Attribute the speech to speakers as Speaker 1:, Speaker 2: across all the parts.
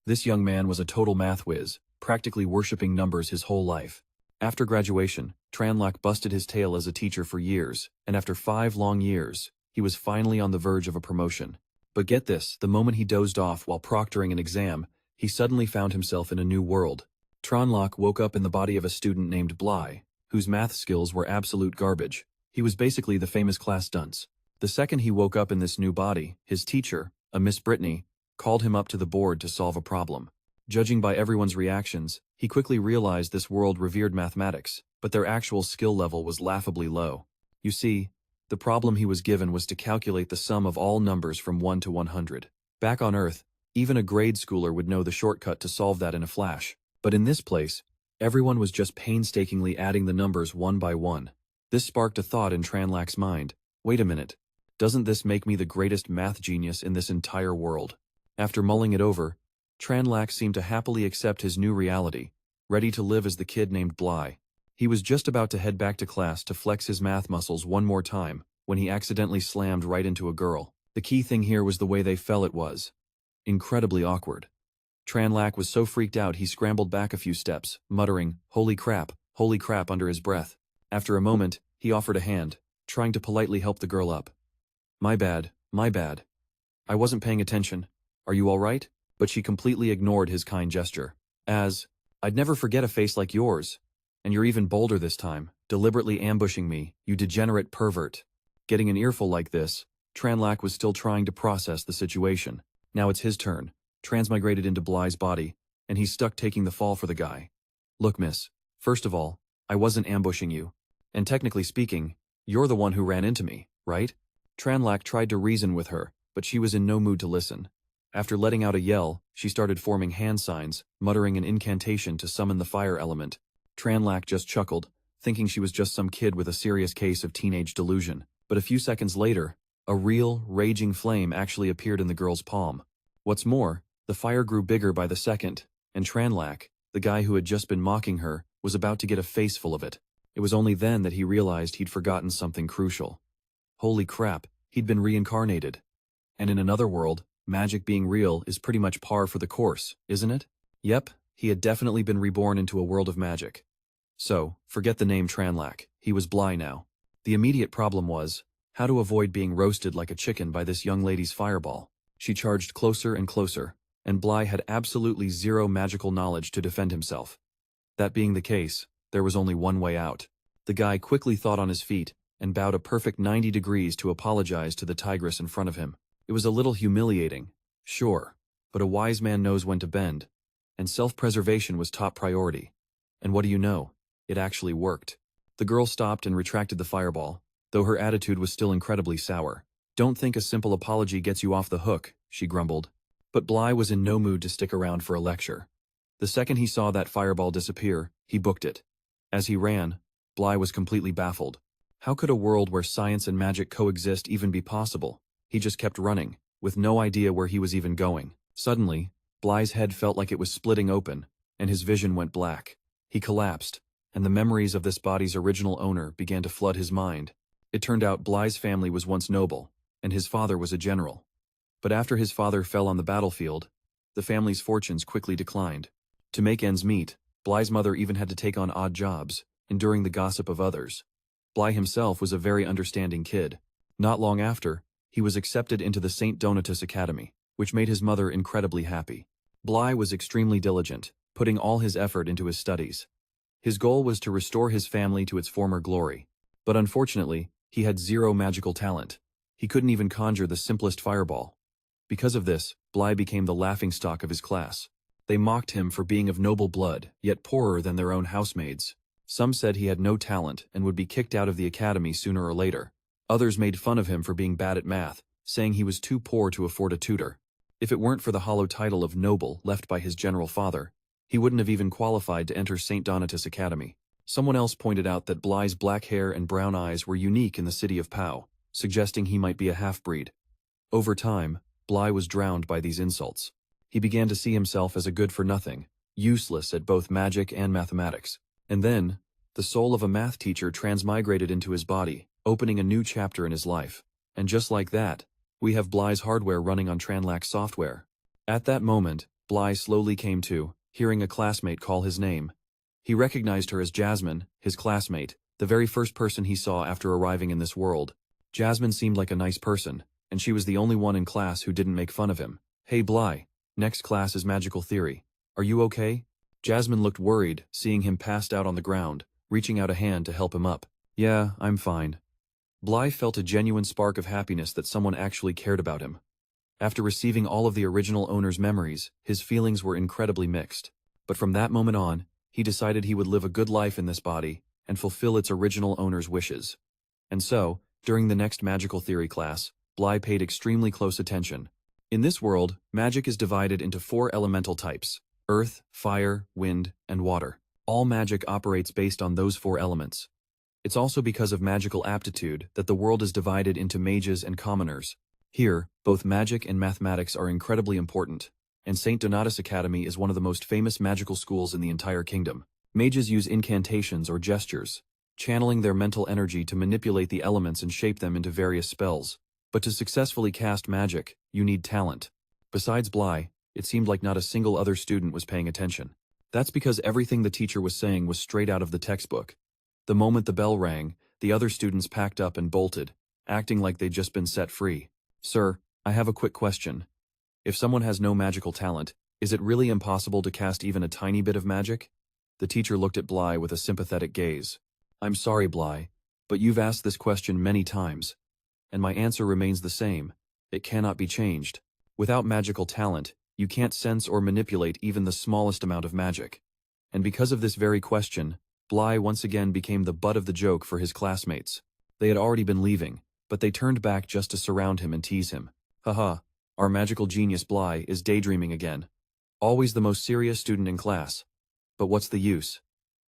Speaker 1: This young man was a total math whiz, practically worshipping numbers his whole life. After graduation, Tranlak busted his tail as a teacher for years, and after 5 long years, he was finally on the verge of a promotion. But get this, the moment he dozed off while proctoring an exam, he suddenly found himself in a new world. Tranlak woke up in the body of a student named Bly, whose math skills were absolute garbage. He was basically the famous class dunce. The second he woke up in this new body, his teacher, a Miss Brittany, called him up to the board to solve a problem. Judging by everyone's reactions, he quickly realized this world revered mathematics, but their actual skill level was laughably low. You see, the problem he was given was to calculate the sum of all numbers from 1 to 100. Back on Earth, even a grade schooler would know the shortcut to solve that in a flash. But in this place, everyone was just painstakingly adding the numbers one by one. This sparked a thought in Tranlak's mind. Wait a minute. Doesn't this make me the greatest math genius in this entire world? After mulling it over, Tranlak seemed to happily accept his new reality, ready to live as the kid named Bly. He was just about to head back to class to flex his math muscles one more time, when he accidentally slammed right into a girl. The key thing here was the way they fell. It was incredibly awkward. Tranlak was so freaked out he scrambled back a few steps, muttering, holy crap, under his breath. After a moment, he offered a hand, trying to politely help the girl up. My bad. I wasn't paying attention. Are you all right? But she completely ignored his kind gesture. I'd never forget a face like yours. And you're even bolder this time, deliberately ambushing me, you degenerate pervert. Getting an earful like this, Tranlak was still trying to process the situation. Now it's his turn. Transmigrated into Bly's body, and he's stuck taking the fall for the guy. Look, miss, first of all, I wasn't ambushing you. And technically speaking, you're the one who ran into me, right? Tranlak tried to reason with her, but she was in no mood to listen. After letting out a yell, she started forming hand signs, muttering an incantation to summon the fire element. Tranlak just chuckled, thinking she was just some kid with a serious case of teenage delusion. But a few seconds later, a real, raging flame actually appeared in the girl's palm. What's more, the fire grew bigger by the second, and Tranlak, the guy who had just been mocking her, was about to get a face full of it. It was only then that he realized he'd forgotten something crucial. Holy crap, he'd been reincarnated. And in another world, magic being real is pretty much par for the course, isn't it? Yep, he had definitely been reborn into a world of magic. So, forget the name Tranlak, he was Bly now. The immediate problem was, how to avoid being roasted like a chicken by this young lady's fireball. She charged closer and closer, and Bly had absolutely zero magical knowledge to defend himself. That being the case, there was only one way out. The guy quickly thought on his feet, and bowed a perfect 90 degrees to apologize to the tigress in front of him. It was a little humiliating, sure, but a wise man knows when to bend, and self-preservation was top priority. And what do you know? It actually worked. The girl stopped and retracted the fireball, though her attitude was still incredibly sour. Don't think a simple apology gets you off the hook, she grumbled. But Bly was in no mood to stick around for a lecture. The second he saw that fireball disappear, he booked it. As he ran, Bly was completely baffled. How could a world where science and magic coexist even be possible? He just kept running, with no idea where he was even going. Suddenly, Bly's head felt like it was splitting open, and his vision went black. He collapsed, and the memories of this body's original owner began to flood his mind. It turned out Bly's family was once noble, and his father was a general. But after his father fell on the battlefield, the family's fortunes quickly declined. To make ends meet, Bly's mother even had to take on odd jobs, enduring the gossip of others. Bly himself was a very understanding kid. Not long after, he was accepted into the St. Donatus Academy, which made his mother incredibly happy. Bly was extremely diligent, putting all his effort into his studies. His goal was to restore his family to its former glory. But unfortunately, he had zero magical talent. He couldn't even conjure the simplest fireball. Because of this, Bly became the laughingstock of his class. They mocked him for being of noble blood, yet poorer than their own housemaids. Some said he had no talent and would be kicked out of the academy sooner or later. Others made fun of him for being bad at math, saying he was too poor to afford a tutor. If it weren't for the hollow title of noble left by his general father, he wouldn't have even qualified to enter St. Donatus Academy. Someone else pointed out that Bly's black hair and brown eyes were unique in the city of Pau, suggesting he might be a half-breed. Over time, Bly was drowned by these insults. He began to see himself as a good-for-nothing, useless at both magic and mathematics. And then, the soul of a math teacher transmigrated into his body, opening a new chapter in his life. And just like that, we have Bly's hardware running on Tranlak's software. At that moment, Bly slowly came to, hearing a classmate call his name. He recognized her as Jasmine, his classmate, the very first person he saw after arriving in this world. Jasmine seemed like a nice person, and she was the only one in class who didn't make fun of him. "Hey Bly, next class is magical theory. Are you okay?" Jasmine looked worried, seeing him passed out on the ground, reaching out a hand to help him up. "Yeah, I'm fine." Bly felt a genuine spark of happiness that someone actually cared about him. After receiving all of the original owner's memories, his feelings were incredibly mixed. But from that moment on, he decided he would live a good life in this body and fulfill its original owner's wishes. And so, during the next magical theory class, Bly paid extremely close attention. In this world, magic is divided into 4 elemental types: earth, fire, wind, and water. All magic operates based on those 4 elements. It's also because of magical aptitude that the world is divided into mages and commoners. Here, both magic and mathematics are incredibly important, and St. Donatus Academy is one of the most famous magical schools in the entire kingdom. Mages use incantations or gestures, channeling their mental energy to manipulate the elements and shape them into various spells. But to successfully cast magic, you need talent. Besides Bly, it seemed like not a single other student was paying attention. That's because everything the teacher was saying was straight out of the textbook. The moment the bell rang, the other students packed up and bolted, acting like they'd just been set free. "Sir, I have a quick question. If someone has no magical talent, is it really impossible to cast even a tiny bit of magic?" The teacher looked at Bly with a sympathetic gaze. "I'm sorry, Bly, but you've asked this question many times, and my answer remains the same. It cannot be changed. Without magical talent, you can't sense or manipulate even the smallest amount of magic." And because of this very question, Bly once again became the butt of the joke for his classmates. They had already been leaving, but they turned back just to surround him and tease him. "Haha, our magical genius Bly is daydreaming again. Always the most serious student in class. But what's the use?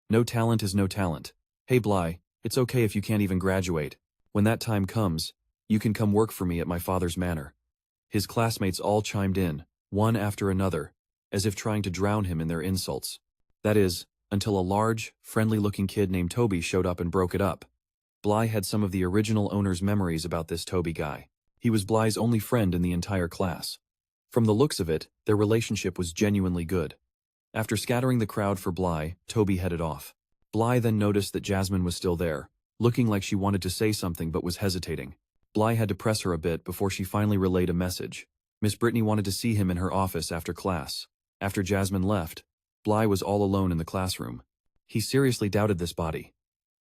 Speaker 1: No talent is no talent. Hey Bly, it's okay if you can't even graduate. When that time comes, you can come work for me at my father's manor." His classmates all chimed in, one after another, as if trying to drown him in their insults. That is, until a large, friendly-looking kid named Toby showed up and broke it up. Bly had some of the original owner's memories about this Toby guy. He was Bly's only friend in the entire class. From the looks of it, their relationship was genuinely good. After scattering the crowd for Bly, Toby headed off. Bly then noticed that Jasmine was still there, looking like she wanted to say something but was hesitating. Bly had to press her a bit before she finally relayed a message. Miss Brittany wanted to see him in her office after class. After Jasmine left, Bly was all alone in the classroom. He seriously doubted this body.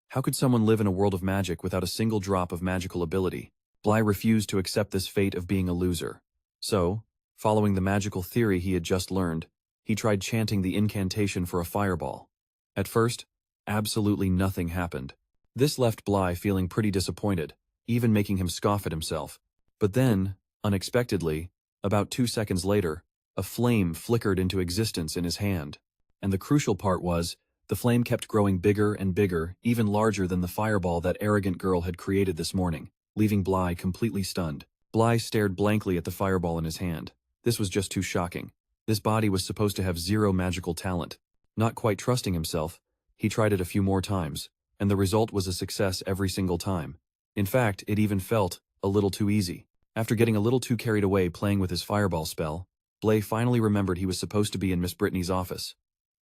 Speaker 1: How could someone live in a world of magic without a single drop of magical ability? Bly refused to accept this fate of being a loser. So, following the magical theory he had just learned, he tried chanting the incantation for a fireball. At first, absolutely nothing happened. This left Bly feeling pretty disappointed, even making him scoff at himself. But then, unexpectedly, about 2 seconds later, a flame flickered into existence in his hand. And the crucial part was, the flame kept growing bigger and bigger, even larger than the fireball that arrogant girl had created this morning, leaving Bly completely stunned. Bly stared blankly at the fireball in his hand. This was just too shocking. This body was supposed to have 0 magical talent. Not quite trusting himself, he tried it a few more times, and the result was a success every single time. In fact, it even felt a little too easy. After getting a little too carried away playing with his fireball spell, Bly finally remembered he was supposed to be in Miss Brittany's office.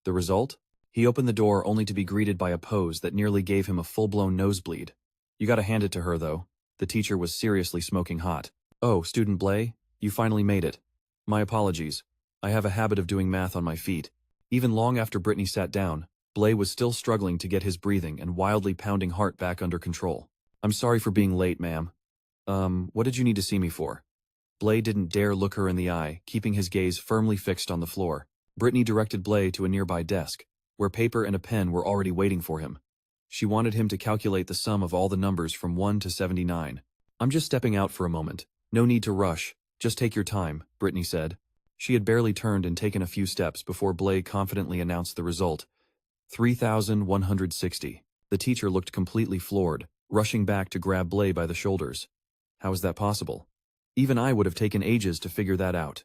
Speaker 1: The result? He opened the door only to be greeted by a pose that nearly gave him a full-blown nosebleed. You gotta hand it to her, though. The teacher was seriously smoking hot. "Oh, student Bly, you finally made it. My apologies. I have a habit of doing math on my feet." Even long after Brittany sat down, Bly was still struggling to get his breathing and wildly pounding heart back under control. "I'm sorry for being late, ma'am. What did you need to see me for?" Bly didn't dare look her in the eye, keeping his gaze firmly fixed on the floor. Brittany directed Bly to a nearby desk, where paper and a pen were already waiting for him. She wanted him to calculate the sum of all the numbers from 1 to 79. "I'm just stepping out for a moment. No need to rush. Just take your time," Brittany said. She had barely turned and taken a few steps before Bly confidently announced the result. 3,160. The teacher looked completely floored, rushing back to grab Bly by the shoulders. "How is that possible? Even I would have taken ages to figure that out.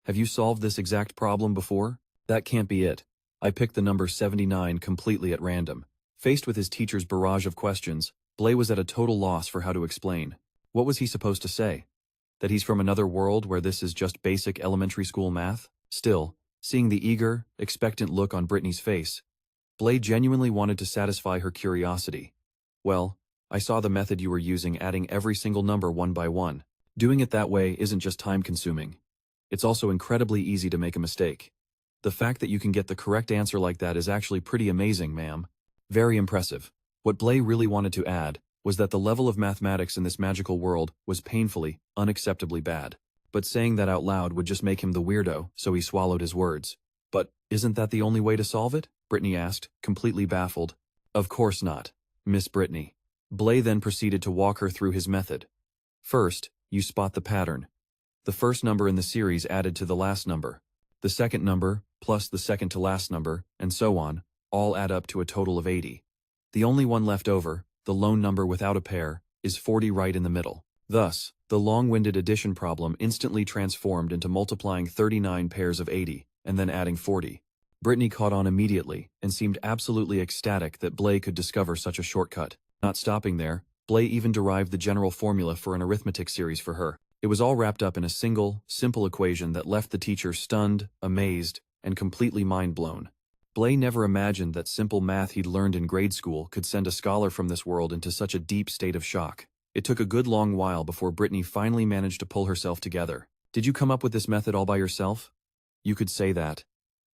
Speaker 1: Have you solved this exact problem before?" "That can't be it. I picked the number 79 completely at random." Faced with his teacher's barrage of questions, Bly was at a total loss for how to explain. What was he supposed to say? That he's from another world where this is just basic elementary school math? Still, Seeing the eager, expectant look on Brittany's face, Blay genuinely wanted to satisfy her curiosity. Well, I saw the method you were using, adding every single number one by one. Doing it that way isn't just time-consuming. It's also incredibly easy to make a mistake. The fact that you can get the correct answer like that is actually pretty amazing, ma'am. Very impressive. What Blay really wanted to add was that the level of mathematics in this magical world was painfully, unacceptably bad. But saying that out loud would just make him the weirdo, so he swallowed his words. But isn't that the only way to solve it? Brittany asked, completely baffled. Of course not, Miss Brittany. Blay then proceeded to walk her through his method. First, you spot the pattern. The first number in the series added to the last number. The second number, plus the second to last number, and so on, all add up to a total of 80. The only one left over, the lone number without a pair, is 40 right in the middle. Thus, the long-winded addition problem instantly transformed into multiplying 39 pairs of 80, and then adding 40. Brittany caught on immediately, and seemed absolutely ecstatic that Blay could discover such a shortcut. Not stopping there, Blay even derived the general formula for an arithmetic series for her. It was all wrapped up in a single, simple equation that left the teacher stunned, amazed, and completely mind-blown. Blay never imagined that simple math he'd learned in grade school could send a scholar from this world into such a deep state of shock. It took a good long while before Brittany finally managed to pull herself together. Did you come up with this method all by yourself? You could say that.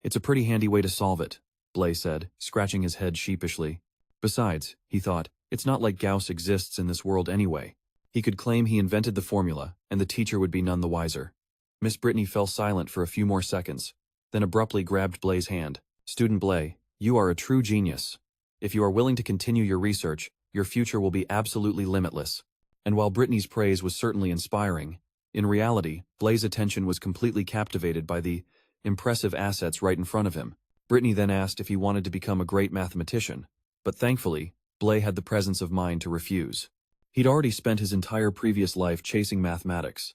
Speaker 1: It's a pretty handy way to solve it, Blay said, scratching his head sheepishly. Besides, he thought, it's not like Gauss exists in this world anyway. He could claim he invented the formula, and the teacher would be none the wiser. Miss Brittany fell silent for a few more seconds, then abruptly grabbed Blay's hand. Student Blay, you are a true genius. If you are willing to continue your research, your future will be absolutely limitless. And while Brittany's praise was certainly inspiring, in reality, Blay's attention was completely captivated by the impressive assets right in front of him. Brittany then asked if he wanted to become a great mathematician, but thankfully, Blay had the presence of mind to refuse. He'd already spent his entire previous life chasing mathematics.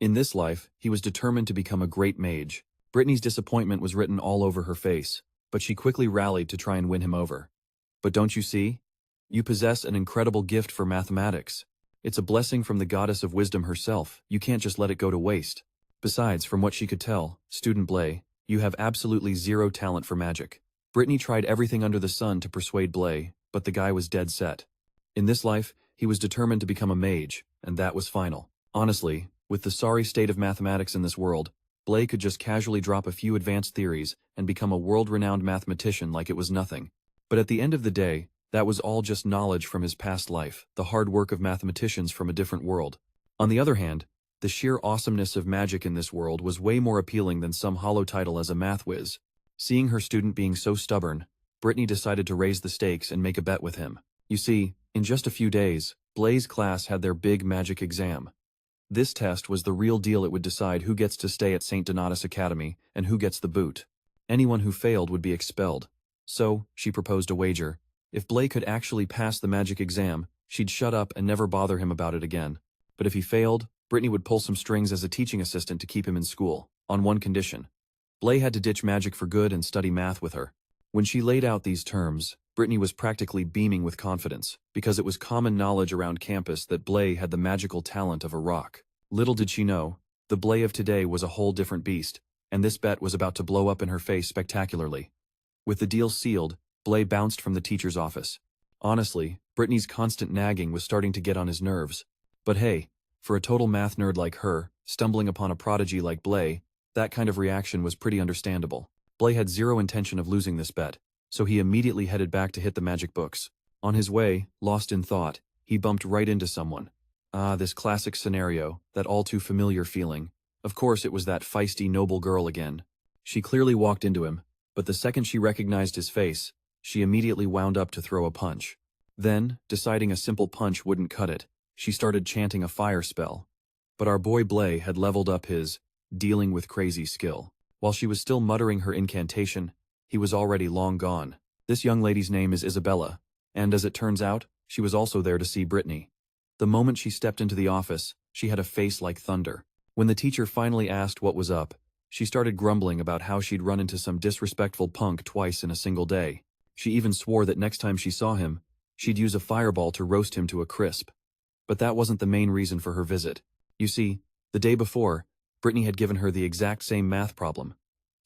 Speaker 1: In this life, he was determined to become a great mage. Brittany's disappointment was written all over her face, but she quickly rallied to try and win him over. But don't you see? You possess an incredible gift for mathematics. It's a blessing from the goddess of wisdom herself. You can't just let it go to waste. Besides, from what she could tell, Student Blay, you have absolutely zero talent for magic. Brittany tried everything under the sun to persuade Blay, but the guy was dead set. In this life, he was determined to become a mage, and that was final. Honestly, with the sorry state of mathematics in this world, Blay could just casually drop a few advanced theories and become a world-renowned mathematician like it was nothing. But at the end of the day, that was all just knowledge from his past life, the hard work of mathematicians from a different world. On the other hand, the sheer awesomeness of magic in this world was way more appealing than some hollow title as a math whiz. Seeing her student being so stubborn, Brittany decided to raise the stakes and make a bet with him. You see, in just a few days, Blay's class had their big magic exam. This test was the real deal. It would decide who gets to stay at St. Donatus Academy and who gets the boot. Anyone who failed would be expelled. So, she proposed a wager. If Blay could actually pass the magic exam, she'd shut up and never bother him about it again. But if he failed, Brittany would pull some strings as a teaching assistant to keep him in school, on one condition. Blay had to ditch magic for good and study math with her. When she laid out these terms, Brittany was practically beaming with confidence, because it was common knowledge around campus that Blay had the magical talent of a rock. Little did she know, the Blay of today was a whole different beast, and this bet was about to blow up in her face spectacularly. With the deal sealed, Blay bounced from the teacher's office. Honestly, Brittany's constant nagging was starting to get on his nerves. But hey, for a total math nerd like her, stumbling upon a prodigy like Blay, that kind of reaction was pretty understandable. Blay had zero intention of losing this bet, so he immediately headed back to hit the magic books. On his way, lost in thought, he bumped right into someone. This classic scenario, that all too familiar feeling. Of course it was that feisty noble girl again. She clearly walked into him, but the second she recognized his face, she immediately wound up to throw a punch. Then, deciding a simple punch wouldn't cut it, she started chanting a fire spell. But our boy Blay had leveled up his dealing with crazy skill. While she was still muttering her incantation, he was already long gone. This young lady's name is Isabella, and as it turns out, she was also there to see Brittany. The moment she stepped into the office, she had a face like thunder. When the teacher finally asked what was up, she started grumbling about how she'd run into some disrespectful punk twice in a single day. She even swore that next time she saw him, she'd use a fireball to roast him to a crisp. But that wasn't the main reason for her visit. You see, the day before, Brittany had given her the exact same math problem.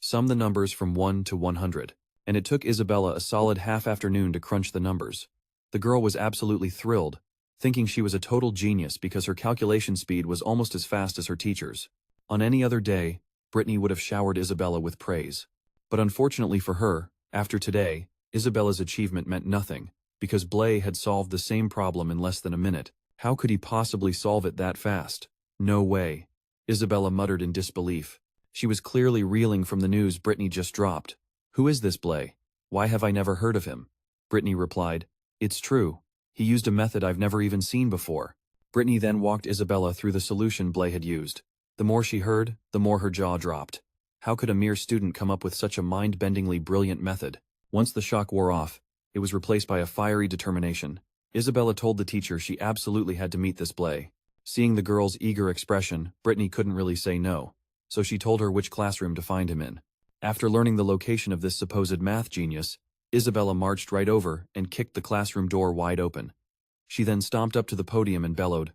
Speaker 1: Sum the numbers from 1 to 100. And it took Isabella a solid half-afternoon to crunch the numbers. The girl was absolutely thrilled, thinking she was a total genius because her calculation speed was almost as fast as her teacher's. On any other day, Brittany would have showered Isabella with praise. But unfortunately for her, after today, Isabella's achievement meant nothing, because Blay had solved the same problem in less than a minute. How could he possibly solve it that fast? No way. Isabella muttered in disbelief. She was clearly reeling from the news Brittany just dropped. Who is this Blay? Why have I never heard of him? Brittany replied, It's true. He used a method I've never even seen before. Brittany then walked Isabella through the solution Blay had used. The more she heard, the more her jaw dropped. How could a mere student come up with such a mind-bendingly brilliant method? Once the shock wore off, it was replaced by a fiery determination. Isabella told the teacher she absolutely had to meet this Blay. Seeing the girl's eager expression, Brittany couldn't really say no, so she told her which classroom to find him in. After learning the location of this supposed math genius, Isabella marched right over and kicked the classroom door wide open. She then stomped up to the podium and bellowed,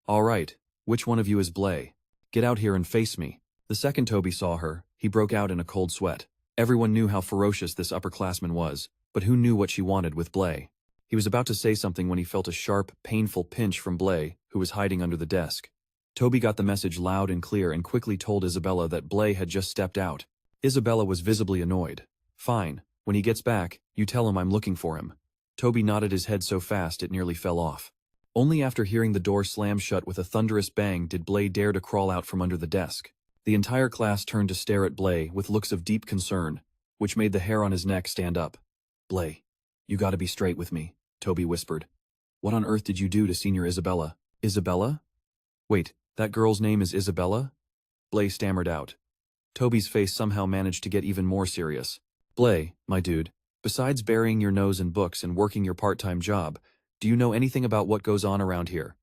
Speaker 1: "All right, which one of you is Blay? Get out here and face me." The second Toby saw her, he broke out in a cold sweat. Everyone knew how ferocious this upperclassman was, but who knew what she wanted with Blay? He was about to say something when he felt a sharp, painful pinch from Blay, who was hiding under the desk. Toby got the message loud and clear and quickly told Isabella that Blay had just stepped out. Isabella was visibly annoyed. "Fine, when he gets back, you tell him I'm looking for him." Toby nodded his head so fast it nearly fell off. Only after hearing the door slam shut with a thunderous bang did Blay dare to crawl out from under the desk. The entire class turned to stare at Blay with looks of deep concern, which made the hair on his neck stand up. "Blay, you gotta be straight with me," Toby whispered. "What on earth did you do to Senior Isabella?" "Isabella? Wait, that girl's name is Isabella?" Blay stammered out. Toby's face somehow managed to get even more serious. "Blay, my dude, besides burying your nose in books and working your part-time job, do you know anything about what goes on around here?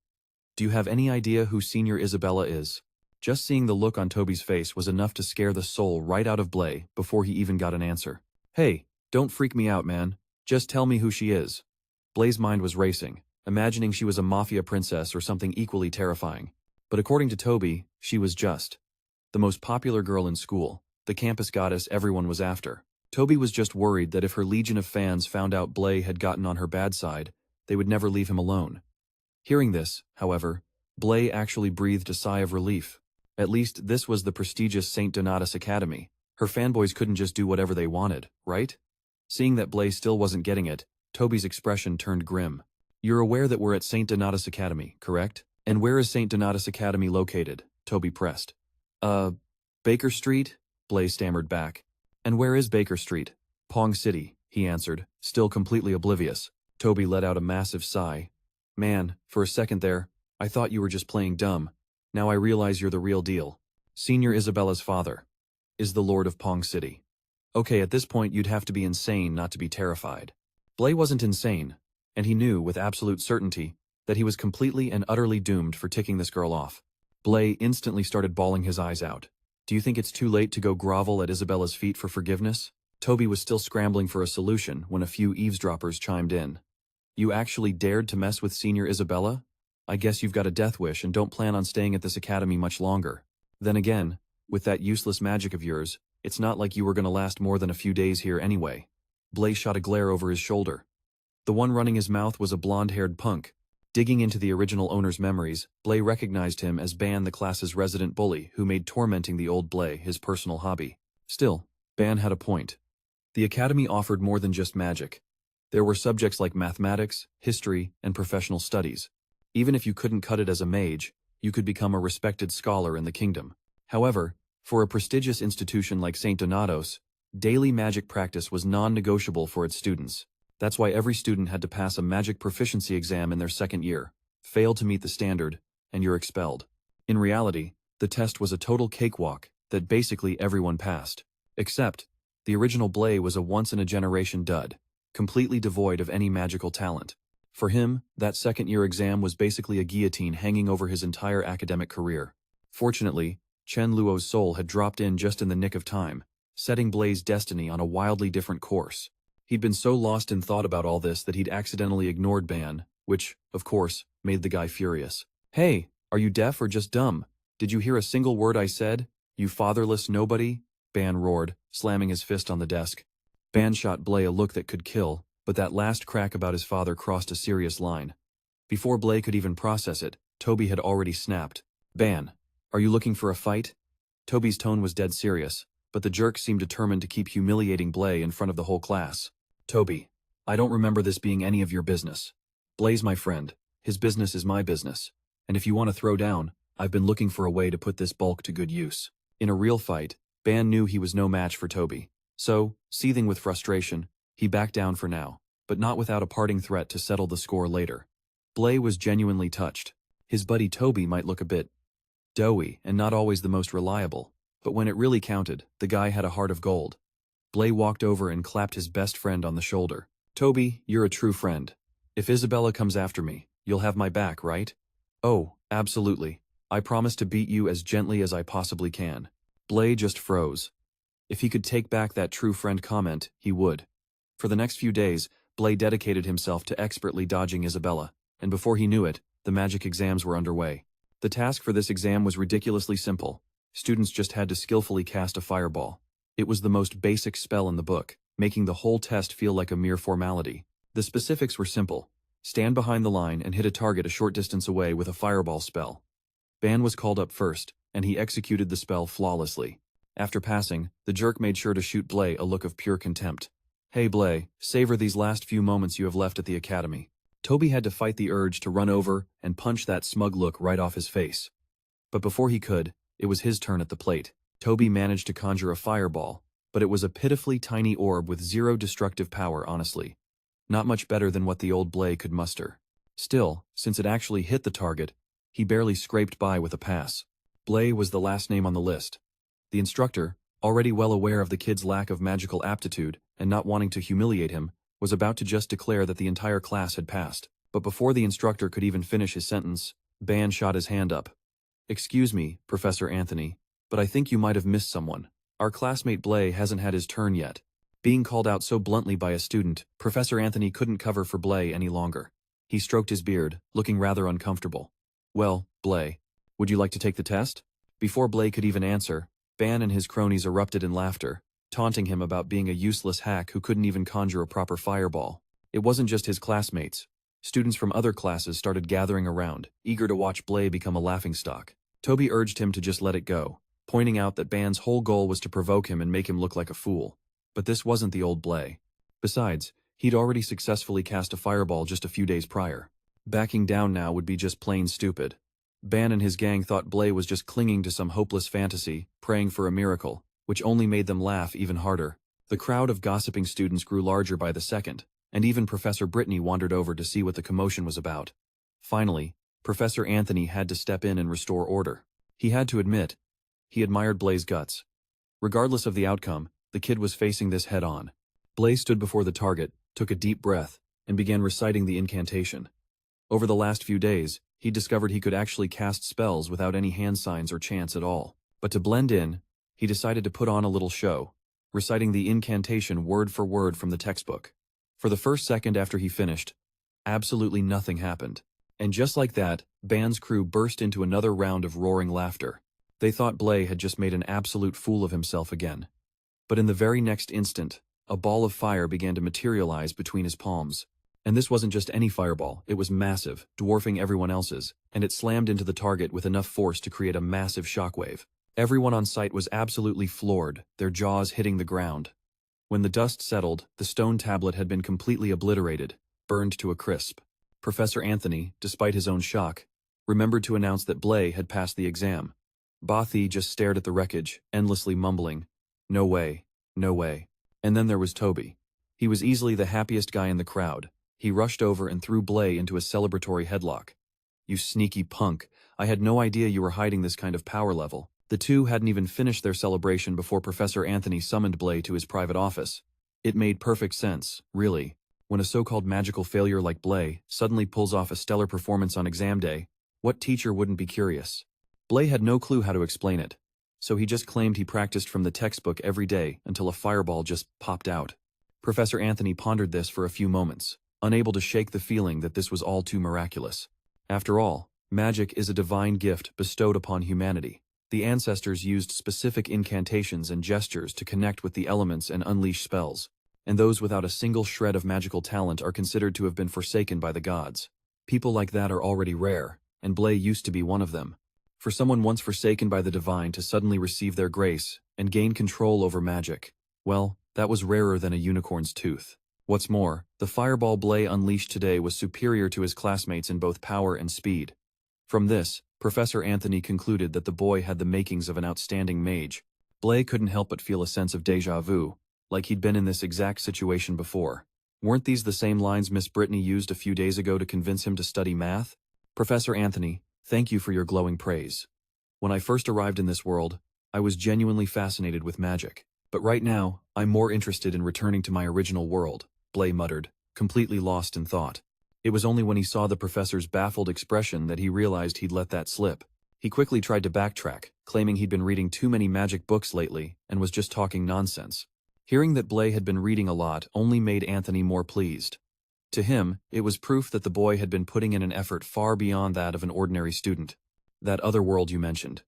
Speaker 1: Do you have any idea who Senior Isabella is?" Just seeing the look on Toby's face was enough to scare the soul right out of Blay before he even got an answer. "Hey, don't freak me out, man. Just tell me who she is." Blay's mind was racing, imagining she was a mafia princess or something equally terrifying. But according to Toby, she was just the most popular girl in school, the campus goddess everyone was after. Toby was just worried that if her legion of fans found out Blay had gotten on her bad side, they would never leave him alone. Hearing this, however, Blay actually breathed a sigh of relief. At least this was the prestigious St. Donatus Academy. Her fanboys couldn't just do whatever they wanted, right? Seeing that Blay still wasn't getting it, Toby's expression turned grim. "You're aware that we're at St. Donatus Academy, correct? And where is St. Donatus Academy located?" Toby pressed. Baker Street?" Blay stammered back. "And where is Baker Street?" "Pong City," he answered, still completely oblivious. Toby let out a massive sigh. "Man, for a second there, I thought you were just playing dumb. Now I realize you're the real deal. Senior Isabella's father is the Lord of Pong City." Okay, at this point you'd have to be insane not to be terrified. Blay wasn't insane, and he knew with absolute certainty that he was completely and utterly doomed for ticking this girl off. Blay instantly started bawling his eyes out. "Do you think it's too late to go grovel at Isabella's feet for forgiveness?" Toby was still scrambling for a solution when a few eavesdroppers chimed in. "You actually dared to mess with Senior Isabella? I guess you've got a death wish and don't plan on staying at this academy much longer. Then again, with that useless magic of yours, it's not like you were going to last more than a few days here anyway." Blay shot a glare over his shoulder. The one running his mouth was a blonde-haired punk. Digging into the original owner's memories, Blay recognized him as Ban, the class's resident bully who made tormenting the old Blay his personal hobby. Still, Ban had a point. The academy offered more than just magic. There were subjects like mathematics, history, and professional studies. Even if you couldn't cut it as a mage, you could become a respected scholar in the kingdom. However, for a prestigious institution like St. Donatos, daily magic practice was non-negotiable for its students. That's why every student had to pass a magic proficiency exam in their second year. Fail to meet the standard, and you're expelled. In reality, the test was a total cakewalk that basically everyone passed. Except, the original Blay was a once-in-a-generation dud, completely devoid of any magical talent. For him, that second-year exam was basically a guillotine hanging over his entire academic career. Fortunately, Chen Luo's soul had dropped in just in the nick of time, setting Blay's destiny on a wildly different course. He'd been so lost in thought about all this that he'd accidentally ignored Ban, which, of course, made the guy furious. "Hey, are you deaf or just dumb? Did you hear a single word I said, you fatherless nobody?" Ban roared, slamming his fist on the desk. Ban shot Blay a look that could kill, but that last crack about his father crossed a serious line. Before Blay could even process it, Toby had already snapped. Ban, are you looking for a fight? Toby's tone was dead serious, but the jerk seemed determined to keep humiliating Blay in front of the whole class. Toby, I don't remember this being any of your business. Blay's my friend. His business is my business. And if you want to throw down, I've been looking for a way to put this bulk to good use. In a real fight, Ban knew he was no match for Toby. So, seething with frustration, he backed down for now, but not without a parting threat to settle the score later. Blay was genuinely touched. His buddy Toby might look a bit doughy and not always the most reliable, but when it really counted, the guy had a heart of gold. Blay walked over and clapped his best friend on the shoulder. Toby, you're a true friend. If Isabella comes after me, you'll have my back, right? Oh, absolutely. I promise to beat you as gently as I possibly can. Blay just froze. If he could take back that true friend comment, he would. For the next few days, Blay dedicated himself to expertly dodging Isabella, and before he knew it, the magic exams were underway. The task for this exam was ridiculously simple. Students just had to skillfully cast a fireball. It was the most basic spell in the book, making the whole test feel like a mere formality. The specifics were simple. Stand behind the line and hit a target a short distance away with a fireball spell. Ban was called up first, and he executed the spell flawlessly. After passing, the jerk made sure to shoot Blay a look of pure contempt. Hey Blay, savor these last few moments you have left at the academy. Toby had to fight the urge to run over and punch that smug look right off his face. But before he could, it was his turn at the plate. Toby managed to conjure a fireball, but it was a pitifully tiny orb with zero destructive power, honestly. Not much better than what the old Blay could muster. Still, since it actually hit the target, he barely scraped by with a pass. Blay was the last name on the list. The instructor, already well aware of the kid's lack of magical aptitude and not wanting to humiliate him, was about to just declare that the entire class had passed. But before the instructor could even finish his sentence, Ban shot his hand up. Excuse me, Professor Anthony, but I think you might have missed someone. Our classmate Blay hasn't had his turn yet. Being called out so bluntly by a student, Professor Anthony couldn't cover for Blay any longer. He stroked his beard, looking rather uncomfortable. Well, Blay, would you like to take the test? Before Blay could even answer, Ban and his cronies erupted in laughter, taunting him about being a useless hack who couldn't even conjure a proper fireball. It wasn't just his classmates. Students from other classes started gathering around, eager to watch Blay become a laughingstock. Toby urged him to just let it go, pointing out that Ban's whole goal was to provoke him and make him look like a fool. But this wasn't the old Blay. Besides, he'd already successfully cast a fireball just a few days prior. Backing down now would be just plain stupid. Ban and his gang thought Blay was just clinging to some hopeless fantasy, praying for a miracle, which only made them laugh even harder. The crowd of gossiping students grew larger by the second, and even Professor Brittany wandered over to see what the commotion was about. Finally, Professor Anthony had to step in and restore order. He had to admit, he admired Blay's guts. Regardless of the outcome, the kid was facing this head-on. Blay stood before the target, took a deep breath, and began reciting the incantation. Over the last few days, he discovered he could actually cast spells without any hand signs or chants at all. But to blend in, he decided to put on a little show, reciting the incantation word for word from the textbook. For the first second after he finished, absolutely nothing happened. And just like that, Ban's crew burst into another round of roaring laughter. They thought Blay had just made an absolute fool of himself again. But in the very next instant, a ball of fire began to materialize between his palms. And this wasn't just any fireball, it was massive, dwarfing everyone else's, and it slammed into the target with enough force to create a massive shockwave. Everyone on site was absolutely floored, their jaws hitting the ground. When the dust settled, the stone tablet had been completely obliterated, burned to a crisp. Professor Anthony, despite his own shock, remembered to announce that Blay had passed the exam. Bothy just stared at the wreckage, endlessly mumbling, "No way, no way." And then there was Toby. He was easily the happiest guy in the crowd. He rushed over and threw Blay into a celebratory headlock. "You sneaky punk, I had no idea you were hiding this kind of power level." The two hadn't even finished their celebration before Professor Anthony summoned Blay to his private office. It made perfect sense, really. When a so-called magical failure like Blay suddenly pulls off a stellar performance on exam day, what teacher wouldn't be curious? Blay had no clue how to explain it, so he just claimed he practiced from the textbook every day until a fireball just popped out. Professor Anthony pondered this for a few moments, unable to shake the feeling that this was all too miraculous. After all, magic is a divine gift bestowed upon humanity. The ancestors used specific incantations and gestures to connect with the elements and unleash spells, and those without a single shred of magical talent are considered to have been forsaken by the gods. People like that are already rare, and Blay used to be one of them. For someone once forsaken by the divine to suddenly receive their grace and gain control over magic, well, that was rarer than a unicorn's tooth. What's more, the fireball Blay unleashed today was superior to his classmates in both power and speed. From this, Professor Anthony concluded that the boy had the makings of an outstanding mage. Blay couldn't help but feel a sense of déjà vu, like he'd been in this exact situation before. Weren't these the same lines Miss Brittany used a few days ago to convince him to study math? Professor Anthony, thank you for your glowing praise. When I first arrived in this world, I was genuinely fascinated with magic. But right now, I'm more interested in returning to my original world, Blay muttered, completely lost in thought. It was only when he saw the professor's baffled expression that he realized he'd let that slip. He quickly tried to backtrack, claiming he'd been reading too many magic books lately and was just talking nonsense. Hearing that Blay had been reading a lot only made Anthony more pleased. To him, it was proof that the boy had been putting in an effort far beyond that of an ordinary student. That other world you mentioned.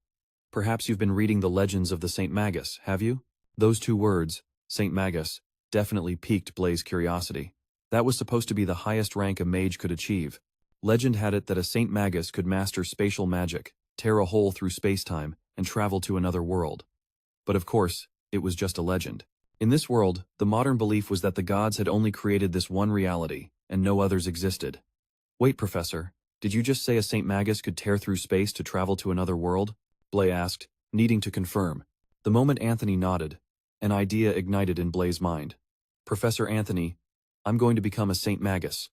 Speaker 1: Perhaps you've been reading the legends of the St. Magus, have you? Those two words, St. Magus, definitely piqued Blay's curiosity. That was supposed to be the highest rank a mage could achieve. Legend had it that a St. Magus could master spatial magic, tear a hole through space-time, and travel to another world. But of course, it was just a legend. In this world, the modern belief was that the gods had only created this one reality, and no others existed. Wait, Professor, did you just say a St. Magus could tear through space to travel to another world? Blay asked, needing to confirm. The moment Anthony nodded, an idea ignited in Blay's mind. Professor Anthony, I'm going to become a St. Magus.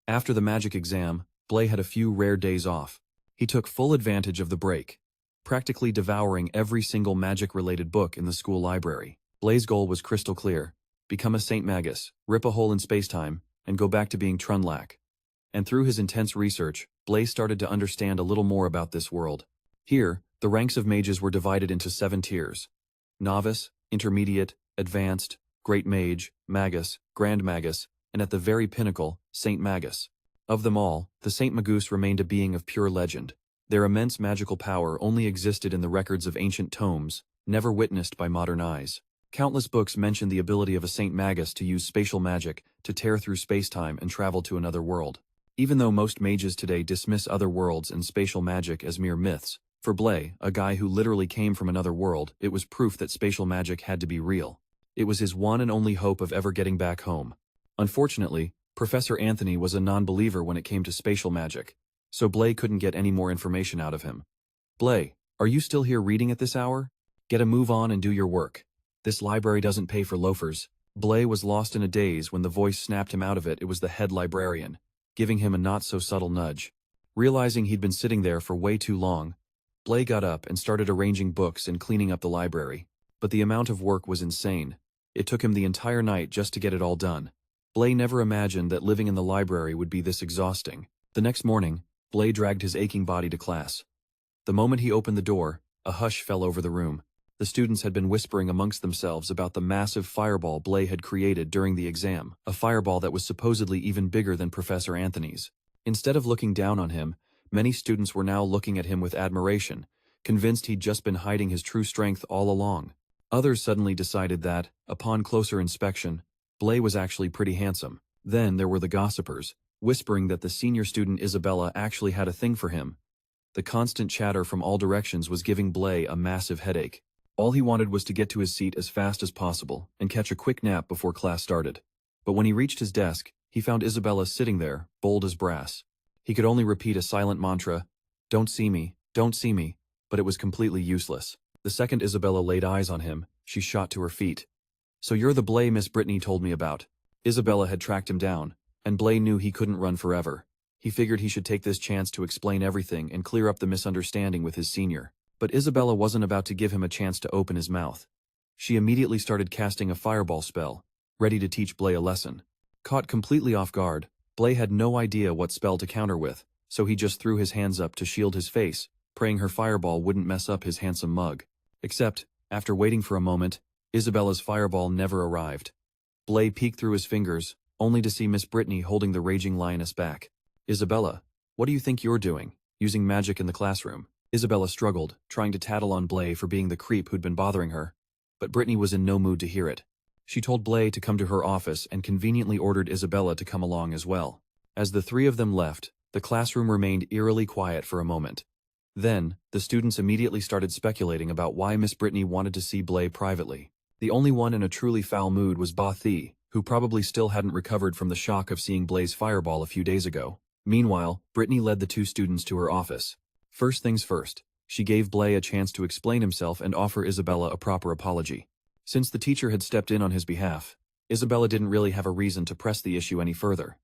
Speaker 1: After the magic exam, Blay had a few rare days off. He took full advantage of the break, practically devouring every single magic-related book in the school library. Blay's goal was crystal clear: become a St. Magus, rip a hole in spacetime, and go back to being Trunlac. And through his intense research, Blay started to understand a little more about this world. Here, the ranks of mages were divided into 7 tiers: novice, intermediate, advanced, great mage, magus, grand magus, and at the very pinnacle, Saint Magus. Of them all, the Saint Magus remained a being of pure legend. Their immense magical power only existed in the records of ancient tomes, never witnessed by modern eyes. Countless books mention the ability of a Saint Magus to use spatial magic to tear through spacetime and travel to another world. Even though most mages today dismiss other worlds and spatial magic as mere myths, for Blay, a guy who literally came from another world, it was proof that spatial magic had to be real. It was his one and only hope of ever getting back home. Unfortunately, Professor Anthony was a non-believer when it came to spatial magic, so Blay couldn't get any more information out of him. Blay, are you still here reading at this hour? Get a move on and do your work. This library doesn't pay for loafers. Blay was lost in a daze when the voice snapped him out of it. It was the head librarian, giving him a not-so-subtle nudge. Realizing he'd been sitting there for way too long, Blay got up and started arranging books and cleaning up the library. But the amount of work was insane. It took him the entire night just to get it all done. Blay never imagined that living in the library would be this exhausting. The next morning, Blay dragged his aching body to class. The moment he opened the door, a hush fell over the room. The students had been whispering amongst themselves about the massive fireball Blay had created during the exam, a fireball that was supposedly even bigger than Professor Anthony's. Instead of looking down on him, many students were now looking at him with admiration, convinced he'd just been hiding his true strength all along. Others suddenly decided that, upon closer inspection, Blay was actually pretty handsome. Then there were the gossipers, whispering that the senior student Isabella actually had a thing for him. The constant chatter from all directions was giving Blay a massive headache. All he wanted was to get to his seat as fast as possible and catch a quick nap before class started. But when he reached his desk, he found Isabella sitting there, bold as brass. He could only repeat a silent mantra, "Don't see me, don't see me," but it was completely useless. The second Isabella laid eyes on him, she shot to her feet. "So you're the Blay Miss Brittany told me about." Isabella had tracked him down, and Blay knew he couldn't run forever. He figured he should take this chance to explain everything and clear up the misunderstanding with his senior. But Isabella wasn't about to give him a chance to open his mouth. She immediately started casting a fireball spell, ready to teach Blay a lesson. Caught completely off guard, Blay had no idea what spell to counter with, so he just threw his hands up to shield his face, praying her fireball wouldn't mess up his handsome mug. Except, after waiting for a moment, Isabella's fireball never arrived. Blay peeked through his fingers, only to see Miss Brittany holding the raging lioness back. "Isabella, what do you think you're doing, using magic in the classroom?" Isabella struggled, trying to tattle on Blay for being the creep who'd been bothering her. But Brittany was in no mood to hear it. She told Blay to come to her office and conveniently ordered Isabella to come along as well. As the three of them left, the classroom remained eerily quiet for a moment. Then, the students immediately started speculating about why Miss Brittany wanted to see Blay privately. The only one in a truly foul mood was Ba Thi, who probably still hadn't recovered from the shock of seeing Blay's fireball a few days ago. Meanwhile, Brittany led the two students to her office. First things first, she gave Blay a chance to explain himself and offer Isabella a proper apology. Since the teacher had stepped in on his behalf, Isabella didn't really have a reason to press the issue any further.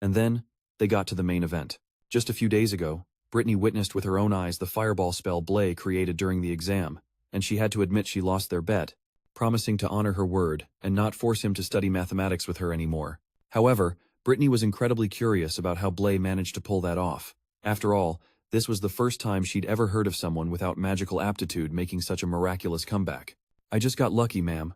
Speaker 1: And then, they got to the main event. Just a few days ago, Brittany witnessed with her own eyes the fireball spell Blay created during the exam, and she had to admit she lost their bet, promising to honor her word and not force him to study mathematics with her anymore. However, Brittany was incredibly curious about how Blay managed to pull that off. After all, this was the first time she'd ever heard of someone without magical aptitude making such a miraculous comeback. "I just got lucky, ma'am,"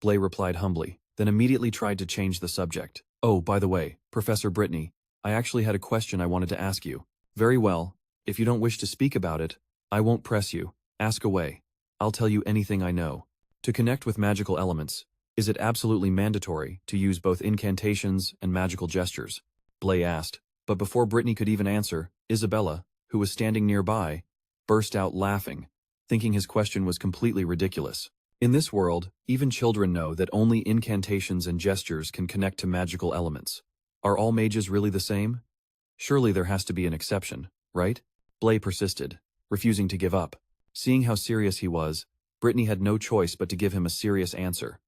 Speaker 1: Blay replied humbly, then immediately tried to change the subject. "Oh, by the way, Professor Brittany, I actually had a question I wanted to ask you." "Very well. If you don't wish to speak about it, I won't press you. Ask away. I'll tell you anything I know." To connect with magical elements, is it absolutely mandatory to use both incantations and magical gestures? Blay asked, but before Brittany could even answer, Isabella, who was standing nearby, burst out laughing, thinking his question was completely ridiculous. In this world, even children know that only incantations and gestures can connect to magical elements. Are all mages really the same? Surely there has to be an exception, right? Blay persisted, refusing to give up. Seeing how serious he was, Brittany had no choice but to give him a serious answer.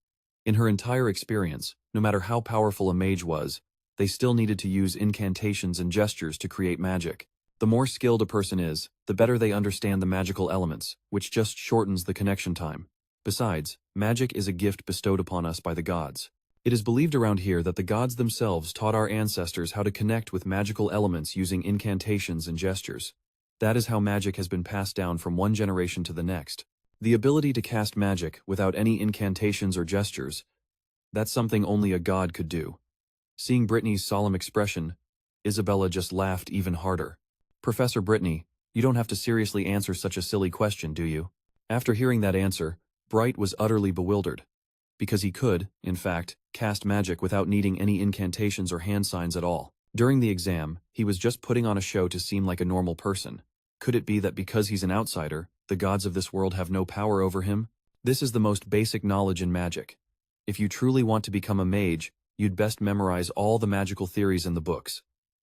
Speaker 1: In her entire experience, no matter how powerful a mage was, they still needed to use incantations and gestures to create magic. The more skilled a person is, the better they understand the magical elements, which just shortens the connection time. Besides, magic is a gift bestowed upon us by the gods. It is believed around here that the gods themselves taught our ancestors how to connect with magical elements using incantations and gestures. That is how magic has been passed down from one generation to the next. The ability to cast magic without any incantations or gestures, that's something only a god could do. Seeing Brittany's solemn expression, Isabella just laughed even harder. "Professor Brittany, you don't have to seriously answer such a silly question, do you?" After hearing that answer, Bright was utterly bewildered. Because he could, in fact, cast magic without needing any incantations or hand signs at all. During the exam, he was just putting on a show to seem like a normal person. Could it be that because he's an outsider, the gods of this world have no power over him? This is the most basic knowledge in magic. If you truly want to become a mage, you'd best memorize all the magical theories in the books.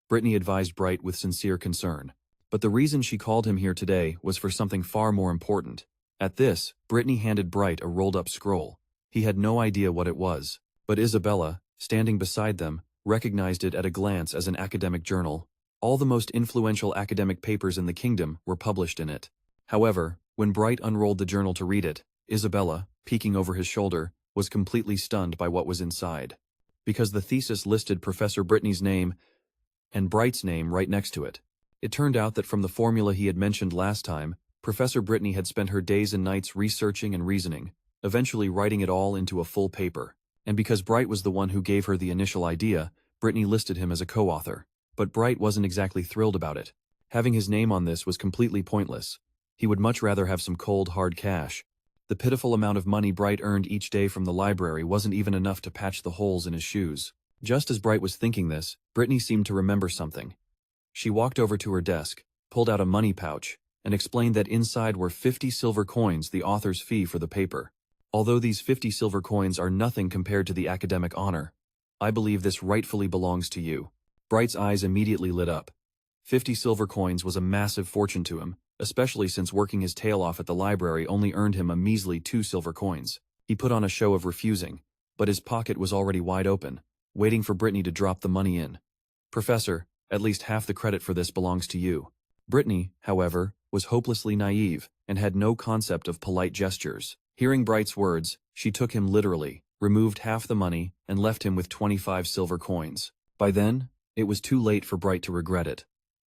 Speaker 1: Brittany advised Bright with sincere concern. But the reason she called him here today was for something far more important. At this, Brittany handed Bright a rolled-up scroll. He had no idea what it was, but Isabella, standing beside them, recognized it at a glance as an academic journal. All the most influential academic papers in the kingdom were published in it. However, when Bright unrolled the journal to read it, Isabella, peeking over his shoulder, was completely stunned by what was inside. Because the thesis listed Professor Brittany's name and Bright's name right next to it. It turned out that from the formula he had mentioned last time, Professor Brittany had spent her days and nights researching and reasoning, eventually writing it all into a full paper. And because Bright was the one who gave her the initial idea, Brittany listed him as a co-author. But Bright wasn't exactly thrilled about it. Having his name on this was completely pointless. He would much rather have some cold, hard cash. The pitiful amount of money Bright earned each day from the library wasn't even enough to patch the holes in his shoes. Just as Bright was thinking this, Brittany seemed to remember something. She walked over to her desk, pulled out a money pouch, and explained that inside were 50 silver coins, the author's fee for the paper. Although these 50 silver coins are nothing compared to the academic honor, I believe this rightfully belongs to you. Bright's eyes immediately lit up. 50 silver coins was a massive fortune to him, especially since working his tail off at the library only earned him a measly 2 silver coins. He put on a show of refusing, but his pocket was already wide open, waiting for Brittany to drop the money in. "Professor, at least half the credit for this belongs to you." Brittany, however, was hopelessly naive and had no concept of polite gestures. Hearing Bright's words, she took him literally, removed half the money, and left him with 25 silver coins. By then, it was too late for Bright to regret it.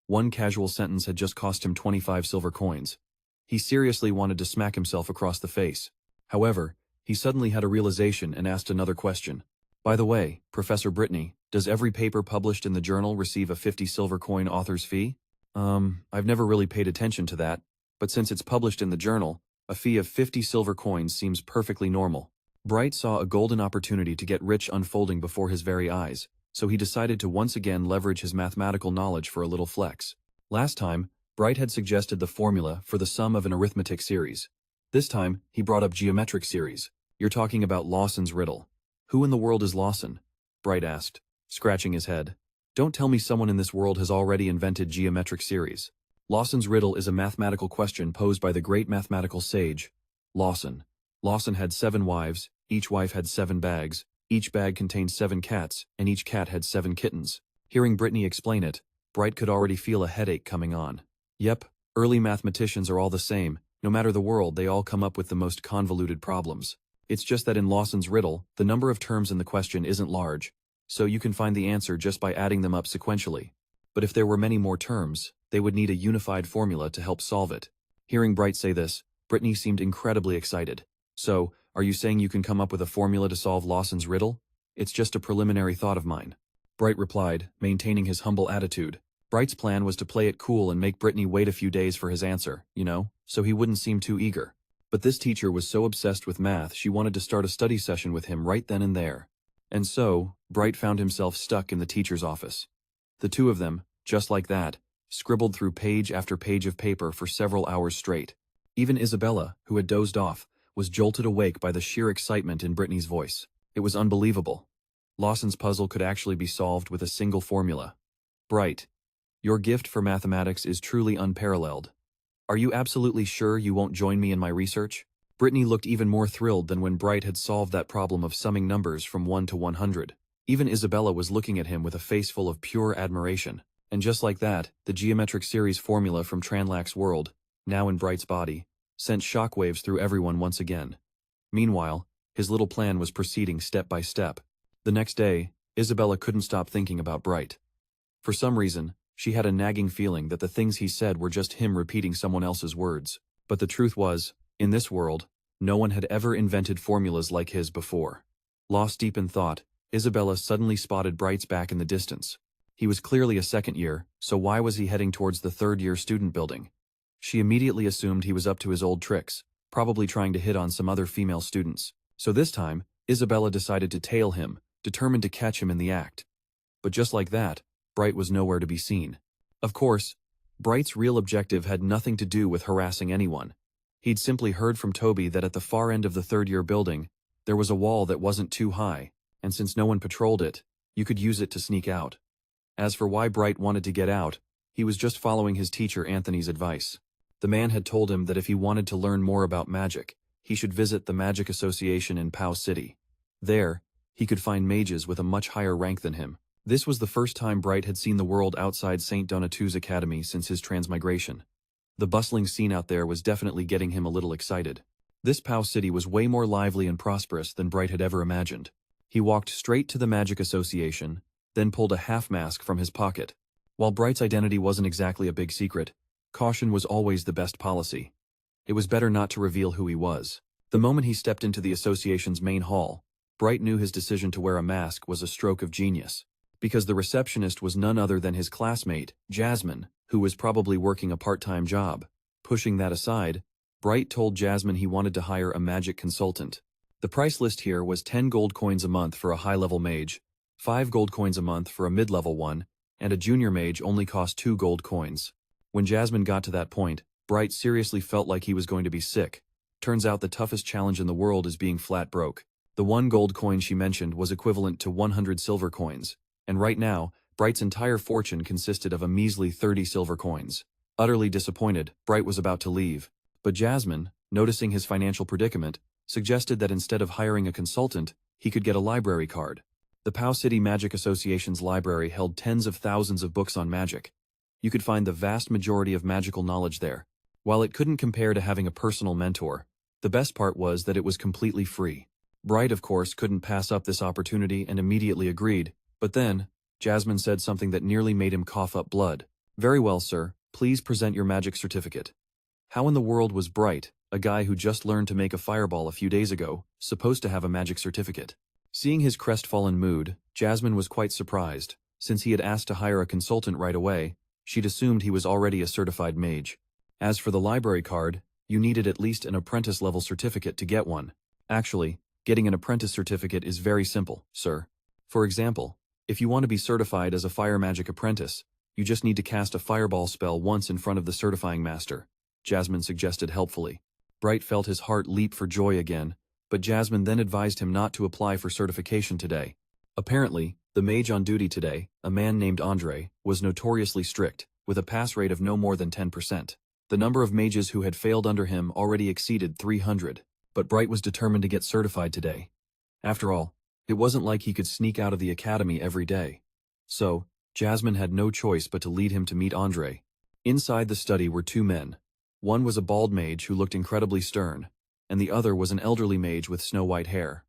Speaker 1: One casual sentence had just cost him 25 silver coins. He seriously wanted to smack himself across the face. However, he suddenly had a realization and asked another question. "By the way, Professor Brittany, does every paper published in the journal receive a 50 silver coin author's fee?" I've never really paid attention to that," but since it's published in the journal, a fee of 50 silver coins seems perfectly normal. Bright saw a golden opportunity to get rich unfolding before his very eyes, so he decided to once again leverage his mathematical knowledge for a little flex. Last time, Bright had suggested the formula for the sum of an arithmetic series. This time, he brought up geometric series. You're talking about Lawson's riddle. Who in the world is Lawson? Bright asked, scratching his head. Don't tell me someone in this world has already invented geometric series. Lawson's riddle is a mathematical question posed by the great mathematical sage, Lawson. Lawson had 7 wives, each wife had 7 bags, each bag contained 7 cats, and each cat had 7 kittens. Hearing Brittany explain it, Bright could already feel a headache coming on. Yep, early mathematicians are all the same. No matter the world, they all come up with the most convoluted problems. It's just that in Lawson's riddle, the number of terms in the question isn't large, so you can find the answer just by adding them up sequentially. But if there were many more terms, they would need a unified formula to help solve it. Hearing Bright say this, Brittany seemed incredibly excited. So, are you saying you can come up with a formula to solve Lawson's riddle? It's just a preliminary thought of mine. Bright replied, maintaining his humble attitude. Bright's plan was to play it cool and make Brittany wait a few days for his answer, so he wouldn't seem too eager. But this teacher was so obsessed with math she wanted to start a study session with him right then and there. And so, Bright found himself stuck in the teacher's office. The two of them, just like that, scribbled through page after page of paper for several hours straight. Even Isabella, who had dozed off, was jolted awake by the sheer excitement in Brittany's voice. It was unbelievable. Lawson's puzzle could actually be solved with a single formula. Bright, your gift for mathematics is truly unparalleled. Are you absolutely sure you won't join me in my research? Brittany looked even more thrilled than when Bright had solved that problem of summing numbers from 1 to 100. Even Isabella was looking at him with a face full of pure admiration. And just like that, the geometric series formula from Tranlak's world, now in Bright's body, sent shockwaves through everyone once again. Meanwhile, his little plan was proceeding step by step. The next day, Isabella couldn't stop thinking about Bright. For some reason, she had a nagging feeling that the things he said were just him repeating someone else's words. But the truth was, in this world, no one had ever invented formulas like his before. Lost deep in thought, Isabella suddenly spotted Bright's back in the distance. He was clearly a second year, so why was he heading towards the third-year student building? She immediately assumed he was up to his old tricks, probably trying to hit on some other female students. So this time, Isabella decided to tail him, determined to catch him in the act. But just like that, Bright was nowhere to be seen. Of course, Bright's real objective had nothing to do with harassing anyone. He'd simply heard from Toby that at the far end of the third-year building, there was a wall that wasn't too high, and since no one patrolled it, you could use it to sneak out. As for why Bright wanted to get out, he was just following his teacher Anthony's advice. The man had told him that if he wanted to learn more about magic, he should visit the Magic Association in Pao City. There, he could find mages with a much higher rank than him. This was the first time Bright had seen the world outside St. Donatu's Academy since his transmigration. The bustling scene out there was definitely getting him a little excited. This Pao City was way more lively and prosperous than Bright had ever imagined. He walked straight to the Magic Association, then pulled a half-mask from his pocket. While Bright's identity wasn't exactly a big secret, caution was always the best policy. It was better not to reveal who he was. The moment he stepped into the association's main hall, Bright knew his decision to wear a mask was a stroke of genius. Because the receptionist was none other than his classmate, Jasmine, who was probably working a part-time job. Pushing that aside, Bright told Jasmine he wanted to hire a magic consultant. The price list here was 10 gold coins a month for a high-level mage, 5 gold coins a month for a mid-level one, and a junior mage only cost 2 gold coins. When Jasmine got to that point, Bright seriously felt like he was going to be sick. Turns out the toughest challenge in the world is being flat broke. The 1 gold coin she mentioned was equivalent to 100 silver coins. And right now, Bright's entire fortune consisted of a measly 30 silver coins. Utterly disappointed, Bright was about to leave. But Jasmine, noticing his financial predicament, suggested that instead of hiring a consultant, he could get a library card. The Pao City Magic Association's library held tens of thousands of books on magic. You could find the vast majority of magical knowledge there. While it couldn't compare to having a personal mentor, the best part was that it was completely free. Bright, of course, couldn't pass up this opportunity and immediately agreed. But then, Jasmine said something that nearly made him cough up blood. "Very well, sir. Please present your magic certificate." How in the world was Bright, a guy who just learned to make a fireball a few days ago, supposed to have a magic certificate? Seeing his crestfallen mood, Jasmine was quite surprised. Since he had asked to hire a consultant right away, she'd assumed he was already a certified mage. As for the library card, you needed at least an apprentice-level certificate to get one. Actually, getting an apprentice certificate is very simple, sir. For example, if you want to be certified as a fire magic apprentice, you just need to cast a fireball spell once in front of the certifying master, Jasmine suggested helpfully. Bright felt his heart leap for joy again, but Jasmine then advised him not to apply for certification today. Apparently, the mage on duty today, a man named Andre, was notoriously strict, with a pass rate of no more than 10%. The number of mages who had failed under him already exceeded 300, but Bright was determined to get certified today. After all, it wasn't like he could sneak out of the academy every day. So, Jasmine had no choice but to lead him to meet Andre. Inside the study were two men. One was a bald mage who looked incredibly stern, and the other was an elderly mage with snow-white hair.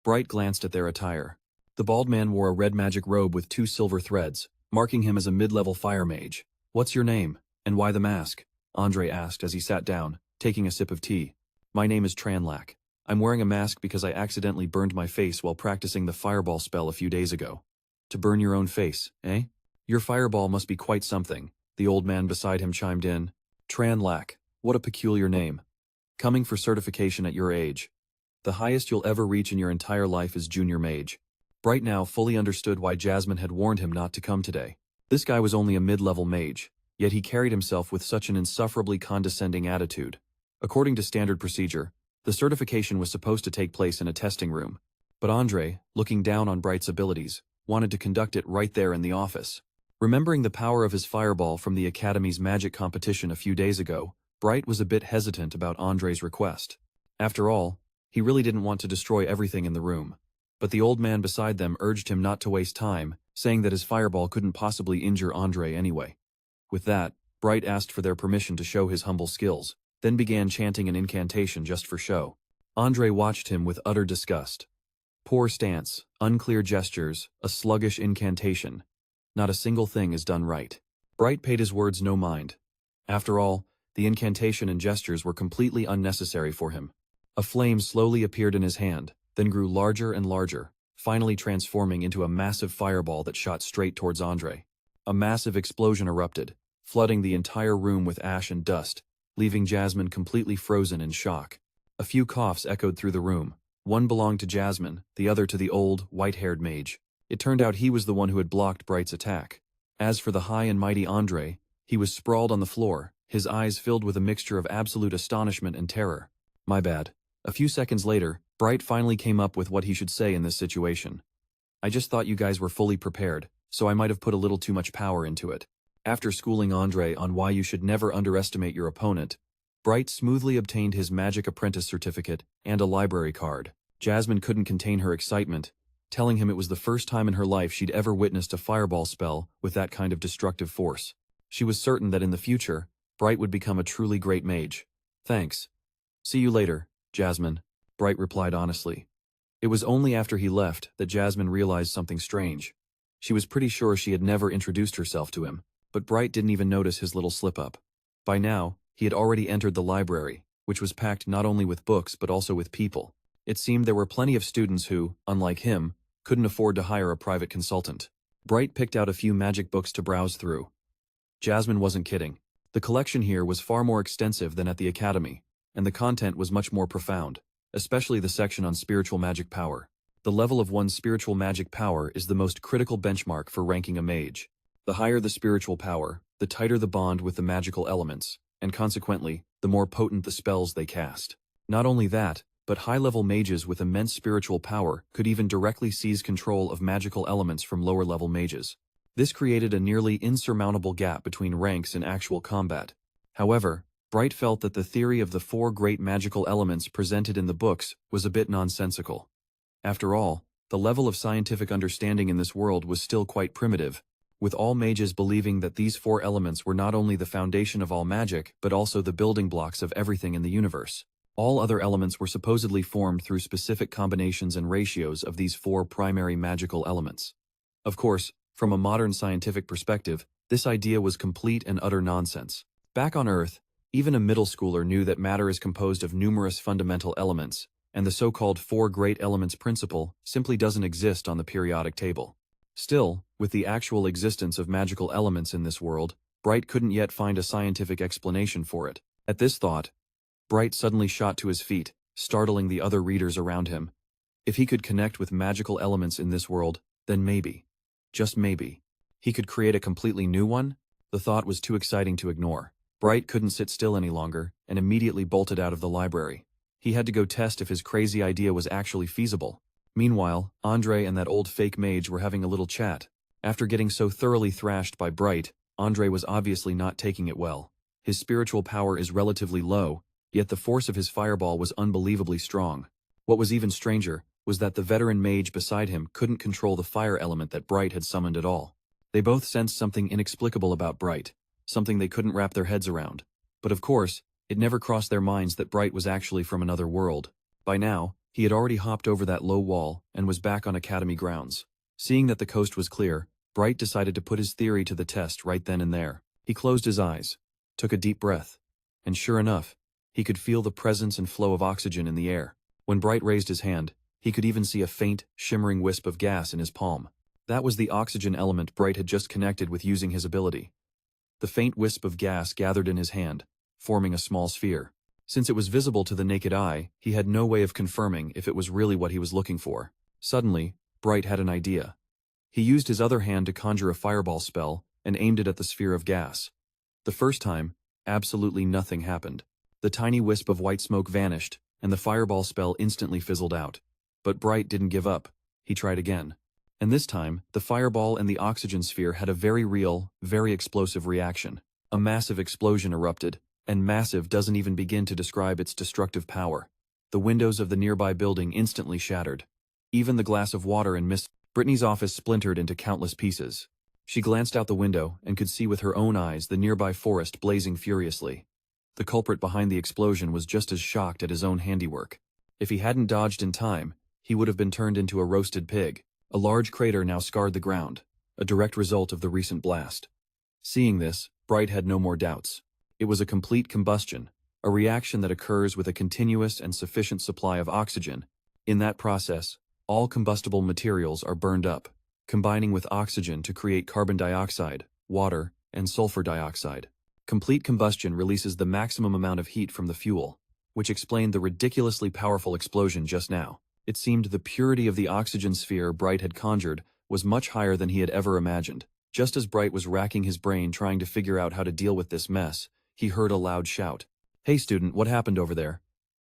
Speaker 1: Bright glanced at their attire. The bald man wore a red magic robe with 2 silver threads, marking him as a mid-level fire mage. "What's your name, and why the mask?" Andre asked as he sat down, taking a sip of tea. "My name is Tranlac. I'm wearing a mask because I accidentally burned my face while practicing the fireball spell a few days ago." "To burn your own face, eh? Your fireball must be quite something," the old man beside him chimed in. "Tranlac, what a peculiar name. Coming for certification at your age. The highest you'll ever reach in your entire life is junior mage." Bright now fully understood why Jasmine had warned him not to come today. This guy was only a mid-level mage, yet he carried himself with such an insufferably condescending attitude. According to standard procedure, the certification was supposed to take place in a testing room. But Andre, looking down on Bright's abilities, wanted to conduct it right there in the office. Remembering the power of his fireball from the Academy's magic competition a few days ago, Bright was a bit hesitant about Andre's request. After all, he really didn't want to destroy everything in the room. But the old man beside them urged him not to waste time, saying that his fireball couldn't possibly injure Andre anyway. With that, Bright asked for their permission to show his humble skills, then began chanting an incantation just for show. Andre watched him with utter disgust. Poor stance, unclear gestures, a sluggish incantation. Not a single thing is done right. Bright paid his words no mind. After all, the incantation and gestures were completely unnecessary for him. A flame slowly appeared in his hand, then grew larger and larger, finally transforming into a massive fireball that shot straight towards Andre. A massive explosion erupted, flooding the entire room with ash and dust, leaving Jasmine completely frozen in shock. A few coughs echoed through the room. One belonged to Jasmine, the other to the old, white-haired mage. It turned out he was the one who had blocked Bright's attack. As for the high and mighty Andre, he was sprawled on the floor, his eyes filled with a mixture of absolute astonishment and terror. "My bad." A few seconds later, Bright finally came up with what he should say in this situation. "I just thought you guys were fully prepared, so I might have put a little too much power into it." After schooling Andre on why you should never underestimate your opponent, Bright smoothly obtained his magic apprentice certificate and a library card. Jasmine couldn't contain her excitement, telling him it was the first time in her life she'd ever witnessed a fireball spell with that kind of destructive force. She was certain that in the future, Bright would become a truly great mage. "Thanks. See you later, Jasmine," Bright replied honestly. It was only after he left that Jasmine realized something strange. She was pretty sure she had never introduced herself to him, but Bright didn't even notice his little slip-up. By now, he had already entered the library, which was packed not only with books but also with people. It seemed there were plenty of students who, unlike him, couldn't afford to hire a private consultant. Bright picked out a few magic books to browse through. Jasmine wasn't kidding. The collection here was far more extensive than at the academy, and the content was much more profound, especially the section on spiritual magic power. The level of one's spiritual magic power is the most critical benchmark for ranking a mage. The higher the spiritual power, the tighter the bond with the magical elements, and consequently, the more potent the spells they cast. Not only that, but high-level mages with immense spiritual power could even directly seize control of magical elements from lower-level mages. This created a nearly insurmountable gap between ranks in actual combat. However, Bright felt that the theory of the 4 great magical elements presented in the books was a bit nonsensical. After all, the level of scientific understanding in this world was still quite primitive, with all mages believing that these 4 elements were not only the foundation of all magic but also the building blocks of everything in the universe. All other elements were supposedly formed through specific combinations and ratios of these 4 primary magical elements. Of course, from a modern scientific perspective, this idea was complete and utter nonsense. Back on Earth, even a middle schooler knew that matter is composed of numerous fundamental elements, and the so-called 4 great elements principle simply doesn't exist on the periodic table. Still, with the actual existence of magical elements in this world, Bright couldn't yet find a scientific explanation for it. At this thought, Bright suddenly shot to his feet, startling the other readers around him. If he could connect with magical elements in this world, then maybe, just maybe, he could create a completely new one? The thought was too exciting to ignore. Bright couldn't sit still any longer, and immediately bolted out of the library. He had to go test if his crazy idea was actually feasible. Meanwhile, Andre and that old fake mage were having a little chat. After getting so thoroughly thrashed by Bright, Andre was obviously not taking it well. His spiritual power is relatively low, yet the force of his fireball was unbelievably strong. What was even stranger was that the veteran mage beside him couldn't control the fire element that Bright had summoned at all. They both sensed something inexplicable about Bright, something they couldn't wrap their heads around. But of course, it never crossed their minds that Bright was actually from another world. By now, he had already hopped over that low wall and was back on Academy grounds. Seeing that the coast was clear, Bright decided to put his theory to the test right then and there. He closed his eyes, took a deep breath, and sure enough, he could feel the presence and flow of oxygen in the air. When Bright raised his hand, he could even see a faint, shimmering wisp of gas in his palm. That was the oxygen element Bright had just connected with using his ability. The faint wisp of gas gathered in his hand, forming a small sphere. Since it was visible to the naked eye, he had no way of confirming if it was really what he was looking for. Suddenly, Bright had an idea. He used his other hand to conjure a fireball spell and aimed it at the sphere of gas. The first time, absolutely nothing happened. The tiny wisp of white smoke vanished, and the fireball spell instantly fizzled out. But Bright didn't give up. He tried again. And this time, the fireball and the oxygen sphere had a very real, very explosive reaction. A massive explosion erupted, and massive doesn't even begin to describe its destructive power. The windows of the nearby building instantly shattered. Even the glass of water in Miss Brittany's office splintered into countless pieces. She glanced out the window and could see with her own eyes the nearby forest blazing furiously. The culprit behind the explosion was just as shocked at his own handiwork. If he hadn't dodged in time, he would have been turned into a roasted pig. A large crater now scarred the ground, a direct result of the recent blast. Seeing this, Bright had no more doubts. It was a complete combustion, a reaction that occurs with a continuous and sufficient supply of oxygen. In that process, all combustible materials are burned up, combining with oxygen to create carbon dioxide, water, and sulfur dioxide. Complete combustion releases the maximum amount of heat from the fuel, which explained the ridiculously powerful explosion just now. It seemed the purity of the oxygen sphere Bright had conjured was much higher than he had ever imagined. Just as Bright was racking his brain trying to figure out how to deal with this mess, he heard a loud shout. "Hey student, what happened over there?"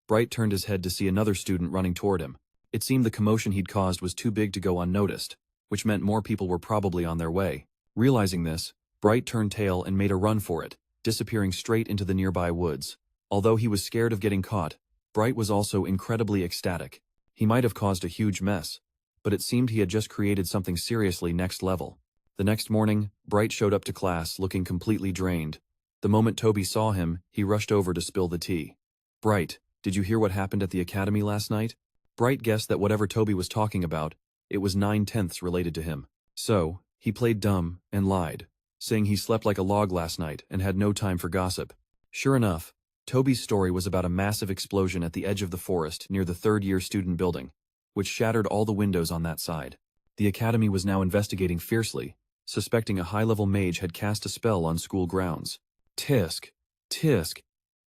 Speaker 1: Bright turned his head to see another student running toward him. It seemed the commotion he'd caused was too big to go unnoticed, which meant more people were probably on their way. Realizing this, Bright turned tail and made a run for it, disappearing straight into the nearby woods. Although he was scared of getting caught, Bright was also incredibly ecstatic. He might have caused a huge mess, but it seemed he had just created something seriously next level. The next morning, Bright showed up to class looking completely drained. The moment Toby saw him, he rushed over to spill the tea. "Bright, did you hear what happened at the academy last night?" Bright guessed that whatever Toby was talking about, it was 9/10 related to him. So, he played dumb and lied, saying he slept like a log last night and had no time for gossip. Sure enough, Toby's story was about a massive explosion at the edge of the forest near the third-year student building, which shattered all the windows on that side. The academy was now investigating fiercely, suspecting a high-level mage had cast a spell on school grounds. Tisk. Tisk.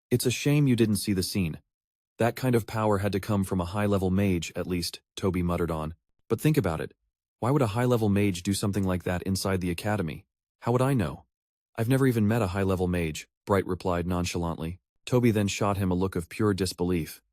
Speaker 1: It's a shame you didn't see the scene. That kind of power had to come from a high-level mage, at least, Toby muttered on. But think about it. Why would a high-level mage do something like that inside the academy? How would I know? I've never even met a high-level mage, Bright replied nonchalantly. Toby then shot him a look of pure disbelief.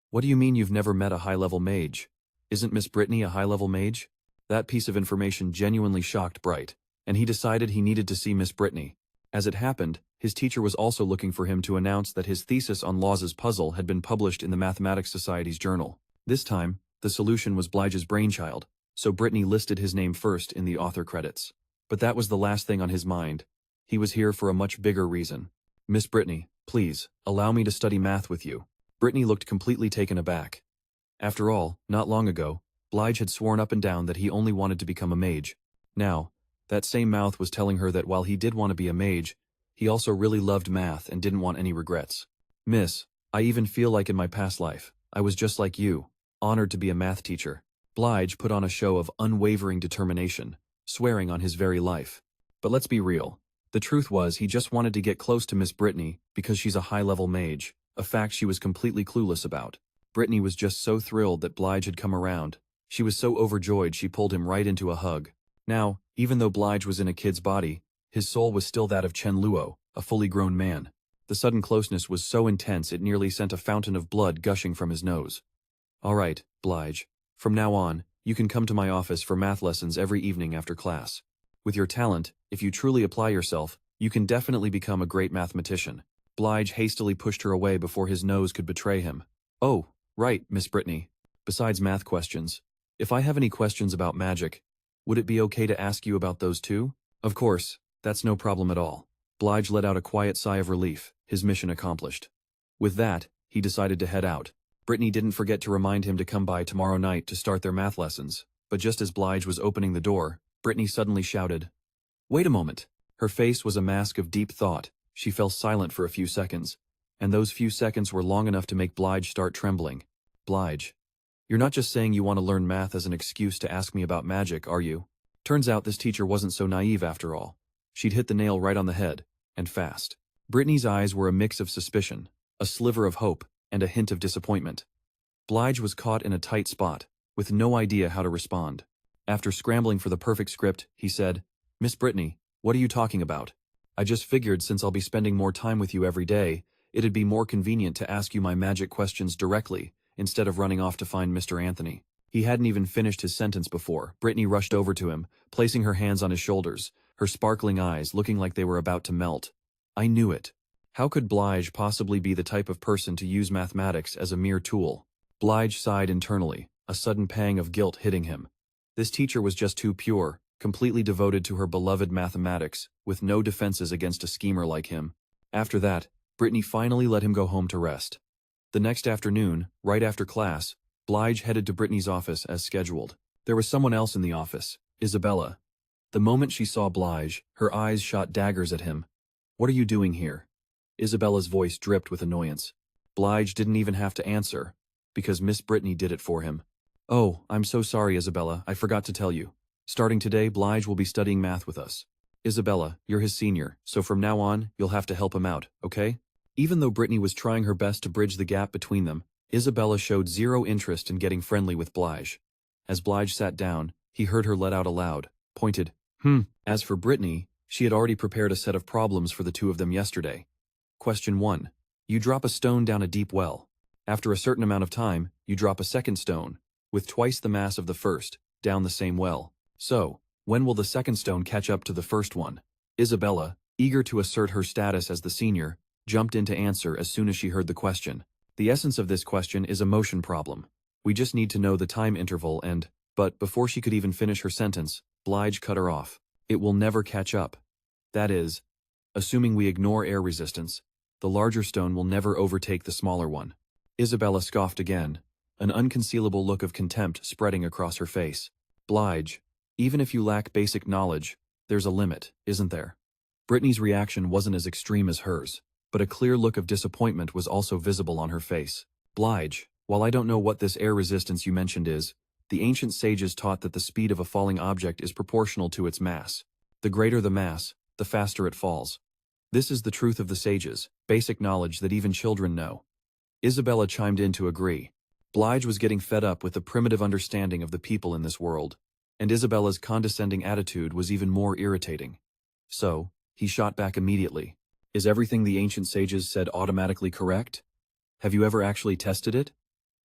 Speaker 1: What do you mean you've never met a high-level mage? Isn't Miss Brittany a high-level mage? That piece of information genuinely shocked Bright, and he decided he needed to see Miss Brittany. As it happened, his teacher was also looking for him to announce that his thesis on Lawes' puzzle had been published in the Mathematics Society's journal. This time, the solution was Blige's brainchild, so Brittany listed his name first in the author credits. But that was the last thing on his mind. He was here for a much bigger reason. "Miss Brittany, please, allow me to study math with you." Brittany looked completely taken aback. After all, not long ago, Blige had sworn up and down that he only wanted to become a mage. Now, that same mouth was telling her that while he did want to be a mage, he also really loved math and didn't want any regrets. "Miss, I even feel like in my past life, I was just like you, honored to be a math teacher." Blige put on a show of unwavering determination, swearing on his very life. But let's be real, The truth was he just wanted to get close to Miss Brittany because she's a high-level mage, a fact she was completely clueless about. Brittany was just so thrilled that Blige had come around. She was so overjoyed she pulled him right into a hug. Now, even though Blige was in a kid's body, his soul was still that of Chen Luo, a fully grown man. The sudden closeness was so intense it nearly sent a fountain of blood gushing from his nose. "All right, Blige. From now on, you can come to my office for math lessons every evening after class. With your talent, if you truly apply yourself, you can definitely become a great mathematician." Blige hastily pushed her away before his nose could betray him. "Oh, right, Miss Brittany. Besides math questions, if I have any questions about magic, would it be okay to ask you about those too?" "Of course, that's no problem at all." Blige let out a quiet sigh of relief, his mission accomplished. With that, he decided to head out. Brittany didn't forget to remind him to come by tomorrow night to start their math lessons, but just as Blige was opening the door, Brittany suddenly shouted, "Wait a moment." Her face was a mask of deep thought. She fell silent for a few seconds, and those few seconds were long enough to make Blige start trembling. "Blige, you're not just saying you want to learn math as an excuse to ask me about magic, are you?" Turns out this teacher wasn't so naive after all. She'd hit the nail right on the head, and fast. Brittany's eyes were a mix of suspicion, a sliver of hope, and a hint of disappointment. Blige was caught in a tight spot, with no idea how to respond. After scrambling for the perfect script, he said, "Miss Brittany, what are you talking about? I just figured since I'll be spending more time with you every day, it'd be more convenient to ask you my magic questions directly, instead of running off to find Mr. Anthony." He hadn't even finished his sentence before Brittany rushed over to him, placing her hands on his shoulders, her sparkling eyes looking like they were about to melt. "I knew it. How could Blige possibly be the type of person to use mathematics as a mere tool?" Blige sighed internally, a sudden pang of guilt hitting him. This teacher was just too pure, completely devoted to her beloved mathematics, with no defenses against a schemer like him. After that, Brittany finally let him go home to rest. The next afternoon, right after class, Blige headed to Brittany's office as scheduled. There was someone else in the office, Isabella. The moment she saw Blige, her eyes shot daggers at him. "What are you doing here?" Isabella's voice dripped with annoyance. Blige didn't even have to answer, because Miss Brittany did it for him. "Oh, I'm so sorry, Isabella, I forgot to tell you. Starting today, Blige will be studying math with us. Isabella, you're his senior, so from now on, you'll have to help him out, okay?" Even though Brittany was trying her best to bridge the gap between them, Isabella showed zero interest in getting friendly with Blige. As Blige sat down, he heard her let out a loud, pointed, As for Brittany, she had already prepared a set of problems for the two of them yesterday. Question 1. You drop a stone down a deep well. After a certain amount of time, you drop a second stone, with twice the mass of the first, down the same well. So, when will the second stone catch up to the first one? Isabella, eager to assert her status as the senior, jumped in to answer as soon as she heard the question. The essence of this question is a motion problem. We just need to know the time interval and, but before she could even finish her sentence, Blige cut her off. It will never catch up. That is, assuming we ignore air resistance, the larger stone will never overtake the smaller one. Isabella scoffed again, an unconcealable look of contempt spreading across her face. Blige, even if you lack basic knowledge, there's a limit, isn't there? Brittany's reaction wasn't as extreme as hers, but a clear look of disappointment was also visible on her face. Blige, while I don't know what this air resistance you mentioned is, the ancient sages taught that the speed of a falling object is proportional to its mass. The greater the mass, the faster it falls. This is the truth of the sages, basic knowledge that even children know. Isabella chimed in to agree. Blige was getting fed up with the primitive understanding of the people in this world, and Isabella's condescending attitude was even more irritating. So, he shot back immediately. Is everything the ancient sages said automatically correct? Have you ever actually tested it?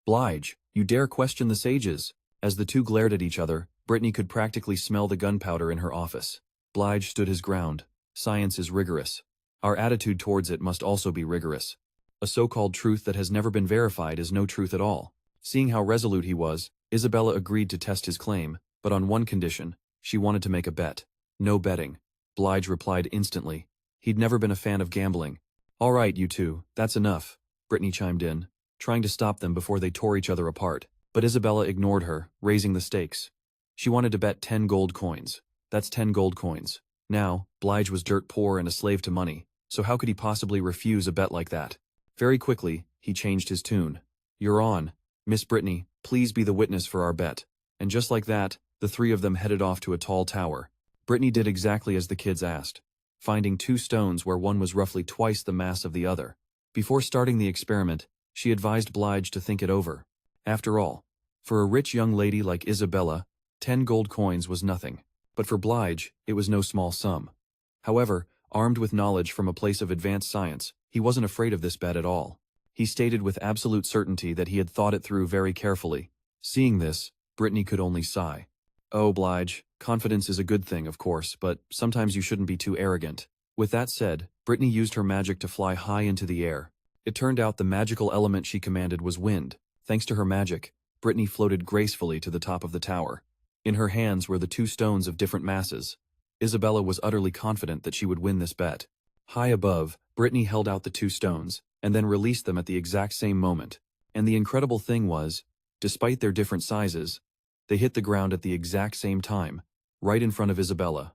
Speaker 1: Blige, you dare question the sages? As the two glared at each other, Brittany could practically smell the gunpowder in her office. Blige stood his ground. Science is rigorous. Our attitude towards it must also be rigorous. A so-called truth that has never been verified is no truth at all. Seeing how resolute he was, Isabella agreed to test his claim, but on one condition: she wanted to make a bet. No betting. Blige replied instantly. He'd never been a fan of gambling. All right, you two, that's enough, Brittany chimed in, trying to stop them before they tore each other apart. But Isabella ignored her, raising the stakes. She wanted to bet 10 gold coins. That's 10 gold coins. Now, Blige was dirt poor and a slave to money, so how could he possibly refuse a bet like that? Very quickly, he changed his tune. You're on. Miss Brittany, please be the witness for our bet. And just like that, the three of them headed off to a tall tower. Brittany did exactly as the kids asked. finding 2 stones where one was roughly twice the mass of the other. Before starting the experiment, she advised Blige to think it over. After all, for a rich young lady like Isabella, 10 gold coins was nothing. But for Blige, it was no small sum. However, armed with knowledge from a place of advanced science, he wasn't afraid of this bet at all. He stated with absolute certainty that he had thought it through very carefully. Seeing this, Brittany could only sigh. Oh, Blige, confidence is a good thing, of course, but sometimes you shouldn't be too arrogant. With that said, Brittany used her magic to fly high into the air. It turned out the magical element she commanded was wind. Thanks to her magic, Brittany floated gracefully to the top of the tower. In her hands were the 2 stones of different masses. Isabella was utterly confident that she would win this bet. High above, Brittany held out the 2 stones, and then released them at the exact same moment. And the incredible thing was, despite their different sizes, they hit the ground at the exact same time, right in front of Isabella.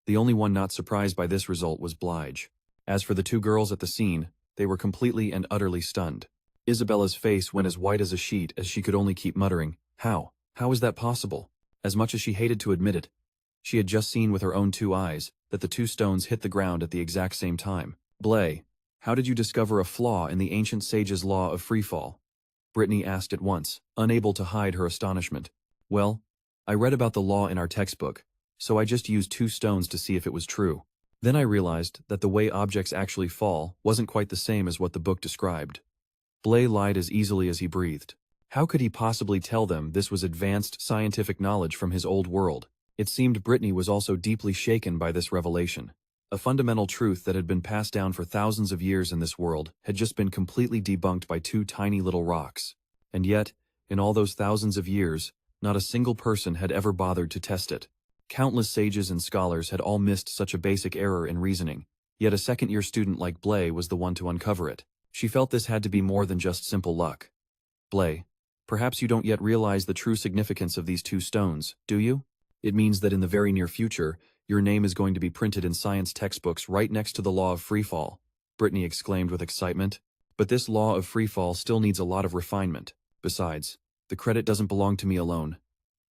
Speaker 1: The only one not surprised by this result was Blige. As for the 2 girls at the scene, they were completely and utterly stunned. Isabella's face went as white as a sheet as she could only keep muttering, "How? How is that possible?" As much as she hated to admit it, she had just seen with her own 2 eyes that the 2 stones hit the ground at the exact same time. "Blay, how did you discover a flaw in the ancient sage's law of freefall?" Brittany asked at once, unable to hide her astonishment. "Well, I read about the law in our textbook, so I just used 2 stones to see if it was true. Then I realized that the way objects actually fall wasn't quite the same as what the book described." Blay lied as easily as he breathed. How could he possibly tell them this was advanced scientific knowledge from his old world? It seemed Brittany was also deeply shaken by this revelation. A fundamental truth that had been passed down for thousands of years in this world had just been completely debunked by 2 tiny little rocks. And yet, in all those thousands of years, not a single person had ever bothered to test it. Countless sages and scholars had all missed such a basic error in reasoning, yet a second-year student like Blay was the one to uncover it. She felt this had to be more than just simple luck. "Blay, perhaps you don't yet realize the true significance of these 2 stones, do you? It means that in the very near future, your name is going to be printed in science textbooks right next to the law of freefall," Brittany exclaimed with excitement. "But this law of freefall still needs a lot of refinement. Besides, the credit doesn't belong to me alone.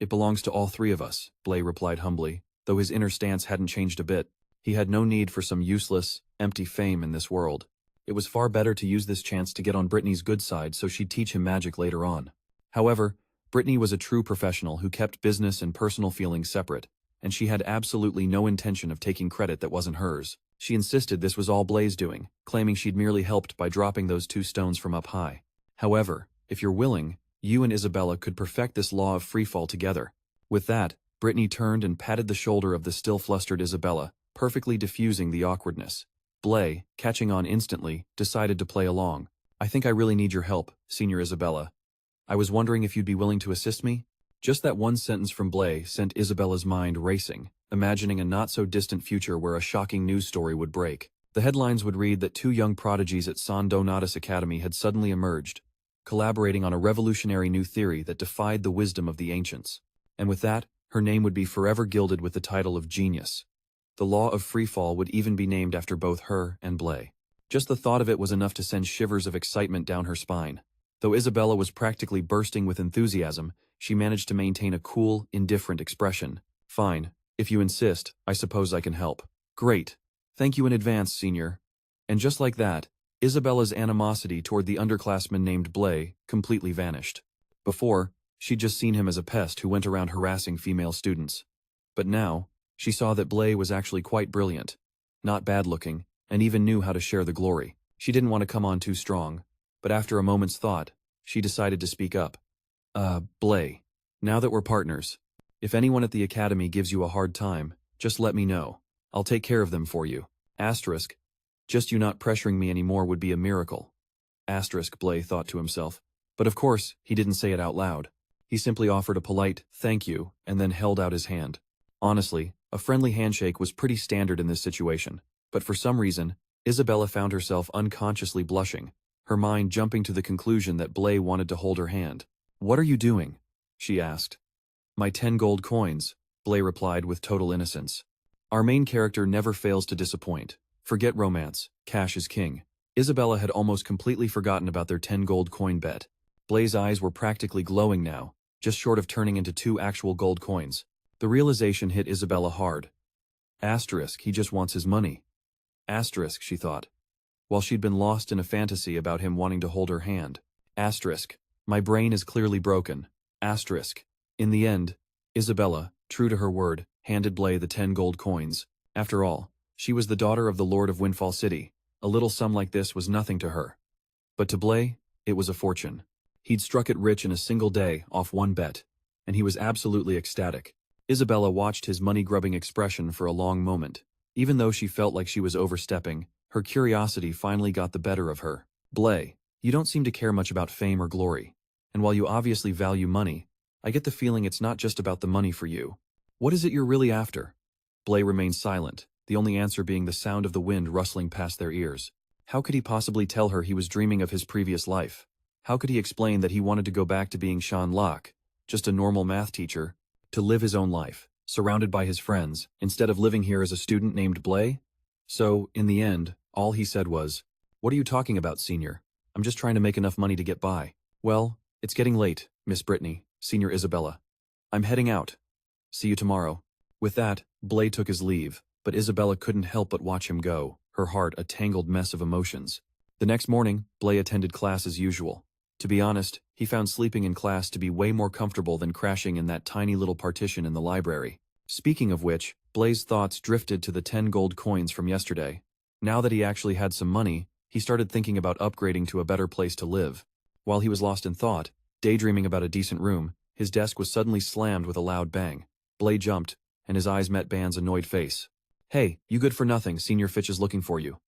Speaker 1: It belongs to all 3 of us," Blay replied humbly, though his inner stance hadn't changed a bit. He had no need for some useless, empty fame in this world. It was far better to use this chance to get on Brittany's good side so she'd teach him magic later on. However, Brittany was a true professional who kept business and personal feelings separate, and she had absolutely no intention of taking credit that wasn't hers. She insisted this was all Blay's doing, claiming she'd merely helped by dropping those 2 stones from up high. "However, if you're willing, you and Isabella could perfect this law of freefall together." With that, Brittany turned and patted the shoulder of the still flustered Isabella, perfectly diffusing the awkwardness. Blay, catching on instantly, decided to play along. "I think I really need your help, Senior Isabella. I was wondering if you'd be willing to assist me?" Just that one sentence from Blay sent Isabella's mind racing, imagining a not-so-distant future where a shocking news story would break. The headlines would read that 2 young prodigies at San Donatus Academy had suddenly emerged, collaborating on a revolutionary new theory that defied the wisdom of the ancients. And with that, her name would be forever gilded with the title of genius. The law of freefall would even be named after both her and Blay. Just the thought of it was enough to send shivers of excitement down her spine. Though Isabella was practically bursting with enthusiasm, she managed to maintain a cool, indifferent expression. "Fine, if you insist, I suppose I can help." "Great. Thank you in advance, Senior." And just like that, Isabella's animosity toward the underclassman named Blay completely vanished. Before, she'd just seen him as a pest who went around harassing female students. But now, she saw that Blay was actually quite brilliant, not bad-looking, and even knew how to share the glory. She didn't want to come on too strong, but after a moment's thought, she decided to speak up. Blay, now that we're partners, if anyone at the academy gives you a hard time, just let me know. I'll take care of them for you. Asterisk, just you not pressuring me anymore would be a miracle." Asterisk, Blay thought to himself. But of course, he didn't say it out loud. He simply offered a polite, "thank you," and then held out his hand. Honestly, a friendly handshake was pretty standard in this situation, but for some reason, Isabella found herself unconsciously blushing, her mind jumping to the conclusion that Blay wanted to hold her hand. "What are you doing?" she asked. "My 10 gold coins," Blay replied with total innocence. Our main character never fails to disappoint. Forget romance, cash is king. Isabella had almost completely forgotten about their 10 gold coin bet. Blay's eyes were practically glowing now, just short of turning into 2 actual gold coins. The realization hit Isabella hard. Asterisk, he just wants his money. Asterisk, she thought, while she'd been lost in a fantasy about him wanting to hold her hand. Asterisk. My brain is clearly broken. Asterisk. In the end, Isabella, true to her word, handed Blay the 10 gold coins. After all, she was the daughter of the Lord of Windfall City. A little sum like this was nothing to her. But to Blay, it was a fortune. He'd struck it rich in a single day off one bet, and he was absolutely ecstatic. Isabella watched his money-grubbing expression for a long moment. Even though she felt like she was overstepping, her curiosity finally got the better of her. Blay, you don't seem to care much about fame or glory. And while you obviously value money, I get the feeling it's not just about the money for you. What is it you're really after? Blay remained silent, the only answer being the sound of the wind rustling past their ears. How could he possibly tell her he was dreaming of his previous life? How could he explain that he wanted to go back to being Shan Lok, just a normal math teacher, to live his own life, surrounded by his friends, instead of living here as a student named Blay? So, in the end, all he said was, "What are you talking about, Senior? I'm just trying to make enough money to get by." "Well, it's getting late, Miss Brittany, Senior Isabella. I'm heading out. See you tomorrow." With that, Blay took his leave, but Isabella couldn't help but watch him go, her heart a tangled mess of emotions. The next morning, Blay attended class as usual. To be honest, he found sleeping in class to be way more comfortable than crashing in that tiny little partition in the library. Speaking of which, Blay's thoughts drifted to the 10 gold coins from yesterday. Now that he actually had some money, he started thinking about upgrading to a better place to live. While he was lost in thought, daydreaming about a decent room, his desk was suddenly slammed with a loud bang. Blay jumped, and his eyes met Ban's annoyed face. "Hey, you good for nothing, Senior Fitch is looking for you.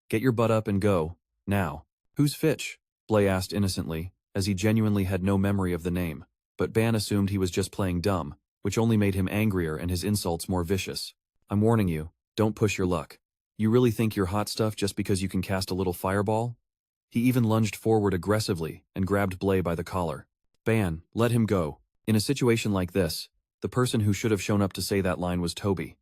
Speaker 1: Get your butt up and go, now." "Who's Fitch?" Blay asked innocently, as he genuinely had no memory of the name. But Ban assumed he was just playing dumb, which only made him angrier and his insults more vicious. "I'm warning you, don't push your luck. You really think you're hot stuff just because you can cast a little fireball?" He even lunged forward aggressively and grabbed Blay by the collar. "Ban, let him go." In a situation like this, the person who should have shown up to say that line was Toby.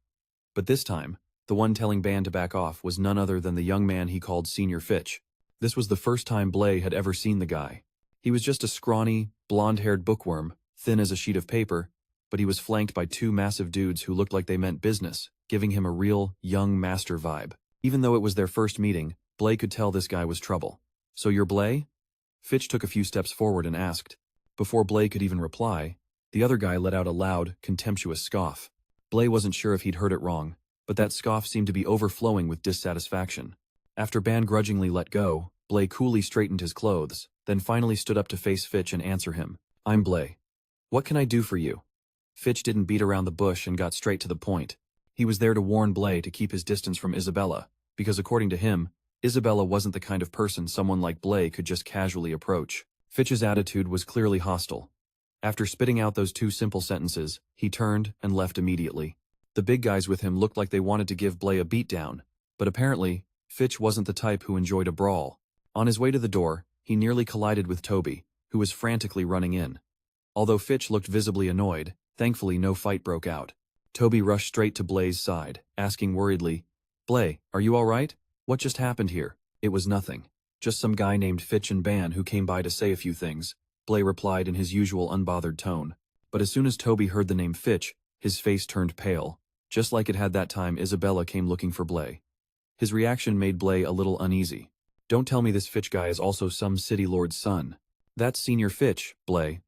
Speaker 1: But this time, the one telling Ban to back off was none other than the young man he called Senior Fitch. This was the first time Blay had ever seen the guy. He was just a scrawny, blonde-haired bookworm, thin as a sheet of paper, but he was flanked by two massive dudes who looked like they meant business, giving him a real, young master vibe. Even though it was their first meeting, Blay could tell this guy was trouble. "So you're Blay?" Fitch took a few steps forward and asked. Before Blay could even reply, the other guy let out a loud, contemptuous scoff. Blay wasn't sure if he'd heard it wrong, but that scoff seemed to be overflowing with dissatisfaction. After Ban grudgingly let go, Blay coolly straightened his clothes, then finally stood up to face Fitch and answer him. "I'm Blay. What can I do for you?" Fitch didn't beat around the bush and got straight to the point. He was there to warn Blay to keep his distance from Isabella, because according to him, Isabella wasn't the kind of person someone like Blay could just casually approach. Fitch's attitude was clearly hostile. After spitting out those two simple sentences, he turned and left immediately. The big guys with him looked like they wanted to give Blay a beatdown, but apparently, Fitch wasn't the type who enjoyed a brawl. On his way to the door, he nearly collided with Toby, who was frantically running in. Although Fitch looked visibly annoyed, thankfully no fight broke out. Toby rushed straight to Blay's side, asking worriedly, "Blay, are you all right? What just happened here?" "It was nothing. Just some guy named Fitch and Ban who came by to say a few things," Blay replied in his usual unbothered tone. But as soon as Toby heard the name Fitch, his face turned pale, just like it had that time Isabella came looking for Blay. His reaction made Blay a little uneasy. "Don't tell me this Fitch guy is also some city lord's son." "That's Senior Fitch, Blay.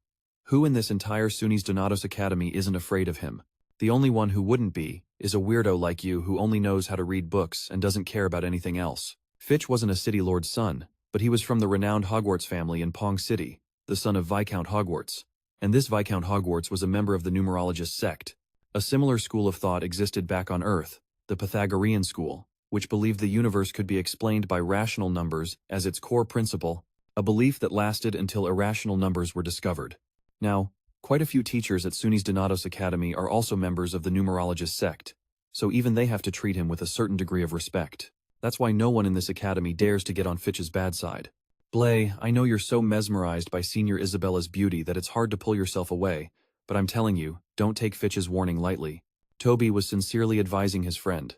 Speaker 1: Who in this entire SUNY's Donatos Academy isn't afraid of him? The only one who wouldn't be is a weirdo like you who only knows how to read books and doesn't care about anything else." Fitch wasn't a city lord's son, but he was from the renowned Hogwarts family in Pong City, the son of Viscount Hogwarts. And this Viscount Hogwarts was a member of the numerologist sect. A similar school of thought existed back on Earth, the Pythagorean school, which believed the universe could be explained by rational numbers as its core principle, a belief that lasted until irrational numbers were discovered. Now, quite a few teachers at SUNY's Donatos Academy are also members of the numerologist sect, so even they have to treat him with a certain degree of respect. That's why no one in this academy dares to get on Fitch's bad side. "Blay, I know you're so mesmerized by Senior Isabella's beauty that it's hard to pull yourself away, but I'm telling you, don't take Fitch's warning lightly." Toby was sincerely advising his friend.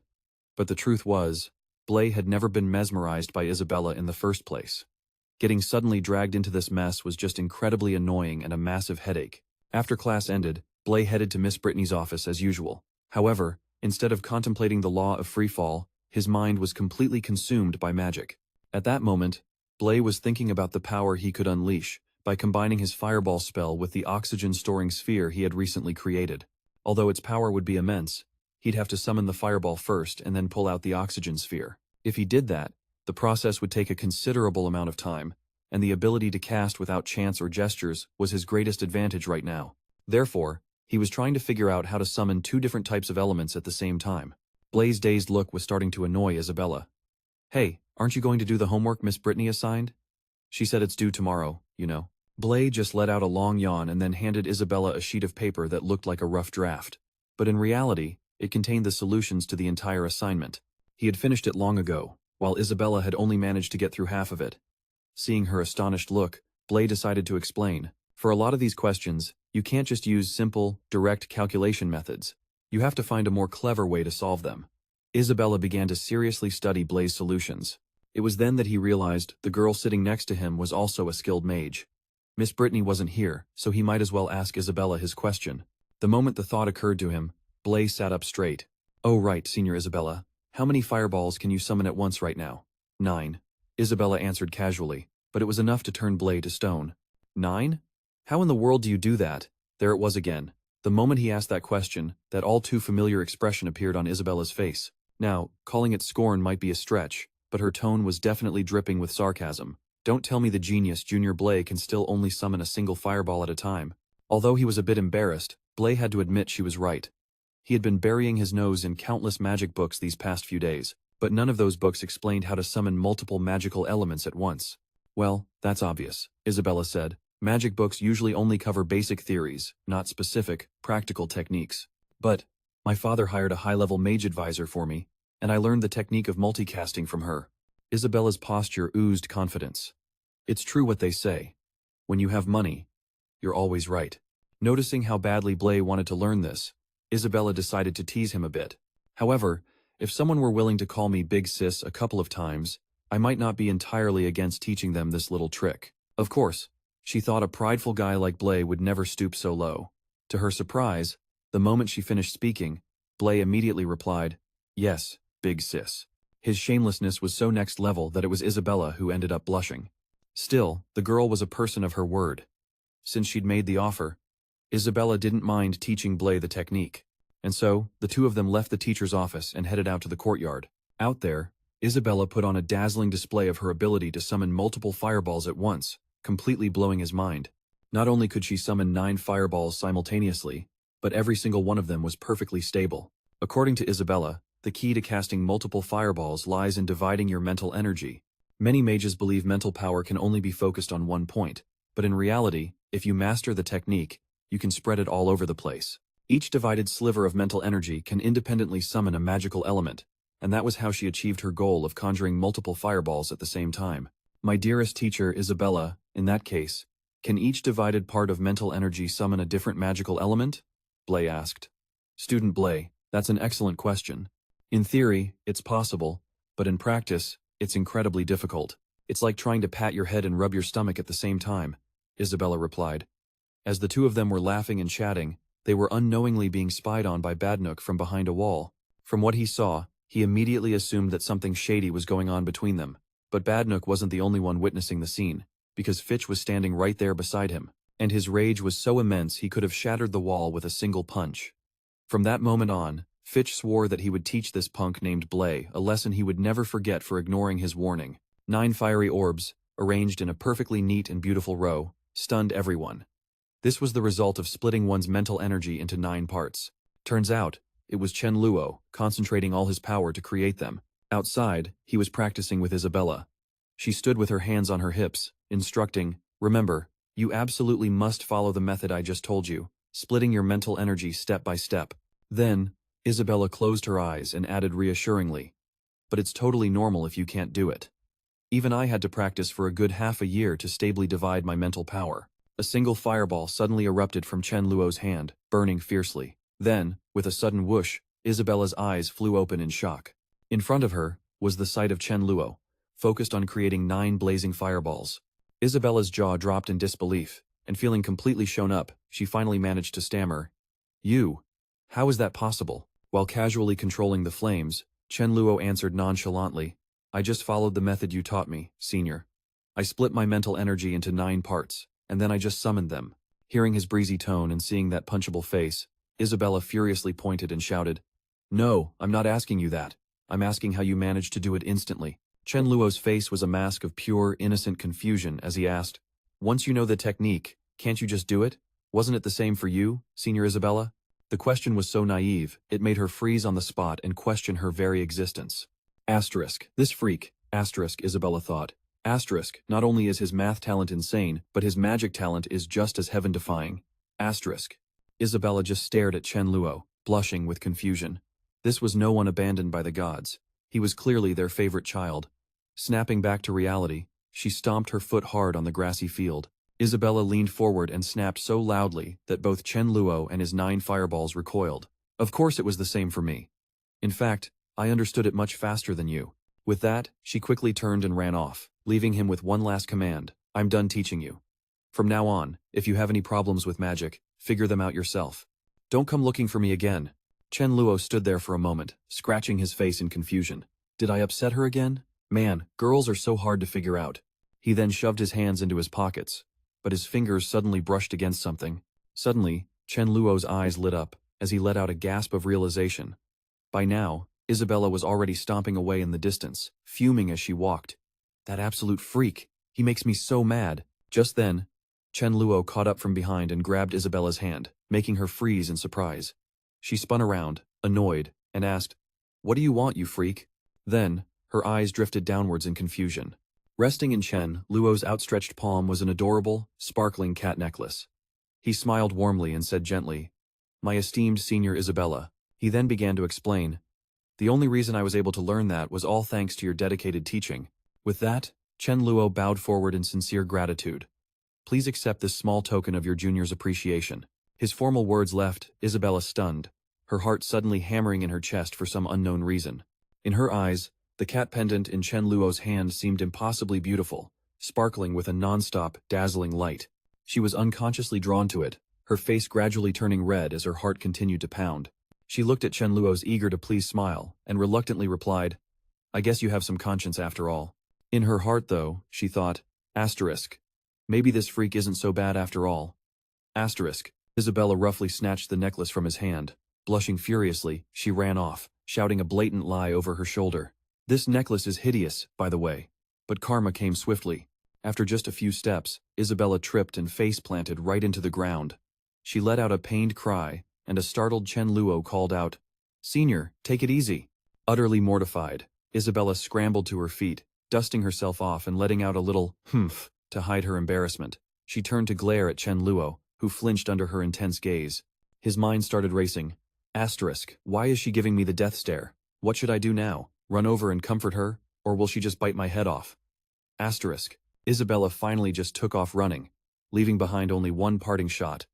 Speaker 1: But the truth was, Blay had never been mesmerized by Isabella in the first place. Getting suddenly dragged into this mess was just incredibly annoying and a massive headache. After class ended, Blay headed to Miss Brittany's office as usual. However, instead of contemplating the law of free fall, His mind was completely consumed by magic. At that moment, Blay was thinking about the power he could unleash by combining his fireball spell with the oxygen-storing sphere he had recently created. Although its power would be immense, he'd have to summon the fireball first and then pull out the oxygen sphere. If he did that, the process would take a considerable amount of time, and the ability to cast without chance or gestures was his greatest advantage right now. Therefore, he was trying to figure out how to summon two different types of elements at the same time. Blay's dazed look was starting to annoy Isabella. "Hey, aren't you going to do the homework Miss Brittany assigned? She said it's due tomorrow, you know." Blay just let out a long yawn and then handed Isabella a sheet of paper that looked like a rough draft. But in reality, it contained the solutions to the entire assignment. He had finished it long ago, while Isabella had only managed to get through half of it. Seeing her astonished look, Blay decided to explain. For a lot of these questions, you can't just use simple, direct calculation methods. You have to find a more clever way to solve them. Isabella began to seriously study Blay's solutions. It was then that he realized the girl sitting next to him was also a skilled mage. Miss Brittany wasn't here, so he might as well ask Isabella his question. The moment the thought occurred to him, Blay sat up straight. "Oh right, Senior Isabella. How many fireballs can you summon at once right now?" 9. Isabella answered casually, but it was enough to turn Blay to stone. 9? How in the world do you do that? There it was again. The moment he asked that question, that all too familiar expression appeared on Isabella's face. Now, calling it scorn might be a stretch, but her tone was definitely dripping with sarcasm. "Don't tell me the genius Junior Blay can still only summon a single fireball at a time." Although he was a bit embarrassed, Blay had to admit she was right. He had been burying his nose in countless magic books these past few days, but none of those books explained how to summon multiple magical elements at once. "Well, that's obvious," Isabella said. "Magic books usually only cover basic theories, not specific, practical techniques. But my father hired a high-level mage advisor for me, and I learned the technique of multicasting from her." Isabella's posture oozed confidence. "It's true what they say. When you have money, you're always right." Noticing how badly Blay wanted to learn this, Isabella decided to tease him a bit. "However, if someone were willing to call me Big Sis a couple of times, I might not be entirely against teaching them this little trick." Of course, she thought a prideful guy like Blay would never stoop so low. To her surprise, the moment she finished speaking, Blay immediately replied, "Yes, Big Sis." His shamelessness was so next level that it was Isabella who ended up blushing. Still, the girl was a person of her word. Since she'd made the offer, Isabella didn't mind teaching Blay the technique. And so, the two of them left the teacher's office and headed out to the courtyard. Out there, Isabella put on a dazzling display of her ability to summon multiple fireballs at once, completely blowing his mind. Not only could she summon 9 fireballs simultaneously, but every single one of them was perfectly stable. According to Isabella, the key to casting multiple fireballs lies in dividing your mental energy. Many mages believe mental power can only be focused on one point, but in reality, if you master the technique, you can spread it all over the place. Each divided sliver of mental energy can independently summon a magical element, and that was how she achieved her goal of conjuring multiple fireballs at the same time. "My dearest teacher, Isabella, in that case, can each divided part of mental energy summon a different magical element?" Blay asked. "Student Blay, that's an excellent question. In theory, it's possible, but in practice, it's incredibly difficult. It's like trying to pat your head and rub your stomach at the same time," Isabella replied. As the two of them were laughing and chatting, they were unknowingly being spied on by Badnook from behind a wall. From what he saw, he immediately assumed that something shady was going on between them. But Badnook wasn't the only one witnessing the scene, because Fitch was standing right there beside him, and his rage was so immense he could have shattered the wall with a single punch. From that moment on, Fitch swore that he would teach this punk named Blay a lesson he would never forget for ignoring his warning. 9 fiery orbs, arranged in a perfectly neat and beautiful row, stunned everyone. This was the result of splitting one's mental energy into 9 parts. Turns out, it was Chen Luo, concentrating all his power to create them. Outside, he was practicing with Isabella. She stood with her hands on her hips, instructing, "Remember, you absolutely must follow the method I just told you, splitting your mental energy step by step." Then, Isabella closed her eyes and added reassuringly, "But it's totally normal if you can't do it. Even I had to practice for a good half a year to stably divide my mental power." A single fireball suddenly erupted from Chen Luo's hand, burning fiercely. Then, with a sudden whoosh, Isabella's eyes flew open in shock. In front of her was the sight of Chen Luo, focused on creating 9 blazing fireballs. Isabella's jaw dropped in disbelief, and feeling completely shown up, she finally managed to stammer, "You? How is that possible?" While casually controlling the flames, Chen Luo answered nonchalantly. I just followed the method you taught me, senior. I split my mental energy into 9 parts, and then I just summoned them. Hearing his breezy tone and seeing that punchable face, Isabella furiously pointed and shouted, No, I'm not asking you that. I'm asking how you managed to do it instantly. Chen Luo's face was a mask of pure, innocent confusion as he asked, Once you know the technique, can't you just do it? Wasn't it the same for you, Senior Isabella? The question was so naive, it made her freeze on the spot and question her very existence. Asterisk, this freak, asterisk, Isabella thought. Asterisk, not only is his math talent insane, but his magic talent is just as heaven-defying. Asterisk. Isabella just stared at Chen Luo, blushing with confusion. This was no one abandoned by the gods. He was clearly their favorite child. Snapping back to reality, she stomped her foot hard on the grassy field. Isabella leaned forward and snapped so loudly that both Chen Luo and his 9 fireballs recoiled. Of course it was the same for me. In fact, I understood it much faster than you. With that, she quickly turned and ran off, leaving him with one last command. I'm done teaching you. From now on, if you have any problems with magic, figure them out yourself. Don't come looking for me again. Chen Luo stood there for a moment, scratching his face in confusion. Did I upset her again? Man, girls are so hard to figure out. He then shoved his hands into his pockets, but his fingers suddenly brushed against something. Suddenly, Chen Luo's eyes lit up as he let out a gasp of realization. By now, Isabella was already stomping away in the distance, fuming as she walked. That absolute freak. He makes me so mad. Just then, Chen Luo caught up from behind and grabbed Isabella's hand, making her freeze in surprise. She spun around, annoyed, and asked, What do you want, you freak? Then, her eyes drifted downwards in confusion. Resting in Chen Luo's outstretched palm was an adorable, sparkling cat necklace. He smiled warmly and said gently, My esteemed Senior Isabella. He then began to explain, The only reason I was able to learn that was all thanks to your dedicated teaching. With that, Chen Luo bowed forward in sincere gratitude. Please accept this small token of your junior's appreciation. His formal words left Isabella stunned, her heart suddenly hammering in her chest for some unknown reason. In her eyes, the cat pendant in Chen Luo's hand seemed impossibly beautiful, sparkling with a non-stop, dazzling light. She was unconsciously drawn to it, her face gradually turning red as her heart continued to pound. She looked at Chen Luo's eager-to-please smile and reluctantly replied, I guess you have some conscience after all. In her heart, though, she thought, asterisk. Maybe this freak isn't so bad after all. Asterisk. Isabella roughly snatched the necklace from his hand. Blushing furiously, she ran off, shouting a blatant lie over her shoulder. This necklace is hideous, by the way. But karma came swiftly. After just a few steps, Isabella tripped and face-planted right into the ground. She let out a pained cry, and a startled Chen Luo called out, Senior, take it easy. Utterly mortified, Isabella scrambled to her feet, dusting herself off and letting out a little humph to hide her embarrassment. She turned to glare at Chen Luo, who flinched under her intense gaze. His mind started racing. Asterisk, why is she giving me the death stare? What should I do now? Run over and comfort her, or will she just bite my head off? Asterisk. Isabella finally just took off running, leaving behind only one parting shot.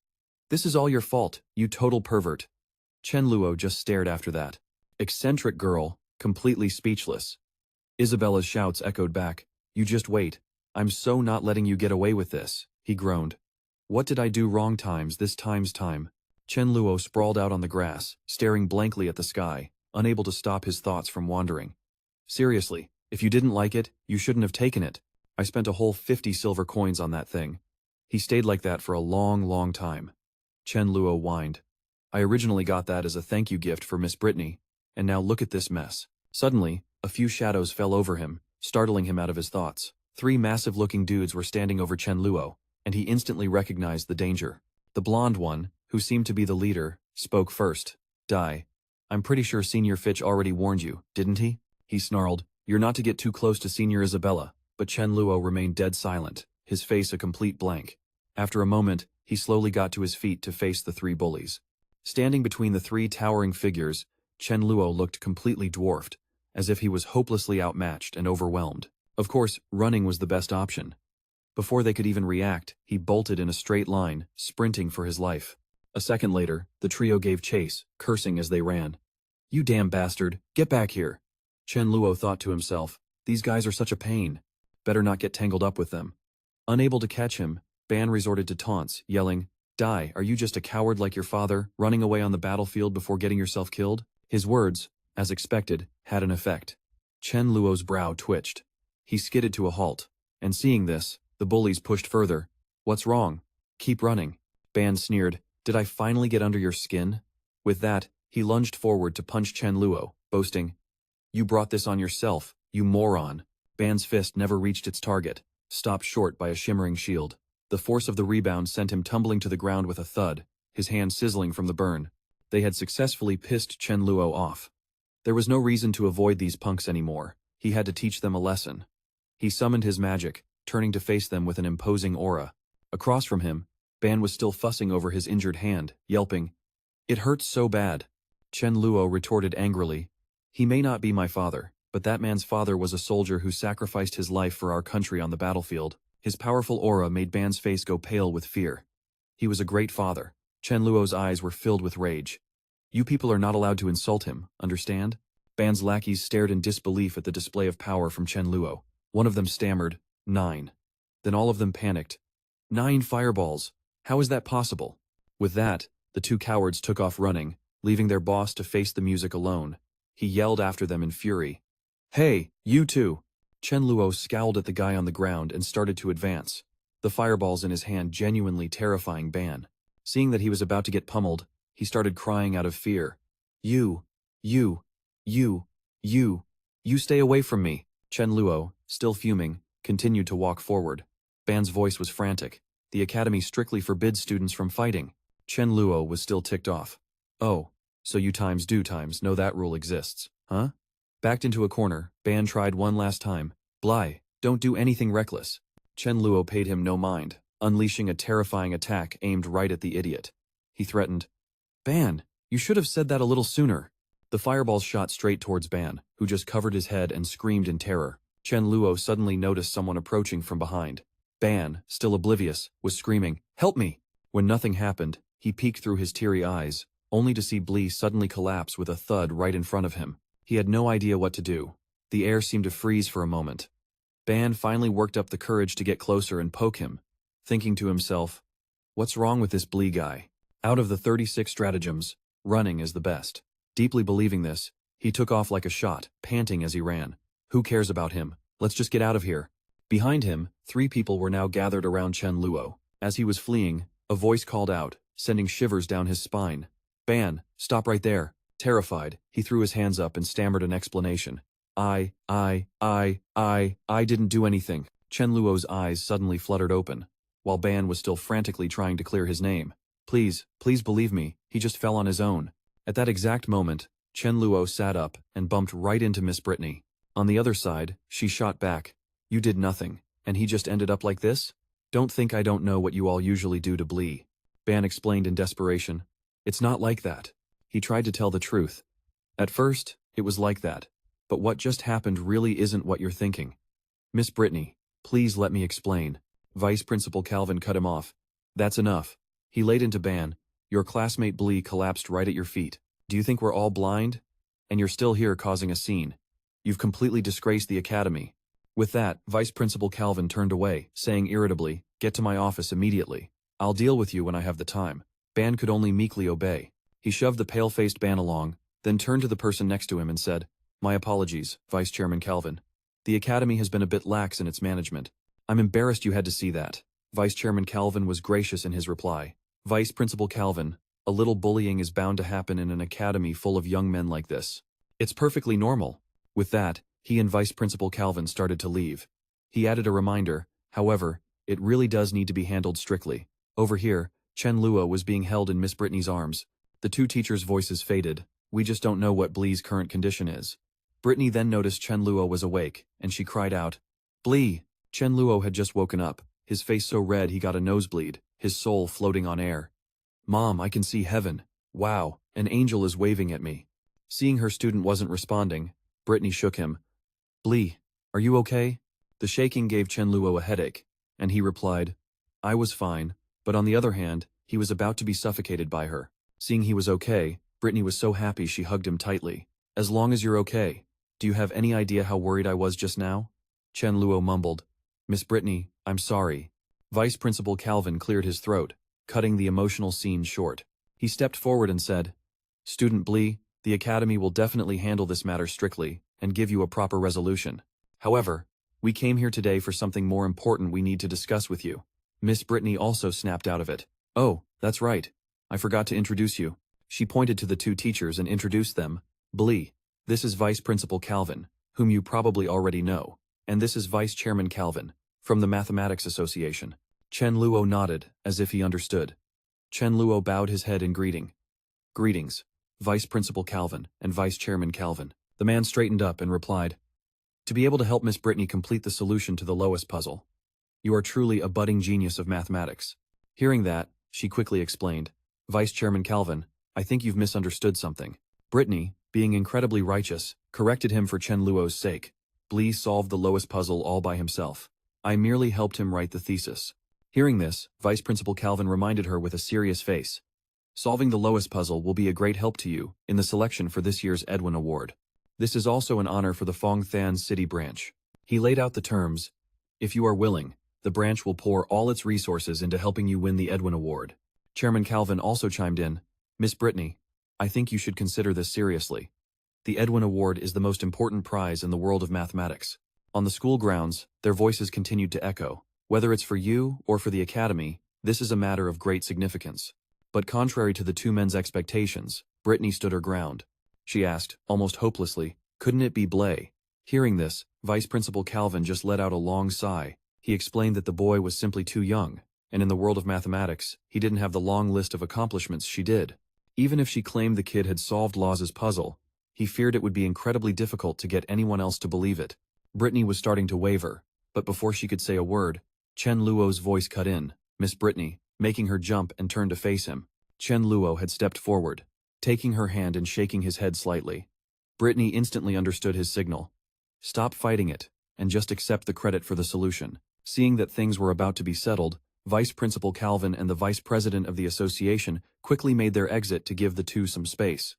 Speaker 1: This is all your fault, you total pervert. Chen Luo just stared after that. Eccentric girl, completely speechless. Isabella's shouts echoed back. You just wait. I'm so not letting you get away with this, he groaned. What did I do wrong this time? Chen Luo sprawled out on the grass, staring blankly at the sky, unable to stop his thoughts from wandering. Seriously, if you didn't like it, you shouldn't have taken it. I spent a whole 50 silver coins on that thing. He stayed like that for a long time. Chen Luo whined. I originally got that as a thank you gift for Miss Brittany, and now look at this mess. Suddenly, a few shadows fell over him, startling him out of his thoughts. 3 massive-looking dudes were standing over Chen Luo, and he instantly recognized the danger. The blonde one, who seemed to be the leader, spoke first. Die. I'm pretty sure Senior Fitch already warned you, didn't he? He snarled. You're not to get too close to Senior Isabella. But Chen Luo remained dead silent, his face a complete blank. After a moment, he slowly got to his feet to face the 3 bullies. Standing between the 3 towering figures, Chen Luo looked completely dwarfed, as if he was hopelessly outmatched and overwhelmed. Of course, running was the best option. Before they could even react, he bolted in a straight line, sprinting for his life. A second later, the trio gave chase, cursing as they ran. You damn bastard, get back here. Chen Luo thought to himself, these guys are such a pain. Better not get tangled up with them. Unable to catch him, Ban resorted to taunts, yelling, Die, are you just a coward like your father, running away on the battlefield before getting yourself killed? His words, as expected, had an effect. Chen Luo's brow twitched. He skidded to a halt, and seeing this, the bullies pushed further. "What's wrong? Keep running." Ban sneered, "Did I finally get under your skin?" With that, he lunged forward to punch Chen Luo, boasting, "You brought this on yourself, you moron." Ban's fist never reached its target, stopped short by a shimmering shield. The force of the rebound sent him tumbling to the ground with a thud, his hand sizzling from the burn. They had successfully pissed Chen Luo off. There was no reason to avoid these punks anymore. He had to teach them a lesson. He summoned his magic, turning to face them with an imposing aura. Across from him, Ban was still fussing over his injured hand, yelping, "It hurts so bad." Chen Luo retorted angrily, "He may not be my father, but that man's father was a soldier who sacrificed his life for our country on the battlefield." His powerful aura made Ban's face go pale with fear. He was a great father. Chen Luo's eyes were filled with rage. "You people are not allowed to insult him, understand?" Ban's lackeys stared in disbelief at the display of power from Chen Luo. One of them stammered, 9. Then all of them panicked. 9 fireballs! How is that possible? With that, the two cowards took off running, leaving their boss to face the music alone. He yelled after them in fury. "Hey, you two!" Chen Luo scowled at the guy on the ground and started to advance, the fireballs in his hand genuinely terrifying Ban. Seeing that he was about to get pummeled, he started crying out of fear. You stay away from me." Chen Luo, still fuming, continued to walk forward. Ban's voice was frantic. "The academy strictly forbids students from fighting." Chen Luo was still ticked off. "Oh, so you times know that rule exists, huh?" Backed into a corner, Ban tried one last time. "Bly, don't do anything reckless." Chen Luo paid him no mind, unleashing a terrifying attack aimed right at the idiot. He threatened, "Ban, you should have said that a little sooner." The fireballs shot straight towards Ban, who just covered his head and screamed in terror. Chen Luo suddenly noticed someone approaching from behind. Ban, still oblivious, was screaming, "Help me!" When nothing happened, he peeked through his teary eyes, only to see Blee suddenly collapse with a thud right in front of him. He had no idea what to do. The air seemed to freeze for a moment. Ban finally worked up the courage to get closer and poke him, thinking to himself, "What's wrong with this Blee guy?" Out of the 36 stratagems, running is the best. Deeply believing this, he took off like a shot, panting as he ran. Who cares about him? Let's just get out of here. Behind him, 3 people were now gathered around Chen Luo. As he was fleeing, a voice called out, sending shivers down his spine. "Ban, stop right there." Terrified, he threw his hands up and stammered an explanation. I didn't do anything." Chen Luo's eyes suddenly fluttered open, while Ban was still frantically trying to clear his name. Please believe me, he just fell on his own." At that exact moment, Chen Luo sat up and bumped right into Miss Brittany. On the other side, she shot back, "You did nothing, and he just ended up like this? Don't think I don't know what you all usually do to Blee." Ban explained in desperation. "It's not like that." He tried to tell the truth. "At first, it was like that. But what just happened really isn't what you're thinking." "Miss Brittany, please let me explain." Vice Principal Calvin cut him off. "That's enough." He laid into Ban. "Your classmate Blee collapsed right at your feet. Do you think we're all blind? And you're still here causing a scene. You've completely disgraced the academy." With that, Vice Principal Calvin turned away, saying irritably, "Get to my office immediately. I'll deal with you when I have the time." Ban could only meekly obey. He shoved the pale-faced Ban along, then turned to the person next to him and said, "My apologies, Vice Chairman Calvin. The academy has been a bit lax in its management. I'm embarrassed you had to see that." Vice Chairman Calvin was gracious in his reply. "Vice Principal Calvin, a little bullying is bound to happen in an academy full of young men like this. It's perfectly normal." With that, he and Vice Principal Calvin started to leave. He added a reminder, "However, it really does need to be handled strictly." Over here, Chen Luo was being held in Miss Brittany's arms. The two teachers' voices faded. "We just don't know what Blee's current condition is." Brittany then noticed Chen Luo was awake, and she cried out, "Blee!" Chen Luo had just woken up, his face so red he got a nosebleed, his soul floating on air. "Mom, I can see heaven. Wow, an angel is waving at me." Seeing her student wasn't responding, Brittany shook him. "Blee, are you okay?" The shaking gave Chen Luo a headache, and he replied, "I was fine, but on the other hand, he was about to be suffocated by her." Seeing he was okay, Brittany was so happy she hugged him tightly. "As long as you're okay. Do you have any idea how worried I was just now?" Chen Luo mumbled, "Miss Brittany, I'm sorry." Vice Principal Calvin cleared his throat, cutting the emotional scene short. He stepped forward and said, "Student Blee, The Academy will definitely handle this matter strictly and give you a proper resolution. However, we came here today for something more important we need to discuss with you. Miss Brittany also snapped out of it. Oh, that's right. I forgot to introduce you. She pointed to the two teachers and introduced them. Blee, this is Vice Principal Calvin, whom you probably already know, and this is Vice Chairman Calvin, from the Mathematics Association. Chen Luo nodded, as if he understood. Chen Luo bowed his head in greeting. Greetings, Vice Principal Calvin and Vice Chairman Calvin. The man straightened up and replied, to be able to help Miss Brittany complete the solution to the lowest puzzle. You are truly a budding genius of mathematics. Hearing that, she quickly explained, Vice Chairman Calvin, I think you've misunderstood something. Brittany, being incredibly righteous, corrected him for Chen Luo's sake. Blee solved the lowest puzzle all by himself. I merely helped him write the thesis. Hearing this, Vice Principal Calvin reminded her with a serious face. Solving the lowest puzzle will be a great help to you in the selection for this year's Edwin Award. This is also an honor for the Fongthan City branch. He laid out the terms. If you are willing, the branch will pour all its resources into helping you win the Edwin Award. Chairman Calvin also chimed in, Miss Brittany, I think you should consider this seriously. The Edwin Award is the most important prize in the world of mathematics. On the school grounds, their voices continued to echo. Whether it's for you or for the Academy, this is a matter of great significance. But contrary to the two men's expectations, Brittany stood her ground. She asked, almost hopelessly, couldn't it be Blay? Hearing this, Vice Principal Calvin just let out a long sigh. He explained that the boy was simply too young, and in the world of mathematics, he didn't have the long list of accomplishments she did. Even if she claimed the kid had solved Laws's puzzle, he feared it would be incredibly difficult to get anyone else to believe it. Brittany was starting to waver, but before she could say a word, Chen Luo's voice cut in, Miss Brittany, making her jump and turn to face him. Chen Luo had stepped forward, taking her hand and shaking his head slightly. Brittany instantly understood his signal. Stop fighting it, and just accept the credit for the solution. Seeing that things were about to be settled, Vice Principal Calvin and the Vice President of the association quickly made their exit to give the two some space.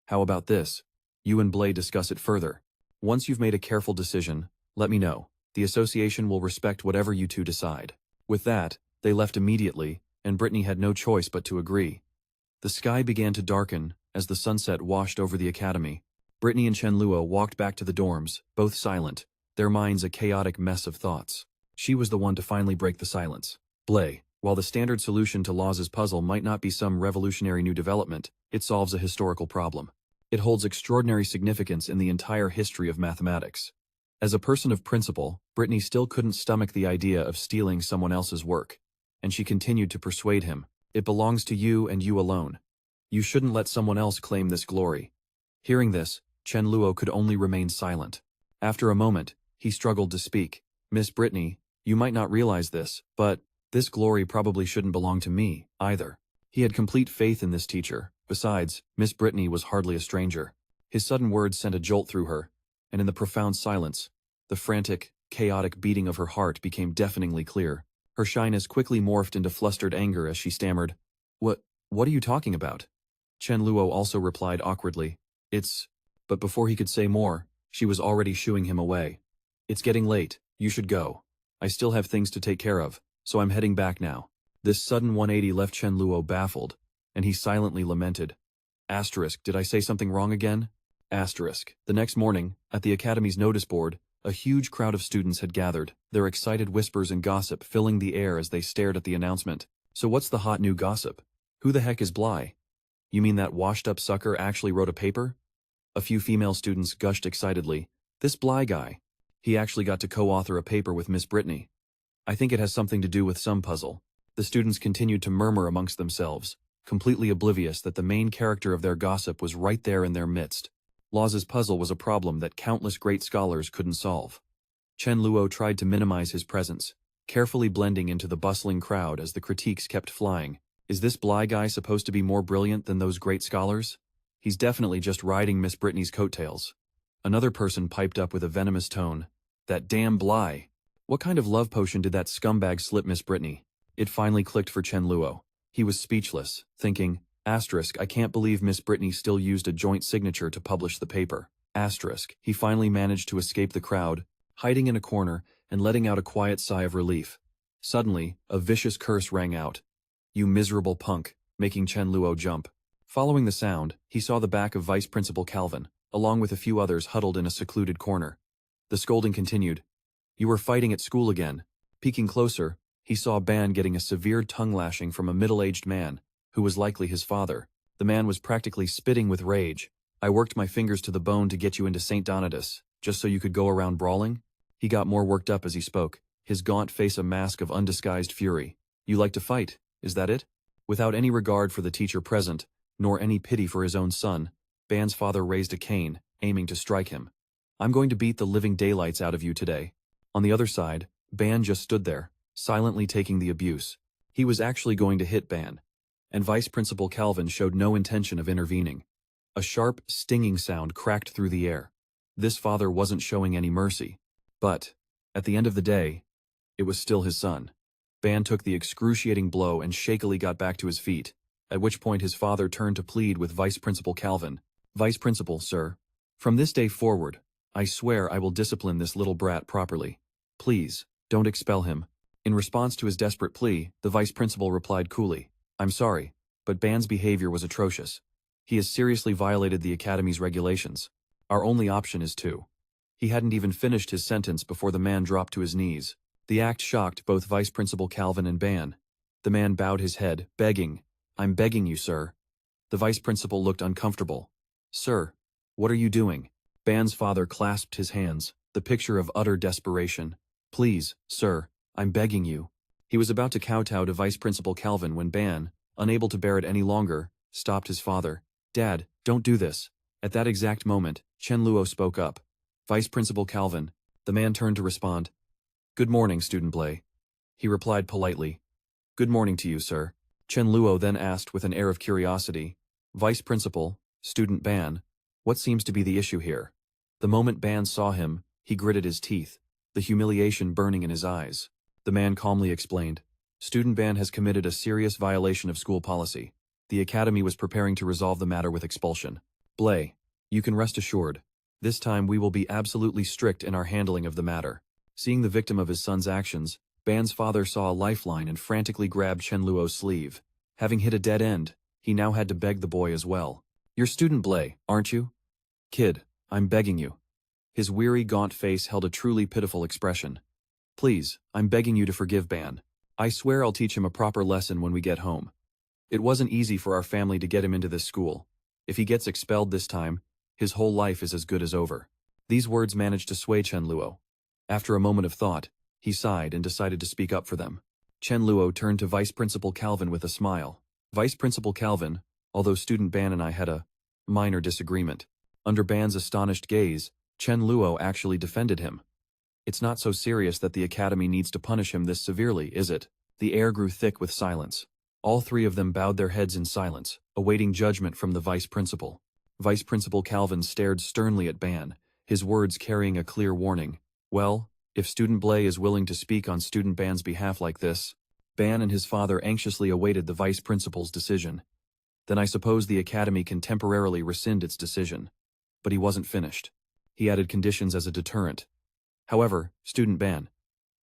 Speaker 1: How about this? You and Blay discuss it further. Once you've made a careful decision, let me know. The association will respect whatever you two decide. With that, they left immediately, and Brittany had no choice but to agree. The sky began to darken as the sunset washed over the academy. Brittany and Chen Luo walked back to the dorms, both silent, their minds a chaotic mess of thoughts. She was the one to finally break the silence. Blay, while the standard solution to Laws's puzzle might not be some revolutionary new development, it solves a historical problem. It holds extraordinary significance in the entire history of mathematics. As a person of principle, Brittany still couldn't stomach the idea of stealing someone else's work, and she continued to persuade him, it belongs to you and you alone. You shouldn't let someone else claim this glory. Hearing this, Chen Luo could only remain silent. After a moment, he struggled to speak. Miss Brittany, you might not realize this, but this glory probably shouldn't belong to me, either. He had complete faith in this teacher. Besides, Miss Brittany was hardly a stranger. His sudden words sent a jolt through her, and in the profound silence, the frantic, chaotic beating of her heart became deafeningly clear. Her shyness quickly morphed into flustered anger as she stammered, What are you talking about? Chen Luo also replied awkwardly, But before he could say more, she was already shooing him away. It's getting late, you should go. I still have things to take care of, so I'm heading back now. This sudden 180 left Chen Luo baffled, and he silently lamented. Did I say something wrong again? The next morning, at the Academy's notice board, a huge crowd of students had gathered, their excited whispers and gossip filling the air as they stared at the announcement. So what's the hot new gossip? Who the heck is Blay? You mean that washed-up sucker actually wrote a paper? A few female students gushed excitedly. This Blay guy. He actually got to co-author a paper with Miss Brittany. I think it has something to do with some puzzle. The students continued to murmur amongst themselves, completely oblivious that the main character of their gossip was right there in their midst. Laws's puzzle was a problem that countless great scholars couldn't solve. Chen Luo tried to minimize his presence, carefully blending into the bustling crowd as the critiques kept flying. Is this Blay guy supposed to be more brilliant than those great scholars? He's definitely just riding Miss Brittany's coattails. Another person piped up with a venomous tone. That damn Blay. What kind of love potion did that scumbag slip Miss Brittany? It finally clicked for Chen Luo. He was speechless, thinking, I can't believe Miss Brittany still used a joint signature to publish the paper. He finally managed to escape the crowd, hiding in a corner and letting out a quiet sigh of relief. Suddenly, a vicious curse rang out. You miserable punk, making Chen Luo jump. Following the sound, he saw the back of Vice Principal Calvin, along with a few others huddled in a secluded corner. The scolding continued. "You were fighting at school again." Peeking closer, he saw Ban getting a severe tongue lashing from a middle-aged man, who was likely his father. The man was practically spitting with rage. "I worked my fingers to the bone to get you into St. Donatus, just so you could go around brawling?" He got more worked up as he spoke, his gaunt face a mask of undisguised fury. "You like to fight, is that it?" Without any regard for the teacher present, nor any pity for his own son, Ban's father raised a cane, aiming to strike him. "I'm going to beat the living daylights out of you today." On the other side, Ban just stood there, silently taking the abuse. He was actually going to hit Ban, and Vice Principal Calvin showed no intention of intervening. A sharp, stinging sound cracked through the air. This father wasn't showing any mercy. But, at the end of the day, it was still his son. Ban took the excruciating blow and shakily got back to his feet, at which point his father turned to plead with Vice Principal Calvin. "Vice Principal, sir. From this day forward, I swear I will discipline this little brat properly. Please, don't expel him." In response to his desperate plea, the Vice Principal replied coolly, "I'm sorry, but Ban's behavior was atrocious. He has seriously violated the Academy's regulations. Our only option is to." He hadn't even finished his sentence before the man dropped to his knees. The act shocked both Vice Principal Calvin and Ban. The man bowed his head, begging, "I'm begging you, sir." The Vice Principal looked uncomfortable. "Sir, what are you doing?" Ban's father clasped his hands, the picture of utter desperation. "Please, sir, I'm begging you." He was about to kowtow to Vice Principal Calvin when Ban, unable to bear it any longer, stopped his father. "Dad, don't do this." At that exact moment, Chen Luo spoke up. "Vice Principal Calvin." The man turned to respond. "Good morning, Student Blay." He replied politely. "Good morning to you, sir." Chen Luo then asked with an air of curiosity, "Vice Principal, Student Ban, what seems to be the issue here?" The moment Ban saw him, he gritted his teeth, the humiliation burning in his eyes. The man calmly explained, "Student Ban has committed a serious violation of school policy. The Academy was preparing to resolve the matter with expulsion. Blay, you can rest assured. This time we will be absolutely strict in our handling of the matter." Seeing the victim of his son's actions, Ban's father saw a lifeline and frantically grabbed Chen Luo's sleeve. Having hit a dead end, he now had to beg the boy as well. "You're Student Blay, aren't you? Kid, I'm begging you." His weary, gaunt face held a truly pitiful expression. "Please, I'm begging you to forgive Ban. I swear I'll teach him a proper lesson when we get home. It wasn't easy for our family to get him into this school. If he gets expelled this time, his whole life is as good as over." These words managed to sway Chen Luo. After a moment of thought, he sighed and decided to speak up for them. Chen Luo turned to Vice Principal Calvin with a smile. "Vice Principal Calvin, although Student Ban and I had a minor disagreement." Under Ban's astonished gaze, Chen Luo actually defended him. "It's not so serious that the Academy needs to punish him this severely, is it?" The air grew thick with silence. All three of them bowed their heads in silence, awaiting judgment from the Vice Principal. Vice Principal Calvin stared sternly at Ban, his words carrying a clear warning. "Well, if Student Blay is willing to speak on Student Ban's behalf like this." Ban and his father anxiously awaited the Vice Principal's decision. "Then I suppose the Academy can temporarily rescind its decision." But he wasn't finished. He added conditions as a deterrent. "However, Student Ban,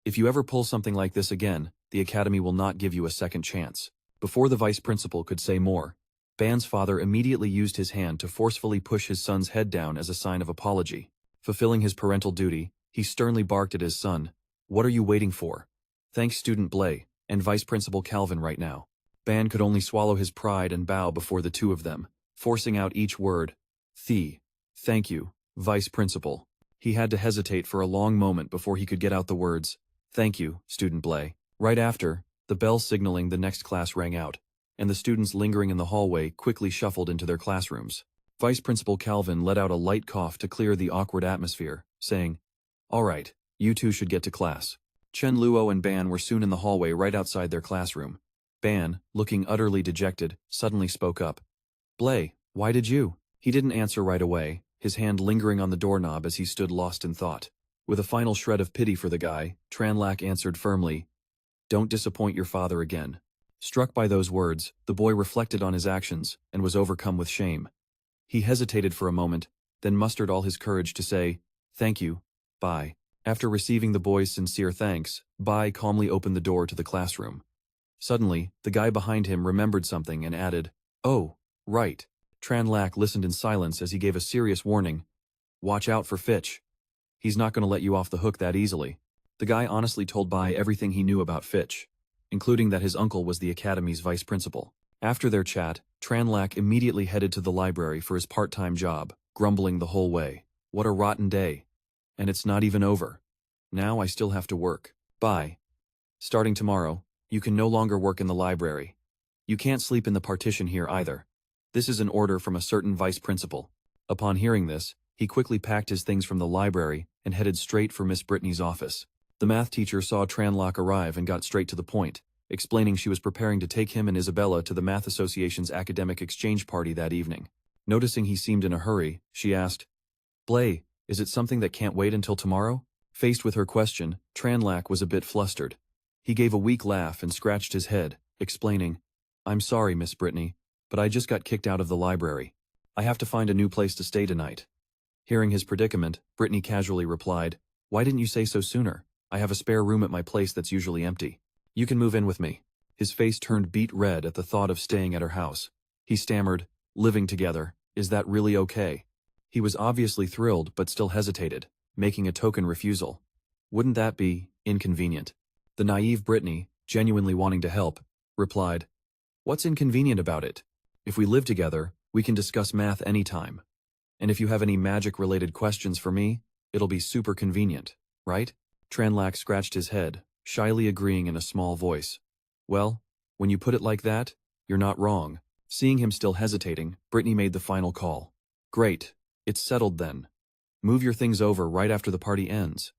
Speaker 1: if you ever pull something like this again, the Academy will not give you a second chance." Before the Vice Principal could say more, Ban's father immediately used his hand to forcefully push his son's head down as a sign of apology. Fulfilling his parental duty, he sternly barked at his son, "What are you waiting for? Thanks Student Blay and Vice Principal Calvin right now." Ban could only swallow his pride and bow before the two of them, forcing out each word. Thank you, Vice Principal." He had to hesitate for a long moment before he could get out the words, "Thank you, Student Blay." Right after, the bell signaling the next class rang out, and the students lingering in the hallway quickly shuffled into their classrooms. Vice Principal Calvin let out a light cough to clear the awkward atmosphere, saying, "All right, you two should get to class." Chen Luo and Ban were soon in the hallway right outside their classroom. Ban, looking utterly dejected, suddenly spoke up. "Blay, why did you?" He didn't answer right away, his hand lingering on the doorknob as he stood lost in thought. With a final shred of pity for the guy, Tranlac answered firmly, "Don't disappoint your father again." Struck by those words, the boy reflected on his actions and was overcome with shame. He hesitated for a moment, then mustered all his courage to say, "Thank you, bye." After receiving the boy's sincere thanks, Bai calmly opened the door to the classroom. Suddenly, the guy behind him remembered something and added, "Oh, Right. Tranlac listened in silence as he gave a serious warning. Watch out for Fitch. He's not going to let you off the hook that easily. The guy honestly told Bai everything he knew about Fitch, including that his uncle was the academy's vice principal. After their chat, Tranlac immediately headed to the library for his part-time job, grumbling the whole way. What a rotten day. And it's not even over. Now I still have to work. Bye. Starting tomorrow, you can no longer work in the library. You can't sleep in the partition here either. This is an order from a certain vice principal. Upon hearing this, he quickly packed his things from the library and headed straight for Miss Brittany's office. The math teacher saw Tranlock arrive and got straight to the point, explaining she was preparing to take him and Isabella to the Math Association's academic exchange party that evening. Noticing he seemed in a hurry, she asked, "Blay, is it something that can't wait until tomorrow?" Faced with her question, Tranlac was a bit flustered. He gave a weak laugh and scratched his head, explaining, "I'm sorry, Miss Brittany, but I just got kicked out of the library. I have to find a new place to stay tonight." Hearing his predicament, Brittany casually replied, "Why didn't you say so sooner? I have a spare room at my place that's usually empty. You can move in with me." His face turned beet red at the thought of staying at her house. He stammered, "Living together, is that really okay?" He was obviously thrilled but still hesitated, making a token refusal. "Wouldn't that be inconvenient?" The naive Brittany, genuinely wanting to help, replied, "What's inconvenient about it? If we live together, we can discuss math anytime. And if you have any magic-related questions for me, it'll be super convenient, right?" Tranlac scratched his head, shyly agreeing in a small voice. "Well, when you put it like that, you're not wrong." Seeing him still hesitating, Brittany made the final call. "Great. It's settled then. Move your things over right after the party ends."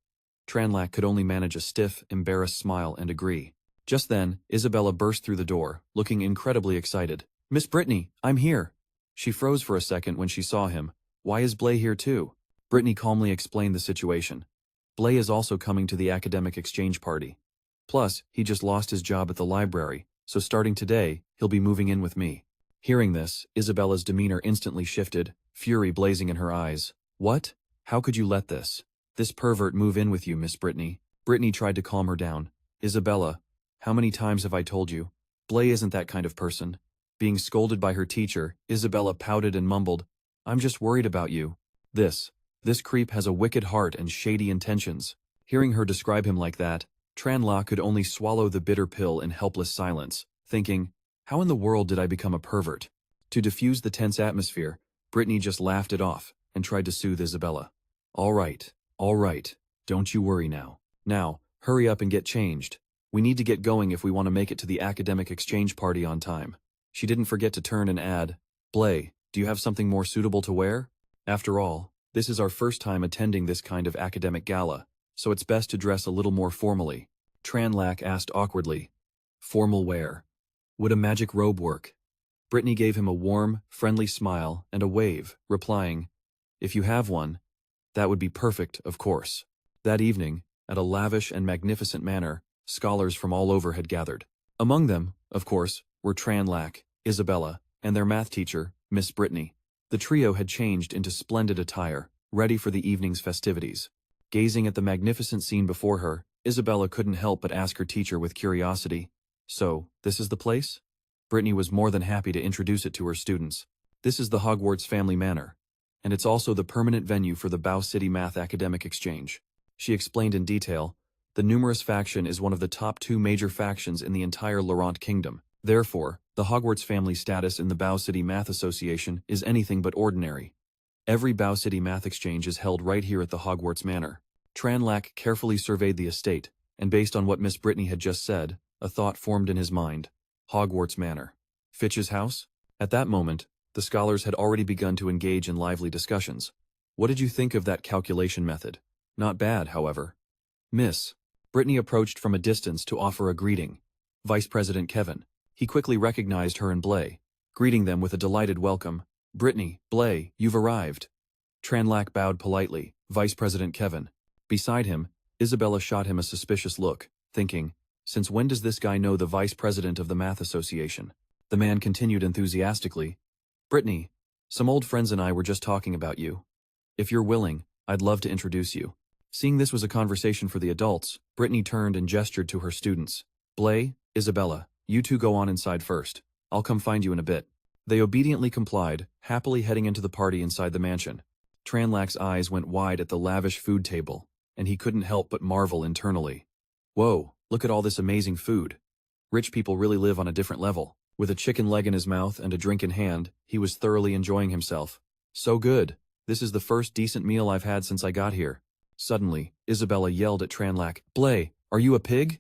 Speaker 1: Tranlac could only manage a stiff, embarrassed smile and agree. Just then, Isabella burst through the door, looking incredibly excited. "Miss Brittany, I'm here." She froze for a second when she saw him. "Why is Blay here too?" Brittany calmly explained the situation. "Blay is also coming to the academic exchange party. Plus, he just lost his job at the library, so starting today, he'll be moving in with me." Hearing this, Isabella's demeanor instantly shifted, fury blazing in her eyes. "What? How could you let this pervert move in with you, Miss Brittany?" Brittany tried to calm her down. "Isabella, how many times have I told you? Blay isn't that kind of person." Being scolded by her teacher, Isabella pouted and mumbled, "I'm just worried about you. This creep has a wicked heart and shady intentions." Hearing her describe him like that, Tranla could only swallow the bitter pill in helpless silence, thinking, how in the world did I become a pervert? To diffuse the tense atmosphere, Brittany just laughed it off and tried to soothe Isabella. All right, don't you worry now. Now, hurry up and get changed. We need to get going if we want to make it to the academic exchange party on time." She didn't forget to turn and add, "Blay, do you have something more suitable to wear? After all, this is our first time attending this kind of academic gala, so it's best to dress a little more formally." Tranlac asked awkwardly, "Formal wear? Would a magic robe work?" Brittany gave him a warm, friendly smile and a wave, replying, "If you have one, that would be perfect, of course." That evening, at a lavish and magnificent manor, scholars from all over had gathered. Among them, of course, were Tranlac, Isabella, and their math teacher, Miss Brittany. The trio had changed into splendid attire, ready for the evening's festivities. Gazing at the magnificent scene before her, Isabella couldn't help but ask her teacher with curiosity, "So, this is the place?" Brittany was more than happy to introduce it to her students. "This is the Hogwarts Family Manor, and it's also the permanent venue for the Bao City Math Academic Exchange." She explained in detail, "The numerous faction is one of the top 2 major factions in the entire Laurent Kingdom. Therefore, the Hogwarts family status in the Bao City Math Association is anything but ordinary. Every Bao City Math Exchange is held right here at the Hogwarts Manor." Tranlac carefully surveyed the estate, and based on what Miss Brittany had just said, a thought formed in his mind. Hogwarts Manor. Fitch's house? At that moment, the scholars had already begun to engage in lively discussions. "What did you think of that calculation method?" "Not bad, however." "Miss." Brittany approached from a distance to offer a greeting. "Vice President Kevin." He quickly recognized her and Blay, greeting them with a delighted welcome. "Brittany, Blay, you've arrived." Tranlac bowed politely, "Vice President Kevin." Beside him, Isabella shot him a suspicious look, thinking, since when does this guy know the Vice President of the Math Association? The man continued enthusiastically, "Brittany, some old friends and I were just talking about you. If you're willing, I'd love to introduce you." Seeing this was a conversation for the adults, Brittany turned and gestured to her students. "Blay, Isabella, you two go on inside first. I'll come find you in a bit." They obediently complied, happily heading into the party inside the mansion. Tranlak's eyes went wide at the lavish food table, and he couldn't help but marvel internally. Whoa, look at all this amazing food. Rich people really live on a different level. With a chicken leg in his mouth and a drink in hand, he was thoroughly enjoying himself. So good. This is the first decent meal I've had since I got here. Suddenly, Isabella yelled at Tranlak, "Blay, are you a pig?"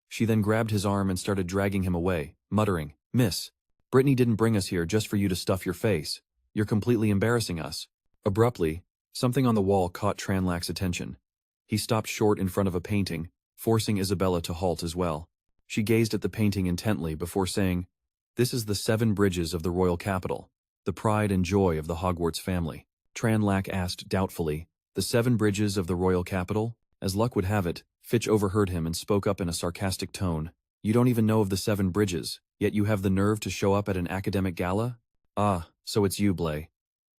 Speaker 1: She then grabbed his arm and started dragging him away, muttering, "Miss, Brittany didn't bring us here just for you to stuff your face. You're completely embarrassing us." Abruptly, something on the wall caught Tranlak's attention. He stopped short in front of a painting, forcing Isabella to halt as well. She gazed at the painting intently before saying, "This is the 7 bridges of the royal capital, the pride and joy of the Hogwarts family." Tranlak asked doubtfully, "The 7 bridges of the royal capital?" As luck would have it, Fitch overheard him and spoke up in a sarcastic tone. "You don't even know of the 7 bridges, yet you have the nerve to show up at an academic gala? Ah, so it's you, Blay.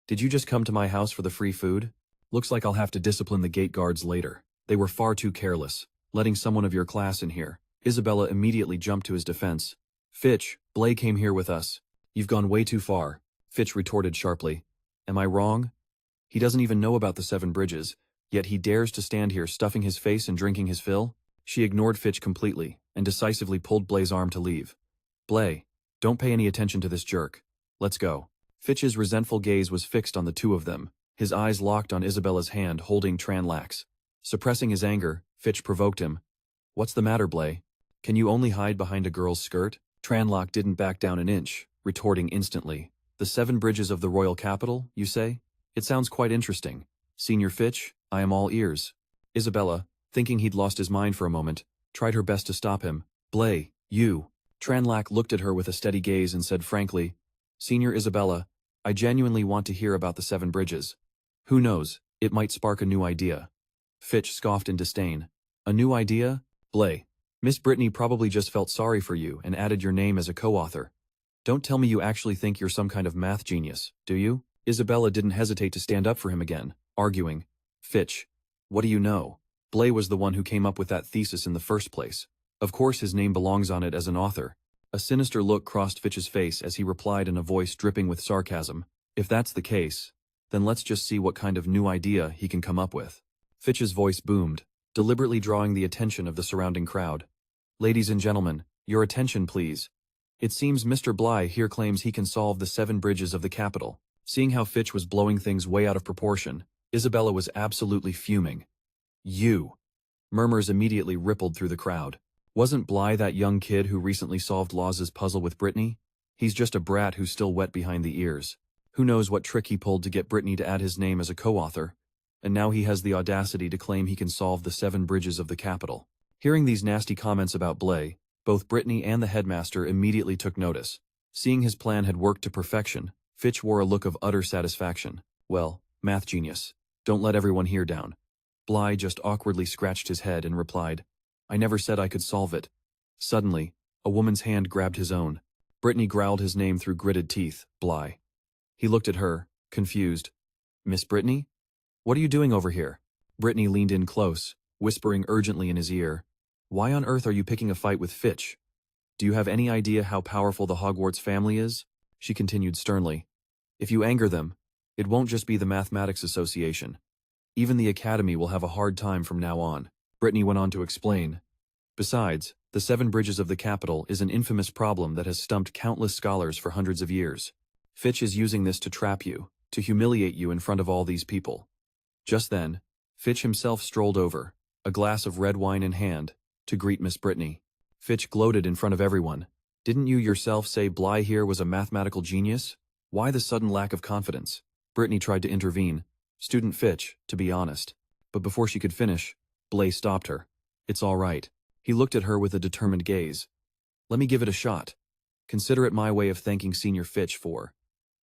Speaker 1: Did you just come to my house for the free food? Looks like I'll have to discipline the gate guards later. They were far too careless, letting someone of your class in here." Isabella immediately jumped to his defense. "Fitch, Blay came here with us. You've gone way too far," Fitch retorted sharply. "Am I wrong? He doesn't even know about the 7 bridges, yet he dares to stand here stuffing his face and drinking his fill?" She ignored Fitch completely, and decisively pulled Blay's arm to leave. "Blay, don't pay any attention to this jerk. Let's go." Fitch's resentful gaze was fixed on the two of them, his eyes locked on Isabella's hand holding Tranlak's. Suppressing his anger, Fitch provoked him. "What's the matter, Blay? Can you only hide behind a girl's skirt?" Tranlak didn't back down an inch, retorting instantly. "The 7 bridges of the royal capital, you say? It sounds quite interesting. Senior Fitch, I am all ears." Isabella, thinking he'd lost his mind for a moment, tried her best to stop him. "Blay, you." Tranlak looked at her with a steady gaze and said frankly, "Senior Isabella, I genuinely want to hear about the 7 bridges. Who knows, it might spark a new idea." Fitch scoffed in disdain. "A new idea? Blay, Miss Brittany probably just felt sorry for you and added your name as a co-author. Don't tell me you actually think you're some kind of math genius, do you?" Isabella didn't hesitate to stand up for him again, arguing, "Fitch, what do you know? Blay was the one who came up with that thesis in the first place. Of course his name belongs on it as an author." A sinister look crossed Fitch's face as he replied in a voice dripping with sarcasm, "If that's the case, then let's just see what kind of new idea he can come up with." Fitch's voice boomed, deliberately drawing the attention of the surrounding crowd. "Ladies and gentlemen, your attention please. It seems Mr. Bly here claims he can solve the 7 bridges of the capital." Seeing how Fitch was blowing things way out of proportion, Isabella was absolutely fuming. "You!" Murmurs immediately rippled through the crowd. Wasn't Bly that young kid who recently solved Laws's puzzle with Brittany? He's just a brat who's still wet behind the ears. Who knows what trick he pulled to get Brittany to add his name as a co-author? And now he has the audacity to claim he can solve the 7 bridges of the capital. Hearing these nasty comments about Blay, both Brittany and the headmaster immediately took notice. Seeing his plan had worked to perfection, Fitch wore a look of utter satisfaction. "Well, math genius, don't let everyone here down." Bly just awkwardly scratched his head and replied, "I never said I could solve it." Suddenly, a woman's hand grabbed his own. Brittany growled his name through gritted teeth, "Bly." He looked at her, confused. "Miss Brittany? What are you doing over here?" Brittany leaned in close, whispering urgently in his ear, "Why on earth are you picking a fight with Fitch? Do you have any idea how powerful the Hogwarts family is?" She continued sternly. "If you anger them, it won't just be the Mathematics Association. Even the Academy will have a hard time from now on." Brittany went on to explain. "Besides, the 7 bridges of the capital is an infamous problem that has stumped countless scholars for hundreds of years. Fitch is using this to trap you, to humiliate you in front of all these people." Just then, Fitch himself strolled over, a glass of red wine in hand, to greet Miss Brittany. Fitch gloated in front of everyone. "Didn't you yourself say Bly here was a mathematical genius? Why the sudden lack of confidence?" Brittany tried to intervene. "Student Fitch, to be honest." But before she could finish, Blay stopped her. "It's all right." He looked at her with a determined gaze. "Let me give it a shot. Consider it my way of thanking Senior Fitch for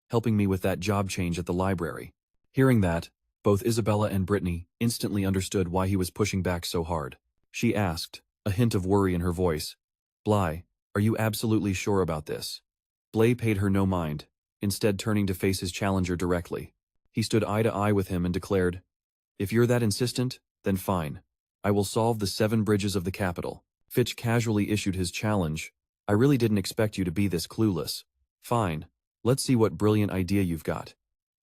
Speaker 1: helping me with that job change at the library." Hearing that, both Isabella and Brittany instantly understood why he was pushing back so hard. She asked, a hint of worry in her voice, "Bly, are you absolutely sure about this?" Blay paid her no mind, instead turning to face his challenger directly. He stood eye to eye with him and declared, "If you're that insistent, then fine. I will solve the 7 bridges of the capital." Fitch casually issued his challenge. "I really didn't expect you to be this clueless." "Fine. Let's see what brilliant idea you've got.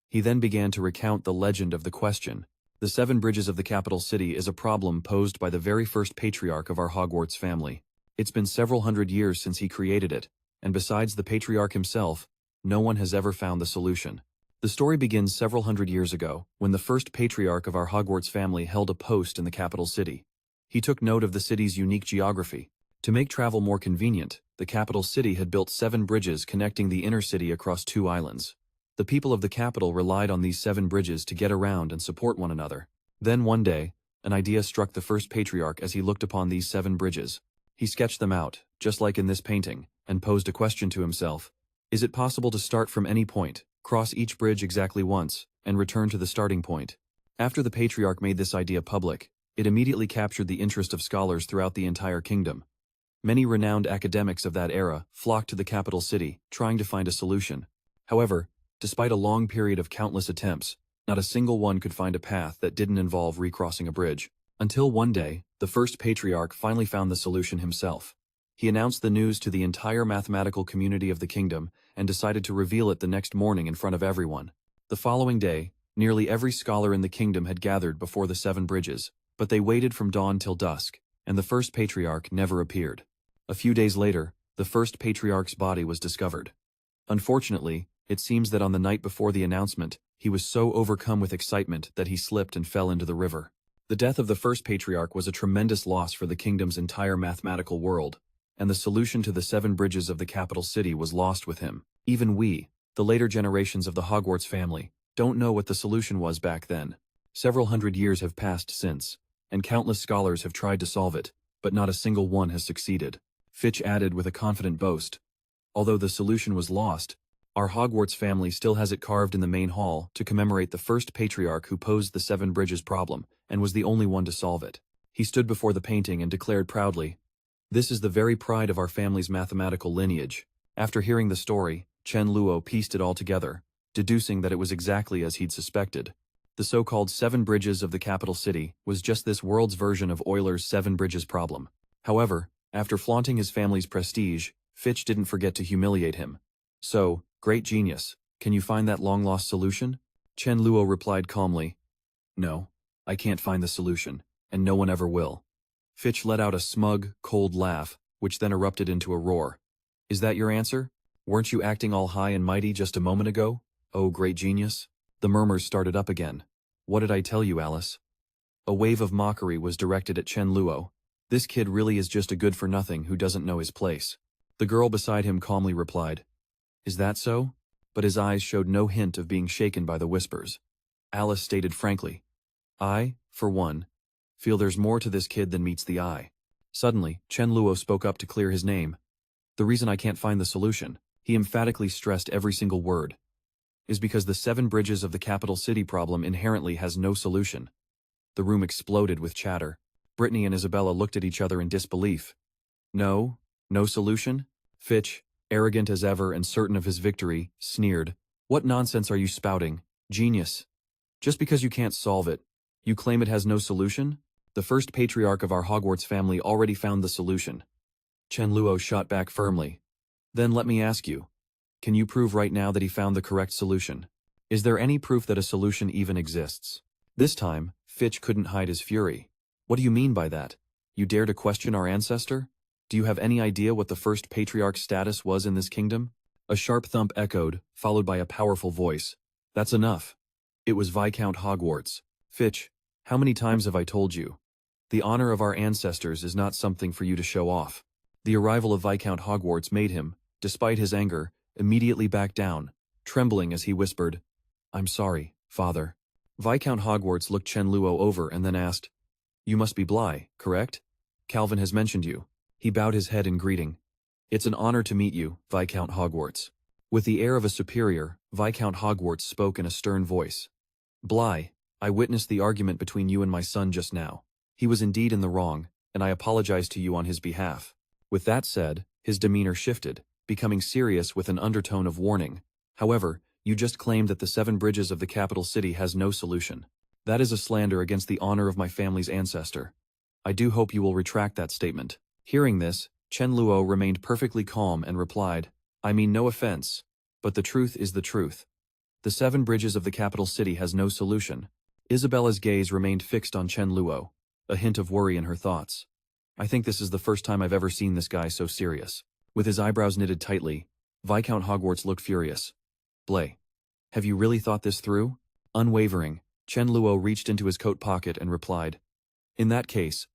Speaker 1: He then began to recount the legend of the question. The 7 bridges of the capital city is a problem posed by the very first patriarch of our Hogwarts family. It's been several hundred years since he created it, and besides the patriarch himself, no one has ever found the solution. The story begins several hundred years ago, when the first patriarch of our Hogwarts family held a post in the capital city. He took note of the city's unique geography. To make travel more convenient, the capital city had built 7 bridges connecting the inner city across 2 islands. The people of the capital relied on these 7 bridges to get around and support one another. Then one day, an idea struck the first patriarch as he looked upon these 7 bridges. He sketched them out, just like in this painting, and posed a question to himself. Is it possible to start from any point, cross each bridge exactly once, and return to the starting point? After the patriarch made this idea public, it immediately captured the interest of scholars throughout the entire kingdom. Many renowned academics of that era flocked to the capital city, trying to find a solution. However, despite a long period of countless attempts, not a single one could find a path that didn't involve recrossing a bridge. Until one day, the first patriarch finally found the solution himself. He announced the news to the entire mathematical community of the kingdom and decided to reveal it the next morning in front of everyone. The following day, nearly every scholar in the kingdom had gathered before the 7 bridges, but they waited from dawn till dusk, and the first patriarch never appeared. A few days later, the first patriarch's body was discovered. Unfortunately, it seems that on the night before the announcement, he was so overcome with excitement that he slipped and fell into the river. The death of the first patriarch was a tremendous loss for the kingdom's entire mathematical world, and the solution to the 7 bridges of the capital city was lost with him. Even we, the later generations of the Hogwarts family, don't know what the solution was back then. Several hundred years have passed since, and countless scholars have tried to solve it, but not a single one has succeeded. Fitch added with a confident boast. Although the solution was lost, our Hogwarts family still has it carved in the main hall to commemorate the first patriarch who posed the 7 bridges problem and was the only one to solve it. He stood before the painting and declared proudly, "This is the very pride of our family's mathematical lineage." After hearing the story, Chen Luo pieced it all together, deducing that it was exactly as he'd suspected. The so-called 7 bridges of the capital city was just this world's version of Euler's 7 bridges problem. However, after flaunting his family's prestige, Fitch didn't forget to humiliate him. "So, great genius, can you find that long-lost solution?" Chen Luo replied calmly. "No, I can't find the solution, and no one ever will." Fitch let out a smug, cold laugh, which then erupted into a roar. "Is that your answer? Weren't you acting all high and mighty just a moment ago? Oh, great genius?" The murmurs started up again. "What did I tell you, Alice?" A wave of mockery was directed at Chen Luo. "This kid really is just a good-for-nothing who doesn't know his place." The girl beside him calmly replied, "Is that so?" But his eyes showed no hint of being shaken by the whispers. Alice stated frankly, "I, for one, feel there's more to this kid than meets the eye." Suddenly, Chen Luo spoke up to clear his name. "The reason I can't find the solution," he emphatically stressed every single word, "is because the 7 bridges of the capital city problem inherently has no solution." The room exploded with chatter. Brittany and Isabella looked at each other in disbelief. No solution? Fitch, arrogant as ever and certain of his victory, sneered. "What nonsense are you spouting, genius? Just because you can't solve it, you claim it has no solution? The first patriarch of our Hogwarts family already found the solution." Chen Luo shot back firmly. "Then let me ask you, can you prove right now that he found the correct solution? Is there any proof that a solution even exists?" This time, Fitch couldn't hide his fury. "What do you mean by that? You dare to question our ancestor? Do you have any idea what the first patriarch's status was in this kingdom?" A sharp thump echoed, followed by a powerful voice. "That's enough. It was Viscount Hogwarts. Fitch, how many times have I told you? The honor of our ancestors is not something for you to show off." The arrival of Viscount Hogwarts made him, despite his anger, immediately back down, trembling as he whispered, "I'm sorry, father." Viscount Hogwarts looked Chen Luo over and then asked, "You must be Bly, correct? Calvin has mentioned you." He bowed his head in greeting. "It's an honor to meet you, Viscount Hogwarts." With the air of a superior, Viscount Hogwarts spoke in a stern voice. "Bly, I witnessed the argument between you and my son just now. He was indeed in the wrong, and I apologize to you on his behalf." With that said, his demeanor shifted, becoming serious with an undertone of warning. "However, you just claimed that the 7 bridges of the capital city has no solution. That is a slander against the honor of my family's ancestor. I do hope you will retract that statement." Hearing this, Chen Luo remained perfectly calm and replied, "I mean no offense. But the truth is the truth. The 7 bridges of the capital city has no solution. Isabella's gaze remained fixed on Chen Luo, a hint of worry in her thoughts. I think this is the first time I've ever seen this guy so serious. With his eyebrows knitted tightly, Viscount Hogwarts looked furious. Blay. Have you really thought this through? Unwavering, Chen Luo reached into his coat pocket and replied. In that case,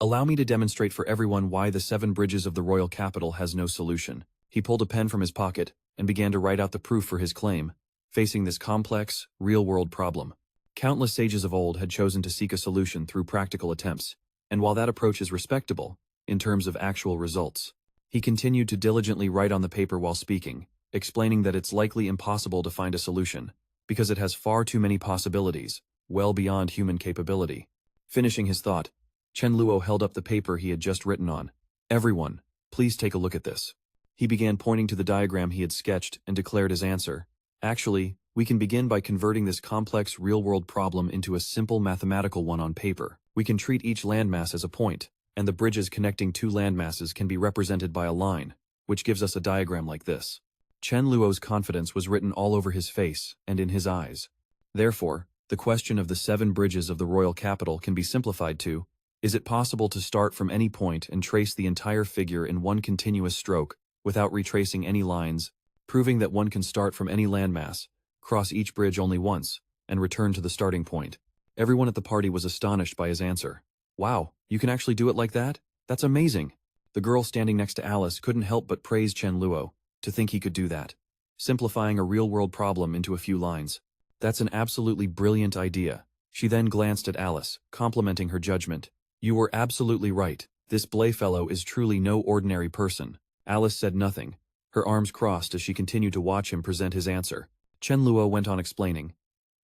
Speaker 1: allow me to demonstrate for everyone why the 7 bridges of the royal capital has no solution. He pulled a pen from his pocket and began to write out the proof for his claim, facing this complex, real-world problem. Countless sages of old had chosen to seek a solution through practical attempts, and while that approach is respectable, in terms of actual results, he continued to diligently write on the paper while speaking, explaining that it's likely impossible to find a solution, because it has far too many possibilities, well beyond human capability. Finishing his thought, Chen Luo held up the paper he had just written on. Everyone, please take a look at this. He began pointing to the diagram he had sketched and declared his answer. Actually, we can begin by converting this complex real-world problem into a simple mathematical one on paper. We can treat each landmass as a point, and the bridges connecting 2 landmasses can be represented by a line, which gives us a diagram like this. Chen Luo's confidence was written all over his face and in his eyes. Therefore, the question of the 7 bridges of the royal capital can be simplified to, is it possible to start from any point and trace the entire figure in one continuous stroke, without retracing any lines, proving that one can start from any landmass, cross each bridge only once, and return to the starting point? Everyone at the party was astonished by his answer. Wow, you can actually do it like that? That's amazing. The girl standing next to Alice couldn't help but praise Chen Luo, to think he could do that. Simplifying a real-world problem into a few lines. That's an absolutely brilliant idea. She then glanced at Alice, complimenting her judgment. You were absolutely right. This Blay fellow is truly no ordinary person. Alice said nothing, her arms crossed as she continued to watch him present his answer. Chen Luo went on explaining.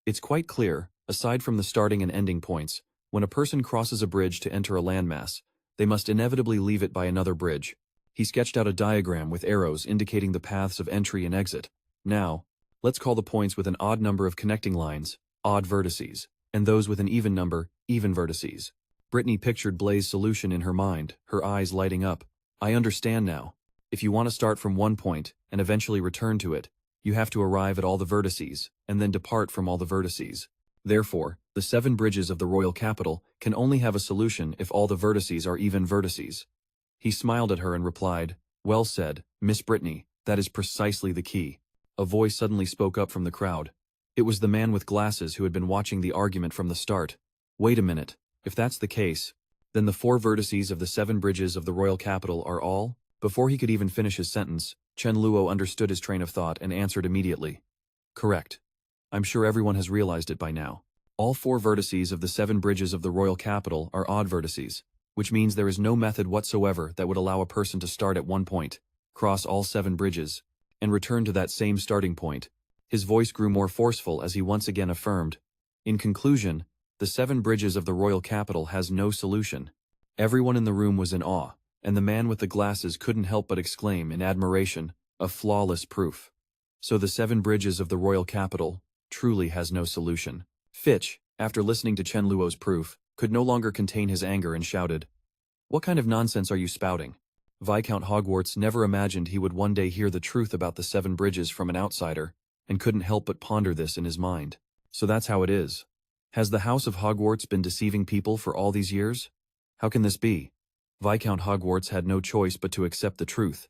Speaker 1: It's quite clear, aside from the starting and ending points, when a person crosses a bridge to enter a landmass, they must inevitably leave it by another bridge. He sketched out a diagram with arrows indicating the paths of entry and exit. Now, let's call the points with an odd number of connecting lines, odd vertices, and those with an even number, even vertices. Brittany pictured Blay's solution in her mind, her eyes lighting up. I understand now. If you want to start from one point and eventually return to it, you have to arrive at all the vertices, and then depart from all the vertices. Therefore, the 7 bridges of the royal capital can only have a solution if all the vertices are even vertices. He smiled at her and replied, Well said, Miss Brittany, that is precisely the key. A voice suddenly spoke up from the crowd. It was the man with glasses who had been watching the argument from the start. Wait a minute, if that's the case, then the 4 vertices of the 7 bridges of the royal capital are all? Before he could even finish his sentence, Chen Luo understood his train of thought and answered immediately. Correct. I'm sure everyone has realized it by now. All 4 vertices of the 7 bridges of the royal capital are odd vertices, which means there is no method whatsoever that would allow a person to start at one point, cross all 7 bridges, and return to that same starting point. His voice grew more forceful as he once again affirmed. In conclusion, the 7 bridges of the royal capital has no solution. Everyone in the room was in awe, and the man with the glasses couldn't help but exclaim in admiration, a flawless proof. So the 7 bridges of the royal capital truly has no solution. Fitch, after listening to Chen Luo's proof, could no longer contain his anger and shouted, What kind of nonsense are you spouting? Viscount Hogwarts never imagined he would one day hear the truth about the 7 bridges from an outsider, and couldn't help but ponder this in his mind. So that's how it is. Has the House of Hogwarts been deceiving people for all these years? How can this be? Viscount Hogwarts had no choice but to accept the truth.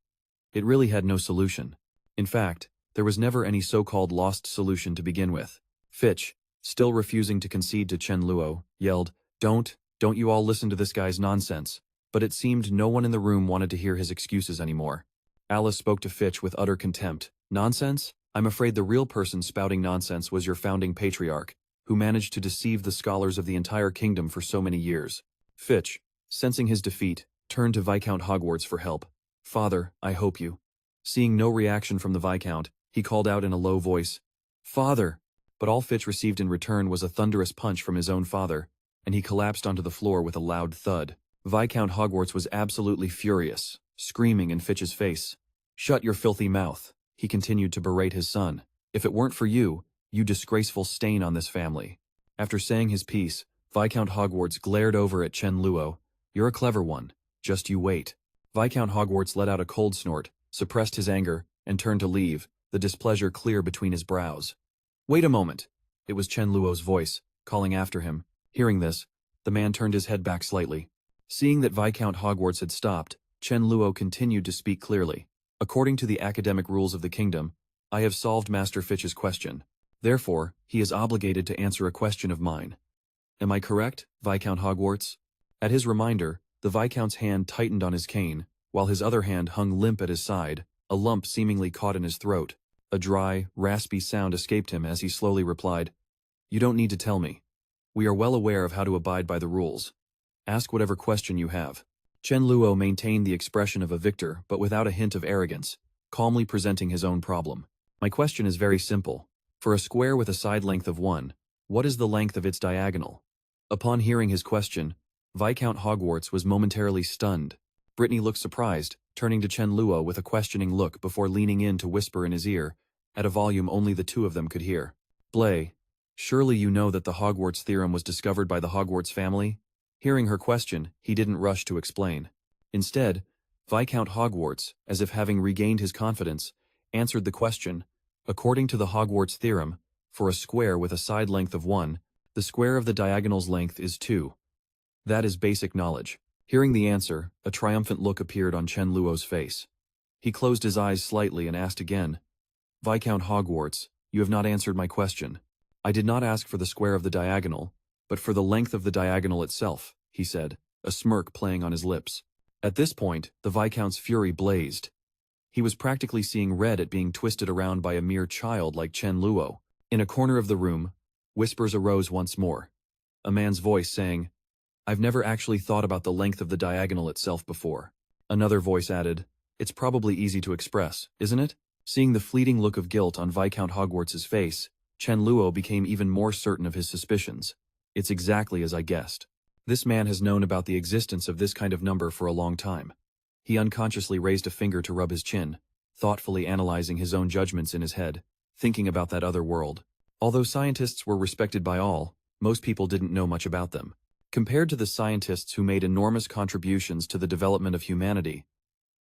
Speaker 1: It really had no solution. In fact, there was never any so-called lost solution to begin with. Fitch, still refusing to concede to Chen Luo, yelled, Don't you all listen to this guy's nonsense. But it seemed no one in the room wanted to hear his excuses anymore. Alice spoke to Fitch with utter contempt. Nonsense? I'm afraid the real person spouting nonsense was your founding patriarch, who managed to deceive the scholars of the entire kingdom for so many years. Fitch, sensing his defeat, turned to Viscount Hogwarts for help. Father, I hope you. Seeing no reaction from the Viscount, he called out in a low voice, Father! But all Fitch received in return was a thunderous punch from his own father, and he collapsed onto the floor with a loud thud. Viscount Hogwarts was absolutely furious, screaming in Fitch's face. Shut your filthy mouth, he continued to berate his son. If it weren't for you, you disgraceful stain on this family. After saying his piece, Viscount Hogwarts glared over at Chen Luo. You're a clever one. Just you wait. Viscount Hogwarts let out a cold snort, suppressed his anger, and turned to leave, the displeasure clear between his brows. "Wait a moment!" It was Chen Luo's voice, calling after him. Hearing this, the man turned his head back slightly. Seeing that Viscount Hogwarts had stopped, Chen Luo continued to speak clearly. "According to the academic rules of the kingdom, I have solved Master Fitch's question. Therefore, he is obligated to answer a question of mine. Am I correct, Viscount Hogwarts?" At his reminder, the Viscount's hand tightened on his cane, while his other hand hung limp at his side, a lump seemingly caught in his throat. A dry, raspy sound escaped him as he slowly replied, "You don't need to tell me. We are well aware of how to abide by the rules. Ask whatever question you have." Chen Luo maintained the expression of a victor but without a hint of arrogance, calmly presenting his own problem. "My question is very simple. For a square with a side length of 1, what is the length of its diagonal?" Upon hearing his question, Viscount Hogwarts was momentarily stunned. Brittany looked surprised, turning to Chen Luo with a questioning look before leaning in to whisper in his ear, at a volume only the two of them could hear. "Blay, surely you know that the Hogwarts theorem was discovered by the Hogwarts family?" Hearing her question, he didn't rush to explain. Instead, Viscount Hogwarts, as if having regained his confidence, answered the question. "According to the Hogwarts theorem, for a square with a side length of 1, the square of the diagonal's length is 2. That is basic knowledge." Hearing the answer, a triumphant look appeared on Chen Luo's face. He closed his eyes slightly and asked again, "Viscount Hogwarts, you have not answered my question. I did not ask for the square of the diagonal, but for the length of the diagonal itself," he said, a smirk playing on his lips. At this point, the Viscount's fury blazed. He was practically seeing red at being twisted around by a mere child like Chen Luo. In a corner of the room, whispers arose once more. A man's voice saying, "I've never actually thought about the length of the diagonal itself before." Another voice added, "It's probably easy to express, isn't it?" Seeing the fleeting look of guilt on Viscount Hogwarts's face, Chen Luo became even more certain of his suspicions. "It's exactly as I guessed. This man has known about the existence of this kind of number for a long time." He unconsciously raised a finger to rub his chin, thoughtfully analyzing his own judgments in his head, thinking about that other world. Although scientists were respected by all, most people didn't know much about them. Compared to the scientists who made enormous contributions to the development of humanity,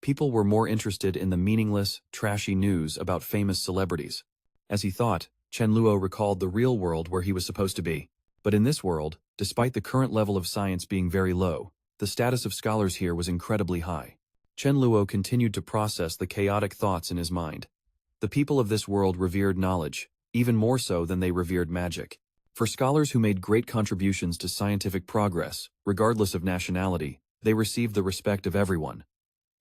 Speaker 1: people were more interested in the meaningless, trashy news about famous celebrities. As he thought, Chen Luo recalled the real world where he was supposed to be. But in this world, despite the current level of science being very low, the status of scholars here was incredibly high. Chen Luo continued to process the chaotic thoughts in his mind. The people of this world revered knowledge, even more so than they revered magic. For scholars who made great contributions to scientific progress, regardless of nationality, they received the respect of everyone.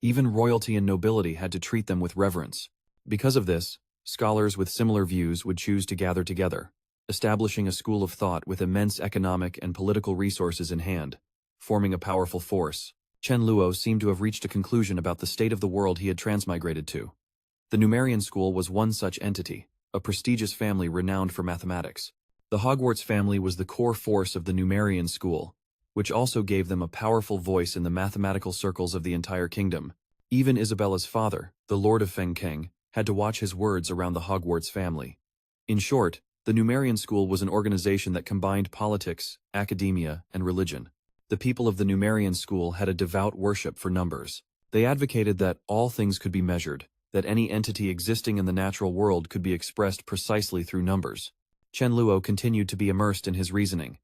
Speaker 1: Even royalty and nobility had to treat them with reverence. Because of this, scholars with similar views would choose to gather together, establishing a school of thought with immense economic and political resources in hand, forming a powerful force. Chen Luo seemed to have reached a conclusion about the state of the world he had transmigrated to. The Numerian school was one such entity, a prestigious family renowned for mathematics. The Hogwarts family was the core force of the Numerian school, which also gave them a powerful voice in the mathematical circles of the entire kingdom. Even Isabella's father, the Lord of Fengkeng, had to watch his words around the Hogwarts family. In short, the Numerian school was an organization that combined politics, academia, and religion. The people of the Numerian school had a devout worship for numbers. They advocated that all things could be measured, that any entity existing in the natural world could be expressed precisely through numbers. Chen Luo continued to be immersed in his reasoning.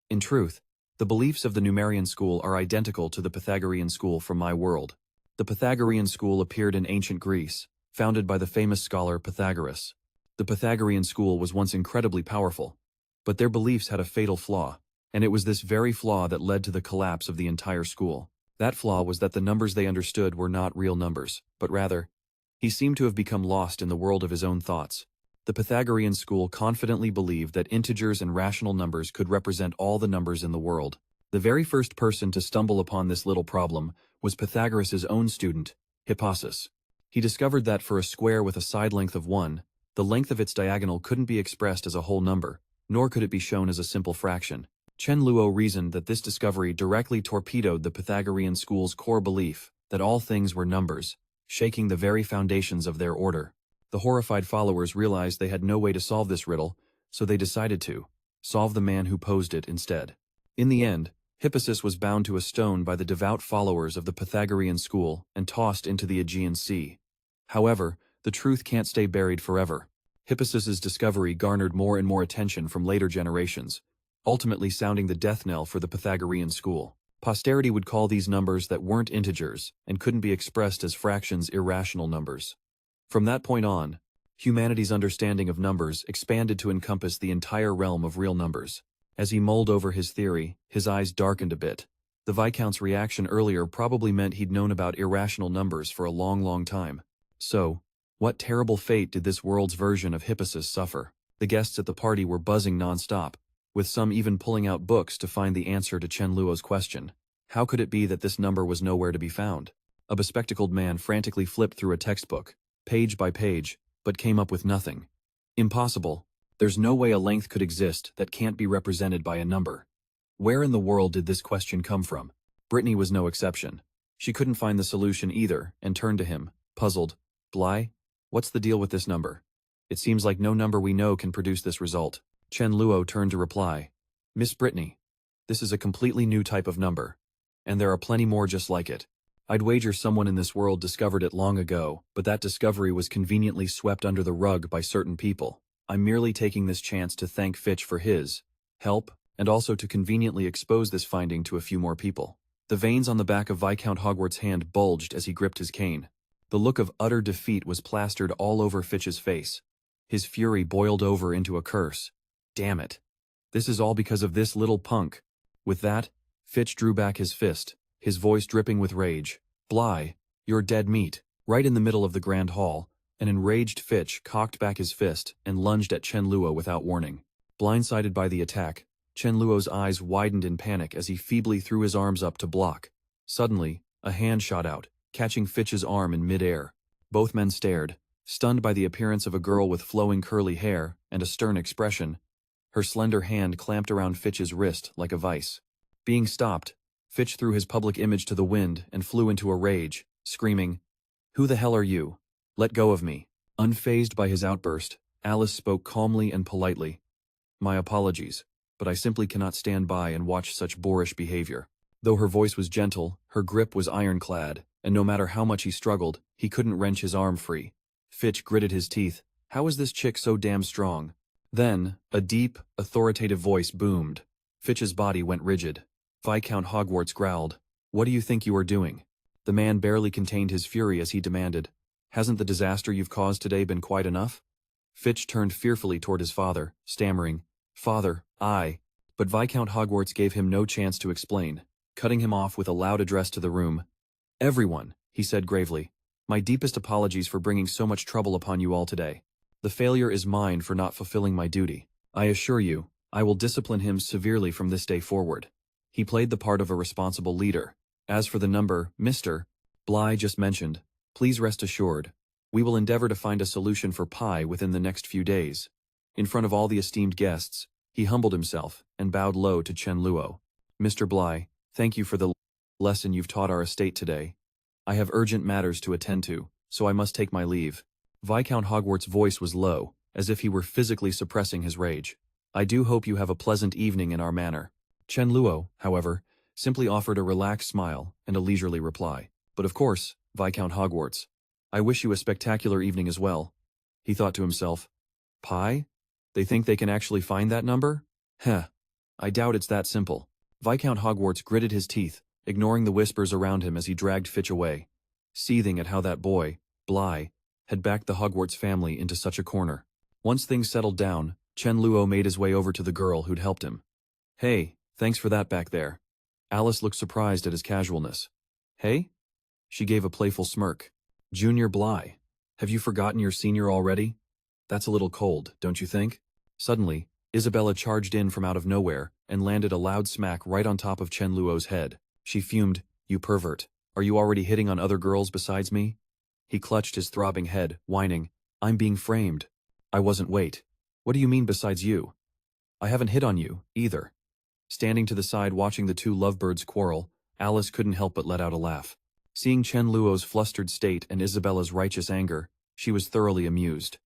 Speaker 1: In truth, the beliefs of the Numerian school are identical to the Pythagorean school from my world. The Pythagorean school appeared in ancient Greece, founded by the famous scholar Pythagoras. The Pythagorean school was once incredibly powerful, but their beliefs had a fatal flaw, and it was this very flaw that led to the collapse of the entire school. That flaw was that the numbers they understood were not real numbers, but rather, he seemed to have become lost in the world of his own thoughts. The Pythagorean school confidently believed that integers and rational numbers could represent all the numbers in the world. The very first person to stumble upon this little problem was Pythagoras' own student, Hippasus. He discovered that for a square with a side length of 1, the length of its diagonal couldn't be expressed as a whole number, nor could it be shown as a simple fraction. Chen Luo reasoned that this discovery directly torpedoed the Pythagorean school's core belief that all things were numbers, shaking the very foundations of their order. The horrified followers realized they had no way to solve this riddle, so they decided to solve the man who posed it instead. In the end, Hippasus was bound to a stone by the devout followers of the Pythagorean school and tossed into the Aegean Sea. However, The truth can't stay buried forever. Hippasus's discovery garnered more and more attention from later generations, ultimately sounding the death knell for the Pythagorean school. Posterity would call these numbers that weren't integers and couldn't be expressed as fractions irrational numbers. From that point on, humanity's understanding of numbers expanded to encompass the entire realm of real numbers. As he mulled over his theory, his eyes darkened a bit. The Viscount's reaction earlier probably meant he'd known about irrational numbers for a long, long time. So, what terrible fate did this world's version of Hippasus suffer? The guests at the party were buzzing nonstop, with some even pulling out books to find the answer to Chen Luo's question. How could it be that this number was nowhere to be found? A bespectacled man frantically flipped through a textbook, page by page, but came up with nothing. Impossible. There's no way a length could exist that can't be represented by a number. Where in the world did this question come from? Brittany was no exception. She couldn't find the solution either and turned to him, puzzled. Bly, what's the deal with this number? It seems like no number we know can produce this result. Chen Luo turned to reply. Miss Brittany, this is a completely new type of number. And there are plenty more just like it. I'd wager someone in this world discovered it long ago, but that discovery was conveniently swept under the rug by certain people. I'm merely taking this chance to thank Fitch for his help, and also to conveniently expose this finding to a few more people. The veins on the back of Viscount Hogwarts' hand bulged as he gripped his cane. The look of utter defeat was plastered all over Fitch's face. His fury boiled over into a curse. Damn it. This is all because of this little punk. With that, Fitch drew back his fist, his voice dripping with rage. Bly, you're dead meat. Right in the middle of the grand hall, an enraged Fitch cocked back his fist and lunged at Chen Luo without warning. Blindsided by the attack, Chen Luo's eyes widened in panic as he feebly threw his arms up to block. Suddenly, a hand shot out, catching Fitch's arm in midair. Both men stared, stunned by the appearance of a girl with flowing curly hair and a stern expression. Her slender hand clamped around Fitch's wrist like a vice. Being stopped, Fitch threw his public image to the wind and flew into a rage, screaming, "Who the hell are you? Let go of me." Unfazed by his outburst, Alice spoke calmly and politely. My apologies, but I simply cannot stand by and watch such boorish behavior. Though her voice was gentle, her grip was ironclad, and no matter how much he struggled, he couldn't wrench his arm free. Fitch gritted his teeth. How is this chick so damn strong? Then, a deep, authoritative voice boomed. Fitch's body went rigid. Viscount Hogwarts growled. What do you think you are doing? The man barely contained his fury as he demanded. Hasn't the disaster you've caused today been quite enough? Fitch turned fearfully toward his father, stammering, Father, I. But Viscount Hogwarts gave him no chance to explain, cutting him off with a loud address to the room. Everyone, he said gravely, my deepest apologies for bringing so much trouble upon you all today. The failure is mine for not fulfilling my duty. I assure you, I will discipline him severely from this day forward. He played the part of a responsible leader. As for the number, Mr. Bly just mentioned, please rest assured, we will endeavor to find a solution for Pi within the next few days. In front of all the esteemed guests, he humbled himself and bowed low to Chen Luo. Mr. Bly, thank you for the lesson you've taught our estate today. I have urgent matters to attend to, so I must take my leave. Viscount Hogwarts' voice was low, as if he were physically suppressing his rage. I do hope you have a pleasant evening in our manor. Chen Luo, however, simply offered a relaxed smile and a leisurely reply. But of course, Viscount Hogwarts, I wish you a spectacular evening as well. He thought to himself, Pi? They think they can actually find that number? Heh. I doubt it's that simple. Viscount Hogwarts gritted his teeth, ignoring the whispers around him as he dragged Fitch away, seething at how that boy, Bly, had backed the Hogwarts family into such a corner. Once things settled down, Chen Luo made his way over to the girl who'd helped him. Hey, thanks for that back there. Alice looked surprised at his casualness. Hey? She gave a playful smirk. Junior Bly, have you forgotten your senior already? That's a little cold, don't you think? Suddenly, Isabella charged in from out of nowhere and landed a loud smack right on top of Chen Luo's head. She fumed, You pervert. Are you already hitting on other girls besides me? He clutched his throbbing head, whining, I'm being framed. I wasn't. Wait. What do you mean besides you? I haven't hit on you, either. Standing to the side watching the two lovebirds quarrel, Alice couldn't help but let out a laugh. Seeing Chen Luo's flustered state and Isabella's righteous anger, she was thoroughly amused.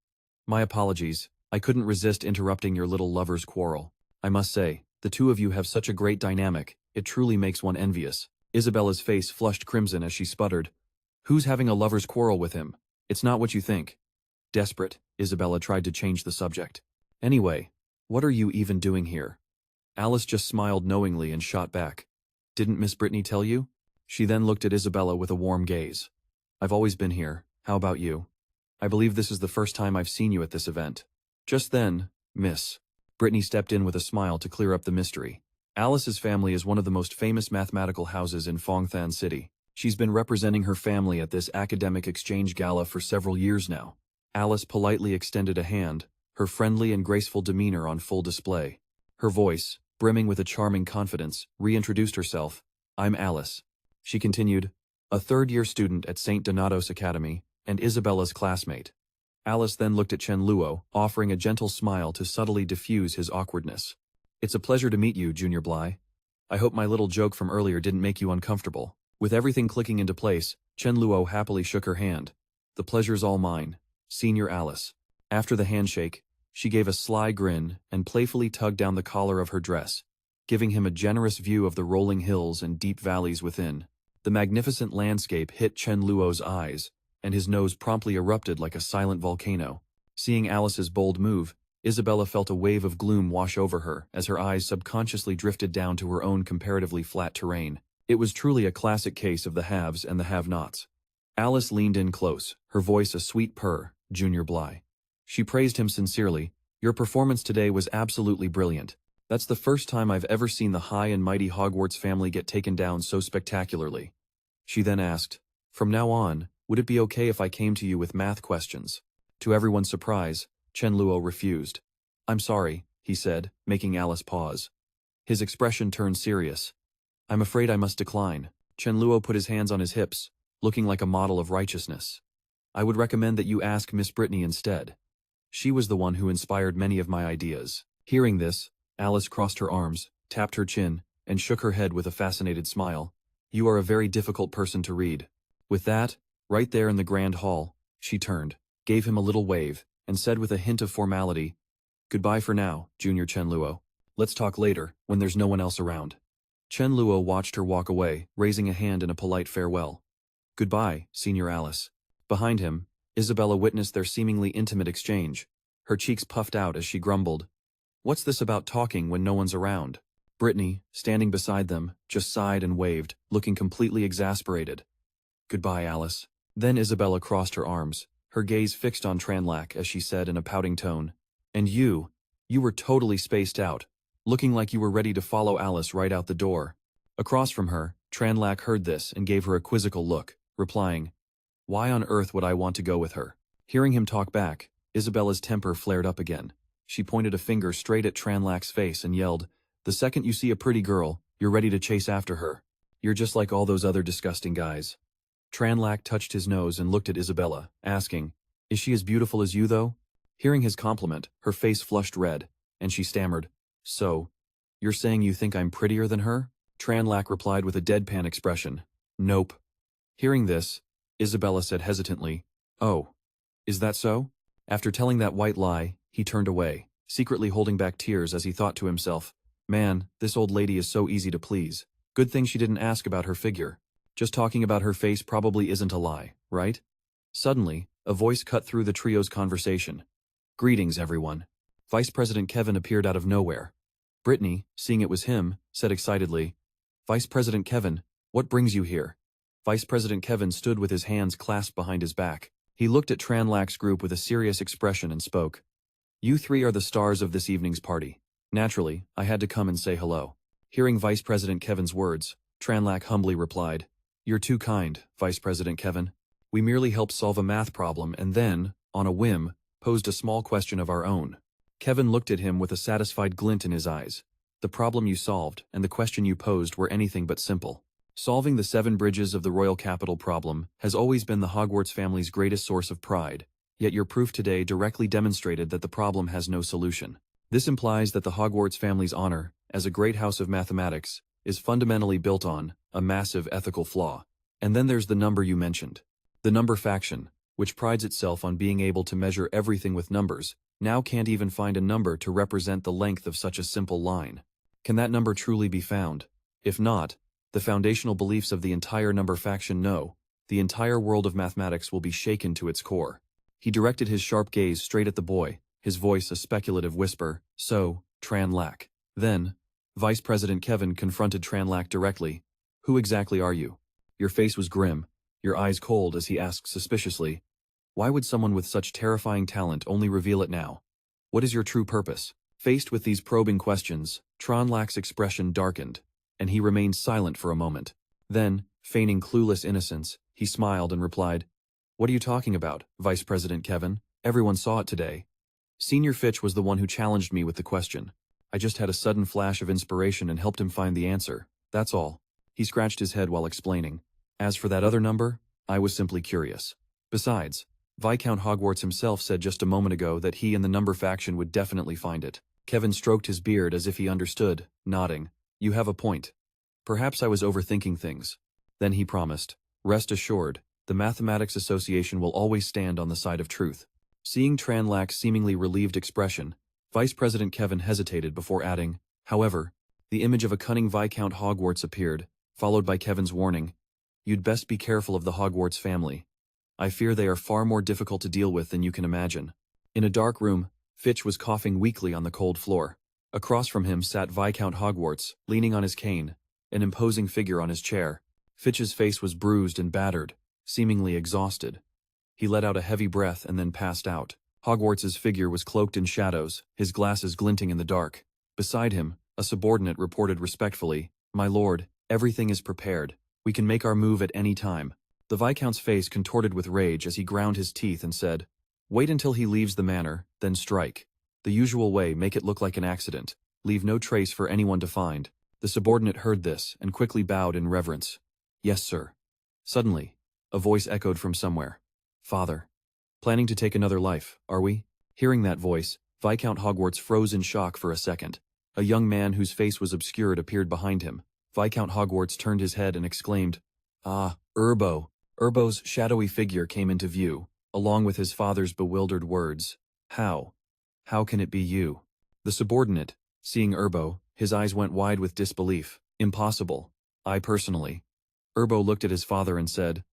Speaker 1: My apologies, I couldn't resist interrupting your little lover's quarrel. I must say, the two of you have such a great dynamic, it truly makes one envious. Isabella's face flushed crimson as she sputtered. Who's having a lover's quarrel with him? It's not what you think. Desperate, Isabella tried to change the subject. Anyway, what are you even doing here? Alice just smiled knowingly and shot back. Didn't Miss Brittany tell you? She then looked at Isabella with a warm gaze. I've always been here, how about you? I believe this is the first time I've seen you at this event. Just then, Miss Brittany stepped in with a smile to clear up the mystery. Alice's family is one of the most famous mathematical houses in Fongthan City. She's been representing her family at this academic exchange gala for several years now. Alice politely extended a hand, her friendly and graceful demeanor on full display. Her voice, brimming with a charming confidence, reintroduced herself. I'm Alice. She continued, a third-year student at St. Donatos Academy, and Isabella's classmate. Alice then looked at Chen Luo, offering a gentle smile to subtly diffuse his awkwardness. It's a pleasure to meet you, Junior Bly. I hope my little joke from earlier didn't make you uncomfortable. With everything clicking into place, Chen Luo happily shook her hand. The pleasure's all mine, Senior Alice. After the handshake, she gave a sly grin and playfully tugged down the collar of her dress, giving him a generous view of the rolling hills and deep valleys within. The magnificent landscape hit Chen Luo's eyes, and his nose promptly erupted like a silent volcano. Seeing Alice's bold move, Isabella felt a wave of gloom wash over her as her eyes subconsciously drifted down to her own comparatively flat terrain. It was truly a classic case of the haves and the have-nots. Alice leaned in close, her voice a sweet purr, Junior Bly. She praised him sincerely. Your performance today was absolutely brilliant. That's the first time I've ever seen the high and mighty Hogwarts family get taken down so spectacularly. She then asked, from now on, would it be okay if I came to you with math questions? To everyone's surprise, Chen Luo refused. I'm sorry, he said, making Alice pause. His expression turned serious. I'm afraid I must decline. Chen Luo put his hands on his hips, looking like a model of righteousness. I would recommend that you ask Miss Brittany instead. She was the one who inspired many of my ideas. Hearing this, Alice crossed her arms, tapped her chin, and shook her head with a fascinated smile. You are a very difficult person to read. With that, right there in the grand hall, she turned, gave him a little wave, and said with a hint of formality, Goodbye for now, Junior Chen Luo. Let's talk later, when there's no one else around. Chen Luo watched her walk away, raising a hand in a polite farewell. Goodbye, Senior Alice. Behind him, Isabella witnessed their seemingly intimate exchange. Her cheeks puffed out as she grumbled. What's this about talking when no one's around? Brittany, standing beside them, just sighed and waved, looking completely exasperated. Goodbye, Alice. Then Isabella crossed her arms, her gaze fixed on Tranlac as she said in a pouting tone. And you were totally spaced out, looking like you were ready to follow Alice right out the door. Across from her, Tranlac heard this and gave her a quizzical look, replying, Why on earth would I want to go with her? Hearing him talk back, Isabella's temper flared up again. She pointed a finger straight at Tranlac's face and yelled, The second you see a pretty girl, you're ready to chase after her. You're just like all those other disgusting guys. Tranlac touched his nose and looked at Isabella, asking, Is she as beautiful as you, though? Hearing his compliment, her face flushed red, and she stammered, So, you're saying you think I'm prettier than her? Tranlac replied with a deadpan expression, Nope. Hearing this, Isabella said hesitantly, Oh, is that so? After telling that white lie, he turned away, secretly holding back tears as he thought to himself, Man, this old lady is so easy to please. Good thing she didn't ask about her figure. Just talking about her face probably isn't a lie, right? Suddenly, a voice cut through the trio's conversation. Greetings, everyone. Vice President Kevin appeared out of nowhere. Brittany, seeing it was him, said excitedly, Vice President Kevin, what brings you here? Vice President Kevin stood with his hands clasped behind his back. He looked at Tranlac's group with a serious expression and spoke. You three are the stars of this evening's party. Naturally, I had to come and say hello. Hearing Vice President Kevin's words, Tranlac humbly replied, You're too kind, Vice President Kevin. We merely helped solve a math problem and then, on a whim, posed a small question of our own. Kevin looked at him with a satisfied glint in his eyes. The problem you solved and the question you posed were anything but simple. Solving the 7 bridges of the royal capital problem has always been the Hogwarts family's greatest source of pride, yet your proof today directly demonstrated that the problem has no solution. This implies that the Hogwarts family's honor, as a great house of mathematics, is fundamentally built on a massive ethical flaw. And then there's the number you mentioned. The number faction, which prides itself on being able to measure everything with numbers, now can't even find a number to represent the length of such a simple line. Can that number truly be found? If not, the foundational beliefs of the entire number faction know, the entire world of mathematics will be shaken to its core. He directed his sharp gaze straight at the boy, his voice a speculative whisper, "So, Tran Lak." Then, Vice President Kevin confronted Tran Lak directly. "Who exactly are you?" Your face was grim, your eyes cold as he asked suspiciously, "Why would someone with such terrifying talent only reveal it now? What is your true purpose?" Faced with these probing questions, Tran Lak's expression darkened, and he remained silent for a moment. Then, feigning clueless innocence, he smiled and replied, "What are you talking about, Vice President Kevin? Everyone saw it today. Senior Fitch was the one who challenged me with the question. I just had a sudden flash of inspiration and helped him find the answer, that's all." He scratched his head while explaining. "As for that other number, I was simply curious. Besides, Viscount Hogwarts himself said just a moment ago that he and the number faction would definitely find it." Kevin stroked his beard as if he understood, nodding. "You have a point. Perhaps I was overthinking things." Then he promised, "Rest assured, the Mathematics Association will always stand on the side of truth." Seeing Tran Lak's seemingly relieved expression, Vice President Kevin hesitated before adding, "However, the image of a cunning Viscount Hogwarts appeared, followed by Kevin's warning, 'You'd best be careful of the Hogwarts family. I fear they are far more difficult to deal with than you can imagine.'" In a dark room, Fitch was coughing weakly on the cold floor. Across from him sat Viscount Hogwarts, leaning on his cane, an imposing figure on his chair. Fitch's face was bruised and battered, seemingly exhausted. He let out a heavy breath and then passed out. Hogwarts's figure was cloaked in shadows, his glasses glinting in the dark. Beside him, a subordinate reported respectfully, "My lord, everything is prepared. We can make our move at any time." The Viscount's face contorted with rage as he ground his teeth and said, "Wait until he leaves the manor, then strike. The usual way, make it look like an accident. Leave no trace for anyone to find." The subordinate heard this and quickly bowed in reverence. "Yes, sir." Suddenly, a voice echoed from somewhere. "Father. Planning to take another life, are we?" Hearing that voice, Viscount Hogwarts froze in shock for a second. A young man whose face was obscured appeared behind him. Viscount Hogwarts turned his head and exclaimed, "Ah, Urbo." Urbo's shadowy figure came into view, along with his father's bewildered words, "How? How can it be you?" The subordinate, seeing Urbo, his eyes went wide with disbelief. "Impossible. I personally." Urbo looked at his father and said,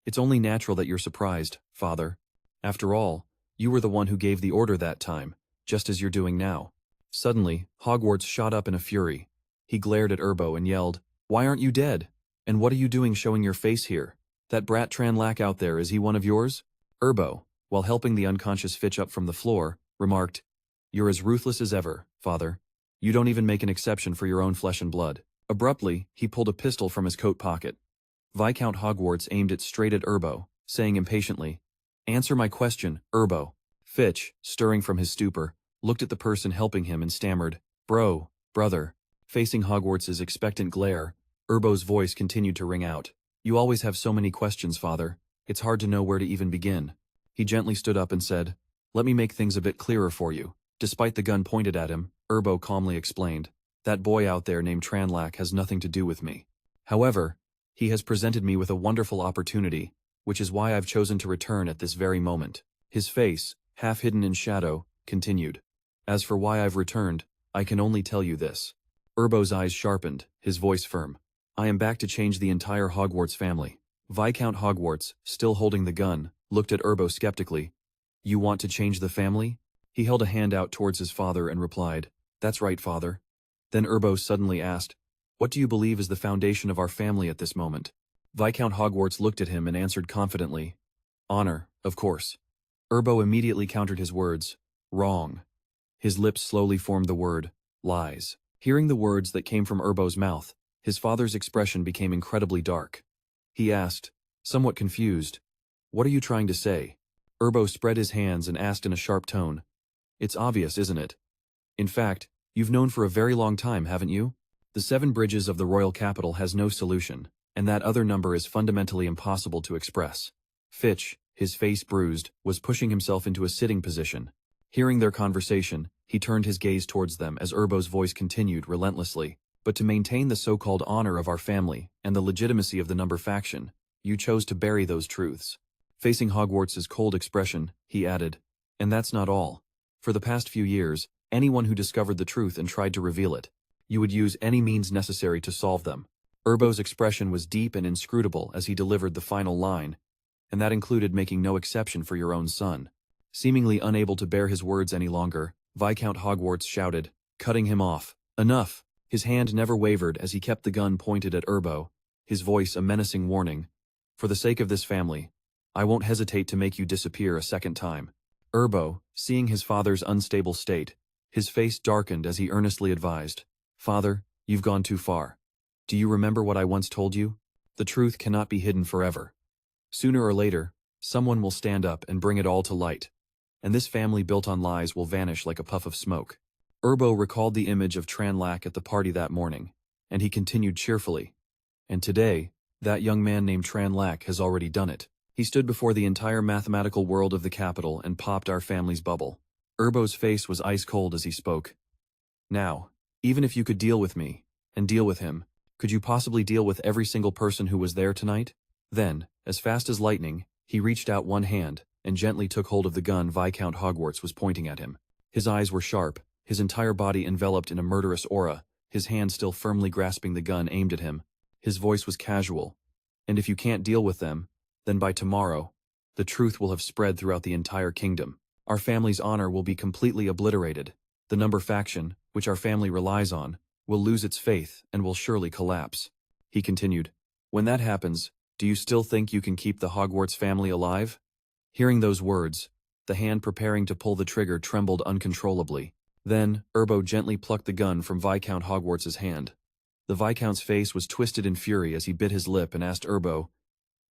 Speaker 1: "It's only natural that you're surprised, father. After all, you were the one who gave the order that time, just as you're doing now." Suddenly, Hogwarts shot up in a fury. He glared at Urbo and yelled, "Why aren't you dead? And what are you doing showing your face here? That brat Tran Lak out there, is he one of yours?" Urbo, while helping the unconscious Fitch up from the floor, remarked, "You're as ruthless as ever, father. You don't even make an exception for your own flesh and blood." Abruptly, he pulled a pistol from his coat pocket. Viscount Hogwarts aimed it straight at Urbo, saying impatiently, "Answer my question, Urbo." Fitch, stirring from his stupor, looked at the person helping him and stammered, Brother." Facing Hogwarts's expectant glare, Urbo's voice continued to ring out, "You always have so many questions, father. It's hard to know where to even begin." He gently stood up and said, "Let me make things a bit clearer for you." Despite the gun pointed at him, Urbo calmly explained, "That boy out there named Tran Lak has nothing to do with me. However, he has presented me with a wonderful opportunity, which is why I've chosen to return at this very moment." His face, half hidden in shadow, continued, "As for why I've returned, I can only tell you this." Urbo's eyes sharpened, his voice firm. "I am back to change the entire Hogwarts family." Viscount Hogwarts, still holding the gun, looked at Urbo skeptically. "You want to change the family?" He held a hand out towards his father and replied, "That's right, father." Then Urbo suddenly asked, "What do you believe is the foundation of our family at this moment?" Viscount Hogwarts looked at him and answered confidently, "Honor, of course." Urbo immediately countered his words, "Wrong." His lips slowly formed the word, "Lies." Hearing the words that came from Urbo's mouth, his father's expression became incredibly dark. He asked, somewhat confused, "What are you trying to say?" Urbo spread his hands and asked in a sharp tone, "It's obvious, isn't it? In fact, you've known for a very long time, haven't you? The 7 bridges of the royal capital has no solution, and that other number is fundamentally impossible to express." Fitch, his face bruised, was pushing himself into a sitting position. Hearing their conversation, he turned his gaze towards them as Urbo's voice continued relentlessly, "But to maintain the so-called honor of our family and the legitimacy of the number faction, you chose to bury those truths." Facing Hogwarts's cold expression, he added, "And that's not all. For the past few years, anyone who discovered the truth and tried to reveal it, you would use any means necessary to solve them." Urbo's expression was deep and inscrutable as he delivered the final line, "And that included making no exception for your own son." Seemingly unable to bear his words any longer, Viscount Hogwarts shouted, cutting him off. Enough! His hand never wavered as he kept the gun pointed at Urbo, his voice a menacing warning. For the sake of this family, I won't hesitate to make you disappear a second time. Urbo, seeing his father's unstable state, his face darkened as he earnestly advised, Father, you've gone too far. Do you remember what I once told you? The truth cannot be hidden forever. Sooner or later, someone will stand up and bring it all to light. And this family built on lies will vanish like a puff of smoke. Urbo recalled the image of Tranlac at the party that morning, and he continued cheerfully. And today, that young man named Tranlac has already done it. He stood before the entire mathematical world of the capital and popped our family's bubble. Urbo's face was ice cold as he spoke. Now, even if you could deal with me, and deal with him, could you possibly deal with every single person who was there tonight? Then, as fast as lightning, he reached out one hand and gently took hold of the gun Viscount Hogwarts was pointing at him. His eyes were sharp, his entire body enveloped in a murderous aura, his hand still firmly grasping the gun aimed at him. His voice was casual. And if you can't deal with them, then by tomorrow, the truth will have spread throughout the entire kingdom. Our family's honor will be completely obliterated. The number faction, which our family relies on, will lose its faith and will surely collapse. He continued, when that happens, do you still think you can keep the Hogwarts family alive? Hearing those words, the hand preparing to pull the trigger trembled uncontrollably. Then, Urbo gently plucked the gun from Viscount Hogwarts's hand. The Viscount's face was twisted in fury as he bit his lip and asked Urbo,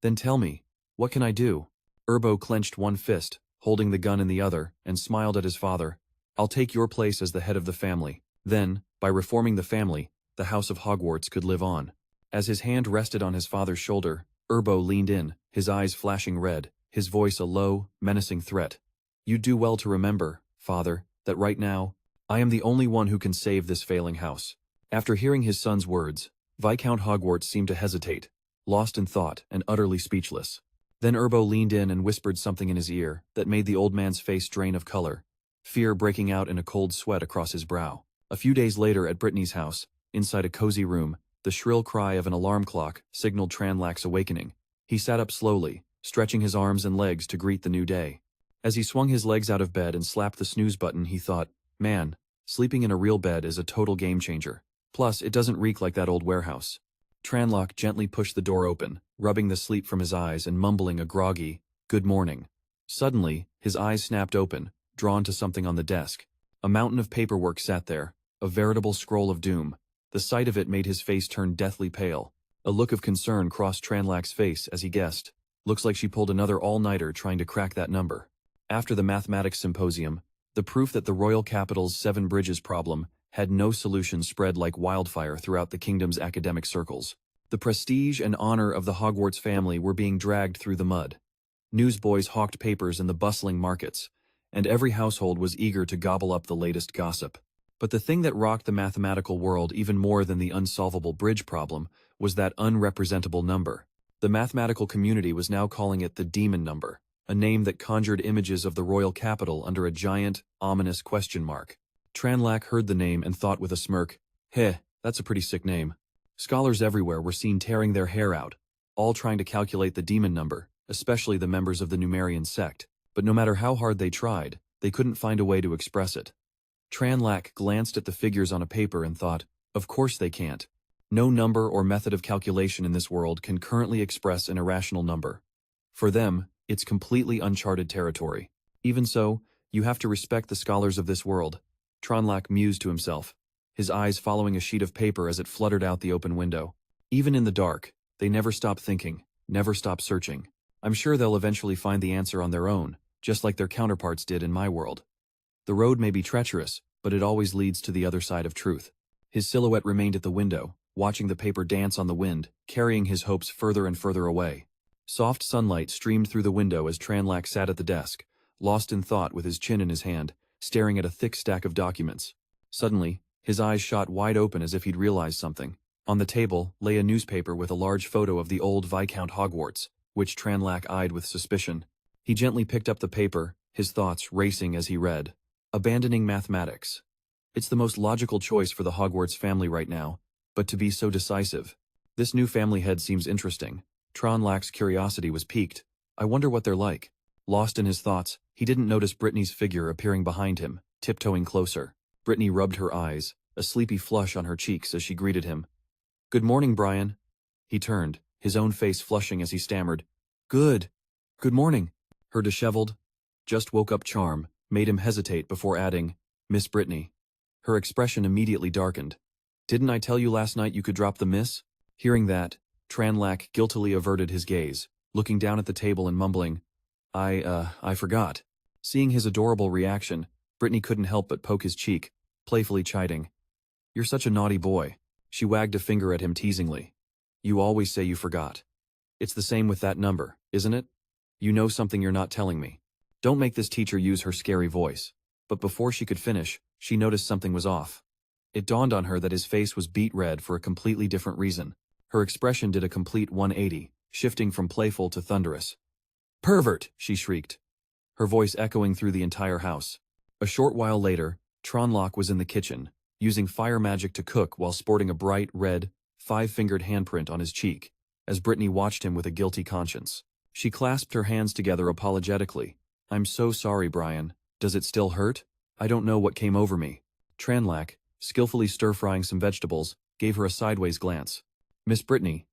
Speaker 1: then tell me, what can I do? Urbo clenched one fist, holding the gun in the other, and smiled at his father. I'll take your place as the head of the family. Then, by reforming the family, the House of Hogwarts could live on. As his hand rested on his father's shoulder, Urbo leaned in, his eyes flashing red, his voice a low, menacing threat. You'd do well to remember, father, that right now, I am the only one who can save this failing house. After hearing his son's words, Viscount Hogwarts seemed to hesitate, lost in thought and utterly speechless. Then Urbo leaned in and whispered something in his ear that made the old man's face drain of color, fear breaking out in a cold sweat across his brow. A few days later at Brittany's house, inside a cozy room, the shrill cry of an alarm clock signaled Tranlac's awakening. He sat up slowly, stretching his arms and legs to greet the new day. As he swung his legs out of bed and slapped the snooze button, he thought, man, sleeping in a real bed is a total game changer. Plus, it doesn't reek like that old warehouse. Tranlac gently pushed the door open, rubbing the sleep from his eyes and mumbling a groggy, good morning. Suddenly, his eyes snapped open, drawn to something on the desk. A mountain of paperwork sat there, a veritable scroll of doom. The sight of it made his face turn deathly pale. A look of concern crossed Tranlac's face as he guessed, looks like she pulled another all-nighter trying to crack that number. After the mathematics symposium, the proof that the royal capital's 7 bridges problem had no solution spread like wildfire throughout the kingdom's academic circles. The prestige and honor of the Hogwarts family were being dragged through the mud. Newsboys hawked papers in the bustling markets, and every household was eager to gobble up the latest gossip. But the thing that rocked the mathematical world even more than the unsolvable bridge problem was that unrepresentable number. The mathematical community was now calling it the demon number, a name that conjured images of the royal capital under a giant, ominous question mark. Tranlac heard the name and thought with a smirk, heh, that's a pretty sick name. Scholars everywhere were seen tearing their hair out, all trying to calculate the demon number, especially the members of the Numerian sect. But no matter how hard they tried, they couldn't find a way to express it. Tranlac glanced at the figures on a paper and thought, of course they can't. No number or method of calculation in this world can currently express an irrational number. For them, it's completely uncharted territory. Even so, you have to respect the scholars of this world. Tranlac mused to himself, his eyes following a sheet of paper as it fluttered out the open window. Even in the dark, they never stop thinking, never stop searching. I'm sure they'll eventually find the answer on their own, just like their counterparts did in my world. The road may be treacherous, but it always leads to the other side of truth. His silhouette remained at the window, watching the paper dance on the wind, carrying his hopes further and further away. Soft sunlight streamed through the window as Tranlac sat at the desk, lost in thought with his chin in his hand, staring at a thick stack of documents. Suddenly, his eyes shot wide open as if he'd realized something. On the table lay a newspaper with a large photo of the old Viscount Hogwarts, which Tranlac eyed with suspicion. He gently picked up the paper, his thoughts racing as he read. Abandoning mathematics. It's the most logical choice for the Hogwarts family right now, but to be so decisive. This new family head seems interesting. Tranlac's curiosity was piqued. I wonder what they're like. Lost in his thoughts, he didn't notice Brittany's figure appearing behind him, tiptoeing closer. Brittany rubbed her eyes, a sleepy flush on her cheeks as she greeted him. "Good morning, Brian." He turned, his own face flushing as he stammered. Good morning." Her disheveled, just woke up charm made him hesitate before adding, "Miss Brittany." Her expression immediately darkened. "Didn't I tell you last night you could drop the miss?" Hearing that, Tranlac guiltily averted his gaze, looking down at the table and mumbling, I forgot." Seeing his adorable reaction, Brittany couldn't help but poke his cheek, playfully chiding. "You're such a naughty boy." She wagged a finger at him teasingly. "You always say you forgot. It's the same with that number, isn't it? You know something you're not telling me." Don't make this teacher use her scary voice. But before she could finish, she noticed something was off. It dawned on her that his face was beet red for a completely different reason. Her expression did a complete 180, shifting from playful to thunderous. "Pervert!" she shrieked, her voice echoing through the entire house. A short while later, Tronlock was in the kitchen, using fire magic to cook while sporting a bright, red, five-fingered handprint on his cheek, as Brittany watched him with a guilty conscience. She clasped her hands together apologetically. "I'm so sorry, Brian. Does it still hurt? I don't know what came over me." Tranlac, skillfully stir-frying some vegetables, gave her a sideways glance. "Miss Brittany,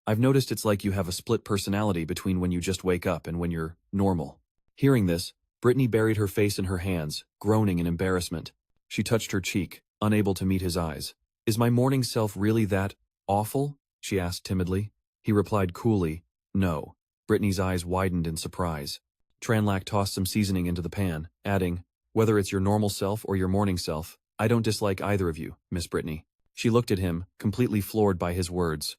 Speaker 1: I've noticed it's like you have a split personality between when you just wake up and when you're normal." Hearing this, Brittany buried her face in her hands, groaning in embarrassment. She touched her cheek, unable to meet his eyes. "Is my morning self really that awful?" she asked timidly. He replied coolly, "No." Brittany's eyes widened in surprise. Tranlac tossed some seasoning into the pan, adding, "Whether it's your normal self or your morning self, I don't dislike either of you, Miss Brittany." She looked at him, completely floored by his words.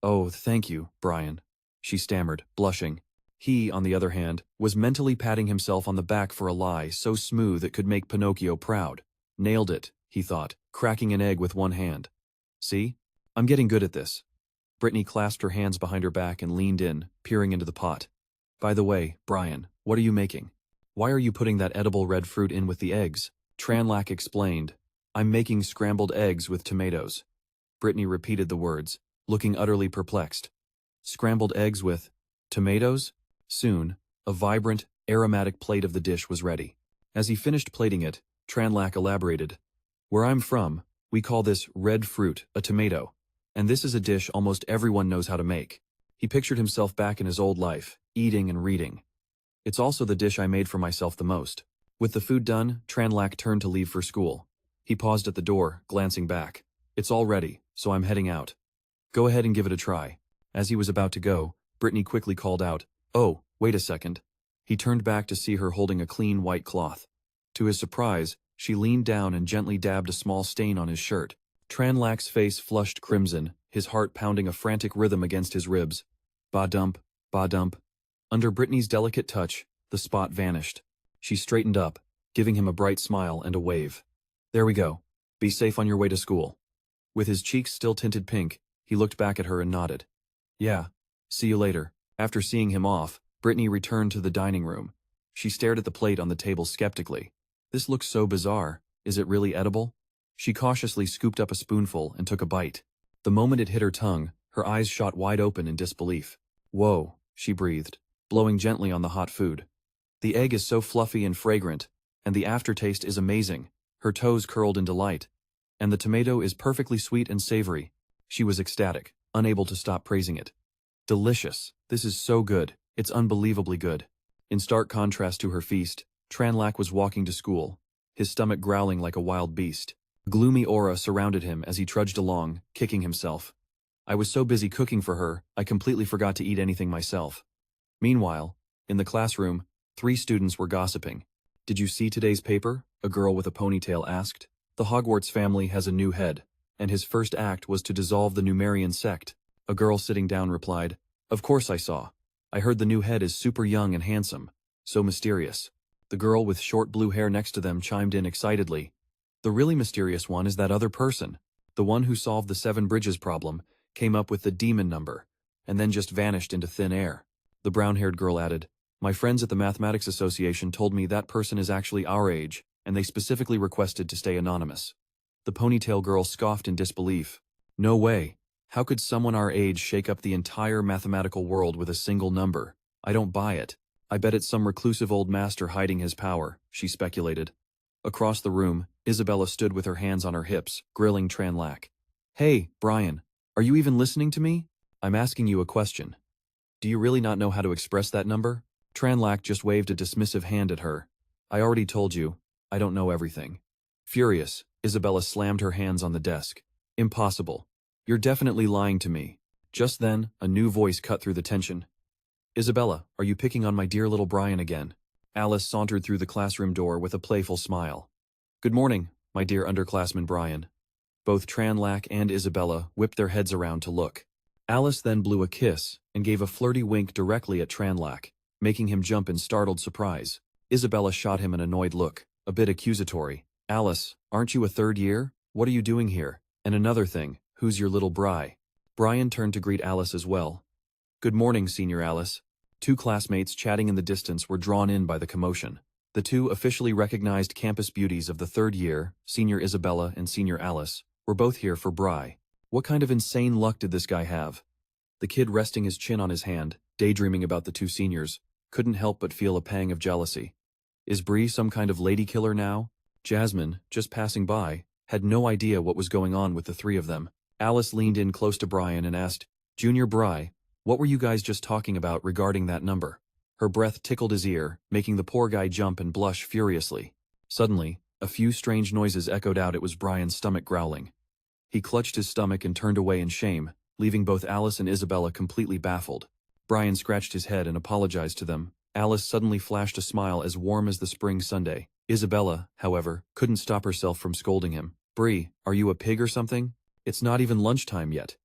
Speaker 1: "Oh, thank you, Brian," she stammered, blushing. He, on the other hand, was mentally patting himself on the back for a lie so smooth it could make Pinocchio proud. Nailed it, he thought, cracking an egg with one hand. "See? I'm getting good at this." Brittany clasped her hands behind her back and leaned in, peering into the pot. "By the way, Brian, what are you making? Why are you putting that edible red fruit in with the eggs?" Tranlac explained, "I'm making scrambled eggs with tomatoes." Brittany repeated the words, looking utterly perplexed. "Scrambled eggs with tomatoes?" Soon, a vibrant, aromatic plate of the dish was ready. As he finished plating it, Tranlac elaborated, "Where I'm from, we call this red fruit a tomato, and this is a dish almost everyone knows how to make." He pictured himself back in his old life, eating and reading. "It's also the dish I made for myself the most." With the food done, Tranlac turned to leave for school. He paused at the door, glancing back. "It's all ready, so I'm heading out. Go ahead and give it a try." As he was about to go, Brittany quickly called out, "Oh, wait a second." He turned back to see her holding a clean white cloth. To his surprise, she leaned down and gently dabbed a small stain on his shirt. Tranlac's face flushed crimson, his heart pounding a frantic rhythm against his ribs. Ba-dump, ba-dump. Under Brittany's delicate touch, the spot vanished. She straightened up, giving him a bright smile and a wave. "There we go. Be safe on your way to school." With his cheeks still tinted pink, he looked back at her and nodded. "Yeah, see you later." After seeing him off, Brittany returned to the dining room. She stared at the plate on the table skeptically. "This looks so bizarre. Is it really edible?" She cautiously scooped up a spoonful and took a bite. The moment it hit her tongue, her eyes shot wide open in disbelief. "Whoa," she breathed, blowing gently on the hot food. "The egg is so fluffy and fragrant, and the aftertaste is amazing." Her toes curled in delight. "And the tomato is perfectly sweet and savory." She was ecstatic, unable to stop praising it. "Delicious. This is so good. It's unbelievably good." In stark contrast to her feast, Tranlac was walking to school, his stomach growling like a wild beast. A gloomy aura surrounded him as he trudged along, kicking himself. "I was so busy cooking for her, I completely forgot to eat anything myself." Meanwhile, in the classroom, 3 students were gossiping. "Did you see today's paper?" a girl with a ponytail asked. "The Hogwarts family has a new head, and his first act was to dissolve the Numerian sect." A girl sitting down replied, "Of course I saw. I heard the new head is super young and handsome. So mysterious." The girl with short blue hair next to them chimed in excitedly. "The really mysterious one is that other person. The one who solved the 7 bridges problem, came up with the demon number, and then just vanished into thin air." The brown-haired girl added, "My friends at the Mathematics Association told me that person is actually our age, and they specifically requested to stay anonymous." The ponytail girl scoffed in disbelief. "No way. How could someone our age shake up the entire mathematical world with a single number? I don't buy it." I bet it's some reclusive old master hiding his power, she speculated. Across the room, Isabella stood with her hands on her hips, grilling Tranlac. Hey, Brian, are you even listening to me? I'm asking you a question. Do you really not know how to express that number? Tranlac just waved a dismissive hand at her. I already told you, I don't know everything. Furious, Isabella slammed her hands on the desk. Impossible. You're definitely lying to me. Just then, a new voice cut through the tension. Isabella, are you picking on my dear little Brian again? Alice sauntered through the classroom door with a playful smile. Good morning, my dear underclassman Brian. Both Tranlac and Isabella whipped their heads around to look. Alice then blew a kiss and gave a flirty wink directly at Tranlac, making him jump in startled surprise. Isabella shot him an annoyed look, a bit accusatory. Alice, aren't you a third year? What are you doing here? And another thing, who's your little Bri? Brian turned to greet Alice as well. Good morning, Senior Alice. Two classmates chatting in the distance were drawn in by the commotion. The two officially recognized campus beauties of the third year, Senior Isabella and Senior Alice, were both here for Bri. What kind of insane luck did this guy have? The kid, resting his chin on his hand, daydreaming about the two seniors, couldn't help but feel a pang of jealousy. Is Bree some kind of lady killer now? Jasmine, just passing by, had no idea what was going on with the three of them. Alice leaned in close to Brian and asked, Junior Bri, what were you guys just talking about regarding that number? Her breath tickled his ear, making the poor guy jump and blush furiously. Suddenly, a few strange noises echoed out. It was Brian's stomach growling. He clutched his stomach and turned away in shame, leaving both Alice and Isabella completely baffled. Brian scratched his head and apologized to them. Alice suddenly flashed a smile as warm as the spring Sunday. Isabella, however, couldn't stop herself from scolding him. Bree, are you a pig or something? It's not even lunchtime yet.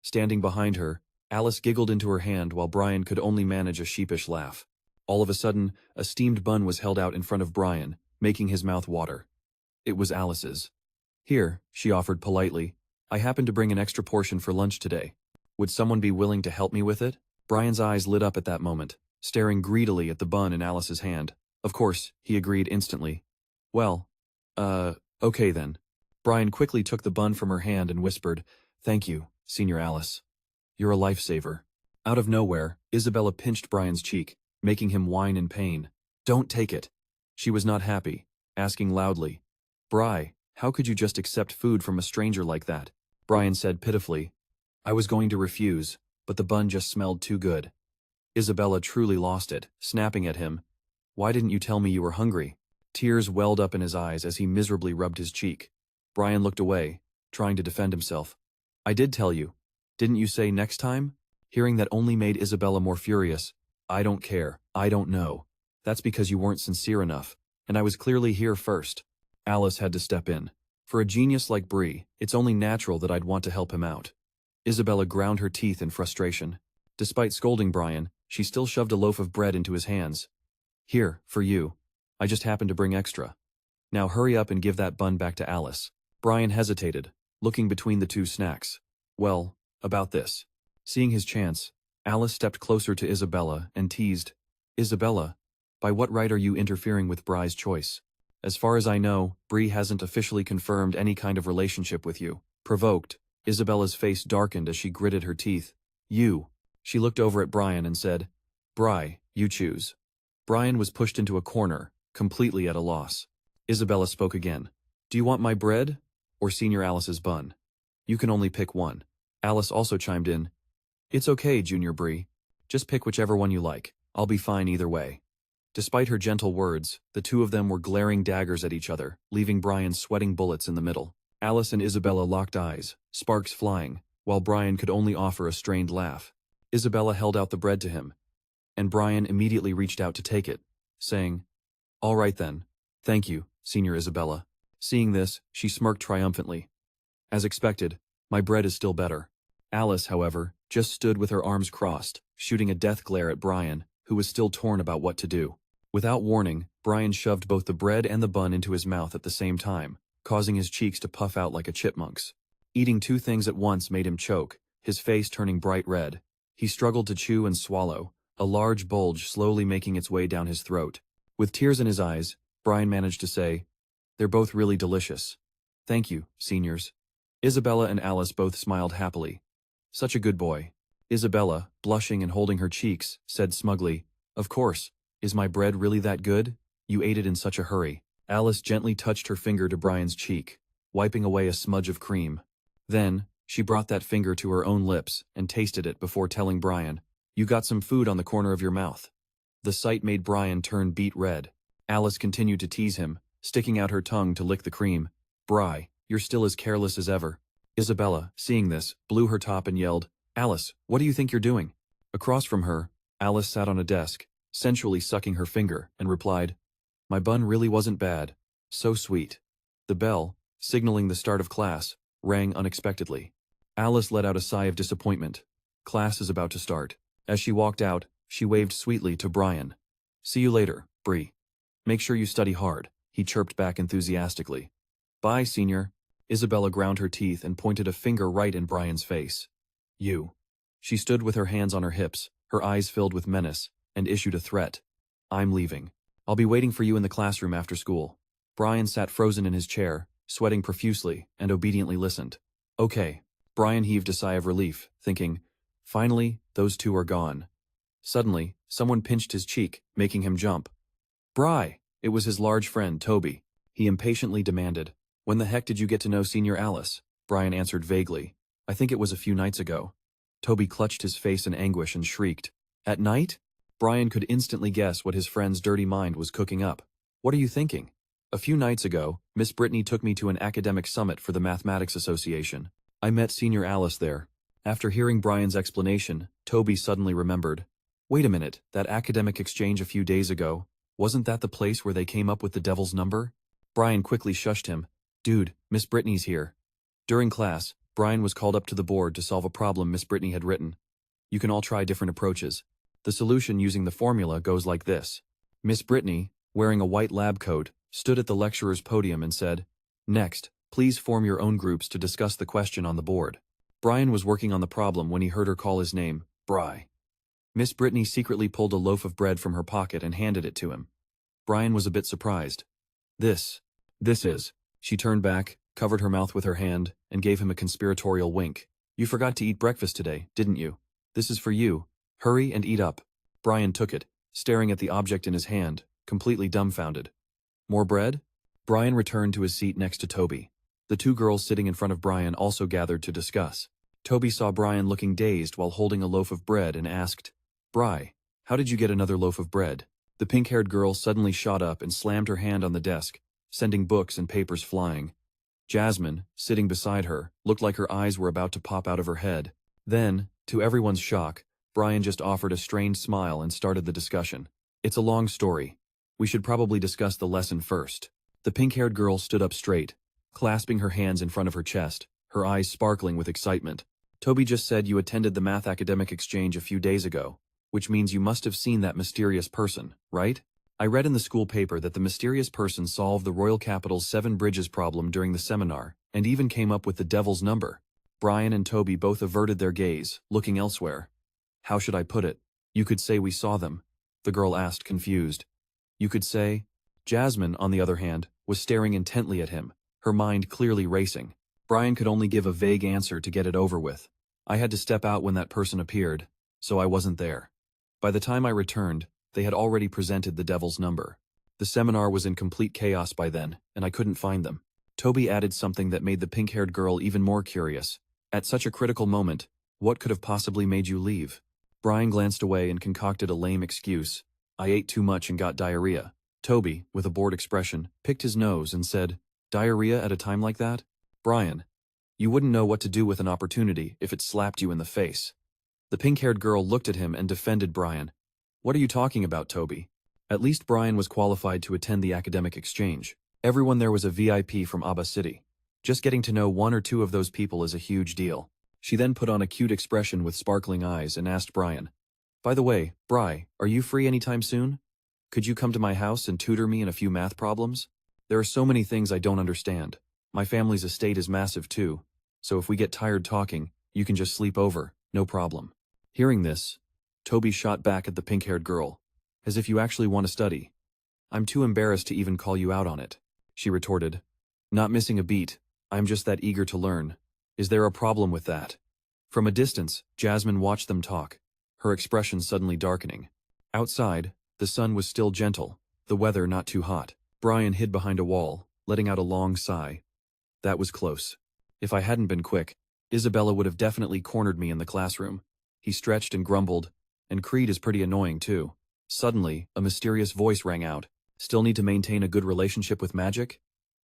Speaker 1: Standing behind her, Alice giggled into her hand while Brian could only manage a sheepish laugh. All of a sudden, a steamed bun was held out in front of Brian, making his mouth water. It was Alice's. Here, she offered politely. I happened to bring an extra portion for lunch today. Would someone be willing to help me with it? Brian's eyes lit up at that moment, staring greedily at the bun in Alice's hand. Of course, he agreed instantly. Well, okay then. Brian quickly took the bun from her hand and whispered, Thank you, Senior Alice. You're a lifesaver. Out of nowhere, Isabella pinched Brian's cheek, making him whine in pain. Don't take it. She was not happy, asking loudly, Bri, how could you just accept food from a stranger like that? Brian said pitifully, I was going to refuse, but the bun just smelled too good. Isabella truly lost it, snapping at him. Why didn't you tell me you were hungry? Tears welled up in his eyes as he miserably rubbed his cheek. Brian looked away, trying to defend himself. I did tell you. Didn't you say next time? Hearing that only made Isabella more furious. I don't care. I don't know. That's because you weren't sincere enough, and I was clearly here first. Alice had to step in. For a genius like Bree, it's only natural that I'd want to help him out. Isabella ground her teeth in frustration. Despite scolding Brian, she still shoved a loaf of bread into his hands. Here, for you. I just happened to bring extra. Now hurry up and give that bun back to Alice. Brian hesitated, looking between the two snacks. Well, about this. Seeing his chance, Alice stepped closer to Isabella and teased, Isabella, by what right are you interfering with Bri's choice? As far as I know, Bree hasn't officially confirmed any kind of relationship with you. Provoked, Isabella's face darkened as she gritted her teeth. You. She looked over at Brian and said, Bri, you choose. Brian was pushed into a corner, completely at a loss. Isabella spoke again. Do you want my bread? Or Senior Alice's bun? You can only pick one. Alice also chimed in. It's okay, Junior Bree. Just pick whichever one you like. I'll be fine either way. Despite her gentle words, the two of them were glaring daggers at each other, leaving Brian sweating bullets in the middle. Alice and Isabella locked eyes, sparks flying, while Brian could only offer a strained laugh. Isabella held out the bread to him, and Brian immediately reached out to take it, saying, All right then. Thank you, Senior Isabella. Seeing this, she smirked triumphantly. As expected, my bread is still better. Alice, however, just stood with her arms crossed, shooting a death glare at Brian, who was still torn about what to do. Without warning, Brian shoved both the bread and the bun into his mouth at the same time, causing his cheeks to puff out like a chipmunk's. Eating two things at once made him choke, his face turning bright red. He struggled to chew and swallow, a large bulge slowly making its way down his throat. With tears in his eyes, Brian managed to say, They're both really delicious. Thank you, seniors. Isabella and Alice both smiled happily. Such a good boy. Isabella, blushing and holding her cheeks, said smugly, Of course, Is my bread really that good? You ate it in such a hurry. Alice gently touched her finger to Brian's cheek, wiping away a smudge of cream. Then, she brought that finger to her own lips and tasted it before telling Brian, "You got some food on the corner of your mouth." The sight made Brian turn beet red. Alice continued to tease him, sticking out her tongue to lick the cream. "Bri, you're still as careless as ever." Isabella, seeing this, blew her top and yelled, "Alice, what do you think you're doing?" Across from her, Alice sat on a desk, sensually sucking her finger, and replied, "My bun really wasn't bad. So sweet." The bell, signaling the start of class, rang unexpectedly. Alice let out a sigh of disappointment. Class is about to start. As she walked out, she waved sweetly to Brian. "See you later, Bree. Make sure you study hard," he chirped back enthusiastically. "Bye, senior." Isabella ground her teeth and pointed a finger right in Brian's face. "You." She stood with her hands on her hips, her eyes filled with menace, and issued a threat. "I'm leaving. I'll be waiting for you in the classroom after school." Brian sat frozen in his chair, sweating profusely, and obediently listened. "Okay." Brian heaved a sigh of relief, thinking, "Finally, those two are gone." Suddenly, someone pinched his cheek, making him jump. "Bri!" It was his large friend, Toby. He impatiently demanded, "When the heck did you get to know Senior Alice?" Brian answered vaguely, "I think it was a few nights ago." Toby clutched his face in anguish and shrieked, "At night?" Brian could instantly guess what his friend's dirty mind was cooking up. "What are you thinking?" "A few nights ago, Miss Brittany took me to an academic summit for the Mathematics Association. I met Senior Alice there." After hearing Brian's explanation, Toby suddenly remembered. "Wait a minute, that academic exchange a few days ago, wasn't that the place where they came up with the devil's number?" Brian quickly shushed him. "Dude, Miss Brittany's here." During class, Brian was called up to the board to solve a problem Miss Brittany had written. You can all try different approaches. The solution using the formula goes like this. Miss Brittany, wearing a white lab coat, stood at the lecturer's podium and said, "Next, please form your own groups to discuss the question on the board." Brian was working on the problem when he heard her call his name, Bri. Miss Brittany secretly pulled a loaf of bread from her pocket and handed it to him. Brian was a bit surprised. This is. She turned back, covered her mouth with her hand, and gave him a conspiratorial wink. "You forgot to eat breakfast today, didn't you? This is for you. Hurry and eat up." Brian took it, staring at the object in his hand, completely dumbfounded. "More bread?" Brian returned to his seat next to Toby. The two girls sitting in front of Brian also gathered to discuss. Toby saw Brian looking dazed while holding a loaf of bread and asked, "Bri, how did you get another loaf of bread?" The pink-haired girl suddenly shot up and slammed her hand on the desk, sending books and papers flying. Jasmine, sitting beside her, looked like her eyes were about to pop out of her head. Then, to everyone's shock, Brian just offered a strained smile and started the discussion. "It's a long story. We should probably discuss the lesson first." The pink-haired girl stood up straight, clasping her hands in front of her chest, her eyes sparkling with excitement. "Toby just said you attended the math academic exchange a few days ago, which means you must have seen that mysterious person, right? I read in the school paper that the mysterious person solved the Royal Capital's 7 Bridges problem during the seminar, and even came up with the devil's number." Brian and Toby both averted their gaze, looking elsewhere. "How should I put it? You could say we saw them," the girl asked, confused. "You could say..." Jasmine, on the other hand, was staring intently at him, her mind clearly racing. Brian could only give a vague answer to get it over with. "I had to step out when that person appeared, so I wasn't there. By the time I returned, they had already presented the devil's number. The seminar was in complete chaos by then, and I couldn't find them." Toby added something that made the pink-haired girl even more curious. "At such a critical moment, what could have possibly made you leave?" Brian glanced away and concocted a lame excuse. "I ate too much and got diarrhea." Toby, with a bored expression, picked his nose and said, "Diarrhea at a time like that? Brian, you wouldn't know what to do with an opportunity if it slapped you in the face." The pink-haired girl looked at him and defended Brian. "What are you talking about, Toby?" At least Brian was qualified to attend the academic exchange. Everyone there was a VIP from Aba City. Just getting to know one or two of those people is a huge deal. She then put on a cute expression with sparkling eyes and asked Brian, "By the way, Bri, are you free anytime soon? Could you come to my house and tutor me in a few math problems? There are so many things I don't understand. My family's estate is massive too, so if we get tired talking, you can just sleep over, no problem." Hearing this, Toby shot back at the pink-haired girl. "As if you actually want to study." "I'm too embarrassed to even call you out on it," she retorted. "Not missing a beat, I'm just that eager to learn. Is there a problem with that?" From a distance, Jasmine watched them talk, her expression suddenly darkening. Outside, The sun was still gentle, the weather not too hot. Brian hid behind a wall, letting out a long sigh. That was close. If I hadn't been quick, Isabella would have definitely cornered me in the classroom. He stretched and grumbled, and Creed is pretty annoying too. Suddenly, a mysterious voice rang out. Still need to maintain a good relationship with magic?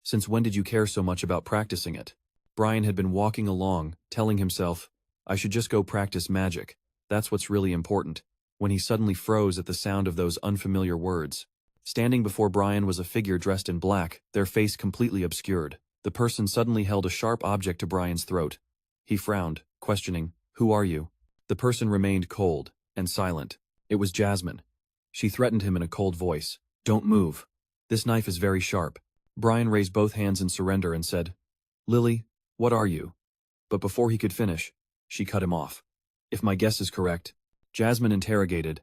Speaker 1: Since when did you care so much about practicing it? Brian had been walking along, telling himself, I should just go practice magic. That's what's really important. When he suddenly froze at the sound of those unfamiliar words. Standing before Brian was a figure dressed in black, their face completely obscured. The person suddenly held a sharp object to Brian's throat. He frowned, questioning, Who are you? The person remained cold and silent. It was Jasmine. She threatened him in a cold voice. Don't move. This knife is very sharp. Brian raised both hands in surrender and said, Lily, what are you? But before he could finish, she cut him off. If my guess is correct, Jasmine interrogated,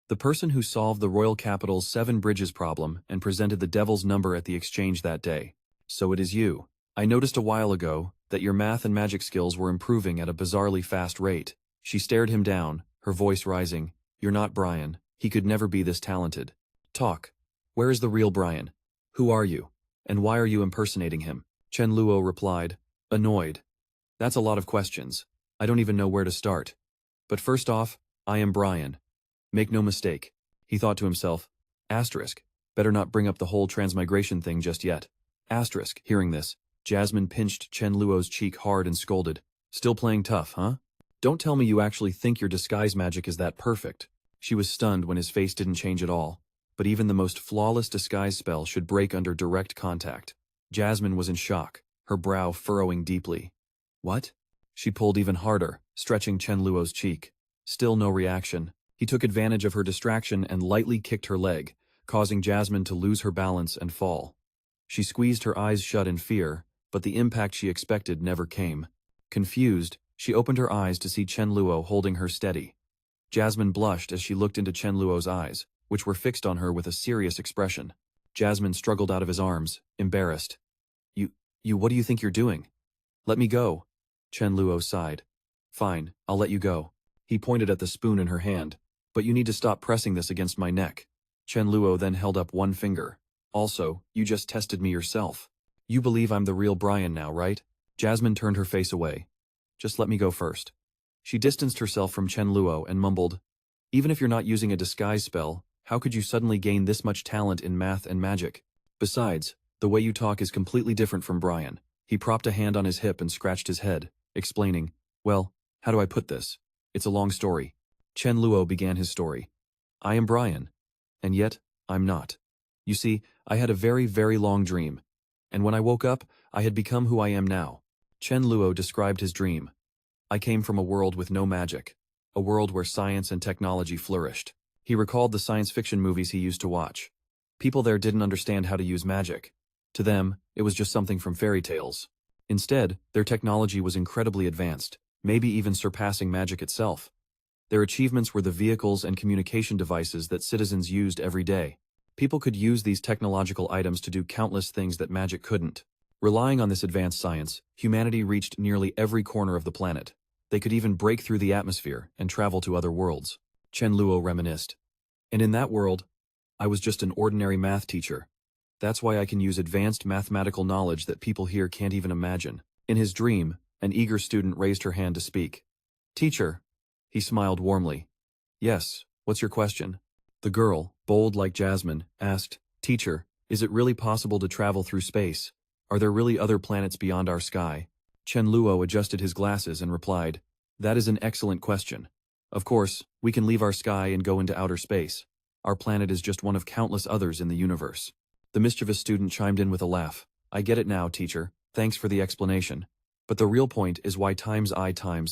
Speaker 1: the person who solved the Royal Capital's 7 bridges problem and presented the devil's number at the exchange that day. So it is you. I noticed a while ago that your math and magic skills were improving at a bizarrely fast rate. She stared him down, her voice rising. You're not Brian. He could never be this talented. Talk. Where is the real Brian? Who are you? And why are you impersonating him? Chen Luo replied, annoyed. That's a lot of questions. I don't even know where to start. But first off, I am Brian. Make no mistake. He thought to himself, asterisk, better not bring up the whole transmigration thing just yet. Asterisk, hearing this, Jasmine pinched Chen Luo's cheek hard and scolded. Still playing tough, huh? Don't tell me you actually think your disguise magic is that perfect. She was stunned when his face didn't change at all. But even the most flawless disguise spell should break under direct contact. Jasmine was in shock, her brow furrowing deeply. What? She pulled even harder, stretching Chen Luo's cheek. Still no reaction. He took advantage of her distraction and lightly kicked her leg, causing Jasmine to lose her balance and fall. She squeezed her eyes shut in fear, but the impact she expected never came. Confused, she opened her eyes to see Chen Luo holding her steady. Jasmine blushed as she looked into Chen Luo's eyes, which were fixed on her with a serious expression. Jasmine struggled out of his arms, embarrassed. What do you think you're doing? Let me go. Chen Luo sighed. Fine, I'll let you go. He pointed at the spoon in her hand. But you need to stop pressing this against my neck. Chen Luo then held up one finger. Also, you just tested me yourself. You believe I'm the real Brian now, right? Jasmine turned her face away. Just let me go first. She distanced herself from Chen Luo and mumbled, even if you're not using a disguise spell, how could you suddenly gain this much talent in math and magic? Besides, the way you talk is completely different from Brian. He propped a hand on his hip and scratched his head, explaining, well, how do I put this? It's a long story. Chen Luo began his story. I am Brian. And yet, I'm not. You see, I had a very, very long dream. And when I woke up, I had become who I am now. Chen Luo described his dream. I came from a world with no magic. A world where science and technology flourished. He recalled the science fiction movies he used to watch. People there didn't understand how to use magic. To them, it was just something from fairy tales. Instead, their technology was incredibly advanced, maybe even surpassing magic itself. Their achievements were the vehicles and communication devices that citizens used every day. People could use these technological items to do countless things that magic couldn't. Relying on this advanced science, humanity reached nearly every corner of the planet. They could even break through the atmosphere and travel to other worlds. Chen Luo reminisced. And in that world, I was just an ordinary math teacher. That's why I can use advanced mathematical knowledge that people here can't even imagine. In his dream, an eager student raised her hand to speak. Teacher. He smiled warmly. Yes, what's your question? The girl, bold like Jasmine, asked, Teacher, is it really possible to travel through space? Are there really other planets beyond our sky? Chen Luo adjusted his glasses and replied, that is an excellent question. Of course, we can leave our sky and go into outer space. Our planet is just one of countless others in the universe. The mischievous student chimed in with a laugh. I get it now, teacher. Thanks for the explanation. But the real point is why times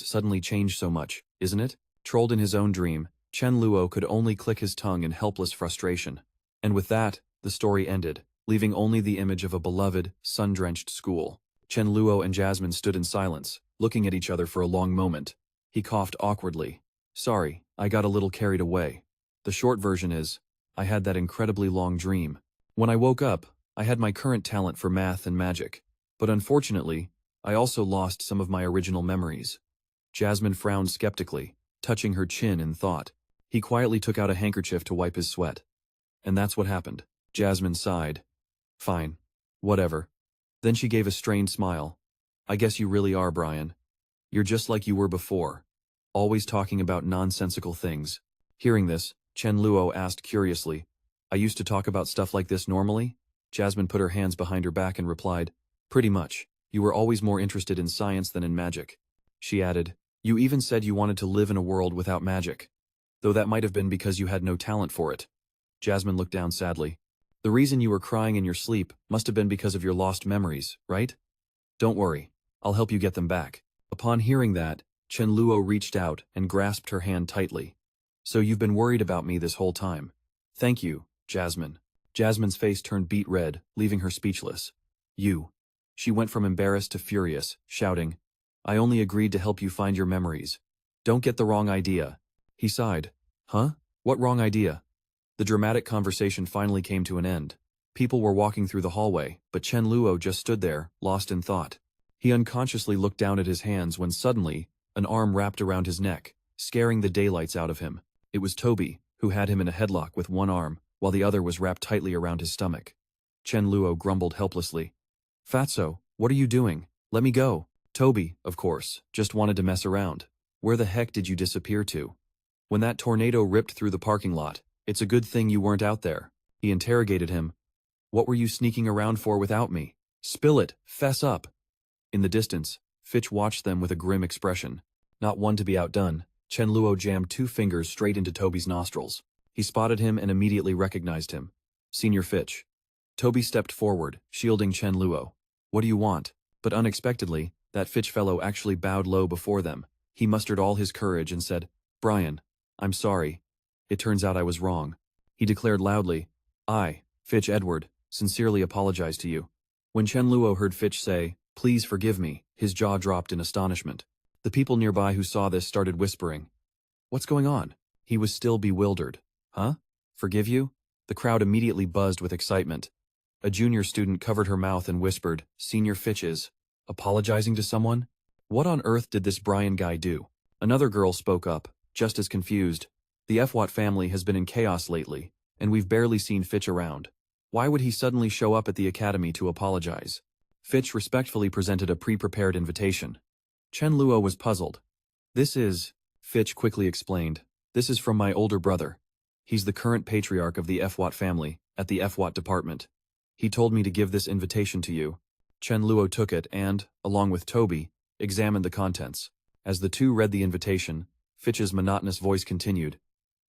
Speaker 1: suddenly changed so much, isn't it? Trolled in his own dream, Chen Luo could only click his tongue in helpless frustration. And with that, the story ended, leaving only the image of a beloved, sun-drenched school. Chen Luo and Jasmine stood in silence, looking at each other for a long moment. He coughed awkwardly. Sorry, I got a little carried away. The short version is, I had that incredibly long dream. When I woke up, I had my current talent for math and magic. But unfortunately, I also lost some of my original memories. Jasmine frowned skeptically, touching her chin in thought. He quietly took out a handkerchief to wipe his sweat. And that's what happened. Jasmine sighed. Fine. Whatever. Then she gave a strained smile. I guess you really are, Brian. You're just like you were before. Always talking about nonsensical things. Hearing this, Chen Luo asked curiously, I used to talk about stuff like this normally? Jasmine put her hands behind her back and replied, pretty much. You were always more interested in science than in magic. She added, you even said you wanted to live in a world without magic. Though that might have been because you had no talent for it. Jasmine looked down sadly. The reason you were crying in your sleep must have been because of your lost memories, right? Don't worry. I'll help you get them back. Upon hearing that, Chen Luo reached out and grasped her hand tightly. So you've been worried about me this whole time. Thank you, Jasmine. Jasmine's face turned beet red, leaving her speechless. You. She went from embarrassed to furious, shouting, I only agreed to help you find your memories. Don't get the wrong idea. He sighed. Huh? What wrong idea? The dramatic conversation finally came to an end. People were walking through the hallway, but Chen Luo just stood there, lost in thought. He unconsciously looked down at his hands when suddenly, an arm wrapped around his neck, scaring the daylights out of him. It was Toby, who had him in a headlock with one arm, while the other was wrapped tightly around his stomach. Chen Luo grumbled helplessly. Fatso, what are you doing? Let me go. Toby, of course, just wanted to mess around. Where the heck did you disappear to? When that tornado ripped through the parking lot, it's a good thing you weren't out there. He interrogated him. What were you sneaking around for without me? Spill it, fess up. In the distance, Fitch watched them with a grim expression. Not one to be outdone, Chen Luo jammed 2 fingers straight into Toby's nostrils. He spotted him and immediately recognized him. Senior Fitch. Toby stepped forward, shielding Chen Luo. What do you want? But unexpectedly, that Fitch fellow actually bowed low before them. He mustered all his courage and said, Brian, I'm sorry. It turns out I was wrong. He declared loudly, I, Fitch Edward, sincerely apologize to you. When Chen Luo heard Fitch say, please forgive me, his jaw dropped in astonishment. The people nearby who saw this started whispering. What's going on? He was still bewildered. Huh? Forgive you? The crowd immediately buzzed with excitement. A junior student covered her mouth and whispered, Senior Fitch is apologizing to someone? What on earth did this Brian guy do? Another girl spoke up, just as confused. The FWAT family has been in chaos lately, and we've barely seen Fitch around. Why would he suddenly show up at the academy to apologize? Fitch respectfully presented a pre-prepared invitation. Chen Luo was puzzled. This is, Fitch quickly explained, this is from my older brother. He's the current patriarch of the FWAT family, at the FWAT department. He told me to give this invitation to you. Chen Luo took it and, along with Toby, examined the contents. As the two read the invitation, Fitch's monotonous voice continued.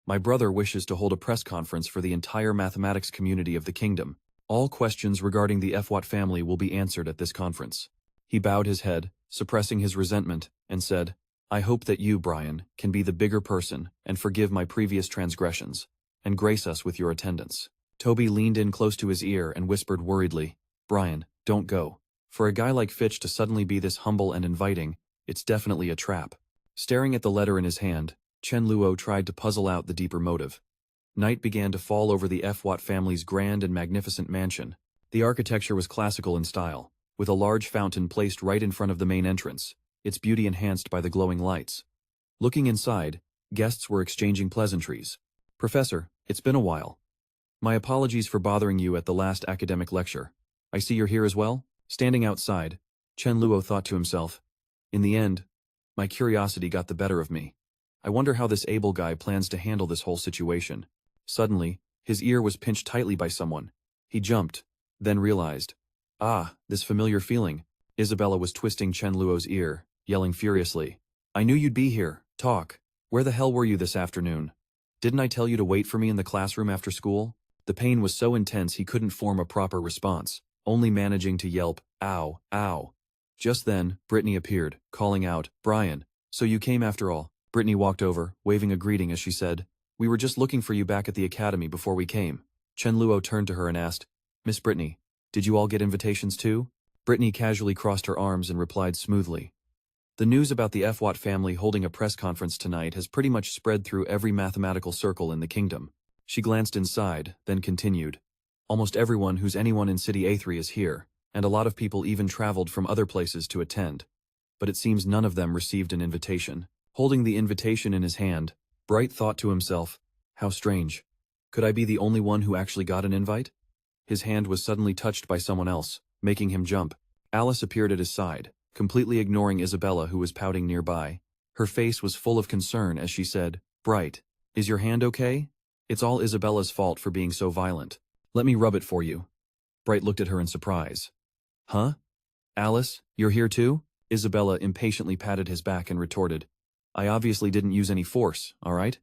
Speaker 1: My brother wishes to hold a press conference for the entire mathematics community of the kingdom. All questions regarding the FWAT family will be answered at this conference. He bowed his head, suppressing his resentment, and said, I hope that you, Brian, can be the bigger person and forgive my previous transgressions, and grace us with your attendance. Toby leaned in close to his ear and whispered worriedly, Brian, don't go. For a guy like Fitch to suddenly be this humble and inviting, it's definitely a trap. Staring at the letter in his hand, Chen Luo tried to puzzle out the deeper motive. Night began to fall over the FWAT family's grand and magnificent mansion. The architecture was classical in style, with a large fountain placed right in front of the main entrance, its beauty enhanced by the glowing lights. Looking inside, guests were exchanging pleasantries. Professor, it's been a while. My apologies for bothering you at the last academic lecture. I see you're here as well? Standing outside, Chen Luo thought to himself, in the end, my curiosity got the better of me. I wonder how this able guy plans to handle this whole situation. Suddenly, his ear was pinched tightly by someone. He jumped, then realized. Ah, this familiar feeling. Isabella was twisting Chen Luo's ear, yelling furiously. I knew you'd be here. Talk. Where the hell were you this afternoon? Didn't I tell you to wait for me in the classroom after school? The pain was so intense he couldn't form a proper response, only managing to yelp, ow, ow. Just then, Brittany appeared, calling out, Brian, so you came after all. Brittany walked over, waving a greeting as she said, we were just looking for you back at the academy before we came. Chen Luo turned to her and asked, Miss Brittany, did you all get invitations too? Brittany casually crossed her arms and replied smoothly. The news about the FWAT family holding a press conference tonight has pretty much spread through every mathematical circle in the kingdom. She glanced inside, then continued. Almost everyone who's anyone in City A3 is here, and a lot of people even traveled from other places to attend. But it seems none of them received an invitation. Holding the invitation in his hand, Bright thought to himself, how strange. Could I be the only one who actually got an invite? His hand was suddenly touched by someone else, making him jump. Alice appeared at his side, completely ignoring Isabella, who was pouting nearby. Her face was full of concern as she said, "Bright, is your hand okay? It's all Isabella's fault for being so violent. Let me rub it for you." Bright looked at her in surprise. "Huh? Alice, you're here too?" Isabella impatiently patted his back and retorted, "I obviously didn't use any force, all right?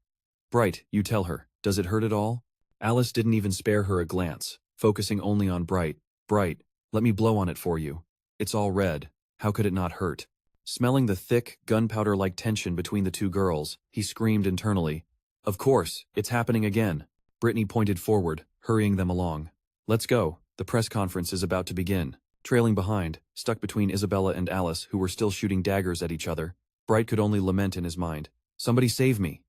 Speaker 1: Bright, you tell her, does it hurt at all?" Alice didn't even spare her a glance, focusing only on Bright. "Bright, let me blow on it for you. It's all red. How could it not hurt?" Smelling the thick, gunpowder-like tension between the two girls, he screamed internally, "Of course, it's happening again." Brittany pointed forward, hurrying them along. "Let's go, the press conference is about to begin." Trailing behind, stuck between Isabella and Alice, who were still shooting daggers at each other, Bright could only lament in his mind, "Somebody save me."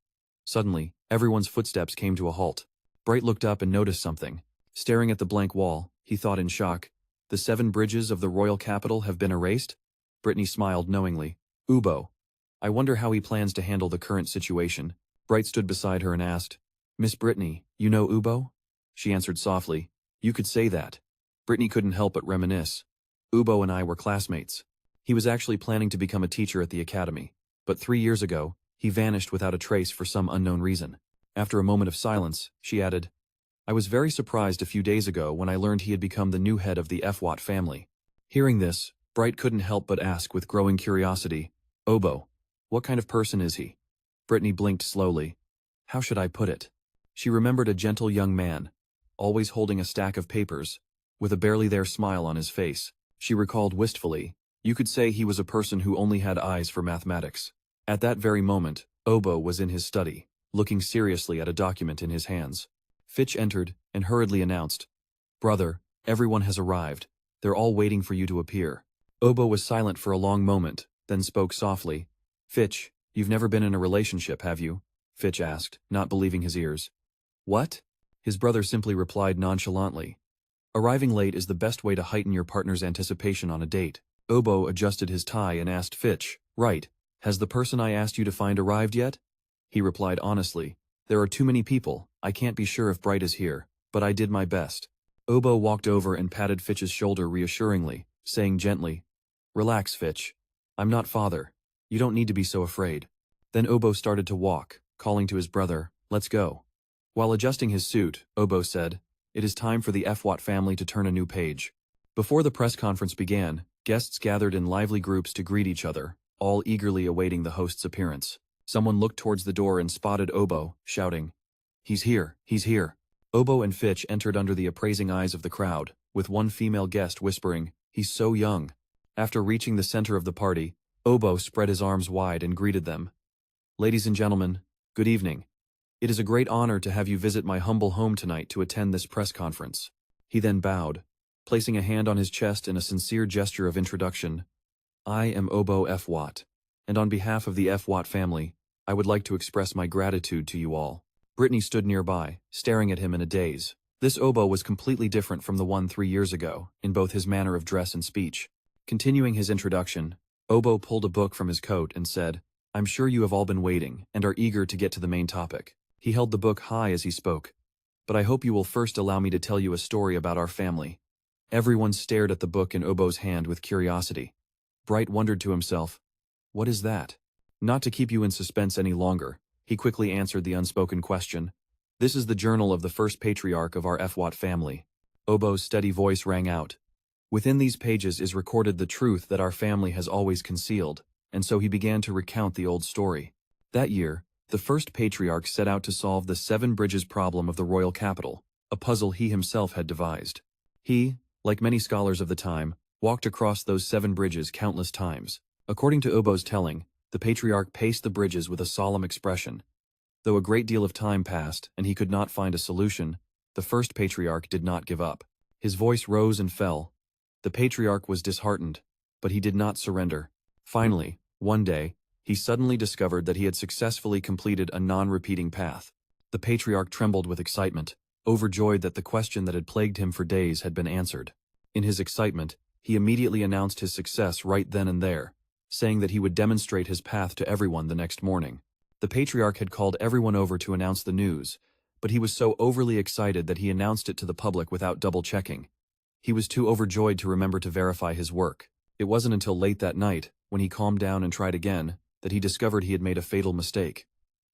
Speaker 1: Suddenly, everyone's footsteps came to a halt. Bright looked up and noticed something. Staring at the blank wall, he thought in shock, "The 7 bridges of the royal capital have been erased?" Brittany smiled knowingly. "Ubo. I wonder how he plans to handle the current situation." Bright stood beside her and asked, "Miss Brittany, you know Ubo?" She answered softly, "You could say that." Brittany couldn't help but reminisce. "Ubo and I were classmates. He was actually planning to become a teacher at the academy, but 3 years ago, he vanished without a trace for some unknown reason." After a moment of silence, she added, "I was very surprised a few days ago when I learned he had become the new head of the Fwat family." Hearing this, Bright couldn't help but ask with growing curiosity, "Obo, what kind of person is he?" Brittany blinked slowly. How should I put it? She remembered a gentle young man, always holding a stack of papers, with a barely there smile on his face. She recalled wistfully, "You could say he was a person who only had eyes for mathematics." At that very moment, Obo was in his study, looking seriously at a document in his hands. Fitch entered and hurriedly announced, "Brother, everyone has arrived. They're all waiting for you to appear." Obo was silent for a long moment, then spoke softly. "Fitch, you've never been in a relationship, have you?" Fitch asked, not believing his ears. "What?" His brother simply replied nonchalantly, "Arriving late is the best way to heighten your partner's anticipation on a date." Obo adjusted his tie and asked Fitch, "Right, has the person I asked you to find arrived yet?" He replied honestly, "There are too many people, I can't be sure if Bright is here, but I did my best." Obo walked over and patted Fitch's shoulder reassuringly, saying gently, "Relax, Fitch. I'm not father. You don't need to be so afraid." Then Obo started to walk, calling to his brother, "Let's go." While adjusting his suit, Obo said, "It is time for the Fwat family to turn a new page." Before the press conference began, guests gathered in lively groups to greet each other, all eagerly awaiting the host's appearance. Someone looked towards the door and spotted Obo, shouting, "He's here, he's here." Obo and Fitch entered under the appraising eyes of the crowd, with one female guest whispering, "He's so young." After reaching the center of the party, Obo spread his arms wide and greeted them. "Ladies and gentlemen, good evening. It is a great honor to have you visit my humble home tonight to attend this press conference." He then bowed, placing a hand on his chest in a sincere gesture of introduction. "I am Obo Fwat, and on behalf of the Fwat family, I would like to express my gratitude to you all." Brittany stood nearby, staring at him in a daze. This Obo was completely different from the one 3 years ago, in both his manner of dress and speech. Continuing his introduction, Obo pulled a book from his coat and said, "I'm sure you have all been waiting and are eager to get to the main topic." He held the book high as he spoke. "But I hope you will first allow me to tell you a story about our family." Everyone stared at the book in Obo's hand with curiosity. Bright wondered to himself, "What is that?" Not to keep you in suspense any longer, he quickly answered the unspoken question. "This is the journal of the first patriarch of our Fwat family." Obo's steady voice rang out. "Within these pages is recorded the truth that our family has always concealed," and so he began to recount the old story. That year, the first patriarch set out to solve the 7 bridges problem of the royal capital, a puzzle he himself had devised. He, like many scholars of the time, walked across those 7 bridges countless times. According to Obo's telling, the patriarch paced the bridges with a solemn expression. Though a great deal of time passed and he could not find a solution, the first patriarch did not give up. His voice rose and fell. The patriarch was disheartened, but he did not surrender. Finally, one day, he suddenly discovered that he had successfully completed a non-repeating path. The patriarch trembled with excitement, overjoyed that the question that had plagued him for days had been answered. In his excitement, he immediately announced his success right then and there, saying that he would demonstrate his path to everyone the next morning. The patriarch had called everyone over to announce the news, but he was so overly excited that he announced it to the public without double-checking. He was too overjoyed to remember to verify his work. It wasn't until late that night, when he calmed down and tried again, that he discovered he had made a fatal mistake.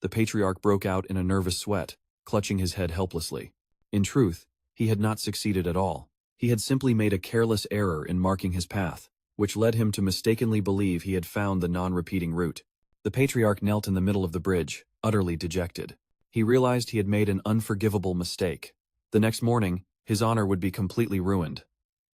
Speaker 1: The patriarch broke out in a nervous sweat, clutching his head helplessly. In truth, he had not succeeded at all. He had simply made a careless error in marking his path, which led him to mistakenly believe he had found the non-repeating route. The patriarch knelt in the middle of the bridge, utterly dejected. He realized he had made an unforgivable mistake. The next morning, his honor would be completely ruined.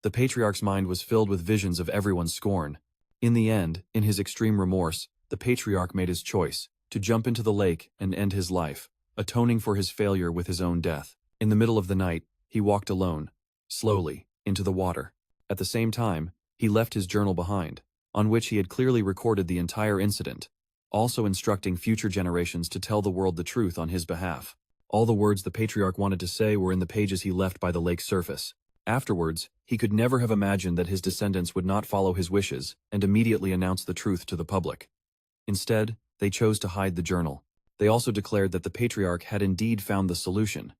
Speaker 1: The patriarch's mind was filled with visions of everyone's scorn. In the end, in his extreme remorse, the patriarch made his choice, to jump into the lake and end his life, atoning for his failure with his own death. In the middle of the night, he walked alone, slowly, into the water. At the same time, he left his journal behind, on which he had clearly recorded the entire incident, also instructing future generations to tell the world the truth on his behalf. All the words the patriarch wanted to say were in the pages he left by the lake's surface. Afterwards, he could never have imagined that his descendants would not follow his wishes and immediately announce the truth to the public. Instead, they chose to hide the journal. They also declared that the patriarch had indeed found the solution.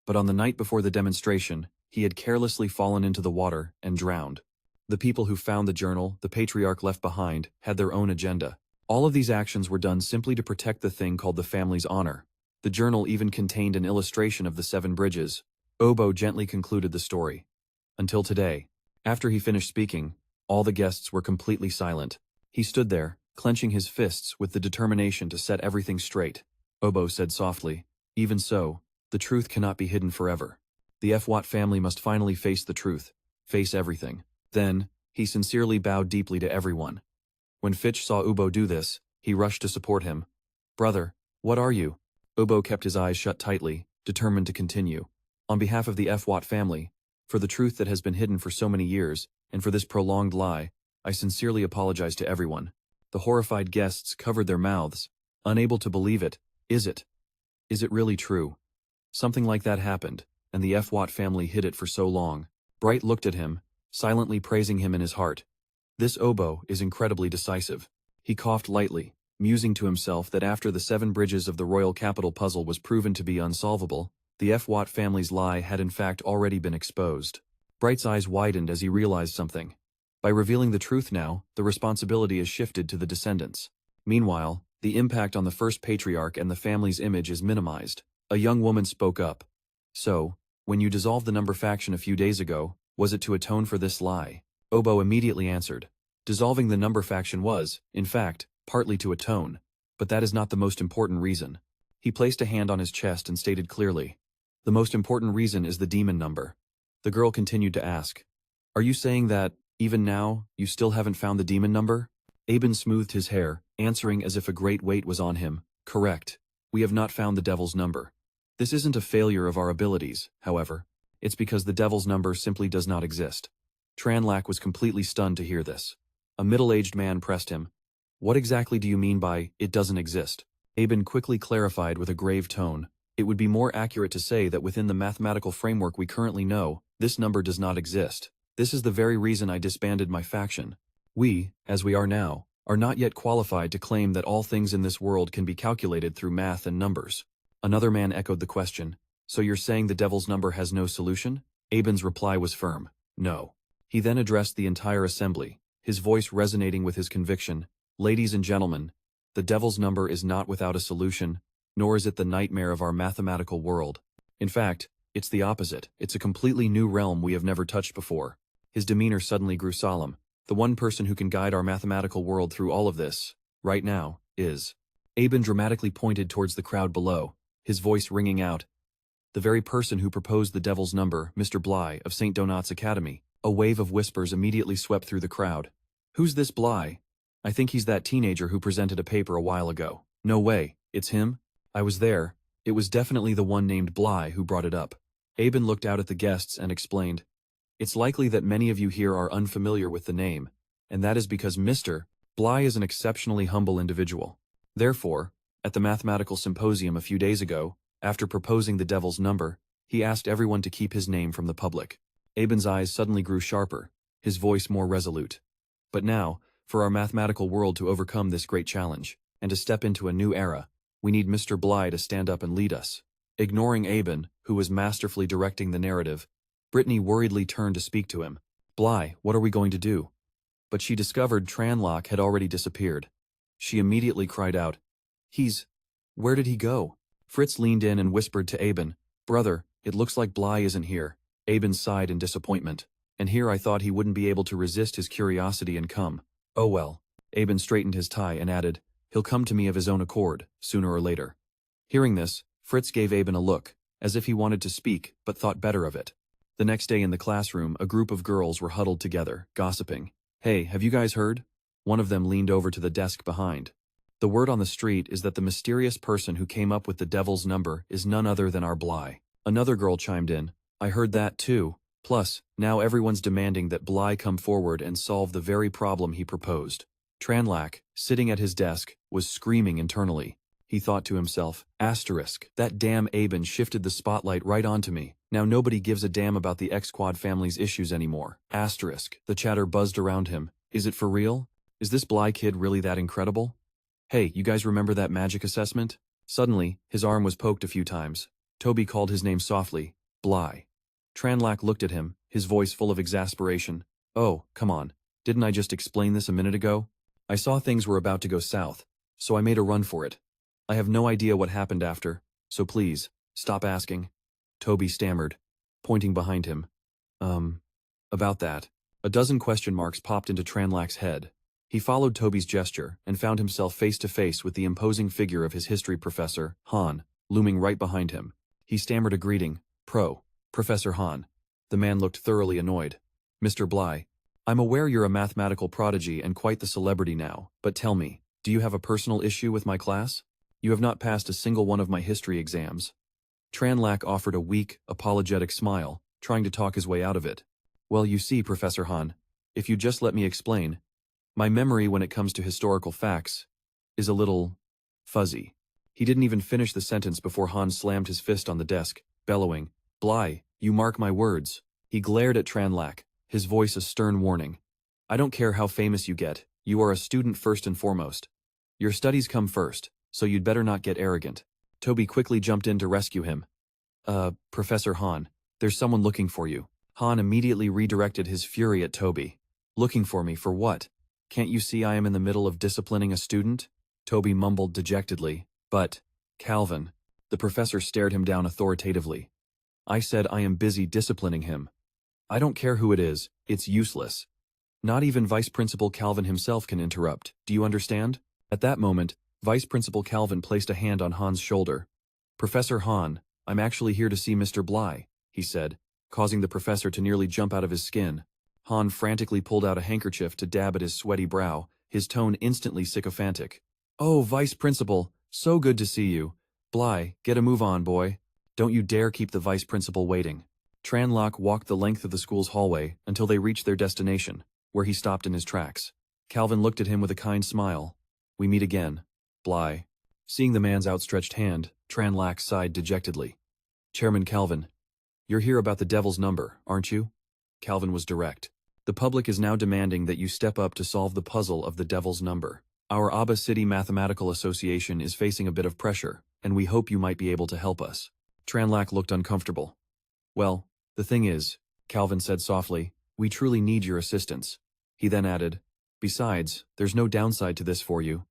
Speaker 1: But on the night before the demonstration, he had carelessly fallen into the water and drowned. The people who found the journal the patriarch left behind had their own agenda. All of these actions were done simply to protect the thing called the family's honor. The journal even contained an illustration of the 7 bridges. Obo gently concluded the story. Until today. After he finished speaking, all the guests were completely silent. He stood there, clenching his fists with the determination to set everything straight. Obo said softly, "Even so, the truth cannot be hidden forever. The Fwat family must finally face the truth, face everything." Then, he sincerely bowed deeply to everyone. When Fitch saw Ubo do this, he rushed to support him. "Brother, what are you?" Ubo kept his eyes shut tightly, determined to continue. "On behalf of the Fwat family, for the truth that has been hidden for so many years, and for this prolonged lie, I sincerely apologize to everyone." The horrified guests covered their mouths, unable to believe it. Is it really true? Something like that happened, and the Fwat family hid it for so long. Bright looked at him, silently praising him in his heart. This Obo is incredibly decisive. He coughed lightly, musing to himself that after the 7 bridges of the royal capital puzzle was proven to be unsolvable, the Fwat family's lie had in fact already been exposed. Bright's eyes widened as he realized something. By revealing the truth now, the responsibility is shifted to the descendants. Meanwhile, the impact on the first patriarch and the family's image is minimized. A young woman spoke up. "So, when you dissolved the number faction a few days ago, was it to atone for this lie?" Obo immediately answered. Dissolving the number faction was, in fact, partly to atone. But that is not the most important reason. He placed a hand on his chest and stated clearly. "The most important reason is the demon number." The girl continued to ask. "Are you saying that, even now, you still haven't found the demon number?" Aben smoothed his hair, answering as if a great weight was on him. "Correct. We have not found the devil's number. This isn't a failure of our abilities, however. It's because the devil's number simply does not exist." Tranlak was completely stunned to hear this. A middle-aged man pressed him. "What exactly do you mean by, it doesn't exist?" Aben quickly clarified with a grave tone. "It would be more accurate to say that within the mathematical framework we currently know, this number does not exist. This is the very reason I disbanded my faction. We, as we are now, are not yet qualified to claim that all things in this world can be calculated through math and numbers." Another man echoed the question. "So you're saying the devil's number has no solution?" Aben's reply was firm. "No." He then addressed the entire assembly, his voice resonating with his conviction. "Ladies and gentlemen, the devil's number is not without a solution, nor is it the nightmare of our mathematical world. In fact, it's the opposite. It's a completely new realm we have never touched before." His demeanor suddenly grew solemn. "The one person who can guide our mathematical world through all of this, right now, is..." Aben dramatically pointed towards the crowd below, his voice ringing out. "The very person who proposed the devil's number, Mr. Bly of St. Donat's Academy." A wave of whispers immediately swept through the crowd. "Who's this Bly? I think he's that teenager who presented a paper a while ago." "No way, it's him? I was there. It was definitely the one named Bly who brought it up." Aben looked out at the guests and explained. "It's likely that many of you here are unfamiliar with the name, and that is because Mr. Bly is an exceptionally humble individual. Therefore, at the mathematical symposium a few days ago, after proposing the devil's number, he asked everyone to keep his name from the public." Aben's eyes suddenly grew sharper, his voice more resolute. "But now, for our mathematical world to overcome this great challenge, and to step into a new era, we need Mr. Bly to stand up and lead us." Ignoring Aben, who was masterfully directing the narrative, Brittany worriedly turned to speak to him. Bly, what are we going to do? But she discovered Tranlock had already disappeared. She immediately cried out, Where did he go? Fritz leaned in and whispered to Aben, Brother, it looks like Bly isn't here. Aben sighed in disappointment. And here I thought he wouldn't be able to resist his curiosity and come. Oh well. Aben straightened his tie and added, He'll come to me of his own accord, sooner or later. Hearing this, Fritz gave Aben a look, as if he wanted to speak, but thought better of it. The next day in the classroom, a group of girls were huddled together, gossiping. Hey, have you guys heard? One of them leaned over to the desk behind. The word on the street is that the mysterious person who came up with the devil's number is none other than our Bly. Another girl chimed in, I heard that too. Plus, now everyone's demanding that Bly come forward and solve the very problem he proposed. Tranlack, sitting at his desk, was screaming internally. He thought to himself, that damn Aben shifted the spotlight right onto me. Now nobody gives a damn about the X-Quad family's issues anymore. The chatter buzzed around him. Is it for real? Is this Bly kid really that incredible? Hey, you guys remember that magic assessment? Suddenly, his arm was poked a few times. Toby called his name softly, Bly. Tranlack looked at him, his voice full of exasperation. Oh, come on. Didn't I just explain this a minute ago? I saw things were about to go south, so I made a run for it. I have no idea what happened after, so please, stop asking. Toby stammered, pointing behind him. About that. A dozen question marks popped into Tranlack's head. He followed Toby's gesture and found himself face to face with the imposing figure of his history professor, Han, looming right behind him. He stammered a greeting, Professor Han. The man looked thoroughly annoyed. Mr. Bly, I'm aware you're a mathematical prodigy and quite the celebrity now, but tell me, do you have a personal issue with my class? You have not passed a single one of my history exams. Tranlack offered a weak, apologetic smile, trying to talk his way out of it. Well, you see, Professor Han, if you just let me explain, my memory when it comes to historical facts is a little fuzzy. He didn't even finish the sentence before Han slammed his fist on the desk, bellowing, Bly, you mark my words. He glared at Tranlack, his voice a stern warning. I don't care how famous you get, you are a student first and foremost. Your studies come first, so you'd better not get arrogant. Toby quickly jumped in to rescue him. Professor Han, there's someone looking for you. Han immediately redirected his fury at Toby. Looking for me for what? Can't you see I am in the middle of disciplining a student? Toby mumbled dejectedly. But, Calvin. The professor stared him down authoritatively. I said I am busy disciplining him. I don't care who it is, it's useless. Not even Vice Principal Calvin himself can interrupt, do you understand? At that moment, Vice Principal Calvin placed a hand on Han's shoulder. Professor Han, I'm actually here to see Mr. Bly, he said, causing the professor to nearly jump out of his skin. Han frantically pulled out a handkerchief to dab at his sweaty brow, his tone instantly sycophantic. Oh, Vice Principal, so good to see you. Bly, get a move on, boy. Don't you dare keep the Vice Principal waiting. Tranlock walked the length of the school's hallway until they reached their destination, where he stopped in his tracks. Calvin looked at him with a kind smile. We meet again, Bly. Seeing the man's outstretched hand, Tranlack sighed dejectedly. Chairman Calvin, you're here about the devil's number, aren't you? Calvin was direct. The public is now demanding that you step up to solve the puzzle of the devil's number. Our Aba City Mathematical Association is facing a bit of pressure, and we hope you might be able to help us. Tranlack looked uncomfortable. Well, the thing is, Calvin said softly, we truly need your assistance. He then added, besides, there's no downside to this for you.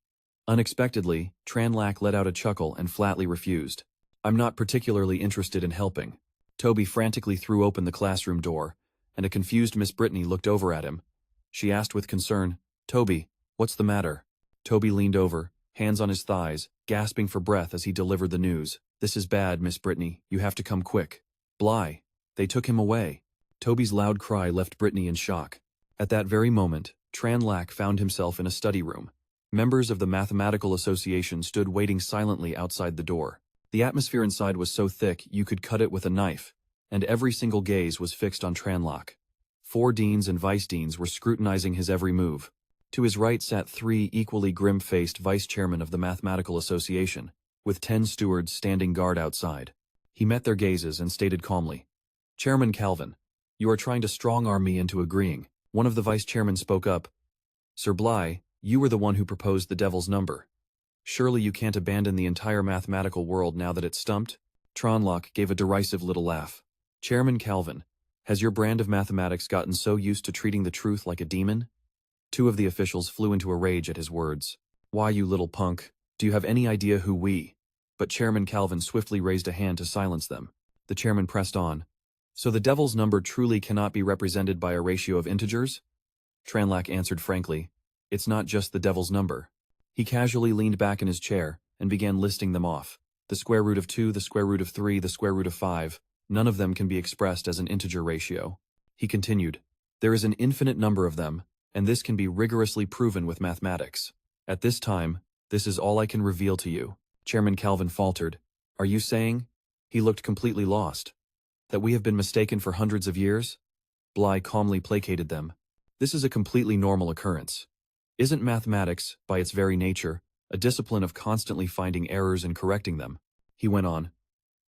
Speaker 1: Unexpectedly, Tranlack let out a chuckle and flatly refused. I'm not particularly interested in helping. Toby frantically threw open the classroom door, and a confused Miss Brittany looked over at him. She asked with concern, Toby, what's the matter? Toby leaned over, hands on his thighs, gasping for breath as he delivered the news. This is bad, Miss Brittany, you have to come quick. Bly, they took him away. Toby's loud cry left Brittany in shock. At that very moment, Tranlack found himself in a study room. Members of the Mathematical Association stood waiting silently outside the door. The atmosphere inside was so thick you could cut it with a knife, and every single gaze was fixed on Tranlack. 4 deans and vice-deans were scrutinizing his every move. To his right sat 3 equally grim-faced vice-chairmen of the Mathematical Association, with 10 stewards standing guard outside. He met their gazes and stated calmly, Chairman Calvin, you are trying to strong-arm me into agreeing. One of the vice-chairmen spoke up. Sir Bly, you were the one who proposed the devil's number. Surely you can't abandon the entire mathematical world now that it's stumped? Tronlock gave a derisive little laugh. Chairman Calvin, has your brand of mathematics gotten so used to treating the truth like a demon? Two of the officials flew into a rage at his words. Why, you little punk, do you have any idea who we? But Chairman Calvin swiftly raised a hand to silence them. The chairman pressed on. So the devil's number truly cannot be represented by a ratio of integers? Tranlach answered frankly. It's not just the devil's number. He casually leaned back in his chair and began listing them off. The square root of 2, the square root of 3, the square root of 5, none of them can be expressed as an integer ratio. He continued. There is an infinite number of them, and this can be rigorously proven with mathematics. At this time, this is all I can reveal to you. Chairman Calvin faltered. Are you saying? He looked completely lost. That we have been mistaken for hundreds of years? Bly calmly placated them. This is a completely normal occurrence. Isn't mathematics, by its very nature, a discipline of constantly finding errors and correcting them? He went on.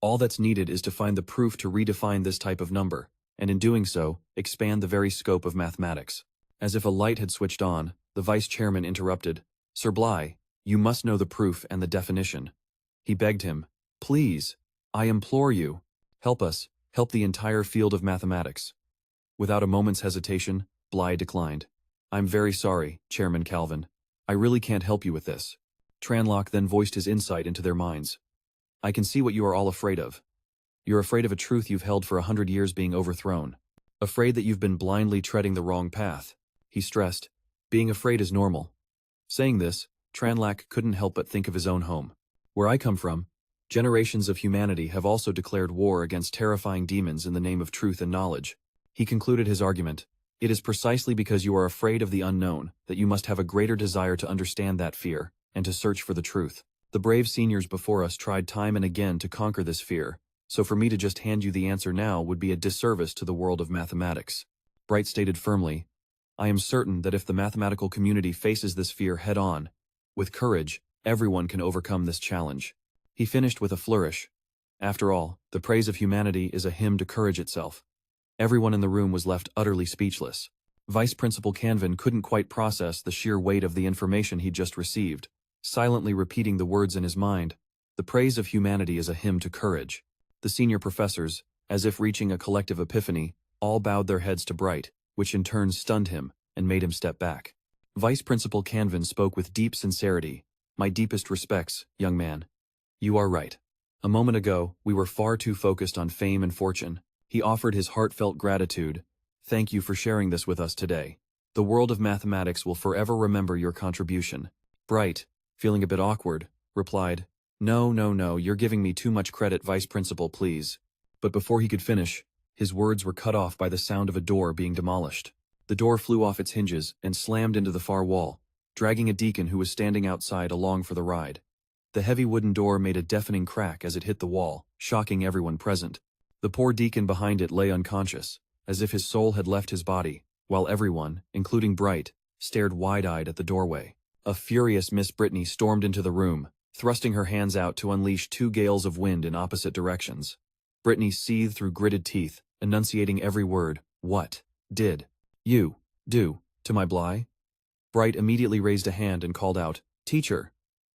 Speaker 1: All that's needed is to find the proof to redefine this type of number, and in doing so, expand the very scope of mathematics. As if a light had switched on, the vice chairman interrupted. Sir Bly, you must know the proof and the definition. He begged him. Please, I implore you, help us, help the entire field of mathematics. Without a moment's hesitation, Bly declined. I'm very sorry, Chairman Calvin. I really can't help you with this. Tranlock then voiced his insight into their minds. I can see what you are all afraid of. You're afraid of a truth you've held for 100 years being overthrown. Afraid that you've been blindly treading the wrong path. He stressed. Being afraid is normal. Saying this, Tranlach couldn't help but think of his own home. Where I come from, generations of humanity have also declared war against terrifying demons in the name of truth and knowledge. He concluded his argument. It is precisely because you are afraid of the unknown that you must have a greater desire to understand that fear and to search for the truth. The brave seniors before us tried time and again to conquer this fear, so for me to just hand you the answer now would be a disservice to the world of mathematics. Bright stated firmly, I am certain that if the mathematical community faces this fear head-on, with courage, everyone can overcome this challenge. He finished with a flourish. After all, the praise of humanity is a hymn to courage itself. Everyone in the room was left utterly speechless. Vice Principal Canvin couldn't quite process the sheer weight of the information he'd just received, silently repeating the words in his mind. The praise of humanity is a hymn to courage. The senior professors, as if reaching a collective epiphany, all bowed their heads to Bright, which in turn stunned him and made him step back. Vice Principal Canvin spoke with deep sincerity. My deepest respects, young man. You are right. A moment ago, we were far too focused on fame and fortune. He offered his heartfelt gratitude. Thank you for sharing this with us today. The world of mathematics will forever remember your contribution. Bright, feeling a bit awkward, replied, No, you're giving me too much credit, Vice Principal, please. But before he could finish, his words were cut off by the sound of a door being demolished. The door flew off its hinges and slammed into the far wall, dragging a deacon who was standing outside along for the ride. The heavy wooden door made a deafening crack as it hit the wall, shocking everyone present. The poor deacon behind it lay unconscious, as if his soul had left his body, while everyone, including Bright, stared wide-eyed at the doorway. A furious Miss Brittany stormed into the room, thrusting her hands out to unleash two gales of wind in opposite directions. Brittany seethed through gritted teeth, enunciating every word. What did you do to my Bly? Bright immediately raised a hand and called out, Teacher!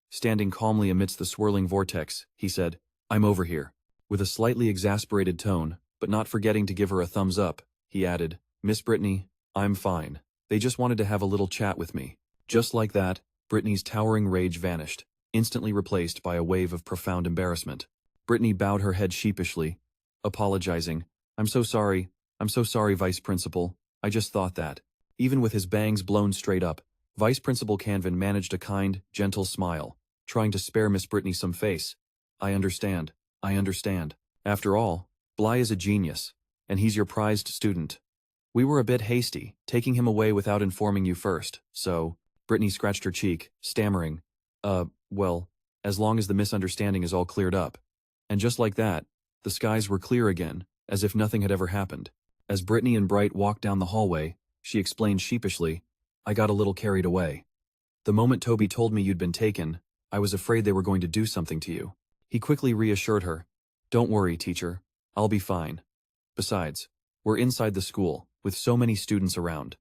Speaker 1: Standing calmly amidst the swirling vortex, he said, I'm over here. With a slightly exasperated tone, but not forgetting to give her a thumbs up, he added, Miss Brittany, I'm fine. They just wanted to have a little chat with me. Just like that, Brittany's towering rage vanished, instantly replaced by a wave of profound embarrassment. Brittany bowed her head sheepishly, apologizing. I'm so sorry, Vice Principal. I just thought that. Even with his bangs blown straight up, Vice Principal Canvin managed a kind, gentle smile, trying to spare Miss Brittany some face. I understand. After all, Bly is a genius, and he's your prized student. We were a bit hasty, taking him away without informing you first, so… Brittany scratched her cheek, stammering, well, as long as the misunderstanding is all cleared up. And just like that, the skies were clear again, as if nothing had ever happened. As Brittany and Bright walked down the hallway, she explained sheepishly, I got a little carried away. The moment Toby told me you'd been taken, I was afraid they were going to do something to you. He quickly reassured her, Don't worry, teacher. I'll be fine. Besides, we're inside the school, with so many students around.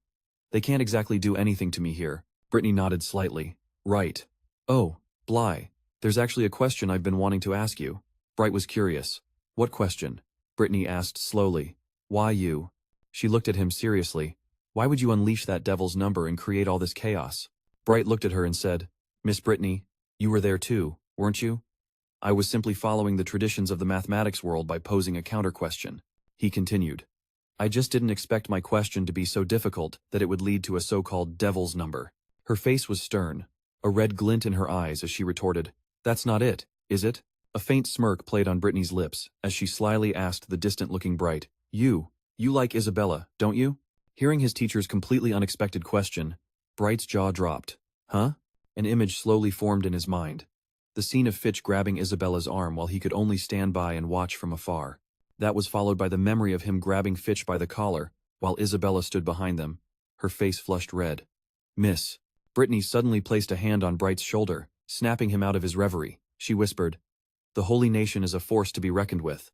Speaker 1: They can't exactly do anything to me here. Brittany nodded slightly. Right. Oh, Bly, there's actually a question I've been wanting to ask you. Bright was curious. What question? Brittany asked slowly. Why you? She looked at him seriously. Why would you unleash that devil's number and create all this chaos? Bright looked at her and said, Miss Brittany, you were there too, weren't you? I was simply following the traditions of the mathematics world by posing a counter-question. He continued. I just didn't expect my question to be so difficult that it would lead to a so-called devil's number. Her face was stern, a red glint in her eyes as she retorted, That's not it, is it? A faint smirk played on Brittany's lips as she slyly asked the distant-looking Bright, You like Isabella, don't you? Hearing his teacher's completely unexpected question, Bright's jaw dropped. Huh? An image slowly formed in his mind. The scene of Fitch grabbing Isabella's arm while he could only stand by and watch from afar. That was followed by the memory of him grabbing Fitch by the collar, while Isabella stood behind them, her face flushed red. Miss. Brittany suddenly placed a hand on Bright's shoulder, snapping him out of his reverie. She whispered, The holy nation is a force to be reckoned with.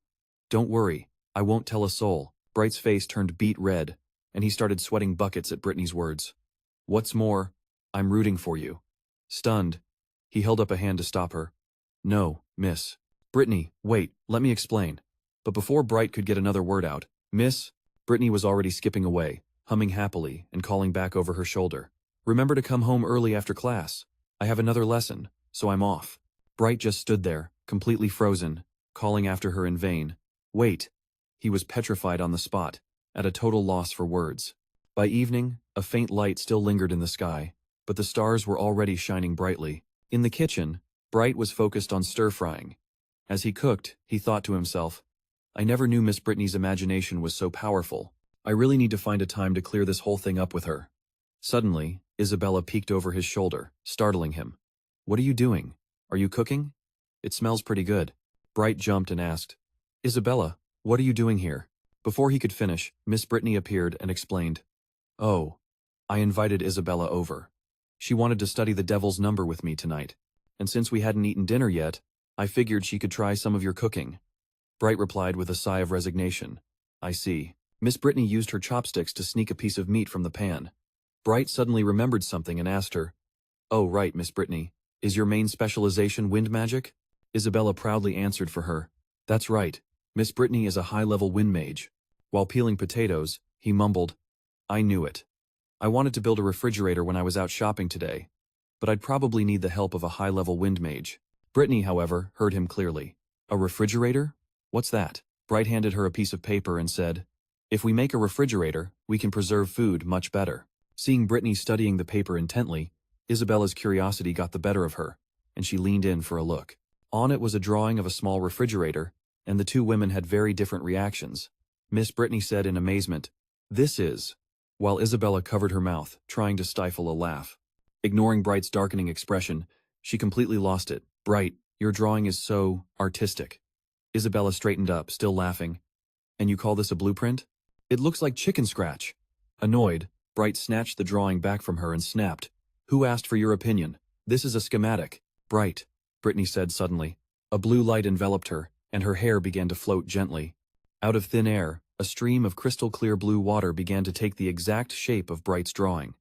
Speaker 1: Don't worry, I won't tell a soul. Bright's face turned beet red, and he started sweating buckets at Brittany's words. What's more, I'm rooting for you. Stunned, he held up a hand to stop her. No, miss. Brittany, wait, let me explain. But before Bright could get another word out, Miss, Brittany was already skipping away, humming happily and calling back over her shoulder. Remember to come home early after class. I have another lesson, so I'm off. Bright just stood there, completely frozen, calling after her in vain. Wait. He was petrified on the spot, at a total loss for words. By evening, a faint light still lingered in the sky, but the stars were already shining brightly. In the kitchen, Bright was focused on stir-frying. As he cooked, he thought to himself, I never knew Miss Brittany's imagination was so powerful. I really need to find a time to clear this whole thing up with her. Suddenly, Isabella peeked over his shoulder, startling him. What are you doing? Are you cooking? It smells pretty good. Bright jumped and asked, Isabella, what are you doing here? Before he could finish, Miss Brittany appeared and explained. Oh, I invited Isabella over. She wanted to study the devil's number with me tonight, and since we hadn't eaten dinner yet, I figured she could try some of your cooking. Bright replied with a sigh of resignation. I see. Miss Brittany used her chopsticks to sneak a piece of meat from the pan. Bright suddenly remembered something and asked her, Oh right, Miss Brittany, is your main specialization wind magic? Isabella proudly answered for her. That's right, Miss Brittany is a high-level wind mage. While peeling potatoes, he mumbled, I knew it. I wanted to build a refrigerator when I was out shopping today, but I'd probably need the help of a high-level wind mage. Brittany, however, heard him clearly. A refrigerator? What's that? Bright handed her a piece of paper and said, If we make a refrigerator, we can preserve food much better. Seeing Brittany studying the paper intently, Isabella's curiosity got the better of her, and she leaned in for a look. On it was a drawing of a small refrigerator, and the two women had very different reactions. Miss Brittany said in amazement, This is, while Isabella covered her mouth, trying to stifle a laugh. Ignoring Bright's darkening expression, she completely lost it. Bright, your drawing is so artistic. Isabella straightened up, still laughing. And you call this a blueprint? It looks like chicken scratch. Annoyed, Bright snatched the drawing back from her and snapped. Who asked for your opinion? This is a schematic. Bright, Brittany said suddenly. A blue light enveloped her, and her hair began to float gently. Out of thin air, a stream of crystal-clear blue water began to take the exact shape of Bright's drawing.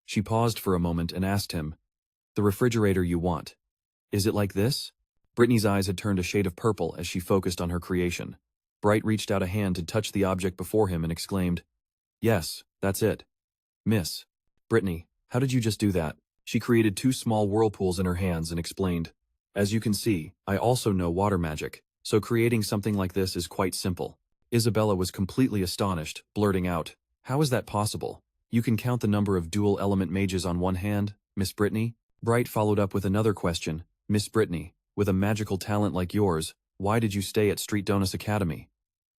Speaker 1: She paused for a moment and asked him, The refrigerator you want. Is it like this? Brittany's eyes had turned a shade of purple as she focused on her creation. Bright reached out a hand to touch the object before him and exclaimed, Yes, that's it. Miss Brittany, how did you just do that? She created two small whirlpools in her hands and explained, As you can see, I also know water magic, so creating something like this is quite simple. Isabella was completely astonished, blurting out, How is that possible? You can count the number of dual-element mages on one hand, Miss Brittany? Bright followed up with another question, Miss Brittany, with a magical talent like yours, why did you stay at Street Donus Academy?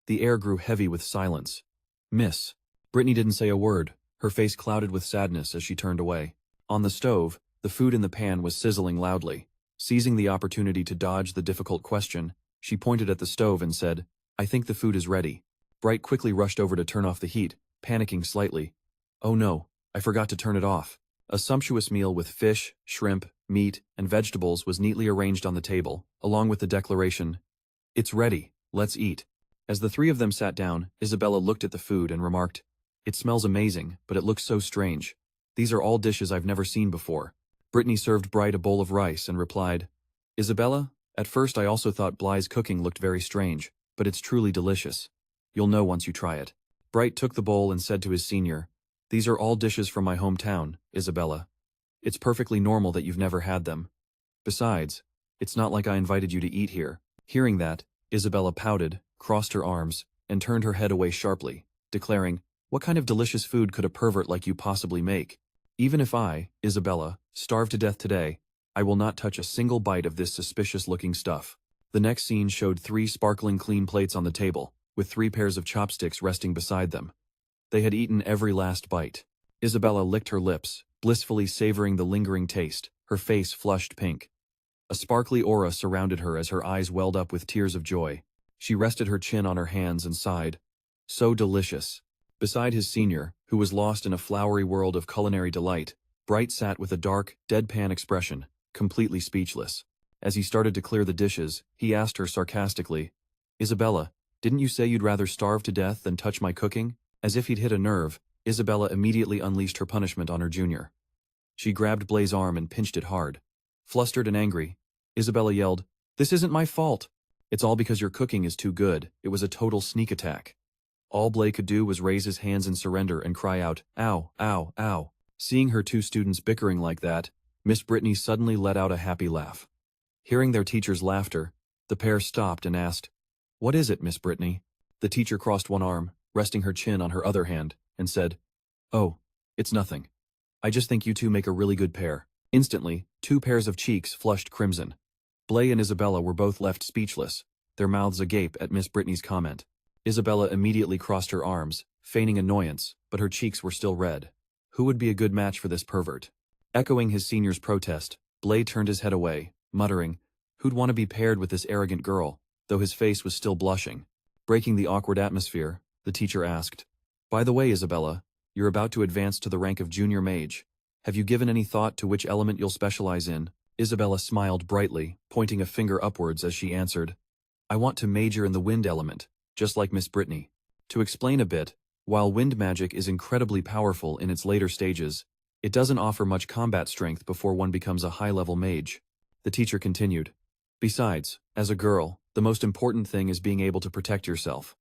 Speaker 1: The air grew heavy with silence. Miss Brittany didn't say a word, her face clouded with sadness as she turned away. On the stove, the food in the pan was sizzling loudly. Seizing the opportunity to dodge the difficult question, she pointed at the stove and said, I think the food is ready. Bright quickly rushed over to turn off the heat, panicking slightly. Oh no, I forgot to turn it off. A sumptuous meal with fish, shrimp, meat, and vegetables was neatly arranged on the table, along with the declaration, It's ready, let's eat. As the three of them sat down, Isabella looked at the food and remarked, It smells amazing, but it looks so strange. These are all dishes I've never seen before. Brittany served Bright a bowl of rice and replied, Isabella, At first I also thought Bly's cooking looked very strange, but it's truly delicious. You'll know once you try it. Bright took the bowl and said to his senior, "These are all dishes from my hometown, Isabella. It's perfectly normal that you've never had them. Besides, it's not like I invited you to eat here." Hearing that, Isabella pouted, crossed her arms, and turned her head away sharply, declaring, "What kind of delicious food could a pervert like you possibly make? Even if I, Isabella, starve to death today, I will not touch a single bite of this suspicious-looking stuff." The next scene showed 3 sparkling clean plates on the table, with 3 pairs of chopsticks resting beside them. They had eaten every last bite. Isabella licked her lips, blissfully savoring the lingering taste, her face flushed pink. A sparkly aura surrounded her as her eyes welled up with tears of joy. She rested her chin on her hands and sighed. So delicious. Beside his senior, who was lost in a flowery world of culinary delight, Bright sat with a dark, deadpan expression, completely speechless. As he started to clear the dishes, he asked her sarcastically, "Isabella, didn't you say you'd rather starve to death than touch my cooking?" As if he'd hit a nerve, Isabella immediately unleashed her punishment on her junior. She grabbed Blay's arm and pinched it hard. Flustered and angry, Isabella yelled, "This isn't my fault. It's all because your cooking is too good. It was a total sneak attack." All Blay could do was raise his hands in surrender and cry out, "Ow, ow, ow." Seeing her 2 students bickering like that, Miss Brittany suddenly let out a happy laugh. Hearing their teacher's laughter, the pair stopped and asked, "What is it, Miss Brittany?" The teacher crossed one arm, resting her chin on her other hand, and said, "Oh, it's nothing. I just think you two make a really good pair." Instantly, 2 pairs of cheeks flushed crimson. Blay and Isabella were both left speechless, their mouths agape at Miss Brittany's comment. Isabella immediately crossed her arms, feigning annoyance, but her cheeks were still red. Who would be a good match for this pervert? Echoing his senior's protest, Blay turned his head away, muttering, "Who'd want to be paired with this arrogant girl?" Though his face was still blushing. Breaking the awkward atmosphere, the teacher asked, "By the way, Isabella, you're about to advance to the rank of junior mage. Have you given any thought to which element you'll specialize in?" Isabella smiled brightly, pointing a finger upwards as she answered, "I want to major in the wind element, just like Miss Brittany." To explain a bit, while wind magic is incredibly powerful in its later stages, it doesn't offer much combat strength before one becomes a high-level mage. The teacher continued, "Besides, as a girl, the most important thing is being able to protect yourself.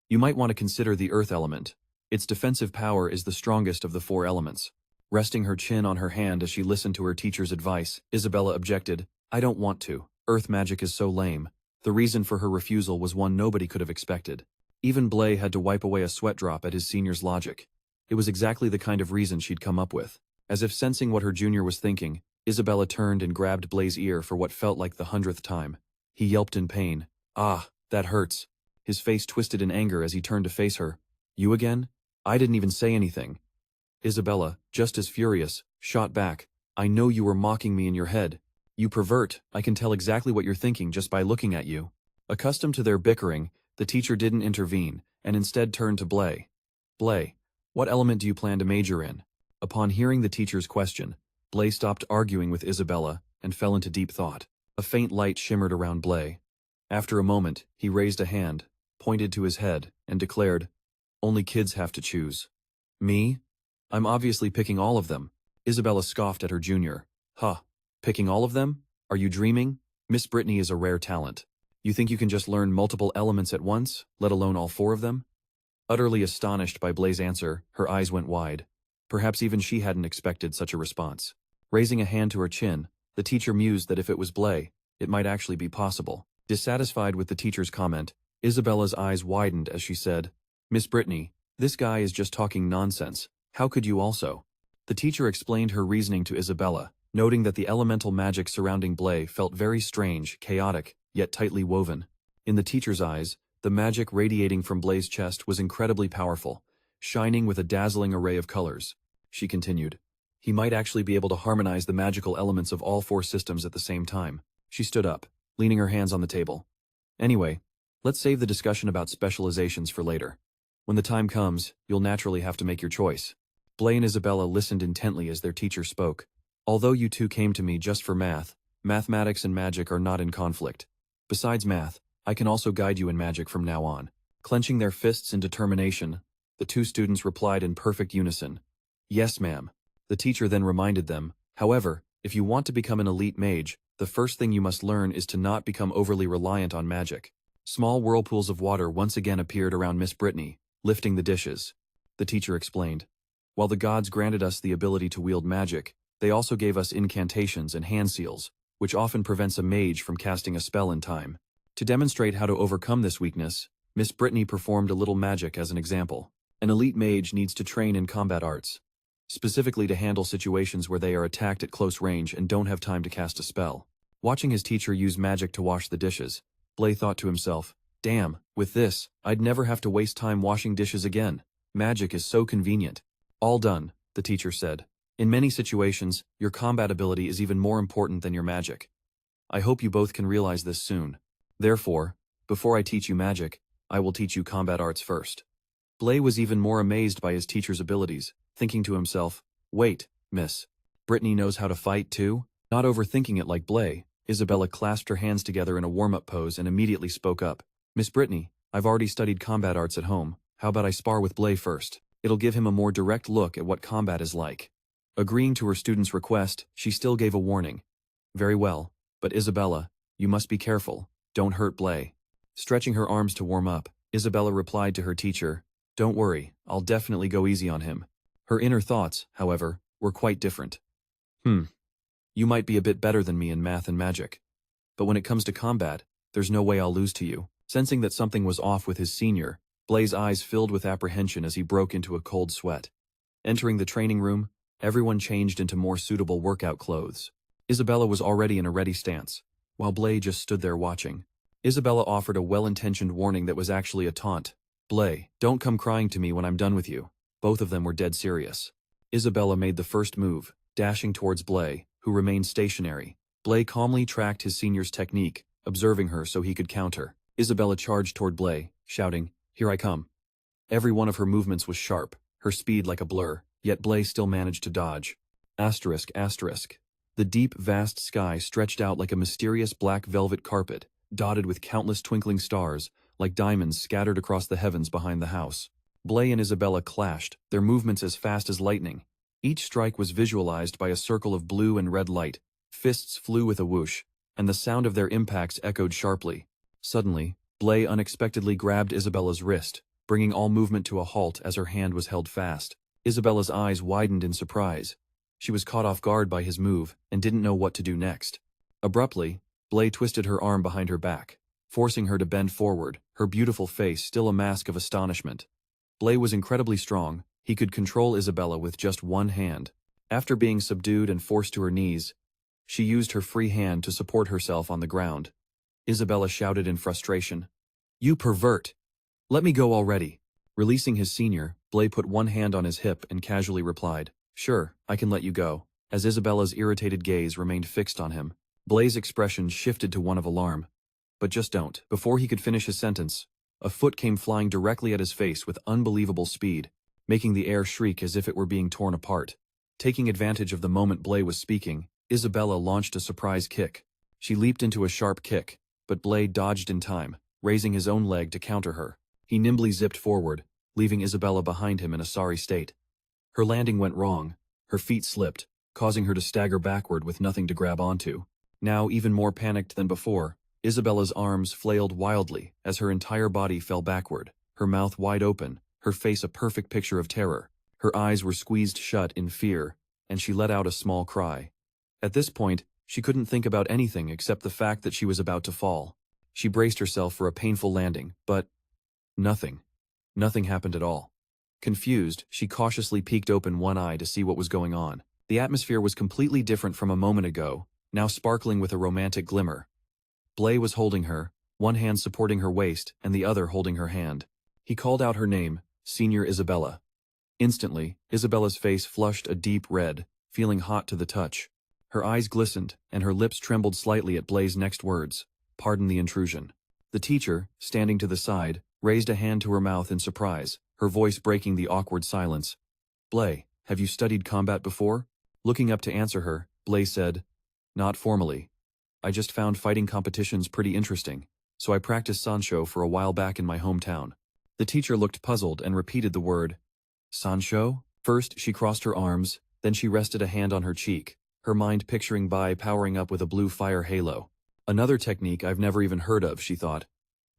Speaker 1: You might want to consider the earth element. Its defensive power is the strongest of the 4 elements." Resting her chin on her hand as she listened to her teacher's advice, Isabella objected, "I don't want to. Earth magic is so lame." The reason for her refusal was one nobody could have expected. Even Blay had to wipe away a sweat drop at his senior's logic. It was exactly the kind of reason she'd come up with. As if sensing what her junior was thinking, Isabella turned and grabbed Blay's ear for what felt like the 100th time. He yelped in pain. "Ah, that hurts." His face twisted in anger as he turned to face her. "You again? I didn't even say anything." Isabella, just as furious, shot back, "I know you were mocking me in your head. You pervert, I can tell exactly what you're thinking just by looking at you." Accustomed to their bickering, the teacher didn't intervene, and instead turned to Blay. "Blay, what element do you plan to major in?" Upon hearing the teacher's question, Blay stopped arguing with Isabella and fell into deep thought. A faint light shimmered around Blay. After a moment, he raised a hand, pointed to his head, and declared, "Only kids have to choose." "Me? I'm obviously picking all of them." Isabella scoffed at her junior. "Huh, picking all of them? Are you dreaming? Miss Brittany is a rare talent. You think you can just learn multiple elements at once, let alone all 4 of them?" Utterly astonished by Blay's answer, her eyes went wide. Perhaps even she hadn't expected such a response. Raising a hand to her chin, the teacher mused that if it was Blay, it might actually be possible. Dissatisfied with the teacher's comment, Isabella's eyes widened as she said, "Miss Brittany, this guy is just talking nonsense. How could you also?" The teacher explained her reasoning to Isabella, noting that the elemental magic surrounding Blay felt very strange, chaotic, yet tightly woven. In the teacher's eyes, the magic radiating from Blay's chest was incredibly powerful, shining with a dazzling array of colors. She continued, "He might actually be able to harmonize the magical elements of all 4 systems at the same time." She stood up, leaning her hands on the table. "Anyway, let's save the discussion about specializations for later. When the time comes, you'll naturally have to make your choice." Blay and Isabella listened intently as their teacher spoke. "Although you two came to me just for math, mathematics and magic are not in conflict. Besides math, I can also guide you in magic from now on." Clenching their fists in determination, the 2 students replied in perfect unison, "Yes, ma'am." The teacher then reminded them, "However, if you want to become an elite mage, The first thing you must learn is to not become overly reliant on magic. Small whirlpools of water once again appeared around Miss Brittany, lifting the dishes. The teacher explained. While the gods granted us the ability to wield magic, they also gave us incantations and hand seals, which often prevents a mage from casting a spell in time. To demonstrate how to overcome this weakness, Miss Brittany performed a little magic as an example. An elite mage needs to train in combat arts, specifically to handle situations where they are attacked at close range and don't have time to cast a spell. Watching his teacher use magic to wash the dishes, Blay thought to himself, damn, with this, I'd never have to waste time washing dishes again. Magic is so convenient. All done, the teacher said. In many situations, your combat ability is even more important than your magic. I hope you both can realize this soon. Therefore, before I teach you magic, I will teach you combat arts first. Blay was even more amazed by his teacher's abilities, thinking to himself, wait, Miss Brittany knows how to fight too? Not overthinking it like Blay, Isabella clasped her hands together in a warm-up pose and immediately spoke up. Miss Brittany, I've already studied combat arts at home. How about I spar with Blay first? It'll give him a more direct look at what combat is like. Agreeing to her student's request, she still gave a warning. Very well, but Isabella, you must be careful. Don't hurt Blay. Stretching her arms to warm up, Isabella replied to her teacher, don't worry, I'll definitely go easy on him. Her inner thoughts, however, were quite different. You might be a bit better than me in math and magic. But when it comes to combat, there's no way I'll lose to you. Sensing that something was off with his senior, Blay's eyes filled with apprehension as he broke into a cold sweat. Entering the training room, everyone changed into more suitable workout clothes. Isabella was already in a ready stance, while Blay just stood there watching. Isabella offered a well-intentioned warning that was actually a taunt. Blay, don't come crying to me when I'm done with you. Both of them were dead serious. Isabella made the first move, dashing towards Blay, who remained stationary. Blay calmly tracked his senior's technique, observing her so he could counter. Isabella charged toward Blay, shouting, here I come. Every one of her movements was sharp, her speed like a blur, yet Blay still managed to dodge. Asterisk, asterisk. The deep, vast sky stretched out like a mysterious black velvet carpet, dotted with countless twinkling stars, like diamonds scattered across the heavens behind the house. Blay and Isabella clashed, their movements as fast as lightning. Each strike was visualized by a circle of blue and red light. Fists flew with a whoosh, and the sound of their impacts echoed sharply. Suddenly, Blay unexpectedly grabbed Isabella's wrist, bringing all movement to a halt as her hand was held fast. Isabella's eyes widened in surprise. She was caught off guard by his move and didn't know what to do next. Abruptly, Blay twisted her arm behind her back, forcing her to bend forward, her beautiful face still a mask of astonishment. Blay was incredibly strong. He could control Isabella with just one hand. After being subdued and forced to her knees, she used her free hand to support herself on the ground. Isabella shouted in frustration, "You pervert! Let me go already!" Releasing his senior, Blay put one hand on his hip and casually replied, "Sure, I can let you go." As Isabella's irritated gaze remained fixed on him, Blay's expression shifted to one of alarm. "But just don't." Before he could finish his sentence, a foot came flying directly at his face with unbelievable speed, making the air shriek as if it were being torn apart. Taking advantage of the moment Blay was speaking, Isabella launched a surprise kick. She leaped into a sharp kick, but Blay dodged in time, raising his own leg to counter her. He nimbly zipped forward, leaving Isabella behind him in a sorry state. Her landing went wrong. Her feet slipped, causing her to stagger backward with nothing to grab onto. Now even more panicked than before, Isabella's arms flailed wildly as her entire body fell backward, her mouth wide open, her face a perfect picture of terror. Her eyes were squeezed shut in fear, and she let out a small cry. At this point, she couldn't think about anything except the fact that she was about to fall. She braced herself for a painful landing, but nothing. Nothing happened at all. Confused, she cautiously peeked open one eye to see what was going on. The atmosphere was completely different from a moment ago, now sparkling with a romantic glimmer. Blay was holding her, one hand supporting her waist and the other holding her hand. He called out her name, Senior Isabella. Instantly, Isabella's face flushed a deep red, feeling hot to the touch. Her eyes glistened, and her lips trembled slightly at Blay's next words, "Pardon the intrusion." The teacher, standing to the side, raised a hand to her mouth in surprise, her voice breaking the awkward silence. "Blay, have you studied combat before?" Looking up to answer her, Blay said, "Not formally. I just found fighting competitions pretty interesting, so I practiced Sanshou for a while back in my hometown." The teacher looked puzzled and repeated the word, "Sanshou?" First, she crossed her arms, then she rested a hand on her cheek, her mind picturing Bai powering up with a blue fire halo. Another technique I've never even heard of, she thought.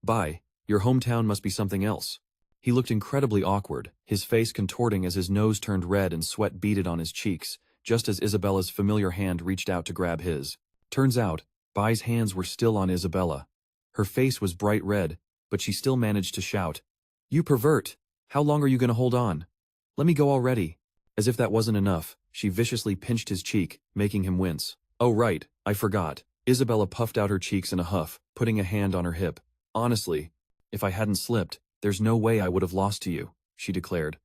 Speaker 1: Bai, your hometown must be something else. He looked incredibly awkward, his face contorting as his nose turned red and sweat beaded on his cheeks, just as Isabella's familiar hand reached out to grab his. Turns out, Bai's hands were still on Isabella. Her face was bright red, but she still managed to shout, "You pervert! How long are you gonna hold on? Let me go already." As if that wasn't enough, she viciously pinched his cheek, making him wince. "Oh right, I forgot." Isabella puffed out her cheeks in a huff, putting a hand on her hip. "Honestly, if I hadn't slipped, there's no way I would have lost to you," she declared,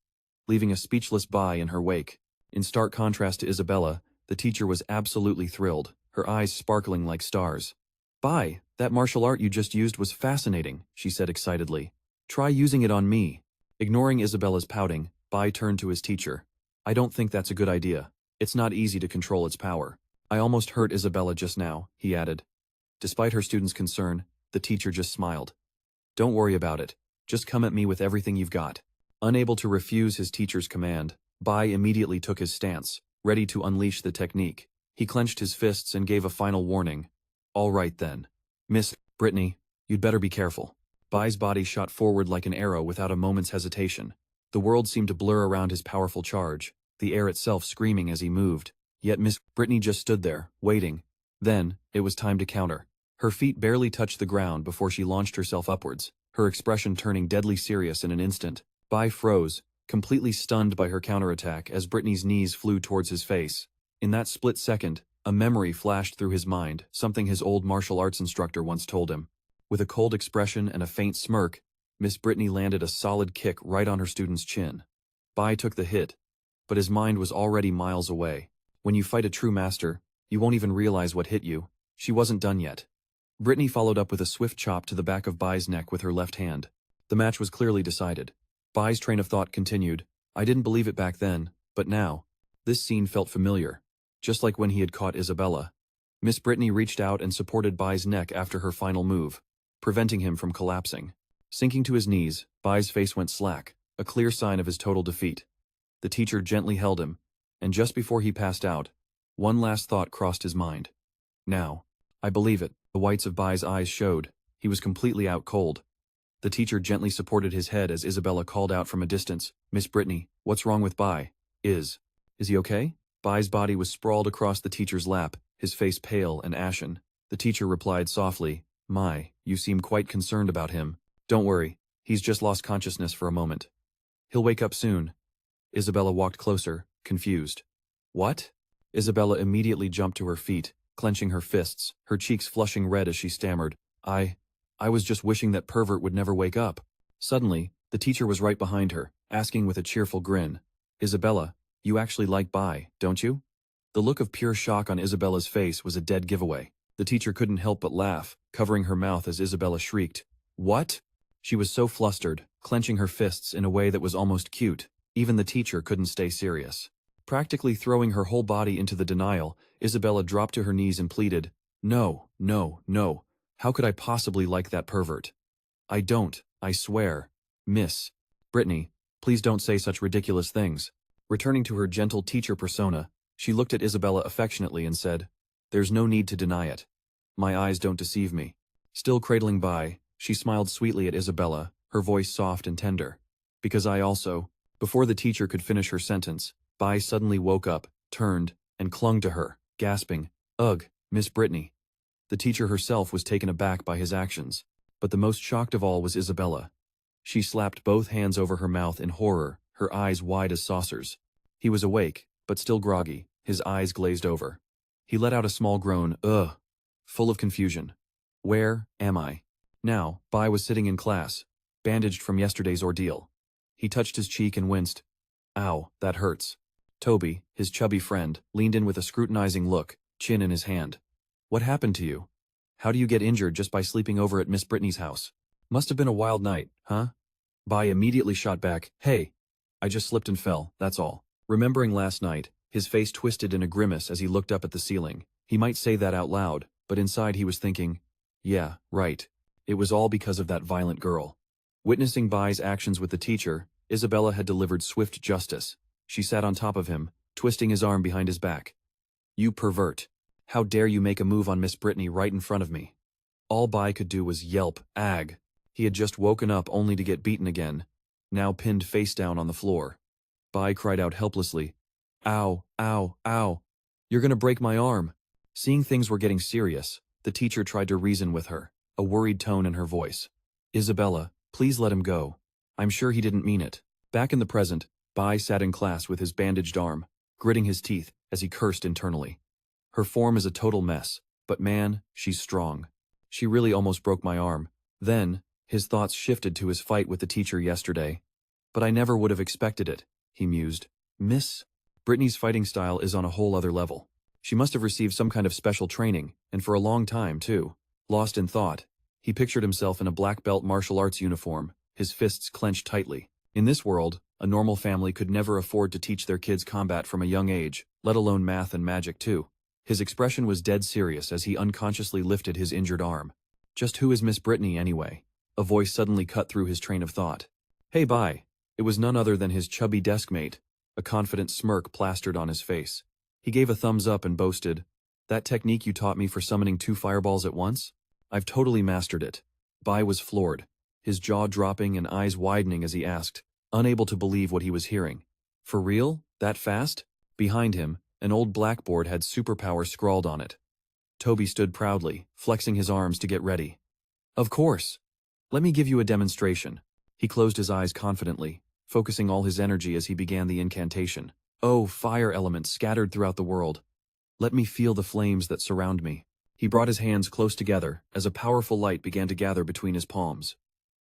Speaker 1: leaving a speechless Bai in her wake. In stark contrast to Isabella, the teacher was absolutely thrilled, her eyes sparkling like stars. "Bai, that martial art you just used was fascinating," she said excitedly. "Try using it on me." Ignoring Isabella's pouting, Bai turned to his teacher. "I don't think that's a good idea. It's not easy to control its power. I almost hurt Isabella just now," he added. Despite her student's concern, the teacher just smiled. "Don't worry about it. Just come at me with everything you've got." Unable to refuse his teacher's command, Bai immediately took his stance, ready to unleash the technique. He clenched his fists and gave a final warning. "All right then. Miss Brittany, you'd better be careful." Bai's body shot forward like an arrow without a moment's hesitation. The world seemed to blur around his powerful charge, the air itself screaming as he moved. Yet Miss Brittany just stood there, waiting. Then, it was time to counter. Her feet barely touched the ground before she launched herself upwards, her expression turning deadly serious in an instant. Bai froze, completely stunned by her counterattack as Brittany's knees flew towards his face. In that split second, a memory flashed through his mind, something his old martial arts instructor once told him. With a cold expression and a faint smirk, Miss Brittany landed a solid kick right on her student's chin. Bai took the hit, but his mind was already miles away. When you fight a true master, you won't even realize what hit you. She wasn't done yet. Brittany followed up with a swift chop to the back of Bai's neck with her left hand. The match was clearly decided. Bai's train of thought continued. I didn't believe it back then, but now. This scene felt familiar, just like when he had caught Isabella. Miss Brittany reached out and supported Bai's neck after her final move, preventing him from collapsing. Sinking to his knees, Bai's face went slack, a clear sign of his total defeat. The teacher gently held him, and just before he passed out, one last thought crossed his mind. Now, I believe it. The whites of Bai's eyes showed. He was completely out cold. The teacher gently supported his head as Isabella called out from a distance, "Miss Brittany, what's wrong with Bai? Is he okay?" Bai's body was sprawled across the teacher's lap, his face pale and ashen. The teacher replied softly, "My, you seem quite concerned about him. Don't worry, he's just lost consciousness for a moment. He'll wake up soon." Isabella walked closer, confused. "What?" Isabella immediately jumped to her feet, clenching her fists, her cheeks flushing red as she stammered, I was just wishing that pervert would never wake up." Suddenly, the teacher was right behind her, asking with a cheerful grin, "Isabella, you actually like Bai, don't you?" The look of pure shock on Isabella's face was a dead giveaway. The teacher couldn't help but laugh, covering her mouth as Isabella shrieked, "What?" She was so flustered, clenching her fists in a way that was almost cute. Even the teacher couldn't stay serious. Practically throwing her whole body into the denial, Isabella dropped to her knees and pleaded, "No, no, no. How could I possibly like that pervert? I don't, I swear. Miss Brittany, please don't say such ridiculous things." Returning to her gentle teacher persona, she looked at Isabella affectionately and said, "There's no need to deny it. My eyes don't deceive me." Still cradling Bai, she smiled sweetly at Isabella, her voice soft and tender. "Because I also..." Before the teacher could finish her sentence, Bai suddenly woke up, turned, and clung to her, gasping, "Ugh, Miss Brittany." The teacher herself was taken aback by his actions, but the most shocked of all was Isabella. She slapped both hands over her mouth in horror, her eyes wide as saucers. He was awake, but still groggy, his eyes glazed over. He let out a small groan, "Ugh," full of confusion. "Where am I?" Now, Bai was sitting in class, bandaged from yesterday's ordeal. He touched his cheek and winced. "Ow, that hurts." Toby, his chubby friend, leaned in with a scrutinizing look, chin in his hand. "What happened to you? How do you get injured just by sleeping over at Miss Brittany's house? Must have been a wild night, huh?" Bai immediately shot back, "Hey, I just slipped and fell, that's all." Remembering last night, his face twisted in a grimace as he looked up at the ceiling. He might say that out loud, but inside he was thinking, yeah, right. It was all because of that violent girl. Witnessing Bai's actions with the teacher, Isabella had delivered swift justice. She sat on top of him, twisting his arm behind his back. You pervert. How dare you make a move on Miss Brittany right in front of me? All Bai could do was yelp, ag. He had just woken up only to get beaten again, now pinned face down on the floor. Bai cried out helplessly, "Ow, ow, ow. You're gonna break my arm." Seeing things were getting serious, the teacher tried to reason with her, a worried tone in her voice. "Isabella, please let him go. I'm sure he didn't mean it." Back in the present, Bai sat in class with his bandaged arm, gritting his teeth as he cursed internally. Her form is a total mess, but man, she's strong. She really almost broke my arm. Then, his thoughts shifted to his fight with the teacher yesterday. But I never would have expected it, he mused. Miss Brittany's fighting style is on a whole other level. She must have received some kind of special training, and for a long time, too. Lost in thought, he pictured himself in a black belt martial arts uniform, his fists clenched tightly. In this world, a normal family could never afford to teach their kids combat from a young age, let alone math and magic too. His expression was dead serious as he unconsciously lifted his injured arm. Just who is Miss Brittany anyway? A voice suddenly cut through his train of thought. Hey Bai. It was none other than his chubby desk mate, a confident smirk plastered on his face. He gave a thumbs up and boasted, "That technique you taught me for summoning 2 fireballs at once? I've totally mastered it." Bai was floored, his jaw dropping and eyes widening as he asked, unable to believe what he was hearing. For real? That fast? Behind him, an old blackboard had superpower scrawled on it. Toby stood proudly, flexing his arms to get ready. Of course. Let me give you a demonstration. He closed his eyes confidently, focusing all his energy as he began the incantation. Oh, fire elements scattered throughout the world. Let me feel the flames that surround me. He brought his hands close together as a powerful light began to gather between his palms.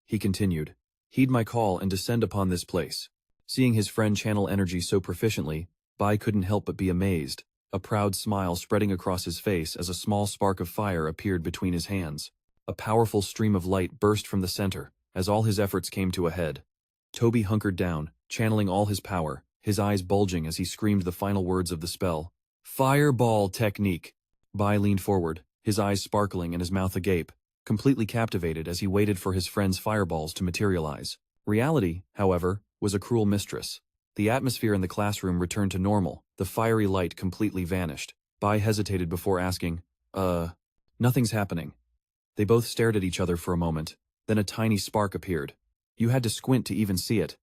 Speaker 1: He continued, "Heed my call and descend upon this place." Seeing his friend channel energy so proficiently, Bai couldn't help but be amazed, a proud smile spreading across his face as a small spark of fire appeared between his hands. A powerful stream of light burst from the center, as all his efforts came to a head. Toby hunkered down, channeling all his power, his eyes bulging as he screamed the final words of the spell. Fireball technique! Bai leaned forward, his eyes sparkling and his mouth agape, completely captivated as he waited for his friend's fireballs to materialize. Reality, however, was a cruel mistress. The atmosphere in the classroom returned to normal, the fiery light completely vanished. Bai hesitated before asking, Nothing's happening." They both stared at each other for a moment, then a tiny spark appeared. You had to squint to even see it.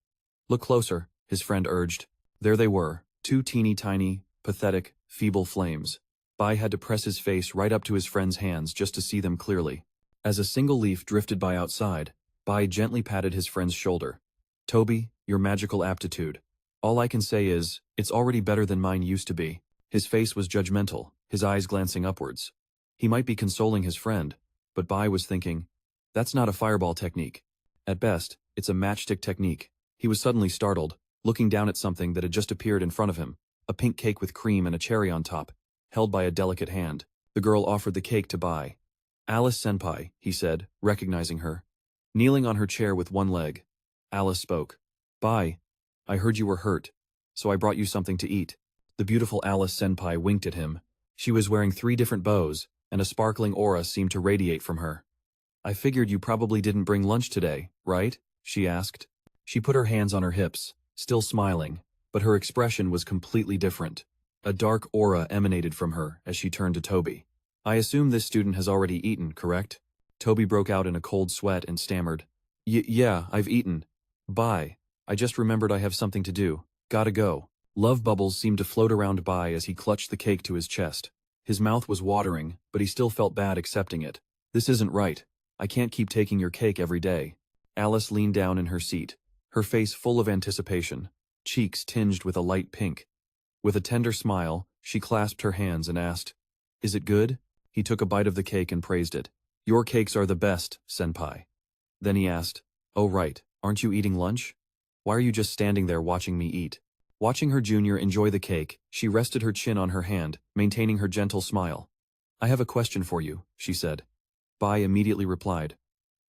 Speaker 1: "Look closer," his friend urged. There they were, 2 teeny tiny, pathetic, feeble flames. Bai had to press his face right up to his friend's hands just to see them clearly. As a single leaf drifted by outside, Bai gently patted his friend's shoulder. "Toby, your magical aptitude. All I can say is, it's already better than mine used to be." His face was judgmental, his eyes glancing upwards. He might be consoling his friend, but Bai was thinking, that's not a fireball technique. At best, it's a matchstick technique. He was suddenly startled, looking down at something that had just appeared in front of him, a pink cake with cream and a cherry on top, held by a delicate hand. The girl offered the cake to Bai. "Alice Senpai," he said, recognizing her. Kneeling on her chair with one leg, Alice spoke. "Bai, I heard you were hurt, so I brought you something to eat." The beautiful Alice Senpai winked at him. She was wearing 3 different bows, and a sparkling aura seemed to radiate from her. "I figured you probably didn't bring lunch today, right?" she asked. She put her hands on her hips, still smiling, but her expression was completely different. A dark aura emanated from her as she turned to Toby. "I assume this student has already eaten, correct?" Toby broke out in a cold sweat and stammered. Yeah, I've eaten. Bye. I just remembered I have something to do. Gotta go." Love bubbles seemed to float around Bai as he clutched the cake to his chest. His mouth was watering, but he still felt bad accepting it. "This isn't right. I can't keep taking your cake every day." Alice leaned down in her seat, her face full of anticipation, cheeks tinged with a light pink. With a tender smile, she clasped her hands and asked, "Is it good?" He took a bite of the cake and praised it. "Your cakes are the best, senpai." Then he asked, "Oh right, aren't you eating lunch? Why are you just standing there watching me eat?" Watching her junior enjoy the cake, she rested her chin on her hand, maintaining her gentle smile. "I have a question for you," she said. Bai immediately replied,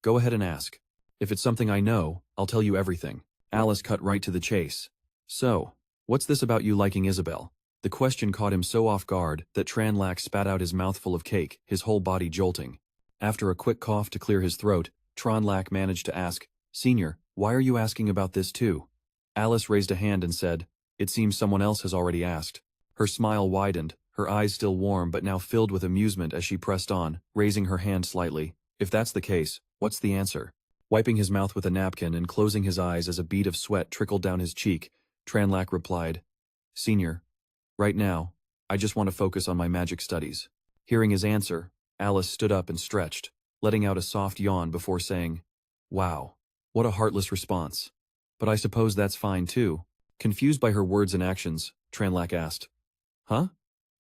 Speaker 1: "Go ahead and ask. If it's something I know, I'll tell you everything." Alice cut right to the chase. "So, what's this about you liking Isabel?" The question caught him so off guard that Tranlax spat out his mouthful of cake, his whole body jolting. After a quick cough to clear his throat, Tranlax managed to ask, "Senior, why are you asking about this too?" Alice raised a hand and said, "It seems someone else has already asked." Her smile widened, her eyes still warm but now filled with amusement as she pressed on, raising her hand slightly. If that's the case, what's the answer? Wiping his mouth with a napkin and closing his eyes as a bead of sweat trickled down his cheek, Tranlac replied, Senior, right now, I just want to focus on my magic studies. Hearing his answer, Alice stood up and stretched, letting out a soft yawn before saying, Wow, what a heartless response. But I suppose that's fine too. Confused by her words and actions, Tranlac asked, Huh?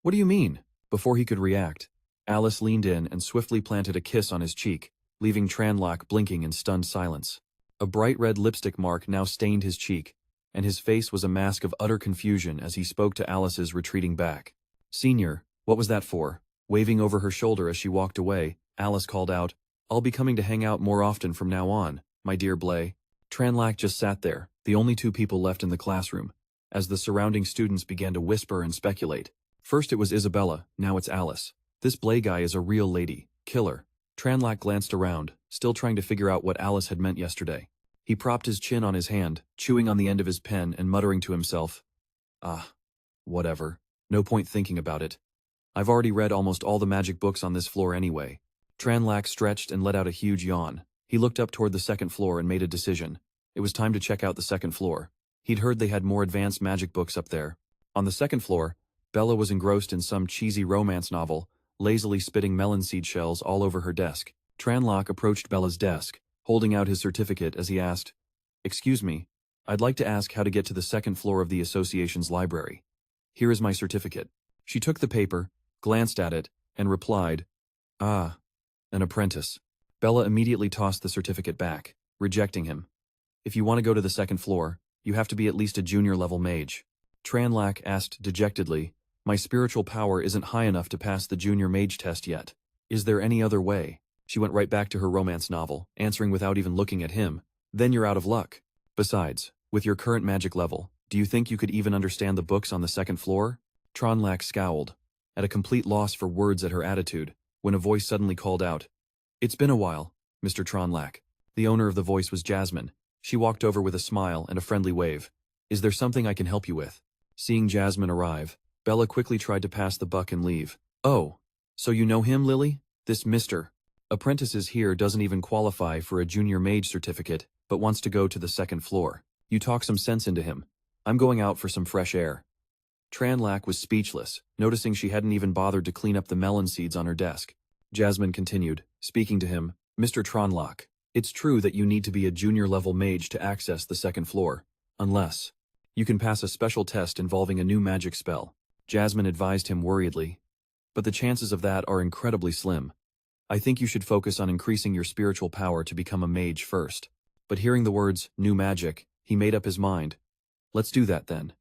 Speaker 1: What do you mean? Before he could react, Alice leaned in and swiftly planted a kiss on his cheek, leaving Tranlac blinking in stunned silence. A bright red lipstick mark now stained his cheek, and his face was a mask of utter confusion as he spoke to Alice's retreating back. Senior, what was that for? Waving over her shoulder as she walked away, Alice called out, I'll be coming to hang out more often from now on, my dear Blay. Tranlac just sat there, the only two people left in the classroom, as the surrounding students began to whisper and speculate. First it was Isabella, now it's Alice. This Blay guy is a real lady, killer. Tranlac glanced around, still trying to figure out what Alice had meant yesterday. He propped his chin on his hand, chewing on the end of his pen and muttering to himself, whatever. No point thinking about it. I've already read almost all the magic books on this floor anyway. Tranlac stretched and let out a huge yawn. He looked up toward the second floor and made a decision. It was time to check out the second floor. He'd heard they had more advanced magic books up there. On the second floor, Bella was engrossed in some cheesy romance novel, lazily spitting melon seed shells all over her desk. Tranlac approached Bella's desk, holding out his certificate as he asked, Excuse me, I'd like to ask how to get to the second floor of the association's library. Here is my certificate. She took the paper, glanced at it, and replied, an apprentice. Bella immediately tossed the certificate back, rejecting him. If you want to go to the second floor, you have to be at least a junior-level mage. Tranlac asked dejectedly, My spiritual power isn't high enough to pass the junior mage test yet. Is there any other way? She went right back to her romance novel, answering without even looking at him. Then you're out of luck. Besides, with your current magic level, do you think you could even understand the books on the second floor? Tranlac scowled, at a complete loss for words at her attitude, when a voice suddenly called out, It's been a while, Mr. Tranlac. The owner of the voice was Jasmine. She walked over with a smile and a friendly wave. Is there something I can help you with? Seeing Jasmine arrive, Bella quickly tried to pass the buck and leave. Oh, so you know him, Lily? This Mr. Apprentices here doesn't even qualify for a junior mage certificate, but wants to go to the second floor. You talk some sense into him. I'm going out for some fresh air. Tranlac was speechless, noticing she hadn't even bothered to clean up the melon seeds on her desk. Jasmine continued, speaking to him, Mr. Tranlac, it's true that you need to be a junior-level mage to access the second floor, unless you can pass a special test involving a new magic spell. Jasmine advised him worriedly. But the chances of that are incredibly slim. I think you should focus on increasing your spiritual power to become a mage first. But hearing the words, new magic, he made up his mind. Let's do that then.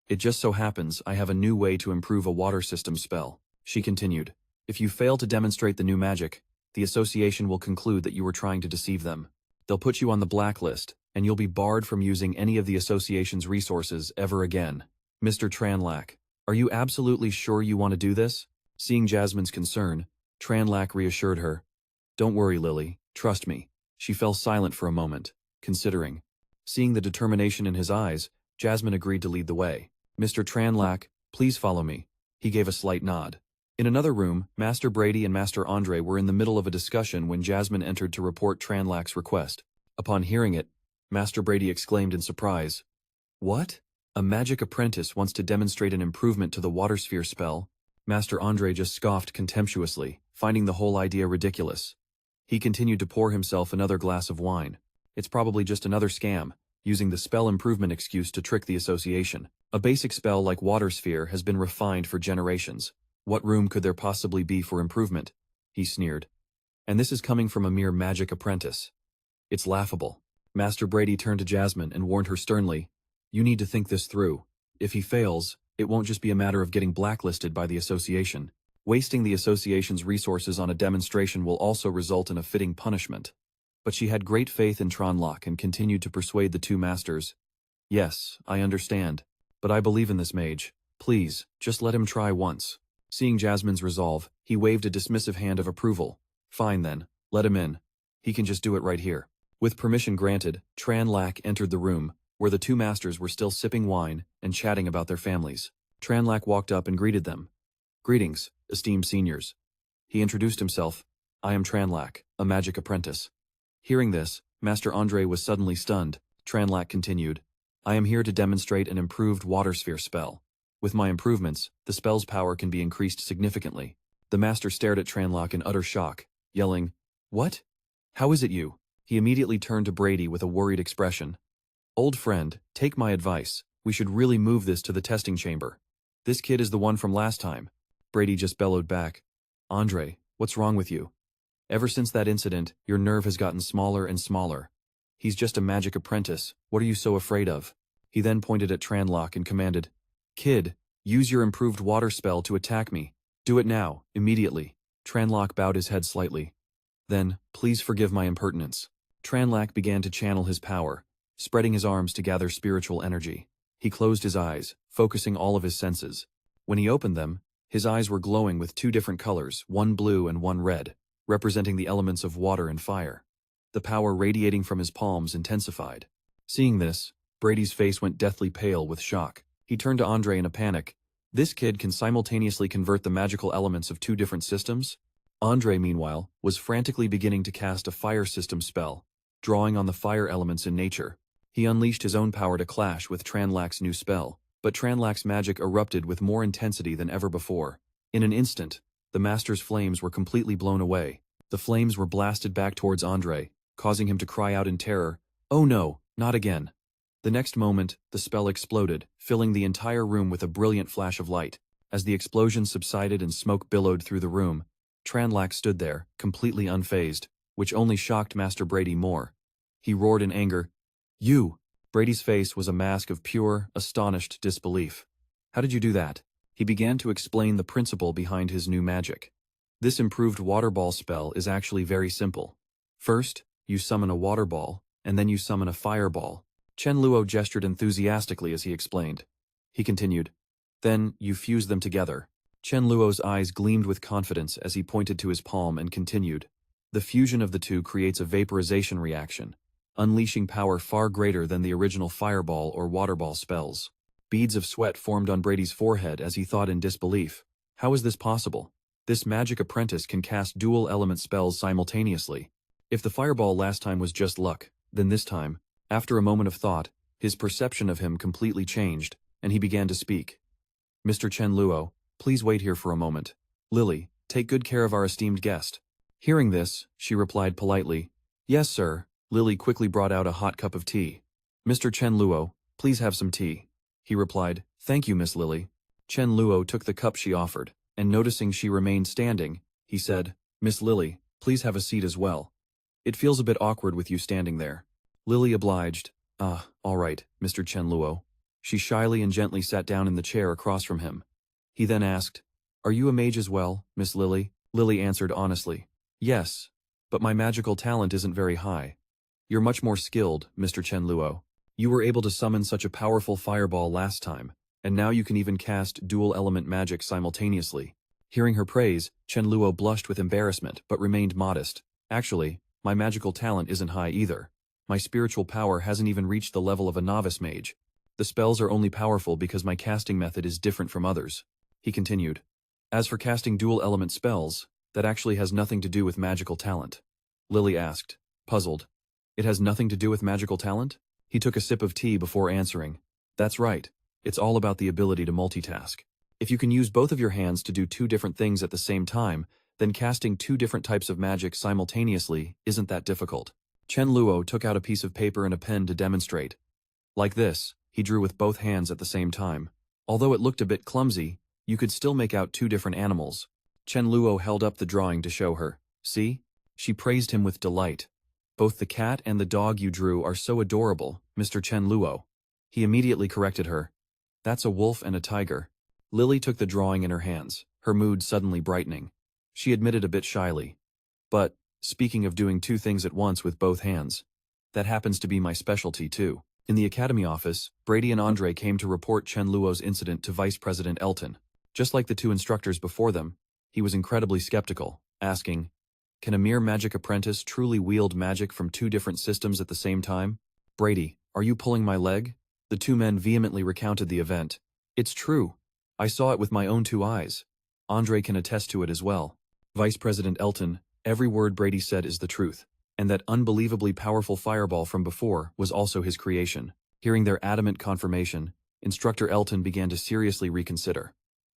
Speaker 1: It just so happens I have a new way to improve a water system spell, she continued. If you fail to demonstrate the new magic, the association will conclude that you were trying to deceive them. They'll put you on the blacklist, and you'll be barred from using any of the association's resources ever again. Mr. Tranlac, are you absolutely sure you want to do this? Seeing Jasmine's concern, Tranlac reassured her. Don't worry, Lily, trust me. She fell silent for a moment, considering. Seeing the determination in his eyes, Jasmine agreed to lead the way. Mr. Tranlac, please follow me. He gave a slight nod. In another room, Master Brady and Master Andre were in the middle of a discussion when Jasmine entered to report Tranlac's request. Upon hearing it, Master Brady exclaimed in surprise, What? A magic apprentice wants to demonstrate an improvement to the water sphere spell? Master Andre just scoffed contemptuously, finding the whole idea ridiculous. He continued to pour himself another glass of wine. It's probably just another scam, using the spell improvement excuse to trick the association. A basic spell like water sphere has been refined for generations. What room could there possibly be for improvement? He sneered. And this is coming from a mere magic apprentice. It's laughable. Master Brady turned to Jasmine and warned her sternly, You need to think this through. If he fails, it won't just be a matter of getting blacklisted by the association. Wasting the association's resources on a demonstration will also result in a fitting punishment. But she had great faith in Tranlac and continued to persuade the two masters. Yes, I understand. But I believe in this mage. Please, just let him try once. Seeing Jasmine's resolve, he waved a dismissive hand of approval. Fine then, let him in. He can just do it right here. With permission granted, Tranlac entered the room, where the two masters were still sipping wine and chatting about their families. Tranlac walked up and greeted them. Greetings, esteemed seniors. He introduced himself. I am Tranlac, a magic apprentice. Hearing this, Master Andre was suddenly stunned. Tranlac continued. I am here to demonstrate an improved water sphere spell. With my improvements, the spell's power can be increased significantly. The master stared at Tranlac in utter shock, yelling, What? How is it you? He immediately turned to Brady with a worried expression. Old friend, take my advice. We should really move this to the testing chamber. This kid is the one from last time. Brady just bellowed back. Andre, what's wrong with you? Ever since that incident, your nerve has gotten smaller and smaller. He's just a magic apprentice. What are you so afraid of? He then pointed at Tranlac and commanded, Kid, use your improved water spell to attack me. Do it now, immediately. Tranlac bowed his head slightly. Then, please forgive my impertinence. Tranlac began to channel his power, spreading his arms to gather spiritual energy. He closed his eyes, focusing all of his senses. When he opened them, his eyes were glowing with two different colors, one blue and one red, representing the elements of water and fire. The power radiating from his palms intensified. Seeing this, Brady's face went deathly pale with shock. He turned to Andre in a panic. This kid can simultaneously convert the magical elements of two different systems? Andre, meanwhile, was frantically beginning to cast a fire system spell, drawing on the fire elements in nature. He unleashed his own power to clash with Tranlac's new spell, but Tranlac's magic erupted with more intensity than ever before. In an instant, the master's flames were completely blown away. The flames were blasted back towards Andre, causing him to cry out in terror, Oh no, not again. The next moment, the spell exploded, filling the entire room with a brilliant flash of light. As the explosion subsided and smoke billowed through the room, Tranlac stood there, completely unfazed, which only shocked Master Brady more. He roared in anger, You! Brady's face was a mask of pure, astonished disbelief. How did you do that? He began to explain the principle behind his new magic. This improved water ball spell is actually very simple. First, you summon a water ball, and then you summon a fireball. Chen Luo gestured enthusiastically as he explained. He continued, Then you fuse them together. Chen Luo's eyes gleamed with confidence as he pointed to his palm and continued. The fusion of the two creates a vaporization reaction, unleashing power far greater than the original fireball or water ball spells. Beads of sweat formed on Brady's forehead as he thought in disbelief. How is this possible? This magic apprentice can cast dual element spells simultaneously. If the fireball last time was just luck, then this time, after a moment of thought, his perception of him completely changed, and he began to speak. Mr. Chen Luo, please wait here for a moment. Lily, take good care of our esteemed guest. Hearing this, she replied politely, Yes, sir. Lily quickly brought out a hot cup of tea. Mr. Chen Luo, please have some tea. He replied, Thank you, Miss Lily. Chen Luo took the cup she offered, and noticing she remained standing, he said, Miss Lily, please have a seat as well. It feels a bit awkward with you standing there. Lily obliged. All right, Mr. Chen Luo. She shyly and gently sat down in the chair across from him. He then asked, Are you a mage as well, Miss Lily? Lily answered honestly, Yes, but my magical talent isn't very high. You're much more skilled, Mr. Chen Luo. You were able to summon such a powerful fireball last time, and now you can even cast dual-element magic simultaneously. Hearing her praise, Chen Luo blushed with embarrassment but remained modest. Actually, my magical talent isn't high either. My spiritual power hasn't even reached the level of a novice mage. The spells are only powerful because my casting method is different from others. He continued. As for casting dual-element spells, that actually has nothing to do with magical talent. Lily asked, puzzled. It has nothing to do with magical talent? He took a sip of tea before answering. That's right. It's all about the ability to multitask. If you can use both of your hands to do two different things at the same time, then casting two different types of magic simultaneously isn't that difficult. Chen Luo took out a piece of paper and a pen to demonstrate. Like this, he drew with both hands at the same time. Although it looked a bit clumsy, you could still make out two different animals. Chen Luo held up the drawing to show her. See? She praised him with delight. Both the cat and the dog you drew are so adorable, Mr. Chen Luo. He immediately corrected her. That's a wolf and a tiger. Lily took the drawing in her hands, her mood suddenly brightening. She admitted a bit shyly. But, speaking of doing two things at once with both hands, that happens to be my specialty too. In the academy office, Brady and Andre came to report Chen Luo's incident to Vice President Elton. Just like the two instructors before them, he was incredibly skeptical, asking, Can a mere magic apprentice truly wield magic from two different systems at the same time? Brady, are you pulling my leg? The two men vehemently recounted the event. It's true. I saw it with my own two eyes. Andre can attest to it as well. Vice President Elton, every word Brady said is the truth. And that unbelievably powerful fireball from before was also his creation. Hearing their adamant confirmation, Instructor Elton began to seriously reconsider.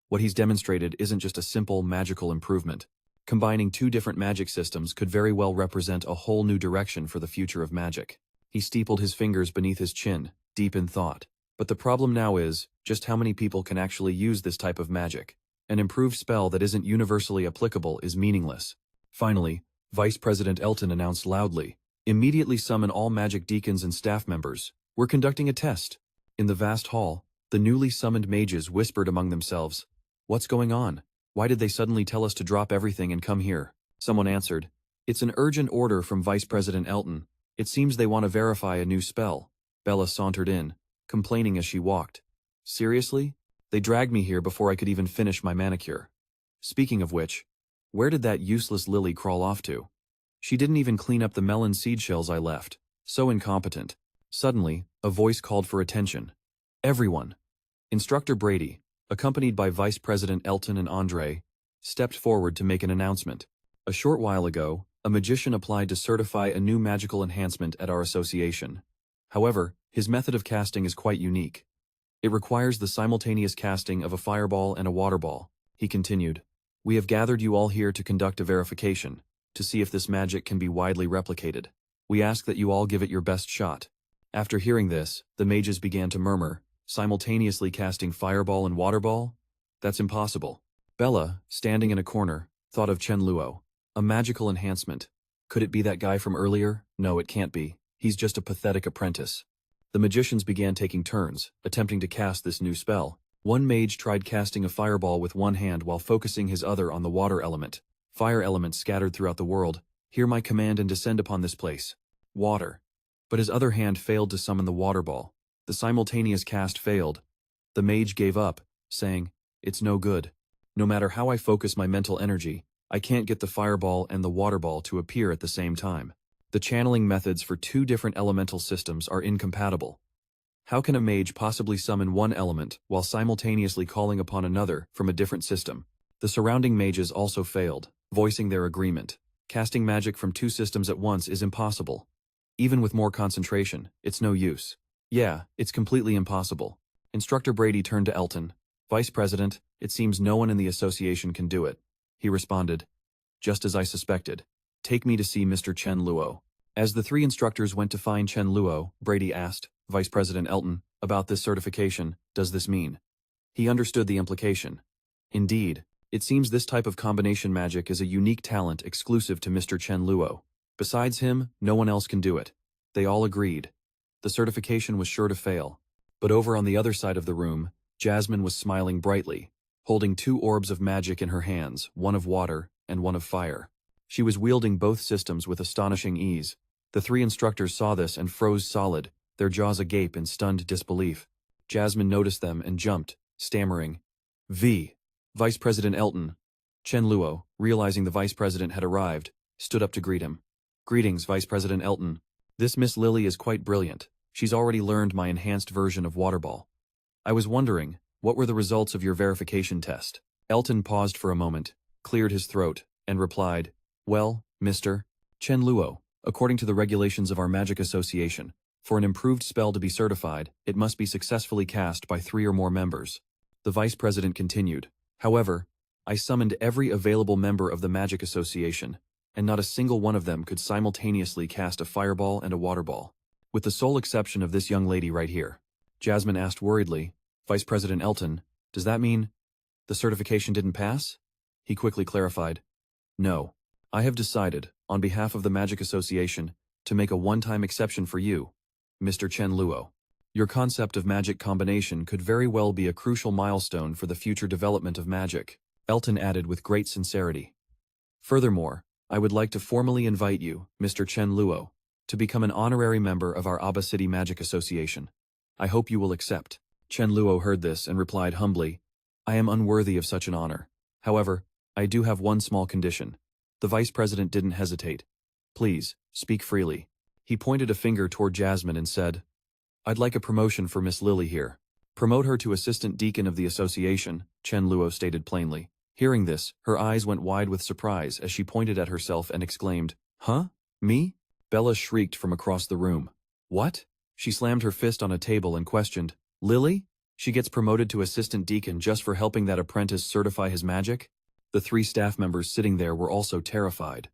Speaker 1: What he's demonstrated isn't just a simple magical improvement. Combining two different magic systems could very well represent a whole new direction for the future of magic. He steepled his fingers beneath his chin, deep in thought. But the problem now is, just how many people can actually use this type of magic? An improved spell that isn't universally applicable is meaningless. Finally, Vice President Elton announced loudly, "Immediately summon all magic deacons and staff members. We're conducting a test." In the vast hall, the newly summoned mages whispered among themselves, "What's going on? Why did they suddenly tell us to drop everything and come here?" Someone answered, "It's an urgent order from Vice President Elton. It seems they want to verify a new spell." Bella sauntered in, complaining as she walked. "Seriously? They dragged me here before I could even finish my manicure. Speaking of which, where did that useless Lily crawl off to? She didn't even clean up the melon seed shells I left. So incompetent." Suddenly, a voice called for attention. "Everyone!" Instructor Brady, accompanied by Vice President Elton and Andre, stepped forward to make an announcement. "A short while ago, a magician applied to certify a new magical enhancement at our association. However, his method of casting is quite unique. It requires the simultaneous casting of a fireball and a water ball," he continued. "We have gathered you all here to conduct a verification, to see if this magic can be widely replicated. We ask that you all give it your best shot." After hearing this, the mages began to murmur, "Simultaneously casting fireball and water ball? That's impossible." Bella, standing in a corner, thought of Chen Luo. A magical enhancement. Could it be that guy from earlier? No, it can't be. He's just a pathetic apprentice. The magicians began taking turns, attempting to cast this new spell. One mage tried casting a fireball with one hand while focusing his other on the water element. Fire elements scattered throughout the world. "Hear my command and descend upon this place." Water. But his other hand failed to summon the water ball. The simultaneous cast failed. The mage gave up, saying, "It's no good. No matter how I focus my mental energy, I can't get the fireball and the water ball to appear at the same time. The channeling methods for two different elemental systems are incompatible. How can a mage possibly summon one element while simultaneously calling upon another from a different system?" The surrounding mages also failed, voicing their agreement. Casting magic from two systems at once is impossible. Even with more concentration, it's no use. "Yeah, it's completely impossible." Instructor Brady turned to Elton. "Vice President, it seems no one in the association can do it." He responded, "Just as I suspected. Take me to see Mr. Chen Luo." As the three instructors went to find Chen Luo, Brady asked Vice President Elton, "About this certification, does this mean?" He understood the implication. Indeed, it seems this type of combination magic is a unique talent exclusive to Mr. Chen Luo. Besides him, no one else can do it. They all agreed. The certification was sure to fail. But over on the other side of the room, Jasmine was smiling brightly, holding two orbs of magic in her hands, one of water and one of fire. She was wielding both systems with astonishing ease. The three instructors saw this and froze solid, their jaws agape in stunned disbelief. Jasmine noticed them and jumped, stammering, Vice President Elton." Chen Luo, realizing the Vice President had arrived, stood up to greet him. "Greetings, Vice President Elton. This Miss Lily is quite brilliant. She's already learned my enhanced version of water ball. I was wondering, what were the results of your verification test?" Elton paused for a moment, cleared his throat, and replied, "Well, Mr. Chen Luo, according to the regulations of our Magic Association, for an improved spell to be certified, it must be successfully cast by 3 or more members." The Vice President continued, "However, I summoned every available member of the Magic Association, and not a single one of them could simultaneously cast a fireball and a water ball. With the sole exception of this young lady right here." Jasmine asked worriedly, "Vice President Elton, does that mean the certification didn't pass?" He quickly clarified, "No. I have decided, on behalf of the Magic Association, to make a one-time exception for you, Mr. Chen Luo. Your concept of magic combination could very well be a crucial milestone for the future development of magic," Elton added with great sincerity. "Furthermore, I would like to formally invite you, Mr. Chen Luo, to become an honorary member of our Aba City Magic Association. I hope you will accept." Chen Luo heard this and replied humbly, "I am unworthy of such an honor. However, I do have one small condition." The Vice President didn't hesitate. "Please, speak freely." He pointed a finger toward Jasmine and said, "I'd like a promotion for Miss Lily here." "Promote her to Assistant Deacon of the Association," Chen Luo stated plainly. Hearing this, her eyes went wide with surprise as she pointed at herself and exclaimed, "Huh? Me?" Bella shrieked from across the room. "What?" She slammed her fist on a table and questioned, "Lily? She gets promoted to assistant deacon just for helping that apprentice certify his magic?" The 3 staff members sitting there were also terrified.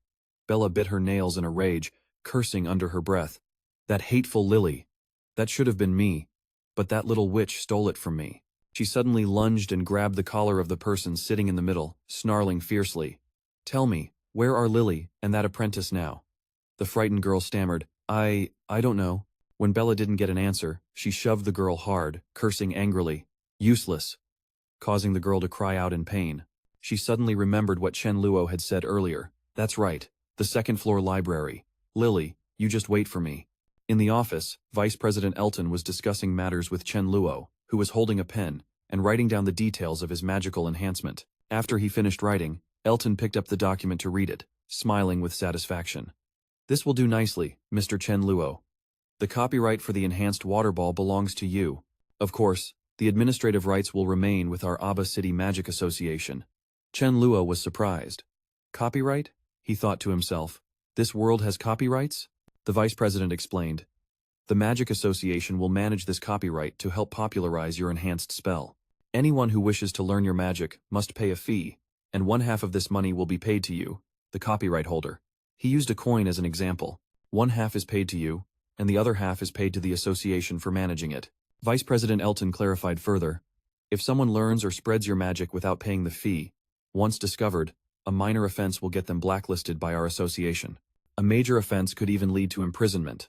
Speaker 1: Bella bit her nails in a rage, cursing under her breath. "That hateful Lily. That should have been me. But that little witch stole it from me." She suddenly lunged and grabbed the collar of the person sitting in the middle, snarling fiercely. "Tell me, where are Lily and that apprentice now?" The frightened girl stammered, I don't know." When Bella didn't get an answer, she shoved the girl hard, cursing angrily. "Useless," causing the girl to cry out in pain. She suddenly remembered what Chen Luo had said earlier. That's right, the second-floor library. "Lily, you just wait for me." In the office, Vice President Elton was discussing matters with Chen Luo, who was holding a pen and writing down the details of his magical enhancement. After he finished writing, Elton picked up the document to read it, smiling with satisfaction. "This will do nicely, Mr. Chen Luo. The copyright for the enhanced water ball belongs to you. Of course, the administrative rights will remain with our Aba City Magic Association." Chen Luo was surprised. "Copyright?" he thought to himself. "This world has copyrights?" The vice president explained. "The Magic Association will manage this copyright to help popularize your enhanced spell. Anyone who wishes to learn your magic must pay a fee, and 1/2 of this money will be paid to you, the copyright holder." He used a coin as an example. 1/2 is paid to you, and the other half is paid to the association for managing it. Vice President Elton clarified further. "If someone learns or spreads your magic without paying the fee, once discovered, a minor offense will get them blacklisted by our association. A major offense could even lead to imprisonment."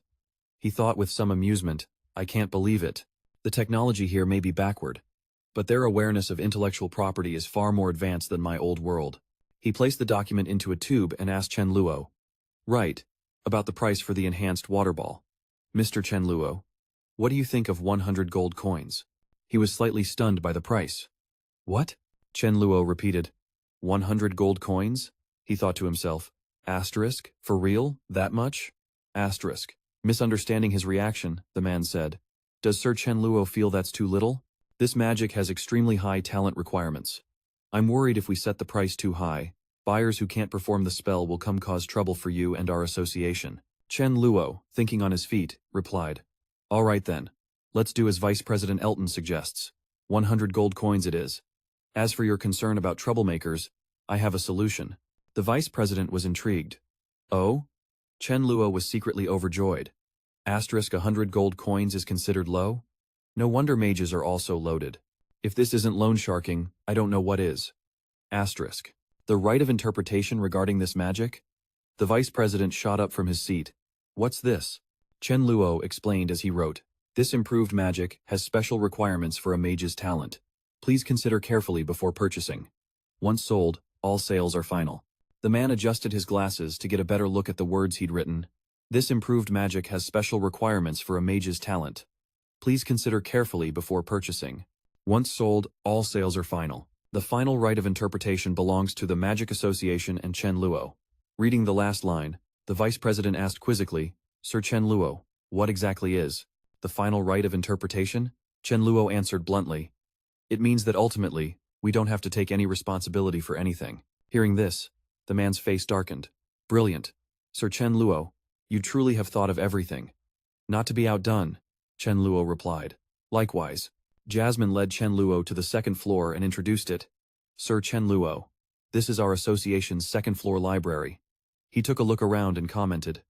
Speaker 1: He thought with some amusement, "I can't believe it. The technology here may be backward, but their awareness of intellectual property is far more advanced than my old world." He placed the document into a tube and asked Chen Luo, "Right, about the price for the enhanced water ball. Mr. Chen Luo, what do you think of 100 gold coins?" He was slightly stunned by the price. "What?" Chen Luo repeated. 100 gold coins? He thought to himself. Asterisk, for real? That much? Asterisk. Misunderstanding his reaction, the man said, "Does Sir Chen Luo feel that's too little? This magic has extremely high talent requirements. I'm worried if we set the price too high, buyers who can't perform the spell will come cause trouble for you and our association." Chen Luo, thinking on his feet, replied, "All right then. Let's do as Vice President Elton suggests. 100 gold coins it is. As for your concern about troublemakers, I have a solution." The vice president was intrigued. "Oh?" Chen Luo was secretly overjoyed. Asterisk 100 gold coins is considered low? No wonder mages are also loaded. If this isn't loan sharking, I don't know what is. Asterisk. The right of interpretation regarding this magic? The vice president shot up from his seat. What's this? Chen Luo explained as he wrote, "This improved magic has special requirements for a mage's talent. Please consider carefully before purchasing. Once sold, all sales are final." The man adjusted his glasses to get a better look at the words he'd written. This improved magic has special requirements for a mage's talent. Please consider carefully before purchasing. Once sold, all sales are final. The final right of interpretation belongs to the Magic Association and Chen Luo. Reading the last line, the vice president asked quizzically, "Sir Chen Luo, what exactly is the final right of interpretation?" Chen Luo answered bluntly, "It means that ultimately, we don't have to take any responsibility for anything." Hearing this, the man's face darkened. "Brilliant. Sir Chen Luo, you truly have thought of everything." "Not to be outdone," Chen Luo replied. Likewise, Jasmine led Chen Luo to the second floor and introduced it. "Sir Chen Luo, this is our association's second-floor library." He took a look around and commented,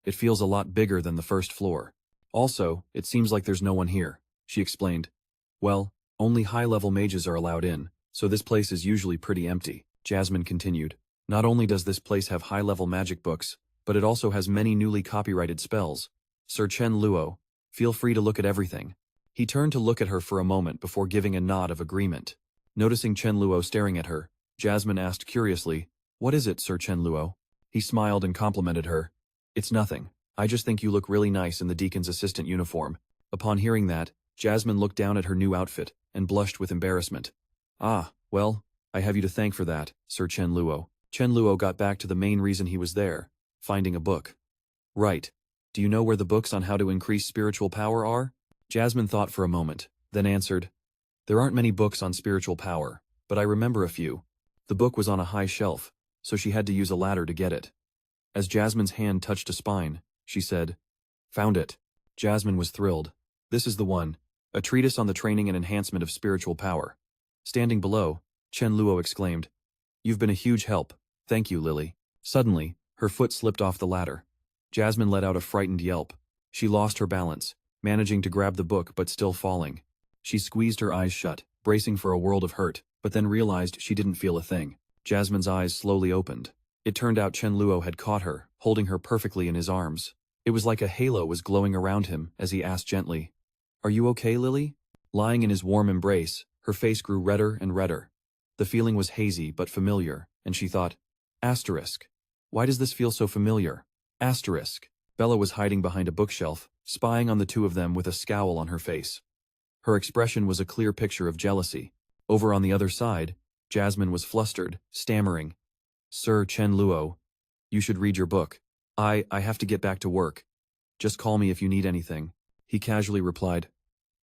Speaker 1: "It feels a lot bigger than the first floor. Also, it seems like there's no one here," she explained. "Well, only high-level mages are allowed in, so this place is usually pretty empty," Jasmine continued. "Not only does this place have high-level magic books, but it also has many newly copyrighted spells. Sir Chen Luo, feel free to look at everything." He turned to look at her for a moment before giving a nod of agreement. Noticing Chen Luo staring at her, Jasmine asked curiously, "What is it, Sir Chen Luo?" He smiled and complimented her. "It's nothing. I just think you look really nice in the deacon's assistant uniform." Upon hearing that, Jasmine looked down at her new outfit and blushed with embarrassment. "Ah, well, I have you to thank for that, Sir Chen Luo." Chen Luo got back to the main reason he was there, finding a book. "Right. Do you know where the books on how to increase spiritual power are?" Jasmine thought for a moment, then answered, "There aren't many books on spiritual power, but I remember a few. The book was on a high shelf, so she had to use a ladder to get it. As Jasmine's hand touched a spine, she said, "Found it." Jasmine was thrilled. "This is the one. A treatise on the training and enhancement of spiritual power." Standing below, Chen Luo exclaimed, "You've been a huge help. Thank you, Lily." Suddenly, her foot slipped off the ladder. Jasmine let out a frightened yelp. She lost her balance, managing to grab the book but still falling. She squeezed her eyes shut, bracing for a world of hurt, but then realized she didn't feel a thing. Jasmine's eyes slowly opened. It turned out Chen Luo had caught her, holding her perfectly in his arms. It was like a halo was glowing around him as he asked gently, "Are you okay, Lily?" Lying in his warm embrace, her face grew redder and redder. The feeling was hazy but familiar, and she thought, "Asterisk. Why does this feel so familiar?" Asterisk. Bella was hiding behind a bookshelf, spying on the two of them with a scowl on her face. Her expression was a clear picture of jealousy. Over on the other side, Jasmine was flustered, stammering, "Sir Chen Luo, you should read your book. I have to get back to work. Just call me if you need anything." He casually replied,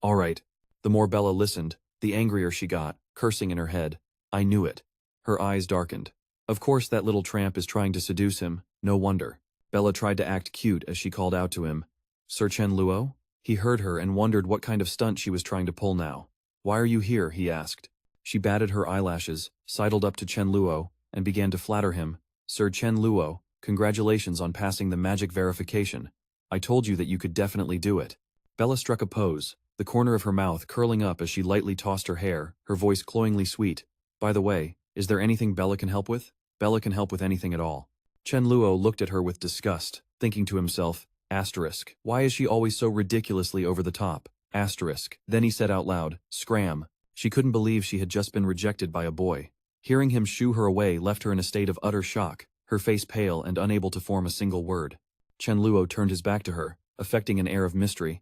Speaker 1: "All right." The more Bella listened, the angrier she got, cursing in her head. "I knew it." Her eyes darkened. Of course that little tramp is trying to seduce him, no wonder. Bella tried to act cute as she called out to him, "Sir Chen Luo?" He heard her and wondered what kind of stunt she was trying to pull now. "Why are you here?" he asked. She batted her eyelashes, sidled up to Chen Luo, and began to flatter him. "Sir Chen Luo, congratulations on passing the magic verification. I told you that you could definitely do it." Bella struck a pose, the corner of her mouth curling up as she lightly tossed her hair, her voice cloyingly sweet. "By the way, is there anything Bella can help with?" "Bella can help with anything at all." Chen Luo looked at her with disgust, thinking to himself, "Asterisk. Why is she always so ridiculously over the top?" Asterisk. Then he said out loud, "Scram." She couldn't believe she had just been rejected by a boy. Hearing him shoo her away left her in a state of utter shock, her face pale and unable to form a single word. Chen Luo turned his back to her, affecting an air of mystery.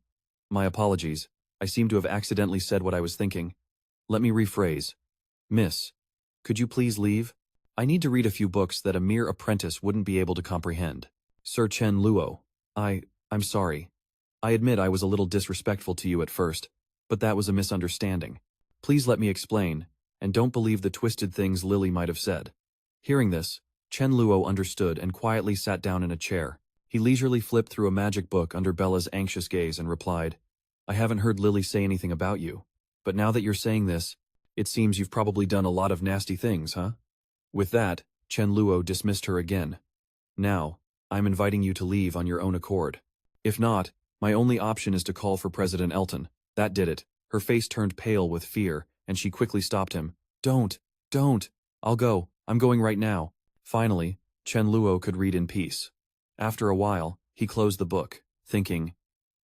Speaker 1: "My apologies. I seem to have accidentally said what I was thinking. Let me rephrase. Miss, could you please leave? I need to read a few books that a mere apprentice wouldn't be able to comprehend." "Sir Chen Luo, I'm sorry. I admit I was a little disrespectful to you at first, but that was a misunderstanding. Please let me explain, and don't believe the twisted things Lily might have said." Hearing this, Chen Luo understood and quietly sat down in a chair. He leisurely flipped through a magic book under Bella's anxious gaze and replied, "I haven't heard Lily say anything about you, but now that you're saying this, it seems you've probably done a lot of nasty things, huh?" With that, Chen Luo dismissed her again. "Now, I'm inviting you to leave on your own accord. If not, my only option is to call for President Elton." That did it. Her face turned pale with fear, and she quickly stopped him. Don't. I'll go. I'm going right now." Finally, Chen Luo could read in peace. After a while, he closed the book, thinking,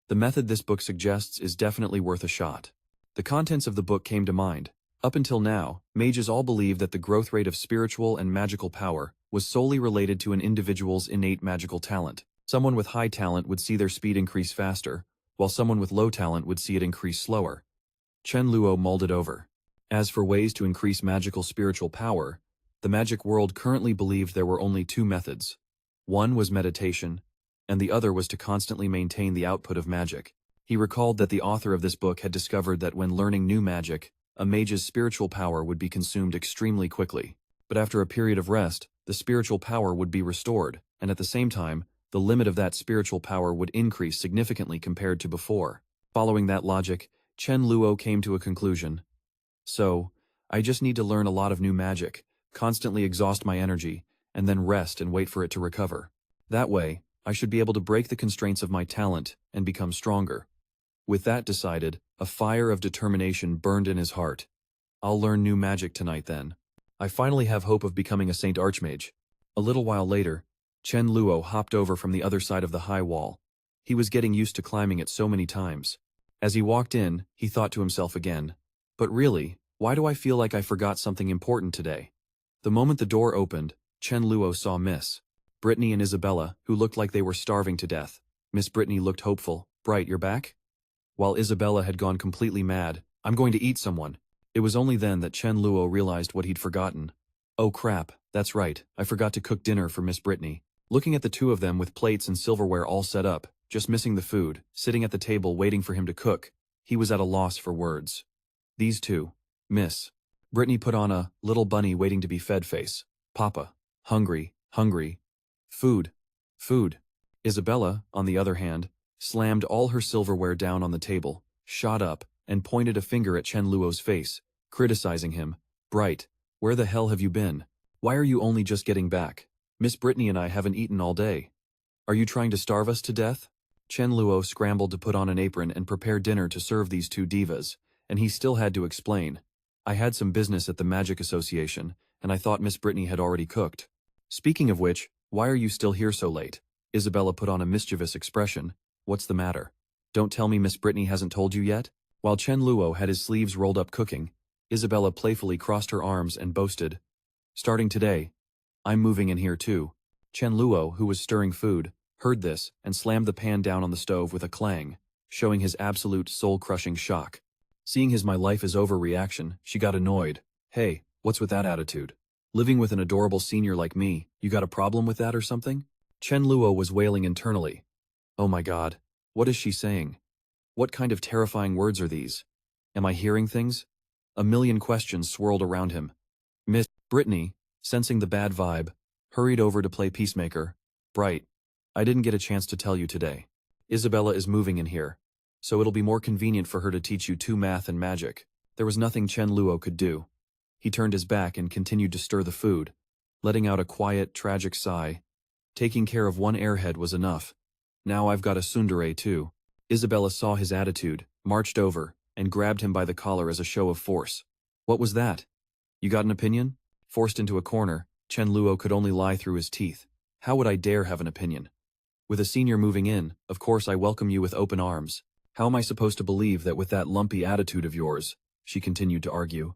Speaker 1: "The method this book suggests is definitely worth a shot." The contents of the book came to mind. Up until now, mages all believed that the growth rate of spiritual and magical power was solely related to an individual's innate magical talent. Someone with high talent would see their speed increase faster, while someone with low talent would see it increase slower. Chen Luo mulled it over. As for ways to increase magical spiritual power, the magic world currently believed there were only two methods. One was meditation, and the other was to constantly maintain the output of magic. He recalled that the author of this book had discovered that when learning new magic, a mage's spiritual power would be consumed extremely quickly. But after a period of rest, the spiritual power would be restored, and at the same time, the limit of that spiritual power would increase significantly compared to before. Following that logic, Chen Luo came to a conclusion. "So, I just need to learn a lot of new magic, constantly exhaust my energy, and then rest and wait for it to recover. That way, I should be able to break the constraints of my talent and become stronger." With that decided, a fire of determination burned in his heart. "I'll learn new magic tonight then. I finally have hope of becoming a Saint Archmage." A little while later, Chen Luo hopped over from the other side of the high wall. He was getting used to climbing it so many times. As he walked in, he thought to himself again, "But really, why do I feel like I forgot something important today?" The moment the door opened, Chen Luo saw Miss Brittany and Isabella, who looked like they were starving to death. Miss Brittany looked hopeful. "Bright, you're back?" While Isabella had gone completely mad. "I'm going to eat someone." It was only then that Chen Luo realized what he'd forgotten. "Oh crap, that's right, I forgot to cook dinner for Miss Brittany." Looking at the two of them with plates and silverware all set up, just missing the food, sitting at the table waiting for him to cook, he was at a loss for words. These two, Miss Brittany put on a little bunny waiting to be fed face. Papa. Hungry, hungry. Food. Food. Isabella, on the other hand, slammed all her silverware down on the table, shot up, and pointed a finger at Chen Luo's face, criticizing him. Bright, where the hell have you been? Why are you only just getting back? Miss Brittany and I haven't eaten all day. Are you trying to starve us to death? Chen Luo scrambled to put on an apron and prepare dinner to serve these two divas, and he still had to explain. I had some business at the Magic Association, and I thought Miss Brittany had already cooked. Speaking of which, why are you still here so late? Isabella put on a mischievous expression. What's the matter? Don't tell me Miss Brittany hasn't told you yet? While Chen Luo had his sleeves rolled up cooking, Isabella playfully crossed her arms and boasted. Starting today, I'm moving in here too. Chen Luo, who was stirring food, heard this and slammed the pan down on the stove with a clang, showing his absolute soul-crushing shock. Seeing his "my life is over" reaction, she got annoyed. Hey, what's with that attitude? Living with an adorable senior like me, you got a problem with that or something? Chen Luo was wailing internally. Oh my god, what is she saying? What kind of terrifying words are these? Am I hearing things? A million questions swirled around him. Miss Brittany, sensing the bad vibe, hurried over to play peacemaker. Bright, I didn't get a chance to tell you today. Isabella is moving in here, so it'll be more convenient for her to teach you 2 math and magic. There was nothing Chen Luo could do. He turned his back and continued to stir the food, letting out a quiet, tragic sigh. Taking care of one airhead was enough. Now I've got a tsundere too. Isabella saw his attitude, marched over, and grabbed him by the collar as a show of force. What was that? You got an opinion? Forced into a corner, Chen Luo could only lie through his teeth. How would I dare have an opinion? With a senior moving in, of course I welcome you with open arms. How am I supposed to believe that with that lumpy attitude of yours? She continued to argue.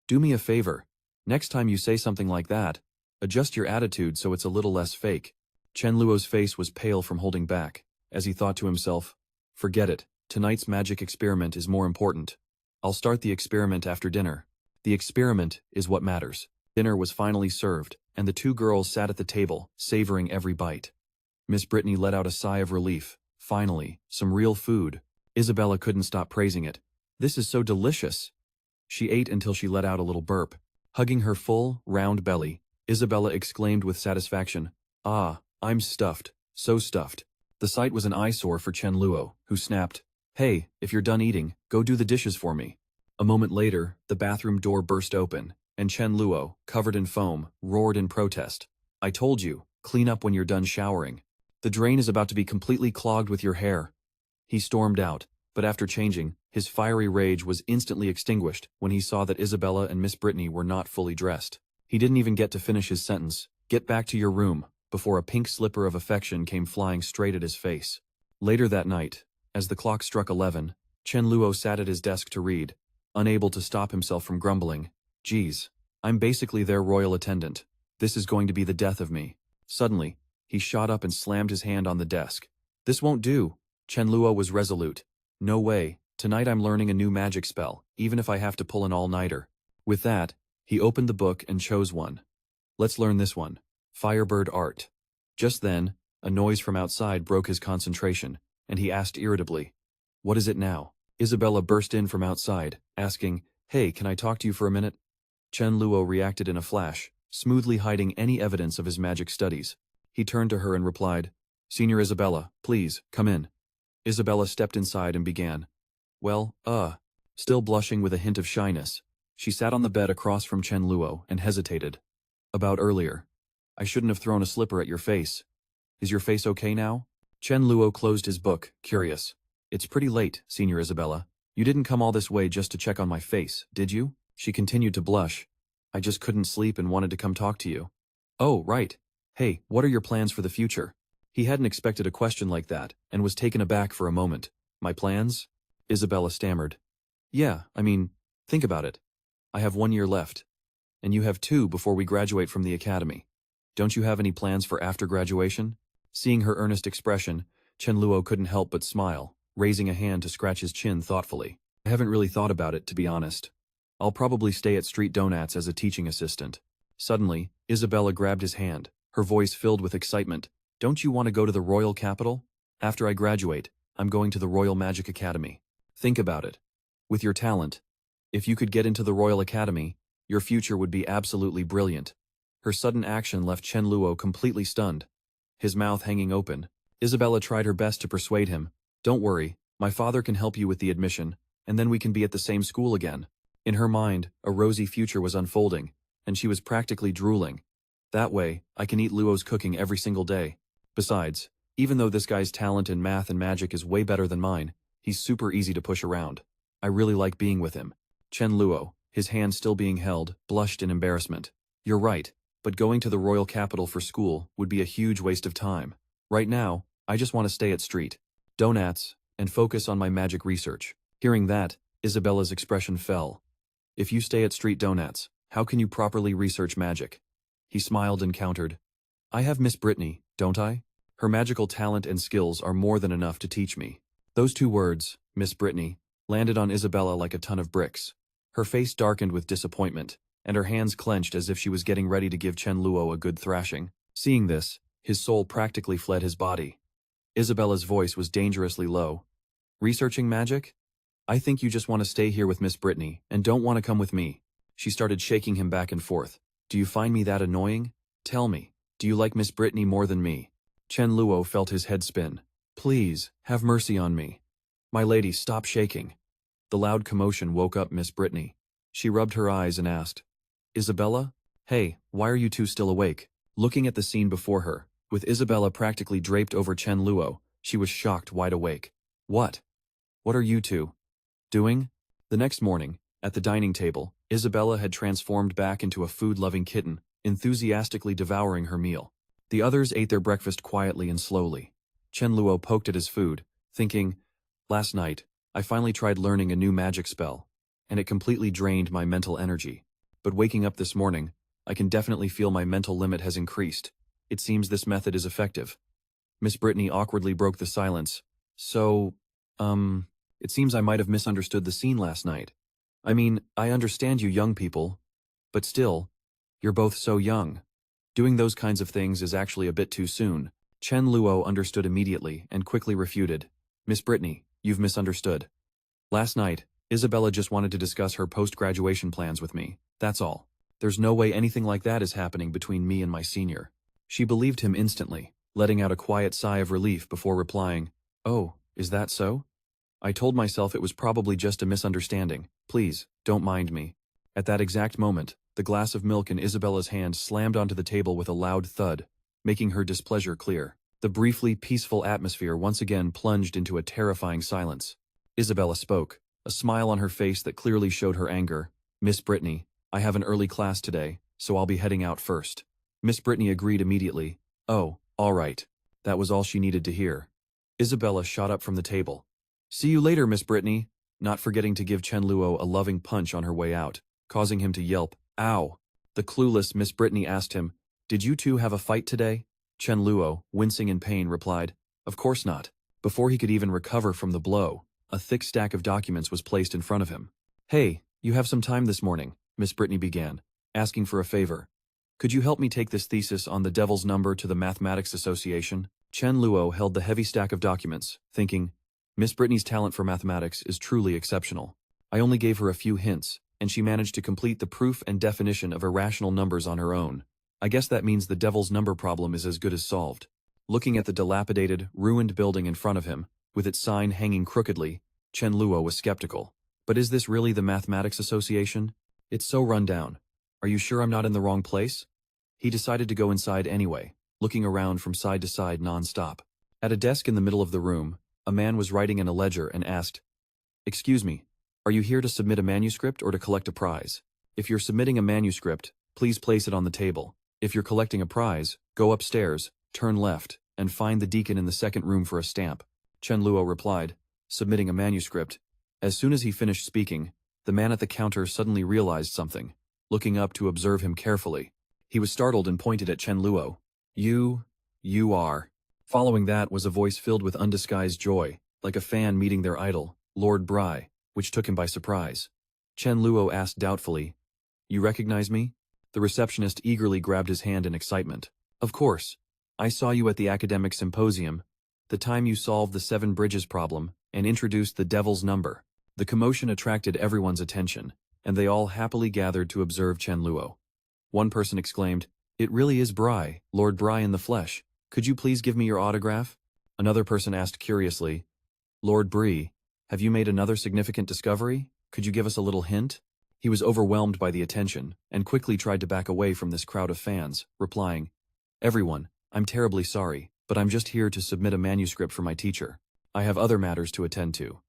Speaker 1: Do me a favor. Next time you say something like that, adjust your attitude so it's a little less fake. Chen Luo's face was pale from holding back, as he thought to himself, forget it, tonight's magic experiment is more important. I'll start the experiment after dinner. The experiment is what matters. Dinner was finally served, and the two girls sat at the table, savoring every bite. Miss Brittany let out a sigh of relief. Finally, some real food. Isabella couldn't stop praising it. This is so delicious. She ate until she let out a little burp. Hugging her full, round belly, Isabella exclaimed with satisfaction, Ah, I'm stuffed, so stuffed. The sight was an eyesore for Chen Luo, who snapped, Hey, if you're done eating, go do the dishes for me. A moment later, the bathroom door burst open, and Chen Luo, covered in foam, roared in protest. I told you, clean up when you're done showering. The drain is about to be completely clogged with your hair. He stormed out, but after changing, his fiery rage was instantly extinguished when he saw that Isabella and Miss Brittany were not fully dressed. He didn't even get to finish his sentence, get back to your room, before a pink slipper of affection came flying straight at his face. Later that night, as the clock struck 11, Chen Luo sat at his desk to read, unable to stop himself from grumbling. Geez, I'm basically their royal attendant. This is going to be the death of me. Suddenly, he shot up and slammed his hand on the desk. This won't do. Chen Luo was resolute. No way, tonight I'm learning a new magic spell, even if I have to pull an all-nighter. With that, he opened the book and chose one. Let's learn this one. Firebird Art. Just then, a noise from outside broke his concentration, and he asked irritably, What is it now? Isabella burst in from outside, asking, Hey, can I talk to you for a minute? Chen Luo reacted in a flash, smoothly hiding any evidence of his magic studies. He turned to her and replied, Senior Isabella, please, come in. Isabella stepped inside and began. Well, still blushing with a hint of shyness, she sat on the bed across from Chen Luo and hesitated. About earlier. I shouldn't have thrown a slipper at your face. Is your face okay now? Chen Luo closed his book, curious. It's pretty late, Senior Isabella. You didn't come all this way just to check on my face, did you? She continued to blush. I just couldn't sleep and wanted to come talk to you. Oh, right. Hey, what are your plans for the future? He hadn't expected a question like that, and was taken aback for a moment. My plans? Isabella stammered. Yeah, think about it. I have 1 year left. And you have 2 before we graduate from the academy. Don't you have any plans for after graduation? Seeing her earnest expression, Chen Luo couldn't help but smile, raising a hand to scratch his chin thoughtfully. I haven't really thought about it, to be honest. I'll probably stay at Street Donuts as a teaching assistant. Suddenly, Isabella grabbed his hand, her voice filled with excitement. Don't you want to go to the royal capital? After I graduate, I'm going to the Royal Magic Academy. Think about it. With your talent, if you could get into the Royal Academy, Your future would be absolutely brilliant. Her sudden action left Chen Luo completely stunned, his mouth hanging open. Isabella tried her best to persuade him. Don't worry, my father can help you with the admission, and then we can be at the same school again. In her mind, a rosy future was unfolding, and she was practically drooling. That way, I can eat Luo's cooking every single day. Besides, even though this guy's talent in math and magic is way better than mine, he's super easy to push around. I really like being with him. Chen Luo, his hand still being held, blushed in embarrassment. You're right, but going to the royal capital for school would be a huge waste of time. Right now, I just want to stay at street donuts and focus on my magic research. Hearing that, Isabella's expression fell. If you stay at street donuts, how can you properly research magic? He smiled and countered. I have Miss Brittany, don't I? Her magical talent and skills are more than enough to teach me. Those two words, Miss Brittany, landed on Isabella like a ton of bricks. Her face darkened with disappointment, and her hands clenched as if she was getting ready to give Chen Luo a good thrashing. Seeing this, his soul practically fled his body. Isabella's voice was dangerously low. Researching magic? I think you just want to stay here with Miss Brittany and don't want to come with me. She started shaking him back and forth. Do you find me that annoying? Tell me, do you like Miss Brittany more than me? Chen Luo felt his head spin. Please, have mercy on me. My lady, stop shaking. The loud commotion woke up Miss Brittany. She rubbed her eyes and asked, Isabella? Hey, why are you two still awake? Looking at the scene before her, with Isabella practically draped over Chen Luo, she was shocked wide awake. What? What are you two doing? The next morning, at the dining table, Isabella had transformed back into a food-loving kitten, enthusiastically devouring her meal. The others ate their breakfast quietly and slowly. Chen Luo poked at his food, thinking, last night, I finally tried learning a new magic spell, and it completely drained my mental energy. But waking up this morning, I can definitely feel my mental limit has increased. It seems this method is effective. Miss Brittany awkwardly broke the silence. So, it seems I might have misunderstood the scene last night. I mean, I understand you young people, but still, you're both so young. Doing those kinds of things is actually a bit too soon. Chen Luo understood immediately and quickly refuted. Miss Brittany, you've misunderstood. Last night, Isabella just wanted to discuss her post-graduation plans with me. That's all. There's no way anything like that is happening between me and my senior. She believed him instantly, letting out a quiet sigh of relief before replying, Oh, is that so? I told myself it was probably just a misunderstanding. Please, don't mind me. At that exact moment, the glass of milk in Isabella's hand slammed onto the table with a loud thud, making her displeasure clear. The briefly peaceful atmosphere once again plunged into a terrifying silence. Isabella spoke, a smile on her face that clearly showed her anger. Miss Brittany, I have an early class today, so I'll be heading out first. Miss Brittany agreed immediately. Oh, all right. That was all she needed to hear. Isabella shot up from the table. See you later, Miss Brittany, not forgetting to give Chen Luo a loving punch on her way out, causing him to yelp, Ow! The clueless Miss Brittany asked him, Did you two have a fight today? Chen Luo, wincing in pain, replied, Of course not. Before he could even recover from the blow, a thick stack of documents was placed in front of him. Hey, you have some time this morning, Miss Brittany began, asking for a favor. Could you help me take this thesis on the devil's number to the Mathematics Association? Chen Luo held the heavy stack of documents, thinking, Miss Brittany's talent for mathematics is truly exceptional. I only gave her a few hints, and she managed to complete the proof and definition of irrational numbers on her own. I guess that means the devil's number problem is as good as solved. Looking at the dilapidated, ruined building in front of him, with its sign hanging crookedly, Chen Luo was skeptical. But is this really the Mathematics Association? It's so run down. Are you sure I'm not in the wrong place? He decided to go inside anyway, looking around from side to side non-stop. At a desk in the middle of the room, a man was writing in a ledger and asked, Excuse me, are you here to submit a manuscript or to collect a prize? If you're submitting a manuscript, please place it on the table. If you're collecting a prize, go upstairs, turn left, and find the deacon in the second room for a stamp. Chen Luo replied, submitting a manuscript. As soon as he finished speaking, the man at the counter suddenly realized something. Looking up to observe him carefully, he was startled and pointed at Chen Luo. You are. Following that was a voice filled with undisguised joy, like a fan meeting their idol, Lord Bry, which took him by surprise. Chen Luo asked doubtfully, You recognize me? The receptionist eagerly grabbed his hand in excitement. Of course. I saw you at the academic symposium, the time you solved the 7 bridges problem and introduced the devil's number. The commotion attracted everyone's attention, and they all happily gathered to observe Chen Luo. One person exclaimed, "It really is Bry, Lord Bry in the flesh. Could you please give me your autograph?" Another person asked curiously, "Lord Bree, have you made another significant discovery? Could you give us a little hint?" He was overwhelmed by the attention, and quickly tried to back away from this crowd of fans, replying, "Everyone, I'm terribly sorry, but I'm just here to submit a manuscript for my teacher. I have other matters to attend to."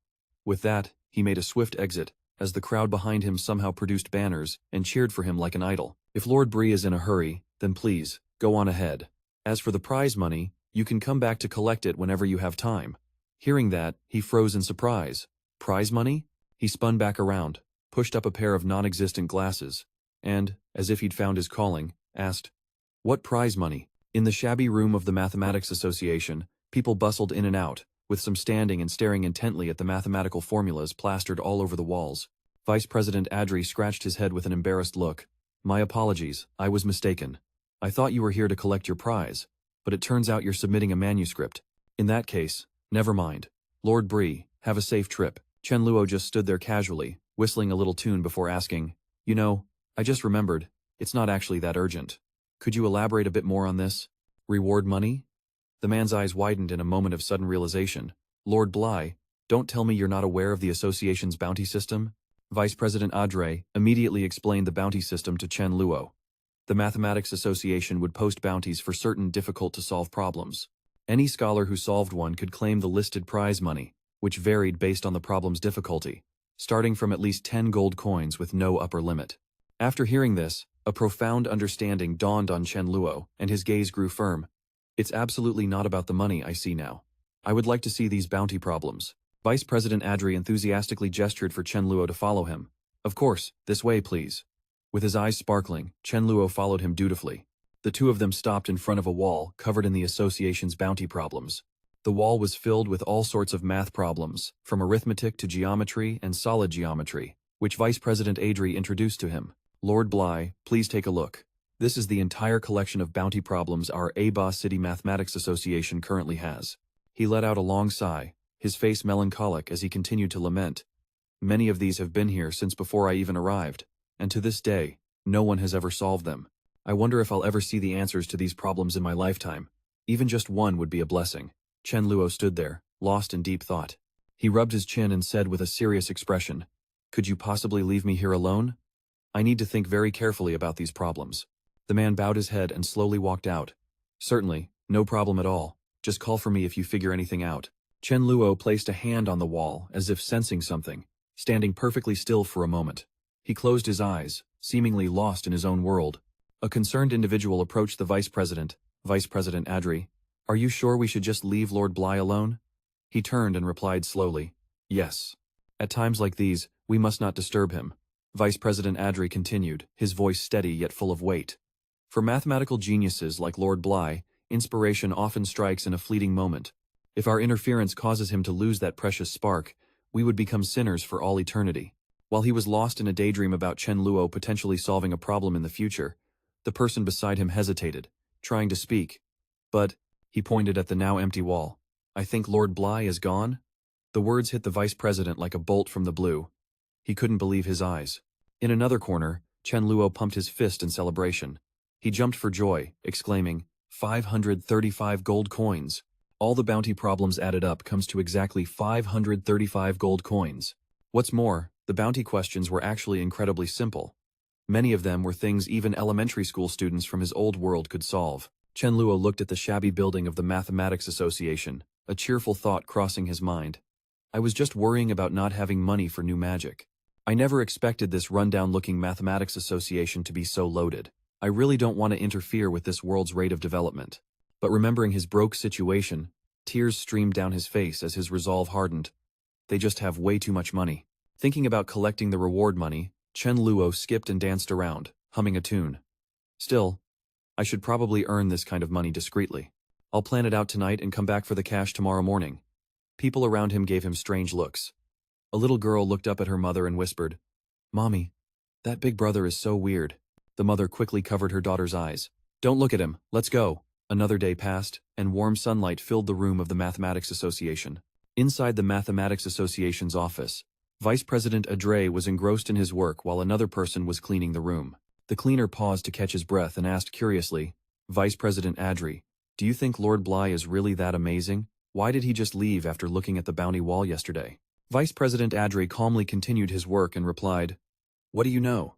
Speaker 1: With that, he made a swift exit, as the crowd behind him somehow produced banners and cheered for him like an idol. "If Lord Bree is in a hurry, then please, go on ahead. As for the prize money, you can come back to collect it whenever you have time." Hearing that, he froze in surprise. Prize money? He spun back around, pushed up a pair of non-existent glasses, and, as if he'd found his calling, asked, "What prize money?" In the shabby room of the Mathematics Association, people bustled in and out, with some standing and staring intently at the mathematical formulas plastered all over the walls. Vice President Adri scratched his head with an embarrassed look. "My apologies, I was mistaken. I thought you were here to collect your prize, but it turns out you're submitting a manuscript. In that case, never mind. Lord Bree, have a safe trip." Chen Luo just stood there casually, whistling a little tune before asking, "You know, I just remembered, it's not actually that urgent. Could you elaborate a bit more on this? Reward money?" The man's eyes widened in a moment of sudden realization. "Lord Bly, don't tell me you're not aware of the association's bounty system?" Vice President Adre immediately explained the bounty system to Chen Luo. The Mathematics Association would post bounties for certain difficult-to-solve problems. Any scholar who solved one could claim the listed prize money, which varied based on the problem's difficulty, starting from at least 10 gold coins with no upper limit. After hearing this, a profound understanding dawned on Chen Luo, and his gaze grew firm. "It's absolutely not about the money, I see now. I would like to see these bounty problems." Vice President Adri enthusiastically gestured for Chen Luo to follow him. "Of course, this way please." With his eyes sparkling, Chen Luo followed him dutifully. The two of them stopped in front of a wall covered in the association's bounty problems. The wall was filled with all sorts of math problems, from arithmetic to geometry and solid geometry, which Vice President Adri introduced to him. "Lord Bly, please take a look. This is the entire collection of bounty problems our Aba City Mathematics Association currently has." He let out a long sigh, his face melancholic as he continued to lament. "Many of these have been here since before I even arrived, and to this day, no one has ever solved them. I wonder if I'll ever see the answers to these problems in my lifetime. Even just one would be a blessing." Chen Luo stood there, lost in deep thought. He rubbed his chin and said with a serious expression, "Could you possibly leave me here alone? I need to think very carefully about these problems." The man bowed his head and slowly walked out. "Certainly, no problem at all. Just call for me if you figure anything out." Chen Luo placed a hand on the wall as if sensing something, standing perfectly still for a moment. He closed his eyes, seemingly lost in his own world. A concerned individual approached the Vice President Adri. "Are you sure we should just leave Lord Bly alone?" He turned and replied slowly, "Yes. At times like these, we must not disturb him." Vice President Adri continued, his voice steady yet full of weight. "For mathematical geniuses like Lord Bly, inspiration often strikes in a fleeting moment. If our interference causes him to lose that precious spark, we would become sinners for all eternity." While he was lost in a daydream about Chen Luo potentially solving a problem in the future, the person beside him hesitated, trying to speak. "But," he pointed at the now empty wall, "I think Lord Bly is gone?" The words hit the vice president like a bolt from the blue. He couldn't believe his eyes. In another corner, Chen Luo pumped his fist in celebration. He jumped for joy, exclaiming, 535 gold coins. All the bounty problems added up comes to exactly 535 gold coins. What's more, the bounty questions were actually incredibly simple. Many of them were things even elementary school students from his old world could solve. Chen Luo looked at the shabby building of the Mathematics Association, a cheerful thought crossing his mind. "I was just worrying about not having money for new magic. I never expected this rundown-looking Mathematics Association to be so loaded. I really don't want to interfere with this world's rate of development." But remembering his broke situation, tears streamed down his face as his resolve hardened. They just have way too much money. Thinking about collecting the reward money, Chen Luo skipped and danced around, humming a tune. "Still, I should probably earn this kind of money discreetly. I'll plan it out tonight and come back for the cash tomorrow morning." People around him gave him strange looks. A little girl looked up at her mother and whispered, "Mommy, that big brother is so weird." The mother quickly covered her daughter's eyes. "Don't look at him, let's go." Another day passed, and warm sunlight filled the room of the Mathematics Association. Inside the Mathematics Association's office, Vice President Adre was engrossed in his work while another person was cleaning the room. The cleaner paused to catch his breath and asked curiously, "Vice President Adre, do you think Lord Bly is really that amazing? Why did he just leave after looking at the bounty wall yesterday?" Vice President Adre calmly continued his work and replied, "What do you know?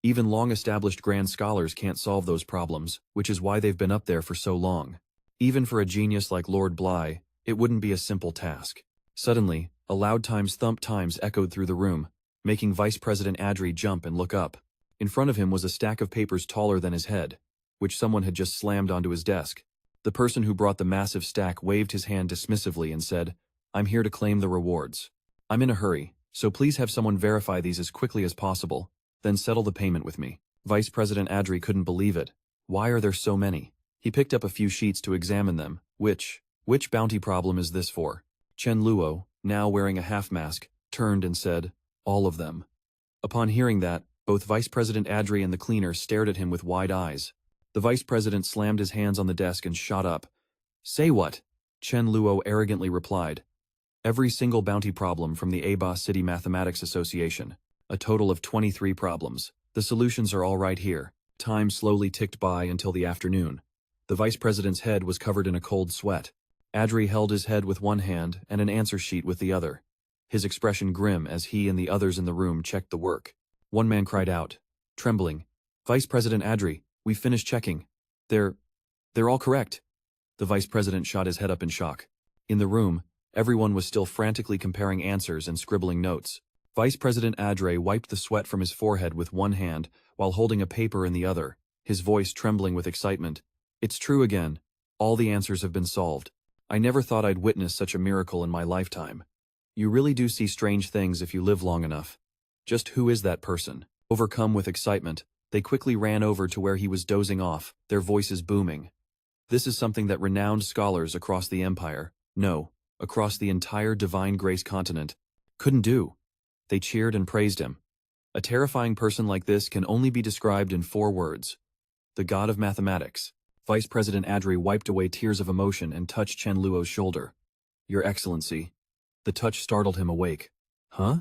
Speaker 1: Even long-established grand scholars can't solve those problems, which is why they've been up there for so long. Even for a genius like Lord Bly, it wouldn't be a simple task." Suddenly, a loud thump times echoed through the room, making Vice President Adre jump and look up. In front of him was a stack of papers taller than his head, which someone had just slammed onto his desk. The person who brought the massive stack waved his hand dismissively and said, "I'm here to claim the rewards. I'm in a hurry, so please have someone verify these as quickly as possible, then settle the payment with me." Vice President Adre couldn't believe it. Why are there so many? He picked up a few sheets to examine them. Which bounty problem is this for? Chen Luo, now wearing a half-mask, turned and said, "All of them." Upon hearing that, both Vice President Adre and the cleaner stared at him with wide eyes. The Vice President slammed his hands on the desk and shot up. "Say what?" Chen Luo arrogantly replied. "Every single bounty problem from the Aba City Mathematics Association. A total of 23 problems. The solutions are all right here." Time slowly ticked by until the afternoon. The Vice President's head was covered in a cold sweat. Adre held his head with one hand and an answer sheet with the other, his expression grim as he and the others in the room checked the work. One man cried out, trembling, "Vice President Adre, we've finished checking. They're all correct." The Vice President shot his head up in shock. In the room, everyone was still frantically comparing answers and scribbling notes. Vice President Adre wiped the sweat from his forehead with one hand while holding a paper in the other, his voice trembling with excitement. "It's true again. All the answers have been solved. I never thought I'd witness such a miracle in my lifetime. You really do see strange things if you live long enough. Just who is that person?" Overcome with excitement, they quickly ran over to where he was dozing off, their voices booming. "This is something that renowned scholars across the empire, no, across the entire Divine Grace continent, couldn't do." They cheered and praised him. A terrifying person like this can only be described in 4 words. The god of mathematics. Vice President Adre wiped away tears of emotion and touched Chen Luo's shoulder. "Your Excellency." The touch startled him awake. "Huh?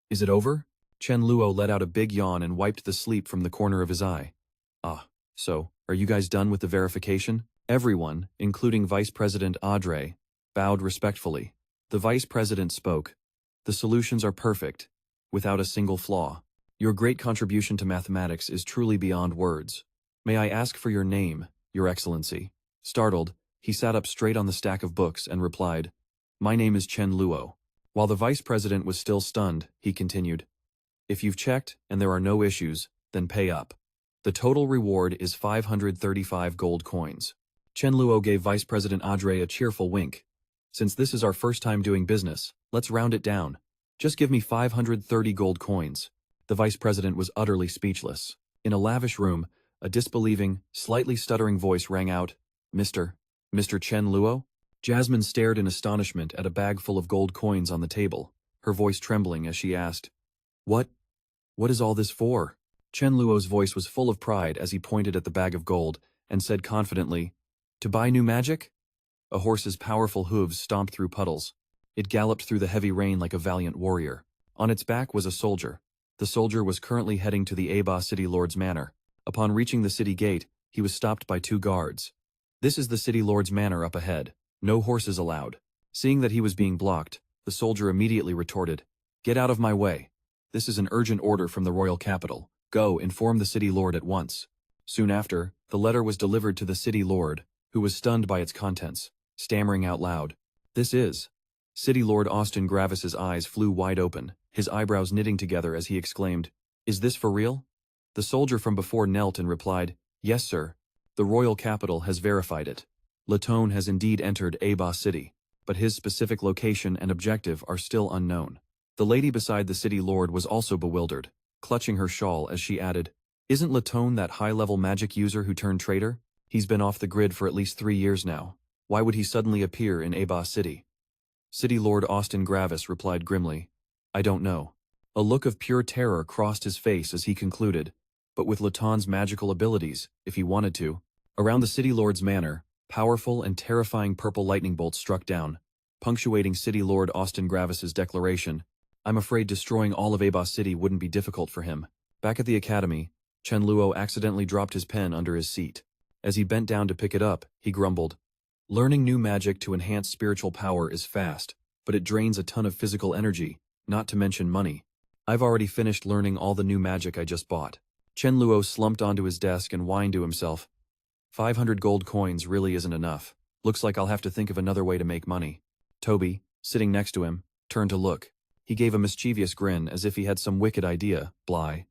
Speaker 1: Is it over?" Chen Luo let out a big yawn and wiped the sleep from the corner of his eye. "Ah, so, are you guys done with the verification?" Everyone, including Vice President Adre, bowed respectfully. The Vice President spoke. "The solutions are perfect, without a single flaw. Your great contribution to mathematics is truly beyond words. May I ask for your name, Your Excellency?" Startled, he sat up straight on the stack of books and replied, "My name is Chen Luo." While the Vice President was still stunned, he continued, "If you've checked and there are no issues, then pay up. The total reward is 535 gold coins." Chen Luo gave Vice President Adre a cheerful wink. "Since this is our first time doing business, let's round it down. Just give me 530 gold coins." The Vice President was utterly speechless. In a lavish room, a disbelieving, slightly stuttering voice rang out, Mr. Chen Luo?" Jasmine stared in astonishment at a bag full of gold coins on the table, her voice trembling as she asked, What is all this for?" Chen Luo's voice was full of pride as he pointed at the bag of gold and said confidently, "To buy new magic?" A horse's powerful hooves stomped through puddles. It galloped through the heavy rain like a valiant warrior. On its back was a soldier. The soldier was currently heading to the Aba City Lord's manor. Upon reaching the city gate, he was stopped by 2 guards. "This is the city lord's manor up ahead. No horses allowed." Seeing that he was being blocked, the soldier immediately retorted, "Get out of my way. This is an urgent order from the royal capital. Go, inform the city lord at once." Soon after, the letter was delivered to the city lord, who was stunned by its contents, stammering out loud, "This is..." City Lord Austin Gravis's eyes flew wide open, his eyebrows knitting together as he exclaimed, "Is this for real?" The soldier from before knelt and replied, "Yes, sir. The royal capital has verified it. Latone has indeed entered Aba City, but his specific location and objective are still unknown." The lady beside the city lord was also bewildered, clutching her shawl as she added, "Isn't Latone that high-level magic user who turned traitor? He's been off the grid for at least 3 years now. Why would he suddenly appear in Aba City?" City Lord Austin Gravis replied grimly, "I don't know." A look of pure terror crossed his face as he concluded, "But with Latone's magical abilities, if he wanted to." Around the City Lord's manor, powerful and terrifying purple lightning bolts struck down, punctuating City Lord Austin Gravis's declaration, I'm afraid destroying all of Aba City wouldn't be difficult for him. Back at the academy, Chen Luo accidentally dropped his pen under his seat. As he bent down to pick it up, he grumbled. Learning new magic to enhance spiritual power is fast, but it drains a ton of physical energy, not to mention money. I've already finished learning all the new magic I just bought. Chen Luo slumped onto his desk and whined to himself. 500 gold coins really isn't enough. Looks like I'll have to think of another way to make money. Toby, sitting next to him, turned to look. He gave a mischievous grin as if he had some wicked idea. Bly.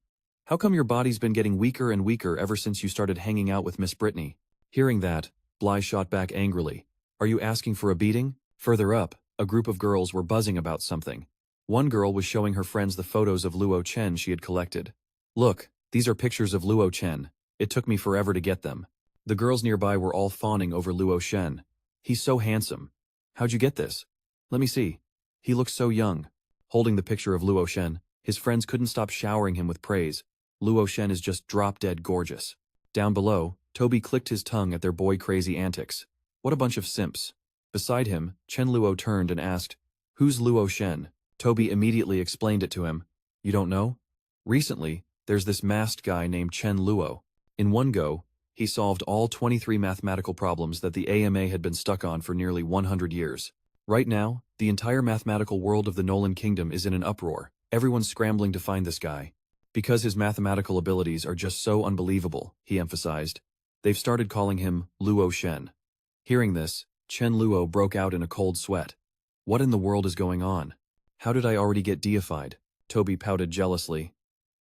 Speaker 1: How come your body's been getting weaker and weaker ever since you started hanging out with Miss Brittany? Hearing that, Bly shot back angrily. Are you asking for a beating? Further up, a group of girls were buzzing about something. One girl was showing her friends the photos of Luo Shen she had collected. Look, these are pictures of Luo Shen. It took me forever to get them. The girls nearby were all fawning over Luo Shen. He's so handsome. How'd you get this? Let me see. He looks so young. Holding the picture of Luo Shen, his friends couldn't stop showering him with praise. Luo Shen is just drop-dead gorgeous. Down below, Toby clicked his tongue at their boy-crazy antics. What a bunch of simps. Beside him, Chen Luo turned and asked, Who's Luo Shen? Toby immediately explained it to him. You don't know? Recently, there's this masked guy named Chen Luo. In one go, he solved all 23 mathematical problems that the AMA had been stuck on for nearly 100 years. Right now, the entire mathematical world of the Nolan Kingdom is in an uproar. Everyone's scrambling to find this guy. Because his mathematical abilities are just so unbelievable, he emphasized. They've started calling him Luo Shen. Hearing this, Chen Luo broke out in a cold sweat. What in the world is going on? How did I already get deified? Toby pouted jealously.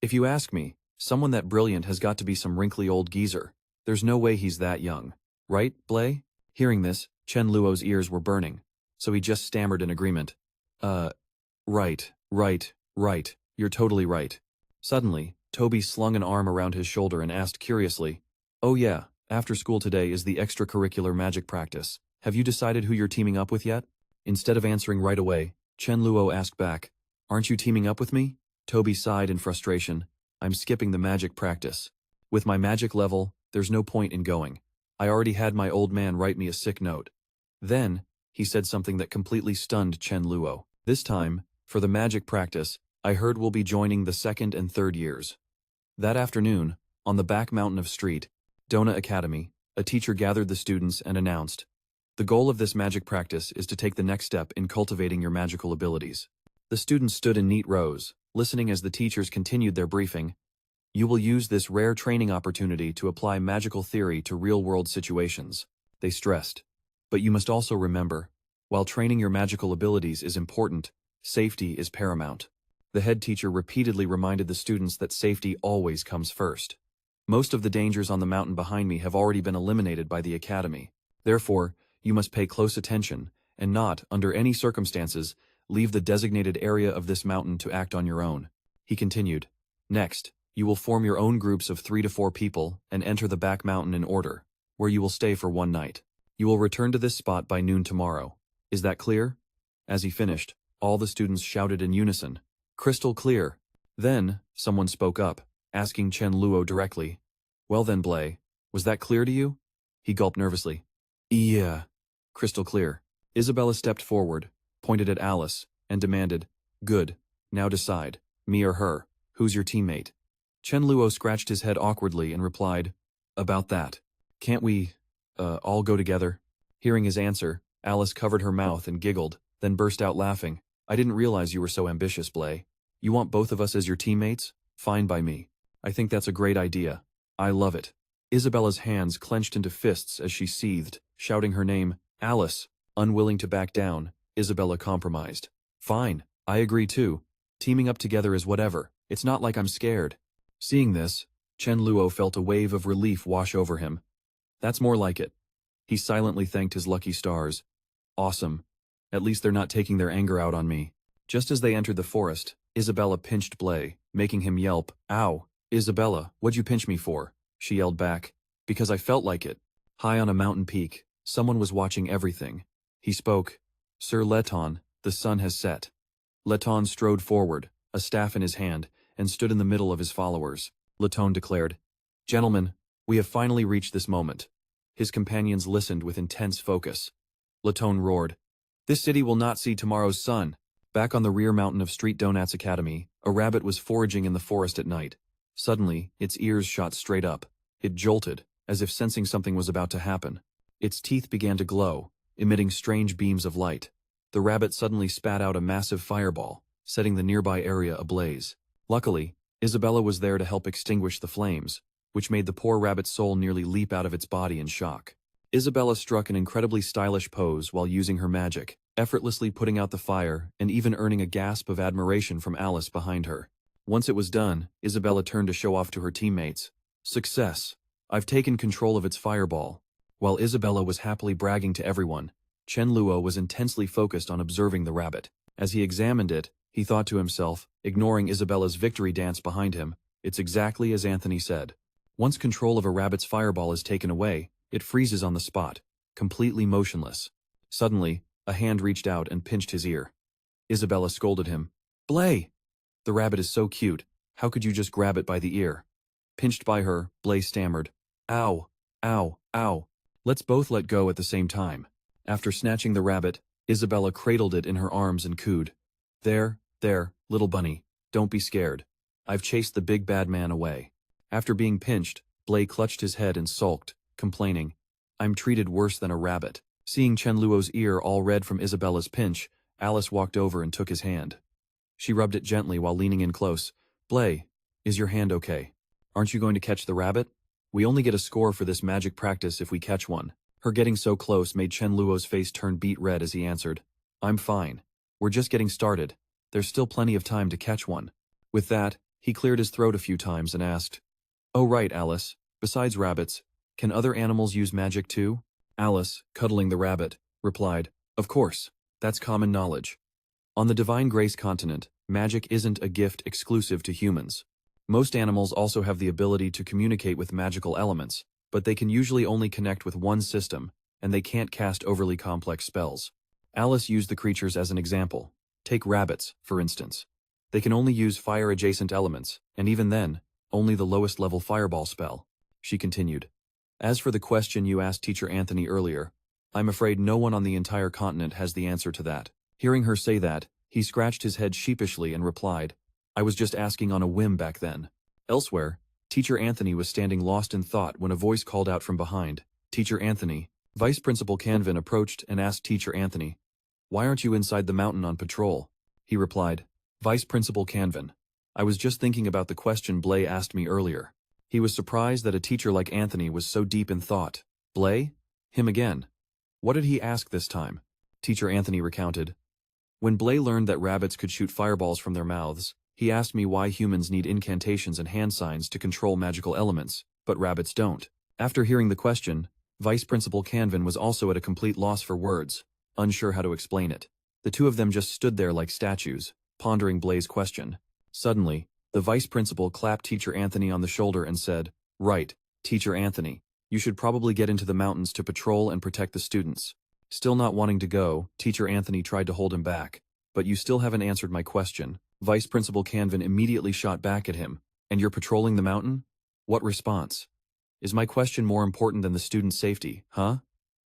Speaker 1: If you ask me, someone that brilliant has got to be some wrinkly old geezer. There's no way he's that young. Right, Blay? Hearing this, Chen Luo's ears were burning, so he just stammered in agreement. Right. You're totally right. Suddenly, Toby slung an arm around his shoulder and asked curiously, Oh yeah, after school today is the extracurricular magic practice. Have you decided who you're teaming up with yet? Instead of answering right away, Chen Luo asked back, Aren't you teaming up with me? Toby sighed in frustration. I'm skipping the magic practice. With my magic level, there's no point in going. I already had my old man write me a sick note. Then, he said something that completely stunned Chen Luo. This time, for the magic practice, I heard we'll be joining the 2nd and 3rd years. That afternoon, on the back mountain of Street, Dona Academy, a teacher gathered the students and announced, The goal of this magic practice is to take the next step in cultivating your magical abilities. The students stood in neat rows, listening as the teachers continued their briefing. You will use this rare training opportunity to apply magical theory to real-world situations, they stressed. But you must also remember, while training your magical abilities is important, safety is paramount. The head teacher repeatedly reminded the students that safety always comes first. Most of the dangers on the mountain behind me have already been eliminated by the academy. Therefore, you must pay close attention and not, under any circumstances, leave the designated area of this mountain to act on your own. He continued. Next, you will form your own groups of 3 to 4 people and enter the back mountain in order, where you will stay for 1 night. You will return to this spot by noon tomorrow. Is that clear? As he finished, all the students shouted in unison. Crystal clear. Then, someone spoke up, asking Chen Luo directly. Well then, Blay, was that clear to you? He gulped nervously. Yeah. Crystal clear. Isabella stepped forward, pointed at Alice, and demanded, Good, now decide, me or her, who's your teammate? Chen Luo scratched his head awkwardly and replied, About that. Can't we, all go together? Hearing his answer, Alice covered her mouth and giggled, then burst out laughing. I didn't realize you were so ambitious, Blay. You want both of us as your teammates? Fine by me. I think that's a great idea. I love it. Isabella's hands clenched into fists as she seethed, shouting her name, Alice. Unwilling to back down, Isabella compromised. Fine, I agree too. Teaming up together is whatever. It's not like I'm scared. Seeing this, Chen Luo felt a wave of relief wash over him. That's more like it. He silently thanked his lucky stars. Awesome. At least they're not taking their anger out on me. Just as they entered the forest, Isabella pinched Blay, making him yelp, Ow! Isabella, what'd you pinch me for? She yelled back. Because I felt like it. High on a mountain peak, someone was watching everything. He spoke. Sir Letton, the sun has set. Letton strode forward, a staff in his hand, and stood in the middle of his followers. Letton declared, Gentlemen, we have finally reached this moment. His companions listened with intense focus. Letton roared, This city will not see tomorrow's sun. Back on the rear mountain of Street Donuts Academy, a rabbit was foraging in the forest at night. Suddenly, its ears shot straight up. It jolted, as if sensing something was about to happen. Its teeth began to glow, emitting strange beams of light. The rabbit suddenly spat out a massive fireball, setting the nearby area ablaze. Luckily, Isabella was there to help extinguish the flames, which made the poor rabbit's soul nearly leap out of its body in shock. Isabella struck an incredibly stylish pose while using her magic, effortlessly putting out the fire and even earning a gasp of admiration from Alice behind her. Once it was done, Isabella turned to show off to her teammates. Success! I've taken control of its fireball. While Isabella was happily bragging to everyone, Chen Luo was intensely focused on observing the rabbit. As he examined it, he thought to himself, ignoring Isabella's victory dance behind him, it's exactly as Anthony said. Once control of a rabbit's fireball is taken away, it freezes on the spot, completely motionless. Suddenly, a hand reached out and pinched his ear. Isabella scolded him. Blay! The rabbit is so cute, how could you just grab it by the ear? Pinched by her, Blay stammered. Ow! Ow! Ow! Let's both let go at the same time. After snatching the rabbit, Isabella cradled it in her arms and cooed. There, little bunny, don't be scared. I've chased the big bad man away. After being pinched, Blay clutched his head and sulked, complaining, I'm treated worse than a rabbit. Seeing Chen Luo's ear all red from Isabella's pinch, Alice walked over and took his hand. She rubbed it gently while leaning in close. Blay, is your hand okay? Aren't you going to catch the rabbit? We only get a score for this magic practice if we catch one. Her getting so close made Chen Luo's face turn beet red as he answered. I'm fine. We're just getting started. There's still plenty of time to catch one. With that, he cleared his throat a few times and asked, Oh right, Alice, besides rabbits, can other animals use magic too? Alice, cuddling the rabbit, replied, Of course, that's common knowledge. On the Divine Grace continent, magic isn't a gift exclusive to humans. Most animals also have the ability to communicate with magical elements, but they can usually only connect with one system, and they can't cast overly complex spells. Alice used the creatures as an example. Take rabbits, for instance. They can only use fire-adjacent elements, and even then, only the lowest level fireball spell. She continued. As for the question you asked Teacher Anthony earlier, I'm afraid no one on the entire continent has the answer to that. Hearing her say that, he scratched his head sheepishly and replied, I was just asking on a whim back then. Elsewhere, Teacher Anthony was standing lost in thought when a voice called out from behind. Teacher Anthony. Vice Principal Canvin approached and asked Teacher Anthony, Why aren't you inside the mountain on patrol? He replied, Vice Principal Canvin. I was just thinking about the question Blay asked me earlier. He was surprised that a teacher like Anthony was so deep in thought. Blay? Him again. What did he ask this time? Teacher Anthony recounted. When Blay learned that rabbits could shoot fireballs from their mouths, he asked me why humans need incantations and hand signs to control magical elements, but rabbits don't. After hearing the question, Vice Principal Canvin was also at a complete loss for words, unsure how to explain it. The two of them just stood there like statues, pondering Blay's question. Suddenly, the vice principal clapped Teacher Anthony on the shoulder and said, Right, Teacher Anthony, you should probably get into the mountains to patrol and protect the students. Still not wanting to go, Teacher Anthony tried to hold him back. But you still haven't answered my question. Vice Principal Canvin immediately shot back at him. And you're patrolling the mountain? What response? Is my question more important than the student's safety, huh?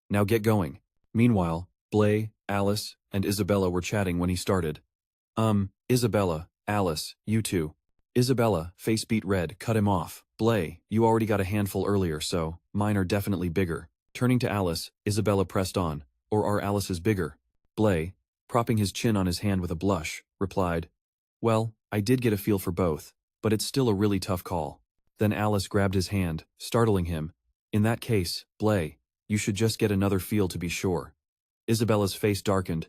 Speaker 1: Now get going. Meanwhile, Blay, Alice, and Isabella were chatting when he started. Isabella, Alice, you two. Isabella, face beet red, cut him off. Blay, you already got a handful earlier, so mine are definitely bigger. Turning to Alice, Isabella pressed on. Or are Alice's bigger? Blay, propping his chin on his hand with a blush, replied, Well, I did get a feel for both, but it's still a really tough call. Then Alice grabbed his hand, startling him. In that case, Blay, you should just get another feel to be sure. Isabella's face darkened.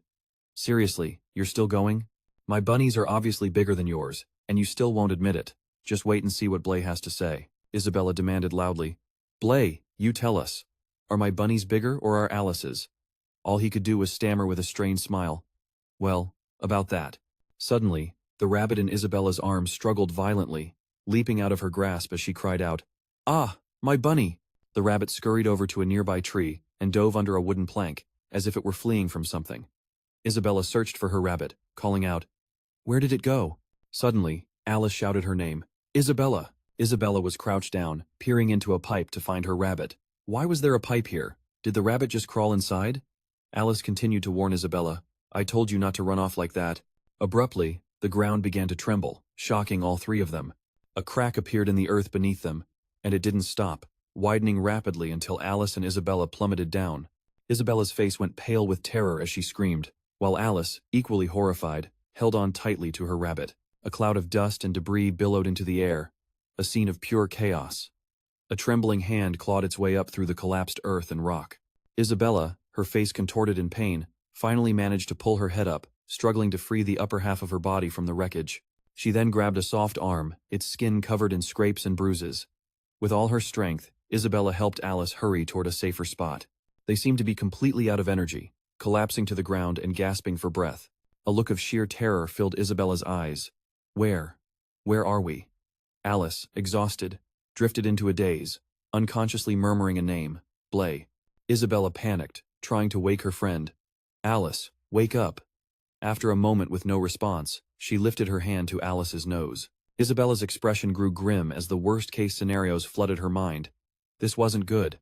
Speaker 1: Seriously, you're still going? My bunnies are obviously bigger than yours, and you still won't admit it. Just wait and see what Blay has to say. Isabella demanded loudly. Blay, you tell us. Are my bunnies bigger or are Alice's? All he could do was stammer with a strained smile. Well, about that. Suddenly, the rabbit in Isabella's arms struggled violently, leaping out of her grasp as she cried out, Ah, my bunny! The rabbit scurried over to a nearby tree and dove under a wooden plank, as if it were fleeing from something. Isabella searched for her rabbit, calling out, Where did it go? Suddenly, Alice shouted her name. Isabella! Isabella was crouched down, peering into a pipe to find her rabbit. Why was there a pipe here? Did the rabbit just crawl inside? Alice continued to warn Isabella. I told you not to run off like that. Abruptly, the ground began to tremble, shocking all three of them. A crack appeared in the earth beneath them, and it didn't stop, widening rapidly until Alice and Isabella plummeted down. Isabella's face went pale with terror as she screamed, while Alice, equally horrified, held on tightly to her rabbit. A cloud of dust and debris billowed into the air, a scene of pure chaos. A trembling hand clawed its way up through the collapsed earth and rock. Isabella, her face contorted in pain, finally managed to pull her head up, struggling to free the upper half of her body from the wreckage. She then grabbed a soft arm, its skin covered in scrapes and bruises. With all her strength, Isabella helped Alice hurry toward a safer spot. They seemed to be completely out of energy, collapsing to the ground and gasping for breath. A look of sheer terror filled Isabella's eyes. Where are we? Alice, exhausted, drifted into a daze, unconsciously murmuring a name, Blay. Isabella panicked, trying to wake her friend. Alice, wake up. After a moment with no response, she lifted her hand to Alice's nose. Isabella's expression grew grim as the worst-case scenarios flooded her mind. This wasn't good.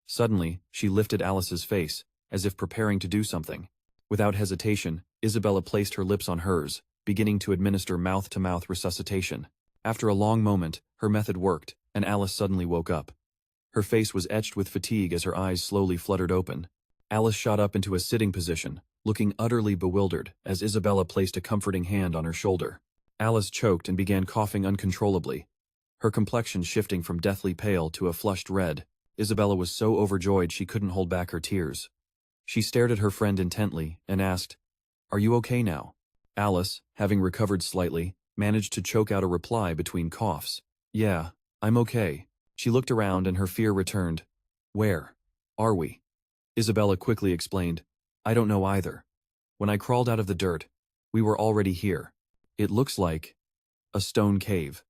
Speaker 1: Suddenly, she lifted Alice's face, as if preparing to do something. Without hesitation, Isabella placed her lips on hers, beginning to administer mouth-to-mouth resuscitation. After a long moment, her method worked, and Alice suddenly woke up. Her face was etched with fatigue as her eyes slowly fluttered open. Alice shot up into a sitting position, looking utterly bewildered as Isabella placed a comforting hand on her shoulder. Alice choked and began coughing uncontrollably, her complexion shifting from deathly pale to a flushed red. Isabella was so overjoyed she couldn't hold back her tears. She stared at her friend intently and asked, "Are you okay now?" Alice, having recovered slightly, managed to choke out a reply between coughs. "Yeah, I'm okay." She looked around and her fear returned. "Where are we?" Isabella quickly explained, "I don't know either. When I crawled out of the dirt, we were already here. It looks like a stone cave."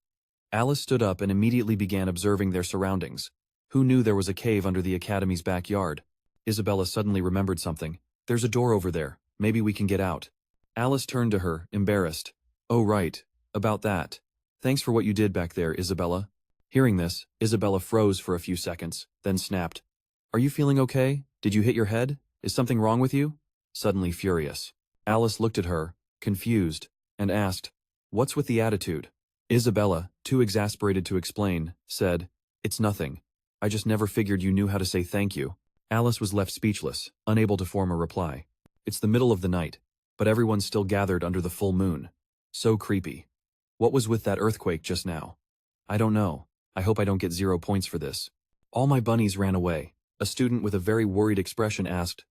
Speaker 1: Alice stood up and immediately began observing their surroundings. Who knew there was a cave under the academy's backyard? Isabella suddenly remembered something. "There's a door over there. Maybe we can get out." Alice turned to her, embarrassed. "Oh right, about that. Thanks for what you did back there, Isabella." Hearing this, Isabella froze for a few seconds, then snapped. "Are you feeling okay? Did you hit your head? Is something wrong with you?" Suddenly furious, Alice looked at her, confused, and asked, "What's with the attitude?" Isabella, too exasperated to explain, said, "It's nothing. I just never figured you knew how to say thank you." Alice was left speechless, unable to form a reply. It's the middle of the night, but everyone's still gathered under the full moon. So creepy. What was with that earthquake just now? I don't know. I hope I don't get 0 points for this. All my bunnies ran away. A student with a very worried expression asked,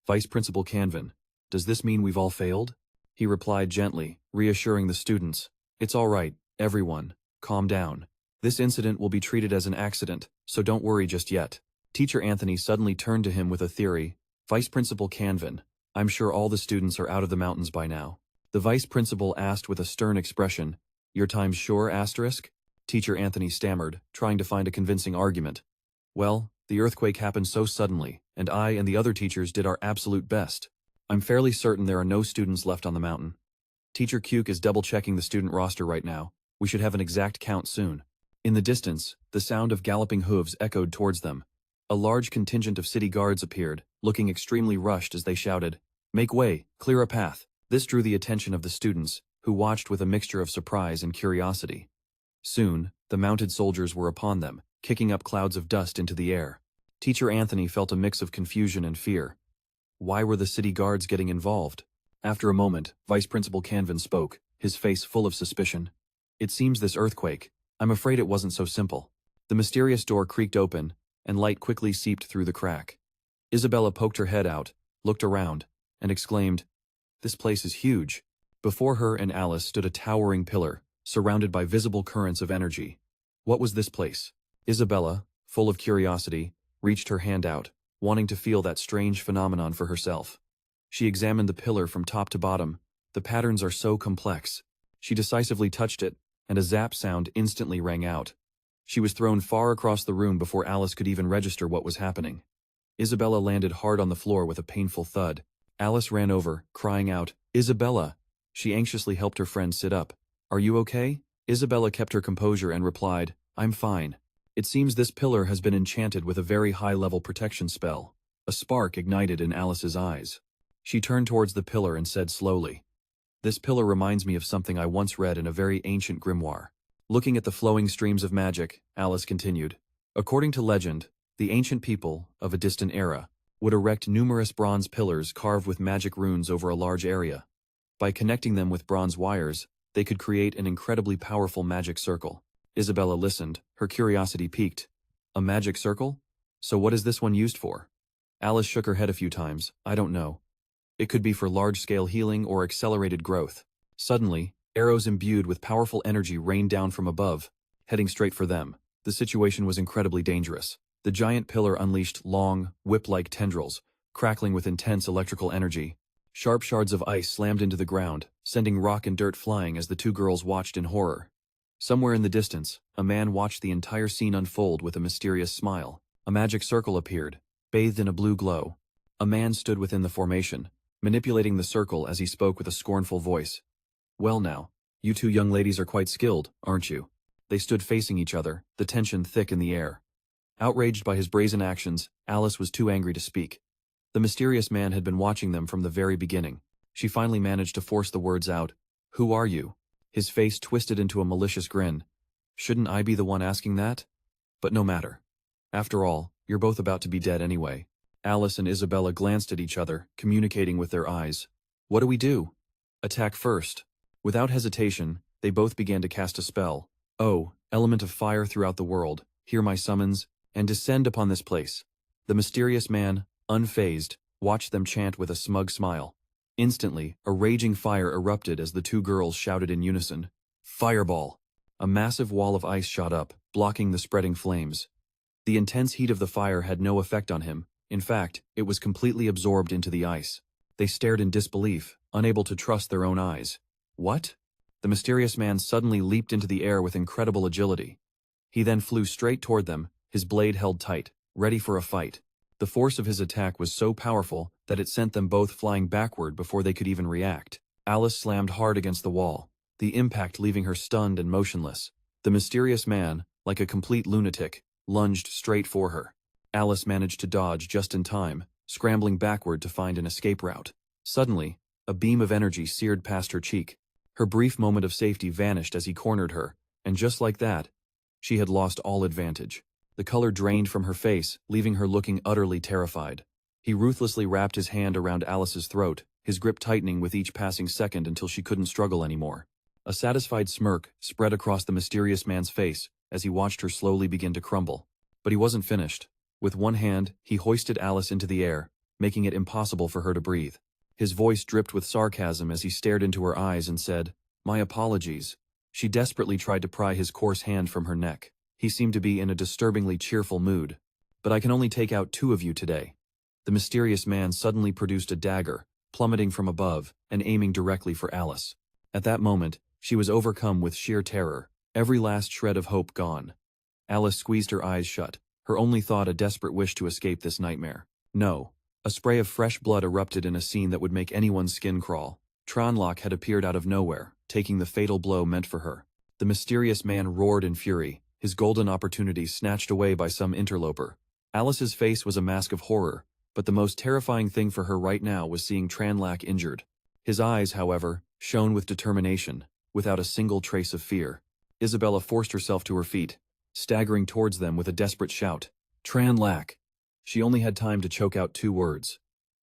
Speaker 1: "Vice Principal Canvin, does this mean we've all failed?" He replied gently, reassuring the students, "It's all right, everyone. Calm down. This incident will be treated as an accident, so don't worry just yet." Teacher Anthony suddenly turned to him with a theory. "Vice Principal Canvin, I'm sure all the students are out of the mountains by now." The vice principal asked with a stern expression, "Your time's sure, asterisk?" Teacher Anthony stammered, trying to find a convincing argument. "Well, the earthquake happened so suddenly, and I and the other teachers did our absolute best. I'm fairly certain there are no students left on the mountain. Teacher Cuke is double-checking the student roster right now. We should have an exact count soon." In the distance, the sound of galloping hooves echoed towards them. A large contingent of city guards appeared, looking extremely rushed as they shouted, "Make way, clear a path." This drew the attention of the students, who watched with a mixture of surprise and curiosity. Soon, the mounted soldiers were upon them, kicking up clouds of dust into the air. Teacher Anthony felt a mix of confusion and fear. Why were the city guards getting involved? After a moment, Vice Principal Canvin spoke, his face full of suspicion. "It seems this earthquake. I'm afraid it wasn't so simple." The mysterious door creaked open, and light quickly seeped through the crack. Isabella poked her head out, looked around, and exclaimed, "This place is huge." Before her and Alice stood a towering pillar, surrounded by visible currents of energy. What was this place? Isabella, full of curiosity, reached her hand out, wanting to feel that strange phenomenon for herself. She examined the pillar from top to bottom. The patterns are so complex. She decisively touched it, and a zap sound instantly rang out. She was thrown far across the room before Alice could even register what was happening. Isabella landed hard on the floor with a painful thud. Alice ran over, crying out, "Isabella!" She anxiously helped her friend sit up. "Are you okay?" Isabella kept her composure and replied, "I'm fine. It seems this pillar has been enchanted with a very high-level protection spell." A spark ignited in Alice's eyes. She turned towards the pillar and said slowly, This pillar reminds me of something I once read in a very ancient grimoire. Looking at the flowing streams of magic, Alice continued. According to legend, the ancient people, of a distant era, would erect numerous bronze pillars carved with magic runes over a large area. By connecting them with bronze wires, they could create an incredibly powerful magic circle. Isabella listened, her curiosity piqued. A magic circle? So what is this one used for? Alice shook her head a few times. I don't know. It could be for large-scale healing or accelerated growth. Suddenly, arrows imbued with powerful energy rained down from above, heading straight for them. The situation was incredibly dangerous. The giant pillar unleashed long, whip-like tendrils, crackling with intense electrical energy. Sharp shards of ice slammed into the ground, sending rock and dirt flying as the two girls watched in horror. Somewhere in the distance, a man watched the entire scene unfold with a mysterious smile. A magic circle appeared, bathed in a blue glow. A man stood within the formation, manipulating the circle as he spoke with a scornful voice. Well now, you two young ladies are quite skilled, aren't you? They stood facing each other, the tension thick in the air. Outraged by his brazen actions, Alice was too angry to speak. The mysterious man had been watching them from the very beginning. She finally managed to force the words out. Who are you? His face twisted into a malicious grin. Shouldn't I be the one asking that? But no matter. After all, you're both about to be dead anyway. Alice and Isabella glanced at each other, communicating with their eyes. What do we do? Attack first. Without hesitation, they both began to cast a spell. Oh, element of fire throughout the world, hear my summons, and descend upon this place. The mysterious man, unfazed, watched them chant with a smug smile. Instantly, a raging fire erupted as the two girls shouted in unison. Fireball! A massive wall of ice shot up, blocking the spreading flames. The intense heat of the fire had no effect on him. In fact, it was completely absorbed into the ice. They stared in disbelief, unable to trust their own eyes. What? The mysterious man suddenly leaped into the air with incredible agility. He then flew straight toward them, his blade held tight, ready for a fight. The force of his attack was so powerful that it sent them both flying backward before they could even react. Alice slammed hard against the wall, the impact leaving her stunned and motionless. The mysterious man, like a complete lunatic, lunged straight for her. Alice managed to dodge just in time, scrambling backward to find an escape route. Suddenly, a beam of energy seared past her cheek. Her brief moment of safety vanished as he cornered her, and just like that, she had lost all advantage. The color drained from her face, leaving her looking utterly terrified. He ruthlessly wrapped his hand around Alice's throat, his grip tightening with each passing second until she couldn't struggle anymore. A satisfied smirk spread across the mysterious man's face as he watched her slowly begin to crumble. But he wasn't finished. With one hand, he hoisted Alice into the air, making it impossible for her to breathe. His voice dripped with sarcasm as he stared into her eyes and said, My apologies. She desperately tried to pry his coarse hand from her neck. He seemed to be in a disturbingly cheerful mood. But I can only take out 2 of you today. The mysterious man suddenly produced a dagger, plummeting from above and aiming directly for Alice. At that moment, she was overcome with sheer terror, every last shred of hope gone. Alice squeezed her eyes shut, her only thought a desperate wish to escape this nightmare. No. A spray of fresh blood erupted in a scene that would make anyone's skin crawl. Tranlok had appeared out of nowhere, taking the fatal blow meant for her. The mysterious man roared in fury, his golden opportunity snatched away by some interloper. Alice's face was a mask of horror, but the most terrifying thing for her right now was seeing Tranlak injured. His eyes, however, shone with determination, without a single trace of fear. Isabella forced herself to her feet, staggering towards them with a desperate shout. Tranlak! She only had time to choke out 2 words.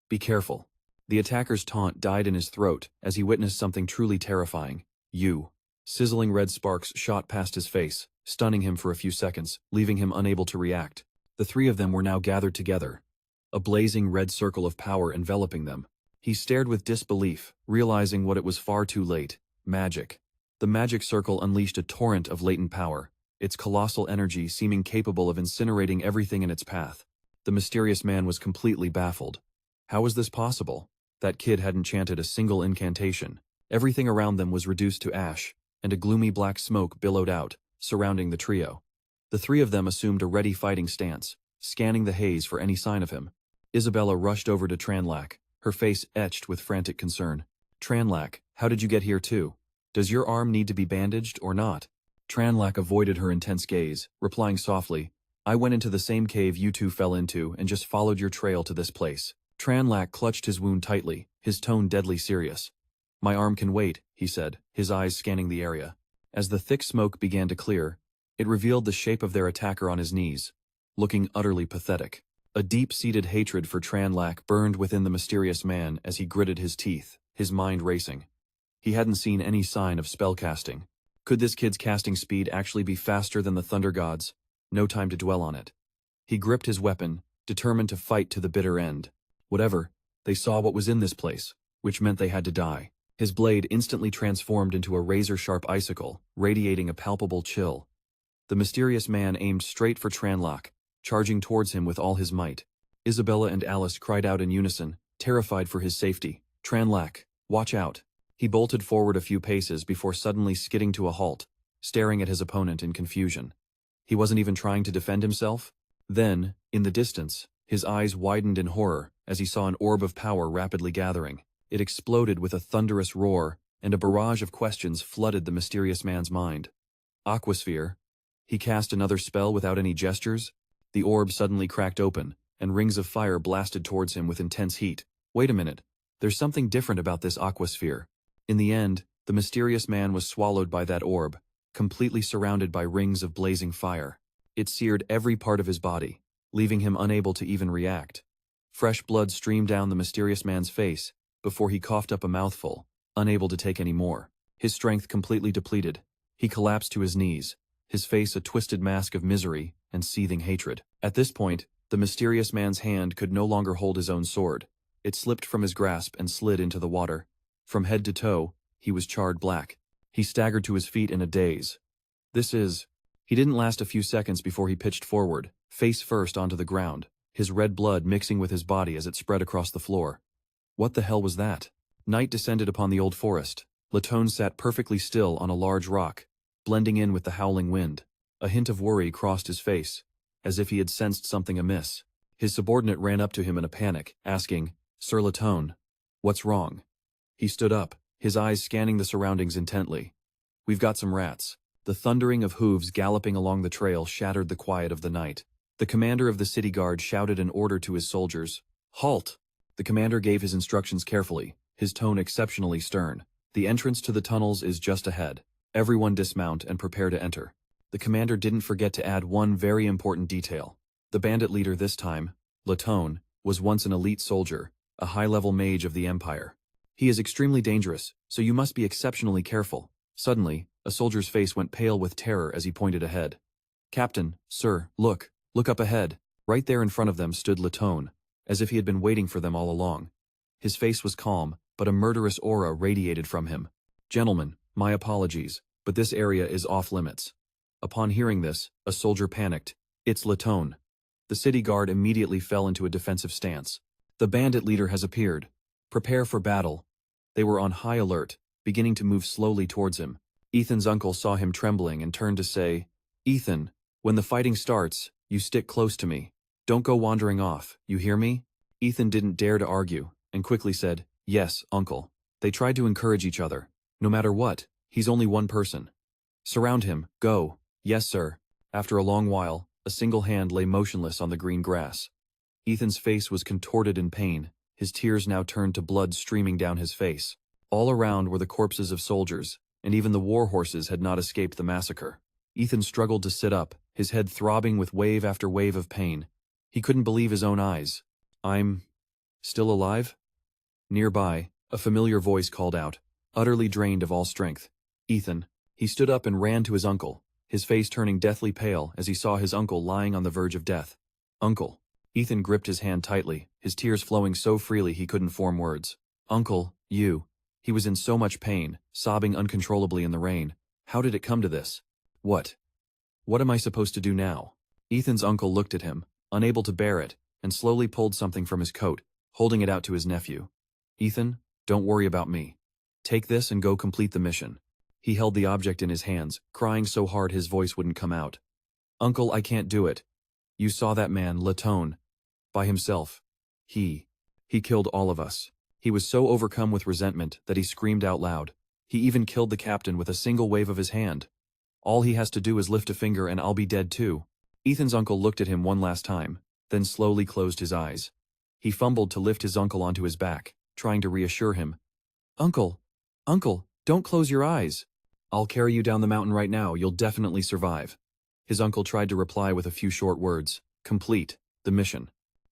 Speaker 1: Be careful. The attacker's taunt died in his throat as he witnessed something truly terrifying. You. Sizzling red sparks shot past his face, stunning him for a few seconds, leaving him unable to react. The 3 of them were now gathered together, a blazing red circle of power enveloping them. He stared with disbelief, realizing what it was far too late. Magic. The magic circle unleashed a torrent of latent power, its colossal energy seeming capable of incinerating everything in its path. The mysterious man was completely baffled. How was this possible? That kid hadn't chanted a single incantation. Everything around them was reduced to ash, and a gloomy black smoke billowed out, surrounding the trio. The 3 of them assumed a ready fighting stance, scanning the haze for any sign of him. Isabella rushed over to Tranlak, her face etched with frantic concern. Tranlak, how did you get here too? Does your arm need to be bandaged or not? Tranlak avoided her intense gaze, replying softly, I went into the same cave you 2 fell into and just followed your trail to this place. Tranlak clutched his wound tightly, his tone deadly serious. My arm can wait, he said, his eyes scanning the area. As the thick smoke began to clear, it revealed the shape of their attacker on his knees, looking utterly pathetic. A deep-seated hatred for Tranlac burned within the mysterious man as he gritted his teeth, his mind racing. He hadn't seen any sign of spellcasting. Could this kid's casting speed actually be faster than the Thunder Gods? No time to dwell on it. He gripped his weapon, determined to fight to the bitter end. Whatever, they saw what was in this place, which meant they had to die. His blade instantly transformed into a razor-sharp icicle, radiating a palpable chill. The mysterious man aimed straight for Tranlac, charging towards him with all his might. Isabella and Alice cried out in unison, terrified for his safety. Tranlac, watch out. He bolted forward a few paces before suddenly skidding to a halt, staring at his opponent in confusion. He wasn't even trying to defend himself? Then, in the distance, his eyes widened in horror as he saw an orb of power rapidly gathering. It exploded with a thunderous roar, and a barrage of questions flooded the mysterious man's mind. Aquasphere. He cast another spell without any gestures. The orb suddenly cracked open, and rings of fire blasted towards him with intense heat. Wait a minute. There's something different about this aquasphere. In the end, the mysterious man was swallowed by that orb, completely surrounded by rings of blazing fire. It seared every part of his body, leaving him unable to even react. Fresh blood streamed down the mysterious man's face before he coughed up a mouthful, unable to take any more. His strength completely depleted. He collapsed to his knees, his face a twisted mask of misery and seething hatred. At this point, the mysterious man's hand could no longer hold his own sword. It slipped from his grasp and slid into the water. From head to toe, he was charred black. He staggered to his feet in a daze. He didn't last a few seconds before he pitched forward, face first onto the ground, his red blood mixing with his body as it spread across the floor. What the hell was that? Night descended upon the old forest. Latone sat perfectly still on a large rock, blending in with the howling wind. A hint of worry crossed his face, as if he had sensed something amiss. His subordinate ran up to him in a panic, asking, "Sir Latone, what's wrong?" He stood up, his eyes scanning the surroundings intently. "We've got some rats." The thundering of hooves galloping along the trail shattered the quiet of the night. The commander of the city guard shouted an order to his soldiers. "Halt!" The commander gave his instructions carefully, his tone exceptionally stern. "The entrance to the tunnels is just ahead. Everyone dismount and prepare to enter." The commander didn't forget to add one very important detail. The bandit leader this time, Latone, was once an elite soldier, a high-level mage of the Empire. "He is extremely dangerous, so you must be exceptionally careful." Suddenly, a soldier's face went pale with terror as he pointed ahead. "Captain, sir, look up ahead." Right there in front of them stood Latone, as if he had been waiting for them all along. His face was calm, but a murderous aura radiated from him. "Gentlemen, my apologies, but this area is off-limits." Upon hearing this, a soldier panicked. "It's Latone." The city guard immediately fell into a defensive stance. "The bandit leader has appeared. Prepare for battle." They were on high alert, beginning to move slowly towards him. Ethan's uncle saw him trembling and turned to say, "Ethan, when the fighting starts, you stick close to me. Don't go wandering off, you hear me?" Ethan didn't dare to argue, and quickly said, "Yes, uncle." They tried to encourage each other. "No matter what, he's only one person. Surround him, go." "Yes, sir." After a long while, a single hand lay motionless on the green grass. Ethan's face was contorted in pain, his tears now turned to blood streaming down his face. All around were the corpses of soldiers, and even the war horses had not escaped the massacre. Ethan struggled to sit up, his head throbbing with wave after wave of pain. He couldn't believe his own eyes. "I'm still alive?" Nearby, a familiar voice called out, utterly drained of all strength. "Ethan." He stood up and ran to his uncle, his face turning deathly pale as he saw his uncle lying on the verge of death. "Uncle." Ethan gripped his hand tightly, his tears flowing so freely he couldn't form words. "Uncle, you." He was in so much pain, sobbing uncontrollably in the rain. "How did it come to this? What am I supposed to do now?" Ethan's uncle looked at him, unable to bear it, and slowly pulled something from his coat, holding it out to his nephew. "Ethan, don't worry about me. Take this and go complete the mission." He held the object in his hands, crying so hard his voice wouldn't come out. "Uncle, I can't do it. You saw that man, Latone. By himself. He killed all of us." He was so overcome with resentment that he screamed out loud. "He even killed the captain with a single wave of his hand. All he has to do is lift a finger and I'll be dead too." Ethan's uncle looked at him one last time, then slowly closed his eyes. He fumbled to lift his uncle onto his back, trying to reassure him. "Uncle, Uncle, don't close your eyes. I'll carry you down the mountain right now, you'll definitely survive. His uncle tried to reply with a few short words, complete the mission.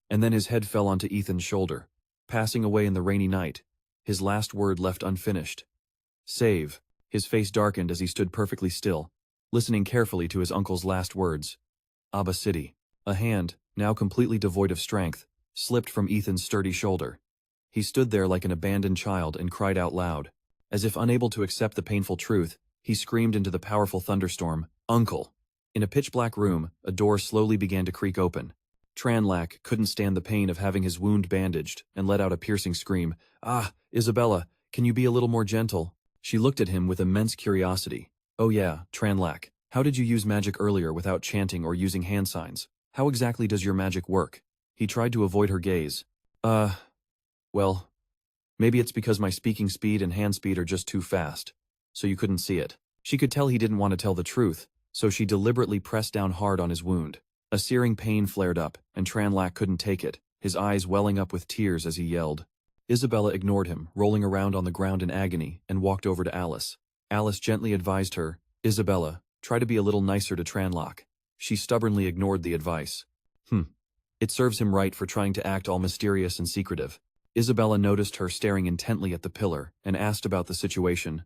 Speaker 1: And then his head fell onto Ethan's shoulder, passing away in the rainy night, his last word left unfinished. Save. His face darkened as he stood perfectly still, listening carefully to his uncle's last words. Abba City. A hand, now completely devoid of strength, slipped from Ethan's sturdy shoulder. He stood there like an abandoned child and cried out loud. As if unable to accept the painful truth, he screamed into the powerful thunderstorm, "Uncle!" In a pitch-black room, a door slowly began to creak open. Tranlac couldn't stand the pain of having his wound bandaged and let out a piercing scream. "Ah, Isabella, can you be a little more gentle?" She looked at him with immense curiosity. "Oh yeah, Tranlac, how did you use magic earlier without chanting or using hand signs? How exactly does your magic work?" He tried to avoid her gaze. Well, maybe it's because my speaking speed and hand speed are just too fast, so you couldn't see it." She could tell he didn't want to tell the truth, so she deliberately pressed down hard on his wound. A searing pain flared up, and Tranlac couldn't take it, his eyes welling up with tears as he yelled. Isabella ignored him, rolling around on the ground in agony, and walked over to Alice. Alice gently advised her, "Isabella, try to be a little nicer to Tranlac." She stubbornly ignored the advice. It serves him right for trying to act all mysterious and secretive. Isabella noticed her staring intently at the pillar, and asked about the situation.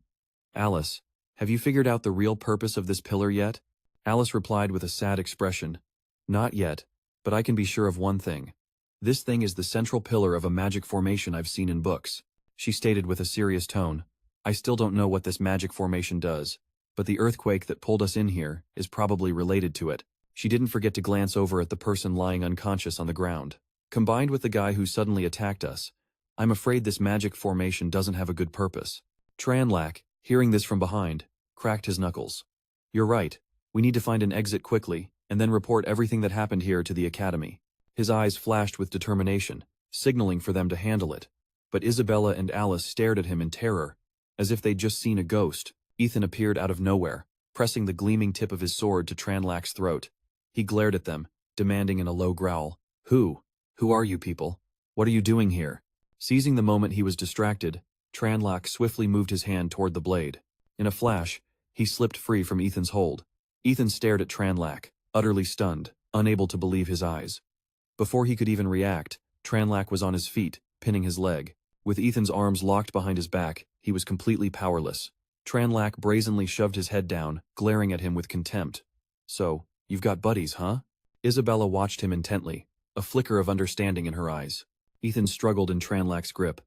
Speaker 1: "Alice, have you figured out the real purpose of this pillar yet?" Alice replied with a sad expression. "Not yet, but I can be sure of one thing. This thing is the central pillar of a magic formation I've seen in books," she stated with a serious tone. "I still don't know what this magic formation does, but the earthquake that pulled us in here is probably related to it." She didn't forget to glance over at the person lying unconscious on the ground. "Combined with the guy who suddenly attacked us, I'm afraid this magic formation doesn't have a good purpose." Tranlac, hearing this from behind, cracked his knuckles. "You're right. We need to find an exit quickly, and then report everything that happened here to the Academy." His eyes flashed with determination, signaling for them to handle it. But Isabella and Alice stared at him in terror, as if they'd just seen a ghost. Ethan appeared out of nowhere, pressing the gleaming tip of his sword to Tranlac's throat. He glared at them, demanding in a low growl, Who are you people? What are you doing here?" Seizing the moment he was distracted, Tranlac swiftly moved his hand toward the blade. In a flash, he slipped free from Ethan's hold. Ethan stared at Tranlac, utterly stunned, unable to believe his eyes. Before he could even react, Tranlac was on his feet, pinning his leg. With Ethan's arms locked behind his back, he was completely powerless. Tranlac brazenly shoved his head down, glaring at him with contempt. "So, you've got buddies, huh?" Isabella watched him intently, a flicker of understanding in her eyes. Ethan struggled in Tranlac's grip.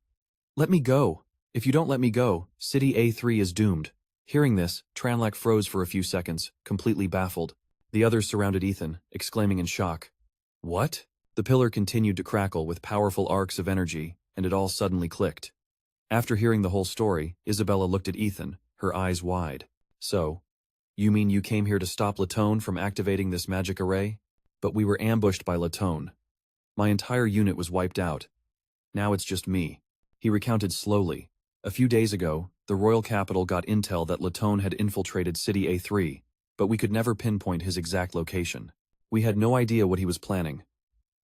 Speaker 1: "Let me go. If you don't let me go, City A3 is doomed." Hearing this, Tranlac froze for a few seconds, completely baffled. The others surrounded Ethan, exclaiming in shock. "What?" The pillar continued to crackle with powerful arcs of energy, and it all suddenly clicked. After hearing the whole story, Isabella looked at Ethan, her eyes wide. "So, you mean you came here to stop Latone from activating this magic array? But we were ambushed by Latone. My entire unit was wiped out. Now it's just me." He recounted slowly. "A few days ago, the royal capital got intel that Latone had infiltrated City A3, but we could never pinpoint his exact location. We had no idea what he was planning.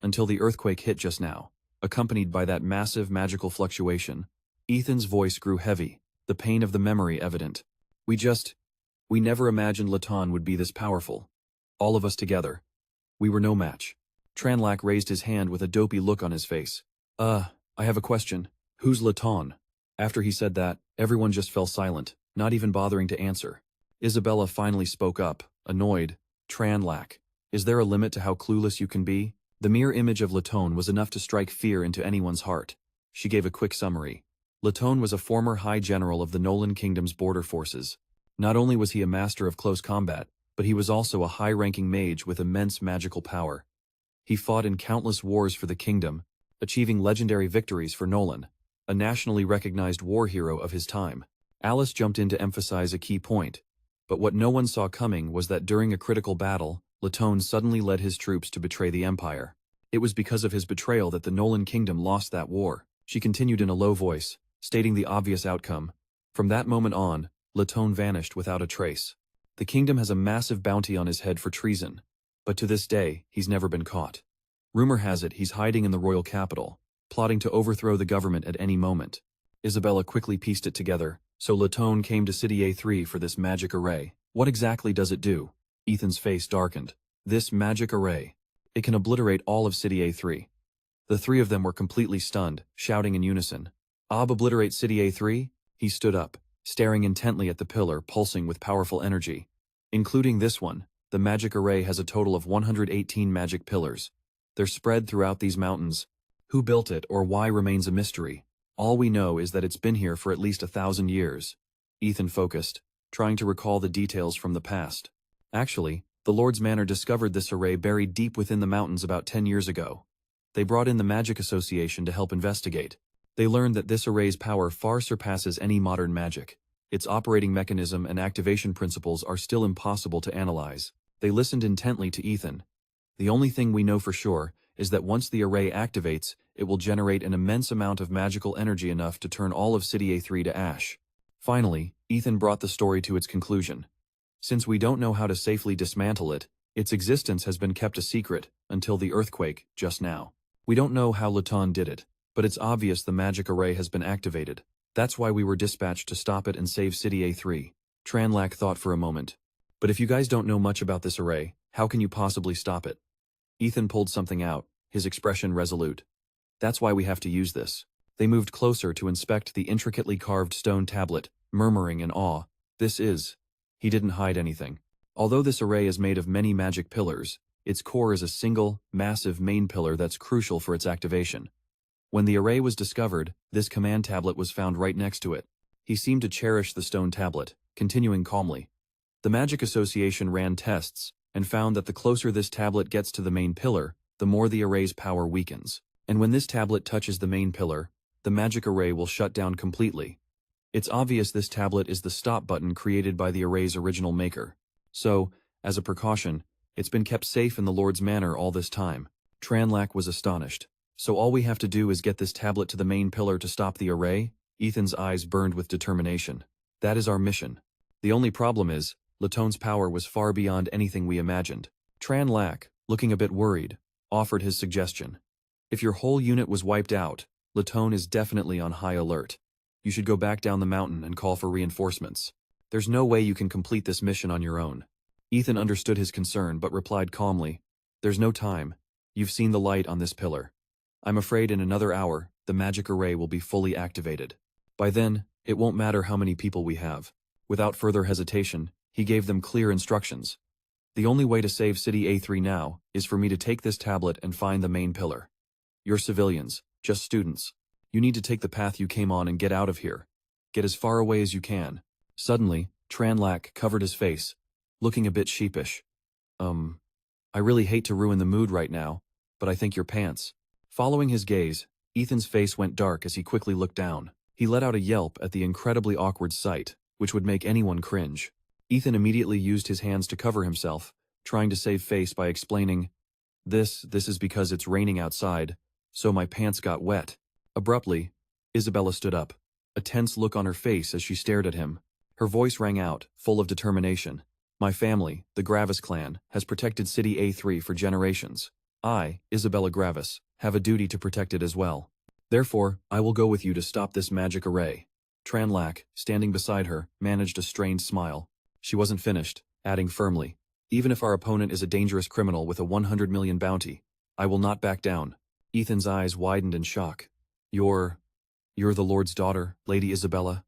Speaker 1: Until the earthquake hit just now, accompanied by that massive magical fluctuation." Ethan's voice grew heavy, the pain of the memory evident. We never imagined Latone would be this powerful. All of us together. We were no match." Tranlac raised his hand with a dopey look on his face. I have a question. Who's Latone?" After he said that, everyone just fell silent, not even bothering to answer. Isabella finally spoke up, annoyed. "Tranlac, is there a limit to how clueless you can be?" The mere image of Latone was enough to strike fear into anyone's heart. She gave a quick summary. Latone was a former high general of the Nolan Kingdom's border forces. Not only was he a master of close combat, but he was also a high-ranking mage with immense magical power. He fought in countless wars for the kingdom, achieving legendary victories for Nolan, a nationally recognized war hero of his time. Alice jumped in to emphasize a key point, but what no one saw coming was that during a critical battle, Latone suddenly led his troops to betray the Empire. It was because of his betrayal that the Nolan Kingdom lost that war. She continued in a low voice, stating the obvious outcome. From that moment on, Latone vanished without a trace. The kingdom has a massive bounty on his head for treason, but to this day, he's never been caught. Rumor has it he's hiding in the royal capital, plotting to overthrow the government at any moment. Isabella quickly pieced it together, So Latone came to City A3 for this magic array. What exactly does it do? Ethan's face darkened. This magic array. It can obliterate all of City A3. The three of them were completely stunned, shouting in unison. Obliterate City A3? He stood up, staring intently at the pillar pulsing with powerful energy. Including this one, the magic array has a total of 118 magic pillars. They're spread throughout these mountains. Who built it or why remains a mystery. All we know is that it's been here for at least 1,000 years. Ethan focused, trying to recall the details from the past. Actually, the Lord's Manor discovered this array buried deep within the mountains about 10 years ago. They brought in the Magic Association to help investigate. They learned that this array's power far surpasses any modern magic. Its operating mechanism and activation principles are still impossible to analyze. They listened intently to Ethan. The only thing we know for sure is that once the array activates, it will generate an immense amount of magical energy enough to turn all of City A3 to ash. Finally, Ethan brought the story to its conclusion. Since we don't know how to safely dismantle it, its existence has been kept a secret until the earthquake just now. We don't know how Latone did it, but it's obvious the magic array has been activated. That's why we were dispatched to stop it and save City A3. Tranlac thought for a moment. But if you guys don't know much about this array, how can you possibly stop it? Ethan pulled something out, his expression resolute. That's why we have to use this. They moved closer to inspect the intricately carved stone tablet, murmuring in awe. This is... He didn't hide anything. Although this array is made of many magic pillars, its core is a single, massive main pillar that's crucial for its activation. When the array was discovered, this command tablet was found right next to it. He seemed to cherish the stone tablet, continuing calmly. The Magic Association ran tests, and found that the closer this tablet gets to the main pillar, the more the array's power weakens. And when this tablet touches the main pillar, the magic array will shut down completely. It's obvious this tablet is the stop button created by the array's original maker. So, as a precaution, it's been kept safe in the Lord's Manor all this time. Tranlac was astonished. So all we have to do is get this tablet to the main pillar to stop the array? Ethan's eyes burned with determination. That is our mission. The only problem is, Latone's power was far beyond anything we imagined. Tranlac, looking a bit worried, offered his suggestion. If your whole unit was wiped out, Latone is definitely on high alert. You should go back down the mountain and call for reinforcements. There's no way you can complete this mission on your own. Ethan understood his concern but replied calmly, There's no time. You've seen the light on this pillar. I'm afraid in another hour, the magic array will be fully activated. By then, it won't matter how many people we have. Without further hesitation, he gave them clear instructions. The only way to save City A3 now is for me to take this tablet and find the main pillar. You're civilians, just students. You need to take the path you came on and get out of here. Get as far away as you can. Suddenly, Tranlac covered his face, looking a bit sheepish. I really hate to ruin the mood right now, but I think your pants. Following his gaze, Ethan's face went dark as he quickly looked down. He let out a yelp at the incredibly awkward sight, which would make anyone cringe. Ethan immediately used his hands to cover himself, trying to save face by explaining, This is because it's raining outside, so my pants got wet. Abruptly, Isabella stood up, a tense look on her face as she stared at him. Her voice rang out, full of determination. My family, the Gravis clan, has protected City A3 for generations. I, Isabella Gravis, have a duty to protect it as well. Therefore, I will go with you to stop this magic array. Tranlac, standing beside her, managed a strained smile. She wasn't finished, adding firmly, Even if our opponent is a dangerous criminal with a 100 million bounty, I will not back down. Ethan's eyes widened in shock. You're the Lord's daughter, Lady Isabella?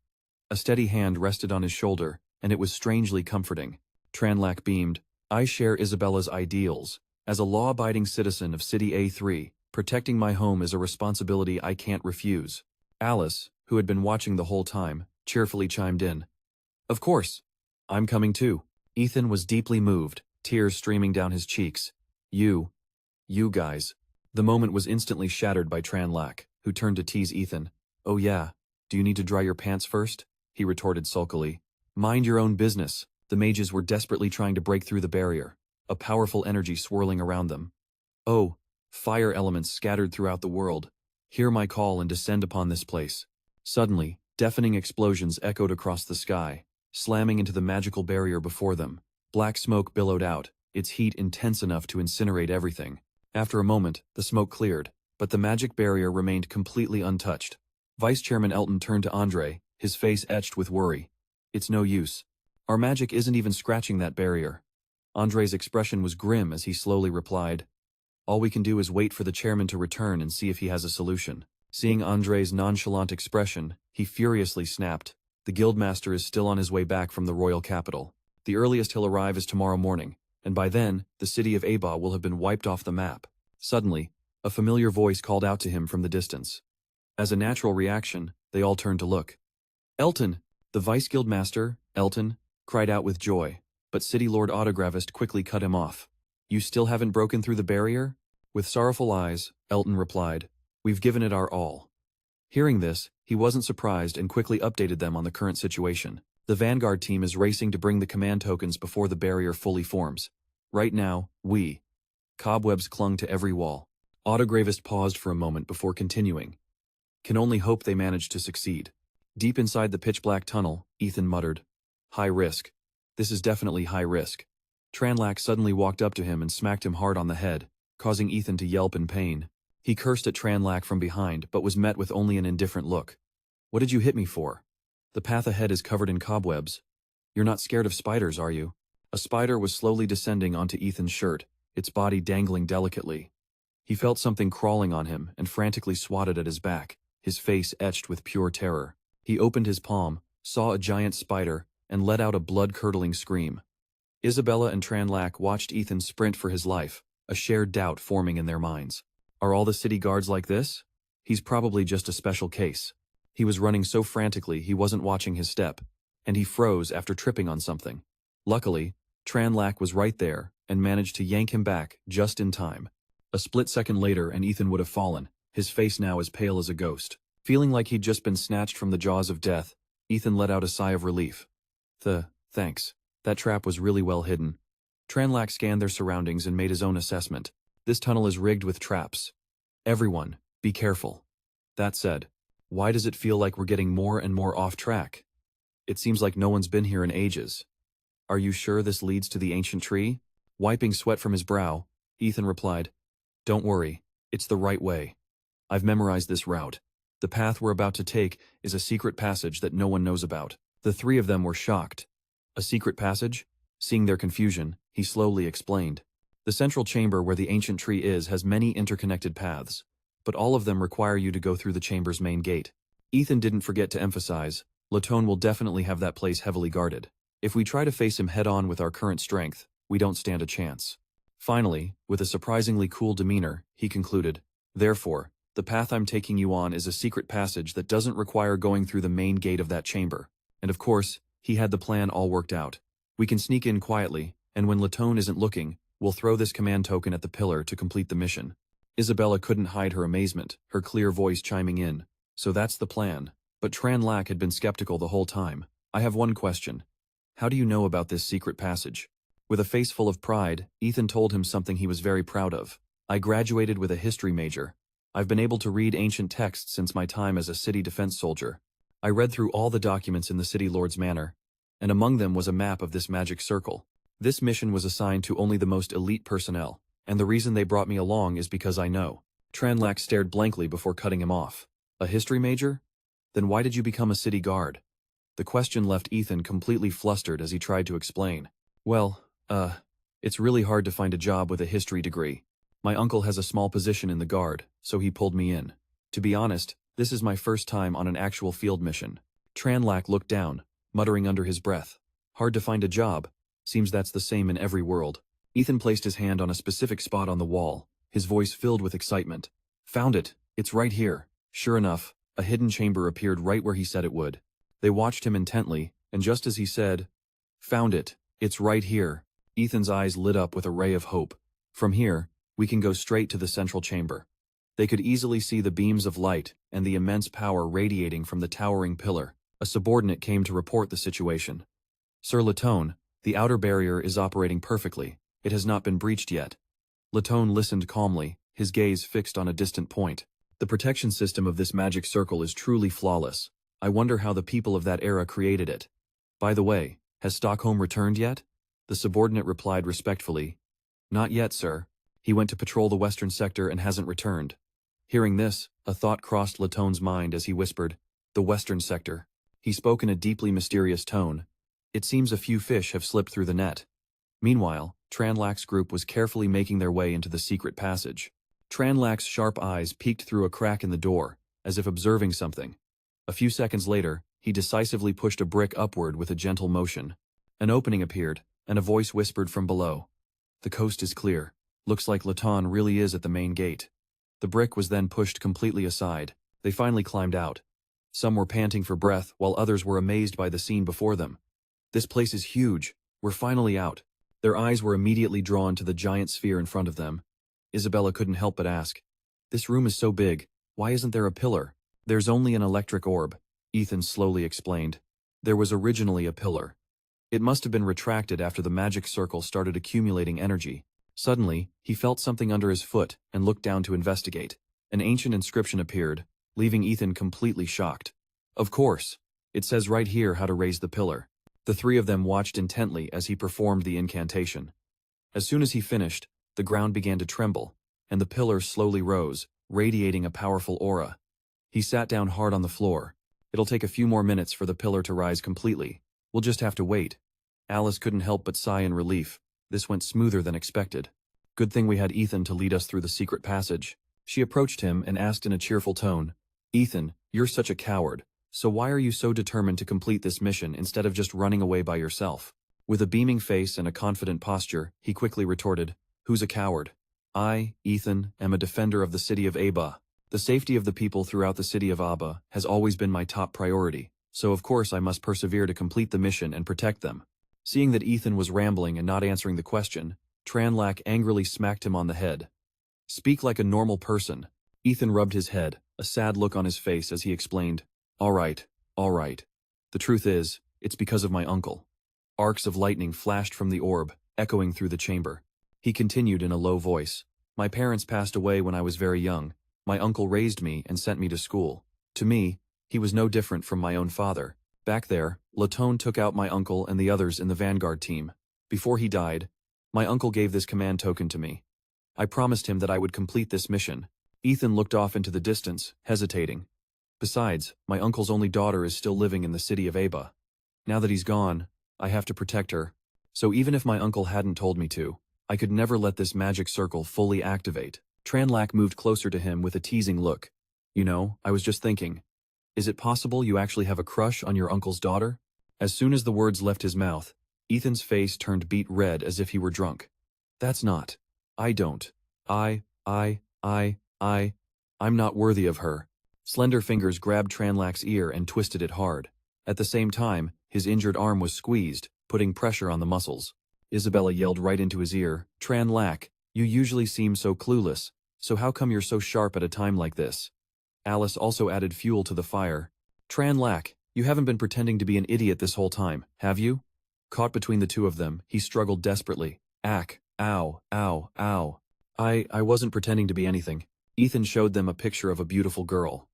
Speaker 1: A steady hand rested on his shoulder, and it was strangely comforting. Tranlac beamed. I share Isabella's ideals. As a law-abiding citizen of City A3, protecting my home is a responsibility I can't refuse. Alice, who had been watching the whole time, cheerfully chimed in. Of course. I'm coming too. Ethan was deeply moved, tears streaming down his cheeks. You guys. The moment was instantly shattered by Tranlac, who turned to tease Ethan. Oh yeah, do you need to dry your pants first? He retorted sulkily. Mind your own business. The mages were desperately trying to break through the barrier, a powerful energy swirling around them. Oh, fire elements scattered throughout the world. Hear my call and descend upon this place. Suddenly, deafening explosions echoed across the sky, slamming into the magical barrier before them. Black smoke billowed out, its heat intense enough to incinerate everything. After a moment, the smoke cleared, but the magic barrier remained completely untouched. Vice Chairman Elton turned to Andre, his face etched with worry. It's no use. Our magic isn't even scratching that barrier. Andre's expression was grim as he slowly replied, all we can do is wait for the chairman to return and see if he has a solution. Seeing Andre's nonchalant expression, he furiously snapped, the guildmaster is still on his way back from the royal capital. The earliest he'll arrive is tomorrow morning, and by then, the city of Aba will have been wiped off the map. Suddenly, a familiar voice called out to him from the distance. As a natural reaction, they all turned to look. Elton, the vice-guildmaster, Elton, cried out with joy, but City Lord Autogravist quickly cut him off. You still haven't broken through the barrier? With sorrowful eyes, Elton replied, we've given it our all. Hearing this, he wasn't surprised and quickly updated them on the current situation. The Vanguard team is racing to bring the command tokens before the barrier fully forms. Right now, cobwebs clung to every wall. Autogravist paused for a moment before continuing. Can only hope they manage to succeed. Deep inside the pitch-black tunnel, Ethan muttered, high risk. This is definitely high risk. Tranlac suddenly walked up to him and smacked him hard on the head, causing Ethan to yelp in pain. He cursed at Tranlac from behind but was met with only an indifferent look. What did you hit me for? The path ahead is covered in cobwebs. You're not scared of spiders, are you? A spider was slowly descending onto Ethan's shirt, its body dangling delicately. He felt something crawling on him and frantically swatted at his back, his face etched with pure terror. He opened his palm, saw a giant spider, and let out a blood-curdling scream. Isabella and Tranlac watched Ethan sprint for his life, a shared doubt forming in their minds. Are all the city guards like this? He's probably just a special case. He was running so frantically he wasn't watching his step, and he froze after tripping on something. Luckily, Tranlac was right there and managed to yank him back just in time. A split second later and Ethan would have fallen, his face now as pale as a ghost. Feeling like he'd just been snatched from the jaws of death, Ethan let out a sigh of relief. Thanks. That trap was really well hidden. Tranlac scanned their surroundings and made his own assessment. This tunnel is rigged with traps. Everyone, be careful. That said, why does it feel like we're getting more and more off track? It seems like no one's been here in ages. Are you sure this leads to the ancient tree? Wiping sweat from his brow, Ethan replied, don't worry, it's the right way. I've memorized this route. The path we're about to take is a secret passage that no one knows about. The three of them were shocked. A secret passage? Seeing their confusion, he slowly explained. The central chamber where the ancient tree is has many interconnected paths, but all of them require you to go through the chamber's main gate. Ethan didn't forget to emphasize, Latone will definitely have that place heavily guarded. If we try to face him head-on with our current strength, we don't stand a chance. Finally, with a surprisingly cool demeanor, he concluded, therefore, the path I'm taking you on is a secret passage that doesn't require going through the main gate of that chamber. And of course, he had the plan all worked out. We can sneak in quietly, and when Latone isn't looking, we'll throw this command token at the pillar to complete the mission. Isabella couldn't hide her amazement, her clear voice chiming in. So that's the plan. But Tranlac had been skeptical the whole time. I have one question. How do you know about this secret passage? With a face full of pride, Ethan told him something he was very proud of. I graduated with a history major. I've been able to read ancient texts since my time as a city defense soldier. I read through all the documents in the city lord's manor, and among them was a map of this magic circle. This mission was assigned to only the most elite personnel, and the reason they brought me along is because I know. Tranlac stared blankly before cutting him off. A history major? Then why did you become a city guard? The question left Ethan completely flustered as he tried to explain. Well, it's really hard to find a job with a history degree. My uncle has a small position in the guard, so he pulled me in. To be honest, this is my first time on an actual field mission. Tranlac looked down, muttering under his breath. Hard to find a job. Seems that's the same in every world. Ethan placed his hand on a specific spot on the wall, his voice filled with excitement. Found it. It's right here. Sure enough, a hidden chamber appeared right where he said it would. They watched him intently, and just as he said, "Found it. It's right here," Ethan's eyes lit up with a ray of hope. From here, we can go straight to the central chamber. They could easily see the beams of light and the immense power radiating from the towering pillar. A subordinate came to report the situation. Sir Latone, the outer barrier is operating perfectly. It has not been breached yet. Latone listened calmly, his gaze fixed on a distant point. The protection system of this magic circle is truly flawless. I wonder how the people of that era created it. By the way, has Stockholm returned yet? The subordinate replied respectfully. Not yet, sir. He went to patrol the western sector and hasn't returned. Hearing this, a thought crossed Latone's mind as he whispered, the western sector. He spoke in a deeply mysterious tone. It seems a few fish have slipped through the net. Tranlak's group was carefully making their way into the secret passage. Tranlak's sharp eyes peeked through a crack in the door, as if observing something. A few seconds later, he decisively pushed a brick upward with a gentle motion. An opening appeared, and a voice whispered from below. "The coast is clear. Looks like Laton really is at the main gate." The brick was then pushed completely aside. They finally climbed out. Some were panting for breath, while others were amazed by the scene before them. "This place is huge. We're finally out." Their eyes were immediately drawn to the giant sphere in front of them. Isabella couldn't help but ask, "This room is so big, why isn't there a pillar?" "There's only an electric orb," Ethan slowly explained. "There was originally a pillar. It must have been retracted after the magic circle started accumulating energy." Suddenly, he felt something under his foot and looked down to investigate. An ancient inscription appeared, leaving Ethan completely shocked. "Of course. It says right here how to raise the pillar." The three of them watched intently as he performed the incantation. As soon as he finished, the ground began to tremble, and the pillar slowly rose, radiating a powerful aura. He sat down hard on the floor. "It'll take a few more minutes for the pillar to rise completely. We'll just have to wait." Alice couldn't help but sigh in relief. This went smoother than expected. "Good thing we had Ethan to lead us through the secret passage." She approached him and asked in a cheerful tone, "Ethan, you're such a coward, so why are you so determined to complete this mission instead of just running away by yourself?" With a beaming face and a confident posture, he quickly retorted, "Who's a coward? I, Ethan, am a defender of the city of Aba. The safety of the people throughout the city of Aba has always been my top priority, so of course I must persevere to complete the mission and protect them." Seeing that Ethan was rambling and not answering the question, Tranlak angrily smacked him on the head. "Speak like a normal person." Ethan rubbed his head, a sad look on his face as he explained, All right. The truth is, it's because of my uncle." Arcs of lightning flashed from the orb, echoing through the chamber. He continued in a low voice, "My parents passed away when I was very young. My uncle raised me and sent me to school. To me, he was no different from my own father. Back there, Laton took out my uncle and the others in the vanguard team. Before he died, my uncle gave this command token to me. I promised him that I would complete this mission." Ethan looked off into the distance, hesitating. "Besides, my uncle's only daughter is still living in the city of Aba. Now that he's gone, I have to protect her. So even if my uncle hadn't told me to, I could never let this magic circle fully activate." Tranlak moved closer to him with a teasing look. "You know, I was just thinking, is it possible you actually have a crush on your uncle's daughter?" As soon as the words left his mouth, Ethan's face turned beet red as if he were drunk. "That's not. I don't. I'm not worthy of her." Slender fingers grabbed Tranlak's ear and twisted it hard. At the same time, his injured arm was squeezed, putting pressure on the muscles. Isabella yelled right into his ear, "Tranlak, you usually seem so clueless, so how come you're so sharp at a time like this?" Alice also added fuel to the fire. "Tranlak, you haven't been pretending to be an idiot this whole time, have you?" Caught between the two of them, he struggled desperately. Ow. I wasn't pretending to be anything." Ethan showed them a picture of a beautiful girl.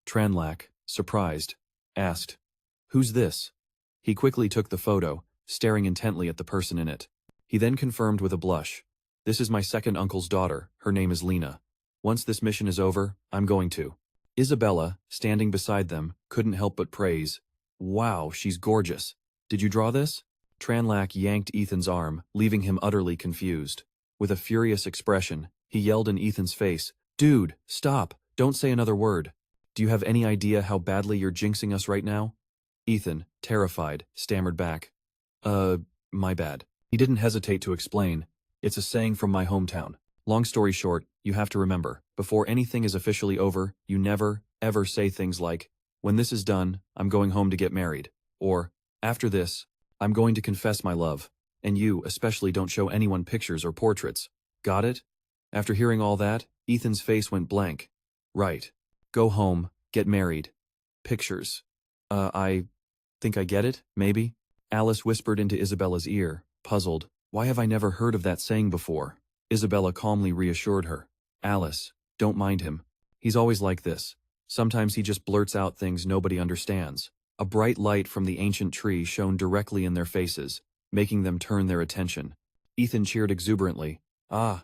Speaker 1: Tranlak, surprised, asked, "Who's this?" He quickly took the photo, staring intently at the person in it. He then confirmed with a blush, "This is my second uncle's daughter. Her name is Lena. Once this mission is over, I'm going to." Isabella, standing beside them, couldn't help but praise, "Wow, she's gorgeous. Did you draw this?" Tranlak yanked Ethan's arm, leaving him utterly confused. With a furious expression, he yelled in Ethan's face, "Dude, stop, don't say another word. Do you have any idea how badly you're jinxing us right now?" Ethan, terrified, stammered back, My bad." He didn't hesitate to explain, "It's a saying from my hometown. Long story short, you have to remember, before anything is officially over, you never, ever say things like, 'When this is done, I'm going home to get married,' or, 'After this, I'm going to confess my love,' and you especially don't show anyone pictures or portraits. Got it?" After hearing all that, Ethan's face went blank. "Right. Go home, get married. Pictures. I think I get it, maybe?" Alice whispered into Isabella's ear, puzzled. "Why have I never heard of that saying before?" Isabella calmly reassured her. "Alice, don't mind him. He's always like this. Sometimes he just blurts out things nobody understands." A bright light from the ancient tree shone directly in their faces, making them turn their attention. Ethan cheered exuberantly.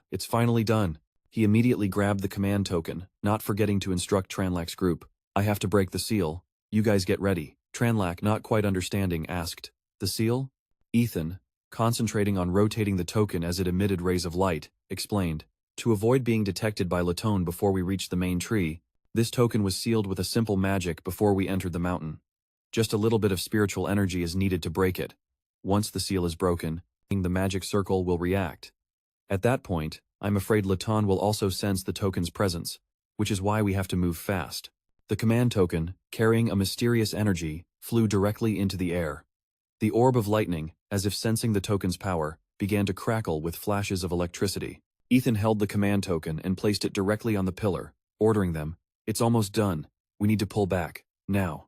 Speaker 1: It's finally done." He immediately grabbed the command token, not forgetting to instruct Tranlak's group. "I have to break the seal. You guys get ready." Tranlac, not quite understanding, asked, "The seal?" Ethan, concentrating on rotating the token as it emitted rays of light, explained, "To avoid being detected by Latone before we reached the main tree, this token was sealed with a simple magic before we entered the mountain. Just a little bit of spiritual energy is needed to break it. Once the seal is broken, the magic circle will react. At that point, I'm afraid Latone will also sense the token's presence, which is why we have to move fast." The command token, carrying a mysterious energy, flew directly into the air. The orb of lightning, as if sensing the token's power, began to crackle with flashes of electricity. Ethan held the command token and placed it directly on the pillar, ordering them, "It's almost done. We need to pull back, now."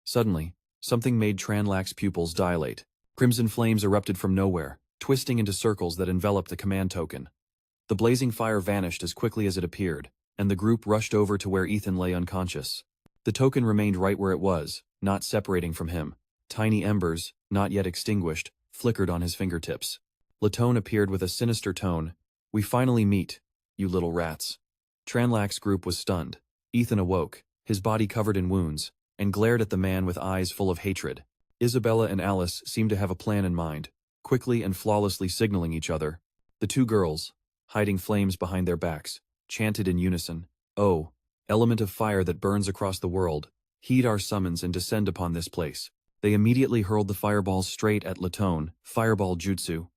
Speaker 1: Suddenly, something made Tranlac's pupils dilate. Crimson flames erupted from nowhere, twisting into circles that enveloped the command token. The blazing fire vanished as quickly as it appeared, and the group rushed over to where Ethan lay unconscious. The token remained right where it was, not separating from him. Tiny embers, not yet extinguished, flickered on his fingertips. Latone appeared with a sinister tone. "We finally meet, you little rats." Tranlac's group was stunned. Ethan awoke, his body covered in wounds, and glared at the man with eyes full of hatred. Isabella and Alice seemed to have a plan in mind, quickly and flawlessly signaling each other. The two girls, hiding flames behind their backs, chanted in unison, "Oh, element of fire that burns across the world, heed our summons and descend upon this place." They immediately hurled the fireballs straight at Latone, fireball jutsu.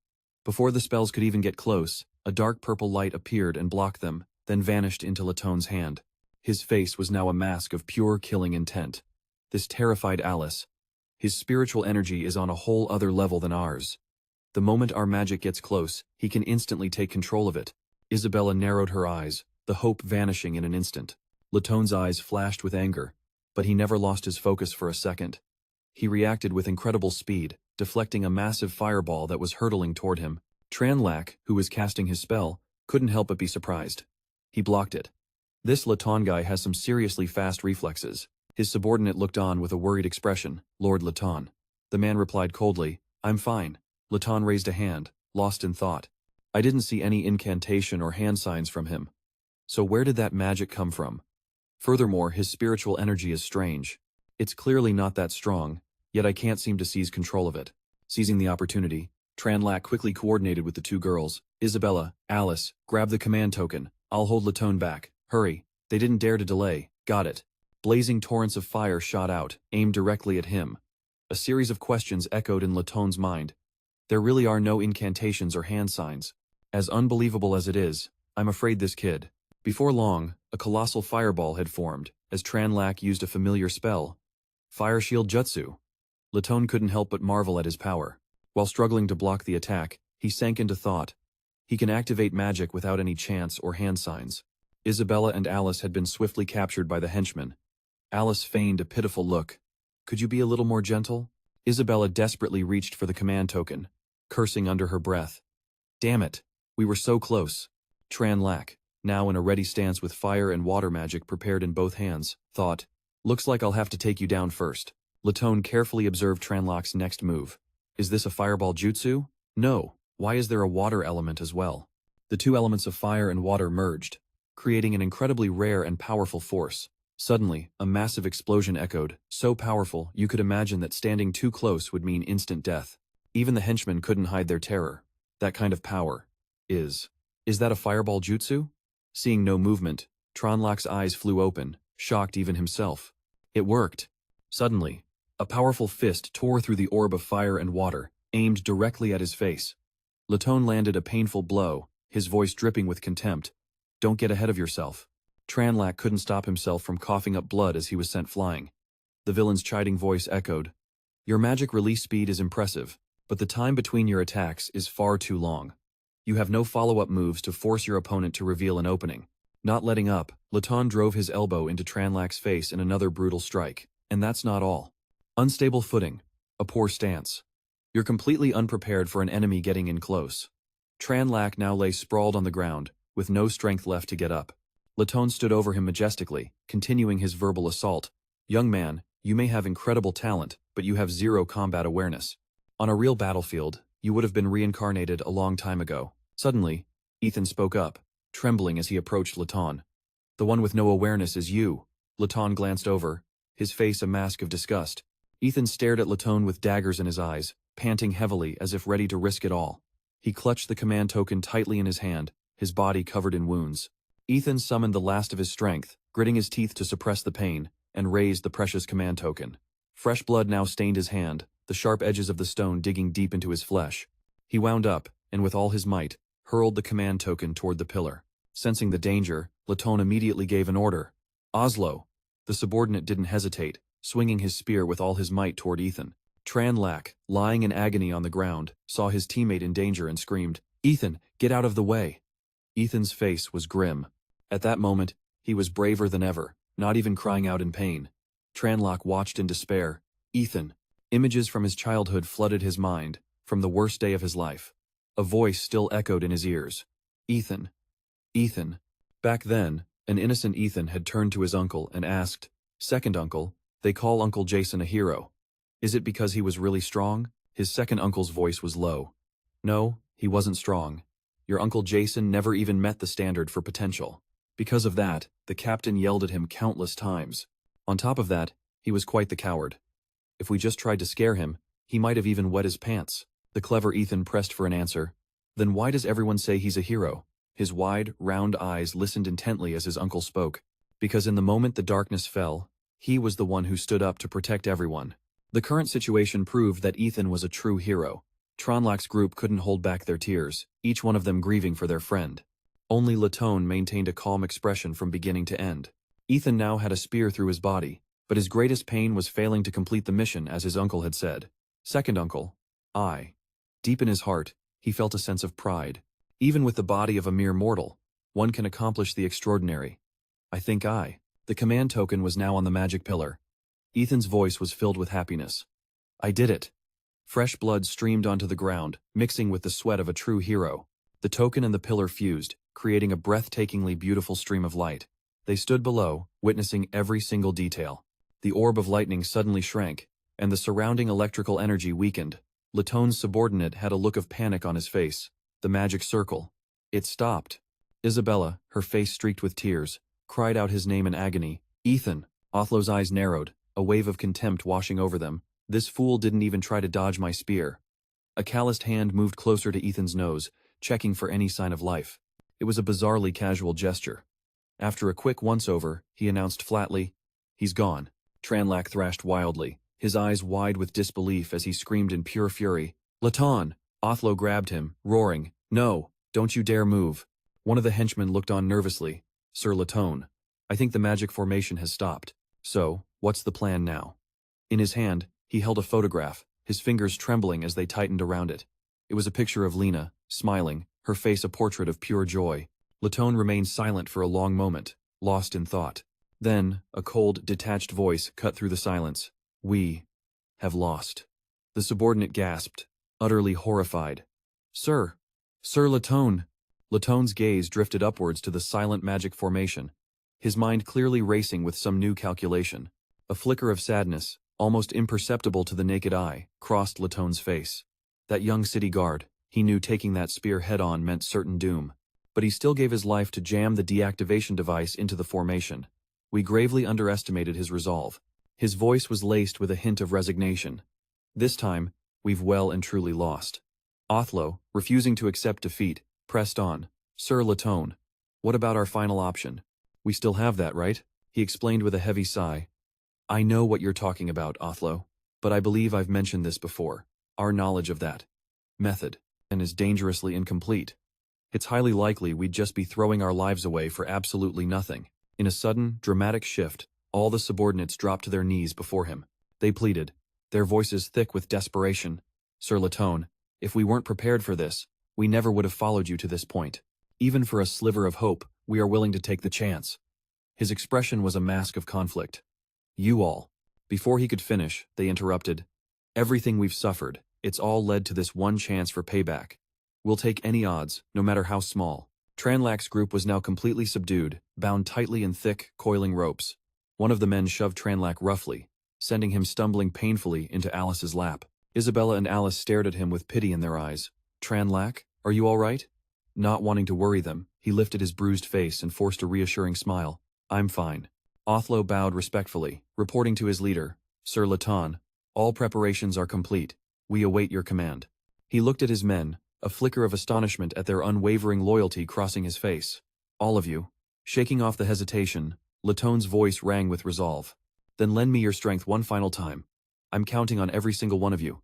Speaker 1: Before the spells could even get close, a dark purple light appeared and blocked them, then vanished into Latone's hand. His face was now a mask of pure killing intent. This terrified Alice. "His spiritual energy is on a whole other level than ours. The moment our magic gets close, he can instantly take control of it." Isabella narrowed her eyes, the hope vanishing in an instant. Latone's eyes flashed with anger, but he never lost his focus for a second. He reacted with incredible speed, deflecting a massive fireball that was hurtling toward him. Tranlac, who was casting his spell, couldn't help but be surprised. He blocked it. "This Latone guy has some seriously fast reflexes." His subordinate looked on with a worried expression. "Lord Latone." The man replied coldly, "I'm fine." Latone raised a hand, lost in thought. "I didn't see any incantation or hand signs from him. So where did that magic come from? Furthermore, his spiritual energy is strange. It's clearly not that strong, yet I can't seem to seize control of it." Seizing the opportunity, Tranlac quickly coordinated with the two girls. "Isabella, Alice, grab the command token. I'll hold Latone back. Hurry." They didn't dare to delay. "Got it." Blazing torrents of fire shot out, aimed directly at him. A series of questions echoed in Latone's mind. There really are no incantations or hand signs. As unbelievable as it is, I'm afraid this kid. Before long, a colossal fireball had formed, as Tranlac used a familiar spell. Fire Shield Jutsu. Latone couldn't help but marvel at his power. While struggling to block the attack, he sank into thought. He can activate magic without any chance or hand signs. Isabella and Alice had been swiftly captured by the henchmen. Alice feigned a pitiful look. "Could you be a little more gentle?" Isabella desperately reached for the command token, cursing under her breath. "Damn it, we were so close." Tranlac, now in a ready stance with fire and water magic prepared in both hands, thought, "Looks like I'll have to take you down first." Latone carefully observed Tranlac's next move. "Is this a fireball jutsu? No. Why is there a water element as well?" The two elements of fire and water merged, creating an incredibly rare and powerful force. Suddenly, a massive explosion echoed, so powerful you could imagine that standing too close would mean instant death. Even the henchmen couldn't hide their terror. That kind of power. Is that a fireball jutsu? Seeing no movement, Tranlac's eyes flew open, shocked even himself. It worked. Suddenly, a powerful fist tore through the orb of fire and water, aimed directly at his face. Latone landed a painful blow, his voice dripping with contempt. "Don't get ahead of yourself." Tranlac couldn't stop himself from coughing up blood as he was sent flying. The villain's chiding voice echoed. "Your magic release speed is impressive, but the time between your attacks is far too long. You have no follow-up moves to force your opponent to reveal an opening." Not letting up, Latone drove his elbow into Tranlac's face in another brutal strike. And that's not all. Unstable footing. A poor stance. You're completely unprepared for an enemy getting in close. Tranlac now lay sprawled on the ground, with no strength left to get up. Latone stood over him majestically, continuing his verbal assault. "Young man, you may have incredible talent, but you have zero combat awareness. On a real battlefield, you would have been reincarnated a long time ago." Suddenly, Ethan spoke up, trembling as he approached Latone. "The one with no awareness is you." Latone glanced over, his face a mask of disgust. Ethan stared at Latone with daggers in his eyes, panting heavily as if ready to risk it all. He clutched the command token tightly in his hand, his body covered in wounds. Ethan summoned the last of his strength, gritting his teeth to suppress the pain, and raised the precious command token. Fresh blood now stained his hand, the sharp edges of the stone digging deep into his flesh. He wound up, and with all his might, hurled the command token toward the pillar. Sensing the danger, Latone immediately gave an order. Oslo! The subordinate didn't hesitate, swinging his spear with all his might toward Ethan. Tranlac, lying in agony on the ground, saw his teammate in danger and screamed, "Ethan, get out of the way!" Ethan's face was grim. At that moment, he was braver than ever, not even crying out in pain. Tranlac watched in despair. Ethan. Images from his childhood flooded his mind, from the worst day of his life. A voice still echoed in his ears. Ethan. Ethan. Back then, an innocent Ethan had turned to his uncle and asked, "Second uncle, they call Uncle Jason a hero. Is it because he was really strong?" His second uncle's voice was low. "No, he wasn't strong. Your Uncle Jason never even met the standard for potential. Because of that, the captain yelled at him countless times. On top of that, he was quite the coward. If we just tried to scare him, he might have even wet his pants." The clever Ethan pressed for an answer. "Then why does everyone say he's a hero?" His wide, round eyes listened intently as his uncle spoke. "Because in the moment the darkness fell, he was the one who stood up to protect everyone." The current situation proved that Ethan was a true hero. Tranlac's group couldn't hold back their tears, each one of them grieving for their friend. Only Latone maintained a calm expression from beginning to end. Ethan now had a spear through his body, but his greatest pain was failing to complete the mission as his uncle had said. "Second uncle, I." Deep in his heart, he felt a sense of pride. Even with the body of a mere mortal, one can accomplish the extraordinary. "I think I." The command token was now on the magic pillar. Ethan's voice was filled with happiness. "I did it." Fresh blood streamed onto the ground, mixing with the sweat of a true hero. The token and the pillar fused, creating a breathtakingly beautiful stream of light. They stood below, witnessing every single detail. The orb of lightning suddenly shrank, and the surrounding electrical energy weakened. Latone's subordinate had a look of panic on his face. The magic circle. It stopped. Isabella, her face streaked with tears, cried out his name in agony. "Ethan!" Othlo's eyes narrowed, a wave of contempt washing over them. "This fool didn't even try to dodge my spear." A calloused hand moved closer to Ethan's nose, checking for any sign of life. It was a bizarrely casual gesture. After a quick once-over, he announced flatly, "He's gone." Tranlac thrashed wildly, his eyes wide with disbelief as he screamed in pure fury, "Latone!" Othlo grabbed him, roaring, "No, don't you dare move." One of the henchmen looked on nervously. "Sir Latone, I think the magic formation has stopped. So, what's the plan now?" In his hand, he held a photograph, his fingers trembling as they tightened around it. It was a picture of Lena, smiling, her face a portrait of pure joy. Latone remained silent for a long moment, lost in thought. Then, a cold, detached voice cut through the silence. "We have lost." The subordinate gasped, utterly horrified. "Sir! Sir Latone!" Latone's gaze drifted upwards to the silent magic formation, his mind clearly racing with some new calculation. A flicker of sadness, almost imperceptible to the naked eye, crossed Latone's face. That young city guard, he knew taking that spear head-on meant certain doom. But he still gave his life to jam the deactivation device into the formation. We gravely underestimated his resolve. His voice was laced with a hint of resignation. "This time, we've well and truly lost." Othlo, refusing to accept defeat, pressed on. "Sir Latone, what about our final option? We still have that, right?" He explained with a heavy sigh. "I know what you're talking about, Othlo, but I believe I've mentioned this before. Our knowledge of that method and is dangerously incomplete. It's highly likely we'd just be throwing our lives away for absolutely nothing." In a sudden, dramatic shift, all the subordinates dropped to their knees before him. They pleaded, their voices thick with desperation. "Sir Latone, if we weren't prepared for this, we never would have followed you to this point. Even for a sliver of hope, we are willing to take the chance." His expression was a mask of conflict. "You all." Before he could finish, they interrupted. "Everything we've suffered, it's all led to this one chance for payback. We'll take any odds, no matter how small." Tranlac's group was now completely subdued, bound tightly in thick, coiling ropes. One of the men shoved Tranlac roughly, sending him stumbling painfully into Alice's lap. Isabella and Alice stared at him with pity in their eyes. "Tranlac, are you all right?" Not wanting to worry them, he lifted his bruised face and forced a reassuring smile. "I'm fine." Othlo bowed respectfully, reporting to his leader, "Sir Latone, All preparations are complete. We await your command. He looked at his men, a flicker of astonishment at their unwavering loyalty crossing his face. All of you. Shaking off the hesitation, Laton's voice rang with resolve. Then lend me your strength one final time. I'm counting on every single one of you.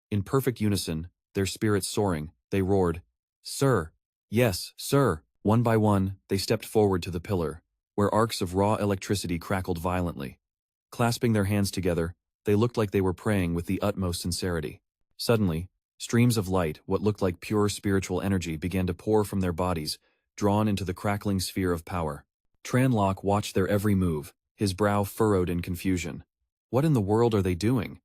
Speaker 1: In perfect unison, their spirits soaring, they roared, "Sir! Yes, sir!" One by one, they stepped forward to the pillar, where arcs of raw electricity crackled violently. Clasping their hands together, they looked like they were praying with the utmost sincerity. Suddenly, streams of light, what looked like pure spiritual energy, began to pour from their bodies, drawn into the crackling sphere of power. Tranlok watched their every move, his brow furrowed in confusion. What in the world are they doing?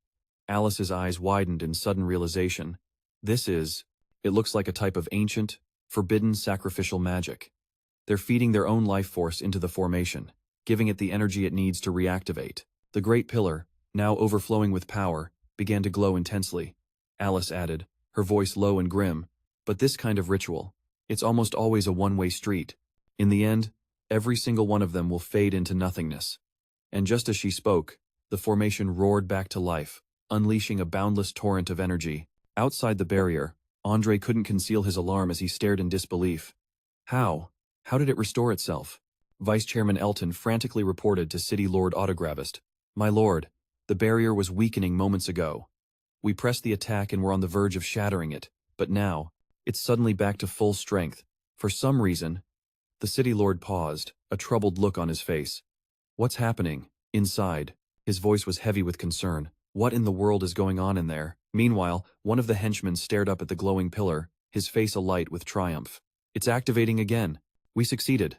Speaker 1: Alice's eyes widened in sudden realization. It looks like a type of ancient, forbidden sacrificial magic. They're feeding their own life force into the formation, giving it the energy it needs to reactivate. The great pillar, now overflowing with power, began to glow intensely. Alice added, her voice low and grim, "But this kind of ritual, it's almost always a one-way street. In the end, every single one of them will fade into nothingness." And just as she spoke, the formation roared back to life, unleashing a boundless torrent of energy. Outside the barrier, Andre couldn't conceal his alarm as he stared in disbelief. How? How did it restore itself? Vice Chairman Elton frantically reported to City Lord Autogravist. "My lord, the barrier was weakening moments ago. We pressed the attack and were on the verge of shattering it, but now, it's suddenly back to full strength. For some reason." The City Lord paused, a troubled look on his face. "What's happening?" Inside, his voice was heavy with concern. What in the world is going on in there? Meanwhile, one of the henchmen stared up at the glowing pillar, his face alight with triumph. "It's activating again. We succeeded."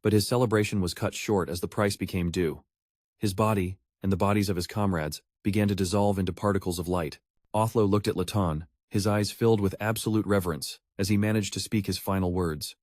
Speaker 1: But his celebration was cut short as the price became due. His body, and the bodies of his comrades, began to dissolve into particles of light. Othlo looked at Laton, his eyes filled with absolute reverence, as he managed to speak his final words.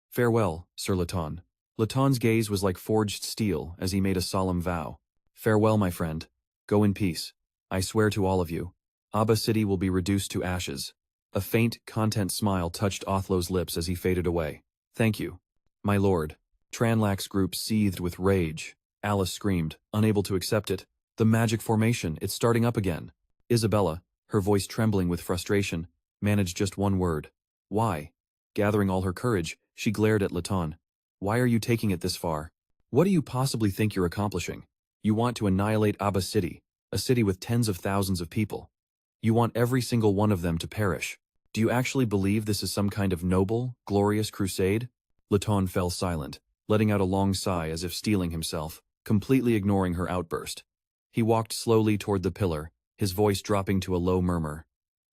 Speaker 1: "Farewell, Sir Laton." Laton's gaze was like forged steel as he made a solemn vow. "Farewell, my friend. Go in peace. I swear to all of you, Abba City will be reduced to ashes." A faint, content smile touched Othlo's lips as he faded away. "Thank you, my lord." Tranlak's group seethed with rage. Alice screamed, unable to accept it. "The magic formation, it's starting up again." Isabella, her voice trembling with frustration, managed just one word. "Why?" Gathering all her courage, she glared at Laton. "Why are you taking it this far? What do you possibly think you're accomplishing? You want to annihilate Abba City, a city with tens of thousands of people. You want every single one of them to perish. Do you actually believe this is some kind of noble, glorious crusade?" Laton fell silent, letting out a long sigh as if steeling himself, completely ignoring her outburst. He walked slowly toward the pillar, his voice dropping to a low murmur.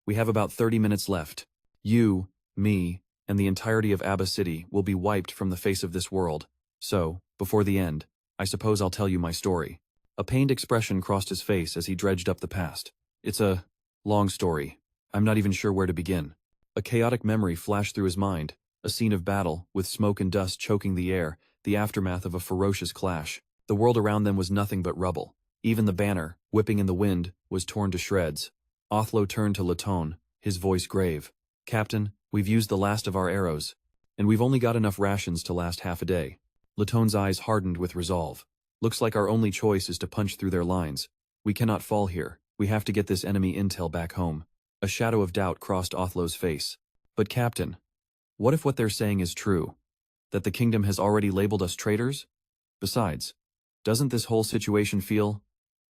Speaker 1: "We have about 30 minutes left. You, me, and the entirety of Abba City will be wiped from the face of this world. So, before the end, I suppose I'll tell you my story." A pained expression crossed his face as he dredged up the past. "It's a long story. I'm not even sure where to begin." A chaotic memory flashed through his mind, a scene of battle, with smoke and dust choking the air, the aftermath of a ferocious clash. The world around them was nothing but rubble. Even the banner, whipping in the wind, was torn to shreds. Othlo turned to Laton, his voice grave. "Captain, we've used the last of our arrows, and we've only got enough rations to last half a day." Laton's eyes hardened with resolve. "Looks like our only choice is to punch through their lines. We cannot fall here. We have to get this enemy intel back home." A shadow of doubt crossed Othlo's face. "But Captain, what if what they're saying is true? That the kingdom has already labeled us traitors? Besides, doesn't this whole situation feel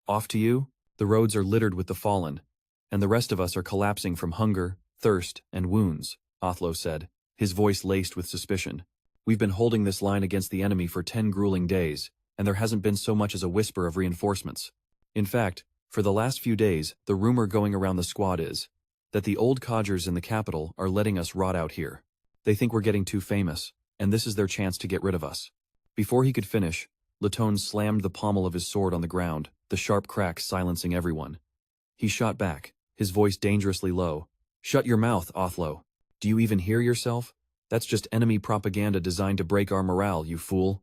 Speaker 1: off to you? The roads are littered with the fallen, and the rest of us are collapsing from hunger, thirst, and wounds," Othlo said, his voice laced with suspicion. "We've been holding this line against the enemy for 10 grueling days, and there hasn't been so much as a whisper of reinforcements. In fact, for the last few days, the rumor going around the squad is that the old codgers in the capital are letting us rot out here. They think we're getting too famous, and this is their chance to get rid of us." Before he could finish, Laton slammed the pommel of his sword on the ground, the sharp crack silencing everyone. He shot back, his voice dangerously low. "Shut your mouth, Othlo. Do you even hear yourself? That's just enemy propaganda designed to break our morale, you fool."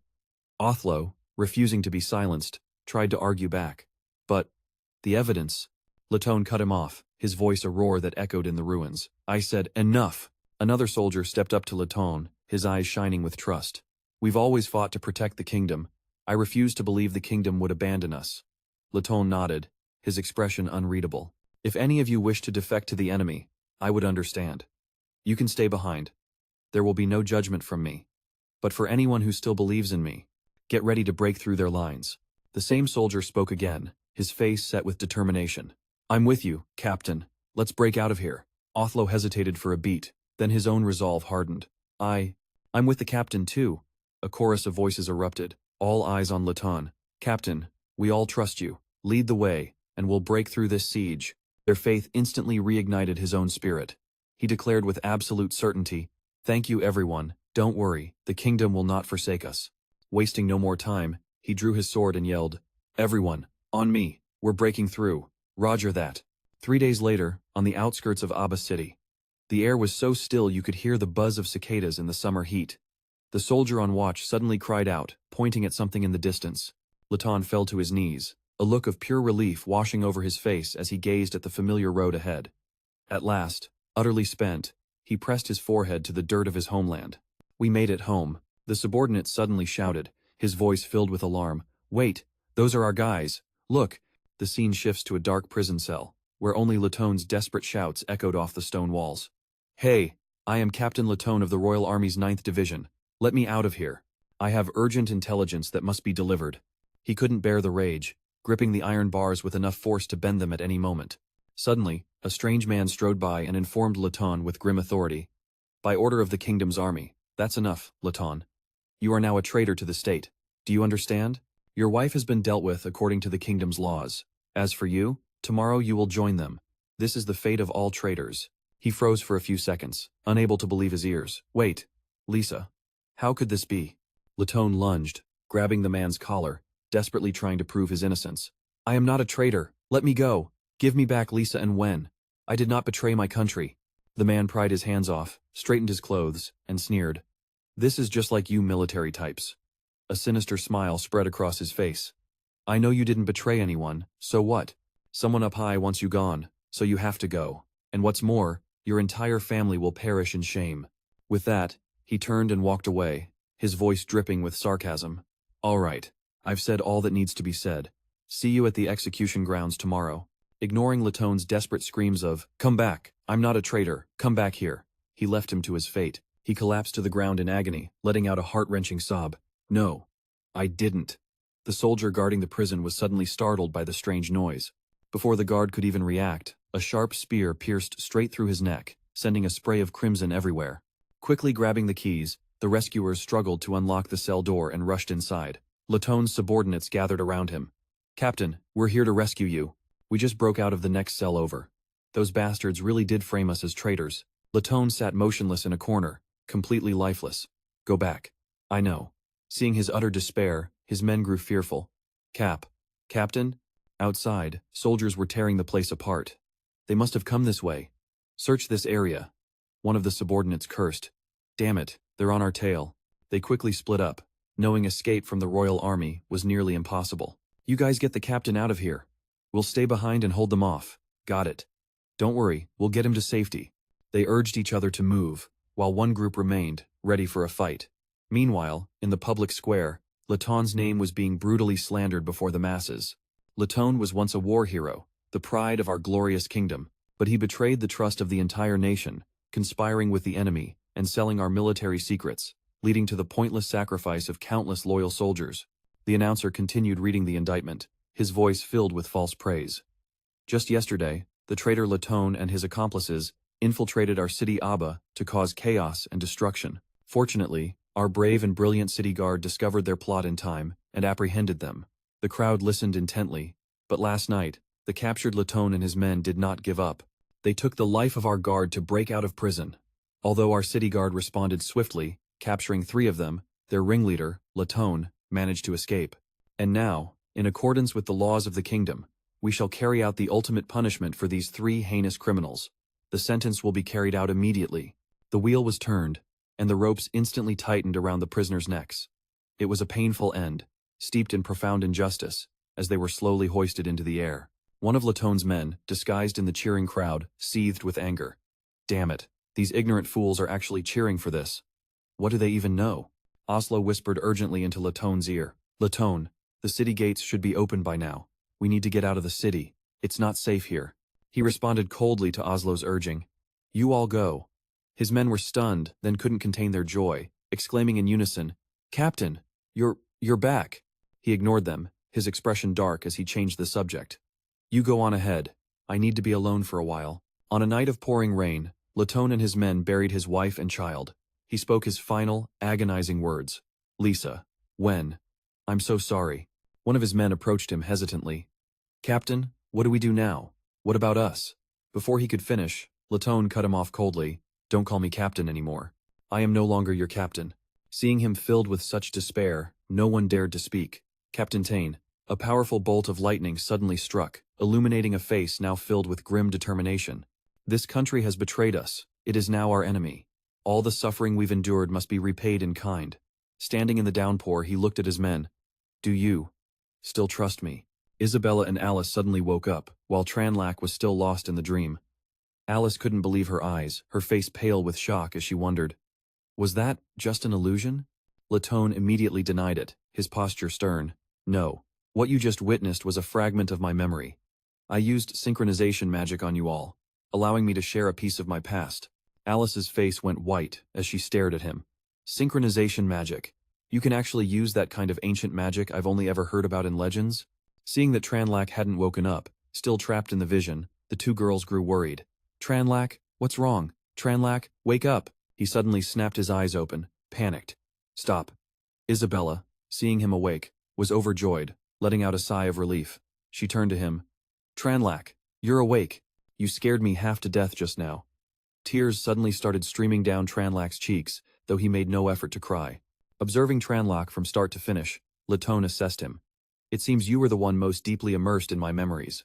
Speaker 1: Othlo, refusing to be silenced, tried to argue back. "But the evidence." Laton cut him off, his voice a roar that echoed in the ruins. "I said, enough!" Another soldier stepped up to Laton, his eyes shining with trust. "We've always fought to protect the kingdom. I refuse to believe the kingdom would abandon us." Laton nodded, his expression unreadable. If any of you wish to defect to the enemy, I would understand. You can stay behind. There will be no judgment from me. But for anyone who still believes in me, get ready to break through their lines. The same soldier spoke again, his face set with determination. I'm with you, Captain. Let's break out of here. Othlo hesitated for a beat, then his own resolve hardened. I'm with the captain too. A chorus of voices erupted, all eyes on Laton. Captain, we all trust you. Lead the way, and we'll break through this siege. Their faith instantly reignited his own spirit. He declared with absolute certainty, Thank you everyone, don't worry, the kingdom will not forsake us. Wasting no more time, he drew his sword and yelled, Everyone, on me, we're breaking through. Roger that. 3 days later, on the outskirts of Aba City. The air was so still you could hear the buzz of cicadas in the summer heat. The soldier on watch suddenly cried out, pointing at something in the distance. Laton fell to his knees, a look of pure relief washing over his face as he gazed at the familiar road ahead. At last, utterly spent, he pressed his forehead to the dirt of his homeland. We made it home, the subordinate suddenly shouted, his voice filled with alarm. Wait, those are our guys. Look. The scene shifts to a dark prison cell, where only Laton's desperate shouts echoed off the stone walls. Hey, I am Captain Laton of the Royal Army's 9th Division. Let me out of here. I have urgent intelligence that must be delivered. He couldn't bear the rage, gripping the iron bars with enough force to bend them at any moment. Suddenly, a strange man strode by and informed Laton with grim authority. By order of the kingdom's army. That's enough, Laton. You are now a traitor to the state. Do you understand? Your wife has been dealt with according to the kingdom's laws. As for you, tomorrow you will join them. This is the fate of all traitors. He froze for a few seconds, unable to believe his ears. Wait, Lisa. How could this be? Laton lunged, grabbing the man's collar, desperately trying to prove his innocence. I am not a traitor. Let me go. Give me back Lisa and Wen. I did not betray my country. The man pried his hands off, straightened his clothes, and sneered. This is just like you military types. A sinister smile spread across his face. I know you didn't betray anyone, so what? Someone up high wants you gone, so you have to go. And what's more, your entire family will perish in shame. With that, he turned and walked away, his voice dripping with sarcasm. All right, I've said all that needs to be said. See you at the execution grounds tomorrow. Ignoring Laton's desperate screams of, Come back, I'm not a traitor, come back here. He left him to his fate. He collapsed to the ground in agony, letting out a heart-wrenching sob. No, I didn't. The soldier guarding the prison was suddenly startled by the strange noise. Before the guard could even react, a sharp spear pierced straight through his neck, sending a spray of crimson everywhere. Quickly grabbing the keys, the rescuers struggled to unlock the cell door and rushed inside. Laton's subordinates gathered around him. Captain, we're here to rescue you. We just broke out of the next cell over. Those bastards really did frame us as traitors. Laton sat motionless in a corner, completely lifeless. Go back. I know. Seeing his utter despair, his men grew fearful. Captain? Outside, soldiers were tearing the place apart. They must have come this way. Search this area. One of the subordinates cursed. Damn it, they're on our tail. They quickly split up, knowing escape from the Royal Army was nearly impossible. You guys get the captain out of here. We'll stay behind and hold them off. Got it. Don't worry, we'll get him to safety. They urged each other to move, while one group remained, ready for a fight. Meanwhile, in the public square, Laton's name was being brutally slandered before the masses. Laton was once a war hero, the pride of our glorious kingdom, but he betrayed the trust of the entire nation, conspiring with the enemy and selling our military secrets, leading to the pointless sacrifice of countless loyal soldiers. The announcer continued reading the indictment, his voice filled with false praise. Just yesterday, the traitor Laton and his accomplices infiltrated our city Aba to cause chaos and destruction. Fortunately, our brave and brilliant city guard discovered their plot in time and apprehended them. The crowd listened intently, but last night, the captured Laton and his men did not give up. They took the life of our guard to break out of prison. Although our city guard responded swiftly, capturing 3 of them, their ringleader, Laton, managed to escape. And now, in accordance with the laws of the kingdom, we shall carry out the ultimate punishment for these 3 heinous criminals. The sentence will be carried out immediately. The wheel was turned, and the ropes instantly tightened around the prisoners' necks. It was a painful end, steeped in profound injustice, as they were slowly hoisted into the air. One of Laton's men, disguised in the cheering crowd, seethed with anger. Damn it, these ignorant fools are actually cheering for this. What do they even know? Othlo whispered urgently into Laton's ear. Laton, the city gates should be open by now. We need to get out of the city. It's not safe here. He responded coldly to Oslo's urging. You all go. His men were stunned, then couldn't contain their joy, exclaiming in unison, Captain, you're back. He ignored them, his expression dark as he changed the subject. You go on ahead. I need to be alone for a while. On a night of pouring rain, Latone and his men buried his wife and child. He spoke his final, agonizing words. Lisa. When? I'm so sorry. One of his men approached him hesitantly. Captain, what do we do now? What about us? Before he could finish, Latone cut him off coldly. Don't call me captain anymore. I am no longer your captain. Seeing him filled with such despair, no one dared to speak. Captain Tane. A powerful bolt of lightning suddenly struck, illuminating a face now filled with grim determination. This country has betrayed us. It is now our enemy. All the suffering we've endured must be repaid in kind. Standing in the downpour, he looked at his men. Do you still trust me? Isabella and Alice suddenly woke up, while Tranlac was still lost in the dream. Alice couldn't believe her eyes, her face pale with shock as she wondered. Was that just an illusion? Latone immediately denied it, his posture stern. No. What you just witnessed was a fragment of my memory. I used synchronization magic on you all, allowing me to share a piece of my past. Alice's face went white as she stared at him. Synchronization magic. You can actually use that kind of ancient magic I've only ever heard about in legends? Seeing that Tranlac hadn't woken up, still trapped in the vision, the two girls grew worried. Tranlac, what's wrong? Tranlac, wake up! He suddenly snapped his eyes open, panicked. Stop. Isabella, seeing him awake, was overjoyed, letting out a sigh of relief. She turned to him. Tranlac, you're awake. You scared me half to death just now. Tears suddenly started streaming down Tranlac's cheeks, though he made no effort to cry. Observing Tranlac from start to finish, Latone assessed him. It seems you were the one most deeply immersed in my memories.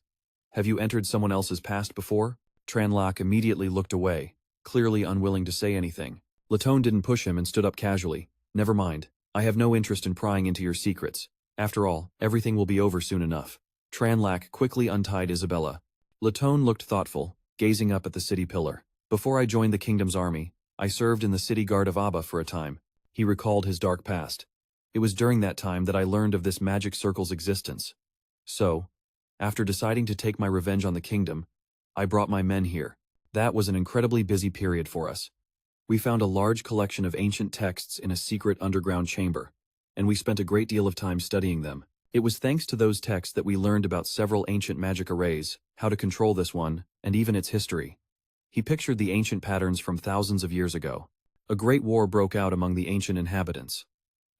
Speaker 1: Have you entered someone else's past before? Tranlac immediately looked away, clearly unwilling to say anything. Latone didn't push him and stood up casually. Never mind. I have no interest in prying into your secrets. After all, everything will be over soon enough. Tranlac quickly untied Isabella. Latone looked thoughtful, gazing up at the city pillar. Before I joined the kingdom's army, I served in the city guard of Abba for a time. He recalled his dark past. It was during that time that I learned of this magic circle's existence. So, after deciding to take my revenge on the kingdom, I brought my men here. That was an incredibly busy period for us. We found a large collection of ancient texts in a secret underground chamber, and we spent a great deal of time studying them. It was thanks to those texts that we learned about several ancient magic arrays, how to control this one, and even its history. He pictured the ancient patterns from thousands of years ago. A great war broke out among the ancient inhabitants.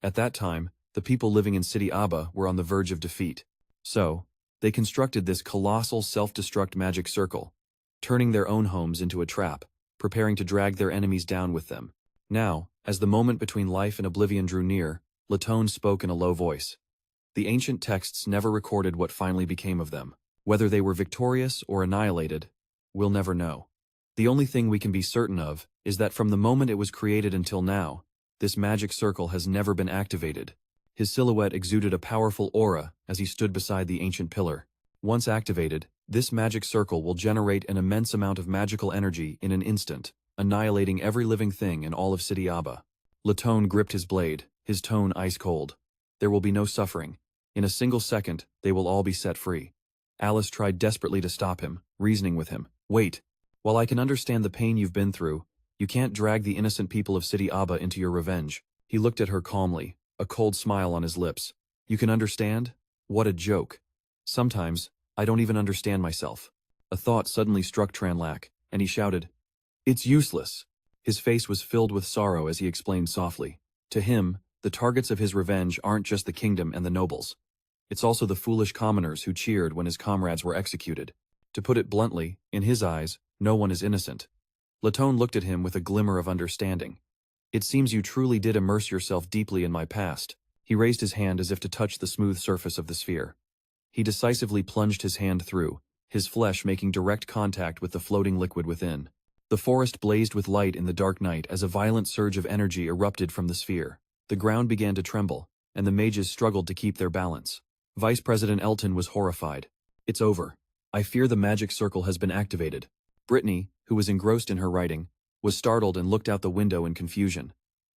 Speaker 1: At that time, the people living in City Abba were on the verge of defeat. So, they constructed this colossal self-destruct magic circle, turning their own homes into a trap, preparing to drag their enemies down with them. Now, as the moment between life and oblivion drew near, Latone spoke in a low voice. The ancient texts never recorded what finally became of them. Whether they were victorious or annihilated, we'll never know. The only thing we can be certain of is that from the moment it was created until now, this magic circle has never been activated. His silhouette exuded a powerful aura as he stood beside the ancient pillar. Once activated, this magic circle will generate an immense amount of magical energy in an instant, annihilating every living thing in all of City Abba. Latone gripped his blade, his tone ice-cold. There will be no suffering. In a single second, they will all be set free. Alice tried desperately to stop him, reasoning with him. Wait. While I can understand the pain you've been through, you can't drag the innocent people of City Abba into your revenge. He looked at her calmly, a cold smile on his lips. You can understand? What a joke. Sometimes, I don't even understand myself. A thought suddenly struck Tranlac, and he shouted, It's useless. His face was filled with sorrow as he explained softly. To him, the targets of his revenge aren't just the kingdom and the nobles. It's also the foolish commoners who cheered when his comrades were executed. To put it bluntly, in his eyes, no one is innocent. Latone looked at him with a glimmer of understanding. It seems you truly did immerse yourself deeply in my past. He raised his hand as if to touch the smooth surface of the sphere. He decisively plunged his hand through, his flesh making direct contact with the floating liquid within. The forest blazed with light in the dark night as a violent surge of energy erupted from the sphere. The ground began to tremble, and the mages struggled to keep their balance. Vice President Elton was horrified. It's over. I fear the magic circle has been activated. Brittany, who was engrossed in her writing, was startled and looked out the window in confusion.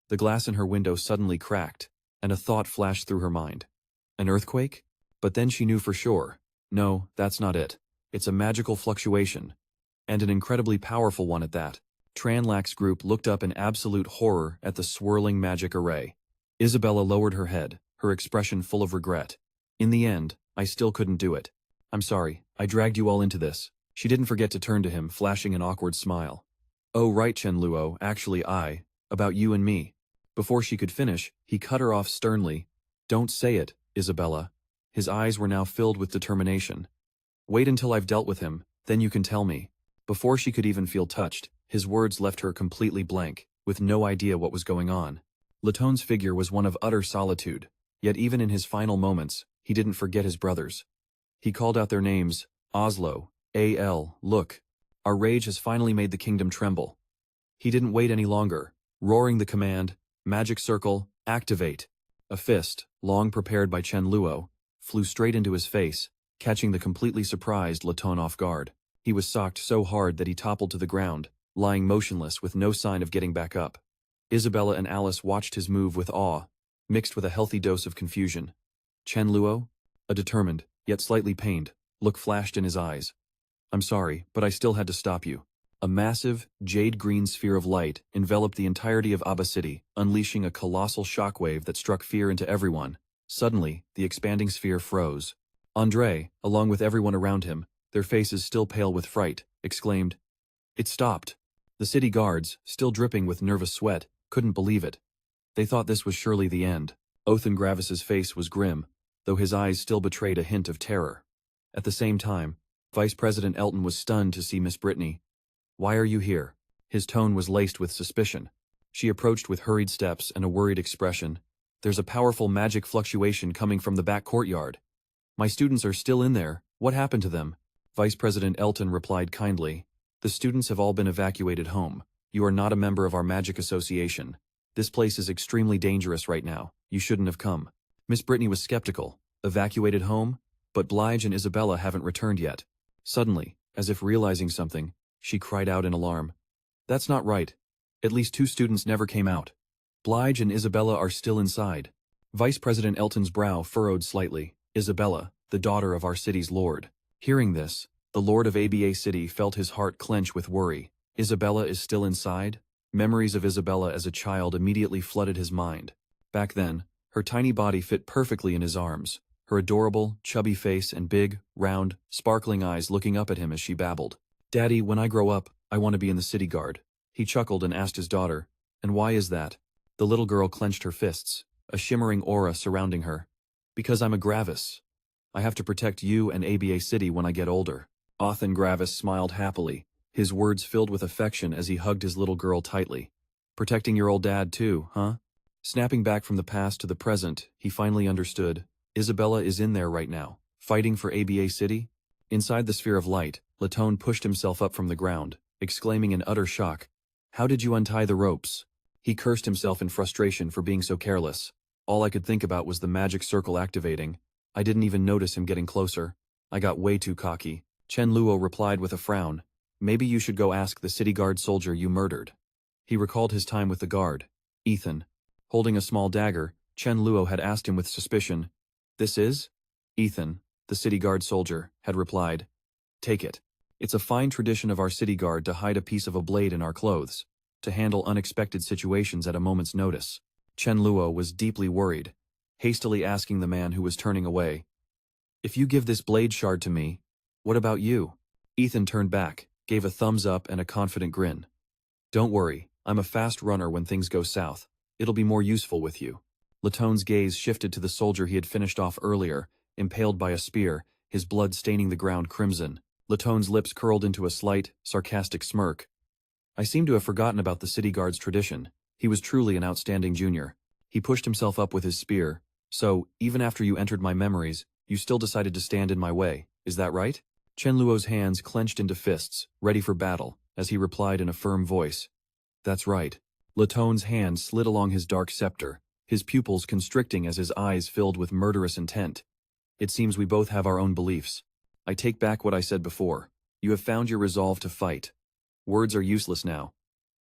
Speaker 1: The glass in her window suddenly cracked, and a thought flashed through her mind. An earthquake? But then she knew for sure. No, that's not it. It's a magical fluctuation. And an incredibly powerful one at that. Tranlak's group looked up in absolute horror at the swirling magic array. Isabella lowered her head, her expression full of regret. In the end, I still couldn't do it. I'm sorry, I dragged you all into this. She didn't forget to turn to him, flashing an awkward smile. Oh right, Chen Luo, actually about you and me. Before she could finish, he cut her off sternly. Don't say it, Isabella. His eyes were now filled with determination. Wait until I've dealt with him, then you can tell me. Before she could even feel touched, his words left her completely blank, with no idea what was going on. Latone's figure was one of utter solitude, yet even in his final moments, he didn't forget his brothers. He called out their names, Oslo, A.L., look. Our rage has finally made the kingdom tremble. He didn't wait any longer, roaring the command, Magic Circle, activate. A fist, long prepared by Chen Luo, flew straight into his face, catching the completely surprised Latone off guard. He was socked so hard that he toppled to the ground, lying motionless with no sign of getting back up. Isabella and Alice watched his move with awe, mixed with a healthy dose of confusion. Chen Luo? A determined, yet slightly pained, look flashed in his eyes. I'm sorry, but I still had to stop you. A massive, jade-green sphere of light enveloped the entirety of Aba City, unleashing a colossal shockwave that struck fear into everyone. Suddenly, the expanding sphere froze. André, along with everyone around him, their faces still pale with fright, exclaimed. It stopped. The city guards, still dripping with nervous sweat, couldn't believe it. They thought this was surely the end. Othan Gravis's face was grim, though his eyes still betrayed a hint of terror. At the same time, Vice President Elton was stunned to see Miss Brittany. Why are you here? His tone was laced with suspicion. She approached with hurried steps and a worried expression. There's a powerful magic fluctuation coming from the back courtyard. My students are still in there. What happened to them? Vice President Elton replied kindly. The students have all been evacuated home. You are not a member of our magic association. This place is extremely dangerous right now. You shouldn't have come. Miss Brittany was skeptical. Evacuated home? But Blige and Isabella haven't returned yet. Suddenly, as if realizing something, she cried out in alarm. That's not right. At least 2 students never came out. Blige and Isabella are still inside. Vice President Elton's brow furrowed slightly. Isabella, the daughter of our city's lord. Hearing this, the lord of ABA City felt his heart clench with worry. Isabella is still inside? Memories of Isabella as a child immediately flooded his mind. Back then, her tiny body fit perfectly in his arms, her adorable, chubby face and big, round, sparkling eyes looking up at him as she babbled. Daddy, when I grow up, I want to be in the city guard. He chuckled and asked his daughter, and why is that? The little girl clenched her fists, a shimmering aura surrounding her. Because I'm a Gravis. I have to protect you and ABA City when I get older. Othan Gravis smiled happily, his words filled with affection as he hugged his little girl tightly. Protecting your old dad too, huh? Snapping back from the past to the present, he finally understood. Isabella is in there right now, fighting for ABA City? Inside the sphere of light, Latone pushed himself up from the ground, exclaiming in utter shock. How did you untie the ropes? He cursed himself in frustration for being so careless. All I could think about was the magic circle activating. I didn't even notice him getting closer. I got way too cocky. Chen Luo replied with a frown. Maybe you should go ask the city guard soldier you murdered. He recalled his time with the guard, Ethan. Holding a small dagger, Chen Luo had asked him with suspicion. This is? Ethan, the city guard soldier, had replied. Take it. It's a fine tradition of our city guard to hide a piece of a blade in our clothes, to handle unexpected situations at a moment's notice. Chen Luo was deeply worried, hastily asking the man who was turning away. If you give this blade shard to me, what about you? Ethan turned back, gave a thumbs up and a confident grin. Don't worry, I'm a fast runner when things go south. It'll be more useful with you. Latone's gaze shifted to the soldier he had finished off earlier, impaled by a spear, his blood staining the ground crimson. Latone's lips curled into a slight, sarcastic smirk. I seem to have forgotten about the city guard's tradition. He was truly an outstanding junior. He pushed himself up with his spear. So, even after you entered my memories, you still decided to stand in my way, is that right? Chen Luo's hands clenched into fists, ready for battle, as he replied in a firm voice. That's right. Latone's hand slid along his dark scepter, his pupils constricting as his eyes filled with murderous intent. It seems we both have our own beliefs. I take back what I said before. You have found your resolve to fight. Words are useless now.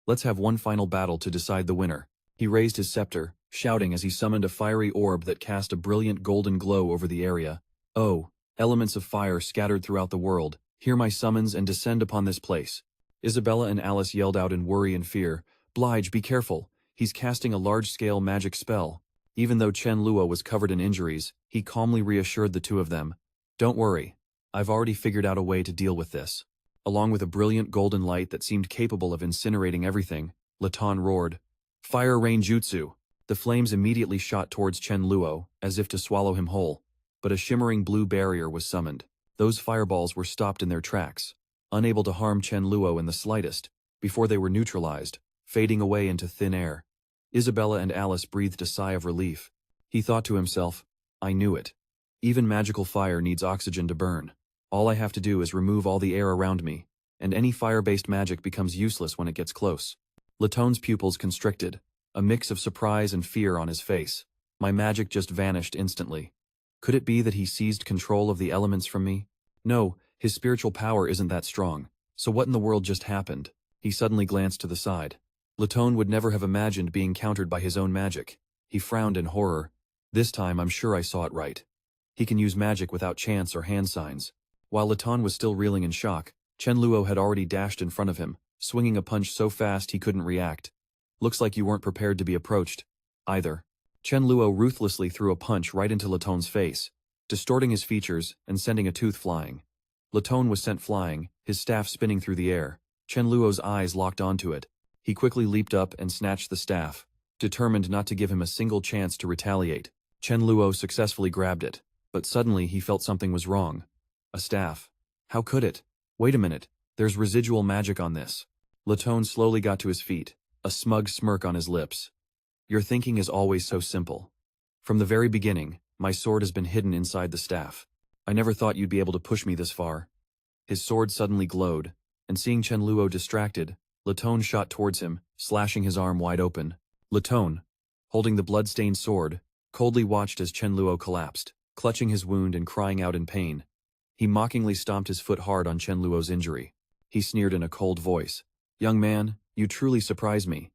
Speaker 1: Let's have one final battle to decide the winner. He raised his scepter, shouting as he summoned a fiery orb that cast a brilliant golden glow over the area. Oh, elements of fire scattered throughout the world, Hear my summons and descend upon this place." Isabella and Alice yelled out in worry and fear. "Blige, be careful. He's casting a large-scale magic spell." Even though Chen Luo was covered in injuries, he calmly reassured the two of them. "Don't worry. I've already figured out a way to deal with this." Along with a brilliant golden light that seemed capable of incinerating everything, Latan roared, "Fire Rain Jutsu!" The flames immediately shot towards Chen Luo, as if to swallow him whole. But a shimmering blue barrier was summoned. Those fireballs were stopped in their tracks, unable to harm Chen Luo in the slightest, before they were neutralized, fading away into thin air. Isabella and Alice breathed a sigh of relief. He thought to himself, "I knew it. Even magical fire needs oxygen to burn. All I have to do is remove all the air around me, and any fire-based magic becomes useless when it gets close." Laton's pupils constricted, a mix of surprise and fear on his face. "My magic just vanished instantly. Could it be that he seized control of the elements from me? No, his spiritual power isn't that strong. So what in the world just happened?" He suddenly glanced to the side. Laton would never have imagined being countered by his own magic. He frowned in horror. "This time I'm sure I saw it right. He can use magic without chance or hand signs." While Laton was still reeling in shock, Chen Luo had already dashed in front of him, swinging a punch so fast he couldn't react. "Looks like you weren't prepared to be approached, either." Chen Luo ruthlessly threw a punch right into Laton's face, distorting his features and sending a tooth flying. Laton was sent flying, his staff spinning through the air. Chen Luo's eyes locked onto it. He quickly leaped up and snatched the staff, determined not to give him a single chance to retaliate. Chen Luo successfully grabbed it, but suddenly he felt something was wrong. A staff. How could it? Wait a minute, there's residual magic on this. Laton slowly got to his feet, a smug smirk on his lips. "Your thinking is always so simple. From the very beginning, my sword has been hidden inside the staff. I never thought you'd be able to push me this far." His sword suddenly glowed, and seeing Chen Luo distracted, Laton shot towards him, slashing his arm wide open. Laton, holding the blood-stained sword, coldly watched as Chen Luo collapsed, clutching his wound and crying out in pain. He mockingly stomped his foot hard on Chen Luo's injury. He sneered in a cold voice, "Young man, you truly surprise me.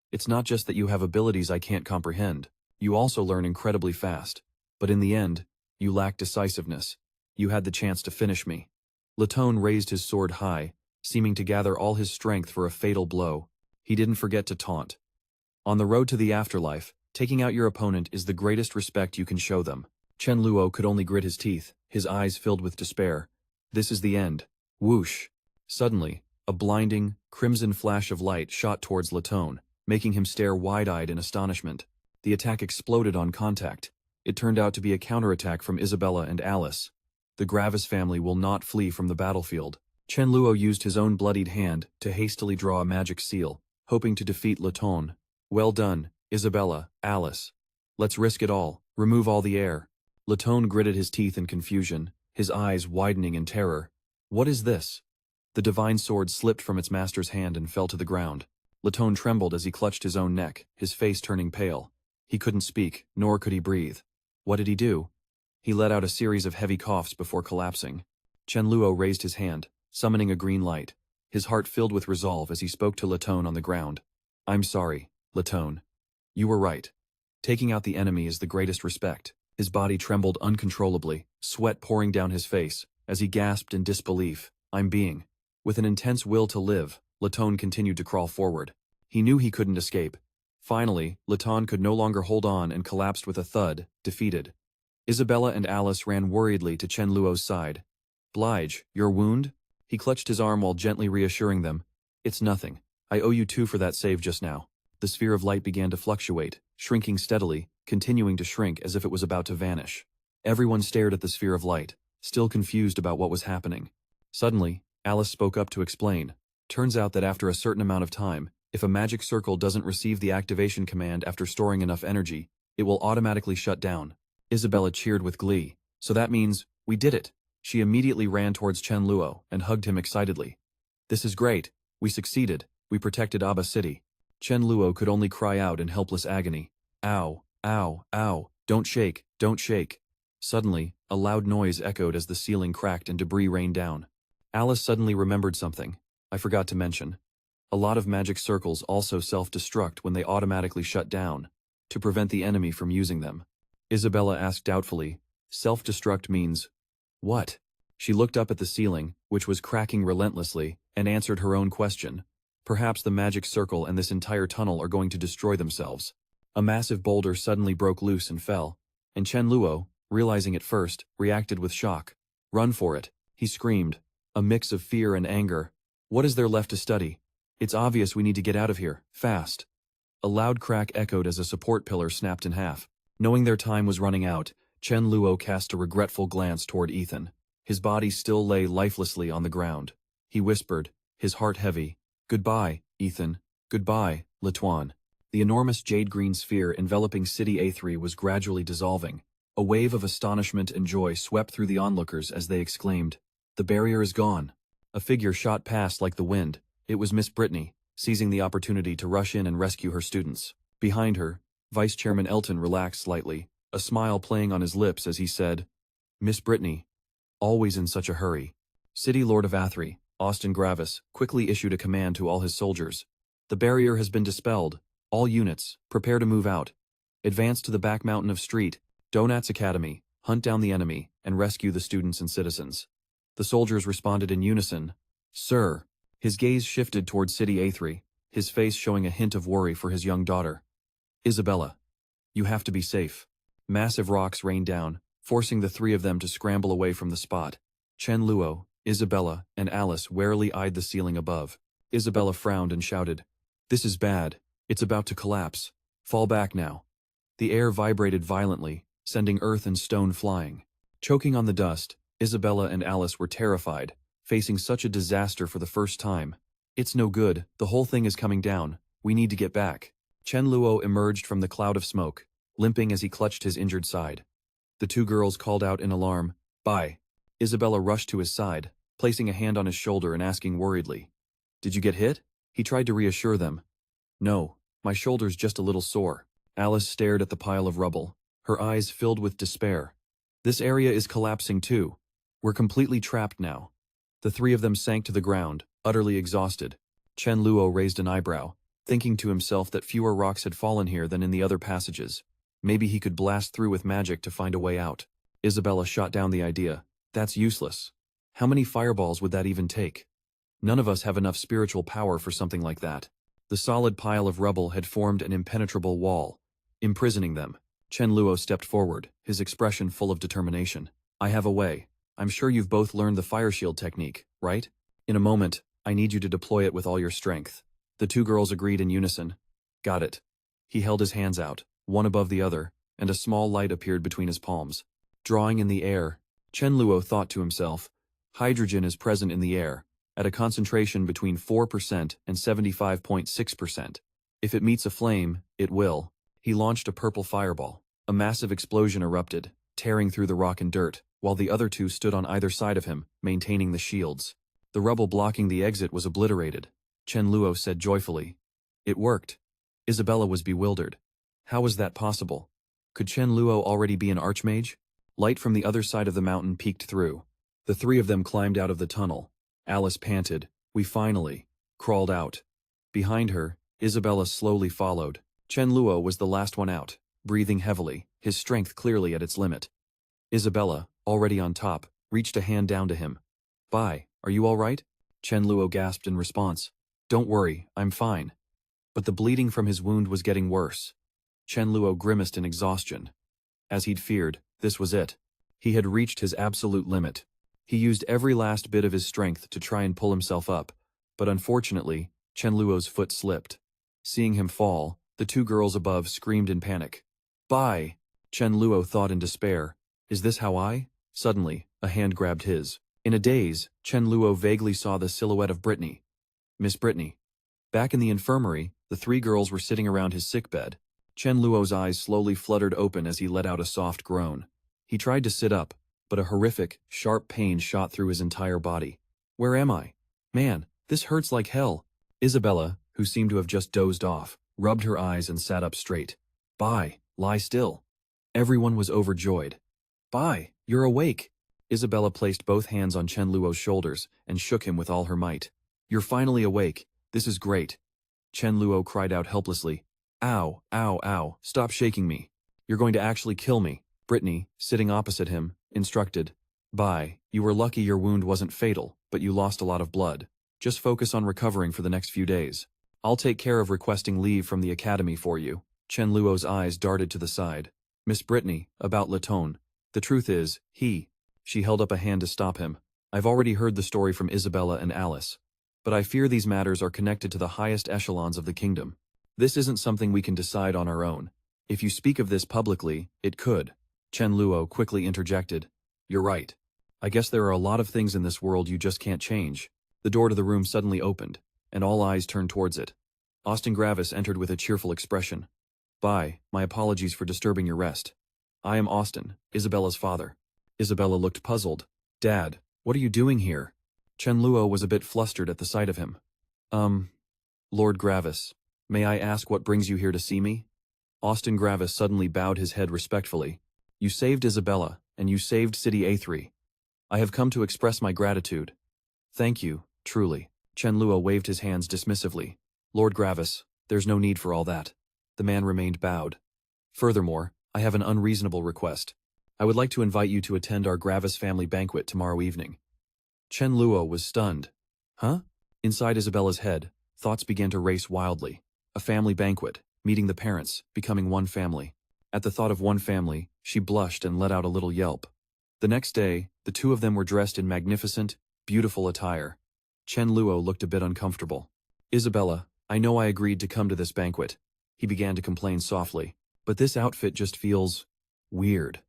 Speaker 1: It's not just that you have abilities I can't comprehend. You also learn incredibly fast. But in the end, you lack decisiveness. You had the chance to finish me." Laton raised his sword high, seeming to gather all his strength for a fatal blow. He didn't forget to taunt. "On the road to the afterlife, taking out your opponent is the greatest respect you can show them." Chen Luo could only grit his teeth, his eyes filled with despair. "This is the end." Whoosh! Suddenly, a blinding, crimson flash of light shot towards Laton, making him stare wide-eyed in astonishment. The attack exploded on contact. It turned out to be a counterattack from Isabella and Alice. The Gravis family will not flee from the battlefield. Chen Luo used his own bloodied hand to hastily draw a magic seal, hoping to defeat Laton. "Well done, Isabella, Alice. Let's risk it all, remove all the air." Laton gritted his teeth in confusion, his eyes widening in terror. "What is this?" The divine sword slipped from its master's hand and fell to the ground. Laton trembled as he clutched his own neck, his face turning pale. He couldn't speak, nor could he breathe. What did he do? He let out a series of heavy coughs before collapsing. Chen Luo raised his hand, summoning a green light, his heart filled with resolve as he spoke to Laton on the ground. "I'm sorry, Laton. You were right. Taking out the enemy is the greatest respect." His body trembled uncontrollably, sweat pouring down his face, as he gasped in disbelief. "I'm being." With an intense will to live, Laton continued to crawl forward. He knew he couldn't escape. Finally, Laton could no longer hold on and collapsed with a thud, defeated. Isabella and Alice ran worriedly to Chen Luo's side. "Blige, your wound?" He clutched his arm while gently reassuring them. "It's nothing. I owe you two for that save just now." The sphere of light began to fluctuate, shrinking steadily, continuing to shrink as if it was about to vanish. Everyone stared at the sphere of light, still confused about what was happening. Suddenly, Alice spoke up to explain. "Turns out that after a certain amount of time, if a magic circle doesn't receive the activation command after storing enough energy, it will automatically shut down." Isabella cheered with glee. "So that means, we did it." She immediately ran towards Chen Luo and hugged him excitedly. "This is great. We succeeded. We protected Aba City." Chen Luo could only cry out in helpless agony. "Ow, ow, ow, don't shake, don't shake." Suddenly, a loud noise echoed as the ceiling cracked and debris rained down. Alice suddenly remembered something. I forgot to mention. A lot of magic circles also self-destruct when they automatically shut down, to prevent the enemy from using them. Isabella asked doubtfully, "Self-destruct means what?" She looked up at the ceiling, which was cracking relentlessly, and answered her own question. Perhaps the magic circle and this entire tunnel are going to destroy themselves. A massive boulder suddenly broke loose and fell, and Chen Luo, realizing it first, reacted with shock. "Run for it," he screamed, a mix of fear and anger. "What is there left to study? It's obvious we need to get out of here, fast." A loud crack echoed as a support pillar snapped in half. Knowing their time was running out, Chen Luo cast a regretful glance toward Ethan. His body still lay lifelessly on the ground. He whispered, his heart heavy, "Goodbye, Ethan. Goodbye, Lituan." The enormous jade-green sphere enveloping City A3 was gradually dissolving. A wave of astonishment and joy swept through the onlookers as they exclaimed, "The barrier is gone." A figure shot past like the wind. It was Miss Brittany, seizing the opportunity to rush in and rescue her students. Behind her, Vice Chairman Elton relaxed slightly, a smile playing on his lips as he said, "Miss Brittany, always in such a hurry." City Lord of Athri, Austin Gravis, quickly issued a command to all his soldiers. "The barrier has been dispelled. All units, prepare to move out. Advance to the back mountain of Street, Donat's Academy, hunt down the enemy, and rescue the students and citizens." The soldiers responded in unison, "Sir." His gaze shifted toward City A3, his face showing a hint of worry for his young daughter. "Isabella, you have to be safe." Massive rocks rained down, forcing the three of them to scramble away from the spot. Chen Luo, Isabella, and Alice warily eyed the ceiling above. Isabella frowned and shouted, "This is bad. It's about to collapse. Fall back now." The air vibrated violently, sending earth and stone flying. Choking on the dust, Isabella and Alice were terrified, facing such a disaster for the first time. "It's no good, the whole thing is coming down. We need to get back." Chen Luo emerged from the cloud of smoke, limping as he clutched his injured side. The two girls called out in alarm, "Bye." Isabella rushed to his side, placing a hand on his shoulder and asking worriedly, "Did you get hit?" He tried to reassure them. "No, my shoulder's just a little sore." Alice stared at the pile of rubble, her eyes filled with despair. "This area is collapsing too. We're completely trapped now." The three of them sank to the ground, utterly exhausted. Chen Luo raised an eyebrow, thinking to himself that fewer rocks had fallen here than in the other passages. Maybe he could blast through with magic to find a way out. Isabella shot down the idea. "That's useless. How many fireballs would that even take? None of us have enough spiritual power for something like that." The solid pile of rubble had formed an impenetrable wall, imprisoning them. Chen Luo stepped forward, his expression full of determination. "I have a way. I'm sure you've both learned the fire shield technique, right? In a moment, I need you to deploy it with all your strength." The two girls agreed in unison. "Got it." He held his hands out, one above the other, and a small light appeared between his palms. Drawing in the air, Chen Luo thought to himself, hydrogen is present in the air, at a concentration between 4% and 75.6%. If it meets a flame, it will. He launched a purple fireball. A massive explosion erupted, tearing through the rock and dirt, while the other two stood on either side of him, maintaining the shields. The rubble blocking the exit was obliterated. Chen Luo said joyfully, "It worked." Isabella was bewildered. How was that possible? Could Chen Luo already be an archmage? Light from the other side of the mountain peeked through. The three of them climbed out of the tunnel. Alice panted, "We finally crawled out." Behind her, Isabella slowly followed. Chen Luo was the last one out, breathing heavily, his strength clearly at its limit. Isabella, already on top, reached a hand down to him. "Bye, are you all right?" Chen Luo gasped in response. "Don't worry, I'm fine." But the bleeding from his wound was getting worse. Chen Luo grimaced in exhaustion. As he'd feared, this was it. He had reached his absolute limit. He used every last bit of his strength to try and pull himself up, but unfortunately, Chen Luo's foot slipped. Seeing him fall, the two girls above screamed in panic. "Bye!" Chen Luo thought in despair. "Is this how I?" Suddenly, a hand grabbed his. In a daze, Chen Luo vaguely saw the silhouette of Brittany. Miss Brittany. Back in the infirmary, the three girls were sitting around his sickbed. Chen Luo's eyes slowly fluttered open as he let out a soft groan. He tried to sit up, but a horrific, sharp pain shot through his entire body. "Where am I? Man, this hurts like hell." Isabella, who seemed to have just dozed off, rubbed her eyes and sat up straight. "Bye, lie still." Everyone was overjoyed. "Bye, you're awake." Isabella placed both hands on Chen Luo's shoulders and shook him with all her might. "You're finally awake. This is great." Chen Luo cried out helplessly. "Ow, ow, ow, stop shaking me. You're going to actually kill me." Brittany, sitting opposite him, instructed. "Bye, You were lucky your wound wasn't fatal, but you lost a lot of blood. Just focus on recovering for the next few days. I'll take care of requesting leave from the academy for you. Chen Luo's eyes darted to the side. Miss Brittany, about Laton. The truth is, She held up a hand to stop him. I've already heard the story from Isabella and Alice. But I fear these matters are connected to the highest echelons of the kingdom. This isn't something we can decide on our own. If you speak of this publicly, it could. Chen Luo quickly interjected. You're right. I guess there are a lot of things in this world you just can't change. The door to the room suddenly opened, and all eyes turned towards it. Austin Gravis entered with a cheerful expression. Bye, my apologies for disturbing your rest. I am Austin, Isabella's father. Isabella looked puzzled. Dad, what are you doing here? Chen Luo was a bit flustered at the sight of him. Lord Gravis, may I ask what brings you here to see me? Austin Gravis suddenly bowed his head respectfully. You saved Isabella, and you saved City A3. I have come to express my gratitude. Thank you, truly. Chen Luo waved his hands dismissively. Lord Gravis, there's no need for all that. The man remained bowed. Furthermore, I have an unreasonable request. I would like to invite you to attend our Gravis family banquet tomorrow evening. Chen Luo was stunned. Huh? Inside Isabella's head, thoughts began to race wildly. A family banquet, meeting the parents, becoming one family. At the thought of one family, she blushed and let out a little yelp. The next day, the two of them were dressed in magnificent, beautiful attire. Chen Luo looked a bit uncomfortable. Isabella, I know I agreed to come to this banquet. He began to complain softly. But this outfit just feels weird.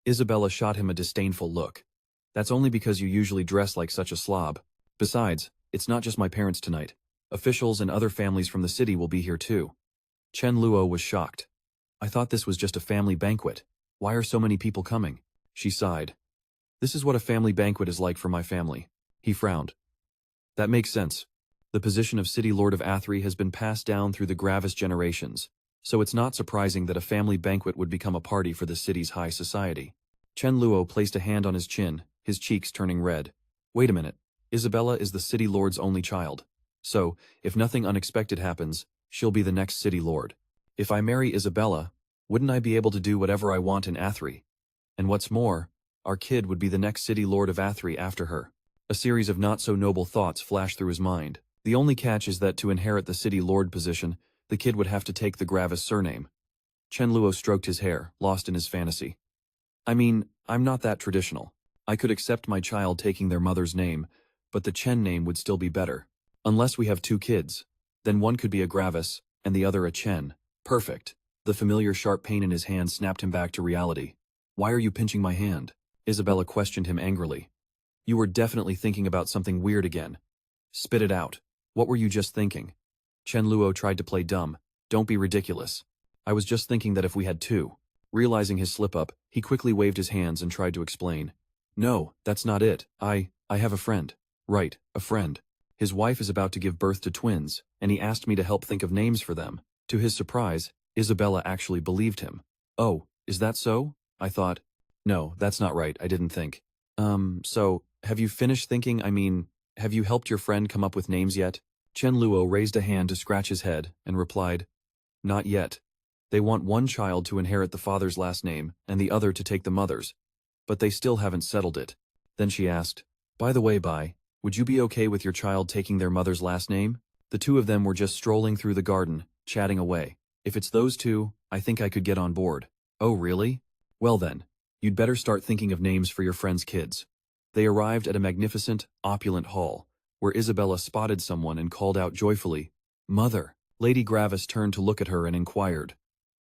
Speaker 1: Isabella shot him a disdainful look. That's only because you usually dress like such a slob. Besides, it's not just my parents tonight. Officials and other families from the city will be here too. Chen Luo was shocked. I thought this was just a family banquet. Why are so many people coming? She sighed. This is what a family banquet is like for my family. He frowned. That makes sense. The position of City Lord of Athri has been passed down through the Gravis generations, so it's not surprising that a family banquet would become a party for the city's high society. Chen Luo placed a hand on his chin, his cheeks turning red. Wait a minute. Isabella is the City Lord's only child. So, if nothing unexpected happens, she'll be the next City Lord. If I marry Isabella, wouldn't I be able to do whatever I want in Athri? And what's more, our kid would be the next City Lord of Athri after her. A series of not-so-noble thoughts flashed through his mind. The only catch is that to inherit the City Lord position, the kid would have to take the Gravis surname. Chen Luo stroked his hair, lost in his fantasy. I mean, I'm not that traditional. I could accept my child taking their mother's name, but the Chen name would still be better. Unless we have two kids. Then one could be a Gravis, and the other a Chen. Perfect. The familiar sharp pain in his hand snapped him back to reality. Why are you pinching my hand? Isabella questioned him angrily. You were definitely thinking about something weird again. Spit it out. What were you just thinking? Chen Luo tried to play dumb. Don't be ridiculous. I was just thinking that if we had two. Realizing his slip-up, he quickly waved his hands and tried to explain. No, that's not it. I have a friend. Right, a friend. His wife is about to give birth to twins, and he asked me to help think of names for them. To his surprise, Isabella actually believed him. Oh, is that so? I thought. No, that's not right, I didn't think. So, have you finished thinking? I mean, have you helped your friend come up with names yet? Chen Luo raised a hand to scratch his head and replied, Not yet. They want one child to inherit the father's last name and the other to take the mother's. But they still haven't settled it. Then she asked, By the way, would you be okay with your child taking their mother's last name? The two of them were just strolling through the garden, chatting away. If it's those two, I think I could get on board. Oh, really? Well then, you'd better start thinking of names for your friend's kids. They arrived at a magnificent, opulent hall, where Isabella spotted someone and called out joyfully, Mother! Lady Gravis turned to look at her and inquired,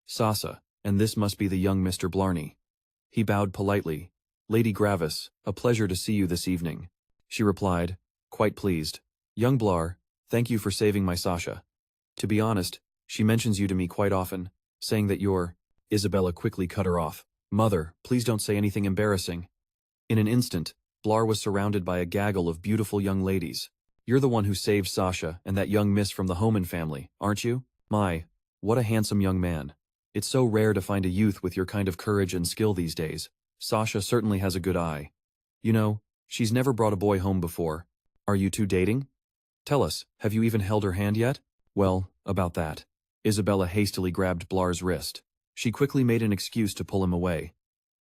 Speaker 1: Sasa, and this must be the young Mr. Blarney. He bowed politely. Lady Gravis, a pleasure to see you this evening. She replied, quite pleased. Young Blar, thank you for saving my Sasha. To be honest, she mentions you to me quite often, saying that you're… Isabella quickly cut her off. Mother, please don't say anything embarrassing. In an instant, Blar was surrounded by a gaggle of beautiful young ladies. You're the one who saved Sasha and that young miss from the Homan family, aren't you? My, what a handsome young man. It's so rare to find a youth with your kind of courage and skill these days. Sasha certainly has a good eye. You know, she's never brought a boy home before. Are you two dating? Tell us, have you even held her hand yet? Well, about that. Isabella hastily grabbed Blar's wrist. She quickly made an excuse to pull him away.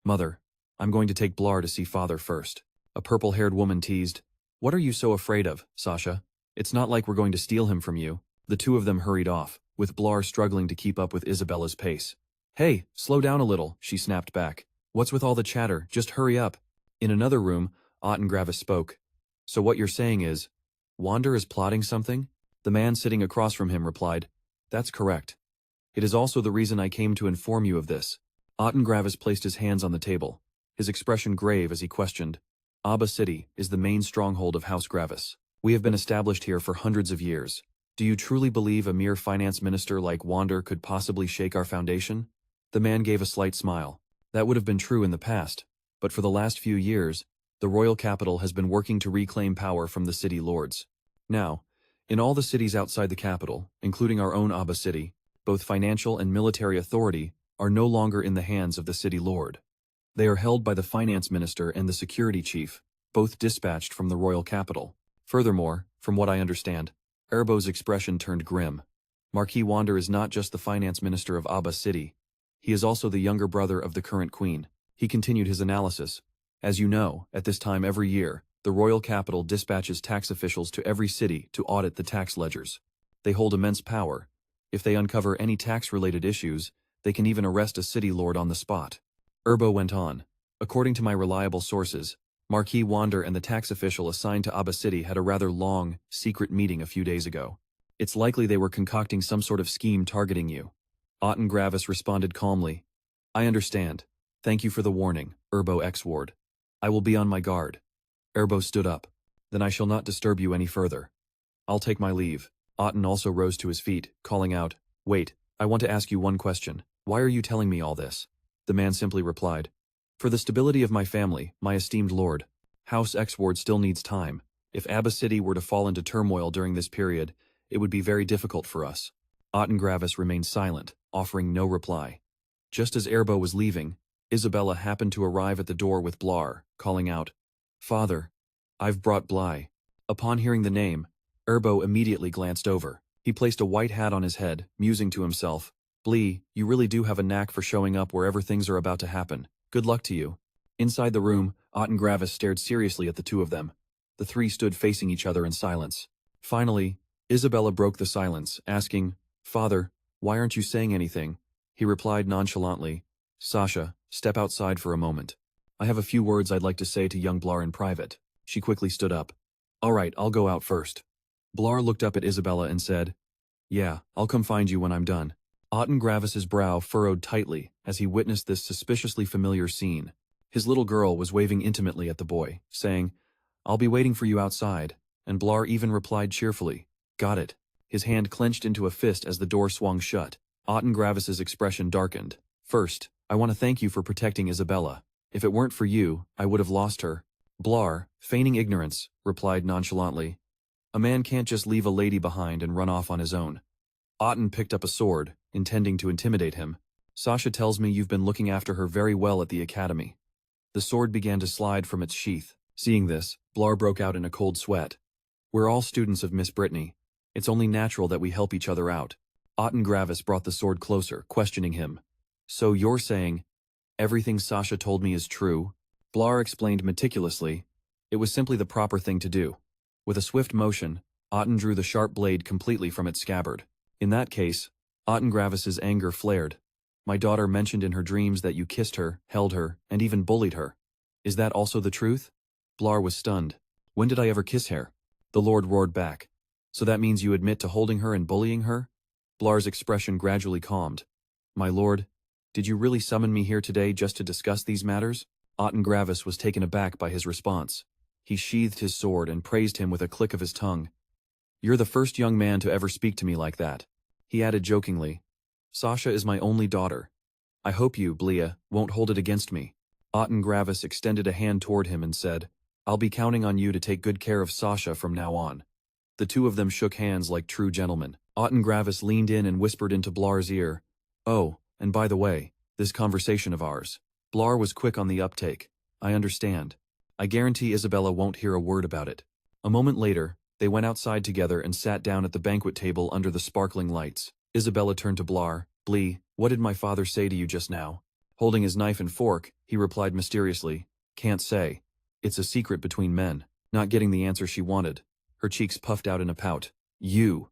Speaker 1: Mother, I'm going to take Blar to see father first. A purple-haired woman teased. What are you so afraid of, Sasha? It's not like we're going to steal him from you. The two of them hurried off, with Blar struggling to keep up with Isabella's pace. Hey, slow down a little, she snapped back. What's with all the chatter? Just hurry up. In another room, Ottengravis spoke. So what you're saying is, Wander is plotting something? The man sitting across from him replied. That's correct. It is also the reason I came to inform you of this. Ottengravis placed his hands on the table, his expression grave as he questioned. Abba City is the main stronghold of House Gravis. We have been established here for hundreds of years. Do you truly believe a mere finance minister like Wander could possibly shake our foundation? The man gave a slight smile. That would have been true in the past, but for the last few years, the royal capital has been working to reclaim power from the city lords. Now, in all the cities outside the capital, including our own Abba City, both financial and military authority are no longer in the hands of the city lord. They are held by the finance minister and the security chief, both dispatched from the royal capital. Furthermore, from what I understand, Erbo's expression turned grim. Marquis Wander is not just the finance minister of Abba City. He is also the younger brother of the current queen. He continued his analysis. As you know, at this time every year, the royal capital dispatches tax officials to every city to audit the tax ledgers. They hold immense power. If they uncover any tax-related issues, they can even arrest a city lord on the spot. Erbo went on. According to my reliable sources, Marquis Wander and the tax official assigned to Abba City had a rather long, secret meeting a few days ago. It's likely they were concocting some sort of scheme targeting you. Ottengravis responded calmly. I understand. Thank you for the warning, Erbo X-Ward. I will be on my guard. Erbo stood up. Then I shall not disturb you any further. I'll take my leave. Otten also rose to his feet, calling out, Wait, I want to ask you one question. Why are you telling me all this? The man simply replied, For the stability of my family, my esteemed lord. House X-Ward still needs time. If Abba City were to fall into turmoil during this period, it would be very difficult for us. Ottengravis remained silent, offering no reply. Just as Erbo was leaving, Isabella happened to arrive at the door with Blar, calling out, Father, I've brought Bly. Upon hearing the name, Erbo immediately glanced over. He placed a white hat on his head, musing to himself, Blee, you really do have a knack for showing up wherever things are about to happen. Good luck to you. Inside the room, Ottengravis stared seriously at the two of them. The three stood facing each other in silence. Finally, Isabella broke the silence, asking, Father, why aren't you saying anything? He replied nonchalantly, Sasha, step outside for a moment. I have a few words I'd like to say to young Blar in private. She quickly stood up. All right, I'll go out first. Blar looked up at Isabella and said, Yeah, I'll come find you when I'm done. Ottengravis's brow furrowed tightly as he witnessed this suspiciously familiar scene. His little girl was waving intimately at the boy, saying, I'll be waiting for you outside, and Blar even replied cheerfully, Got it. His hand clenched into a fist as the door swung shut. Ottengravis's expression darkened. First, I want to thank you for protecting Isabella. If it weren't for you, I would have lost her. Blar, feigning ignorance, replied nonchalantly, A man can't just leave a lady behind and run off on his own. Otten picked up a sword, intending to intimidate him. Sasha tells me you've been looking after her very well at the academy. The sword began to slide from its sheath. Seeing this, Blar broke out in a cold sweat. We're all students of Miss Brittany. It's only natural that we help each other out. Ottengravis brought the sword closer, questioning him. So you're saying, everything Sasha told me is true? Blar explained meticulously. It was simply the proper thing to do. With a swift motion, Otten drew the sharp blade completely from its scabbard. In that case, Ottengravis's anger flared. My daughter mentioned in her dreams that you kissed her, held her, and even bullied her. Is that also the truth? Blar was stunned. When did I ever kiss her? The lord roared back. So that means you admit to holding her and bullying her? Blar's expression gradually calmed. My lord, did you really summon me here today just to discuss these matters? Ottengravis was taken aback by his response. He sheathed his sword and praised him with a click of his tongue. You're the first young man to ever speak to me like that. He added jokingly. Sasha is my only daughter. I hope you, Blia, won't hold it against me. Ottengravis extended a hand toward him and said, I'll be counting on you to take good care of Sasha from now on. The two of them shook hands like true gentlemen. Ottengravis leaned in and whispered into Blar's ear, Oh, and by the way, this conversation of ours. Blar was quick on the uptake. I understand. I guarantee Isabella won't hear a word about it. A moment later, they went outside together and sat down at the banquet table under the sparkling lights. Isabella turned to Blar. Blee, what did my father say to you just now? Holding his knife and fork, he replied mysteriously, Can't say. It's a secret between men. Not getting the answer she wanted. Her cheeks puffed out in a pout. You.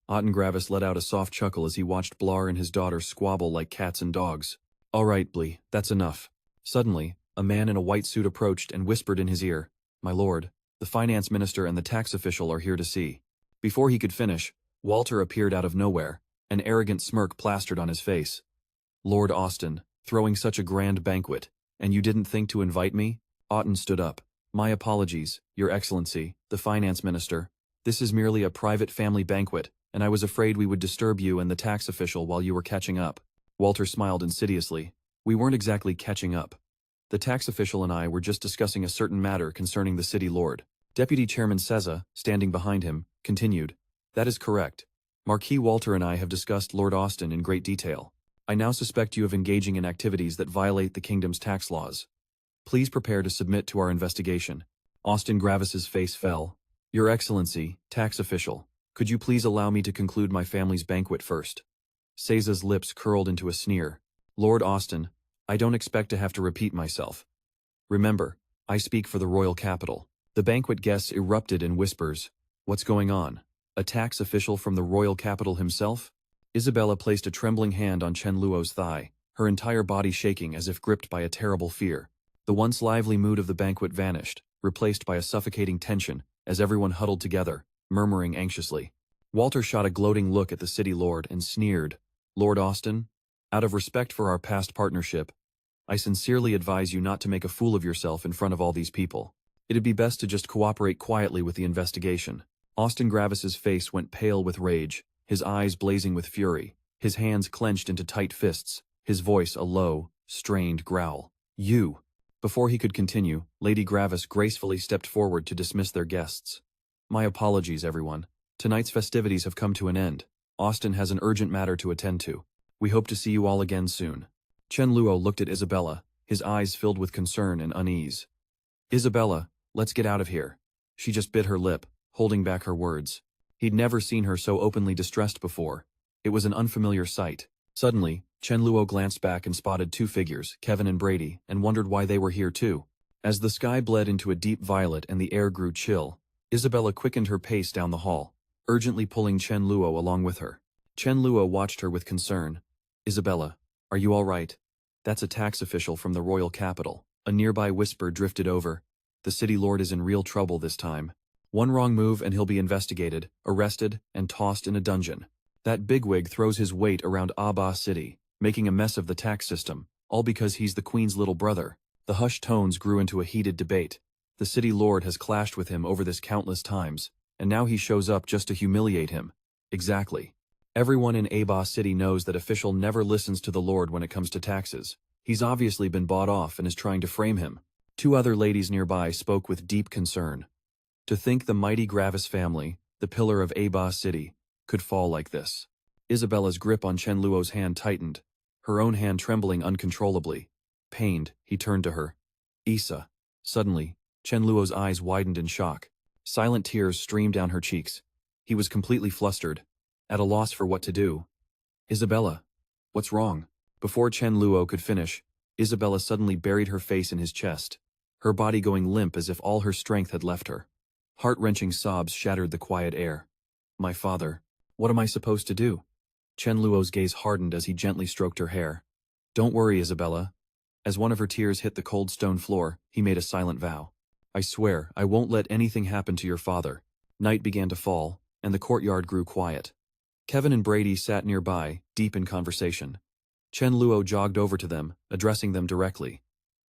Speaker 1: Otten Gravis let out a soft chuckle as he watched Blar and his daughter squabble like cats and dogs. All right, Blee, that's enough. Suddenly, a man in a white suit approached and whispered in his ear, My lord, the finance minister and the tax official are here to see. Before he could finish, Walter appeared out of nowhere, an arrogant smirk plastered on his face. Lord Austin, throwing such a grand banquet, and you didn't think to invite me? Otten stood up. My apologies, Your Excellency, the finance minister. This is merely a private family banquet, and I was afraid we would disturb you and the tax official while you were catching up. Walter smiled insidiously. We weren't exactly catching up. The tax official and I were just discussing a certain matter concerning the city lord. Deputy Chairman Seza, standing behind him, continued. That is correct. Marquis Walter and I have discussed Lord Austin in great detail. I now suspect you of engaging in activities that violate the kingdom's tax laws. Please prepare to submit to our investigation. Austin Gravis's face fell. Your Excellency, tax official, could you please allow me to conclude my family's banquet first? Seza's lips curled into a sneer. Lord Austin, I don't expect to have to repeat myself. Remember, I speak for the royal capital. The banquet guests erupted in whispers. What's going on? A tax official from the royal capital himself? Isabella placed a trembling hand on Chen Luo's thigh, her entire body shaking as if gripped by a terrible fear. The once lively mood of the banquet vanished, replaced by a suffocating tension, as everyone huddled together, murmuring anxiously. Walter shot a gloating look at the city lord and sneered. Lord Austin, out of respect for our past partnership, I sincerely advise you not to make a fool of yourself in front of all these people. It'd be best to just cooperate quietly with the investigation. Austin Gravis's face went pale with rage, his eyes blazing with fury, his hands clenched into tight fists, his voice a low, strained growl. You. Before he could continue, Lady Gravis gracefully stepped forward to dismiss their guests. My apologies, everyone. Tonight's festivities have come to an end. Austin has an urgent matter to attend to. We hope to see you all again soon. Chen Luo looked at Isabella, his eyes filled with concern and unease. Isabella, let's get out of here. She just bit her lip, holding back her words. He'd never seen her so openly distressed before. It was an unfamiliar sight. Suddenly, Chen Luo glanced back and spotted two figures, Kevin and Brady, and wondered why they were here too. As the sky bled into a deep violet and the air grew chill, Isabella quickened her pace down the hall, urgently pulling Chen Luo along with her. Chen Luo watched her with concern. Isabella, are you all right? That's a tax official from the royal capital. A nearby whisper drifted over. The city lord is in real trouble this time. One wrong move and he'll be investigated, arrested, and tossed in a dungeon. That bigwig throws his weight around Aba City, making a mess of the tax system, all because he's the queen's little brother. The hushed tones grew into a heated debate. The city lord has clashed with him over this countless times, and now he shows up just to humiliate him. Exactly. Everyone in Aba City knows that official never listens to the lord when it comes to taxes. He's obviously been bought off and is trying to frame him. Two other ladies nearby spoke with deep concern. To think the mighty Gravis family, the pillar of Aba City, could fall like this. Isabella's grip on Chen Luo's hand tightened, her own hand trembling uncontrollably. Pained, he turned to her. Isa. Suddenly, Chen Luo's eyes widened in shock. Silent tears streamed down her cheeks. He was completely flustered, at a loss for what to do. Isabella, what's wrong? Before Chen Luo could finish, Isabella suddenly buried her face in his chest, her body going limp as if all her strength had left her. Heart-wrenching sobs shattered the quiet air. My father, what am I supposed to do? Chen Luo's gaze hardened as he gently stroked her hair. Don't worry, Isabella. As one of her tears hit the cold stone floor, he made a silent vow. I swear, I won't let anything happen to your father. Night began to fall, and the courtyard grew quiet. Kevin and Brady sat nearby, deep in conversation. Chen Luo jogged over to them, addressing them directly.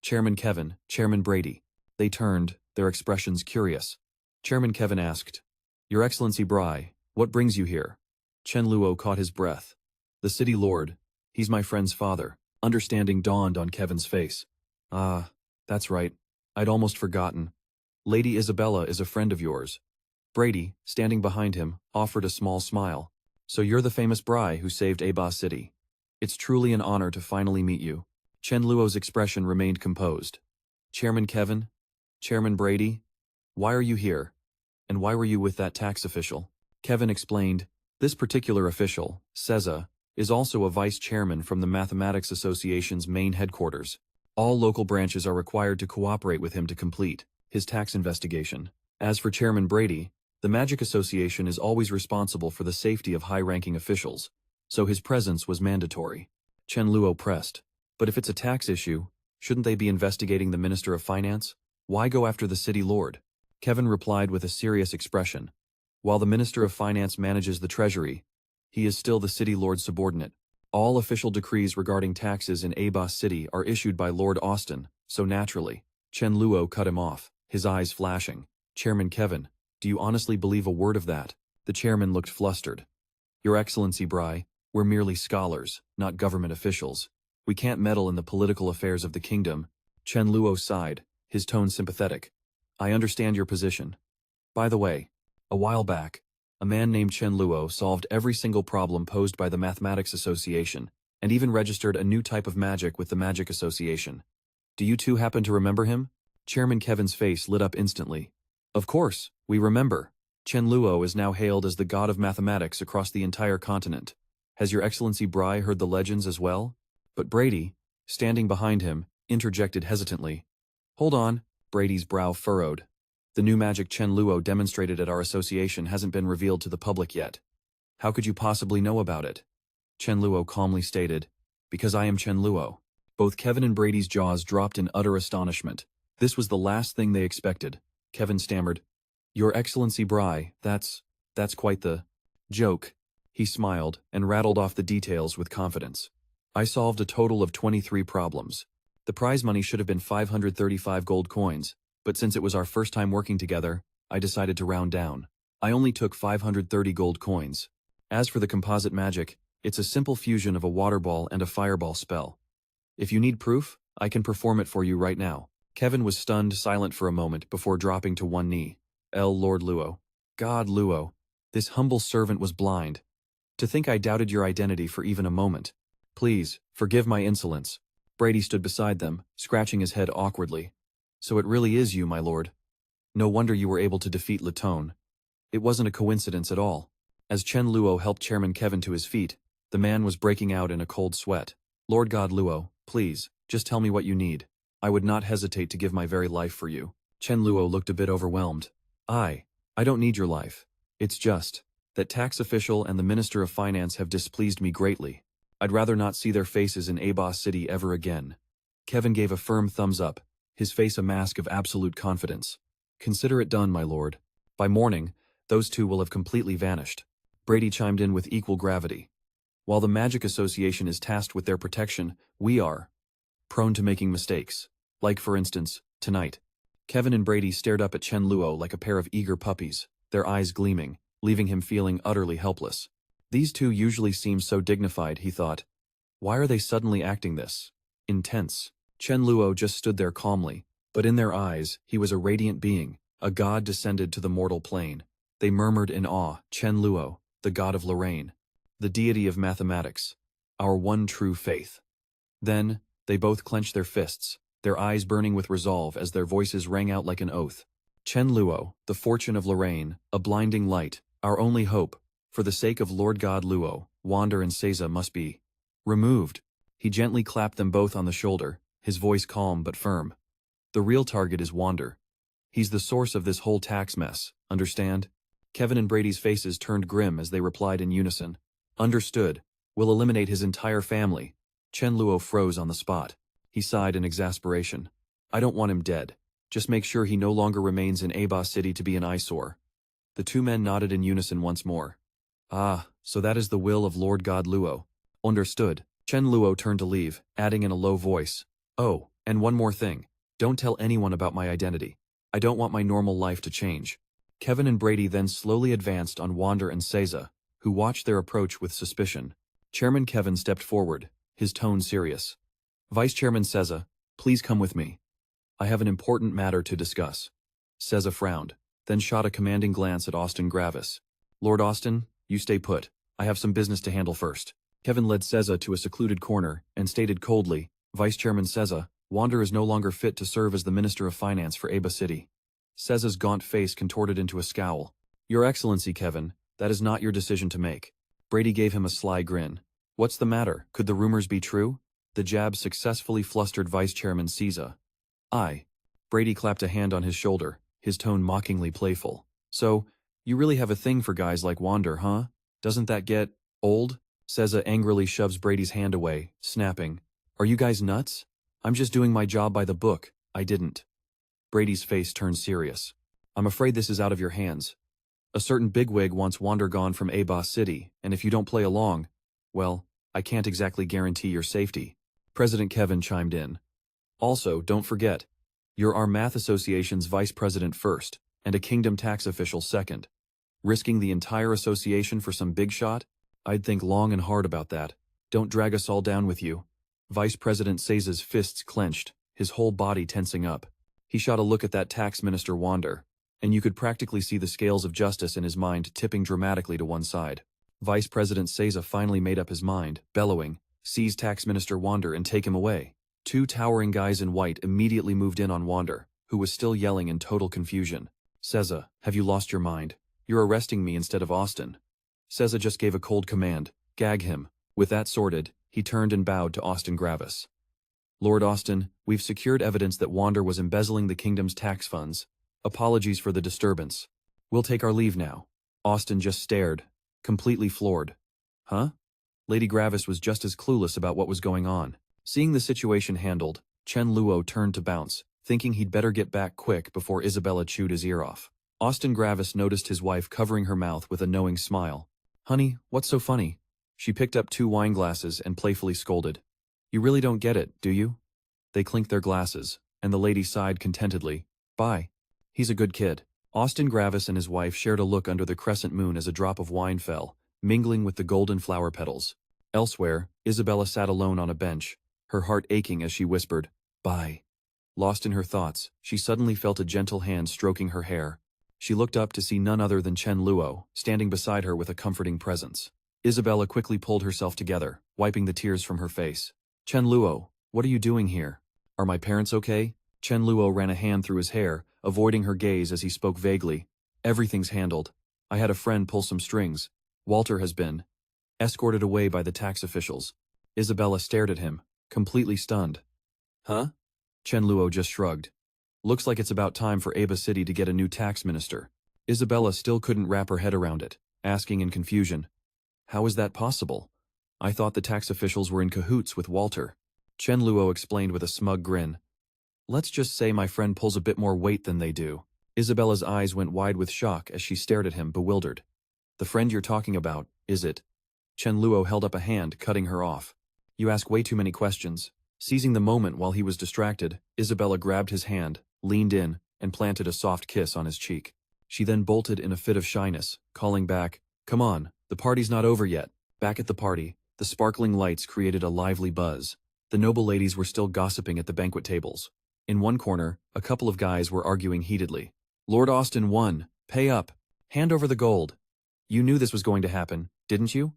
Speaker 1: Chairman Kevin, Chairman Brady. They turned, their expressions curious. Chairman Kevin asked, Your Excellency Bry, what brings you here? Chen Luo caught his breath. The city lord. He's my friend's father. Understanding dawned on Kevin's face. Ah, that's right. I'd almost forgotten. Lady Isabella is a friend of yours. Brady, standing behind him, offered a small smile. So you're the famous Bry who saved Aba City. It's truly an honor to finally meet you. Chen Luo's expression remained composed. Chairman Kevin? Chairman Brady? Why are you here? And why were you with that tax official? Kevin explained, this particular official, Seza, is also a vice chairman from the Mathematics Association's main headquarters. All local branches are required to cooperate with him to complete his tax investigation. As for Chairman Brady, the Magic Association is always responsible for the safety of high-ranking officials, so his presence was mandatory. Chen Luo pressed. But if it's a tax issue, shouldn't they be investigating the Minister of Finance? Why go after the city lord? Kevin replied with a serious expression. While the Minister of Finance manages the treasury, he is still the city lord's subordinate. All official decrees regarding taxes in Abas City are issued by Lord Austin, so naturally. Chen Luo cut him off, his eyes flashing. Chairman Kevin, do you honestly believe a word of that? The chairman looked flustered. Your Excellency Bry, we're merely scholars, not government officials. We can't meddle in the political affairs of the kingdom. Chen Luo sighed, his tone sympathetic. I understand your position. By the way, a while back, a man named Chen Luo solved every single problem posed by the Mathematics Association, and even registered a new type of magic with the Magic Association. Do you two happen to remember him? Chairman Kevin's face lit up instantly. Of course, we remember. Chen Luo is now hailed as the god of mathematics across the entire continent. Has your Excellency Bry heard the legends as well? But Brady, standing behind him, interjected hesitantly. Hold on, Brady's brow furrowed. The new magic Chen Luo demonstrated at our association hasn't been revealed to the public yet. How could you possibly know about it? Chen Luo calmly stated, Because I am Chen Luo. Both Kevin and Brady's jaws dropped in utter astonishment. This was the last thing they expected. Kevin stammered, Your Excellency Bry, that's quite the joke. He smiled and rattled off the details with confidence. I solved a total of 23 problems. The prize money should have been 535 gold coins, but since it was our first time working together, I decided to round down. I only took 530 gold coins. As for the composite magic, it's a simple fusion of a water ball and a fireball spell. If you need proof, I can perform it for you right now. Kevin was stunned silent for a moment before dropping to one knee. Lord Luo. God Luo. This humble servant was blind. To think I doubted your identity for even a moment. Please, forgive my insolence. Brady stood beside them, scratching his head awkwardly. So it really is you, my lord. No wonder you were able to defeat Latone. It wasn't a coincidence at all. As Chen Luo helped Chairman Kevin to his feet, the man was breaking out in a cold sweat. Lord God Luo, please, just tell me what you need. I would not hesitate to give my very life for you. Chen Luo looked a bit overwhelmed. I don't need your life. It's just that tax official and the Minister of Finance have displeased me greatly. I'd rather not see their faces in Abas City ever again. Kevin gave a firm thumbs up, his face a mask of absolute confidence. Consider it done, my lord. By morning, those two will have completely vanished. Brady chimed in with equal gravity. While the Magic Association is tasked with their protection, we are prone to making mistakes. Like, for instance, tonight. Kevin and Brady stared up at Chen Luo like a pair of eager puppies, their eyes gleaming, leaving him feeling utterly helpless. These two usually seem so dignified, he thought. Why are they suddenly acting this intense? Chen Luo just stood there calmly, but in their eyes, he was a radiant being, a god descended to the mortal plane. They murmured in awe, Chen Luo, the god of Lorraine, the deity of mathematics, our one true faith. Then, they both clenched their fists, their eyes burning with resolve as their voices rang out like an oath. Chen Luo, the fortune of Lorraine, a blinding light, our only hope. For the sake of Lord God Luo, Wander and Seiza must be removed. He gently clapped them both on the shoulder, his voice calm but firm. The real target is Wander. He's the source of this whole tax mess, understand? Kevin and Brady's faces turned grim as they replied in unison. Understood. We'll eliminate his entire family. Chen Luo froze on the spot. He sighed in exasperation. I don't want him dead. Just make sure he no longer remains in Abas City to be an eyesore. The two men nodded in unison once more. Ah, so that is the will of Lord God Luo. Understood. Chen Luo turned to leave, adding in a low voice. Oh, and one more thing. Don't tell anyone about my identity. I don't want my normal life to change. Kevin and Brady then slowly advanced on Wander and Seiza, who watched their approach with suspicion. Chairman Kevin stepped forward, his tone serious. Vice Chairman Seiza, please come with me. I have an important matter to discuss. Seiza frowned, then shot a commanding glance at Austin Gravis. Lord Austin, you stay put. I have some business to handle first. Kevin led Seiza to a secluded corner and stated coldly, Vice Chairman Seiza, Wander is no longer fit to serve as the Minister of Finance for Aba City. Seiza's gaunt face contorted into a scowl. Your Excellency, Kevin, that is not your decision to make. Brady gave him a sly grin. What's the matter? Could the rumors be true? The jab successfully flustered Vice Chairman Caesar. "I." Brady clapped a hand on his shoulder, his tone mockingly playful. "So, you really have a thing for guys like Wander, huh? Doesn't that get old?" Caesar angrily shoves Brady's hand away, snapping. "Are you guys nuts? I'm just doing my job by the book. I didn't." Brady's face turned serious. "I'm afraid this is out of your hands. A certain bigwig wants Wander gone from Abas City, and if you don't play along, well, I can't exactly guarantee your safety." President Kevin chimed in. "Also, don't forget, you're our Math Association's vice president first, and a kingdom tax official second. Risking the entire association for some big shot? I'd think long and hard about that. Don't drag us all down with you." Vice President Caesar's fists clenched, his whole body tensing up. He shot a look at that tax minister Wander, and you could practically see the scales of justice in his mind tipping dramatically to one side. Vice President Caesar finally made up his mind, bellowing, "Seize Tax Minister Wander and take him away." Two towering guys in white immediately moved in on Wander, who was still yelling in total confusion. "Caesar, have you lost your mind? You're arresting me instead of Austin." Caesar just gave a cold command, "Gag him." With that sorted, he turned and bowed to Austin Gravis. "Lord Austin, we've secured evidence that Wander was embezzling the kingdom's tax funds. Apologies for the disturbance. We'll take our leave now." Austin just stared, completely floored. "Huh?" Lady Gravis was just as clueless about what was going on. Seeing the situation handled, Chen Luo turned to bounce, thinking he'd better get back quick before Isabella chewed his ear off. Austin Gravis noticed his wife covering her mouth with a knowing smile. "Honey, what's so funny?" She picked up 2 wine glasses and playfully scolded. "You really don't get it, do you?" They clinked their glasses, and the lady sighed contentedly. "Bye. He's a good kid." Austin Gravis and his wife shared a look under the crescent moon as a drop of wine fell, mingling with the golden flower petals. Elsewhere, Isabella sat alone on a bench, her heart aching as she whispered, "Bye." Lost in her thoughts, she suddenly felt a gentle hand stroking her hair. She looked up to see none other than Chen Luo, standing beside her with a comforting presence. Isabella quickly pulled herself together, wiping the tears from her face. "Chen Luo, what are you doing here? Are my parents okay?" Chen Luo ran a hand through his hair, avoiding her gaze as he spoke vaguely. "Everything's handled. I had a friend pull some strings. Walter has been escorted away by the tax officials." Isabella stared at him, completely stunned. "Huh?" Chen Luo just shrugged. "Looks like it's about time for Aba City to get a new tax minister." Isabella still couldn't wrap her head around it, asking in confusion, "How is that possible? I thought the tax officials were in cahoots with Walter." Chen Luo explained with a smug grin. "Let's just say my friend pulls a bit more weight than they do." Isabella's eyes went wide with shock as she stared at him, bewildered. "The friend you're talking about, is it?" Chen Luo held up a hand, cutting her off. "You ask way too many questions." Seizing the moment while he was distracted, Isabella grabbed his hand, leaned in, and planted a soft kiss on his cheek. She then bolted in a fit of shyness, calling back, "Come on, the party's not over yet." Back at the party, the sparkling lights created a lively buzz. The noble ladies were still gossiping at the banquet tables. In one corner, a couple of guys were arguing heatedly. "Lord Austin won. Pay up. Hand over the gold. You knew this was going to happen, didn't you?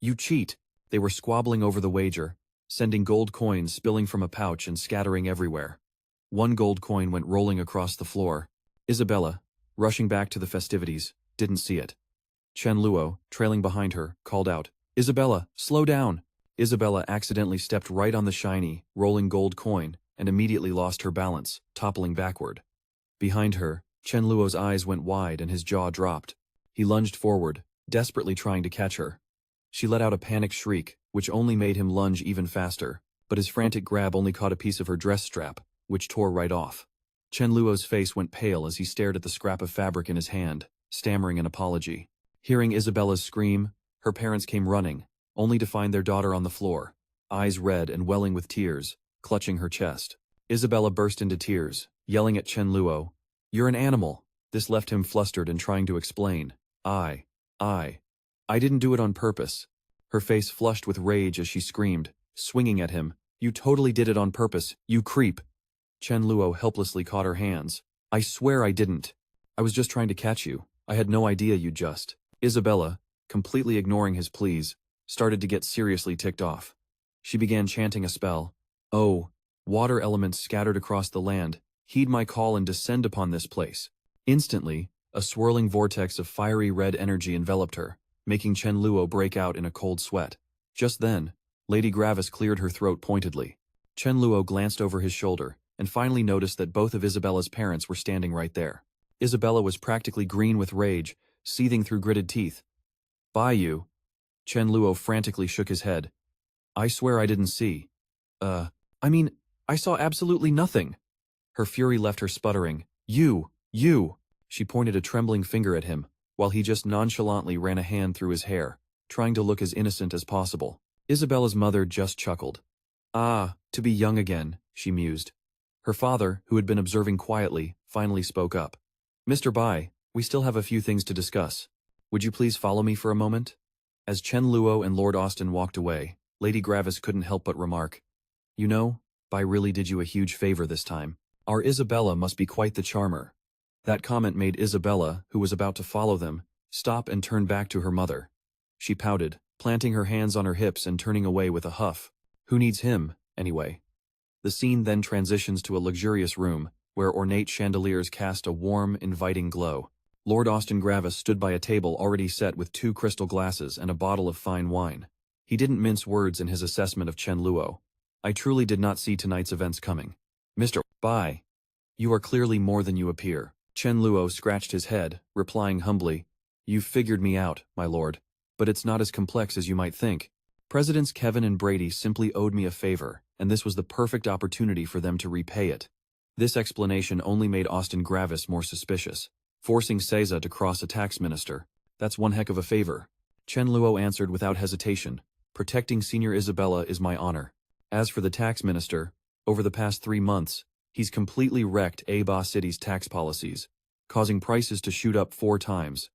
Speaker 1: You cheat." They were squabbling over the wager, sending gold coins spilling from a pouch and scattering everywhere. One gold coin went rolling across the floor. Isabella, rushing back to the festivities, didn't see it. Chen Luo, trailing behind her, called out, "Isabella, slow down." Isabella accidentally stepped right on the shiny, rolling gold coin and immediately lost her balance, toppling backward. Behind her, Chen Luo's eyes went wide and his jaw dropped. He lunged forward, desperately trying to catch her. She let out a panicked shriek, which only made him lunge even faster, but his frantic grab only caught a piece of her dress strap, which tore right off. Chen Luo's face went pale as he stared at the scrap of fabric in his hand, stammering an apology. Hearing Isabella's scream, her parents came running, only to find their daughter on the floor, eyes red and welling with tears, clutching her chest. Isabella burst into tears, yelling at Chen Luo, "You're an animal." This left him flustered and trying to explain. I didn't do it on purpose." Her face flushed with rage as she screamed, swinging at him, "You totally did it on purpose, you creep." Chen Luo helplessly caught her hands. "I swear I didn't. I was just trying to catch you. I had no idea you'd just." Isabella, completely ignoring his pleas, started to get seriously ticked off. She began chanting a spell. "Oh, water elements scattered across the land, heed my call and descend upon this place." Instantly, a swirling vortex of fiery red energy enveloped her, making Chen Luo break out in a cold sweat. Just then, Lady Gravis cleared her throat pointedly. Chen Luo glanced over his shoulder, and finally noticed that both of Isabella's parents were standing right there. Isabella was practically green with rage, seething through gritted teeth. "By you." Chen Luo frantically shook his head. "I swear I didn't see. I mean, I saw absolutely nothing." Her fury left her sputtering. You! She pointed a trembling finger at him, while he just nonchalantly ran a hand through his hair, trying to look as innocent as possible. Isabella's mother just chuckled. "Ah, to be young again," she mused. Her father, who had been observing quietly, finally spoke up. "Mr. Bai, we still have a few things to discuss. Would you please follow me for a moment?" As Chen Luo and Lord Austin walked away, Lady Gravis couldn't help but remark, "You know, Bai really did you a huge favor this time. Our Isabella must be quite the charmer." That comment made Isabella, who was about to follow them, stop and turn back to her mother. She pouted, planting her hands on her hips and turning away with a huff. Who needs him, anyway? The scene then transitions to a luxurious room, where ornate chandeliers cast a warm, inviting glow. Lord Austin Gravis stood by a table already set with 2 crystal glasses and a bottle of fine wine. He didn't mince words in his assessment of Chen Luo. "I truly did not see tonight's events coming. Mr. Bai, you are clearly more than you appear." Chen Luo scratched his head, replying humbly, "You've figured me out, my lord. But it's not as complex as you might think. Presidents Kevin and Brady simply owed me a favor, and this was the perfect opportunity for them to repay it." This explanation only made Austin Gravis more suspicious. Forcing Seiza to cross a tax minister. That's one heck of a favor. Chen Luo answered without hesitation, "Protecting Senior Isabella is my honor. As for the tax minister, over the past 3 months, he's completely wrecked Aba City's tax policies, causing prices to shoot up 4 times.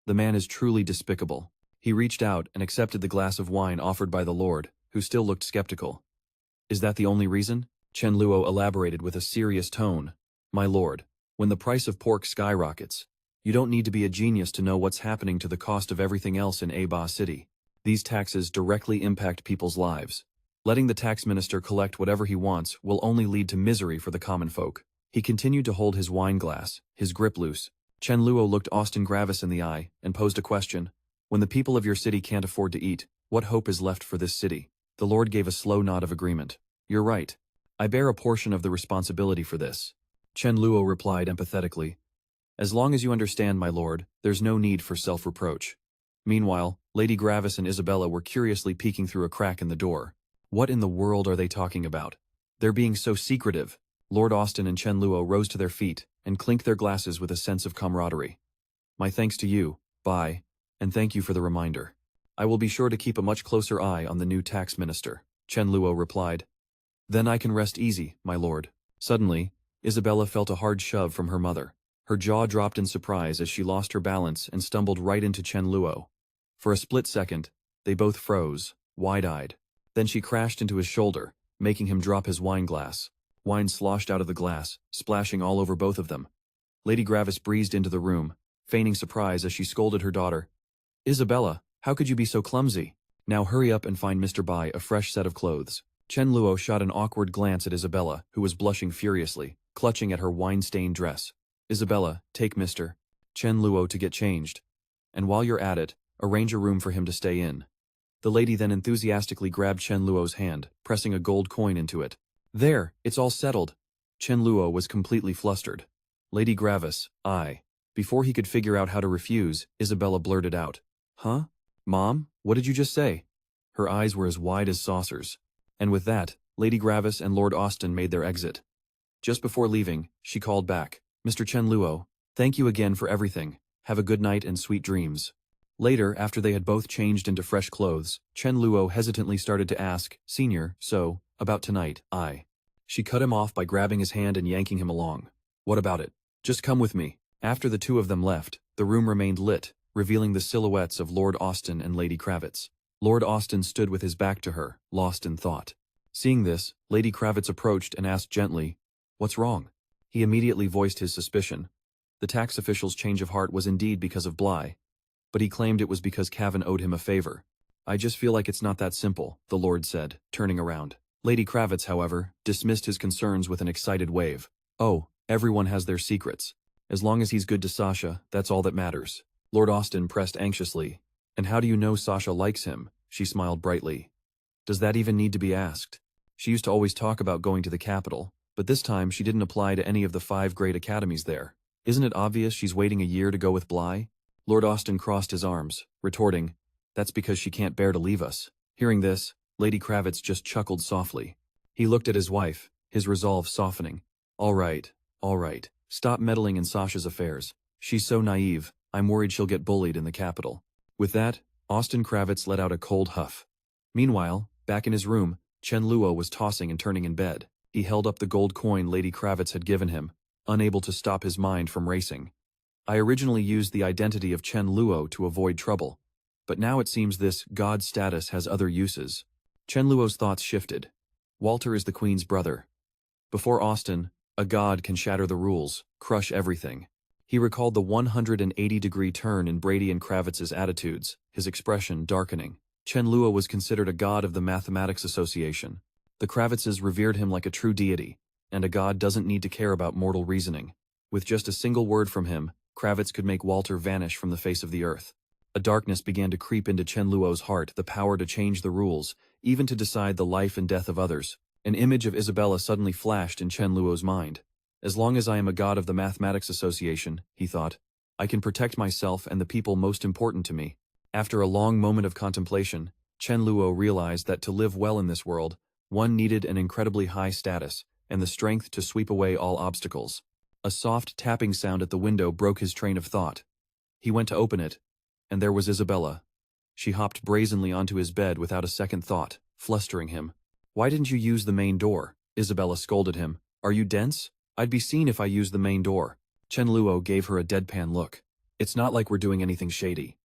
Speaker 1: The man is truly despicable." He reached out and accepted the glass of wine offered by the Lord, who still looked skeptical. "Is that the only reason?" Chen Luo elaborated with a serious tone. "My lord, when the price of pork skyrockets, you don't need to be a genius to know what's happening to the cost of everything else in Aba City. These taxes directly impact people's lives. Letting the tax minister collect whatever he wants will only lead to misery for the common folk." He continued to hold his wine glass, his grip loose. Chen Luo looked Austin Gravis in the eye and posed a question. "When the people of your city can't afford to eat, what hope is left for this city?" The Lord gave a slow nod of agreement. "You're right. I bear a portion of the responsibility for this." Chen Luo replied empathetically, "As long as you understand, my lord, there's no need for self-reproach." Meanwhile, Lady Gravis and Isabella were curiously peeking through a crack in the door. What in the world are they talking about? They're being so secretive. Lord Austin and Chen Luo rose to their feet and clinked their glasses with a sense of camaraderie. "My thanks to you, Bai, and thank you for the reminder. I will be sure to keep a much closer eye on the new tax minister," Chen Luo replied. "Then I can rest easy, my lord." Suddenly, Isabella felt a hard shove from her mother. Her jaw dropped in surprise as she lost her balance and stumbled right into Chen Luo. For a split second, they both froze, wide-eyed. Then she crashed into his shoulder, making him drop his wine glass. Wine sloshed out of the glass, splashing all over both of them. Lady Gravis breezed into the room, feigning surprise as she scolded her daughter. "Isabella, how could you be so clumsy? Now hurry up and find Mr. Bai a fresh set of clothes." Chen Luo shot an awkward glance at Isabella, who was blushing furiously, clutching at her wine-stained dress. "Isabella, take Mr. Chen Luo to get changed. And while you're at it, arrange a room for him to stay in." The lady then enthusiastically grabbed Chen Luo's hand, pressing a gold coin into it. "There, it's all settled." Chen Luo was completely flustered. "Lady Gravis, I." Before he could figure out how to refuse, Isabella blurted out, "Huh? Mom, what did you just say?" Her eyes were as wide as saucers. And with that, Lady Gravis and Lord Austin made their exit. Just before leaving, she called back, "Mr. Chen Luo, thank you again for everything. Have a good night and sweet dreams." Later, after they had both changed into fresh clothes, Chen Luo hesitantly started to ask, "Senior, so, about tonight, I." She cut him off by grabbing his hand and yanking him along. "What about it? Just come with me." After the two of them left, the room remained lit, revealing the silhouettes of Lord Austin and Lady Kravitz. Lord Austin stood with his back to her, lost in thought. Seeing this, Lady Kravitz approached and asked gently, "What's wrong?" He immediately voiced his suspicion. The tax official's change of heart was indeed because of Bly, but he claimed it was because Cavan owed him a favor. "I just feel like it's not that simple," the Lord said, turning around. Lady Kravitz, however, dismissed his concerns with an excited wave. "Oh, everyone has their secrets. As long as he's good to Sasha, that's all that matters." Lord Austin pressed anxiously. "And how do you know Sasha likes him?" She smiled brightly. Does that even need to be asked? She used to always talk about going to the capital, but this time she didn't apply to any of the 5 great academies there. Isn't it obvious she's waiting a year to go with Bly? Lord Austen crossed his arms, retorting, "That's because she can't bear to leave us." Hearing this, Lady Kravitz just chuckled softly. He looked at his wife, his resolve softening. All right. Stop meddling in Sasha's affairs. She's so naive, I'm worried she'll get bullied in the capital. With that, Austen Kravitz let out a cold huff. Meanwhile, back in his room, Chen Luo was tossing and turning in bed. He held up the gold coin Lady Kravitz had given him, unable to stop his mind from racing. I originally used the identity of Chen Luo to avoid trouble, but now it seems this god status has other uses. Chen Luo's thoughts shifted. Walter is the Queen's brother. Before Austen, a god can shatter the rules, crush everything. He recalled the 180-degree turn in Brady and Kravitz's attitudes, his expression darkening. Chen Luo was considered a god of the Mathematics Association. The Kravitzes revered him like a true deity, and a god doesn't need to care about mortal reasoning. With just a single word from him, Kravitz could make Walter vanish from the face of the earth. A darkness began to creep into Chen Luo's heart, the power to change the rules, even to decide the life and death of others. An image of Isabella suddenly flashed in Chen Luo's mind. As long as I am a god of the Mathematics Association, he thought, I can protect myself and the people most important to me. After a long moment of contemplation, Chen Luo realized that to live well in this world, one needed an incredibly high status and the strength to sweep away all obstacles. A soft tapping sound at the window broke his train of thought. He went to open it, and there was Isabella. She hopped brazenly onto his bed without a second thought, flustering him. Why didn't you use the main door? Isabella scolded him. Are you dense? I'd be seen if I used the main door. Chen Luo gave her a deadpan look. It's not like we're doing anything shady.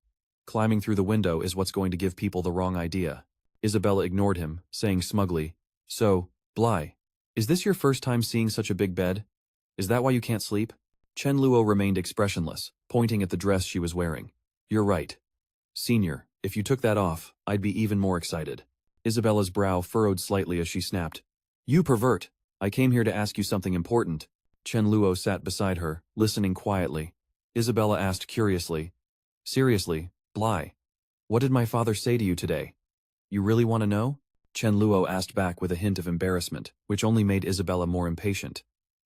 Speaker 1: Climbing through the window is what's going to give people the wrong idea. Isabella ignored him, saying smugly, So, Bly, is this your first time seeing such a big bed? Is that why you can't sleep? Chen Luo remained expressionless, pointing at the dress she was wearing. You're right. Senior, if you took that off, I'd be even more excited. Isabella's brow furrowed slightly as she snapped. You pervert! I came here to ask you something important. Chen Luo sat beside her, listening quietly. Isabella asked curiously. Seriously, Bly, what did my father say to you today? You really want to know? Chen Luo asked back with a hint of embarrassment, which only made Isabella more impatient.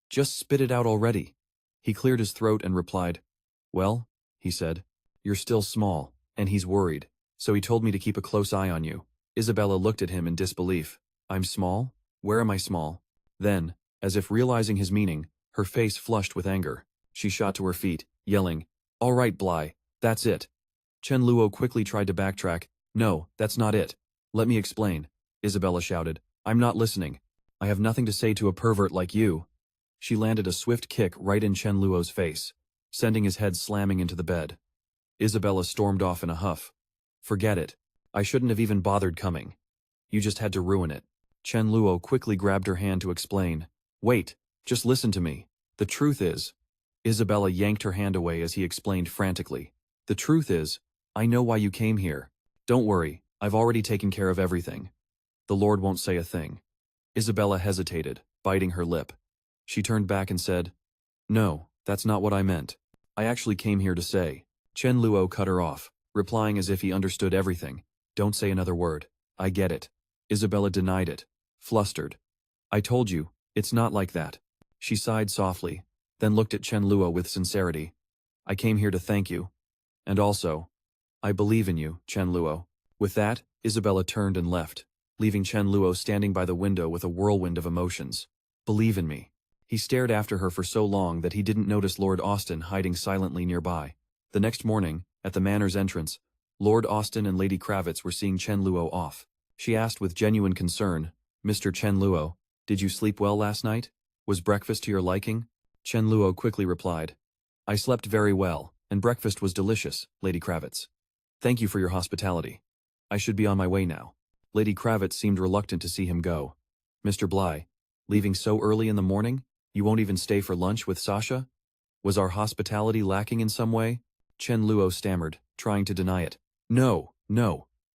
Speaker 1: Just spit it out already. He cleared his throat and replied. Well, he said, you're still small, and he's worried, so he told me to keep a close eye on you. Isabella looked at him in disbelief. I'm small? Where am I small? Then, as if realizing his meaning, her face flushed with anger. She shot to her feet, yelling, All right, Bly, that's it. Chen Luo quickly tried to backtrack. No, that's not it. Let me explain. Isabella shouted. I'm not listening. I have nothing to say to a pervert like you. She landed a swift kick right in Chen Luo's face, sending his head slamming into the bed. Isabella stormed off in a huff. Forget it. I shouldn't have even bothered coming. You just had to ruin it. Chen Luo quickly grabbed her hand to explain. Wait, just listen to me. The truth is... Isabella yanked her hand away as he explained frantically. The truth is, I know why you came here. Don't worry, I've already taken care of everything. The Lord won't say a thing. Isabella hesitated, biting her lip. She turned back and said, No, that's not what I meant. I actually came here to say. Chen Luo cut her off, replying as if he understood everything. Don't say another word. I get it. Isabella denied it, flustered. I told you, it's not like that. She sighed softly, then looked at Chen Luo with sincerity. I came here to thank you. And also, I believe in you, Chen Luo. With that, Isabella turned and left, leaving Chen Luo standing by the window with a whirlwind of emotions. Believe in me. He stared after her for so long that he didn't notice Lord Austen hiding silently nearby. The next morning, at the manor's entrance, Lord Austen and Lady Kravitz were seeing Chen Luo off. She asked with genuine concern, Mr. Chen Luo, did you sleep well last night? Was breakfast to your liking? Chen Luo quickly replied, I slept very well, and breakfast was delicious, Lady Kravitz. Thank you for your hospitality. I should be on my way now. Lady Kravitz seemed reluctant to see him go. Mr. Bly, leaving so early in the morning? You won't even stay for lunch with Sasha? Was our hospitality lacking in some way? Chen Luo stammered, trying to deny it. No,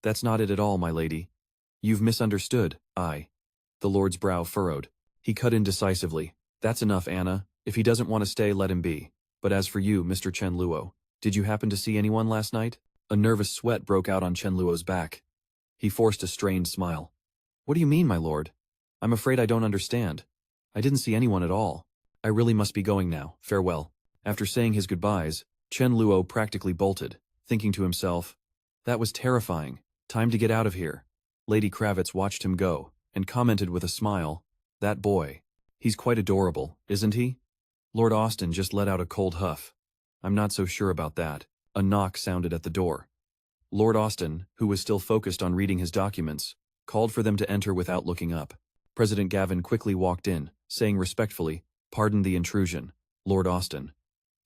Speaker 1: that's not it at all, my lady. You've misunderstood, The Lord's brow furrowed. He cut in decisively. That's enough, Anna. If he doesn't want to stay, let him be. But as for you, Mr. Chen Luo, did you happen to see anyone last night? A nervous sweat broke out on Chen Luo's back. He forced a strained smile. What do you mean, my lord? I'm afraid I don't understand. I didn't see anyone at all. I really must be going now, farewell. After saying his goodbyes, Chen Luo practically bolted, thinking to himself, that was terrifying, time to get out of here. Lady Kravitz watched him go, and commented with a smile, that boy. He's quite adorable, isn't he? Lord Austen just let out a cold huff. I'm not so sure about that. A knock sounded at the door. Lord Austen, who was still focused on reading his documents, called for them to enter without looking up. President Gavin quickly walked in, saying respectfully, pardon the intrusion, Lord Austen.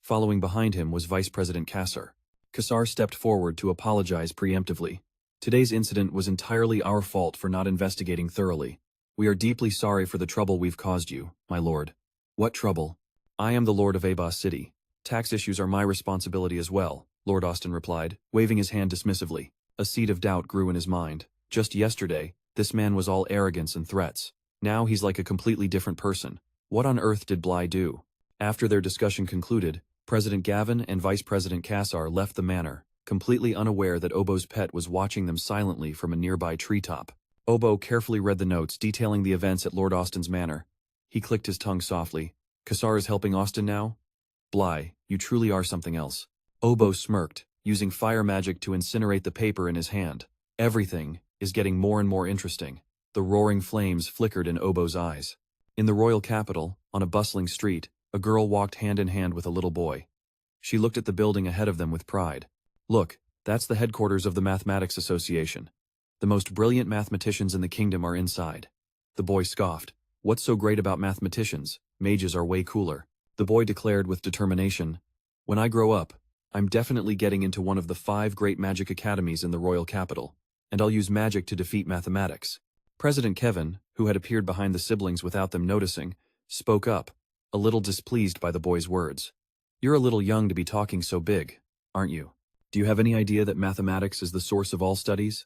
Speaker 1: Following behind him was Vice President Cassar. Cassar stepped forward to apologize preemptively. Today's incident was entirely our fault for not investigating thoroughly. We are deeply sorry for the trouble we've caused you, my lord. What trouble? I am the Lord of Abas City. Tax issues are my responsibility as well, Lord Austen replied, waving his hand dismissively. A seed of doubt grew in his mind. Just yesterday, this man was all arrogance and threats. Now he's like a completely different person. What on earth did Bly do? After their discussion concluded, President Gavin and Vice President Cassar left the manor, completely unaware that Obo's pet was watching them silently from a nearby treetop. Obo carefully read the notes detailing the events at Lord Austen's manor. He clicked his tongue softly. Cassar is helping Austen now? Bly, you truly are something else. Obo smirked, using fire magic to incinerate the paper in his hand. Everything is getting more and more interesting. The roaring flames flickered in Obo's eyes. In the royal capital, on a bustling street, a girl walked hand in hand with a little boy. She looked at the building ahead of them with pride. Look, that's the headquarters of the Mathematics Association. The most brilliant mathematicians in the kingdom are inside. The boy scoffed. What's so great about mathematicians? Mages are way cooler. The boy declared with determination, when I grow up, I'm definitely getting into one of the 5 great magic academies in the royal capital, and I'll use magic to defeat mathematics. President Kevin, who had appeared behind the siblings without them noticing, spoke up, a little displeased by the boy's words. You're a little young to be talking so big, aren't you? Do you have any idea that mathematics is the source of all studies?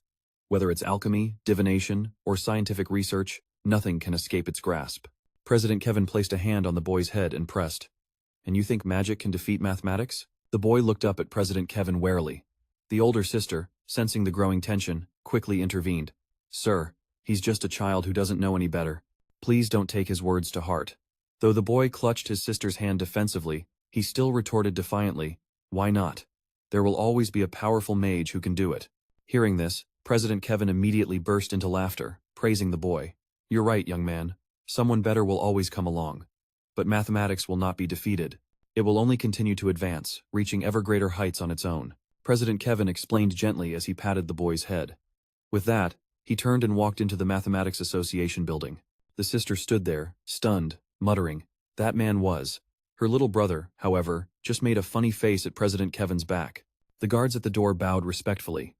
Speaker 1: Whether it's alchemy, divination, or scientific research, nothing can escape its grasp. President Kevin placed a hand on the boy's head and pressed. And you think magic can defeat mathematics? The boy looked up at President Kevin warily. The older sister, sensing the growing tension, quickly intervened. Sir, he's just a child who doesn't know any better. Please don't take his words to heart. Though the boy clutched his sister's hand defensively, he still retorted defiantly, why not? There will always be a powerful mage who can do it. Hearing this, President Kevin immediately burst into laughter, praising the boy. You're right, young man. Someone better will always come along. But mathematics will not be defeated. It will only continue to advance, reaching ever greater heights on its own. President Kevin explained gently as he patted the boy's head. With that, he turned and walked into the Mathematics Association building. The sister stood there, stunned, muttering, that man was. Her little brother, however, just made a funny face at President Kevin's back. The guards at the door bowed respectfully.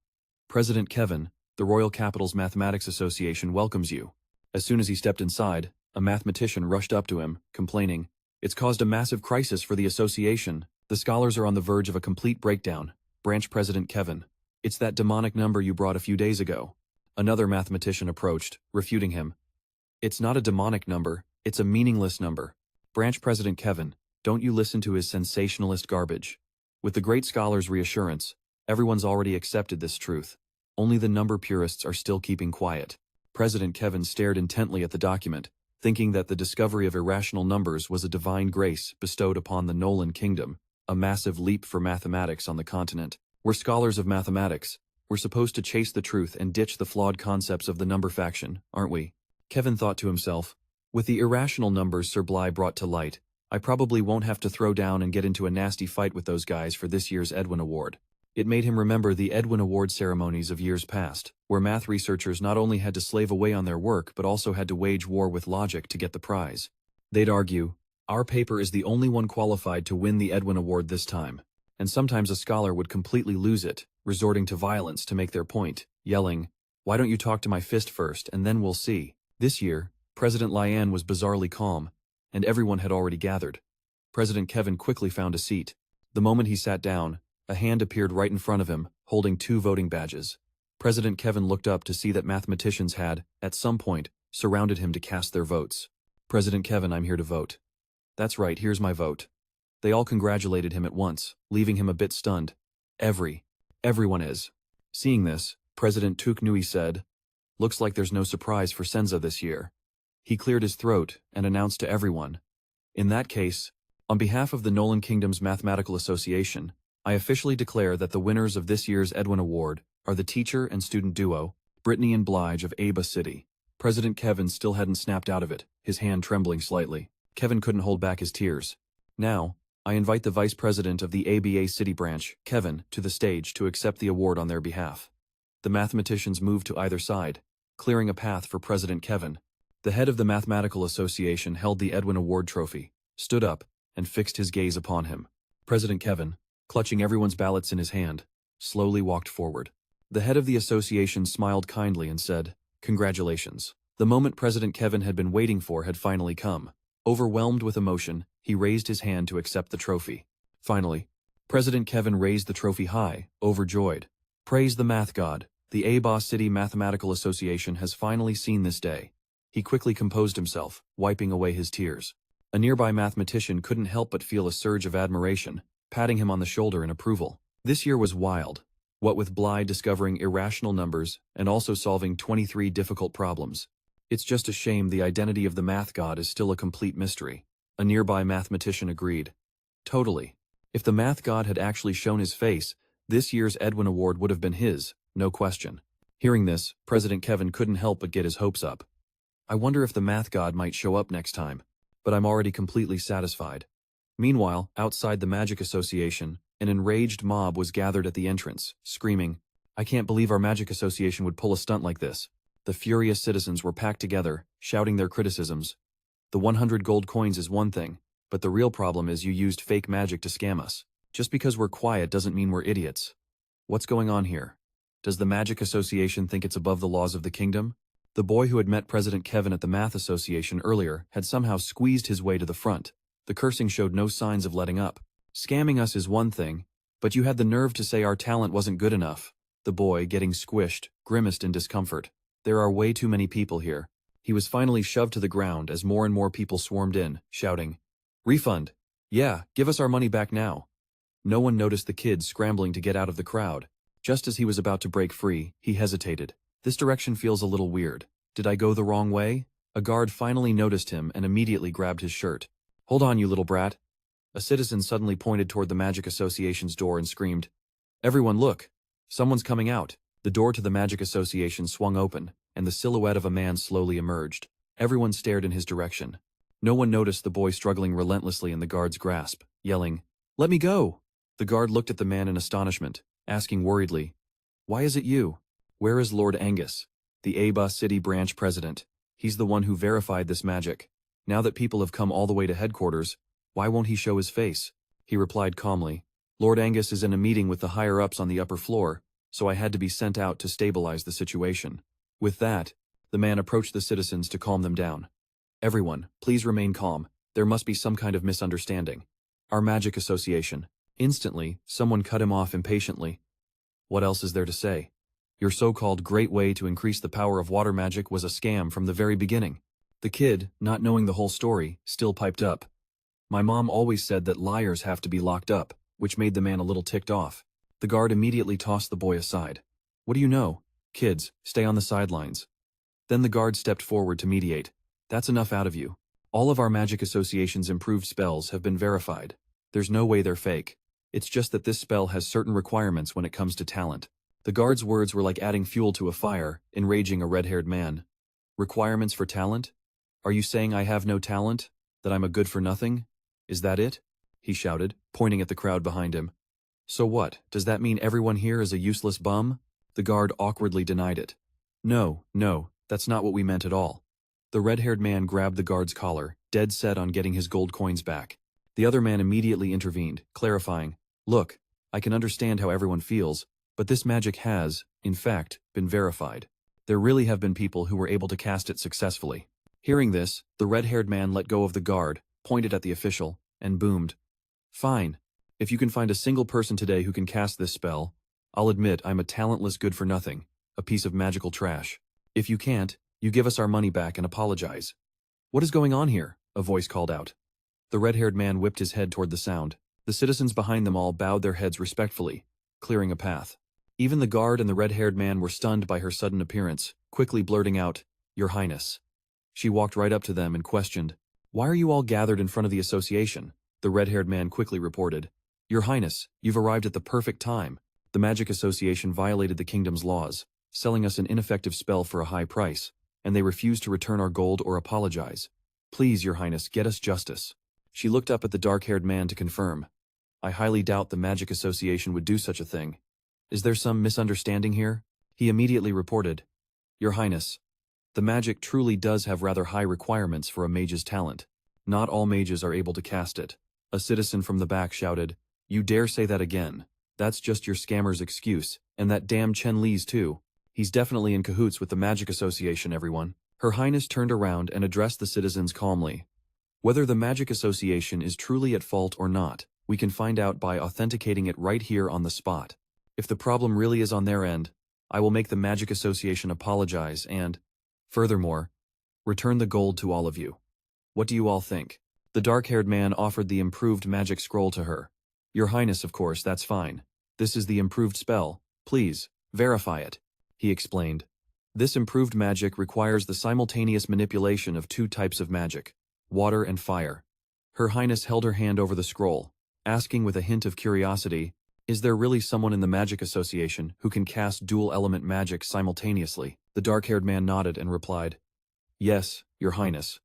Speaker 1: President Kevin, the Royal Capital's Mathematics Association welcomes you. As soon as he stepped inside, a mathematician rushed up to him, complaining, it's caused a massive crisis for the association. The scholars are on the verge of a complete breakdown. Branch President Kevin. It's that demonic number you brought a few days ago. Another mathematician approached, refuting him. It's not a demonic number, it's a meaningless number. Branch President Kevin, don't you listen to his sensationalist garbage. With the great scholar's reassurance, everyone's already accepted this truth. Only the number purists are still keeping quiet. President Kevin stared intently at the document, thinking that the discovery of irrational numbers was a divine grace bestowed upon the Nolan Kingdom, a massive leap for mathematics on the continent. We're scholars of mathematics. We're supposed to chase the truth and ditch the flawed concepts of the number faction, aren't we? Kevin thought to himself, with the irrational numbers Sir Bly brought to light, I probably won't have to throw down and get into a nasty fight with those guys for this year's Edwin Award. It made him remember the Edwin Award ceremonies of years past, where math researchers not only had to slave away on their work but also had to wage war with logic to get the prize. They'd argue, our paper is the only one qualified to win the Edwin Award this time. And sometimes a scholar would completely lose it, resorting to violence to make their point, yelling, why don't you talk to my fist first and then we'll see. This year, President Lian was bizarrely calm, and everyone had already gathered. President Kevin quickly found a seat. The moment he sat down, a hand appeared right in front of him, holding 2 voting badges. President Kevin looked up to see that mathematicians had, at some point, surrounded him to cast their votes. President Kevin, I'm here to vote. That's right, here's my vote. They all congratulated him at once, leaving him a bit stunned. Everyone is. Seeing this, President Tuk Nui said, Looks like there's no surprise for Senza this year. He cleared his throat and announced to everyone. In that case, on behalf of the Nolan Kingdom's Mathematical Association, I officially declare that the winners of this year's Edwin Award are the teacher and student duo, Brittany and Blige of Aba City. President Kevin still hadn't snapped out of it, his hand trembling slightly. Kevin couldn't hold back his tears. Now, I invite the Vice President of the ABA City Branch, Kevin, to the stage to accept the award on their behalf. The mathematicians moved to either side, clearing a path for President Kevin. The head of the Mathematical Association held the Edwin Award trophy, stood up, and fixed his gaze upon him. President Kevin, clutching everyone's ballots in his hand, slowly walked forward. The head of the association smiled kindly and said, "Congratulations." The moment President Kevin had been waiting for had finally come. Overwhelmed with emotion, he raised his hand to accept the trophy. Finally, President Kevin raised the trophy high, overjoyed. Praise the math god, the Aba City Mathematical Association has finally seen this day. He quickly composed himself, wiping away his tears. A nearby mathematician couldn't help but feel a surge of admiration, patting him on the shoulder in approval. This year was wild, what with Bly discovering irrational numbers and also solving 23 difficult problems. It's just a shame the identity of the math god is still a complete mystery. A nearby mathematician agreed. Totally. If the math god had actually shown his face, this year's Edwin Award would have been his, no question. Hearing this, President Kevin couldn't help but get his hopes up. I wonder if the math god might show up next time, but I'm already completely satisfied. Meanwhile, outside the Magic Association, an enraged mob was gathered at the entrance, screaming, "I can't believe our Magic Association would pull a stunt like this." The furious citizens were packed together, shouting their criticisms. The 100 gold coins is one thing, but the real problem is you used fake magic to scam us. Just because we're quiet doesn't mean we're idiots. What's going on here? Does the Magic Association think it's above the laws of the kingdom? The boy who had met President Kevin at the Math Association earlier had somehow squeezed his way to the front. The cursing showed no signs of letting up. Scamming us is one thing, but you had the nerve to say our talent wasn't good enough. The boy, getting squished, grimaced in discomfort. There are way too many people here. He was finally shoved to the ground as more and more people swarmed in, shouting, "Refund! Yeah, give us our money back now." No one noticed the kid scrambling to get out of the crowd. Just as he was about to break free, he hesitated. This direction feels a little weird. Did I go the wrong way? A guard finally noticed him and immediately grabbed his shirt. "Hold on, you little brat." A citizen suddenly pointed toward the Magic Association's door and screamed, "Everyone look! Someone's coming out." The door to the Magic Association swung open, and the silhouette of a man slowly emerged. Everyone stared in his direction. No one noticed the boy struggling relentlessly in the guard's grasp, yelling, "Let me go!" The guard looked at the man in astonishment, asking worriedly, "Why is it you? Where is Lord Angus, the Aba City branch president? He's the one who verified this magic. Now that people have come all the way to headquarters, why won't he show his face?" He replied calmly, "Lord Angus is in a meeting with the higher-ups on the upper floor, so I had to be sent out to stabilize the situation." With that, the man approached the citizens to calm them down. "Everyone, please remain calm. There must be some kind of misunderstanding. Our Magic Association." Instantly, someone cut him off impatiently. "What else is there to say? Your so-called great way to increase the power of water magic was a scam from the very beginning." The kid, not knowing the whole story, still piped up. "My mom always said that liars have to be locked up," which made the man a little ticked off. The guard immediately tossed the boy aside. "What do you know? Kids, stay on the sidelines." Then the guard stepped forward to mediate. "That's enough out of you. All of our Magic Association's improved spells have been verified. There's no way they're fake. It's just that this spell has certain requirements when it comes to talent." The guard's words were like adding fuel to a fire, enraging a red-haired man. "Requirements for talent? Are you saying I have no talent? That I'm a good-for-nothing? Is that it?" he shouted, pointing at the crowd behind him. "So what, does that mean everyone here is a useless bum?" The guard awkwardly denied it. No, that's not what we meant at all." The red-haired man grabbed the guard's collar, dead set on getting his gold coins back. The other man immediately intervened, clarifying, "Look, I can understand how everyone feels, but this magic has, in fact, been verified. There really have been people who were able to cast it successfully." Hearing this, the red-haired man let go of the guard, pointed at the official, and boomed, "Fine. If you can find a single person today who can cast this spell, I'll admit I'm a talentless good-for-nothing, a piece of magical trash. If you can't, you give us our money back and apologize." "What is going on here?" a voice called out. The red-haired man whipped his head toward the sound. The citizens behind them all bowed their heads respectfully, clearing a path. Even the guard and the red-haired man were stunned by her sudden appearance, quickly blurting out, "Your Highness." She walked right up to them and questioned, "Why are you all gathered in front of the association?" The red-haired man quickly reported, "Your Highness, you've arrived at the perfect time. The Magic Association violated the kingdom's laws, selling us an ineffective spell for a high price, and they refuse to return our gold or apologize. Please, Your Highness, get us justice." She looked up at the dark-haired man to confirm, "I highly doubt the Magic Association would do such a thing. Is there some misunderstanding here?" He immediately reported, "Your Highness, the magic truly does have rather high requirements for a mage's talent. Not all mages are able to cast it." A citizen from the back shouted, "You dare say that again? That's just your scammer's excuse, and that damn Chen Li's too. He's definitely in cahoots with the Magic Association, everyone." Her Highness turned around and addressed the citizens calmly. "Whether the Magic Association is truly at fault or not, we can find out by authenticating it right here on the spot. If the problem really is on their end, I will make the Magic Association apologize and, furthermore, return the gold to all of you. What do you all think?" The dark-haired man offered the improved magic scroll to her. "Your Highness, of course, that's fine. This is the improved spell. Please, verify it," he explained. "This improved magic requires the simultaneous manipulation of two types of magic, water and fire." Her Highness held her hand over the scroll, asking with a hint of curiosity, "Is there really someone in the Magic Association who can cast dual-element magic simultaneously?" The dark-haired man nodded and replied, "Yes, Your Highness.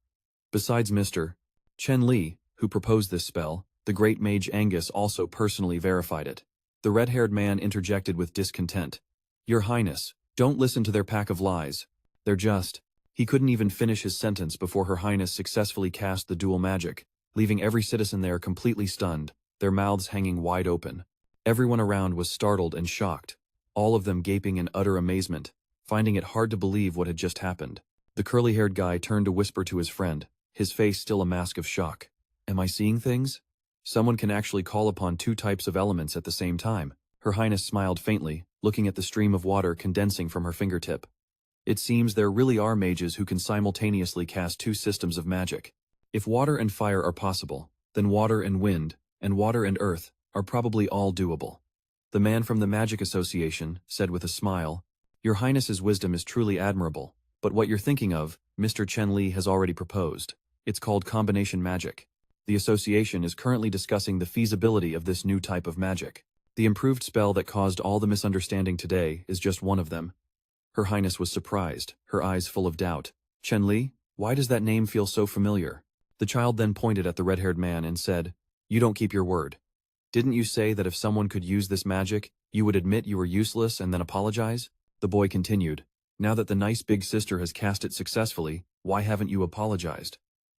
Speaker 1: Besides Mr. Chen Li, who proposed this spell, the great mage Angus also personally verified it." The red-haired man interjected with discontent, "Your Highness, don't listen to their pack of lies. They're just—" He couldn't even finish his sentence before Her Highness successfully cast the dual magic, leaving every citizen there completely stunned, their mouths hanging wide open. Everyone around was startled and shocked, all of them gaping in utter amazement, finding it hard to believe what had just happened. The curly-haired guy turned to whisper to his friend, his face still a mask of shock, "Am I seeing things? Someone can actually call upon two types of elements at the same time." Her Highness smiled faintly, looking at the stream of water condensing from her fingertip. "It seems there really are mages who can simultaneously cast two systems of magic. If water and fire are possible, then water and wind, and water and earth, are probably all doable." The man from the Magic Association said with a smile, "Your Highness's wisdom is truly admirable, but what you're thinking of, Mr. Chen Li has already proposed. It's called combination magic. The association is currently discussing the feasibility of this new type of magic. The improved spell that caused all the misunderstanding today is just one of them." Her Highness was surprised, her eyes full of doubt. "Chen Li? Why does that name feel so familiar?" The child then pointed at the red-haired man and said, "You don't keep your word. Didn't you say that if someone could use this magic, you would admit you were useless and then apologize?" The boy continued, "Now that the nice big sister has cast it successfully, why haven't you apologized?"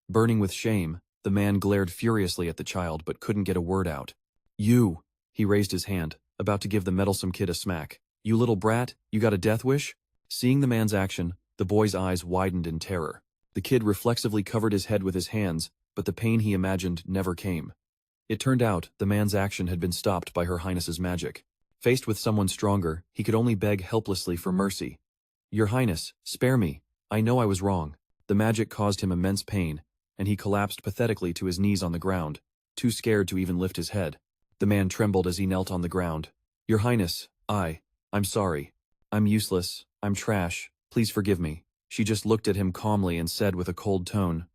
Speaker 1: Burning with shame, the man glared furiously at the child but couldn't get a word out. "You!" He raised his hand, about to give the meddlesome kid a smack. "You little brat, you got a death wish?" Seeing the man's action, the boy's eyes widened in terror. The kid reflexively covered his head with his hands, but the pain he imagined never came. It turned out the man's action had been stopped by Her Highness's magic. Faced with someone stronger, he could only beg helplessly for mercy. "Your Highness, spare me. I know I was wrong." The magic caused him immense pain, and he collapsed pathetically to his knees on the ground, too scared to even lift his head. The man trembled as he knelt on the ground. "Your Highness, I'm sorry. I'm useless, I'm trash, please forgive me." She just looked at him calmly and said with a cold tone,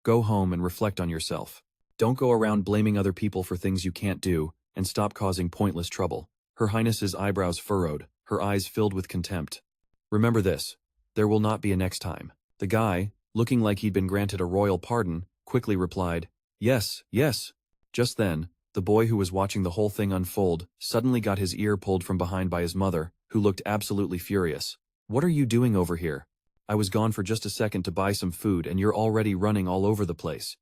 Speaker 1: "Go home and reflect on yourself. Don't go around blaming other people for things you can't do, and stop causing pointless trouble." Her Highness's eyebrows furrowed, her eyes filled with contempt. "Remember this, there will not be a next time." The guy, looking like he'd been granted a royal pardon, quickly replied, "Yes, yes." Just then, the boy who was watching the whole thing unfold suddenly got his ear pulled from behind by his mother, who looked absolutely furious. "What are you doing over here? I was gone for just a second to buy some food and you're already running all over the place.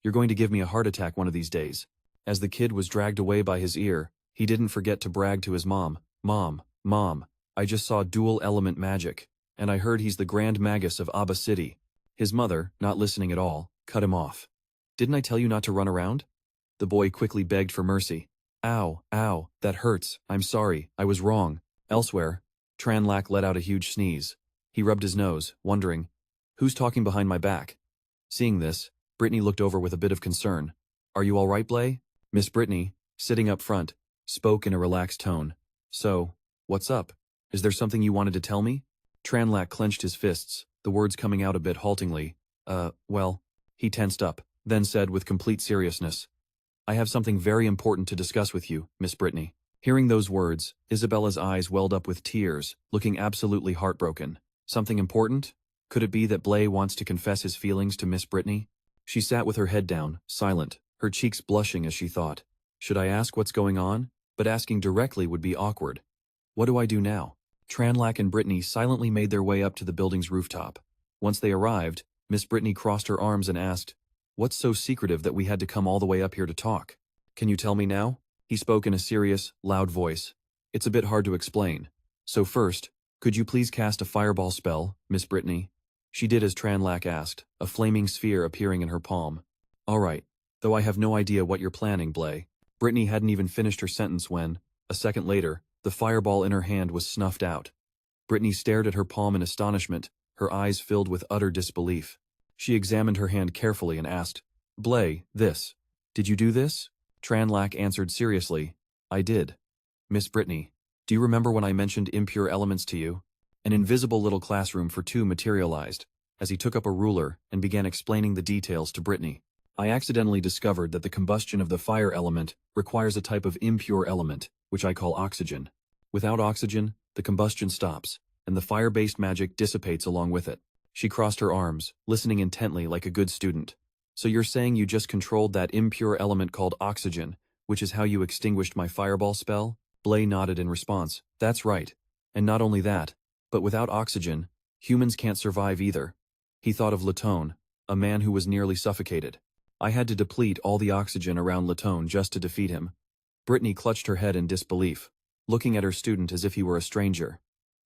Speaker 1: You're going to give me a heart attack one of these days." As the kid was dragged away by his ear, he didn't forget to brag to his mom, Mom, I just saw dual-element magic, and I heard he's the Grand Magus of Abba City." His mother, not listening at all, cut him off. "Didn't I tell you not to run around?" The boy quickly begged for mercy. Ow, that hurts, I'm sorry, I was wrong." Elsewhere, Tranlac let out a huge sneeze. He rubbed his nose, wondering, "Who's talking behind my back?" Seeing this, Brittany looked over with a bit of concern. "Are you all right, Blay?" Miss Brittany, sitting up front, spoke in a relaxed tone. "So, what's up? Is there something you wanted to tell me?" Tranlac clenched his fists, the words coming out a bit haltingly. Well, he tensed up, then said with complete seriousness, I have something very important to discuss with you, Miss Brittany. Hearing those words, Isabella's eyes welled up with tears, looking absolutely heartbroken. Something important? Could it be that Blay wants to confess his feelings to Miss Brittany? She sat with her head down, silent, her cheeks blushing as she thought. Should I ask what's going on? But asking directly would be awkward. What do I do now? Tranlac and Brittany silently made their way up to the building's rooftop. Once they arrived, Miss Brittany crossed her arms and asked, What's so secretive that we had to come all the way up here to talk? Can you tell me now? He spoke in a serious, loud voice. It's a bit hard to explain. So first, could you please cast a fireball spell, Miss Brittany? She did as Tranlac asked, a flaming sphere appearing in her palm. All right, though I have no idea what you're planning, Blay. Brittany hadn't even finished her sentence when, a second later, the fireball in her hand was snuffed out. Brittany stared at her palm in astonishment, her eyes filled with utter disbelief. She examined her hand carefully and asked, Blay, this. Did you do this? Tranlac answered seriously, I did. Miss Brittany, do you remember when I mentioned impure elements to you? An invisible little classroom for two materialized, as he took up a ruler and began explaining the details to Brittany. I accidentally discovered that the combustion of the fire element requires a type of impure element, which I call oxygen. Without oxygen, the combustion stops, and the fire-based magic dissipates along with it. She crossed her arms, listening intently like a good student. So you're saying you just controlled that impure element called oxygen, which is how you extinguished my fireball spell? Blay nodded in response. That's right. And not only that, but without oxygen, humans can't survive either. He thought of Latone, a man who was nearly suffocated. I had to deplete all the oxygen around Latone just to defeat him. Brittany clutched her head in disbelief, looking at her student as if he were a stranger.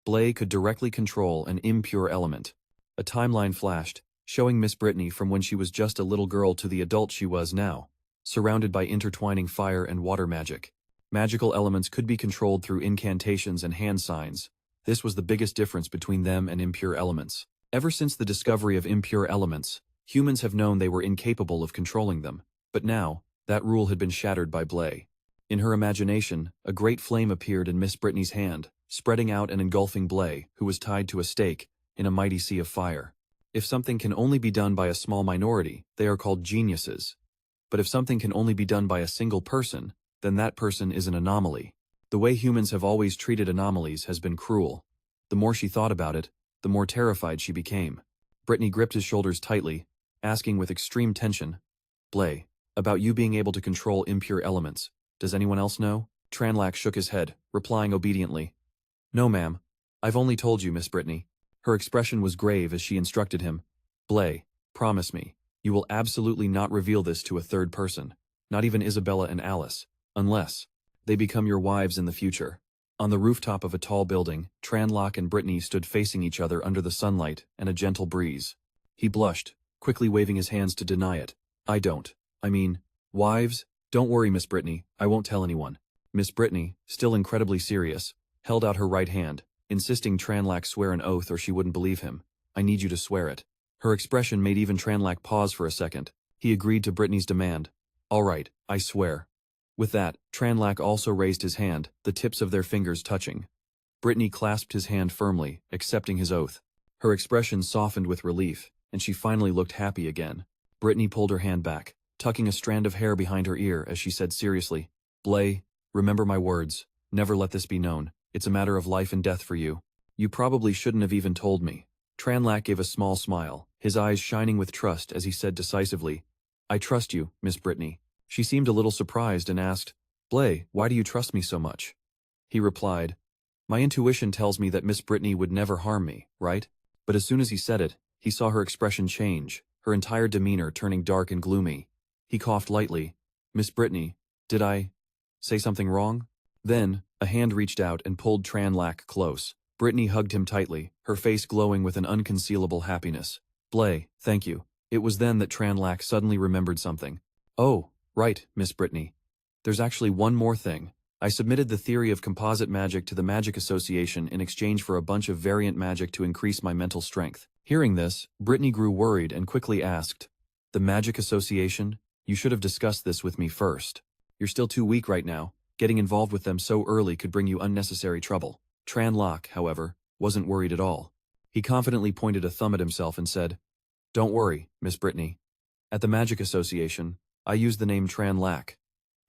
Speaker 1: Blay could directly control an impure element. A timeline flashed, showing Miss Brittany from when she was just a little girl to the adult she was now, surrounded by intertwining fire and water magic. Magical elements could be controlled through incantations and hand signs. This was the biggest difference between them and impure elements. Ever since the discovery of impure elements, humans have known they were incapable of controlling them. But now, that rule had been shattered by Blay. In her imagination, a great flame appeared in Miss Brittany's hand, spreading out and engulfing Blay, who was tied to a stake, in a mighty sea of fire. If something can only be done by a small minority, they are called geniuses. But if something can only be done by a single person, then that person is an anomaly. The way humans have always treated anomalies has been cruel. The more she thought about it, the more terrified she became. Brittany gripped his shoulders tightly, asking with extreme tension, Blay, about you being able to control impure elements. Does anyone else know? Tranlac shook his head, replying obediently. No, ma'am. I've only told you, Miss Brittany. Her expression was grave as she instructed him. Blay, promise me, you will absolutely not reveal this to a third person, not even Isabella and Alice, unless they become your wives in the future. On the rooftop of a tall building, Tranlac and Brittany stood facing each other under the sunlight and a gentle breeze. He blushed, quickly waving his hands to deny it. I mean, wives? Don't worry, Miss Brittany, I won't tell anyone. Miss Brittany, still incredibly serious, held out her right hand, insisting Tranlac swear an oath or she wouldn't believe him. I need you to swear it. Her expression made even Tranlac pause for a second. He agreed to Brittany's demand. All right, I swear. With that, Tranlac also raised his hand, the tips of their fingers touching. Brittany clasped his hand firmly, accepting his oath. Her expression softened with relief, and she finally looked happy again. Brittany pulled her hand back, tucking a strand of hair behind her ear as she said seriously, Blay, remember my words. Never let this be known. It's a matter of life and death for you. You probably shouldn't have even told me. Tranlac gave a small smile, his eyes shining with trust as he said decisively, I trust you, Miss Brittany. She seemed a little surprised and asked, Blay, why do you trust me so much? He replied, my intuition tells me that Miss Brittany would never harm me, right? But as soon as he said it, he saw her expression change, her entire demeanor turning dark and gloomy. He coughed lightly. Miss Brittany, did I say something wrong? Then, a hand reached out and pulled Tranlac close. Brittany hugged him tightly, her face glowing with an unconcealable happiness. Blay, thank you. It was then that Tranlac suddenly remembered something. Oh, right, Miss Brittany. There's actually one more thing. I submitted the theory of composite magic to the Magic Association in exchange for a bunch of variant magic to increase my mental strength. Hearing this, Brittany grew worried and quickly asked, the Magic Association? You should have discussed this with me first. You're still too weak right now. Getting involved with them so early could bring you unnecessary trouble. Tranlac, however, wasn't worried at all. He confidently pointed a thumb at himself and said, "Don't worry, Miss Brittany. At the Magic Association, I use the name Tran Lack.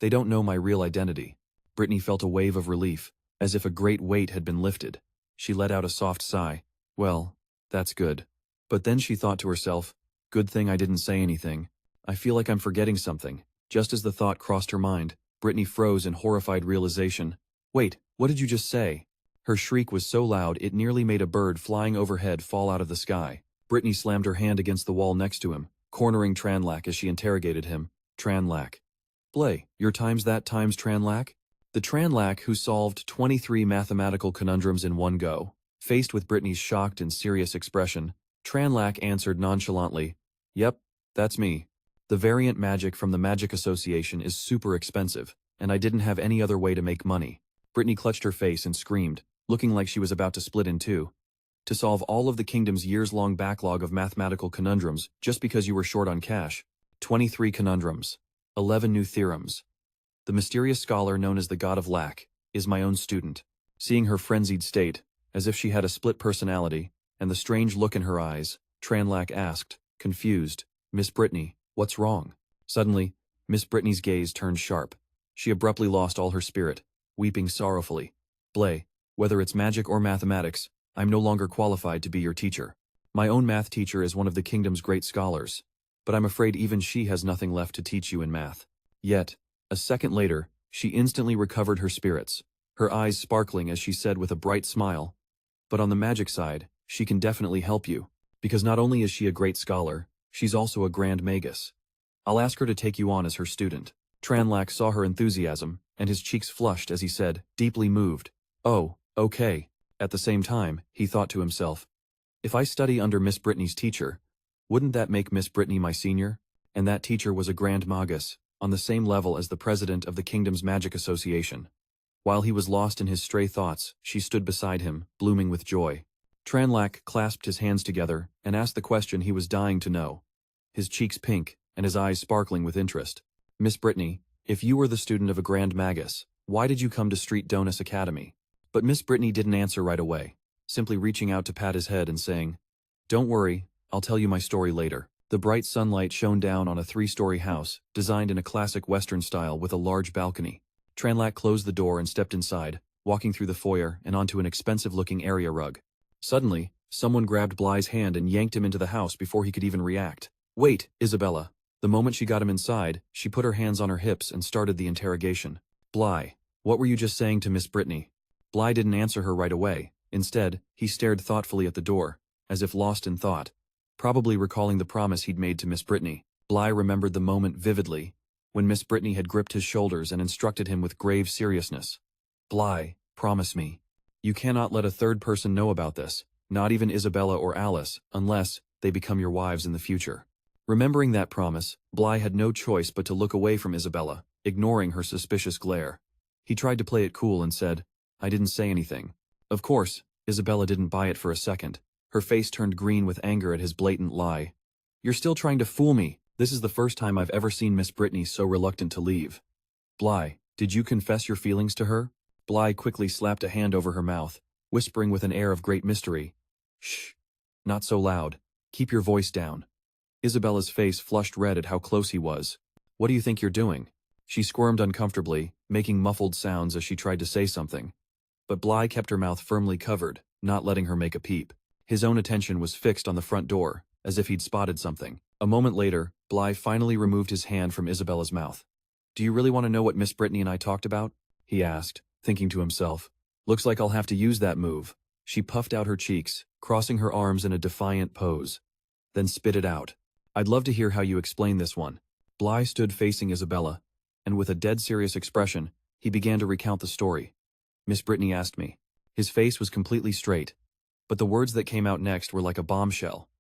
Speaker 1: They don't know my real identity." Brittany felt a wave of relief, as if a great weight had been lifted. She let out a soft sigh. Well, that's good. But then she thought to herself, good thing I didn't say anything. I feel like I'm forgetting something. Just as the thought crossed her mind, Brittany froze in horrified realization. Wait, what did you just say? Her shriek was so loud it nearly made a bird flying overhead fall out of the sky. Brittany slammed her hand against the wall next to him, cornering Tranlack as she interrogated him. Tranlack. Blay, your times that times Tranlack? The Tranlack who solved 23 mathematical conundrums in one go. Faced with Brittany's shocked and serious expression, Tranlack answered nonchalantly, "Yep, that's me. The variant magic from the Magic Association is super expensive, and I didn't have any other way to make money." Brittany clutched her face and screamed, looking like she was about to split in two. To solve all of the kingdom's years-long backlog of mathematical conundrums just because you were short on cash. 23 conundrums. 11 new theorems. The mysterious scholar known as the God of Lack is my own student. Seeing her frenzied state, as if she had a split personality, and the strange look in her eyes, Tranlack asked, confused, "Miss Brittany, what's wrong?" Suddenly, Miss Brittany's gaze turned sharp. She abruptly lost all her spirit, weeping sorrowfully. "Blay, whether it's magic or mathematics, I'm no longer qualified to be your teacher. My own math teacher is one of the kingdom's great scholars, but I'm afraid even she has nothing left to teach you in math." Yet, a second later, she instantly recovered her spirits, her eyes sparkling as she said with a bright smile, "But on the magic side, she can definitely help you, because not only is she a great scholar, she's also a grand magus. I'll ask her to take you on as her student." Tranlack saw her enthusiasm, and his cheeks flushed as he said, deeply moved, "Oh, okay." At the same time, he thought to himself, if I study under Miss Brittany's teacher, wouldn't that make Miss Brittany my senior? And that teacher was a grand magus, on the same level as the president of the kingdom's magic association. While he was lost in his stray thoughts, she stood beside him, blooming with joy. Tranlack clasped his hands together and asked the question he was dying to know, his cheeks pink and his eyes sparkling with interest. "Miss Brittany, if you were the student of a grand magus, why did you come to Street Donus Academy?" But Miss Brittany didn't answer right away, simply reaching out to pat his head and saying, "Don't worry, I'll tell you my story later." The bright sunlight shone down on a 3-story house, designed in a classic Western style with a large balcony. Tranlack closed the door and stepped inside, walking through the foyer and onto an expensive-looking area rug. Suddenly, someone grabbed Bly's hand and yanked him into the house before he could even react. "Wait, Isabella." The moment she got him inside, she put her hands on her hips and started the interrogation. "Bly, what were you just saying to Miss Brittany?" Bly didn't answer her right away. Instead, he stared thoughtfully at the door, as if lost in thought, probably recalling the promise he'd made to Miss Brittany. Bly remembered the moment vividly, when Miss Brittany had gripped his shoulders and instructed him with grave seriousness. "Bly, promise me. You cannot let a third person know about this, not even Isabella or Alice, unless they become your wives in the future." Remembering that promise, Bly had no choice but to look away from Isabella, ignoring her suspicious glare. He tried to play it cool and said, "I didn't say anything." Of course, Isabella didn't buy it for a second. Her face turned green with anger at his blatant lie. "You're still trying to fool me. This is the first time I've ever seen Miss Brittany so reluctant to leave." "Bly, did you confess your feelings to her?" Bly quickly slapped a hand over her mouth, whispering with an air of great mystery, "Shh. Not so loud. Keep your voice down." Isabella's face flushed red at how close he was. "What do you think you're doing?" She squirmed uncomfortably, making muffled sounds as she tried to say something. But Bly kept her mouth firmly covered, not letting her make a peep. His own attention was fixed on the front door, as if he'd spotted something. A moment later, Bly finally removed his hand from Isabella's mouth. "Do you really want to know what Miss Brittany and I talked about?" he asked, thinking to himself. "Looks like I'll have to use that move." She puffed out her cheeks, crossing her arms in a defiant pose. Then spit it out. "I'd love to hear how you explain this one." Bly stood facing Isabella, and with a dead serious expression, he began to recount the story. "Miss Brittany asked me." His face was completely straight, but the words that came out next were like a bombshell.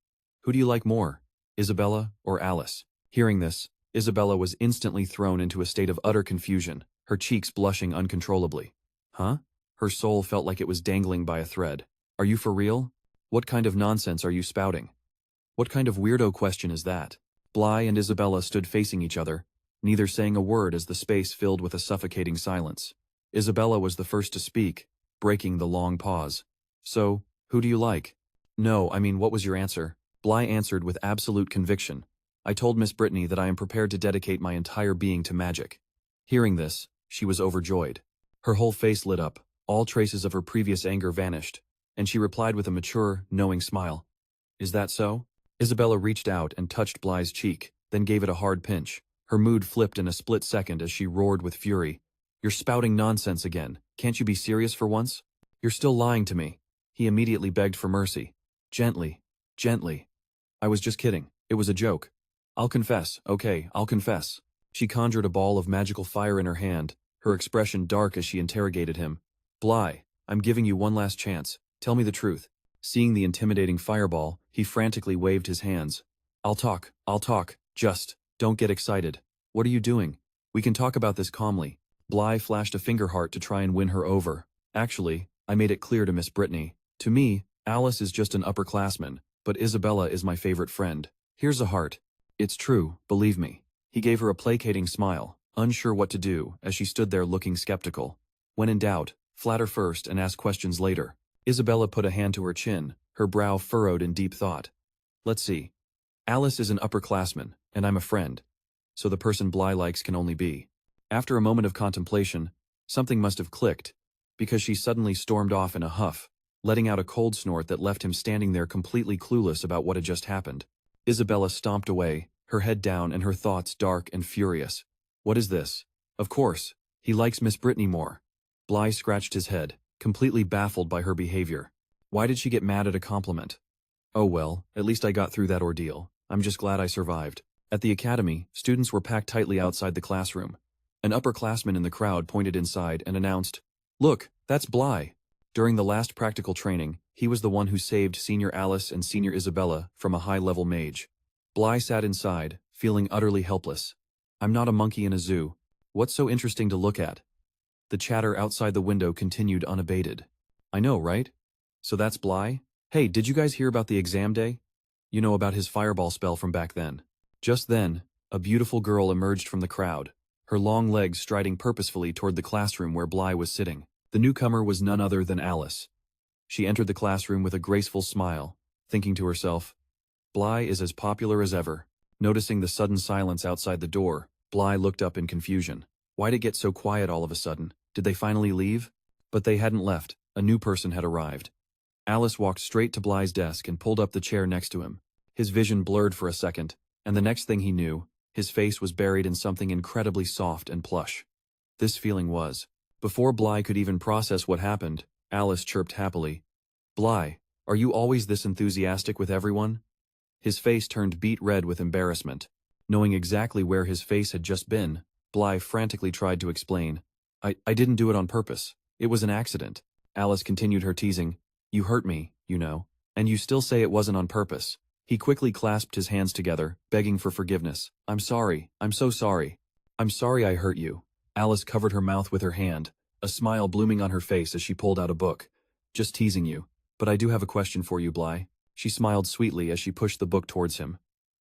Speaker 1: "Who do you like more, Isabella or Alice?" Hearing this, Isabella was instantly thrown into a state of utter confusion, her cheeks blushing uncontrollably. "Huh?" Her soul felt like it was dangling by a thread. "Are you for real? What kind of nonsense are you spouting? What kind of weirdo question is that?" Bly and Isabella stood facing each other, neither saying a word as the space filled with a suffocating silence. Isabella was the first to speak, breaking the long pause. "So, who do you like?" No, I mean, what was your answer? Bly answered with absolute conviction. I told Miss Brittany that I am prepared to dedicate my entire being to magic. Hearing this, she was overjoyed. Her whole face lit up, all traces of her previous anger vanished, and she replied with a mature, knowing smile. Is that so? Isabella reached out and touched Bly's cheek, then gave it a hard pinch. Her mood flipped in a split second as she roared with fury. You're spouting nonsense again. Can't you be serious for once? You're still lying to me. He immediately begged for mercy. Gently, gently. I was just kidding. It was a joke. I'll confess, okay, I'll confess. She conjured a ball of magical fire in her hand, her expression dark as she interrogated him. Bly, I'm giving you one last chance. Tell me the truth. Seeing the intimidating fireball, he frantically waved his hands. I'll talk, just, don't get excited. What are you doing? We can talk about this calmly. Bly flashed a finger heart to try and win her over. Actually, I made it clear to Miss Brittany. To me, Alice is just an upperclassman, but Isabella is my favorite friend. Here's a heart. It's true, believe me. He gave her a placating smile, unsure what to do, as she stood there looking skeptical. When in doubt, flatter first and ask questions later. Isabella put a hand to her chin, her brow furrowed in deep thought. Let's see. Alice is an upperclassman, and I'm a friend. So the person Bly likes can only be. After a moment of contemplation, something must have clicked, because she suddenly stormed off in a huff, letting out a cold snort that left him standing there completely clueless about what had just happened. Isabella stomped away, her head down and her thoughts dark and furious. What is this? Of course, he likes Miss Brittany more. Bly scratched his head, completely baffled by her behavior. Why did she get mad at a compliment? Oh well, at least I got through that ordeal. I'm just glad I survived. At the academy, students were packed tightly outside the classroom. An upperclassman in the crowd pointed inside and announced, Look, that's Bly. During the last practical training, he was the one who saved Senior Alice and Senior Isabella from a high-level mage. Bly sat inside, feeling utterly helpless. I'm not a monkey in a zoo. What's so interesting to look at? The chatter outside the window continued unabated. I know, right? So that's Bly? Hey, did you guys hear about the exam day? You know about his fireball spell from back then. Just then, a beautiful girl emerged from the crowd, her long legs striding purposefully toward the classroom where Bly was sitting. The newcomer was none other than Alice. She entered the classroom with a graceful smile, thinking to herself, Bly is as popular as ever. Noticing the sudden silence outside the door, Bly looked up in confusion. Why'd it get so quiet all of a sudden? Did they finally leave? But they hadn't left. A new person had arrived. Alice walked straight to Bly's desk and pulled up the chair next to him. His vision blurred for a second, and the next thing he knew, his face was buried in something incredibly soft and plush. This feeling was. Before Bly could even process what happened, Alice chirped happily. Bly, are you always this enthusiastic with everyone? His face turned beet red with embarrassment. Knowing exactly where his face had just been, Bly frantically tried to explain. I didn't do it on purpose. It was an accident. Alice continued her teasing. You hurt me, you know. And you still say it wasn't on purpose. He quickly clasped his hands together, begging for forgiveness. I'm sorry. I'm so sorry. I'm sorry I hurt you. Alice covered her mouth with her hand, a smile blooming on her face as she pulled out a book. Just teasing you. But I do have a question for you, Bly. She smiled sweetly as she pushed the book towards him.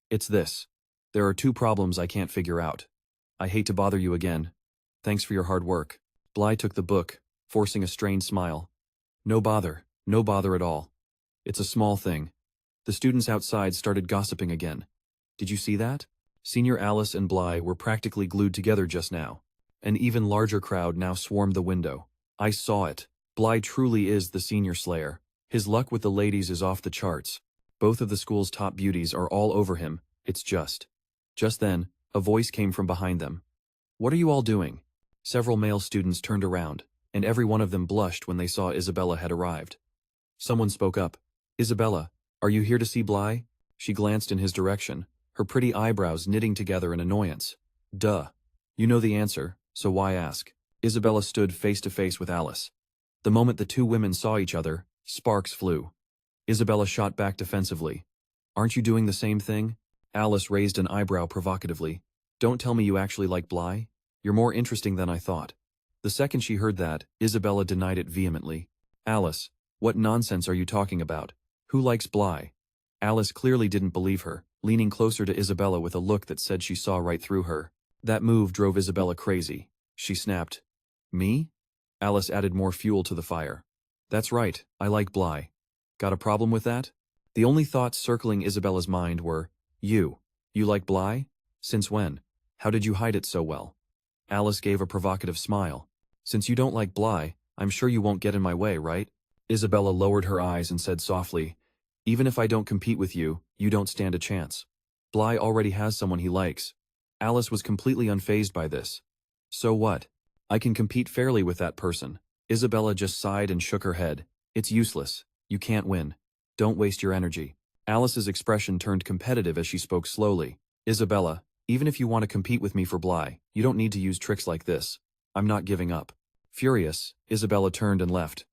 Speaker 1: It's this. There are two problems I can't figure out. I hate to bother you again. Thanks for your hard work. Bly took the book, forcing a strained smile. No bother at all. It's a small thing. The students outside started gossiping again. Did you see that? Senior Alice and Bly were practically glued together just now. An even larger crowd now swarmed the window. I saw it. Bly truly is the senior slayer. His luck with the ladies is off the charts. Both of the school's top beauties are all over him. It's just. Just then, a voice came from behind them. What are you all doing? Several male students turned around, and every one of them blushed when they saw Isabella had arrived. Someone spoke up. Isabella, are you here to see Bly? She glanced in his direction, her pretty eyebrows knitting together in annoyance. Duh. You know the answer, so why ask? Isabella stood face to face with Alice. The moment the two women saw each other, sparks flew. Isabella shot back defensively. Aren't you doing the same thing? Alice raised an eyebrow provocatively. Don't tell me you actually like Bly? You're more interesting than I thought. The second she heard that, Isabella denied it vehemently. Alice, what nonsense are you talking about? Who likes Bly? Alice clearly didn't believe her, leaning closer to Isabella with a look that said she saw right through her. That move drove Isabella crazy. She snapped. Me? Alice added more fuel to the fire. That's right, I like Bly. Got a problem with that? The only thoughts circling Isabella's mind were, You like Bly? Since when? How did you hide it so well? Alice gave a provocative smile. Since you don't like Bly, I'm sure you won't get in my way, right? Isabella lowered her eyes and said softly, Even if I don't compete with you, you don't stand a chance. Bly already has someone he likes. Alice was completely unfazed by this. So what? I can compete fairly with that person. Isabella just sighed and shook her head. It's useless. You can't win. Don't waste your energy. Alice's expression turned competitive as she spoke slowly. Isabella, even if you want to compete with me for Bly, you don't need to use tricks like this. I'm not giving up. Furious, Isabella turned and left.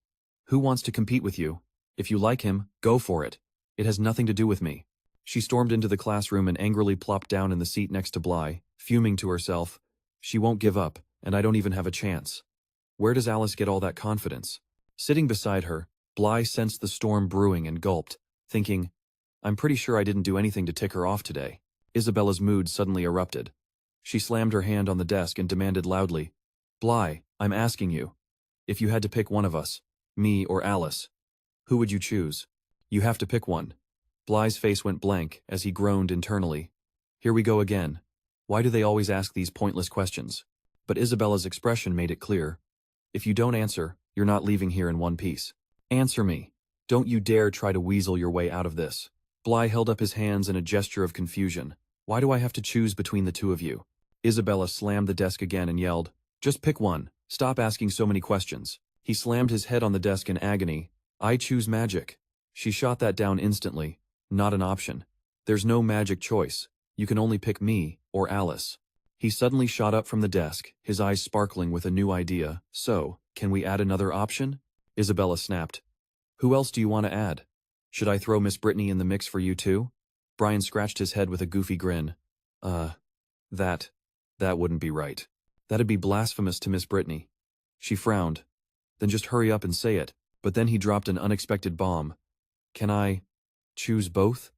Speaker 1: Who wants to compete with you? If you like him, go for it. It has nothing to do with me. She stormed into the classroom and angrily plopped down in the seat next to Bly, fuming to herself. She won't give up, and I don't even have a chance. Where does Alice get all that confidence? Sitting beside her, Bly sensed the storm brewing and gulped, thinking, I'm pretty sure I didn't do anything to tick her off today. Isabella's mood suddenly erupted. She slammed her hand on the desk and demanded loudly, Bly, I'm asking you. If you had to pick one of us, me or Alice, who would you choose? You have to pick one. Bly's face went blank as he groaned internally. Here we go again. Why do they always ask these pointless questions? But Isabella's expression made it clear. If you don't answer, you're not leaving here in one piece. Answer me. Don't you dare try to weasel your way out of this. Bly held up his hands in a gesture of confusion. Why do I have to choose between the two of you? Isabella slammed the desk again and yelled, Just pick one. Stop asking so many questions. He slammed his head on the desk in agony. I choose magic. She shot that down instantly. Not an option. There's no magic choice. You can only pick me or Alice. He suddenly shot up from the desk, his eyes sparkling with a new idea. So, can we add another option? Isabella snapped. Who else do you want to add? Should I throw Miss Brittany in the mix for you too? Brian scratched his head with a goofy grin. That wouldn't be right. That'd be blasphemous to Miss Brittany. She frowned. Then just hurry up and say it. But then he dropped an unexpected bomb. Can I choose both?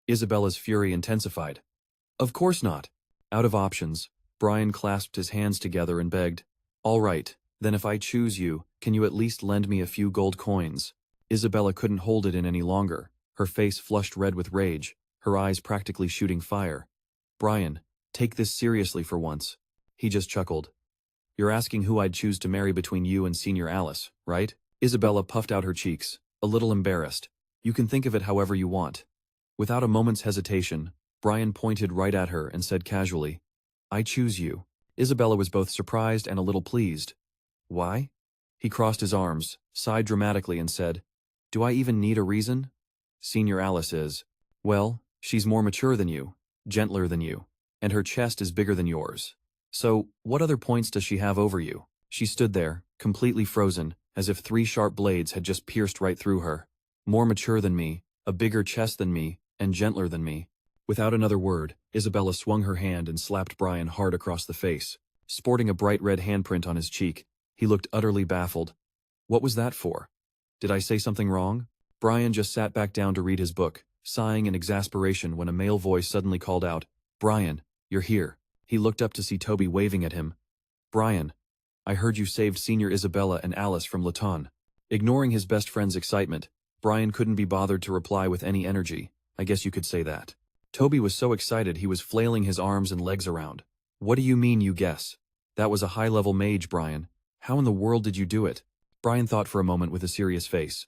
Speaker 1: Isabella's fury intensified. Of course not. Out of options, Brian clasped his hands together and begged, All right, then if I choose you, can you at least lend me a few gold coins? Isabella couldn't hold it in any longer, her face flushed red with rage, her eyes practically shooting fire. Brian, take this seriously for once. He just chuckled. You're asking who I'd choose to marry between you and Senior Alice, right? Isabella puffed out her cheeks, a little embarrassed. You can think of it however you want. Without a moment's hesitation, Brian pointed right at her and said casually, I choose you. Isabella was both surprised and a little pleased. Why? He crossed his arms, sighed dramatically and said, Do I even need a reason? Senior Alice is. Well, she's more mature than you, gentler than you, and her chest is bigger than yours. So, what other points does she have over you? She stood there, completely frozen, as if 3 sharp blades had just pierced right through her. More mature than me, a bigger chest than me, and gentler than me. Without another word, Isabella swung her hand and slapped Brian hard across the face. Sporting a bright red handprint on his cheek, he looked utterly baffled. What was that for? Did I say something wrong? Brian just sat back down to read his book, sighing in exasperation when a male voice suddenly called out, Brian, you're here. He looked up to see Toby waving at him. Brian, I heard you saved Senior Isabella and Alice from Laton. Ignoring his best friend's excitement, Brian couldn't be bothered to reply with any energy. I guess you could say that. Toby was so excited he was flailing his arms and legs around. What do you mean you guess? That was a high-level mage, Brian. How in the world did you do it? Brian thought for a moment with a serious face.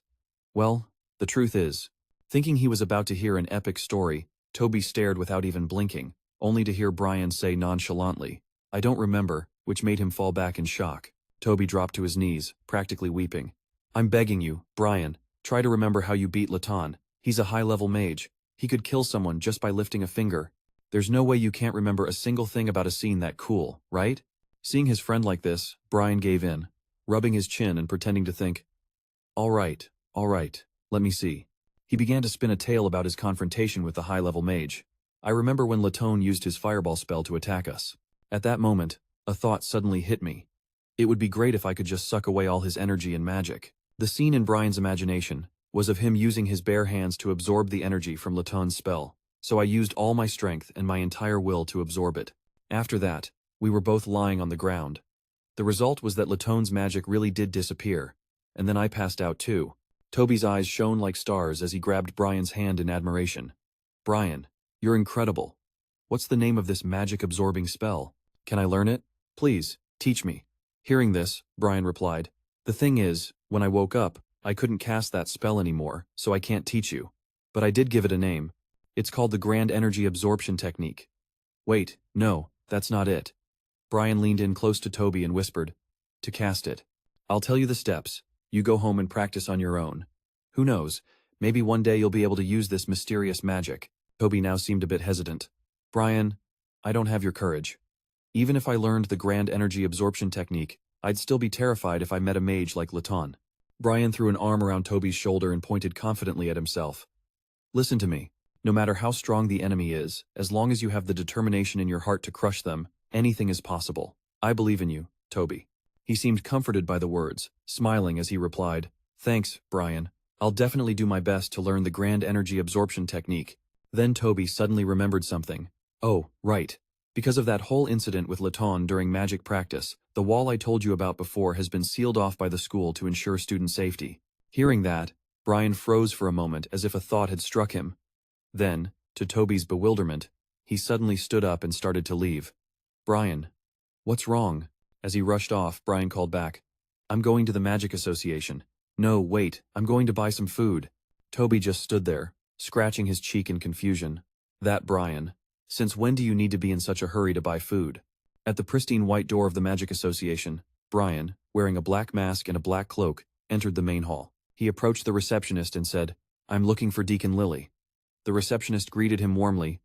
Speaker 1: Well, the truth is, thinking he was about to hear an epic story, Toby stared without even blinking, only to hear Brian say nonchalantly, I don't remember, which made him fall back in shock. Toby dropped to his knees, practically weeping. I'm begging you, Brian, try to remember how you beat Laton. He's a high-level mage. He could kill someone just by lifting a finger. There's no way you can't remember a single thing about a scene that cool, right? Seeing his friend like this, Brian gave in, rubbing his chin and pretending to think. All right, let me see. He began to spin a tale about his confrontation with the high-level mage. I remember when Laton used his fireball spell to attack us. At that moment, a thought suddenly hit me. It would be great if I could just suck away all his energy and magic. The scene in Brian's imagination was of him using his bare hands to absorb the energy from Laton's spell, so I used all my strength and my entire will to absorb it. After that, we were both lying on the ground. The result was that Laton's magic really did disappear, and then I passed out too. Toby's eyes shone like stars as he grabbed Brian's hand in admiration. Brian, you're incredible. What's the name of this magic-absorbing spell? Can I learn it? Please, teach me. Hearing this, Brian replied, the thing is, when I woke up, I couldn't cast that spell anymore, so I can't teach you. But I did give it a name. It's called the Grand Energy Absorption Technique. Wait, no, that's not it. Brian leaned in close to Toby and whispered, to cast it. I'll tell you the steps. You go home and practice on your own. Who knows, maybe one day you'll be able to use this mysterious magic. Toby now seemed a bit hesitant. Brian, I don't have your courage. Even if I learned the Grand Energy Absorption Technique, I'd still be terrified if I met a mage like Laton. Brian threw an arm around Toby's shoulder and pointed confidently at himself. Listen to me. No matter how strong the enemy is, as long as you have the determination in your heart to crush them, anything is possible. I believe in you, Toby. He seemed comforted by the words, smiling as he replied, Thanks, Brian. I'll definitely do my best to learn the Grand Energy Absorption Technique. Then Toby suddenly remembered something. Oh, right. Because of that whole incident with Laton during magic practice, the wall I told you about before has been sealed off by the school to ensure student safety. Hearing that, Brian froze for a moment as if a thought had struck him. Then, to Toby's bewilderment, he suddenly stood up and started to leave. Brian, what's wrong? As he rushed off, Brian called back. I'm going to the Magic Association. No, wait, I'm going to buy some food. Toby just stood there, scratching his cheek in confusion. That Brian. Since when do you need to be in such a hurry to buy food? At the pristine white door of the Magic Association, Brian, wearing a black mask and a black cloak, entered the main hall. He approached the receptionist and said, I'm looking for Deacon Lily. The receptionist greeted him warmly.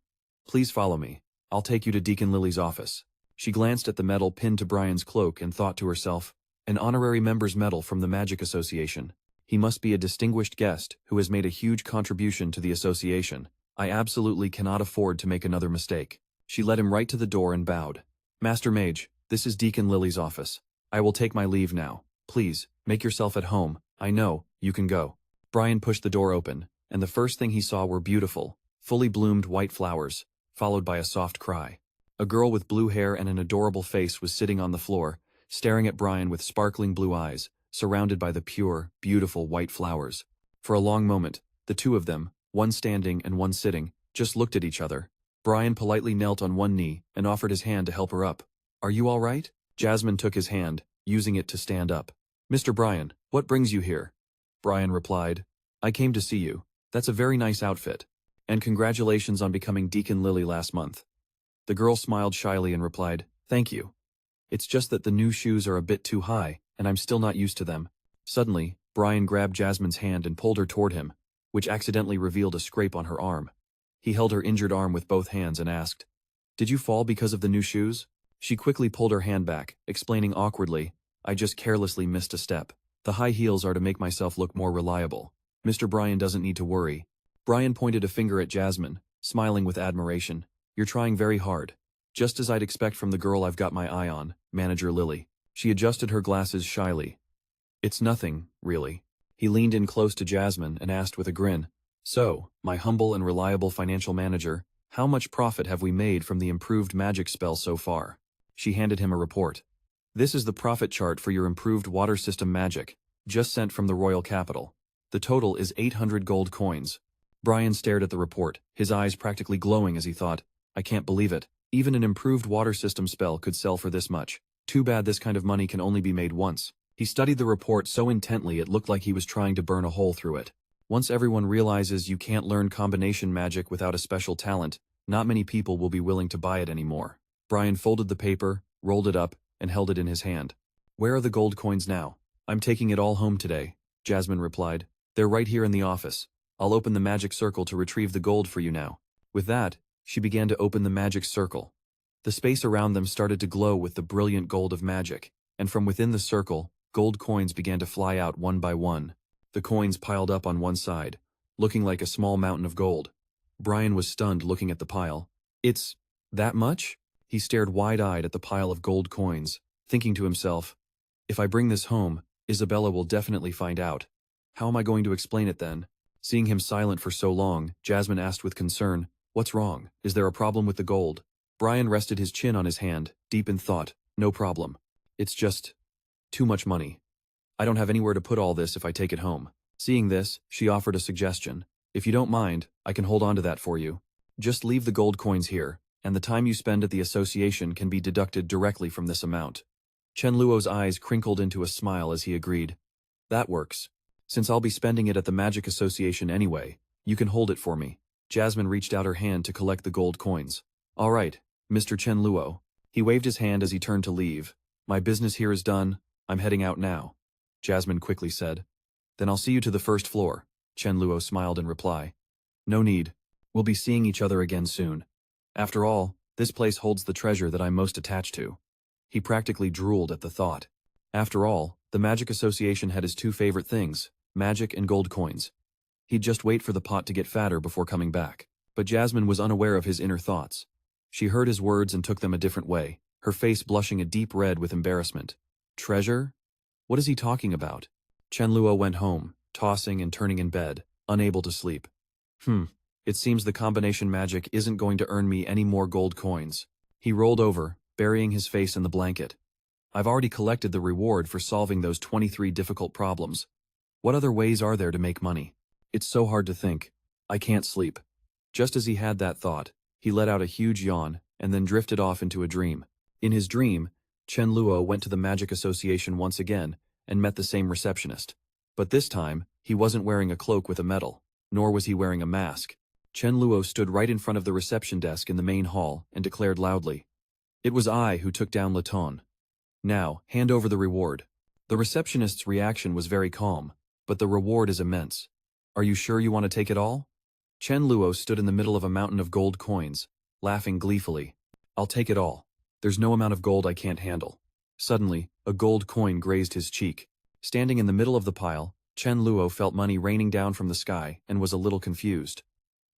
Speaker 1: Please follow me. I'll take you to Deacon Lily's office. She glanced at the medal pinned to Brian's cloak and thought to herself, an honorary member's medal from the Magic Association. He must be a distinguished guest who has made a huge contribution to the association. I absolutely cannot afford to make another mistake. She led him right to the door and bowed. Master Mage, this is Deacon Lily's office. I will take my leave now. Please, make yourself at home. I know, you can go. Brian pushed the door open, and the first thing he saw were beautiful, fully bloomed white flowers, followed by a soft cry. A girl with blue hair and an adorable face was sitting on the floor, staring at Brian with sparkling blue eyes, surrounded by the pure, beautiful white flowers. For a long moment, the two of them, one standing and one sitting, just looked at each other. Brian politely knelt on one knee and offered his hand to help her up. Are you all right? Jasmine took his hand, using it to stand up. Mr. Brian, what brings you here? Brian replied, I came to see you. That's a very nice outfit. And congratulations on becoming Deacon Lily last month. The girl smiled shyly and replied, Thank you. It's just that the new shoes are a bit too high, and I'm still not used to them. Suddenly, Brian grabbed Jasmine's hand and pulled her toward him, which accidentally revealed a scrape on her arm. He held her injured arm with both hands and asked, Did you fall because of the new shoes? She quickly pulled her hand back, explaining awkwardly, I just carelessly missed a step. The high heels are to make myself look more reliable. Mr. Brian doesn't need to worry. Brian pointed a finger at Jasmine, smiling with admiration. You're trying very hard. Just as I'd expect from the girl I've got my eye on, Manager Lily. She adjusted her glasses shyly. It's nothing, really. He leaned in close to Jasmine and asked with a grin, So, my humble and reliable financial manager, how much profit have we made from the improved magic spell so far? She handed him a report. This is the profit chart for your improved water system magic, just sent from the royal capital. The total is 800 gold coins. Brian stared at the report, his eyes practically glowing as he thought, I can't believe it. Even an improved water system spell could sell for this much. Too bad this kind of money can only be made once. He studied the report so intently it looked like he was trying to burn a hole through it. Once everyone realizes you can't learn combination magic without a special talent, not many people will be willing to buy it anymore. Brian folded the paper, rolled it up, and held it in his hand. Where are the gold coins now? I'm taking it all home today, Jasmine replied. They're right here in the office. I'll open the magic circle to retrieve the gold for you now. With that, she began to open the magic circle. The space around them started to glow with the brilliant gold of magic, and from within the circle, gold coins began to fly out one by one. The coins piled up on one side, looking like a small mountain of gold. Brian was stunned looking at the pile. It's that much? He stared wide-eyed at the pile of gold coins, thinking to himself, if I bring this home, Isabella will definitely find out. How am I going to explain it then? Seeing him silent for so long, Jasmine asked with concern, What's wrong? Is there a problem with the gold? Brian rested his chin on his hand, deep in thought. No problem. It's just too much money. I don't have anywhere to put all this if I take it home. Seeing this, she offered a suggestion. If you don't mind, I can hold on to that for you. Just leave the gold coins here, and the time you spend at the association can be deducted directly from this amount. Chen Luo's eyes crinkled into a smile as he agreed. That works. Since I'll be spending it at the Magic Association anyway, you can hold it for me. Jasmine reached out her hand to collect the gold coins. All right, Mr. Chen Luo. He waved his hand as he turned to leave. My business here is done. I'm heading out now. Jasmine quickly said. Then I'll see you to the first floor. Chen Luo smiled in reply. No need. We'll be seeing each other again soon. After all, this place holds the treasure that I'm most attached to. He practically drooled at the thought. After all, the Magic Association had his two favorite things, magic and gold coins. He'd just wait for the pot to get fatter before coming back. But Jasmine was unaware of his inner thoughts. She heard his words and took them a different way, her face blushing a deep red with embarrassment. Treasure? What is he talking about? Chen Luo went home, tossing and turning in bed, unable to sleep. It seems the combination magic isn't going to earn me any more gold coins. He rolled over, burying his face in the blanket. I've already collected the reward for solving those 23 difficult problems. What other ways are there to make money? It's so hard to think. I can't sleep. Just as he had that thought, he let out a huge yawn and then drifted off into a dream. In his dream, Chen Luo went to the Magic Association once again and met the same receptionist. But this time, he wasn't wearing a cloak with a medal, nor was he wearing a mask. Chen Luo stood right in front of the reception desk in the main hall and declared loudly, "It was I who took down Laton. Now, hand over the reward." The receptionist's reaction was very calm, but the reward is immense. Are you sure you want to take it all? Chen Luo stood in the middle of a mountain of gold coins, laughing gleefully. I'll take it all. There's no amount of gold I can't handle. Suddenly, a gold coin grazed his cheek. Standing in the middle of the pile, Chen Luo felt money raining down from the sky and was a little confused.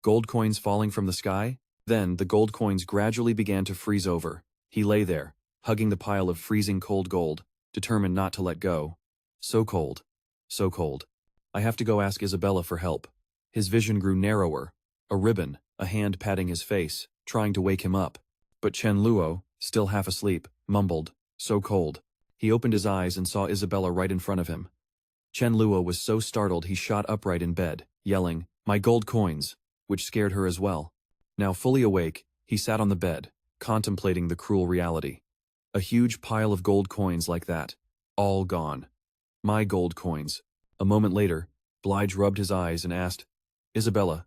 Speaker 1: Gold coins falling from the sky? Then, the gold coins gradually began to freeze over. He lay there, hugging the pile of freezing cold gold, determined not to let go. So cold. So cold. I have to go ask Isabella for help. His vision grew narrower. A ribbon, a hand patting his face, trying to wake him up. But Chen Luo, still half asleep, mumbled, so cold. He opened his eyes and saw Isabella right in front of him. Chen Luo was so startled he shot upright in bed, yelling, "My gold coins!" which scared her as well. Now fully awake, he sat on the bed, contemplating the cruel reality. A huge pile of gold coins like that. All gone. My gold coins. A moment later, Blige rubbed his eyes and asked, Isabella,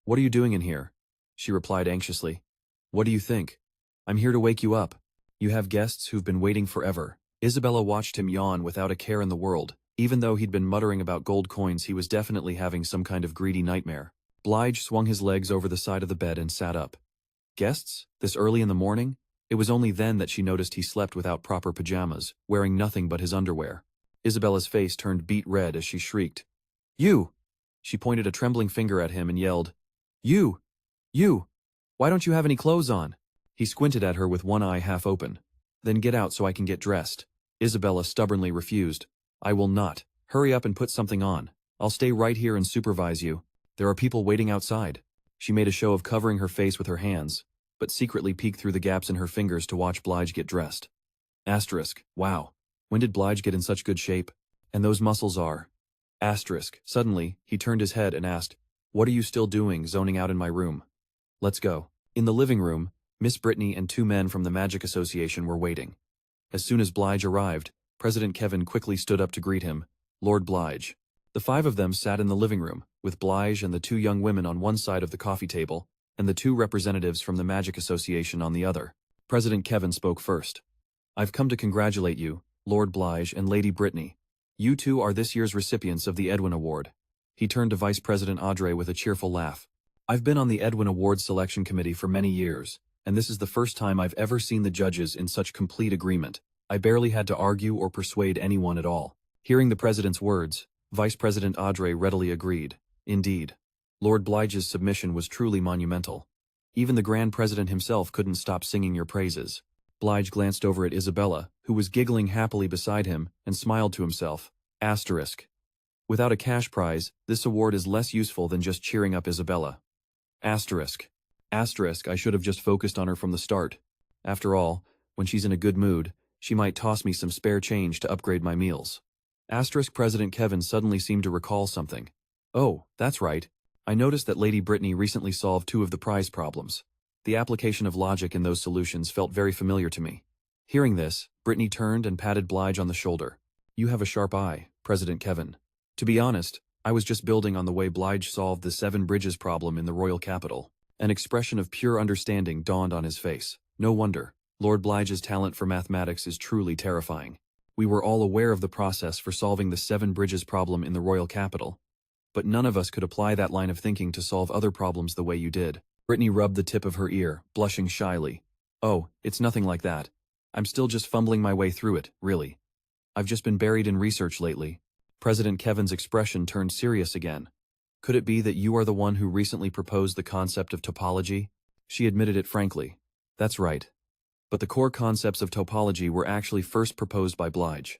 Speaker 1: what are you doing in here? She replied anxiously. What do you think? I'm here to wake you up. You have guests who've been waiting forever. Isabella watched him yawn without a care in the world. Even though he'd been muttering about gold coins, he was definitely having some kind of greedy nightmare. Blige swung his legs over the side of the bed and sat up. Guests? This early in the morning? It was only then that she noticed he slept without proper pajamas, wearing nothing but his underwear. Isabella's face turned beet red as she shrieked. You! She pointed a trembling finger at him and yelled, You! You! Why don't you have any clothes on? He squinted at her with one eye half open. Then get out so I can get dressed. Isabella stubbornly refused. I will not. Hurry up and put something on. I'll stay right here and supervise you. There are people waiting outside. She made a show of covering her face with her hands, but secretly peeked through the gaps in her fingers to watch Blige get dressed. Asterisk. Wow. When did Blige get in such good shape? And those muscles are. Asterisk. Suddenly, he turned his head and asked, What are you still doing zoning out in my room? Let's go. In the living room, Miss Brittany and two men from the Magic Association were waiting. As soon as Blige arrived, President Kevin quickly stood up to greet him, Lord Blige. The five of them sat in the living room, with Blige and the two young women on one side of the coffee table, and the two representatives from the Magic Association on the other. President Kevin spoke first. I've come to congratulate you, Lord Blige and Lady Brittany. You two are this year's recipients of the Edwin Award. He turned to Vice President Audrey with a cheerful laugh. I've been on the Edwin Award selection committee for many years, and this is the first time I've ever seen the judges in such complete agreement. I barely had to argue or persuade anyone at all. Hearing the president's words, Vice President Audrey readily agreed. Indeed. Lord Blige's submission was truly monumental. Even the Grand President himself couldn't stop singing your praises. Blige glanced over at Isabella, who was giggling happily beside him, and smiled to himself. Asterisk. Without a cash prize, this award is less useful than just cheering up Isabella. Asterisk. Asterisk, I should have just focused on her from the start. After all, when she's in a good mood, she might toss me some spare change to upgrade my meals. Asterisk President Kevin suddenly seemed to recall something. Oh, that's right. I noticed that Lady Brittany recently solved two of the prize problems. The application of logic in those solutions felt very familiar to me. Hearing this, Brittany turned and patted Blige on the shoulder. You have a sharp eye, President Kevin. To be honest, I was just building on the way Blige solved the Seven Bridges problem in the royal capital. An expression of pure understanding dawned on his face. No wonder. Lord Blige's talent for mathematics is truly terrifying. We were all aware of the process for solving the Seven Bridges problem in the royal capital, but none of us could apply that line of thinking to solve other problems the way you did. Brittany rubbed the tip of her ear, blushing shyly. Oh, it's nothing like that. I'm still just fumbling my way through it, really. I've just been buried in research lately. President Kevin's expression turned serious again. Could it be that you are the one who recently proposed the concept of topology? She admitted it frankly. That's right. But the core concepts of topology were actually first proposed by Blige.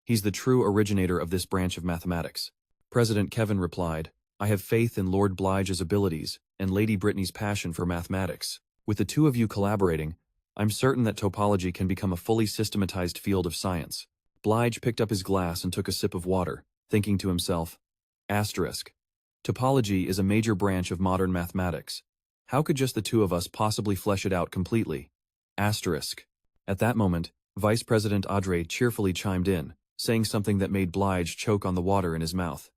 Speaker 1: He's the true originator of this branch of mathematics. President Kevin replied, I have faith in Lord Blige's abilities and Lady Brittany's passion for mathematics. With the two of you collaborating, I'm certain that topology can become a fully systematized field of science. Blige picked up his glass and took a sip of water, thinking to himself, Asterisk. Topology is a major branch of modern mathematics. How could just the two of us possibly flesh it out completely? Asterisk. At that moment, Vice President Audrey cheerfully chimed in, saying something that made Blige choke on the water in his mouth.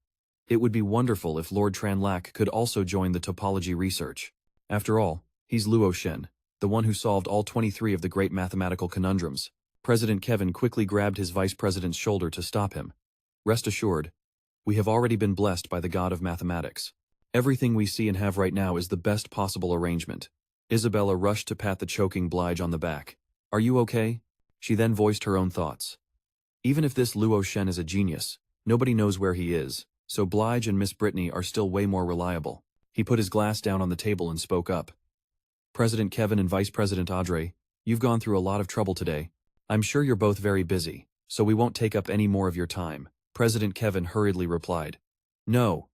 Speaker 1: It would be wonderful if Lord Tranlac could also join the topology research. After all, he's Luo Shen, the one who solved all 23 of the great mathematical conundrums. President Kevin quickly grabbed his vice president's shoulder to stop him. Rest assured, we have already been blessed by the god of mathematics. Everything we see and have right now is the best possible arrangement. Isabella rushed to pat the choking Blige on the back. Are you okay? She then voiced her own thoughts. Even if this Luo Shen is a genius, nobody knows where he is, so Blige and Miss Brittany are still way more reliable. He put his glass down on the table and spoke up. President Kevin and Vice President Audrey, you've gone through a lot of trouble today. I'm sure you're both very busy, so we won't take up any more of your time. President Kevin hurriedly replied. No,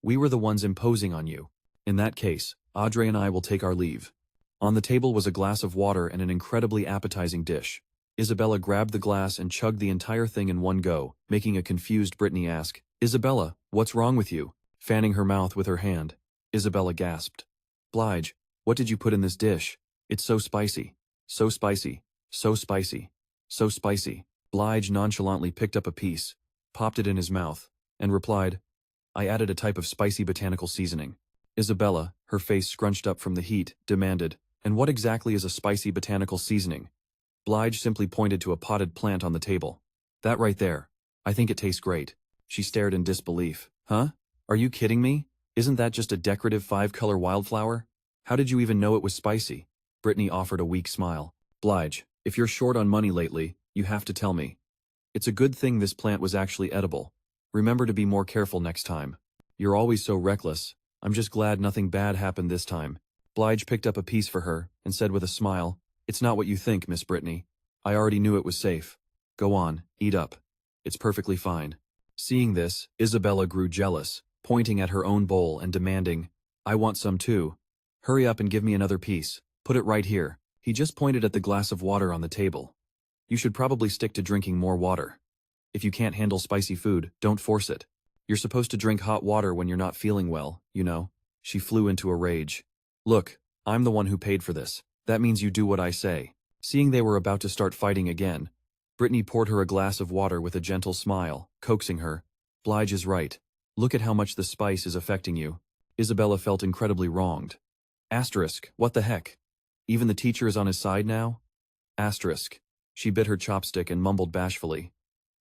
Speaker 1: we were the ones imposing on you. In that case, Audrey and I will take our leave. On the table was a glass of water and an incredibly appetizing dish. Isabella grabbed the glass and chugged the entire thing in one go, making a confused Brittany ask, Isabella, what's wrong with you? Fanning her mouth with her hand, Isabella gasped. Blige, what did you put in this dish? It's so spicy. So spicy. So spicy. So spicy. Blige nonchalantly picked up a piece, popped it in his mouth, and replied, I added a type of spicy botanical seasoning. Isabella, her face scrunched up from the heat, demanded, and what exactly is a spicy botanical seasoning? Blige simply pointed to a potted plant on the table. That right there. I think it tastes great. She stared in disbelief. Huh? Are you kidding me? Isn't that just a decorative 5-color wildflower? How did you even know it was spicy? Brittany offered a weak smile. Blige, if you're short on money lately, you have to tell me. It's a good thing this plant was actually edible. Remember to be more careful next time. You're always so reckless. I'm just glad nothing bad happened this time. Blige picked up a piece for her and said with a smile, It's not what you think, Miss Brittany. I already knew it was safe. Go on, eat up. It's perfectly fine. Seeing this, Isabella grew jealous, pointing at her own bowl and demanding, I want some too. Hurry up and give me another piece. Put it right here. He just pointed at the glass of water on the table. You should probably stick to drinking more water. If you can't handle spicy food, don't force it. You're supposed to drink hot water when you're not feeling well, you know. She flew into a rage. Look, I'm the one who paid for this. That means you do what I say. Seeing they were about to start fighting again, Brittany poured her a glass of water with a gentle smile, coaxing her. Blige is right. Look at how much the spice is affecting you. Isabella felt incredibly wronged. Asterisk, what the heck? Even the teacher is on his side now? Asterisk. She bit her chopstick and mumbled bashfully.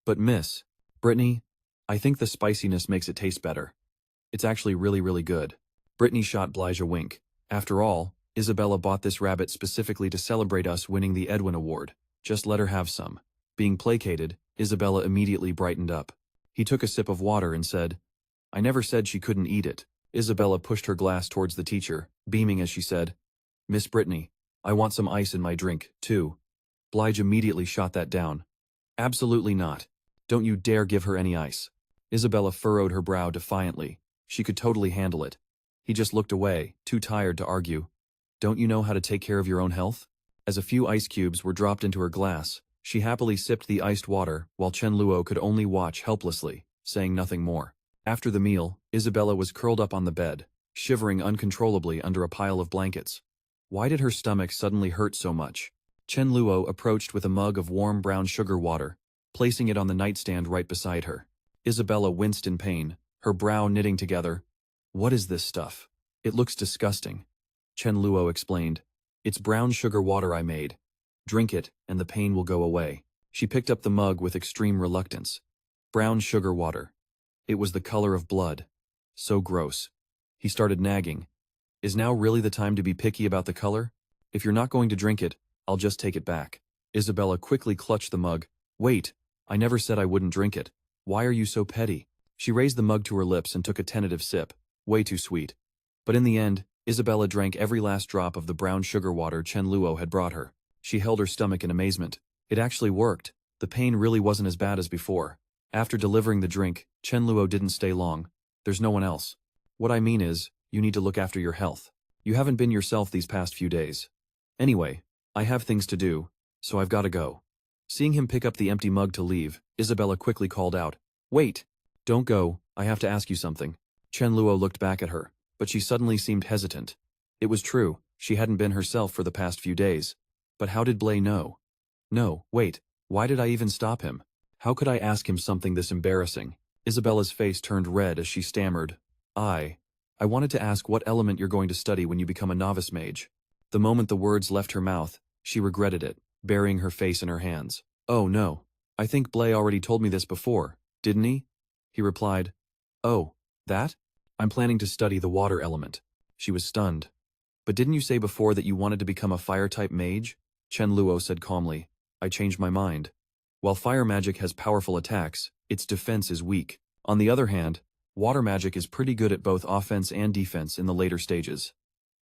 Speaker 1: But Miss Brittany, I think the spiciness makes it taste better. It's actually really good. Brittany shot Blige a wink. After all, Isabella bought this rabbit specifically to celebrate us winning the Edwin Award. Just let her have some. Being placated, Isabella immediately brightened up. He took a sip of water and said, I never said she couldn't eat it. Isabella pushed her glass towards the teacher, beaming as she said, Miss Brittany, I want some ice in my drink, too. Blige immediately shot that down. Absolutely not. Don't you dare give her any ice. Isabella furrowed her brow defiantly. She could totally handle it. He just looked away, too tired to argue. Don't you know how to take care of your own health? As a few ice cubes were dropped into her glass, She happily sipped the iced water, while Chen Luo could only watch helplessly, saying nothing more. After the meal, Isabella was curled up on the bed, shivering uncontrollably under a pile of blankets. Why did her stomach suddenly hurt so much? Chen Luo approached with a mug of warm brown sugar water, placing it on the nightstand right beside her. Isabella winced in pain, her brow knitting together. What is this stuff? It looks disgusting. Chen Luo explained. It's brown sugar water I made. Drink it, and the pain will go away. She picked up the mug with extreme reluctance. Brown sugar water. It was the color of blood. So gross. He started nagging. Is now really the time to be picky about the color? If you're not going to drink it, I'll just take it back. Isabella quickly clutched the mug. Wait, I never said I wouldn't drink it. Why are you so petty? She raised the mug to her lips and took a tentative sip. Way too sweet. But in the end, Isabella drank every last drop of the brown sugar water Chen Luo had brought her. She held her stomach in amazement. It actually worked. The pain really wasn't as bad as before. After delivering the drink, Chen Luo didn't stay long. There's no one else. What I mean is, you need to look after your health. You haven't been yourself these past few days. Anyway, I have things to do, so I've got to go. Seeing him pick up the empty mug to leave, Isabella quickly called out, Wait! Don't go, I have to ask you something. Chen Luo looked back at her, but she suddenly seemed hesitant. It was true, she hadn't been herself for the past few days. But how did Blay know? No, wait, why did I even stop him? How could I ask him something this embarrassing? Isabella's face turned red as she stammered. I wanted to ask what element you're going to study when you become a novice mage. The moment the words left her mouth, she regretted it, burying her face in her hands. Oh no, I think Blay already told me this before, didn't he? He replied. Oh, that? I'm planning to study the water element. She was stunned. But didn't you say before that you wanted to become a fire-type mage? Chen Luo said calmly. I changed my mind. While fire magic has powerful attacks, its defense is weak. On the other hand, water magic is pretty good at both offense and defense in the later stages.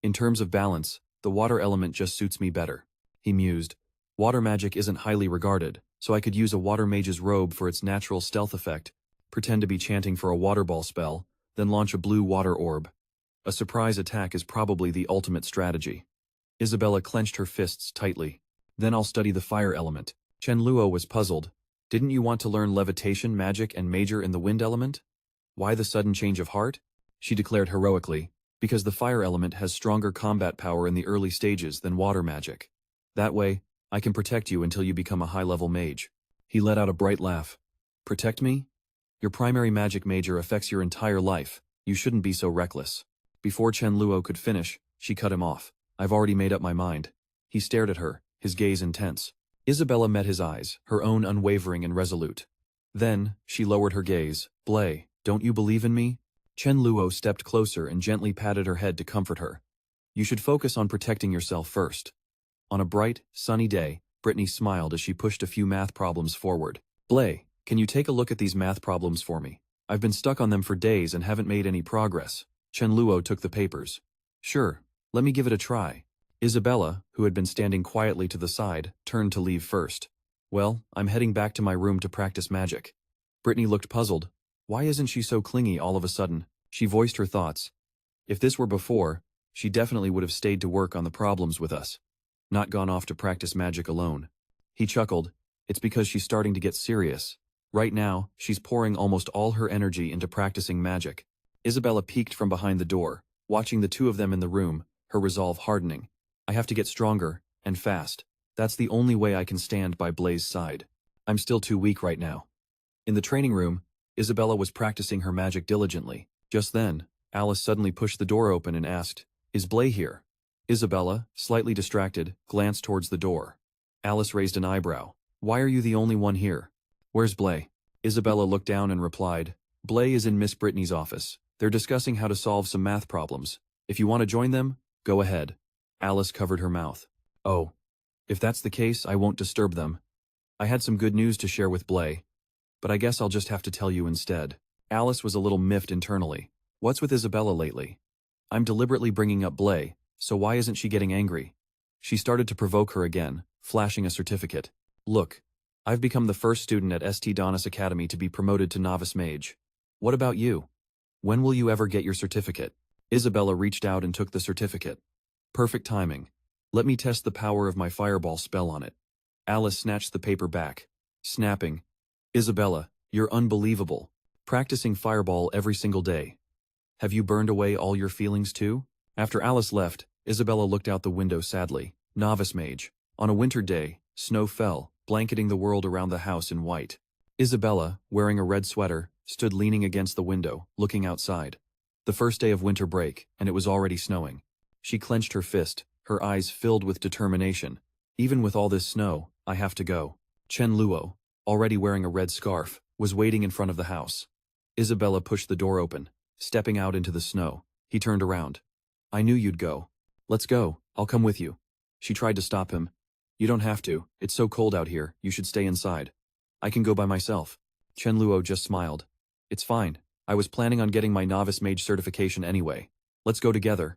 Speaker 1: In terms of balance, the water element just suits me better. He mused. Water magic isn't highly regarded, so I could use a water mage's robe for its natural stealth effect, pretend to be chanting for a water ball spell, then launch a blue water orb. A surprise attack is probably the ultimate strategy. Isabella clenched her fists tightly. Then I'll study the fire element. Chen Luo was puzzled. Didn't you want to learn levitation magic and major in the wind element? Why the sudden change of heart? She declared heroically, because the fire element has stronger combat power in the early stages than water magic. That way, I can protect you until you become a high-level mage. He let out a bright laugh. Protect me? Your primary magic major affects your entire life. You shouldn't be so reckless. Before Chen Luo could finish, she cut him off. I've already made up my mind. He stared at her, his gaze intense. Isabella met his eyes, her own unwavering and resolute. Then, she lowered her gaze. Blay, don't you believe in me? Chen Luo stepped closer and gently patted her head to comfort her. You should focus on protecting yourself first. On a bright, sunny day, Brittany smiled as she pushed a few math problems forward. Blay, can you take a look at these math problems for me? I've been stuck on them for days and haven't made any progress. Chen Luo took the papers. Sure, let me give it a try. Isabella, who had been standing quietly to the side, turned to leave first. Well, I'm heading back to my room to practice magic. Brittany looked puzzled. Why isn't she so clingy all of a sudden? She voiced her thoughts. If this were before, she definitely would have stayed to work on the problems with us. Not gone off to practice magic alone. He chuckled. It's because she's starting to get serious. Right now, she's pouring almost all her energy into practicing magic. Isabella peeked from behind the door, watching the two of them in the room, her resolve hardening. I have to get stronger, and fast. That's the only way I can stand by Blay's side. I'm still too weak right now. In the training room, Isabella was practicing her magic diligently. Just then, Alice suddenly pushed the door open and asked, Is Blay here? Isabella, slightly distracted, glanced towards the door. Alice raised an eyebrow. Why are you the only one here? Where's Blay? Isabella looked down and replied, Blay is in Miss Brittany's office. They're discussing how to solve some math problems. If you want to join them, go ahead. Alice covered her mouth. Oh, if that's the case, I won't disturb them. I had some good news to share with Blay, but I guess I'll just have to tell you instead. Alice was a little miffed internally. What's with Isabella lately? I'm deliberately bringing up Blay, so why isn't she getting angry? She started to provoke her again, flashing a certificate. Look, I've become the first student at St. Donis Academy to be promoted to novice mage. What about you? When will you ever get your certificate? Isabella reached out and took the certificate. Perfect timing. Let me test the power of my fireball spell on it. Alice snatched the paper back, snapping. Isabella, you're unbelievable. Practicing fireball every single day. Have you burned away all your feelings too? After Alice left, Isabella looked out the window sadly. Novice mage. On a winter day, snow fell, blanketing the world around the house in white. Isabella, wearing a red sweater, stood leaning against the window, looking outside. The first day of winter break, and it was already snowing. She clenched her fist, her eyes filled with determination. Even with all this snow, I have to go. Chen Luo, already wearing a red scarf, was waiting in front of the house. Isabella pushed the door open, stepping out into the snow. He turned around. I knew you'd go. Let's go, I'll come with you. She tried to stop him. You don't have to, it's so cold out here, you should stay inside. I can go by myself. Chen Luo just smiled. It's fine, I was planning on getting my novice mage certification anyway. Let's go together.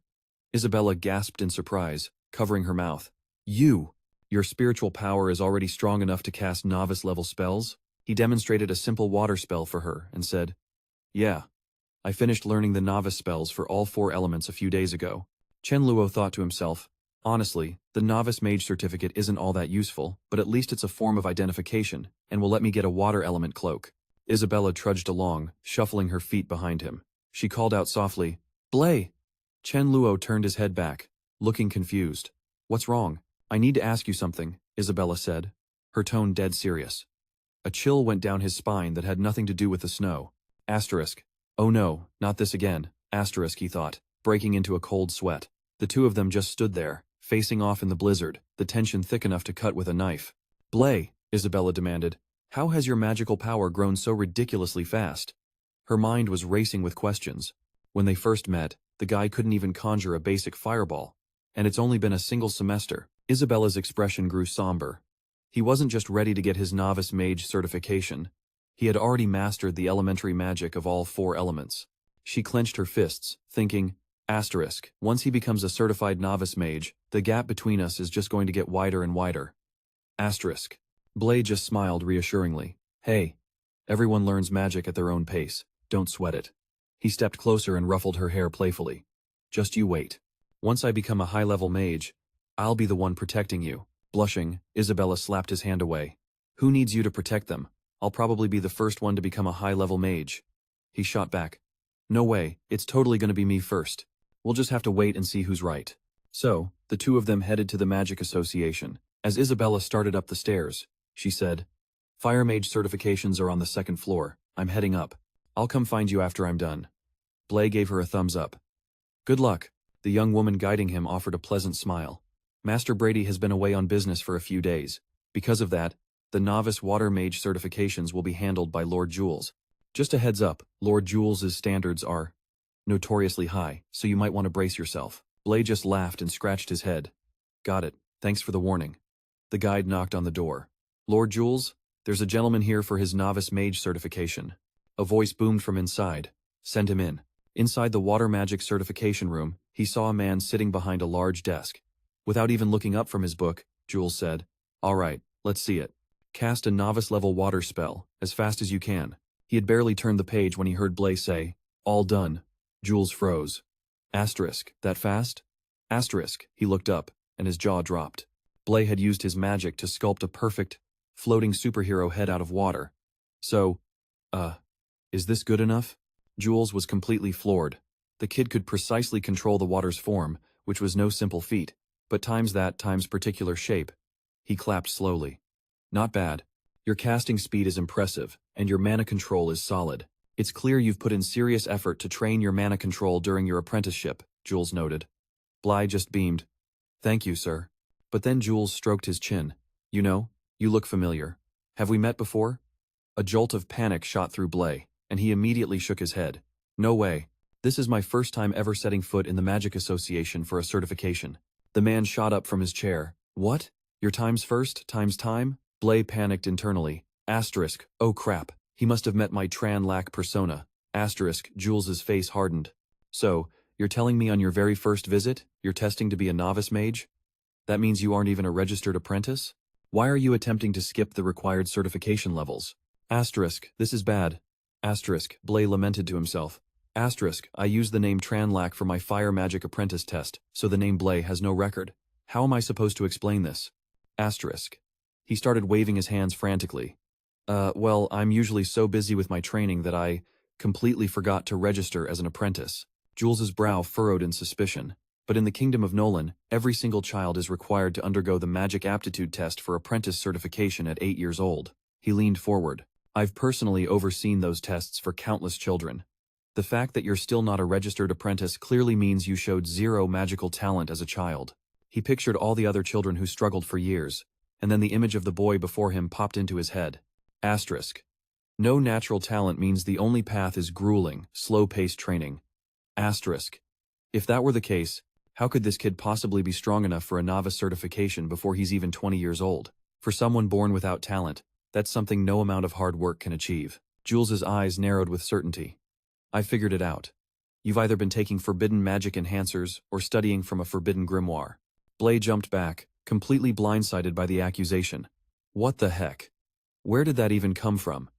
Speaker 1: Isabella gasped in surprise, covering her mouth. Your spiritual power is already strong enough to cast novice-level spells? He demonstrated a simple water spell for her and said, Yeah. I finished learning the novice spells for all 4 elements a few days ago. Chen Luo thought to himself, honestly, the novice mage certificate isn't all that useful, but at least it's a form of identification, and will let me get a water element cloak. Isabella trudged along, shuffling her feet behind him. She called out softly, Blay! Chen Luo turned his head back, looking confused. What's wrong? I need to ask you something, Isabella said, her tone dead serious. A chill went down his spine that had nothing to do with the snow. Asterisk. Oh no, not this again, asterisk, he thought, breaking into a cold sweat. The two of them just stood there, facing off in the blizzard, the tension thick enough to cut with a knife. Blay, Isabella demanded, how has your magical power grown so ridiculously fast? Her mind was racing with questions. When they first met, the guy couldn't even conjure a basic fireball. And it's only been a single semester. Isabella's expression grew somber. He wasn't just ready to get his novice mage certification. He had already mastered the elementary magic of all 4 elements. She clenched her fists, thinking, asterisk, once he becomes a certified novice mage, the gap between us is just going to get wider and wider. Asterisk. Blay just smiled reassuringly. Hey. Everyone learns magic at their own pace. Don't sweat it. He stepped closer and ruffled her hair playfully. Just you wait. Once I become a high-level mage, I'll be the one protecting you. Blushing, Isabella slapped his hand away. Who needs you to protect them? I'll probably be the first one to become a high-level mage. He shot back. No way, it's totally gonna be me first. We'll just have to wait and see who's right. So, the two of them headed to the Magic Association. As Isabella started up the stairs, she said, Fire Mage certifications are on the 2nd floor. I'm heading up. I'll come find you after I'm done. Blay gave her a thumbs up. Good luck. The young woman guiding him offered a pleasant smile. Master Brady has been away on business for a few days. Because of that, the novice water mage certifications will be handled by Lord Jules. Just a heads up, Lord Jules's standards are notoriously high, so you might want to brace yourself. Blay just laughed and scratched his head. Got it, thanks for the warning. The guide knocked on the door. Lord Jules, there's a gentleman here for his novice mage certification. A voice boomed from inside. Send him in. Inside the water magic certification room, he saw a man sitting behind a large desk. Without even looking up from his book, Jules said, All right, let's see it. Cast a novice-level water spell, as fast as you can. He had barely turned the page when he heard Blay say, All done. Jules froze. Asterisk, that fast? Asterisk, he looked up, and his jaw dropped. Blay had used his magic to sculpt a perfect, floating superhero head out of water. So, is this good enough? Jules was completely floored. The kid could precisely control the water's form, which was no simple feat, but times that times particular shape. He clapped slowly. Not bad. Your casting speed is impressive, and your mana control is solid. It's clear you've put in serious effort to train your mana control during your apprenticeship, Jules noted. Blay just beamed. Thank you, sir. But then Jules stroked his chin. You know, you look familiar. Have we met before? A jolt of panic shot through Blay, and he immediately shook his head. No way. This is my first time ever setting foot in the Magic Association for a certification. The man shot up from his chair. What? Your time's first, time's time? Blay panicked internally. Asterisk, oh crap. He must have met my Tran-Lac persona. Asterisk, Jules's face hardened. So, you're telling me on your very first visit, you're testing to be a novice mage? That means you aren't even a registered apprentice? Why are you attempting to skip the required certification levels? Asterisk, this is bad. Asterisk, Blay lamented to himself. Asterisk, I used the name Tran-Lac for my fire magic apprentice test, so the name Blay has no record. How am I supposed to explain this? Asterisk. He started waving his hands frantically. Well, I'm usually so busy with my training that I completely forgot to register as an apprentice. Jules's brow furrowed in suspicion. But in the Kingdom of Nolan, every single child is required to undergo the magic aptitude test for apprentice certification at 8 years old. He leaned forward. I've personally overseen those tests for countless children. The fact that you're still not a registered apprentice clearly means you showed zero magical talent as a child. He pictured all the other children who struggled for years, and then the image of the boy before him popped into his head. Asterisk. No natural talent means the only path is grueling, slow-paced training. Asterisk. If that were the case, how could this kid possibly be strong enough for a novice certification before he's even 20 years old? For someone born without talent, that's something no amount of hard work can achieve. Jules's eyes narrowed with certainty. I figured it out. You've either been taking forbidden magic enhancers or studying from a forbidden grimoire. Blay jumped back, completely blindsided by the accusation. What the heck? Where did that even come from?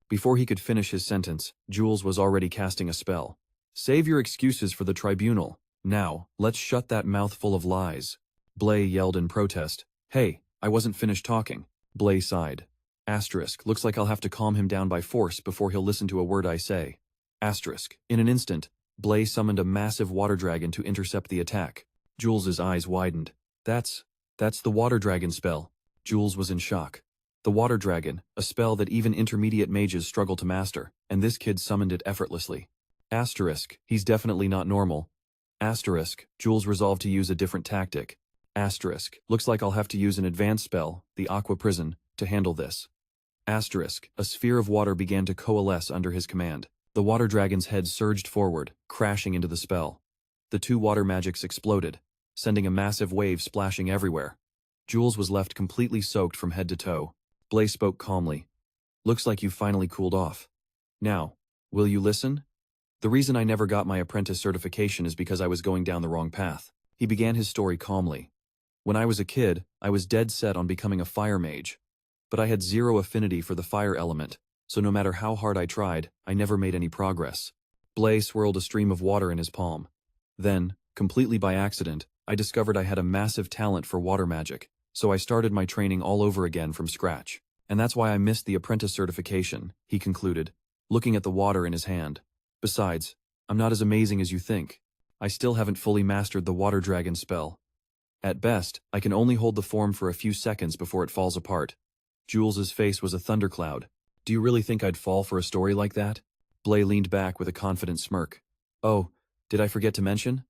Speaker 1: Before he could finish his sentence, Jules was already casting a spell. Save your excuses for the tribunal. Now, let's shut that mouth full of lies. Blay yelled in protest. Hey, I wasn't finished talking. Blay sighed. Asterisk, looks like I'll have to calm him down by force before he'll listen to a word I say. Asterisk. In an instant, Blay summoned a massive water dragon to intercept the attack. Jules's eyes widened. That's the water dragon spell. Jules was in shock. The water dragon, a spell that even intermediate mages struggle to master, and this kid summoned it effortlessly. Asterisk, he's definitely not normal. Asterisk, Jules resolved to use a different tactic. Asterisk, looks like I'll have to use an advanced spell, the Aqua Prison, to handle this. Asterisk, a sphere of water began to coalesce under his command. The water dragon's head surged forward, crashing into the spell. The two water magics exploded, sending a massive wave splashing everywhere. Jules was left completely soaked from head to toe. Blay spoke calmly. Looks like you've finally cooled off. Now, will you listen? The reason I never got my apprentice certification is because I was going down the wrong path. He began his story calmly. When I was a kid, I was dead set on becoming a fire mage. But I had zero affinity for the fire element, so no matter how hard I tried, I never made any progress. Blay swirled a stream of water in his palm. Then, completely by accident, I discovered I had a massive talent for water magic, so I started my training all over again from scratch. And that's why I missed the apprentice certification, he concluded, looking at the water in his hand. Besides, I'm not as amazing as you think. I still haven't fully mastered the water dragon spell. At best, I can only hold the form for a few seconds before it falls apart. Jules's face was a thundercloud. Do you really think I'd fall for a story like that? Blay leaned back with a confident smirk. Oh, did I forget to mention?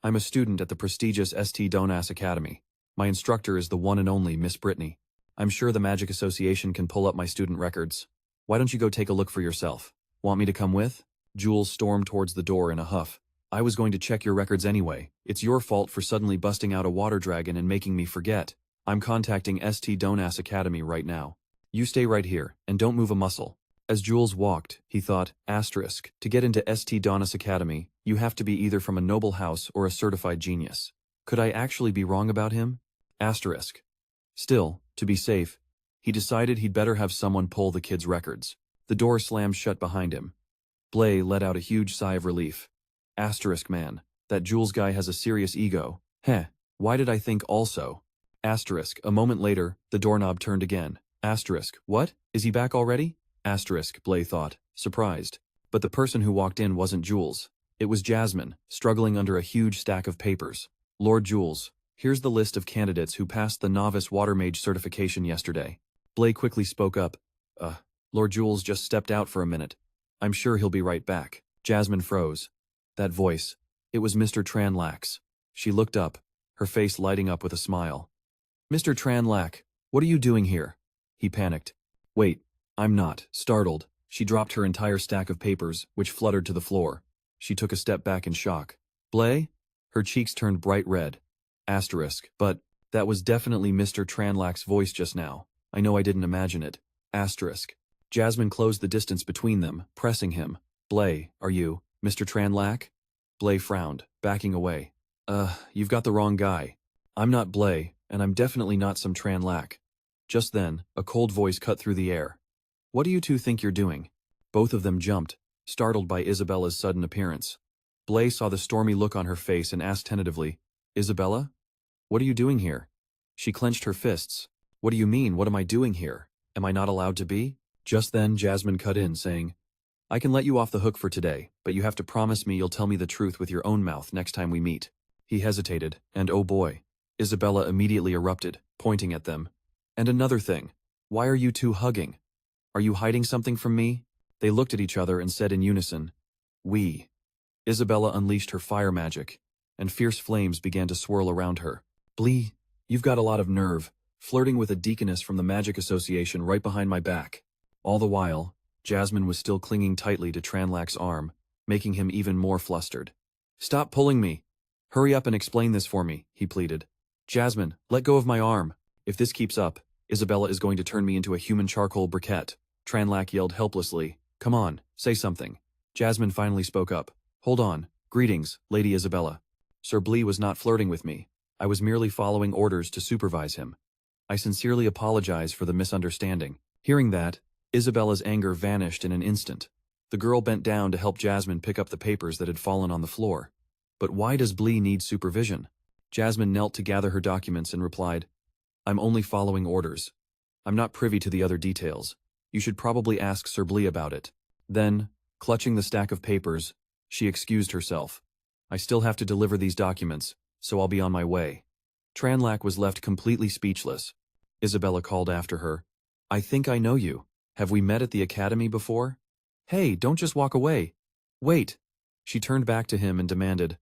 Speaker 1: I'm a student at the prestigious St. Donas Academy. My instructor is the one and only Miss Brittany. I'm sure the Magic Association can pull up my student records. Why don't you go take a look for yourself? Want me to come with? Jules stormed towards the door in a huff. I was going to check your records anyway. It's your fault for suddenly busting out a water dragon and making me forget. I'm contacting St. Donas Academy right now. You stay right here, and don't move a muscle. As Jules walked, he thought, asterisk, to get into St. Donas Academy, you have to be either from a noble house or a certified genius. Could I actually be wrong about him? Asterisk. Still, to be safe, he decided he'd better have someone pull the kid's records. The door slammed shut behind him. Blay let out a huge sigh of relief. Asterisk man, that Jules guy has a serious ego. Heh, why did I think also? Asterisk, a moment later, the doorknob turned again. Asterisk, what? Is he back already? Asterisk, Blay thought, surprised. But the person who walked in wasn't Jules. It was Jasmine, struggling under a huge stack of papers. Lord Jules, here's the list of candidates who passed the novice water mage certification yesterday. Blay quickly spoke up. Lord Jules just stepped out for a minute. I'm sure he'll be right back. Jasmine froze. That voice. It was Mr. Tranlax. She looked up, her face lighting up with a smile. Mr. Tranlax, what are you doing here? He panicked. Wait, I'm not. Startled, she dropped her entire stack of papers, which fluttered to the floor. She took a step back in shock. Blay? Her cheeks turned bright red. Asterisk, but that was definitely Mr. Tranlax's voice just now. I know I didn't imagine it. Asterisk. Jasmine closed the distance between them, pressing him. Blay, are you, Mr. Tranlax? Blay frowned, backing away. You've got the wrong guy. I'm not Blay, and I'm definitely not some Tranlax. Just then, a cold voice cut through the air. What do you two think you're doing? Both of them jumped, startled by Isabella's sudden appearance. Blay saw the stormy look on her face and asked tentatively, Isabella? What are you doing here? She clenched her fists. What do you mean? What am I doing here? Am I not allowed to be? Just then Jasmine cut in, saying, I can let you off the hook for today, but you have to promise me you'll tell me the truth with your own mouth next time we meet. He hesitated, and oh boy. Isabella immediately erupted, pointing at them. And another thing. Why are you two hugging? Are you hiding something from me? They looked at each other and said in unison, We. Isabella unleashed her fire magic, and fierce flames began to swirl around her. Blee, you've got a lot of nerve, flirting with a deaconess from the Magic Association right behind my back. All the while, Jasmine was still clinging tightly to Tranlak's arm, making him even more flustered. Stop pulling me. Hurry up and explain this for me, he pleaded. Jasmine, let go of my arm. If this keeps up, Isabella is going to turn me into a human charcoal briquette. Tranlak yelled helplessly. Come on, say something. Jasmine finally spoke up. Hold on. Greetings, Lady Isabella. Sir Blee was not flirting with me. I was merely following orders to supervise him. I sincerely apologize for the misunderstanding. Hearing that, Isabella's anger vanished in an instant. The girl bent down to help Jasmine pick up the papers that had fallen on the floor. But why does Blee need supervision? Jasmine knelt to gather her documents and replied, I'm only following orders. I'm not privy to the other details. You should probably ask Sir Blee about it. Then, clutching the stack of papers, she excused herself. I still have to deliver these documents, so I'll be on my way. Tranlak was left completely speechless. Isabella called after her. I think I know you. Have we met at the academy before? Hey, don't just walk away. Wait. She turned back to him and demanded,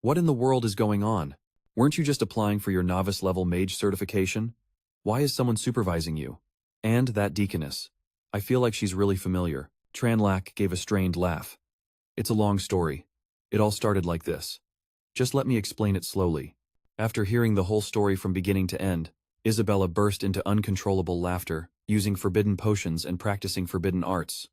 Speaker 1: What in the world is going on? Weren't you just applying for your novice-level mage certification? Why is someone supervising you? And that deaconess. I feel like she's really familiar. Tranlak gave a strained laugh. It's a long story. It all started like this. Just let me explain it slowly. After hearing the whole story from beginning to end, Isabella burst into uncontrollable laughter, using forbidden potions and practicing forbidden arts.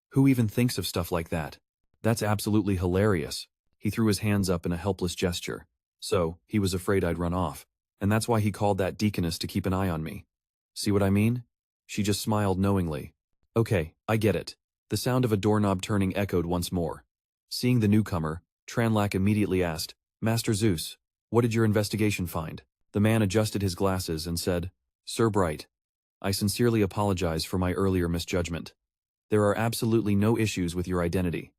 Speaker 1: Who even thinks of stuff like that? That's absolutely hilarious. He threw his hands up in a helpless gesture. So, he was afraid I'd run off. And that's why he called that deaconess to keep an eye on me. See what I mean? She just smiled knowingly. Okay, I get it. The sound of a doorknob turning echoed once more. Seeing the newcomer, Tranlak immediately asked, Master Zeus, what did your investigation find? The man adjusted his glasses and said, Sir Bright, I sincerely apologize for my earlier misjudgment. There are absolutely no issues with your identity.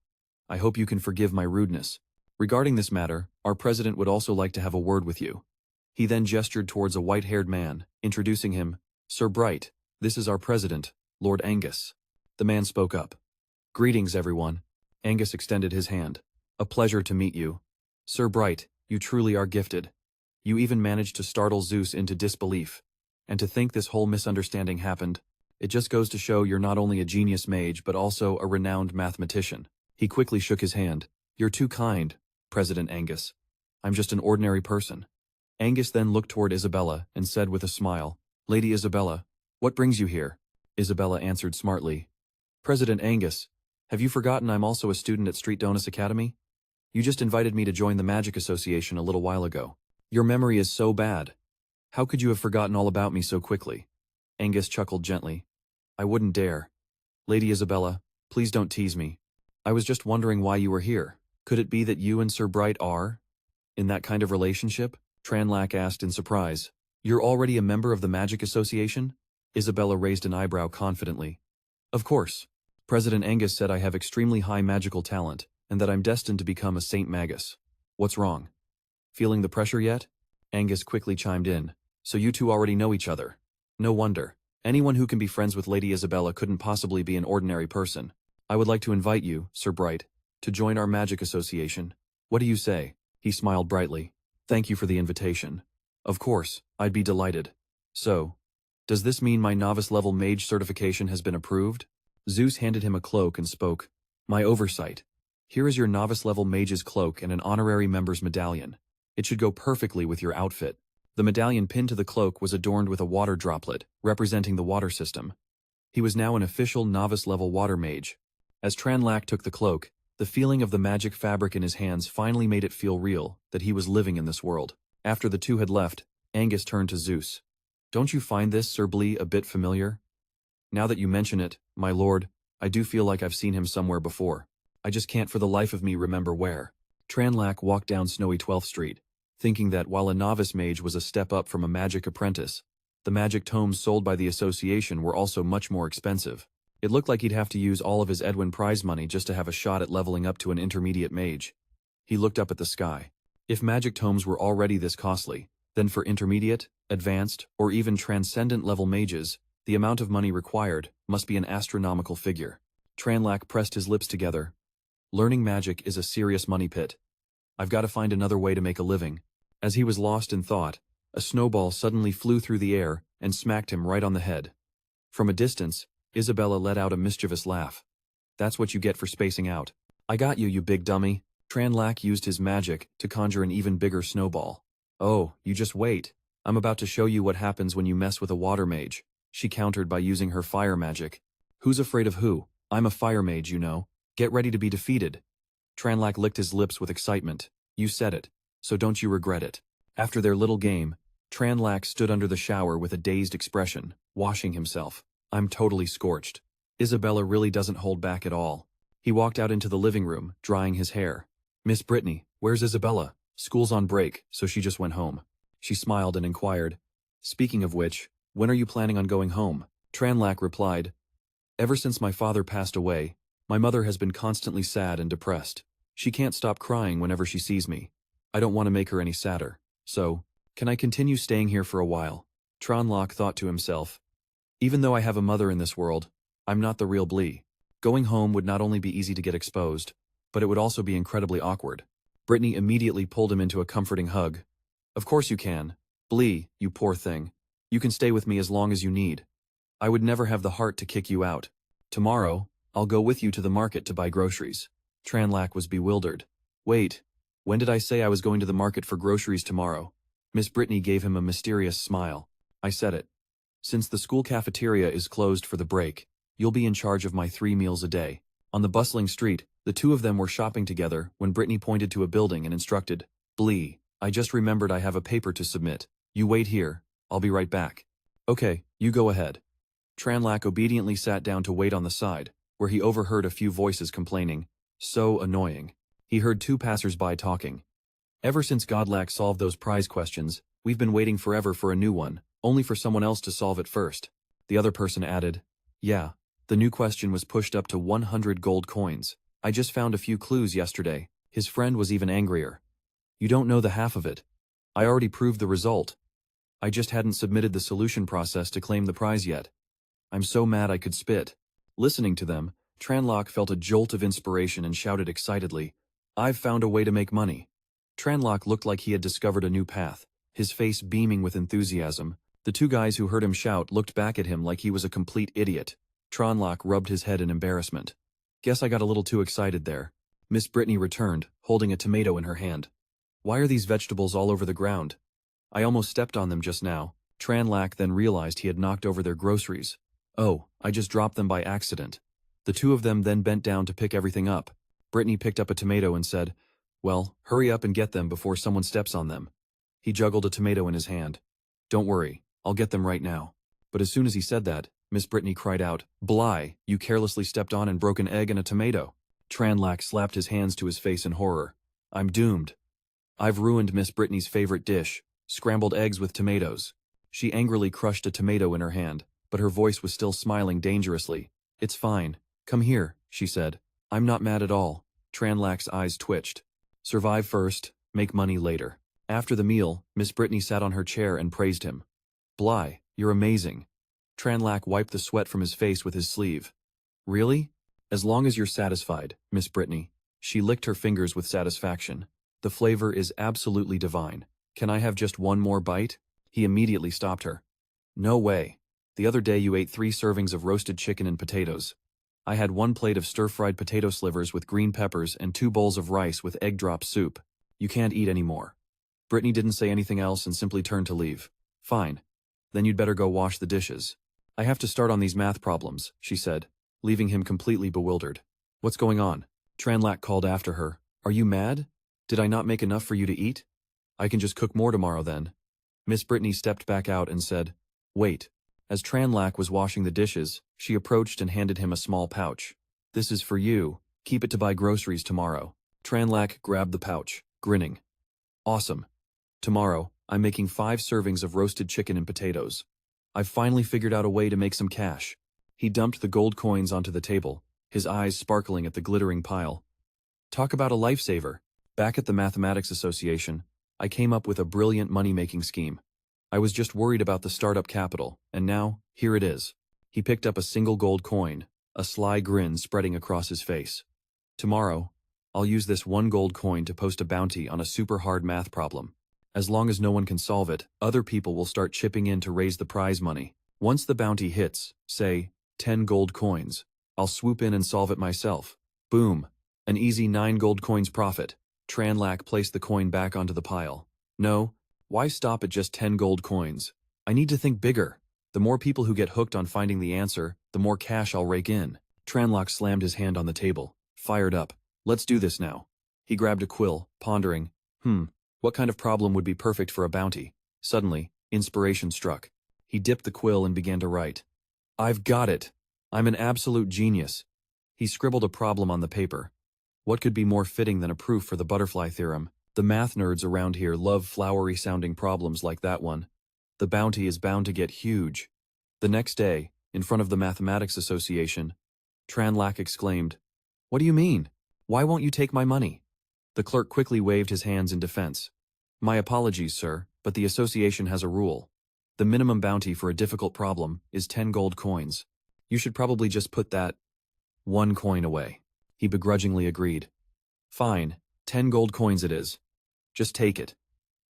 Speaker 1: I hope you can forgive my rudeness. Regarding this matter, our president would also like to have a word with you. He then gestured towards a white-haired man, introducing him, Sir Bright, this is our president, Lord Angus. The man spoke up. Greetings, everyone. Angus extended his hand. A pleasure to meet you. Sir Bright, you truly are gifted. You even managed to startle Zeus into disbelief. And to think this whole misunderstanding happened, it just goes to show you're not only a genius mage but also a renowned mathematician. He quickly shook his hand. You're too kind, President Angus. I'm just an ordinary person. Angus then looked toward Isabella and said with a smile, Lady Isabella, what brings you here? Isabella answered smartly. President Angus, have you forgotten I'm also a student at Street Donus Academy? You just invited me to join the Magic Association a little while ago. Your memory is so bad. How could you have forgotten all about me so quickly? Angus chuckled gently. I wouldn't dare. Lady Isabella, please don't tease me. I was just wondering why you were here. Could it be that you and Sir Bright are in that kind of relationship? Tranlak asked in surprise. You're already a member of the Magic Association? Isabella raised an eyebrow confidently. Of course. President Angus said I have extremely high magical talent, and that I'm destined to become a Saint Magus. What's wrong? Feeling the pressure yet? Angus quickly chimed in. So you two already know each other. No wonder. Anyone who can be friends with Lady Isabella couldn't possibly be an ordinary person. I would like to invite you, Sir Bright, to join our Magic Association. What do you say? He smiled brightly. Thank you for the invitation. Of course, I'd be delighted. So, does this mean my novice-level mage certification has been approved? Zeus handed him a cloak and spoke. My oversight. Here is your novice-level mage's cloak and an honorary member's medallion. It should go perfectly with your outfit. The medallion pinned to the cloak was adorned with a water droplet, representing the water system. He was now an official novice-level water mage. As Tranlak took the cloak, the feeling of the magic fabric in his hands finally made it feel real, that he was living in this world. After the two had left, Angus turned to Zeus. Don't you find this, Sir Blee, a bit familiar? Now that you mention it, my lord, I do feel like I've seen him somewhere before. I just can't for the life of me remember where. Tranlak walked down snowy 12th Street, thinking that while a novice mage was a step up from a magic apprentice, The magic tomes sold by the association were also much more expensive. It looked like he'd have to use all of his Edwin prize money just to have a shot at leveling up to an intermediate mage. He looked up at the sky. If magic tomes were already this costly, then for intermediate, advanced, or even transcendent level mages, the amount of money required must be an astronomical figure. Tranlac pressed his lips together. Learning magic is a serious money pit. I've got to find another way to make a living. As he was lost in thought, a snowball suddenly flew through the air and smacked him right on the head. From a distance, Isabella let out a mischievous laugh. That's what you get for spacing out. I got you, you big dummy. Tranlac used his magic to conjure an even bigger snowball. Oh, you just wait. I'm about to show you what happens when you mess with a water mage, she countered by using her fire magic. Who's afraid of who? I'm a fire mage, you know. Get ready to be defeated. Tranlac licked his lips with excitement. You said it, so don't you regret it. After their little game, Tranlac stood under the shower with a dazed expression, washing himself. I'm totally scorched. Isabella really doesn't hold back at all. He walked out into the living room, drying his hair. Miss Brittany, where's Isabella? School's on break, so she just went home. She smiled and inquired. Speaking of which, when are you planning on going home? Tranlac replied. Ever since my father passed away, my mother has been constantly sad and depressed. She can't stop crying whenever she sees me. I don't want to make her any sadder. So, can I continue staying here for a while? Tranlac thought to himself. Even though I have a mother in this world, I'm not the real Blee. Going home would not only be easy to get exposed, but it would also be incredibly awkward. Brittany immediately pulled him into a comforting hug. Of course you can. Blee, you poor thing. You can stay with me as long as you need. I would never have the heart to kick you out. Tomorrow, I'll go with you to the market to buy groceries. Tranlac was bewildered. Wait, when did I say I was going to the market for groceries tomorrow? Miss Brittany gave him a mysterious smile. I said it. Since the school cafeteria is closed for the break, you'll be in charge of my 3 meals a day. On the bustling street, the two of them were shopping together when Brittany pointed to a building and instructed, Blee, I just remembered I have a paper to submit. You wait here, I'll be right back. Okay, you go ahead. Tranlac obediently sat down to wait on the side, where he overheard a few voices complaining. So annoying. He heard 2 passers-by talking. Ever since Godlac solved those prize questions, we've been waiting forever for a new one, only for someone else to solve it first. The other person added, Yeah, the new question was pushed up to 100 gold coins. I just found a few clues yesterday. His friend was even angrier. You don't know the half of it. I already proved the result. I just hadn't submitted the solution process to claim the prize yet. I'm so mad I could spit. Listening to them, Tranlac felt a jolt of inspiration and shouted excitedly, I've found a way to make money. Tranlac looked like he had discovered a new path, his face beaming with enthusiasm. The 2 guys who heard him shout looked back at him like he was a complete idiot. Tranlac rubbed his head in embarrassment. Guess I got a little too excited there. Miss Brittany returned, holding a tomato in her hand. Why are these vegetables all over the ground? I almost stepped on them just now. Tranlac then realized he had knocked over their groceries. Oh, I just dropped them by accident. The 2 of them then bent down to pick everything up. Brittany picked up a tomato and said, Well, hurry up and get them before someone steps on them. He juggled a tomato in his hand. Don't worry, I'll get them right now. But as soon as he said that, Miss Brittany cried out, Bly, you carelessly stepped on and broke an egg and a tomato. Tranlac slapped his hands to his face in horror. I'm doomed. I've ruined Miss Brittany's favorite dish, scrambled eggs with tomatoes. She angrily crushed a tomato in her hand, but her voice was still smiling dangerously. It's fine. Come here, she said. I'm not mad at all. Tranlac's eyes twitched. Survive first, make money later. After the meal, Miss Brittany sat on her chair and praised him. Bly, you're amazing. Tranlac wiped the sweat from his face with his sleeve. Really? As long as you're satisfied, Miss Brittany. She licked her fingers with satisfaction. The flavor is absolutely divine. Can I have just one more bite? He immediately stopped her. No way. The other day you ate 3 servings of roasted chicken and potatoes. I had 1 plate of stir-fried potato slivers with green peppers and 2 bowls of rice with egg drop soup. You can't eat anymore. Brittany didn't say anything else and simply turned to leave. Fine. Then you'd better go wash the dishes. I have to start on these math problems, she said, leaving him completely bewildered. What's going on? Tranlac called after her. Are you mad? Did I not make enough for you to eat? I can just cook more tomorrow then. Miss Brittany stepped back out and said, Wait. As Tranlac was washing the dishes, she approached and handed him a small pouch. This is for you. Keep it to buy groceries tomorrow. Tranlac grabbed the pouch, grinning. Awesome. Tomorrow, I'm making 5 servings of roasted chicken and potatoes. I've finally figured out a way to make some cash. He dumped the gold coins onto the table, his eyes sparkling at the glittering pile. Talk about a lifesaver. Back at the Mathematics Association, I came up with a brilliant money-making scheme. I was just worried about the startup capital, and now, here it is. He picked up a single gold coin, a sly grin spreading across his face. Tomorrow, I'll use this one gold coin to post a bounty on a super hard math problem. As long as no one can solve it, other people will start chipping in to raise the prize money. Once the bounty hits, say, 10 gold coins, I'll swoop in and solve it myself. Boom. An easy 9 gold coins profit. Tranlak placed the coin back onto the pile. No, why stop at just 10 gold coins? I need to think bigger. The more people who get hooked on finding the answer, the more cash I'll rake in. Tranlak slammed his hand on the table, fired up. Let's do this now. He grabbed a quill, pondering, what kind of problem would be perfect for a bounty? Suddenly, inspiration struck. He dipped the quill and began to write. I've got it. I'm an absolute genius. He scribbled a problem on the paper. What could be more fitting than a proof for the butterfly theorem? The math nerds around here love flowery-sounding problems like that one. The bounty is bound to get huge. The next day, in front of the Mathematics Association, Tranlak exclaimed, What do you mean? Why won't you take my money? The clerk quickly waved his hands in defense. My apologies, sir, but the association has a rule. The minimum bounty for a difficult problem is 10 gold coins. You should probably just put that 1 coin away. He begrudgingly agreed. Fine, 10 gold coins it is. Just take it.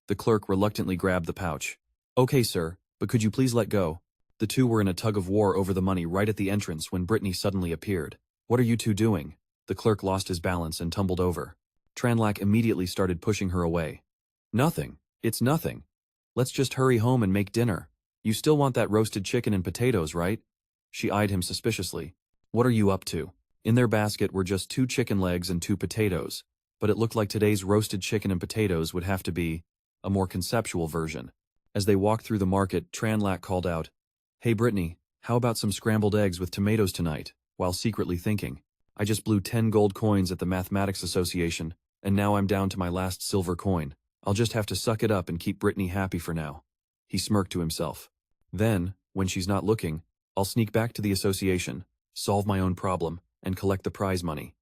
Speaker 1: The clerk reluctantly grabbed the pouch. Okay, sir, but could you please let go? The two were in a tug of war over the money right at the entrance when Brittany suddenly appeared. What are you two doing? The clerk lost his balance and tumbled over. Tranlak immediately started pushing her away. Nothing. It's nothing. Let's just hurry home and make dinner. You still want that roasted chicken and potatoes, right? She eyed him suspiciously. What are you up to? In their basket were just 2 chicken legs and 2 potatoes, but it looked like today's roasted chicken and potatoes would have to be a more conceptual version. As they walked through the market, Tranlak called out, Hey Brittany, how about some scrambled eggs with tomatoes tonight? While secretly thinking, I just blew 10 gold coins at the Mathematics Association, and now I'm down to my last silver coin. I'll just have to suck it up and keep Brittany happy for now. He smirked to himself. Then, when she's not looking, I'll sneak back to the association, solve my own problem, and collect the prize money.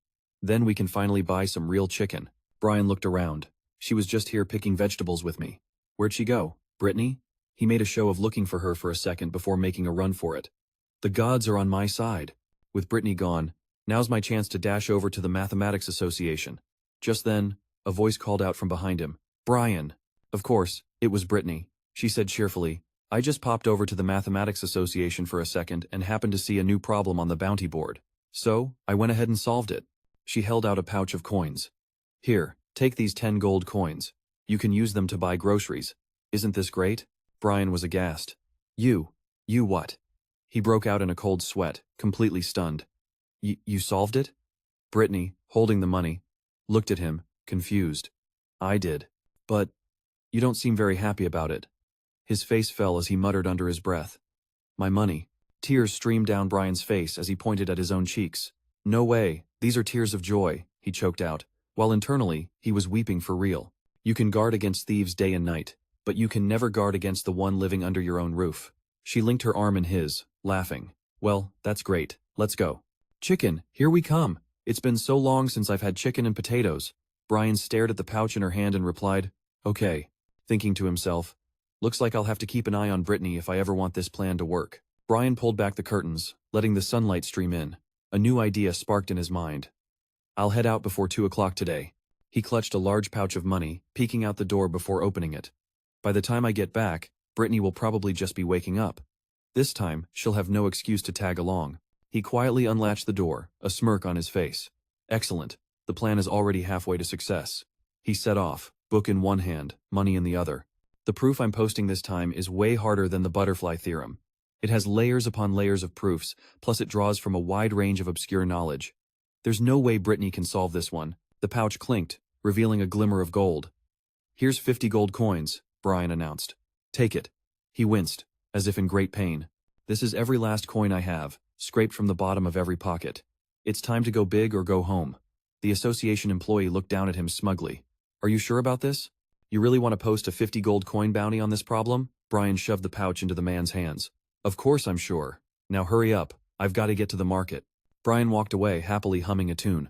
Speaker 1: Then we can finally buy some real chicken. Brian looked around. She was just here picking vegetables with me. Where'd she go? Brittany? He made a show of looking for her for a second before making a run for it. The gods are on my side. With Brittany gone, now's my chance to dash over to the Mathematics Association. Just then, a voice called out from behind him. Brian. Of course, it was Brittany. She said cheerfully, I just popped over to the Mathematics Association for a second and happened to see a new problem on the bounty board. So, I went ahead and solved it. She held out a pouch of coins. Here, take these 10 gold coins. You can use them to buy groceries. Isn't this great? Brian was aghast. You what? He broke out in a cold sweat, completely stunned. You solved it? Brittany, holding the money, looked at him, confused. I did. But you don't seem very happy about it. His face fell as he muttered under his breath. My money. Tears streamed down Brian's face as he pointed at his own cheeks. No way, these are tears of joy, he choked out, while internally, he was weeping for real. You can guard against thieves day and night, but you can never guard against the one living under your own roof. She linked her arm in his, laughing. Well, that's great, let's go. Chicken, here we come. It's been so long since I've had chicken and potatoes. Brian stared at the pouch in her hand and replied, Okay, thinking to himself, looks like I'll have to keep an eye on Brittany if I ever want this plan to work. Brian pulled back the curtains, letting the sunlight stream in. A new idea sparked in his mind. I'll head out before 2 o'clock today. He clutched a large pouch of money, peeking out the door before opening it. By the time I get back, Brittany will probably just be waking up. This time, she'll have no excuse to tag along. He quietly unlatched the door, a smirk on his face. Excellent. The plan is already halfway to success. He set off, book in one hand, money in the other. The proof I'm posting this time is way harder than the butterfly theorem. It has layers upon layers of proofs, plus it draws from a wide range of obscure knowledge. There's no way Brittany can solve this one. The pouch clinked, revealing a glimmer of gold. Here's 50 gold coins, Brian announced. Take it. He winced, as if in great pain. This is every last coin I have, scraped from the bottom of every pocket. It's time to go big or go home. The association employee looked down at him smugly. Are you sure about this? You really want to post a 50 gold coin bounty on this problem? Brian shoved the pouch into the man's hands. Of course I'm sure. Now hurry up, I've got to get to the market. Brian walked away, happily humming a tune.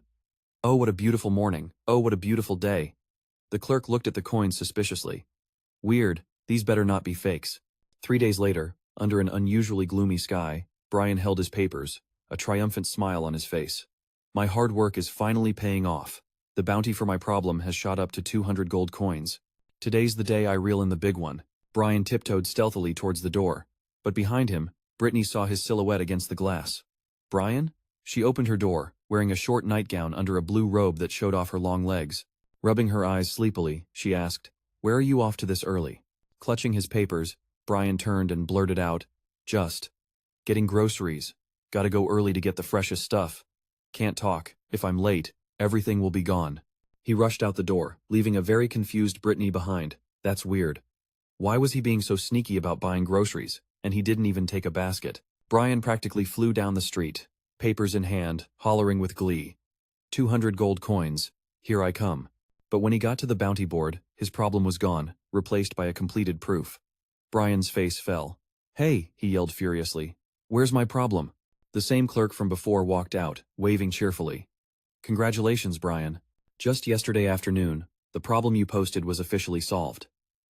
Speaker 1: Oh, what a beautiful morning. Oh, what a beautiful day. The clerk looked at the coins suspiciously. Weird, these better not be fakes. 3 days later, under an unusually gloomy sky, Brian held his papers, a triumphant smile on his face. My hard work is finally paying off. The bounty for my problem has shot up to 200 gold coins. Today's the day I reel in the big one. Brian tiptoed stealthily towards the door. But behind him, Brittany saw his silhouette against the glass. Brian? She opened her door, wearing a short nightgown under a blue robe that showed off her long legs. Rubbing her eyes sleepily, she asked, "Where are you off to this early?" Clutching his papers, Brian turned and blurted out, "Just getting groceries. Gotta go early to get the freshest stuff. Can't talk. If I'm late, everything will be gone." He rushed out the door, leaving a very confused Brittany behind. That's weird. Why was he being so sneaky about buying groceries? And he didn't even take a basket. Brian practically flew down the street, papers in hand, hollering with glee. 200 gold coins. Here I come. But when he got to the bounty board, his problem was gone, replaced by a completed proof. Brian's face fell. "Hey," he yelled furiously. "Where's my problem?" The same clerk from before walked out, waving cheerfully. "Congratulations, Brian. Just yesterday afternoon, the problem you posted was officially solved.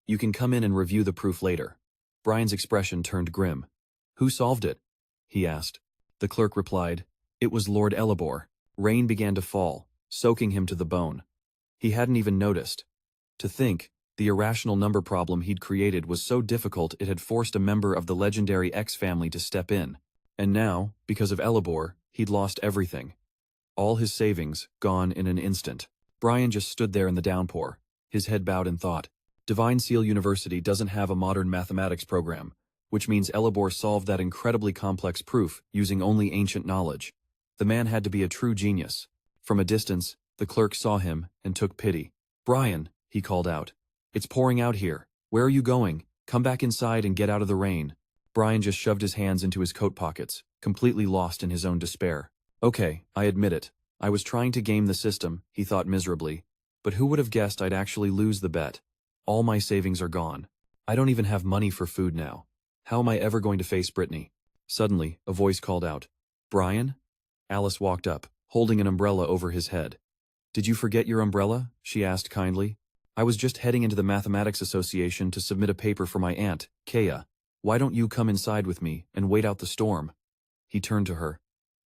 Speaker 1: You can come in and review the proof later." Brian's expression turned grim. "Who solved it?" he asked. The clerk replied, "It was Lord Elabor." Rain began to fall, soaking him to the bone. He hadn't even noticed. To think, the irrational number problem he'd created was so difficult it had forced a member of the legendary X family to step in. And now, because of Elabor, he'd lost everything. All his savings, gone in an instant. Brian just stood there in the downpour, his head bowed in thought. Divine Seal University doesn't have a modern mathematics program, which means Elabor solved that incredibly complex proof using only ancient knowledge. The man had to be a true genius. From a distance, the clerk saw him and took pity. "Brian," he called out. "It's pouring out here. Where are you going? Come back inside and get out of the rain." Brian just shoved his hands into his coat pockets, completely lost in his own despair. "Okay, I admit it. I was trying to game the system," he thought miserably. "But who would have guessed I'd actually lose the bet? All my savings are gone. I don't even have money for food now. How am I ever going to face Brittany?" Suddenly, a voice called out, "Brian?" Alice walked up, holding an umbrella over his head. "Did you forget your umbrella?" she asked kindly. "I was just heading into the Mathematics Association to submit a paper for my aunt, Kea. Why don't you come inside with me and wait out the storm?" He turned to her.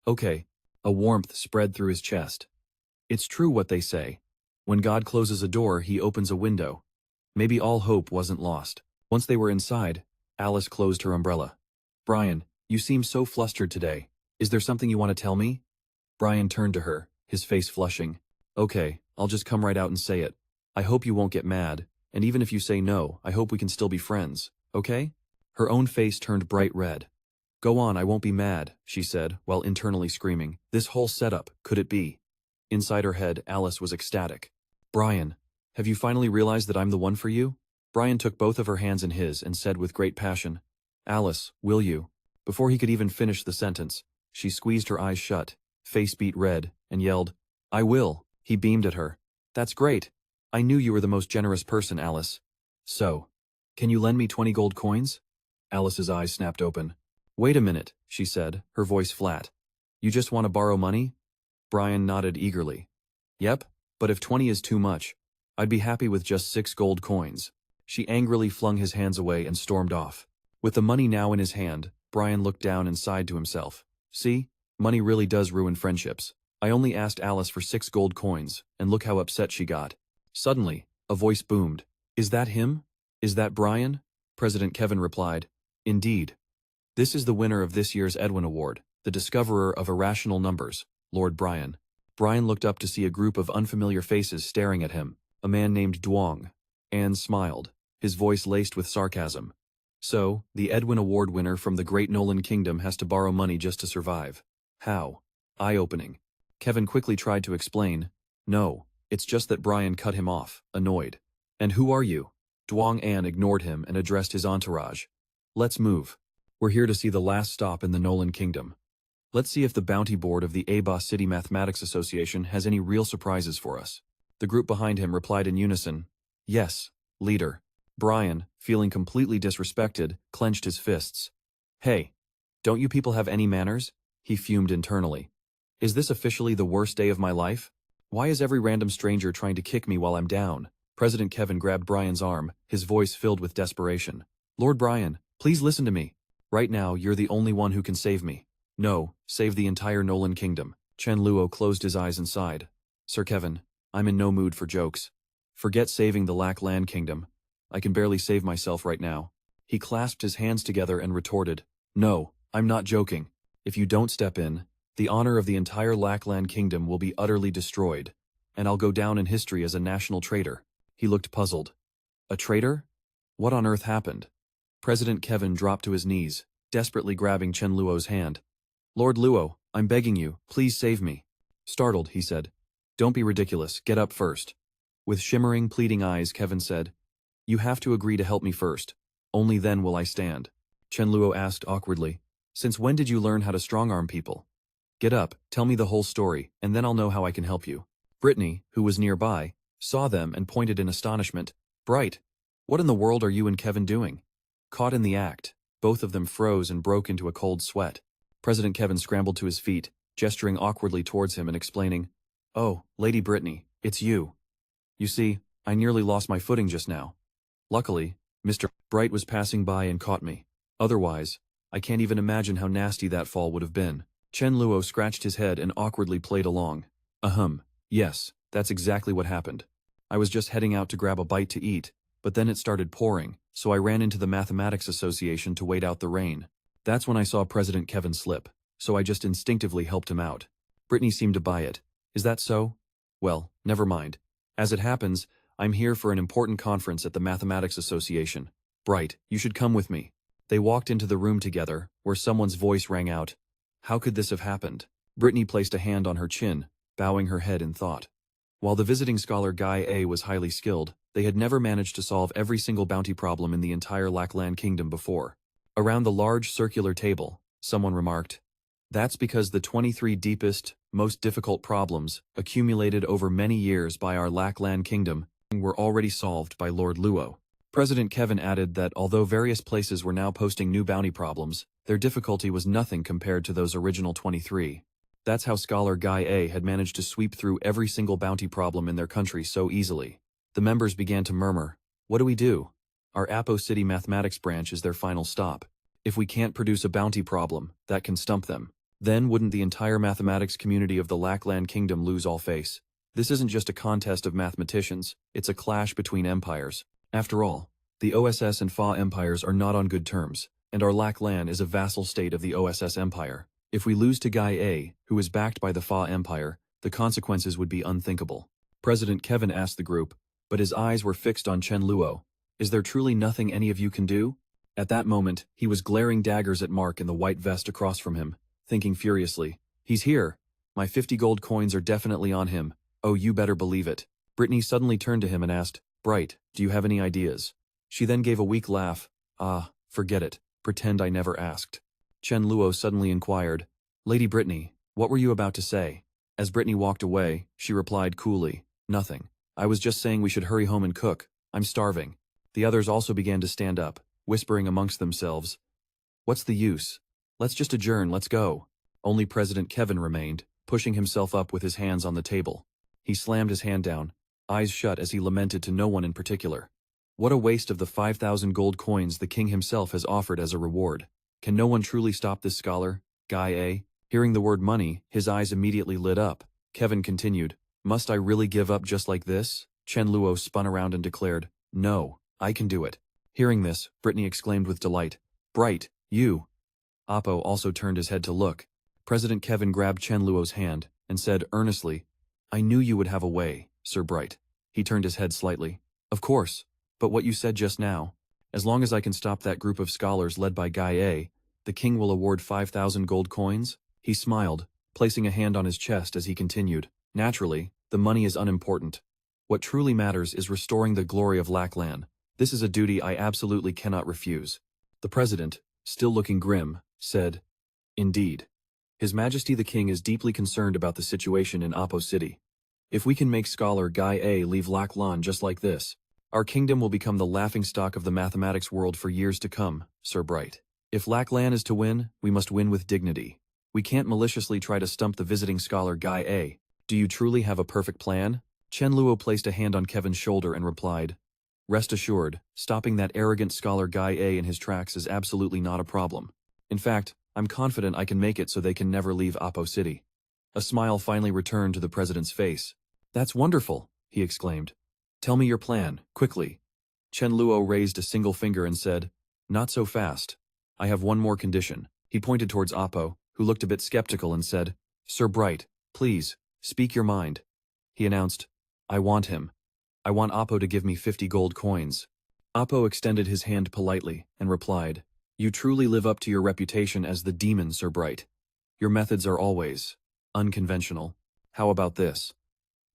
Speaker 1: "Okay." A warmth spread through his chest. "It's true what they say. When God closes a door, he opens a window." Maybe all hope wasn't lost. Once they were inside, Alice closed her umbrella. "Brian, you seem so flustered today. Is there something you want to tell me?" Brian turned to her, his face flushing. "Okay, I'll just come right out and say it. I hope you won't get mad, and even if you say no, I hope we can still be friends, okay?" Her own face turned bright red. "Go on, I won't be mad," she said, while internally screaming. This whole setup, could it be? Inside her head, Alice was ecstatic. "Brian, have you finally realized that I'm the one for you?" Brian took both of her hands in his and said with great passion, "Alice, will you?" Before he could even finish the sentence, she squeezed her eyes shut, face beat red, and yelled, "I will." He beamed at her. "That's great. I knew you were the most generous person, Alice. So, can you lend me 20 gold coins?" Alice's eyes snapped open. "Wait a minute," she said, her voice flat. "You just want to borrow money?" Brian nodded eagerly. "Yep, but if 20 is too much, I'd be happy with just 6 gold coins." She angrily flung his hands away and stormed off. With the money now in his hand, Brian looked down and sighed to himself. "See, money really does ruin friendships. I only asked Alice for 6 gold coins, and look how upset she got." Suddenly, a voice boomed. "Is that him? Is that Brian?" President Kevin replied, "Indeed. This is the winner of this year's Edwin Award, the discoverer of irrational numbers, Lord Brian." Brian looked up to see a group of unfamiliar faces staring at him. A man named Duong. Anne smiled, his voice laced with sarcasm. "So, the Edwin Award winner from the Great Nolan Kingdom has to borrow money just to survive. How? Eye-opening." Kevin quickly tried to explain. "No, it's just that Brian cut him off, annoyed." "And who are you?" Duong An ignored him and addressed his entourage. "Let's move. We're here to see the last stop in the Nolan Kingdom. Let's see if the bounty board of the Aba City Mathematics Association has any real surprises for us." The group behind him replied in unison, "Yes, leader." Brian, feeling completely disrespected, clenched his fists. Hey, don't you people have any manners? He fumed internally. Is this officially the worst day of my life? Why is every random stranger trying to kick me while I'm down? President Kevin grabbed Brian's arm, his voice filled with desperation. Lord Brian, please listen to me. Right now, you're the only one who can save me. No, save the entire Nolan kingdom. Chen Luo closed his eyes and sighed. Sir Kevin, I'm in no mood for jokes. Forget saving the Lac Land kingdom. I can barely save myself right now. He clasped his hands together and retorted. No, I'm not joking. If you don't step in, the honor of the entire Lac Land kingdom will be utterly destroyed, and I'll go down in history as a national traitor. He looked puzzled. A traitor? What on earth happened? President Kevin dropped to his knees, desperately grabbing Chen Luo's hand. Lord Luo, I'm begging you, please save me. Startled, he said. Don't be ridiculous, get up first. With shimmering, pleading eyes, Kevin said, You have to agree to help me first. Only then will I stand. Chen Luo asked awkwardly, Since when did you learn how to strong-arm people? Get up, tell me the whole story, and then I'll know how I can help you. Brittany, who was nearby, saw them and pointed in astonishment. Bright, what in the world are you and Kevin doing? Caught in the act, both of them froze and broke into a cold sweat. President Kevin scrambled to his feet, gesturing awkwardly towards him and explaining, Oh, Lady Brittany, it's you. You see, I nearly lost my footing just now. Luckily, Mr. Bright was passing by and caught me. Otherwise, I can't even imagine how nasty that fall would have been. Chen Luo scratched his head and awkwardly played along. Yes, that's exactly what happened. I was just heading out to grab a bite to eat, but then it started pouring, so I ran into the Mathematics Association to wait out the rain. That's when I saw President Kevin slip, so I just instinctively helped him out. Brittany seemed to buy it. Is that so? Well, never mind. As it happens, I'm here for an important conference at the Mathematics Association. Bright, you should come with me. They walked into the room together, where someone's voice rang out. How could this have happened? Brittany placed a hand on her chin, bowing her head in thought. While the visiting scholar Guy A was highly skilled, they had never managed to solve every single bounty problem in the entire Lac Land kingdom before. Around the large circular table, someone remarked, That's because the 23 deepest, most difficult problems, accumulated over many years by our Lac Land kingdom, were already solved by Lord Luo. President Kevin added that although various places were now posting new bounty problems, their difficulty was nothing compared to those original 23. That's how Scholar Guy A had managed to sweep through every single bounty problem in their country so easily. The members began to murmur, What do we do? Our Apo City mathematics branch is their final stop. If we can't produce a bounty problem, that can stump them. Then wouldn't the entire mathematics community of the Lac Land kingdom lose all face? This isn't just a contest of mathematicians, it's a clash between empires. After all, the OSS and Fa empires are not on good terms, and our Lac Land is a vassal state of the OSS empire. If we lose to Guy A, who is backed by the Fa empire, the consequences would be unthinkable. President Kevin asked the group, but his eyes were fixed on Chen Luo. Is there truly nothing any of you can do? At that moment, he was glaring daggers at Mark in the white vest across from him, thinking furiously, He's here. My 50 gold coins are definitely on him. Oh, you better believe it. Brittany suddenly turned to him and asked, Bright, do you have any ideas? She then gave a weak laugh. Forget it. Pretend I never asked. Chen Luo suddenly inquired, Lady Brittany, what were you about to say? As Brittany walked away, she replied coolly, Nothing. I was just saying we should hurry home and cook. I'm starving. The others also began to stand up, whispering amongst themselves, What's the use? Let's just adjourn, let's go. Only President Kevin remained, pushing himself up with his hands on the table. He slammed his hand down, eyes shut as he lamented to no one in particular. What a waste of the 5,000 gold coins the king himself has offered as a reward. Can no one truly stop this scholar, Guy A? Hearing the word money, his eyes immediately lit up. Kevin continued, Must I really give up just like this? Chen Luo spun around and declared, No, I can do it. Hearing this, Brittany exclaimed with delight, Bright, you. Apo also turned his head to look. President Kevin grabbed Chen Luo's hand and said earnestly, I knew you would have a way, Sir Bright. He turned his head slightly. Of course, but what you said just now, as long as I can stop that group of scholars led by Guy A, the king will award 5,000 gold coins? He smiled, placing a hand on his chest as he continued, Naturally, the money is unimportant. What truly matters is restoring the glory of Lac Land. This is a duty I absolutely cannot refuse. The president, still looking grim, said, Indeed. His Majesty the King is deeply concerned about the situation in Apo City. If we can make scholar Guy A leave Lac Land just like this, our kingdom will become the laughingstock of the mathematics world for years to come, Sir Bright. If Lac Lan is to win, we must win with dignity. We can't maliciously try to stump the visiting scholar Guy A. Do you truly have a perfect plan? Chen Luo placed a hand on Kevin's shoulder and replied, Rest assured, stopping that arrogant scholar Guy A in his tracks is absolutely not a problem. In fact, I'm confident I can make it so they can never leave Apo City. A smile finally returned to the president's face. That's wonderful, he exclaimed. Tell me your plan, quickly. Chen Luo raised a single finger and said, Not so fast. I have one more condition. He pointed towards Apo, who looked a bit skeptical and said, Sir Bright, please, speak your mind. He announced, I want him. I want Apo to give me 50 gold coins. Apo extended his hand politely and replied, You truly live up to your reputation as the demon, Sir Bright. Your methods are always unconventional. How about this?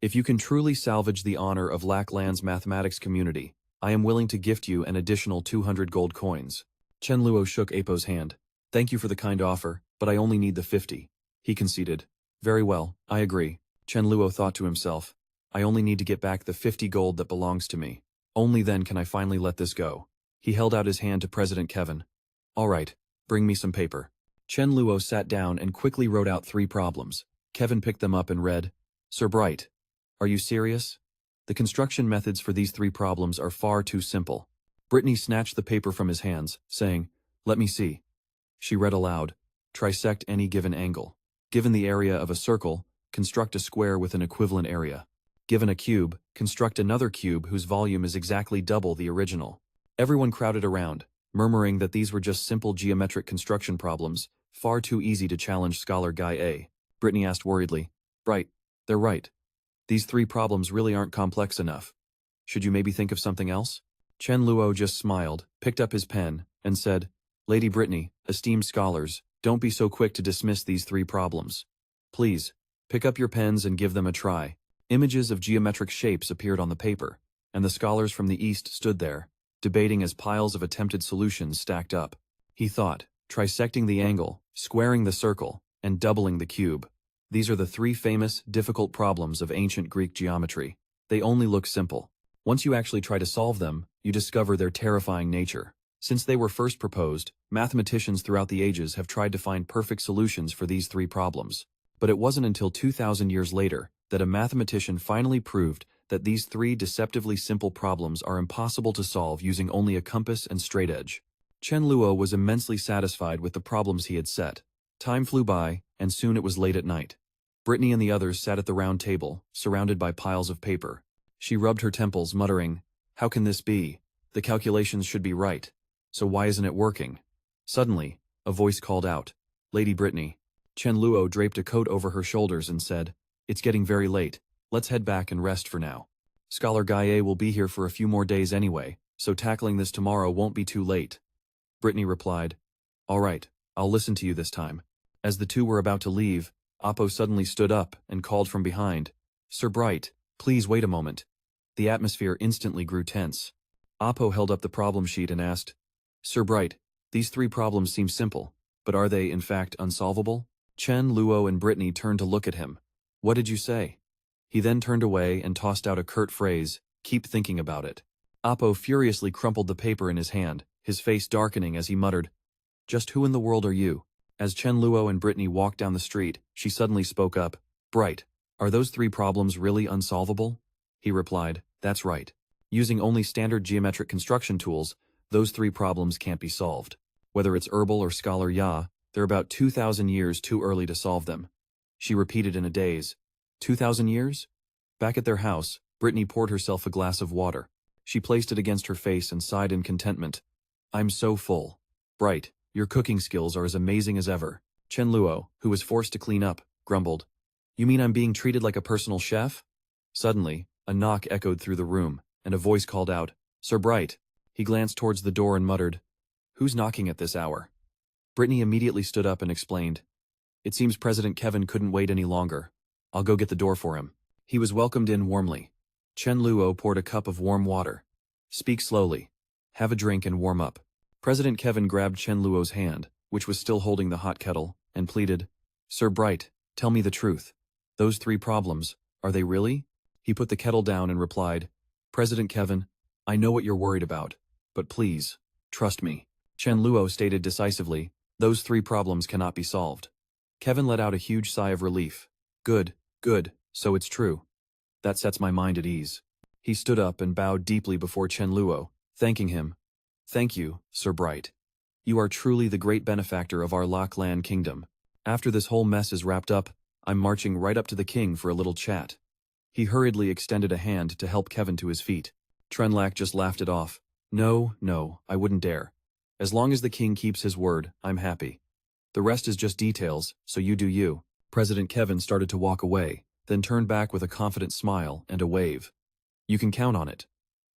Speaker 1: If you can truly salvage the honor of Lac Lan's mathematics community, I am willing to gift you an additional 200 gold coins. Chen Luo shook Apo's hand. Thank you for the kind offer, but I only need the 50. He conceded. Very well, I agree. Chen Luo thought to himself. I only need to get back the 50 gold that belongs to me. Only then can I finally let this go. He held out his hand to President Kevin. All right, bring me some paper. Chen Luo sat down and quickly wrote out 3 problems. Kevin picked them up and read, Sir Bright, are you serious? The construction methods for these 3 problems are far too simple. Brittany snatched the paper from his hands, saying, Let me see. She read aloud, Trisect any given angle. Given the area of a circle, construct a square with an equivalent area. Given a cube, construct another cube whose volume is exactly double the original. Everyone crowded around, murmuring that these were just simple geometric construction problems, far too easy to challenge scholar Guy A. Brittany asked worriedly, Bright, they're right. These 3 problems really aren't complex enough. Should you maybe think of something else? Chen Luo just smiled, picked up his pen, and said, Lady Brittany, esteemed scholars, don't be so quick to dismiss these 3 problems. Please, pick up your pens and give them a try. Images of geometric shapes appeared on the paper, and the scholars from the east stood there, debating as piles of attempted solutions stacked up. He thought, trisecting the angle, squaring the circle, and doubling the cube. These are the 3 famous, difficult problems of ancient Greek geometry. They only look simple. Once you actually try to solve them, you discover their terrifying nature. Since they were first proposed, mathematicians throughout the ages have tried to find perfect solutions for these 3 problems. But it wasn't until 2,000 years later that a mathematician finally proved that these 3 deceptively simple problems are impossible to solve using only a compass and straight edge. Chen Luo was immensely satisfied with the problems he had set. Time flew by, and soon it was late at night. Brittany and the others sat at the round table, surrounded by piles of paper. She rubbed her temples, muttering, How can this be? The calculations should be right. So why isn't it working? Suddenly, a voice called out, Lady Brittany. Chen Luo draped a coat over her shoulders and said, It's getting very late. Let's head back and rest for now. Scholar Guy A will be here for a few more days anyway, so tackling this tomorrow won't be too late. Brittany replied, All right, I'll listen to you this time. As the 2 were about to leave, Apo suddenly stood up and called from behind, Sir Bright, please wait a moment. The atmosphere instantly grew tense. Apo held up the problem sheet and asked, Sir Bright, these 3 problems seem simple, but are they in fact unsolvable? Chen, Luo, and Brittany turned to look at him. What did you say? He then turned away and tossed out a curt phrase, Keep thinking about it. Apo furiously crumpled the paper in his hand, his face darkening as he muttered, Just who in the world are you? As Chen Luo and Brittany walked down the street, she suddenly spoke up, Bright, are those 3 problems really unsolvable? He replied, That's right. Using only standard geometric construction tools, those 3 problems can't be solved. Whether it's Herbal or Scholar Ya, they're about 2,000 years too early to solve them. She repeated in a daze, 2,000 years? Back at their house, Brittany poured herself a glass of water. She placed it against her face and sighed in contentment. I'm so full. Bright, your cooking skills are as amazing as ever. Chen Luo, who was forced to clean up, grumbled. You mean I'm being treated like a personal chef? Suddenly, a knock echoed through the room, and a voice called out, Sir Bright. He glanced towards the door and muttered, Who's knocking at this hour? Brittany immediately stood up and explained, It seems President Kevin couldn't wait any longer. I'll go get the door for him. He was welcomed in warmly. Chen Luo poured a cup of warm water. Speak slowly. Have a drink and warm up. President Kevin grabbed Chen Luo's hand, which was still holding the hot kettle, and pleaded, Sir Bright, tell me the truth. Those 3 problems, are they really? He put the kettle down and replied, President Kevin, I know what you're worried about, but please, trust me. Chen Luo stated decisively, those three problems cannot be solved. Kevin let out a huge sigh of relief. Good, good, so it's true. That sets my mind at ease. He stood up and bowed deeply before Chen Luo, thanking him. Thank you, Sir Bright. You are truly the great benefactor of our Lockland kingdom. After this whole mess is wrapped up, I'm marching right up to the king for a little chat. He hurriedly extended a hand to help Kevin to his feet. Trenlack just laughed it off. No, no, I wouldn't dare. As long as the king keeps his word, I'm happy. The rest is just details, so you do you. President Kevin started to walk away, then turned back with a confident smile and a wave. You can count on it.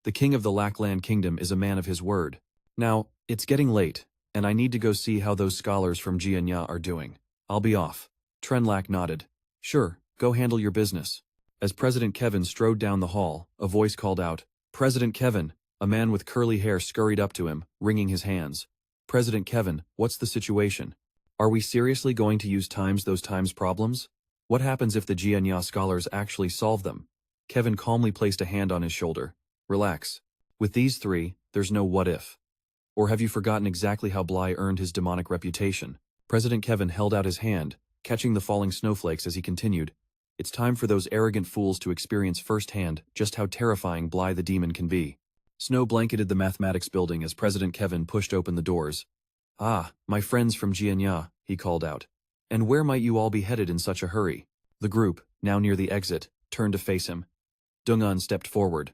Speaker 1: The king of the Lackland Kingdom is a man of his word. Now, it's getting late, and I need to go see how those scholars from Jianya are doing. I'll be off. Trenlack nodded. Sure, go handle your business. As President Kevin strode down the hall, a voice called out, President Kevin! A man with curly hair scurried up to him, wringing his hands. President Kevin, what's the situation? Are we seriously going to use those times problems? What happens if the Jianya scholars actually solve them? Kevin calmly placed a hand on his shoulder. Relax. With these three, there's no what if. Or have you forgotten exactly how Bly earned his demonic reputation? President Kevin held out his hand, catching the falling snowflakes as he continued. It's time for those arrogant fools to experience firsthand just how terrifying Bly the demon can be. Snow blanketed the mathematics building as President Kevin pushed open the doors. Ah, my friends from Jianya, he called out. And where might you all be headed in such a hurry? The group, now near the exit, turned to face him. Dungan stepped forward.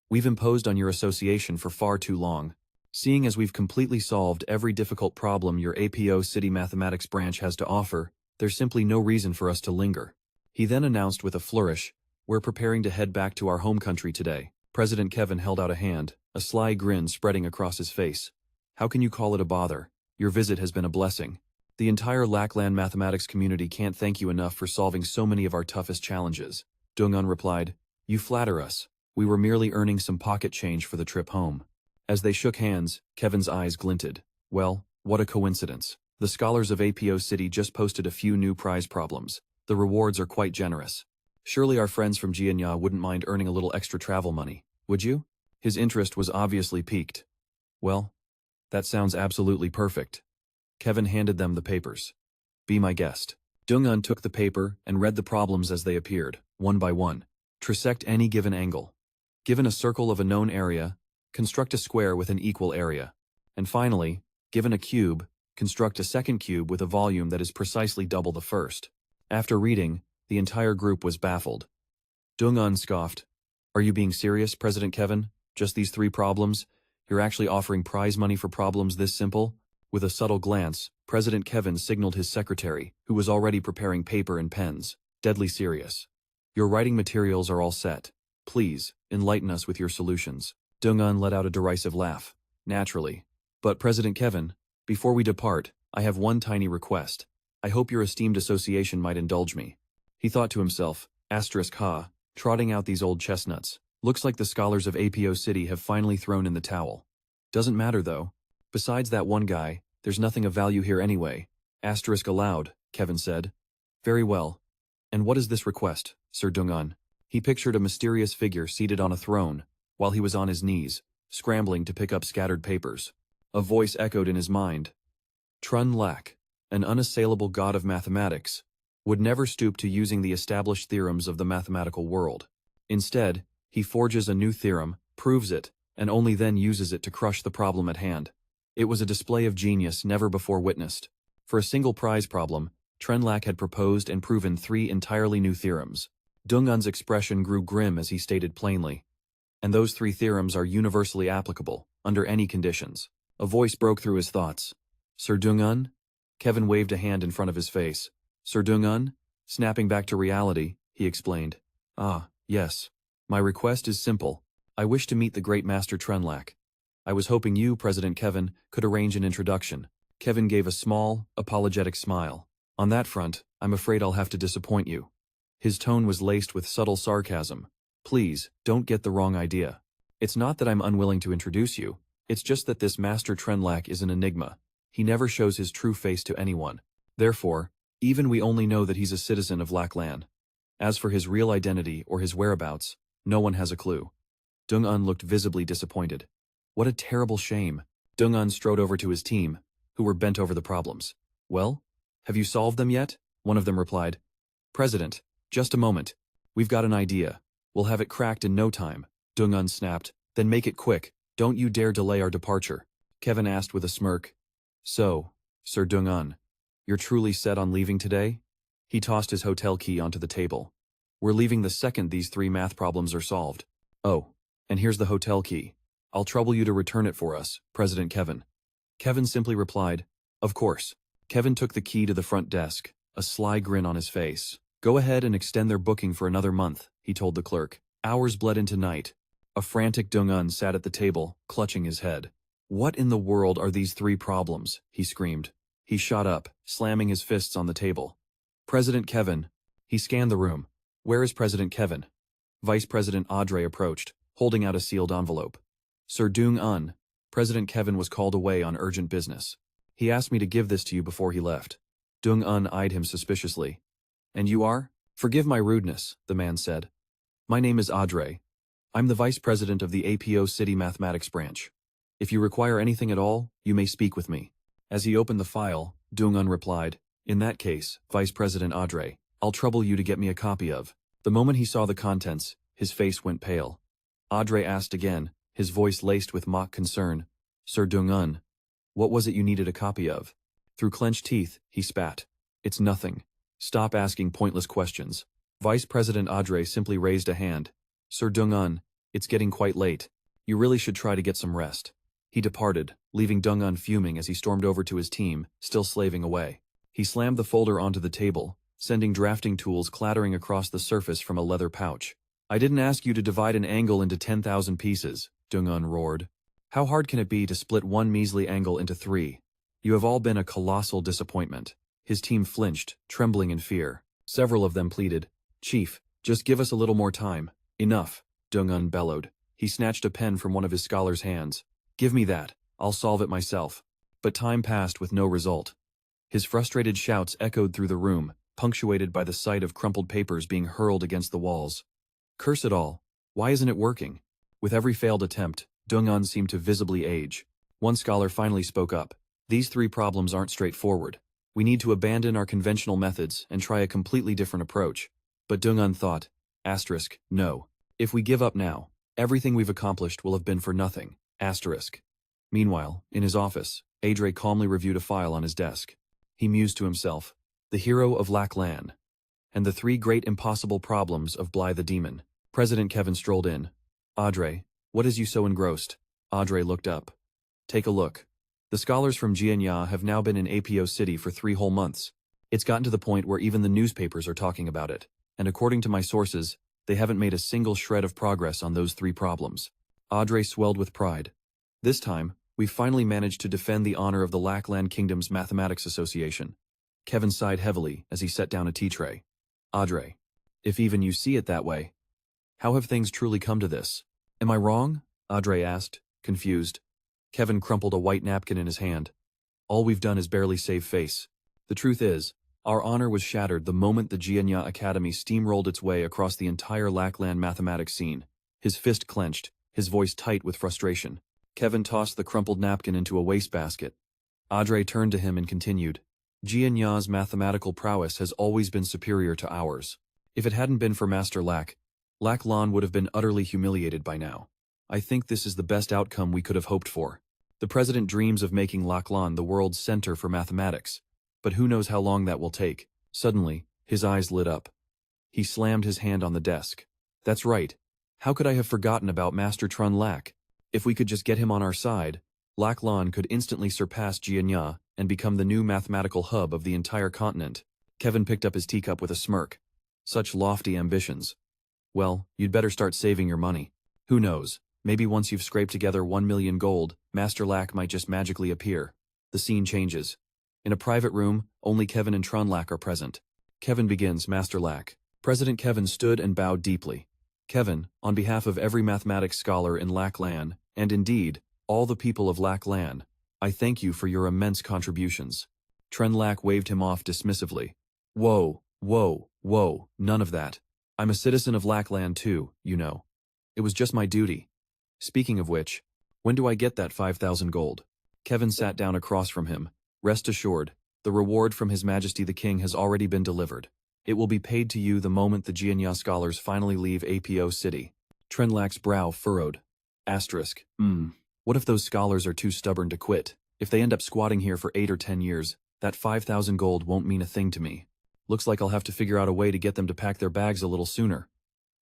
Speaker 1: We've imposed on your association for far too long. Seeing as we've completely solved every difficult problem your APO City Mathematics branch has to offer, there's simply no reason for us to linger. He then announced with a flourish, we're preparing to head back to our home country today. President Kevin held out a hand, a sly grin spreading across his face. How can you call it a bother? Your visit has been a blessing. The entire Lackland mathematics community can't thank you enough for solving so many of our toughest challenges. Dungan replied, You flatter us. We were merely earning some pocket change for the trip home. As they shook hands, Kevin's eyes glinted. Well, what a coincidence. The scholars of APO City just posted a few new prize problems. The rewards are quite generous. Surely our friends from Jianya wouldn't mind earning a little extra travel money, would you? His interest was obviously piqued. Well, that sounds absolutely perfect. Kevin handed them the papers. Be my guest. Dungan took the paper and read the problems as they appeared, one by one. Trisect any given angle. Given a circle of a known area, construct a square with an equal area. And finally, given a cube, construct a second cube with a volume that is precisely double the first. After reading, the entire group was baffled. Dungan scoffed. Are you being serious, President Kevin? Just these three problems? You're actually offering prize money for problems this simple? With a subtle glance, President Kevin signaled his secretary, who was already preparing paper and pens. Deadly serious. Your writing materials are all set. Please, enlighten us with your solutions. Dungan let out a derisive laugh. Naturally. But President Kevin, before we depart, I have one tiny request. I hope your esteemed association might indulge me. He thought to himself, *ha, trotting out these old chestnuts. Looks like the scholars of APO City have finally thrown in the towel. Doesn't matter though. Besides that one guy, there's nothing of value here anyway. *aloud, Kevin said. Very well. And what is this request, Sir Dungan? He pictured a mysterious figure seated on a throne, while he was on his knees, scrambling to pick up scattered papers. A voice echoed in his mind. Trenlack, an unassailable god of mathematics, would never stoop to using the established theorems of the mathematical world. Instead, he forges a new theorem, proves it, and only then uses it to crush the problem at hand. It was a display of genius never before witnessed. For a single prize problem, Trenlack had proposed and proven three entirely new theorems. Dungan's expression grew grim as he stated plainly. And those three theorems are universally applicable, under any conditions. A voice broke through his thoughts. Sir Dungan? Kevin waved a hand in front of his face. Sir Dungan? Snapping back to reality, he explained. Ah, yes. My request is simple. I wish to meet the great Master Trenlack. I was hoping you, President Kevin, could arrange an introduction. Kevin gave a small, apologetic smile. On that front, I'm afraid I'll have to disappoint you. His tone was laced with subtle sarcasm. Please, don't get the wrong idea. It's not that I'm unwilling to introduce you. It's just that this Master Trenlack is an enigma. He never shows his true face to anyone. Therefore, even we only know that he's a citizen of Lackland. As for his real identity or his whereabouts, no one has a clue. Dungan looked visibly disappointed. What a terrible shame. Dung-un strode over to his team, who were bent over the problems. Well, have you solved them yet? One of them replied. President, just a moment. We've got an idea. We'll have it cracked in no time. Dung-un snapped. Then make it quick. Don't you dare delay our departure. Kevin asked with a smirk. So, Sir Dung-un, you're truly set on leaving today? He tossed his hotel key onto the table. We're leaving the second these 3 math problems are solved. Oh, and here's the hotel key. I'll trouble you to return it for us, President Kevin. Kevin simply replied, Of course. Kevin took the key to the front desk, a sly grin on his face. Go ahead and extend their booking for another month, he told the clerk. Hours bled into night. A frantic Dung-un sat at the table, clutching his head. What in the world are these 3 problems? He screamed. He shot up, slamming his fists on the table. President Kevin. He scanned the room. Where is President Kevin? Vice President Audrey approached, holding out a sealed envelope. Sir Dung-un, President Kevin was called away on urgent business. He asked me to give this to you before he left. Dung-un eyed him suspiciously. And you are? Forgive my rudeness, the man said. My name is Audrey. I'm the Vice President of the APO City Mathematics Branch. If you require anything at all, you may speak with me. As he opened the file, Dung-un replied, In that case, Vice President Audrey, I'll trouble you to get me a copy of. The moment he saw the contents, his face went pale. Audrey asked again, his voice laced with mock concern. Sir Dung-un, what was it you needed a copy of? Through clenched teeth, he spat. It's nothing. Stop asking pointless questions. Vice President Audrey simply raised a hand. Sir Dung-un, it's getting quite late. You really should try to get some rest. He departed, leaving Dung-un fuming as he stormed over to his team, still slaving away. He slammed the folder onto the table, sending drafting tools clattering across the surface from a leather pouch. I didn't ask you to divide an angle into 10,000 pieces, Dung-un roared. How hard can it be to split one measly angle into 3? You have all been a colossal disappointment. His team flinched, trembling in fear. Several of them pleaded, Chief, just give us a little more time. Enough, Dung-un bellowed. He snatched a pen from one of his scholars' hands. Give me that. I'll solve it myself. But time passed with no result. His frustrated shouts echoed through the room, punctuated by the sight of crumpled papers being hurled against the walls. Curse it all. Why isn't it working? With every failed attempt, Dung-un seemed to visibly age. One scholar finally spoke up. These 3 problems aren't straightforward. We need to abandon our conventional methods and try a completely different approach. But Dung-un thought, no. If we give up now, everything we've accomplished will have been for nothing. Meanwhile, in his office, Audrey calmly reviewed a file on his desk. He mused to himself, the hero of Lac Lan, and the 3 great impossible problems of Bly the Demon. President Kevin strolled in. Audrey, what has you so engrossed? Audrey looked up. Take a look. The scholars from Jianya have now been in APO City for 3 whole months. It's gotten to the point where even the newspapers are talking about it, and according to my sources, they haven't made a single shred of progress on those 3 problems. Audrey swelled with pride. This time, we finally managed to defend the honor of the Lac Lan Kingdom's Mathematics Association. Kevin sighed heavily as he set down a tea tray. Audrey, if even you see it that way, how have things truly come to this? Am I wrong? Audrey asked, confused. Kevin crumpled a white napkin in his hand. All we've done is barely save face. The truth is, our honor was shattered the moment the Jianya Academy steamrolled its way across the entire Lac Lan mathematics scene. His fist clenched, his voice tight with frustration. Kevin tossed the crumpled napkin into a wastebasket. Audrey turned to him and continued. Jianya's mathematical prowess has always been superior to ours. If it hadn't been for Master Lac Lan would have been utterly humiliated by now. I think this is the best outcome we could have hoped for. The president dreams of making Lac Lan the world's center for mathematics. But who knows how long that will take. Suddenly, his eyes lit up. He slammed his hand on the desk. That's right. How could I have forgotten about Master Trun Lac? If we could just get him on our side, Lac Lan could instantly surpass Jianya and become the new mathematical hub of the entire continent. Kevin picked up his teacup with a smirk. Such lofty ambitions. Well, you'd better start saving your money. Who knows, maybe once you've scraped together 1 million gold, Master Lac might just magically appear. The scene changes. In a private room, only Kevin and Trun Lac are present. Kevin begins, Master Lac. President Kevin stood and bowed deeply. Kevin, on behalf of every mathematics scholar in Lac Lan, and indeed, all the people of Lac Lan, I thank you for your immense contributions. Trun Lac waved him off dismissively. Whoa, none of that. I'm a citizen of Lac Lan too, you know. It was just my duty. Speaking of which, when do I get that 5,000 gold? Kevin sat down across from him. Rest assured, the reward from His Majesty the King has already been delivered. It will be paid to you the moment the Jianya scholars finally leave APO City. Trenlak's brow furrowed. Asterisk. What if those scholars are too stubborn to quit? If they end up squatting here for 8 or 10 years, that 5,000 gold won't mean a thing to me. Looks like I'll have to figure out a way to get them to pack their bags a little sooner.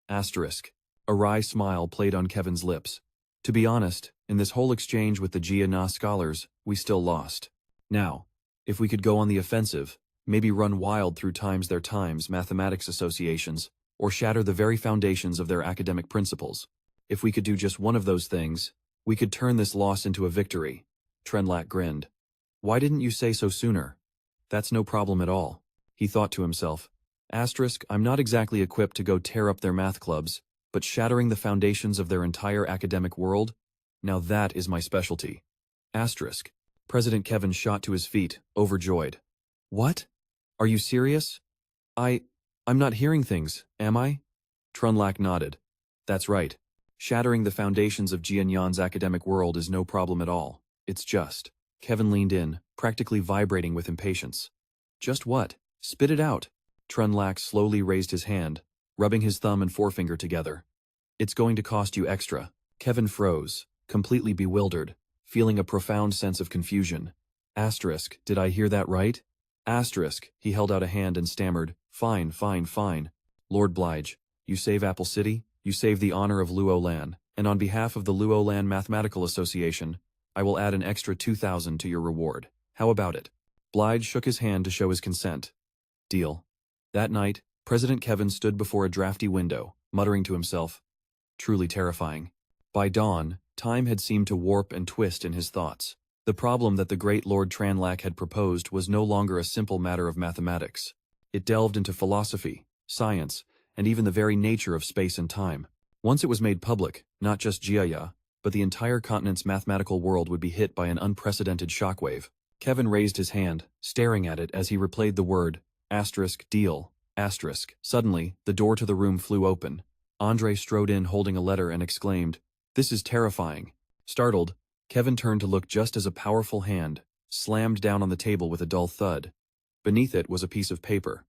Speaker 1: Asterisk. A wry smile played on Kevin's lips. To be honest, in this whole exchange with the Jianya scholars, we still lost. Now, if we could go on the offensive, maybe run wild through their times mathematics associations, or shatter the very foundations of their academic principles. If we could do just one of those things, we could turn this loss into a victory. Trenlak grinned. Why didn't you say so sooner? That's no problem at all, he thought to himself. Asterisk, I'm not exactly equipped to go tear up their math clubs, but shattering the foundations of their entire academic world? Now that is my specialty. Asterisk. President Kevin shot to his feet, overjoyed. What? Are you serious? I'm not hearing things, am I? Trenlak nodded. That's right. Shattering the foundations of Jianyan's academic world is no problem at all. It's just. Kevin leaned in, practically vibrating with impatience. Just what? Spit it out. Trenlak slowly raised his hand, rubbing his thumb and forefinger together. It's going to cost you extra. Kevin froze, completely bewildered, feeling a profound sense of confusion. Asterisk, did I hear that right? Asterisk, he held out a hand and stammered, Fine. Lord Blige, you save Apple City, you save the honor of Luo Lan, and on behalf of the Luo Lan Mathematical Association, I will add an extra 2,000 to your reward. How about it? Blige shook his hand to show his consent. Deal. That night, President Kevin stood before a drafty window, muttering to himself. Truly terrifying. By dawn, time had seemed to warp and twist in his thoughts. The problem that the great Lord Trenlak had proposed was no longer a simple matter of mathematics. It delved into philosophy, science, and even the very nature of space and time. Once it was made public, not just Jiaya, but the entire continent's mathematical world would be hit by an unprecedented shockwave. Kevin raised his hand, staring at it as he replayed the word, deal, asterisk. Suddenly, the door to the room flew open. Andre strode in holding a letter and exclaimed, This is terrifying. Startled, Kevin turned to look just as a powerful hand slammed down on the table with a dull thud. Beneath it was a piece of paper,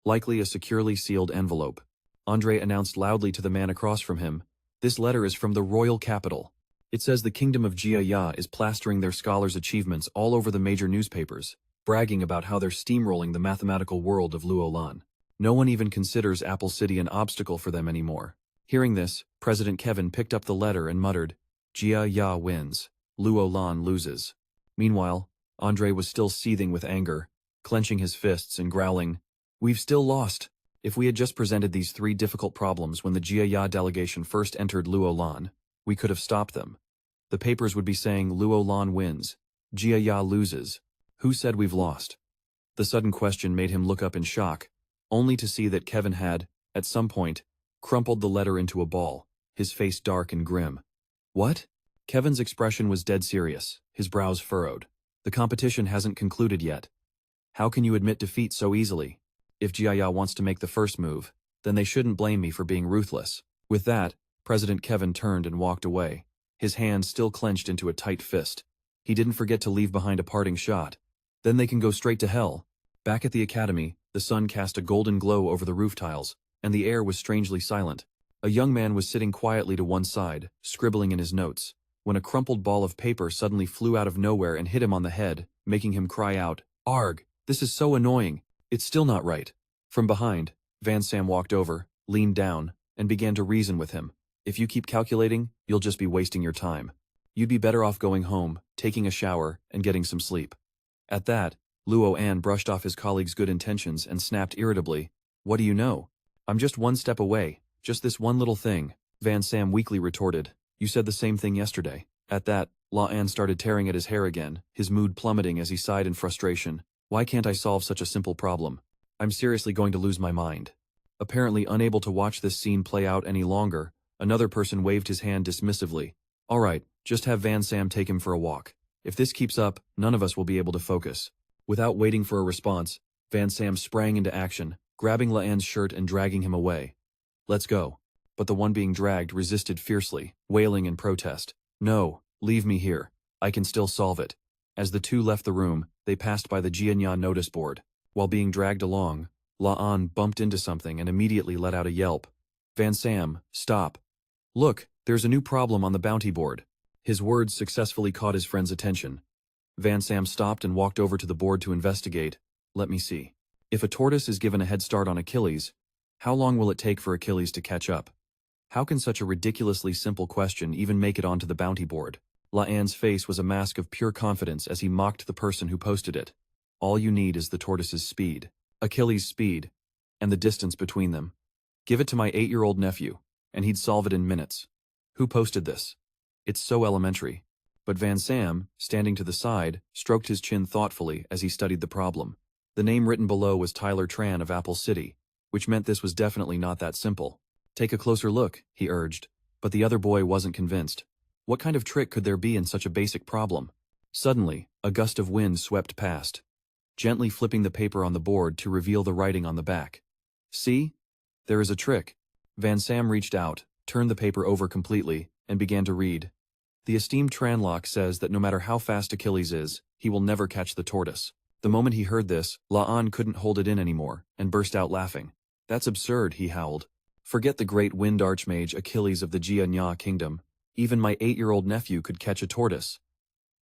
Speaker 1: likely a securely sealed envelope. Andre announced loudly to the man across from him, This letter is from the royal capital. It says the kingdom of Jiaya is plastering their scholars' achievements all over the major newspapers, bragging about how they're steamrolling the mathematical world of Luo Lan. No one even considers Apple City an obstacle for them anymore. Hearing this, President Kevin picked up the letter and muttered, Jiaya wins. Luo Lan loses. Meanwhile, Andre was still seething with anger, clenching his fists and growling, We've still lost. If we had just presented these 3 difficult problems when the Jiaya delegation first entered Luo Lan, we could have stopped them. The papers would be saying Luo Lan wins, Jiaya loses. Who said we've lost? The sudden question made him look up in shock, only to see that Kevin had, at some point, crumpled the letter into a ball, his face dark and grim. What? Kevin's expression was dead serious, his brows furrowed. The competition hasn't concluded yet. How can you admit defeat so easily? If Jiaya wants to make the first move, then they shouldn't blame me for being ruthless. With that, President Kevin turned and walked away, his hand still clenched into a tight fist. He didn't forget to leave behind a parting shot. Then they can go straight to hell. Back at the academy, the sun cast a golden glow over the roof tiles, and the air was strangely silent. A young man was sitting quietly to one side, scribbling in his notes, when a crumpled ball of paper suddenly flew out of nowhere and hit him on the head, making him cry out, Arg! This is so annoying! It's still not right. From behind, Van Sam walked over, leaned down, and began to reason with him. If you keep calculating, you'll just be wasting your time. You'd be better off going home, taking a shower, and getting some sleep. At that, Luo An brushed off his colleague's good intentions and snapped irritably, What do you know? I'm just one step away, just this one little thing. Van Sam weakly retorted, You said the same thing yesterday. At that, Luo An started tearing at his hair again, his mood plummeting as he sighed in frustration. Why can't I solve such a simple problem? I'm seriously going to lose my mind. Apparently unable to watch this scene play out any longer, another person waved his hand dismissively. All right, just have Van Sam take him for a walk. If this keeps up, none of us will be able to focus. Without waiting for a response, Van Sam sprang into action, grabbing Luo An's shirt and dragging him away. Let's go. But the one being dragged resisted fiercely, wailing in protest. No, leave me here. I can still solve it. As the two left the room, they passed by the Jianya notice board. While being dragged along, La'an bumped into something and immediately let out a yelp. Van Sam, stop. Look, there's a new problem on the bounty board. His words successfully caught his friend's attention. Van Sam stopped and walked over to the board to investigate. Let me see. If a tortoise is given a head start on Achilles, how long will it take for Achilles to catch up? How can such a ridiculously simple question even make it onto the bounty board? La'an's face was a mask of pure confidence as he mocked the person who posted it. All you need is the tortoise's speed. Achilles' speed. And the distance between them. Give it to my 8-year-old nephew, and he'd solve it in minutes. Who posted this? It's so elementary. But Van Sam, standing to the side, stroked his chin thoughtfully as he studied the problem. The name written below was Tyler Tran of Apple City, which meant this was definitely not that simple. Take a closer look, he urged. But the other boy wasn't convinced. What kind of trick could there be in such a basic problem? Suddenly, a gust of wind swept past, gently flipping the paper on the board to reveal the writing on the back. See? There is a trick. Van Sam reached out, turned the paper over completely, and began to read. The esteemed Tranlock says that no matter how fast Achilles is, he will never catch the tortoise. The moment he heard this, La'an couldn't hold it in anymore, and burst out laughing. That's absurd, he howled. Forget the great wind archmage Achilles of the Jianya kingdom. Even my 8-year-old nephew could catch a tortoise.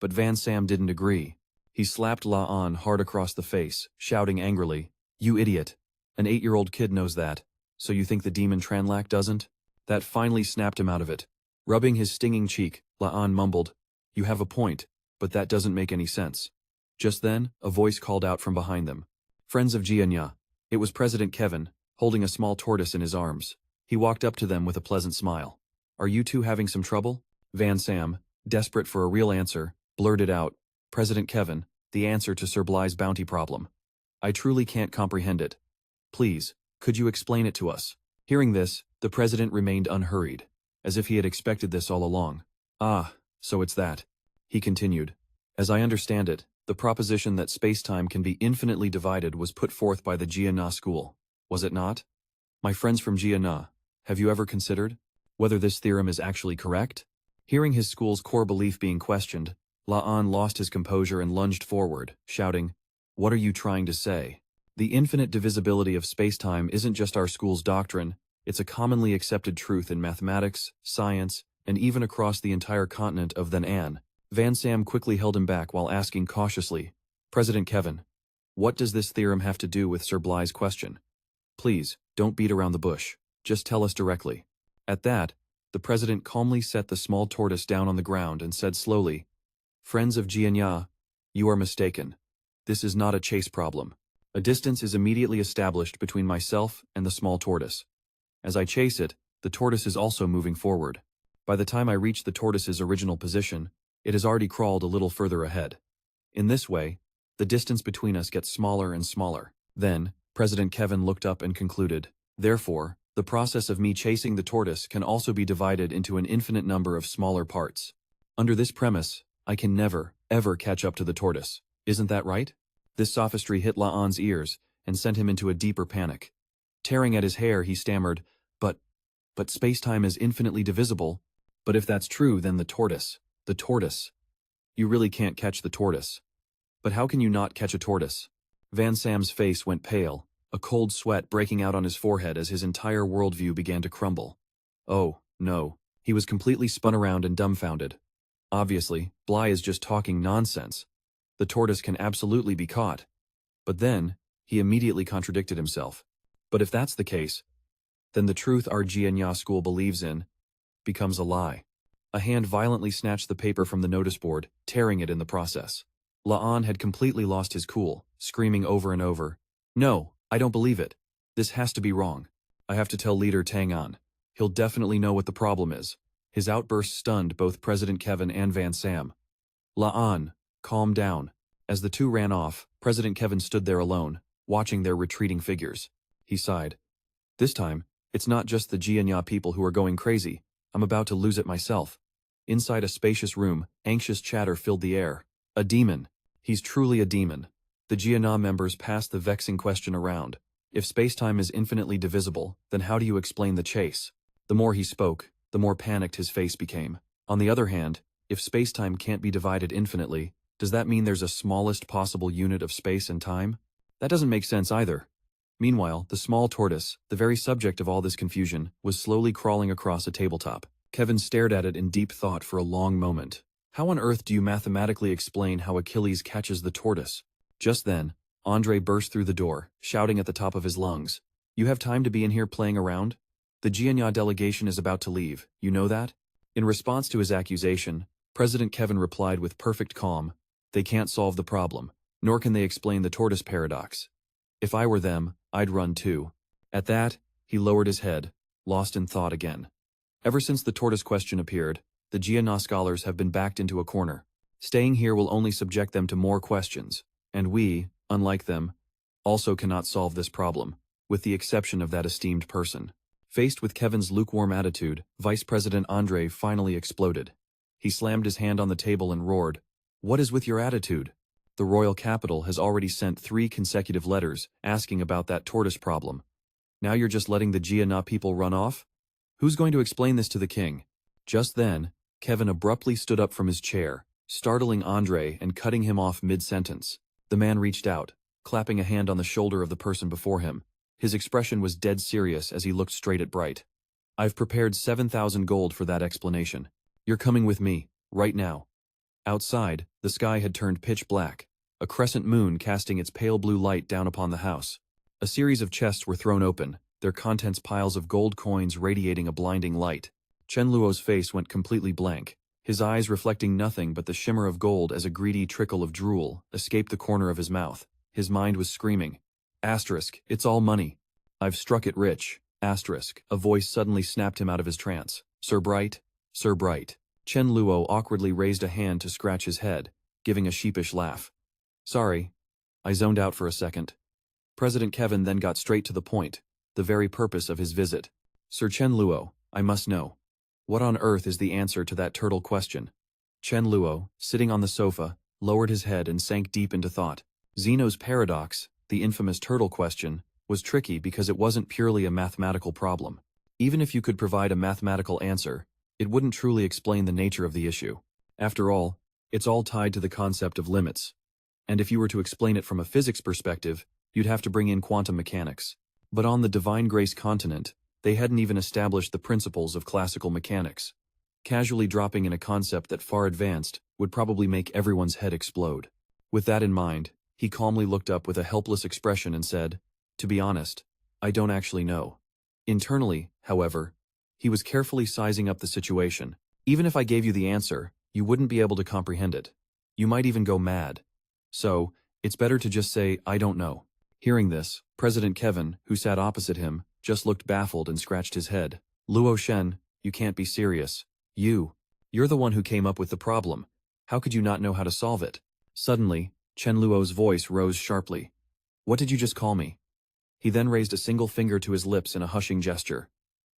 Speaker 1: But Van Sam didn't agree. He slapped La'an hard across the face, shouting angrily, You idiot. An 8-year-old kid knows that. So you think the demon Tranlack doesn't? That finally snapped him out of it. Rubbing his stinging cheek, La'an mumbled, You have a point, but that doesn't make any sense. Just then, a voice called out from behind them. Friends of Jianya. It was President Kevin, holding a small tortoise in his arms. He walked up to them with a pleasant smile. Are you two having some trouble? Van Sam, desperate for a real answer, blurted out, President Kevin, the answer to Sir Bly's bounty problem. I truly can't comprehend it. Please, could you explain it to us? Hearing this, the president remained unhurried, as if he had expected this all along. Ah, so it's that. He continued. As I understand it, the proposition that space-time can be infinitely divided was put forth by the Jianya school, was it not? My friends from Jianya, have you ever considered whether this theorem is actually correct? Hearing his school's core belief being questioned, La'an lost his composure and lunged forward, shouting, What are you trying to say? The infinite divisibility of space-time isn't just our school's doctrine, it's a commonly accepted truth in mathematics, science, and even across the entire continent of Then-An. Van Sam quickly held him back while asking cautiously, President Kevin, what does this theorem have to do with Sir Bly's question? Please, don't beat around the bush, just tell us directly. At that, the president calmly set the small tortoise down on the ground and said slowly, Friends of Jianya, you are mistaken. This is not a chase problem. A distance is immediately established between myself and the small tortoise. As I chase it, the tortoise is also moving forward. By the time I reach the tortoise's original position, it has already crawled a little further ahead. In this way, the distance between us gets smaller and smaller. Then, President Kevin looked up and concluded, Therefore, the process of me chasing the tortoise can also be divided into an infinite number of smaller parts. Under this premise, I can never, ever catch up to the tortoise. Isn't that right? This sophistry hit La'an's ears and sent him into a deeper panic. Tearing at his hair, he stammered, But space-time is infinitely divisible. But if that's true, then the tortoise. You really can't catch the tortoise. But how can you not catch a tortoise? Van Sam's face went pale, a cold sweat breaking out on his forehead as his entire worldview began to crumble. Oh, no. He was completely spun around and dumbfounded. Obviously, Bly is just talking nonsense. The tortoise can absolutely be caught. But then, he immediately contradicted himself. But if that's the case, then the truth our Jianya school believes in becomes a lie. A hand violently snatched the paper from the notice board, tearing it in the process. La'an had completely lost his cool, screaming over and over, No, I don't believe it. This has to be wrong. I have to tell Leader Tang-an. He'll definitely know what the problem is. His outburst stunned both President Kevin and Van Sam. La'an, calm down. As the two ran off, President Kevin stood there alone, watching their retreating figures. He sighed. This time, it's not just the Jianya people who are going crazy. I'm about to lose it myself. Inside a spacious room, anxious chatter filled the air. A demon. He's truly a demon. The Jianya members passed the vexing question around. If space-time is infinitely divisible, then how do you explain the chase? The more he spoke, the more panicked his face became. On the other hand, if space-time can't be divided infinitely, Does that mean there's a smallest possible unit of space and time? That doesn't make sense either. Meanwhile, the small tortoise, the very subject of all this confusion, was slowly crawling across a tabletop. Kevin stared at it in deep thought for a long moment. How on earth do you mathematically explain how Achilles catches the tortoise? Just then, Andre burst through the door, shouting at the top of his lungs. You have time to be in here playing around? The Jianya delegation is about to leave, you know that? In response to his accusation, President Kevin replied with perfect calm, they can't solve the problem, nor can they explain the tortoise paradox. If I were them, I'd run too. At that, he lowered his head, lost in thought again. Ever since the tortoise question appeared, the Jianya scholars have been backed into a corner. Staying here will only subject them to more questions, and we, unlike them, also cannot solve this problem, with the exception of that esteemed person. Faced with Kevin's lukewarm attitude, Vice President Andre finally exploded. He slammed his hand on the table and roared, "What is with your attitude? The royal capital has already sent 3 consecutive letters asking about that tortoise problem. Now you're just letting the Jianya people run off? Who's going to explain this to the king?" Just then, Kevin abruptly stood up from his chair, startling Andre and cutting him off mid-sentence. The man reached out, clapping a hand on the shoulder of the person before him. His expression was dead serious as he looked straight at Bright. "I've prepared 7,000 gold for that explanation. You're coming with me, right now." Outside, the sky had turned pitch black, a crescent moon casting its pale blue light down upon the house. A series of chests were thrown open, their contents piles of gold coins radiating a blinding light. Chen Luo's face went completely blank, his eyes reflecting nothing but the shimmer of gold as a greedy trickle of drool escaped the corner of his mouth. His mind was screaming, "Asterisk, it's all money. I've struck it rich." Asterisk, a voice suddenly snapped him out of his trance. "Sir Bright? Sir Bright." Chen Luo awkwardly raised a hand to scratch his head, giving a sheepish laugh. "Sorry, I zoned out for a second." President Kevin then got straight to the point, the very purpose of his visit. "Sir Chen Luo, I must know. What on earth is the answer to that turtle question?" Chen Luo, sitting on the sofa, lowered his head and sank deep into thought. Zeno's paradox, the infamous turtle question, was tricky because it wasn't purely a mathematical problem. Even if you could provide a mathematical answer, it wouldn't truly explain the nature of the issue. After all, it's all tied to the concept of limits. And if you were to explain it from a physics perspective, you'd have to bring in quantum mechanics. But on the Divine Grace continent, they hadn't even established the principles of classical mechanics. Casually dropping in a concept that far advanced would probably make everyone's head explode. With that in mind, he calmly looked up with a helpless expression and said, "To be honest, I don't actually know." Internally, however, he was carefully sizing up the situation. "Even if I gave you the answer, you wouldn't be able to comprehend it. You might even go mad. So, it's better to just say, I don't know." Hearing this, President Kevin, who sat opposite him, just looked baffled and scratched his head. "Luo Shen, you can't be serious. You're the one who came up with the problem. How could you not know how to solve it?" Suddenly, Chen Luo's voice rose sharply. "What did you just call me?" He then raised a single finger to his lips in a hushing gesture.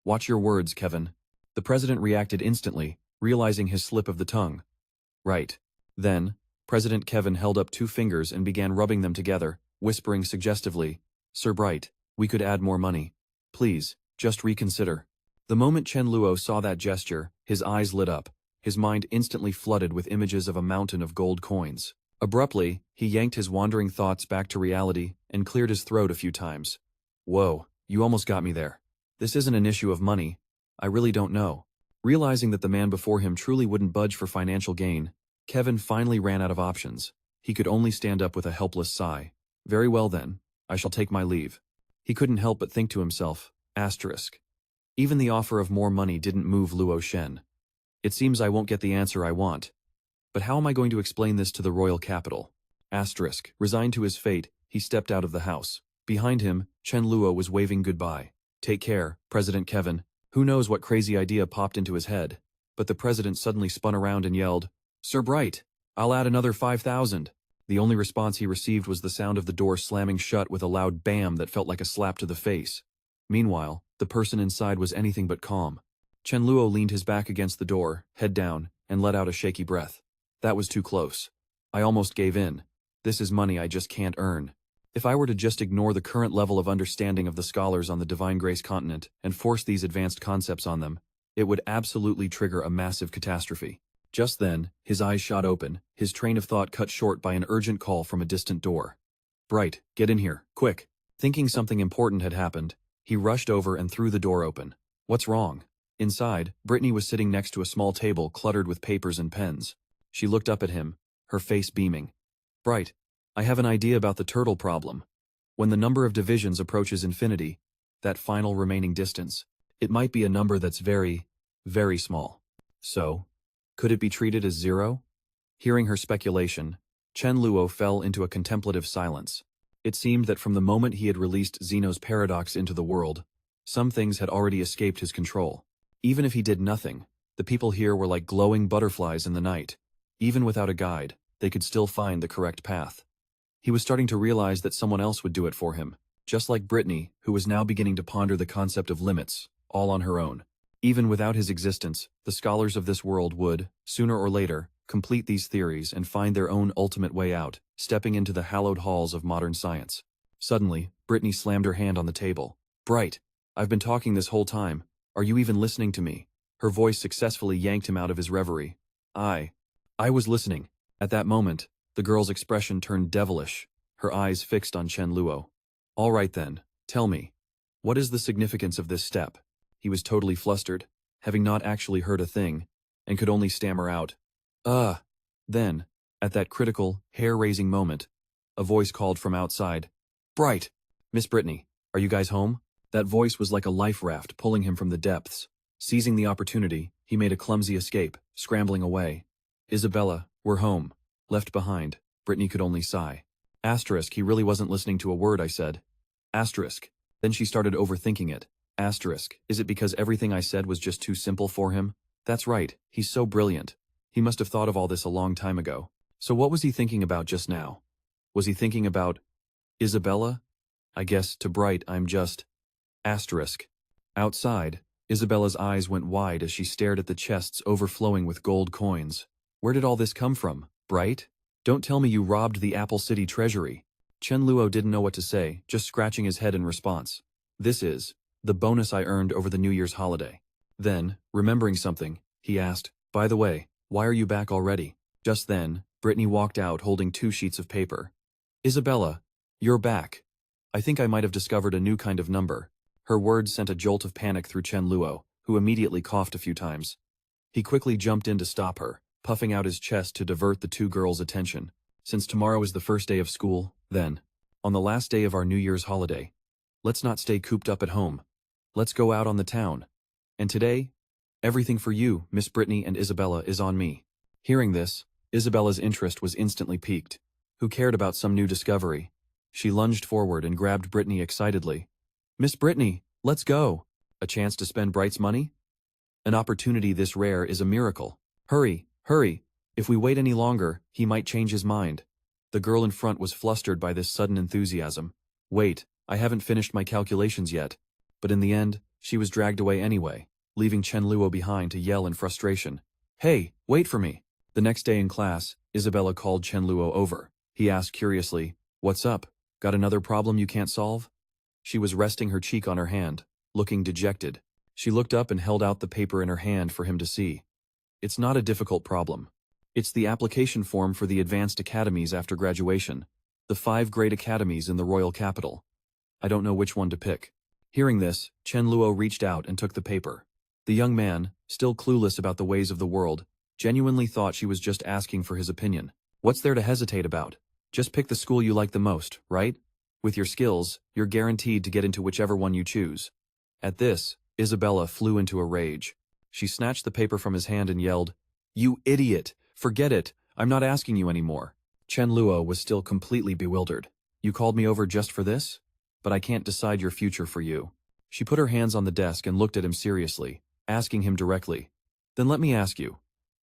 Speaker 1: "Watch your words, Kevin." The president reacted instantly, realizing his slip of the tongue. "Right." Then, President Kevin held up 2 fingers and began rubbing them together, whispering suggestively, "Sir Bright, we could add more money. Please, just reconsider." The moment Chen Luo saw that gesture, his eyes lit up, his mind instantly flooded with images of a mountain of gold coins. Abruptly, he yanked his wandering thoughts back to reality and cleared his throat a few times. "Whoa, you almost got me there. This isn't an issue of money. I really don't know." Realizing that the man before him truly wouldn't budge for financial gain, Kevin finally ran out of options. He could only stand up with a helpless sigh. "Very well then, I shall take my leave." He couldn't help but think to himself, asterisk. Even the offer of more money didn't move Luo Shen. It seems I won't get the answer I want. But how am I going to explain this to the royal capital? Asterisk. Resigned to his fate, he stepped out of the house. Behind him, Chen Luo was waving goodbye. "Take care, President Kevin." Who knows what crazy idea popped into his head? But the president suddenly spun around and yelled, "Sir Bright, I'll add another 5,000. The only response he received was the sound of the door slamming shut with a loud bam that felt like a slap to the face. Meanwhile, the person inside was anything but calm. Chen Luo leaned his back against the door, head down, and let out a shaky breath. "That was too close. I almost gave in. This is money I just can't earn. If I were to just ignore the current level of understanding of the scholars on the Divine Grace continent and force these advanced concepts on them, it would absolutely trigger a massive catastrophe. Just then, his eyes shot open, his train of thought cut short by an urgent call from a distant door. Bright, get in here, quick. Thinking something important had happened, he rushed over and threw the door open. What's wrong? Inside, Brittany was sitting next to a small table cluttered with papers and pens. She looked up at him, her face beaming. Bright, I have an idea about the turtle problem. When the number of divisions approaches infinity, that final remaining distance, it might be a number that's very, very small. So, could it be treated as zero? Hearing her speculation, Chen Luo fell into a contemplative silence. It seemed that from the moment he had released Zeno's paradox into the world, some things had already escaped his control. Even if he did nothing, the people here were like glowing butterflies in the night. Even without a guide, they could still find the correct path. He was starting to realize that someone else would do it for him, just like Brittany, who was now beginning to ponder the concept of limits, all on her own. Even without his existence, the scholars of this world would, sooner or later, complete these theories and find their own ultimate way out, stepping into the hallowed halls of modern science. Suddenly, Brittany slammed her hand on the table. Bright, I've been talking this whole time. Are you even listening to me? Her voice successfully yanked him out of his reverie. I was listening. At that moment, the girl's expression turned devilish, her eyes fixed on Chen Luo. All right then, tell me. What is the significance of this step? He was totally flustered, having not actually heard a thing, and could only stammer out, Then, at that critical, hair-raising moment, a voice called from outside. Bright! Miss Brittany, are you guys home? That voice was like a life raft pulling him from the depths. Seizing the opportunity, he made a clumsy escape, scrambling away. Isabella, we're home. Left behind, Brittany could only sigh. Asterisk, he really wasn't listening to a word I said. Asterisk. Then she started overthinking it. Asterisk, is it because everything I said was just too simple for him? That's right, he's so brilliant. He must have thought of all this a long time ago. So what was he thinking about just now? Was he thinking about Isabella? I guess, to Bright, I'm just... Asterisk. Outside, Isabella's eyes went wide as she stared at the chests overflowing with gold coins. Where did all this come from, Bright? Don't tell me you robbed the Apple City treasury. Chen Luo didn't know what to say, just scratching his head in response. This is the bonus I earned over the New Year's holiday. Then, remembering something, he asked, by the way, why are you back already? Just then, Brittany walked out holding 2 sheets of paper. Isabella, you're back. I think I might have discovered a new kind of number. Her words sent a jolt of panic through Chen Luo, who immediately coughed a few times. He quickly jumped in to stop her, puffing out his chest to divert the 2 girls' attention. Since tomorrow is the first day of school, then, on the last day of our New Year's holiday, let's not stay cooped up at home. Let's go out on the town. And today, everything for you, Miss Brittany and Isabella, is on me. Hearing this, Isabella's interest was instantly piqued. Who cared about some new discovery? She lunged forward and grabbed Brittany excitedly. Miss Brittany, let's go. A chance to spend Bright's money? An opportunity this rare is a miracle. Hurry, hurry. If we wait any longer, he might change his mind. The girl in front was flustered by this sudden enthusiasm. Wait, I haven't finished my calculations yet. But in the end, she was dragged away anyway, leaving Chen Luo behind to yell in frustration. Hey, wait for me. The next day in class, Isabella called Chen Luo over. He asked curiously, what's up? Got another problem you can't solve? She was resting her cheek on her hand, looking dejected. She looked up and held out the paper in her hand for him to see. It's not a difficult problem. It's the application form for the advanced academies after graduation, the 5 great academies in the royal capital. I don't know which one to pick. Hearing this, Chen Luo reached out and took the paper. The young man, still clueless about the ways of the world, genuinely thought she was just asking for his opinion. What's there to hesitate about? Just pick the school you like the most, right? With your skills, you're guaranteed to get into whichever one you choose. At this, Isabella flew into a rage. She snatched the paper from his hand and yelled, You idiot! Forget it! I'm not asking you anymore. Chen Luo was still completely bewildered. You called me over just for this? But I can't decide your future for you. She put her hands on the desk and looked at him seriously, asking him directly. Then let me ask you.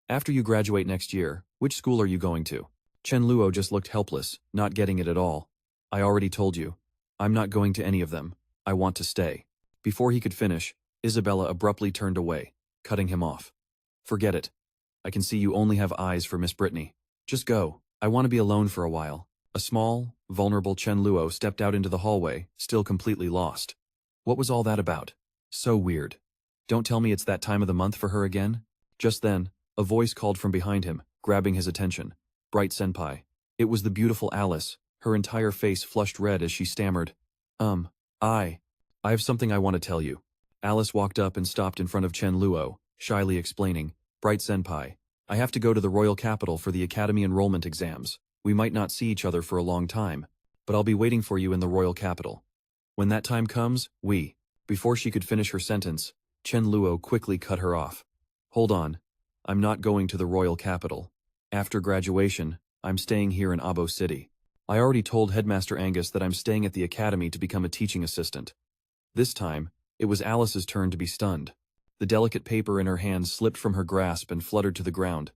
Speaker 1: After you graduate next year, which school are you going to? Chen Luo just looked helpless, not getting it at all. I already told you. I'm not going to any of them. I want to stay. Before he could finish, Isabella abruptly turned away, cutting him off. Forget it. I can see you only have eyes for Miss Brittany. Just go. I want to be alone for a while. A small, vulnerable Chen Luo stepped out into the hallway, still completely lost. What was all that about? So weird. Don't tell me it's that time of the month for her again? Just then, A voice called from behind him, grabbing his attention. Bright senpai. It was the beautiful Alice, her entire face flushed red as she stammered. I have something I want to tell you. Alice walked up and stopped in front of Chen Luo, shyly explaining, Bright senpai, I have to go to the royal capital for the academy enrollment exams. We might not see each other for a long time, but I'll be waiting for you in the royal capital. When that time comes, Before she could finish her sentence, Chen Luo quickly cut her off. Hold on. I'm not going to the royal capital. After graduation, I'm staying here in Abo City. I already told Headmaster Angus that I'm staying at the academy to become a teaching assistant. This time, it was Alice's turn to be stunned. The delicate paper in her hand slipped from her grasp and fluttered to the ground.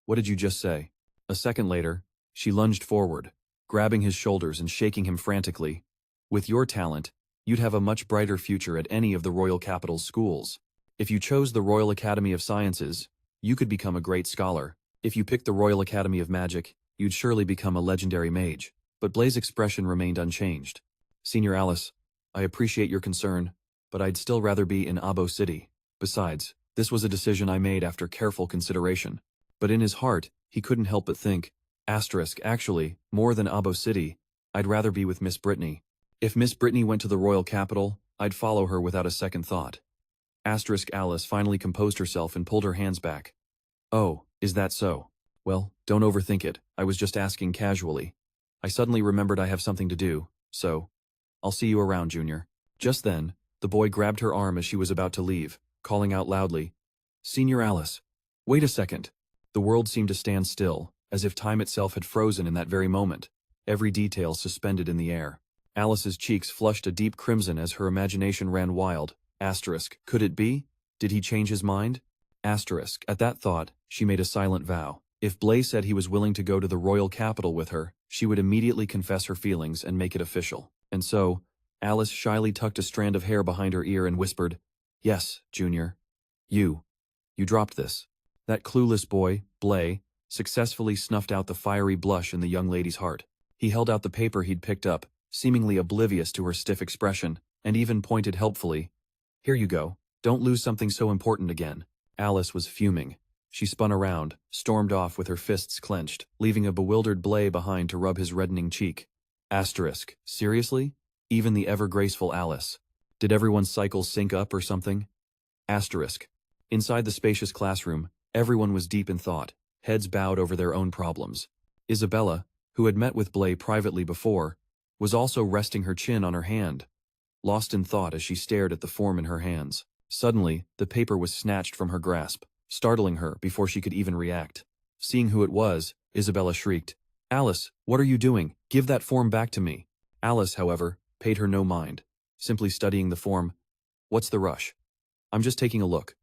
Speaker 1: What did you just say? A second later, she lunged forward, grabbing his shoulders and shaking him frantically. With your talent, you'd have a much brighter future at any of the royal capital's schools. If you chose the Royal Academy of Sciences, you could become a great scholar. If you picked the Royal Academy of Magic, you'd surely become a legendary mage. But Blaze's expression remained unchanged. Senior Alice, I appreciate your concern, but I'd still rather be in Abo City. Besides, this was a decision I made after careful consideration. But in his heart, he couldn't help but think, actually, more than Abo City, I'd rather be with Miss Brittany. If Miss Brittany went to the royal capital, I'd follow her without a second thought. Alice finally composed herself and pulled her hands back. Oh, is that so? Well, don't overthink it, I was just asking casually. I suddenly remembered I have something to do, so I'll see you around, Junior. Just then, the boy grabbed her arm as she was about to leave, calling out loudly, Senior Alice, wait a second. The world seemed to stand still, as if time itself had frozen in that very moment, every detail suspended in the air. Alice's cheeks flushed a deep crimson as her imagination ran wild. Could it be? Did he change his mind? At that thought, she made a silent vow. If Blaze said he was willing to go to the royal capital with her, she would immediately confess her feelings and make it official. And so, Alice shyly tucked a strand of hair behind her ear and whispered, Yes, Junior. You dropped this. That clueless boy, Blaze, successfully snuffed out the fiery blush in the young lady's heart. He held out the paper he'd picked up, seemingly oblivious to her stiff expression, and even pointed helpfully. Here you go. Don't lose something so important again. Alice was fuming. She spun around, stormed off with her fists clenched, leaving a bewildered Blaze behind to rub his reddening cheek. Seriously? Even the ever-graceful Alice. Did everyone's cycles sync up or something? Inside the spacious classroom, everyone was deep in thought, heads bowed over their own problems. Isabella, who had met with Blaze privately before, was also resting her chin on her hand, lost in thought as she stared at the form in her hands. Suddenly, the paper was snatched from her grasp, startling her before she could even react. Seeing who it was, Isabella shrieked, Alice, what are you doing? Give that form back to me. Alice, however, paid her no mind, simply studying the form. What's the rush? I'm just taking a look.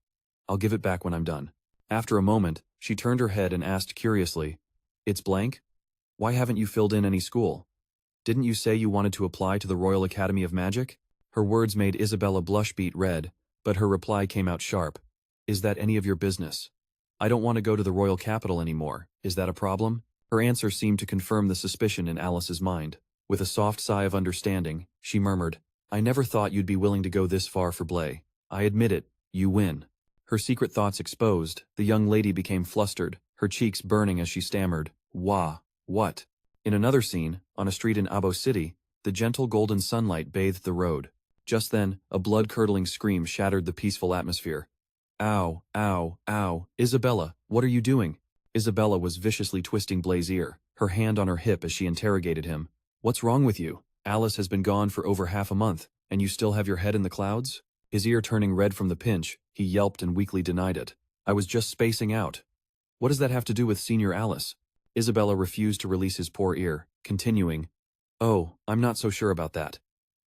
Speaker 1: I'll give it back when I'm done. After a moment, she turned her head and asked curiously, It's blank? Why haven't you filled in any school? Didn't you say you wanted to apply to the Royal Academy of Magic? Her words made Isabella blush beet red, but her reply came out sharp. Is that any of your business? I don't want to go to the royal capital anymore. Is that a problem? Her answer seemed to confirm the suspicion in Alice's mind. With a soft sigh of understanding, she murmured, I never thought you'd be willing to go this far for Blaze. I admit it, you win. Her secret thoughts exposed, the young lady became flustered, her cheeks burning as she stammered, what? In another scene, on a street in Abo City, the gentle golden sunlight bathed the road. Just then, a blood-curdling scream shattered the peaceful atmosphere. Ow, ow, ow, Isabella, what are you doing? Isabella was viciously twisting Blaze's ear, her hand on her hip as she interrogated him. What's wrong with you? Alice has been gone for over half a month, and you still have your head in the clouds? His ear turning red from the pinch, he yelped and weakly denied it. I was just spacing out. What does that have to do with Senior Alice? Isabella refused to release his poor ear, continuing, Oh, I'm not so sure about that.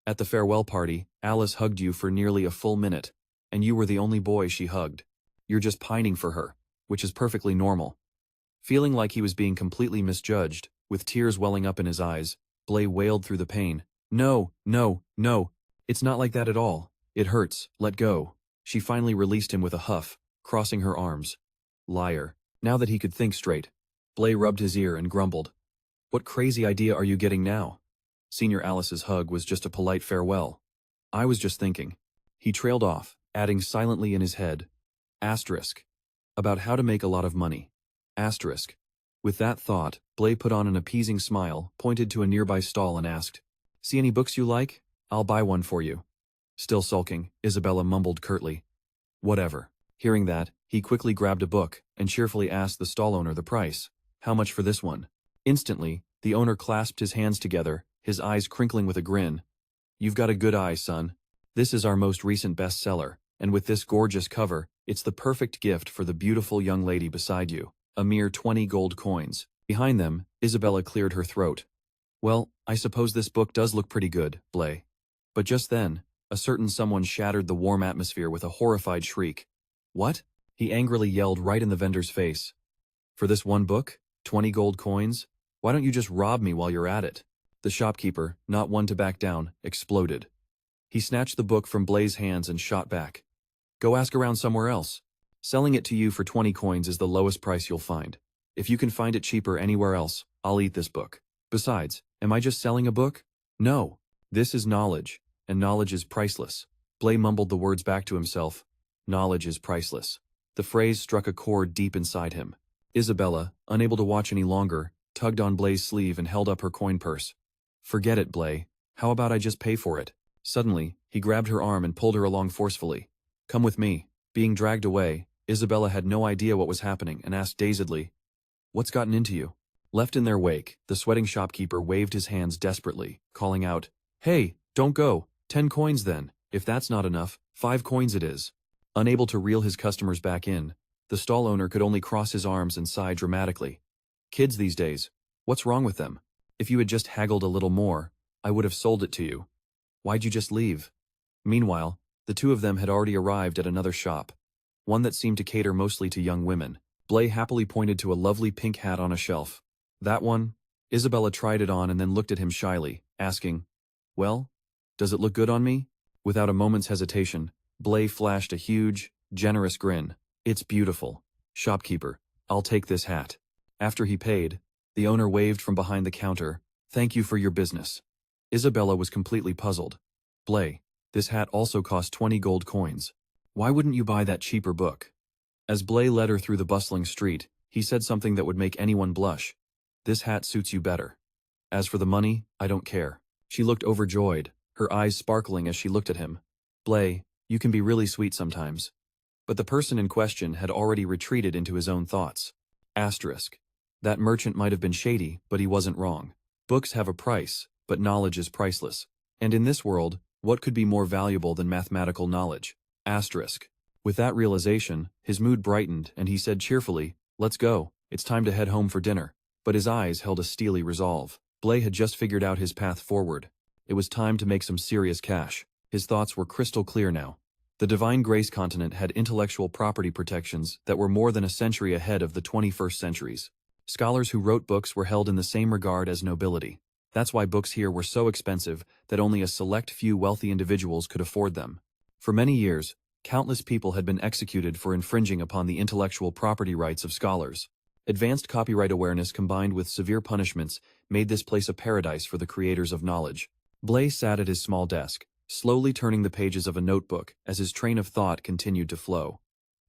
Speaker 1: At the farewell party, Alice hugged you for nearly a full minute, and you were the only boy she hugged. You're just pining for her, which is perfectly normal. Feeling like he was being completely misjudged, with tears welling up in his eyes, Blaze wailed through the pain. No, it's not like that at all. It hurts, let go. She finally released him with a huff, crossing her arms. Liar. Now that he could think straight, Blaze rubbed his ear and grumbled. What crazy idea are you getting now? Senior Alice's hug was just a polite farewell. I was just thinking. He trailed off, adding silently in his head, About how to make a lot of money. Asterisk. With that thought, Blay put on an appeasing smile, pointed to a nearby stall and asked, "See any books you like? I'll buy one for you." Still sulking, Isabella mumbled curtly, "Whatever." Hearing that, he quickly grabbed a book and cheerfully asked the stall owner the price. "How much for this one?" Instantly, the owner clasped his hands together, his eyes crinkling with a grin. "You've got a good eye, son. This is our most recent bestseller, and with this gorgeous cover, it's the perfect gift for the beautiful young lady beside you. A mere 20 gold coins." Behind them, Isabella cleared her throat. "Well, I suppose this book does look pretty good, Blay." But just then, a certain someone shattered the warm atmosphere with a horrified shriek. "What?" he angrily yelled right in the vendor's face. "For this one book? 20 gold coins? Why don't you just rob me while you're at it?" The shopkeeper, not one to back down, exploded. He snatched the book from Blay's hands and shot back. "Go ask around somewhere else. Selling it to you for 20 coins is the lowest price you'll find. If you can find it cheaper anywhere else, I'll eat this book. Besides, am I just selling a book? No. This is knowledge, and knowledge is priceless." Blay mumbled the words back to himself. Knowledge is priceless. The phrase struck a chord deep inside him. Isabella, unable to watch any longer, tugged on Blay's sleeve and held up her coin purse. "Forget it, Blay. How about I just pay for it?" Suddenly, he grabbed her arm and pulled her along forcefully. "Come with me." Being dragged away, Isabella had no idea what was happening and asked dazedly, "What's gotten into you?" Left in their wake, the sweating shopkeeper waved his hands desperately, calling out, "Hey, don't go. 10 coins then. If that's not enough, 5 coins it is." Unable to reel his customers back in, the stall owner could only cross his arms and sigh dramatically. "Kids these days, what's wrong with them? If you had just haggled a little more, I would have sold it to you. Why'd you just leave?" Meanwhile, the two of them had already arrived at another shop, one that seemed to cater mostly to young women. Blay happily pointed to a lovely pink hat on a shelf. "That one?" Isabella tried it on and then looked at him shyly, asking, "Well, does it look good on me?" Without a moment's hesitation, Blay flashed a huge, generous grin. "It's beautiful. Shopkeeper, I'll take this hat." After he paid, the owner waved from behind the counter, "Thank you for your business." Isabella was completely puzzled. "Blay, this hat also cost 20 gold coins. Why wouldn't you buy that cheaper book?" As Blay led her through the bustling street, he said something that would make anyone blush. "This hat suits you better. As for the money, I don't care." She looked overjoyed, her eyes sparkling as she looked at him. "Blay, you can be really sweet sometimes." But the person in question had already retreated into his own thoughts. Asterisk. That merchant might have been shady, but he wasn't wrong. Books have a price, but knowledge is priceless. And in this world, what could be more valuable than mathematical knowledge? Asterisk. With that realization, his mood brightened and he said cheerfully, "Let's go, it's time to head home for dinner." But his eyes held a steely resolve. Blay had just figured out his path forward. It was time to make some serious cash. His thoughts were crystal clear now. The Divine Grace continent had intellectual property protections that were more than a century ahead of the 21st centuries. Scholars who wrote books were held in the same regard as nobility. That's why books here were so expensive that only a select few wealthy individuals could afford them. For many years, countless people had been executed for infringing upon the intellectual property rights of scholars. Advanced copyright awareness combined with severe punishments made this place a paradise for the creators of knowledge. Blay sat at his small desk, slowly turning the pages of a notebook as his train of thought continued to flow.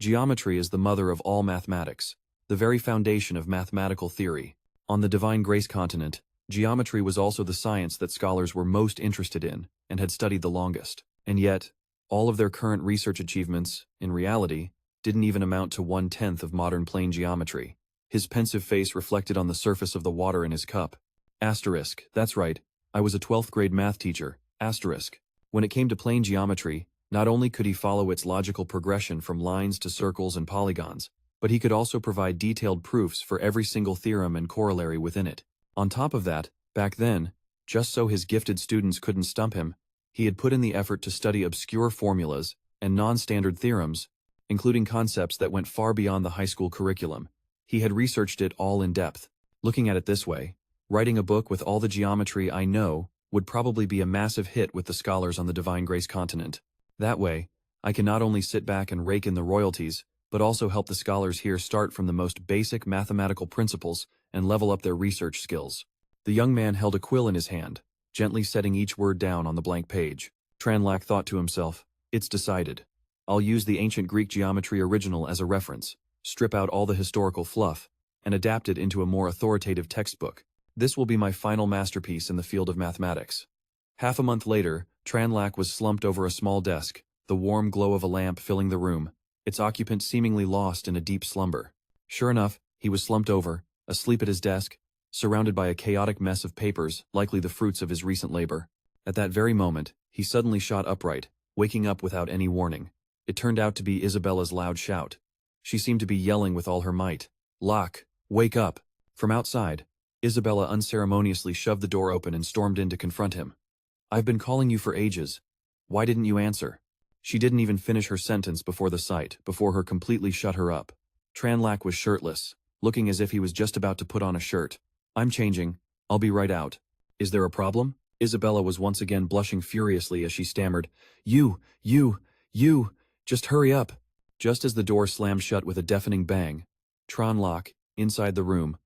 Speaker 1: Geometry is the mother of all mathematics, the very foundation of mathematical theory. On the Divine Grace continent, geometry was also the science that scholars were most interested in and had studied the longest. And yet, all of their current research achievements, in reality, didn't even amount to 1/10 of modern plane geometry. His pensive face reflected on the surface of the water in his cup. Asterisk, that's right, I was a 12th grade math teacher. Asterisk. When it came to plane geometry, not only could he follow its logical progression from lines to circles and polygons, but he could also provide detailed proofs for every single theorem and corollary within it. On top of that, back then, just so his gifted students couldn't stump him, he had put in the effort to study obscure formulas and non-standard theorems, including concepts that went far beyond the high school curriculum. He had researched it all in depth. Looking at it this way, writing a book with all the geometry I know would probably be a massive hit with the scholars on the Divine Grace continent. That way, I can not only sit back and rake in the royalties, but also help the scholars here start from the most basic mathematical principles and level up their research skills. The young man held a quill in his hand, gently setting each word down on the blank page. Tranlak thought to himself, "It's decided. I'll use the ancient Greek geometry original as a reference. strip out all the historical fluff, and adapt it into a more authoritative textbook. This will be my final masterpiece in the field of mathematics. Half a month later, Tranlac was slumped over a small desk, the warm glow of a lamp filling the room, its occupant seemingly lost in a deep slumber. Sure enough, he was slumped over, asleep at his desk, surrounded by a chaotic mess of papers, likely the fruits of his recent labor. At that very moment, he suddenly shot upright, waking up without any warning. It turned out to be Isabella's loud shout. She seemed to be yelling with all her might. "Locke, wake up!" From outside, Isabella unceremoniously shoved the door open and stormed in to confront him. "I've been calling you for ages. Why didn't you answer?" She didn't even finish her sentence before her completely shut her up. Tranlac was shirtless, looking as if he was just about to put on a shirt. "I'm changing. I'll be right out." "Is there a problem?" Isabella was once again blushing furiously as she stammered, You, just hurry up." Just as the door slammed shut with a deafening bang, Tranlac, inside the room,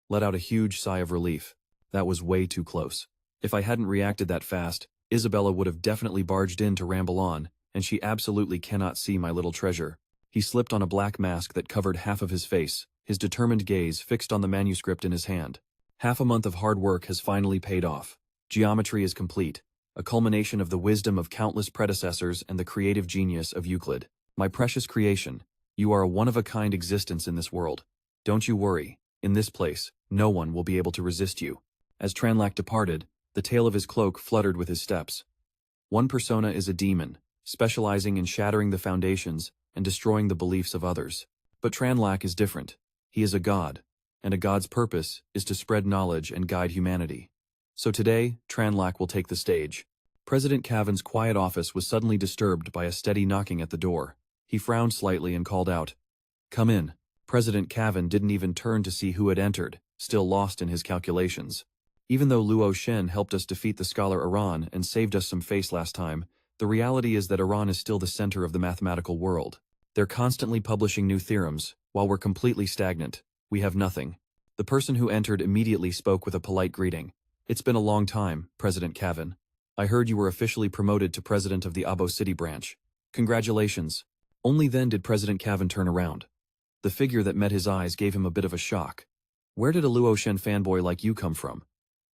Speaker 1: let out a huge sigh of relief. That was way too close. If I hadn't reacted that fast, Isabella would have definitely barged in to ramble on, and she absolutely cannot see my little treasure. He slipped on a black mask that covered half of his face, his determined gaze fixed on the manuscript in his hand. Half a month of hard work has finally paid off. Geometry is complete, a culmination of the wisdom of countless predecessors and the creative genius of Euclid. My precious creation, you are a one-of-a-kind existence in this world. Don't you worry, in this place, no one will be able to resist you. As Tranlac departed, the tail of his cloak fluttered with his steps. One persona is a demon, specializing in shattering the foundations and destroying the beliefs of others. But Tranlac is different. He is a god, and a god's purpose is to spread knowledge and guide humanity. So today, Tranlac will take the stage. President Cavan's quiet office was suddenly disturbed by a steady knocking at the door. He frowned slightly and called out, "Come in." President Cavan didn't even turn to see who had entered, still lost in his calculations. Even though Luo Shen helped us defeat the scholar Iran and saved us some face last time, the reality is that Iran is still the center of the mathematical world. They're constantly publishing new theorems, while we're completely stagnant. We have nothing. The person who entered immediately spoke with a polite greeting. "It's been a long time, President Cavan. I heard you were officially promoted to president of the Abo City branch. Congratulations." Only then did President Cavan turn around. The figure that met his eyes gave him a bit of a shock. "Where did a Luo Shen fanboy like you come from?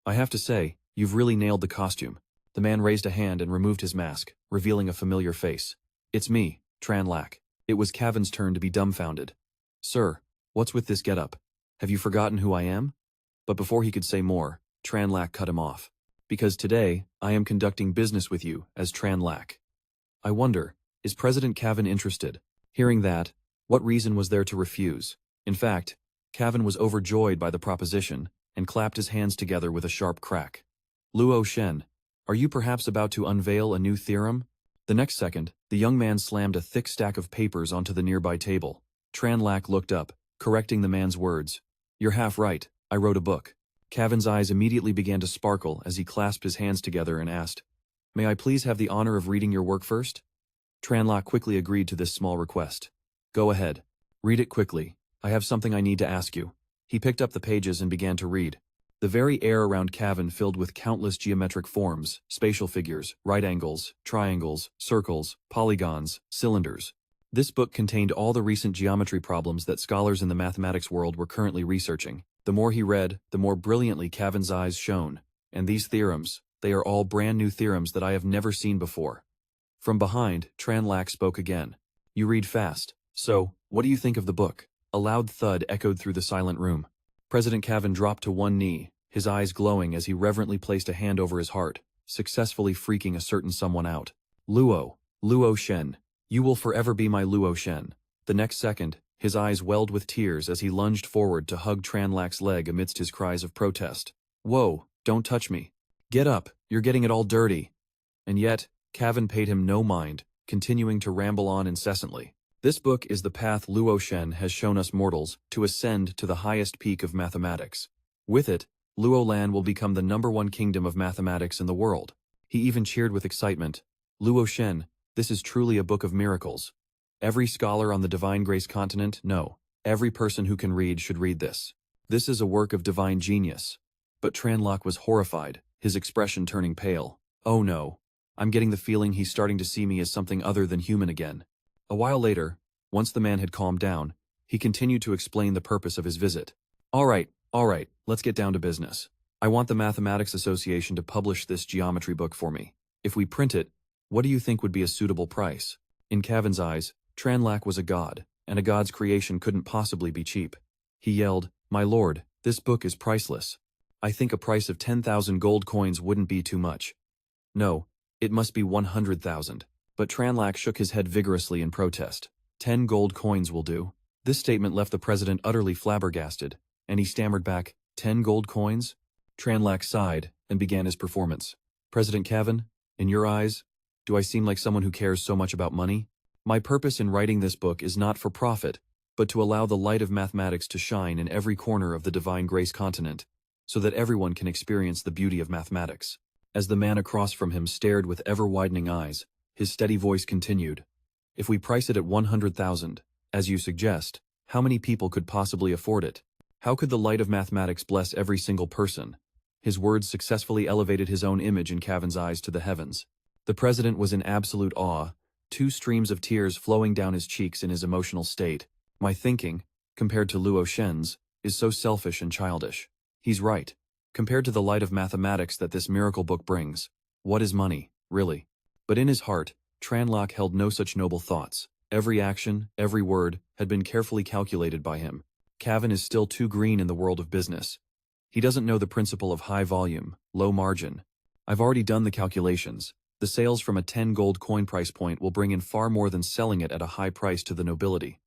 Speaker 1: I have to say, you've really nailed the costume." The man raised a hand and removed his mask, revealing a familiar face. "It's me, Tranlac." It was Cavan's turn to be dumbfounded. "Sir, what's with this getup? Have you forgotten who I am?" But before he could say more, Tranlac cut him off. "Because today, I am conducting business with you as Tranlac." I wonder, is President Cavan interested? Hearing that, what reason was there to refuse? In fact, Cavan was overjoyed by the proposition and clapped his hands together with a sharp crack. "Luo Shen, are you perhaps about to unveil a new theorem?" The next second, the young man slammed a thick stack of papers onto the nearby table. Tranlac looked up, correcting the man's words. "You're half right, I wrote a book." Cavan's eyes immediately began to sparkle as he clasped his hands together and asked, "May I please have the honor of reading your work first?" Tranlac quickly agreed to this small request. "Go ahead. Read it quickly. I have something I need to ask you." He picked up the pages and began to read. The very air around Cavan filled with countless geometric forms, spatial figures, right angles, triangles, circles, polygons, cylinders. This book contained all the recent geometry problems that scholars in the mathematics world were currently researching. The more he read, the more brilliantly Cavan's eyes shone. And these theorems, they are all brand new theorems that I have never seen before. From behind, Tranlac spoke again. "You read fast. So, what do you think of the book?" A loud thud echoed through the silent room. President Cavan dropped to one knee, his eyes glowing as he reverently placed a hand over his heart, successfully freaking a certain someone out. Luo Shen. You will forever be my Luo Shen." The next second, his eyes welled with tears as he lunged forward to hug Tranlac's leg amidst his cries of protest. "Whoa, don't touch me. Get up, you're getting it all dirty." And yet, Cavan paid him no mind, continuing to ramble on incessantly. This book is the path Luo Shen has shown us mortals to ascend to the highest peak of mathematics. With it, Luo Lan will become the #1 kingdom of mathematics in the world. He even cheered with excitement. "Luo Shen, this is truly a book of miracles. Every scholar on the Divine Grace continent, no, every person who can read should read this. This is a work of divine genius." But Tranlac was horrified, his expression turning pale. "Oh no. I'm getting the feeling he's starting to see me as something other than human again." A while later, once the man had calmed down, He continued to explain the purpose of his visit. All right, let's get down to business. I want the Mathematics Association to publish this geometry book for me. If we print it, what do you think would be a suitable price? In Cavan's eyes, Tranlac was a god, and a god's creation couldn't possibly be cheap. He yelled, "My lord, this book is priceless. I think a price of 10,000 gold coins wouldn't be too much. No, it must be 100,000. But Tranlac shook his head vigorously in protest. 10 gold coins will do. This statement left the president utterly flabbergasted, and he stammered back, 10 gold coins? Tranlac sighed and began his performance. President Cavan, in your eyes, do I seem like someone who cares so much about money? My purpose in writing this book is not for profit, but to allow the light of mathematics to shine in every corner of the divine grace continent, so that everyone can experience the beauty of mathematics. As the man across from him stared with ever-widening eyes, his steady voice continued. If we price it at 100,000, as you suggest, how many people could possibly afford it? How could the light of mathematics bless every single person? His words successfully elevated his own image in Cavan's eyes to the heavens. The president was in absolute awe, 2 streams of tears flowing down his cheeks in his emotional state. My thinking, compared to Luo Shen's, is so selfish and childish. He's right. Compared to the light of mathematics that this miracle book brings, what is money, really? But in his heart, Tranlac held no such noble thoughts. Every action, every word, had been carefully calculated by him. Cavan is still too green in the world of business. He doesn't know the principle of high volume, low margin. I've already done the calculations. The sales from a 10 gold coin price point will bring in far more than selling it at a high price to the nobility.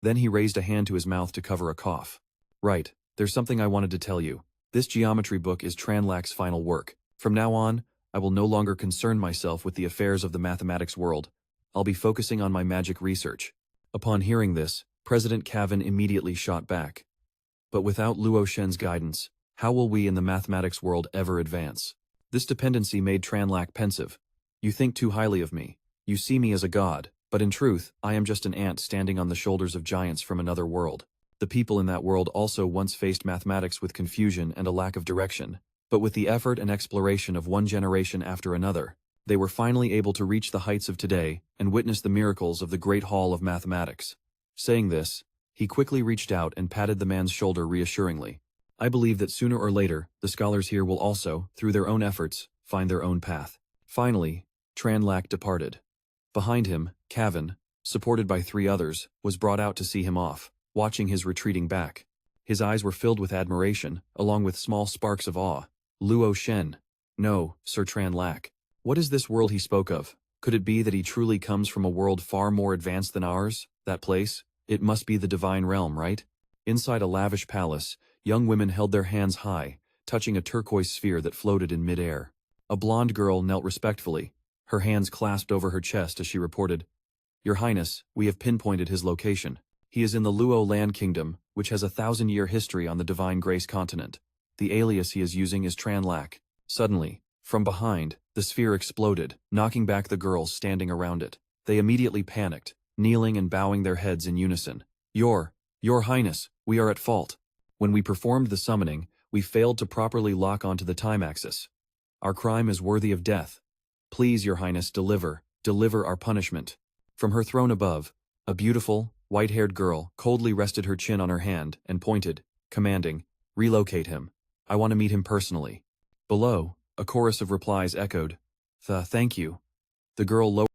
Speaker 1: Then he raised a hand to his mouth to cover a cough. Right, there's something I wanted to tell you. This geometry book is Tranlac's final work. From now on, I will no longer concern myself with the affairs of the mathematics world. I'll be focusing on my magic research. Upon hearing this, President Cavan immediately shot back. But without Luo Shen's guidance, how will we in the mathematics world ever advance? This dependency made Tranlac pensive. You think too highly of me. You see me as a god, but in truth, I am just an ant standing on the shoulders of giants from another world. The people in that world also once faced mathematics with confusion and a lack of direction, but with the effort and exploration of one generation after another, they were finally able to reach the heights of today and witness the miracles of the Great Hall of Mathematics. Saying this, he quickly reached out and patted the man's shoulder reassuringly. I believe that sooner or later, the scholars here will also, through their own efforts, find their own path. Finally, Tranlac departed. Behind him, Cavan, supported by 3 others, was brought out to see him off, watching his retreating back. His eyes were filled with admiration, along with small sparks of awe. Luo Shen. No, Sir Tranlac. What is this world he spoke of? Could it be that he truly comes from a world far more advanced than ours? That place? It must be the divine realm, right? Inside a lavish palace, young women held their hands high, touching a turquoise sphere that floated in midair. A blonde girl knelt respectfully, her hands clasped over her chest as she reported, Your Highness, we have pinpointed his location. He is in the Luo land kingdom, which has a 1,000-year history on the Divine Grace continent. The alias he is using is Tranlac. Suddenly, from behind, the sphere exploded, knocking back the girls standing around it. They immediately panicked, kneeling and bowing their heads in unison. Your Highness, we are at fault. When we performed the summoning, we failed to properly lock onto the time axis. Our crime is worthy of death. Please, Your Highness, deliver our punishment. From her throne above, a beautiful, white-haired girl coldly rested her chin on her hand and pointed, commanding, relocate him. I want to meet him personally. Below, a chorus of replies echoed, thank you. The girl lowered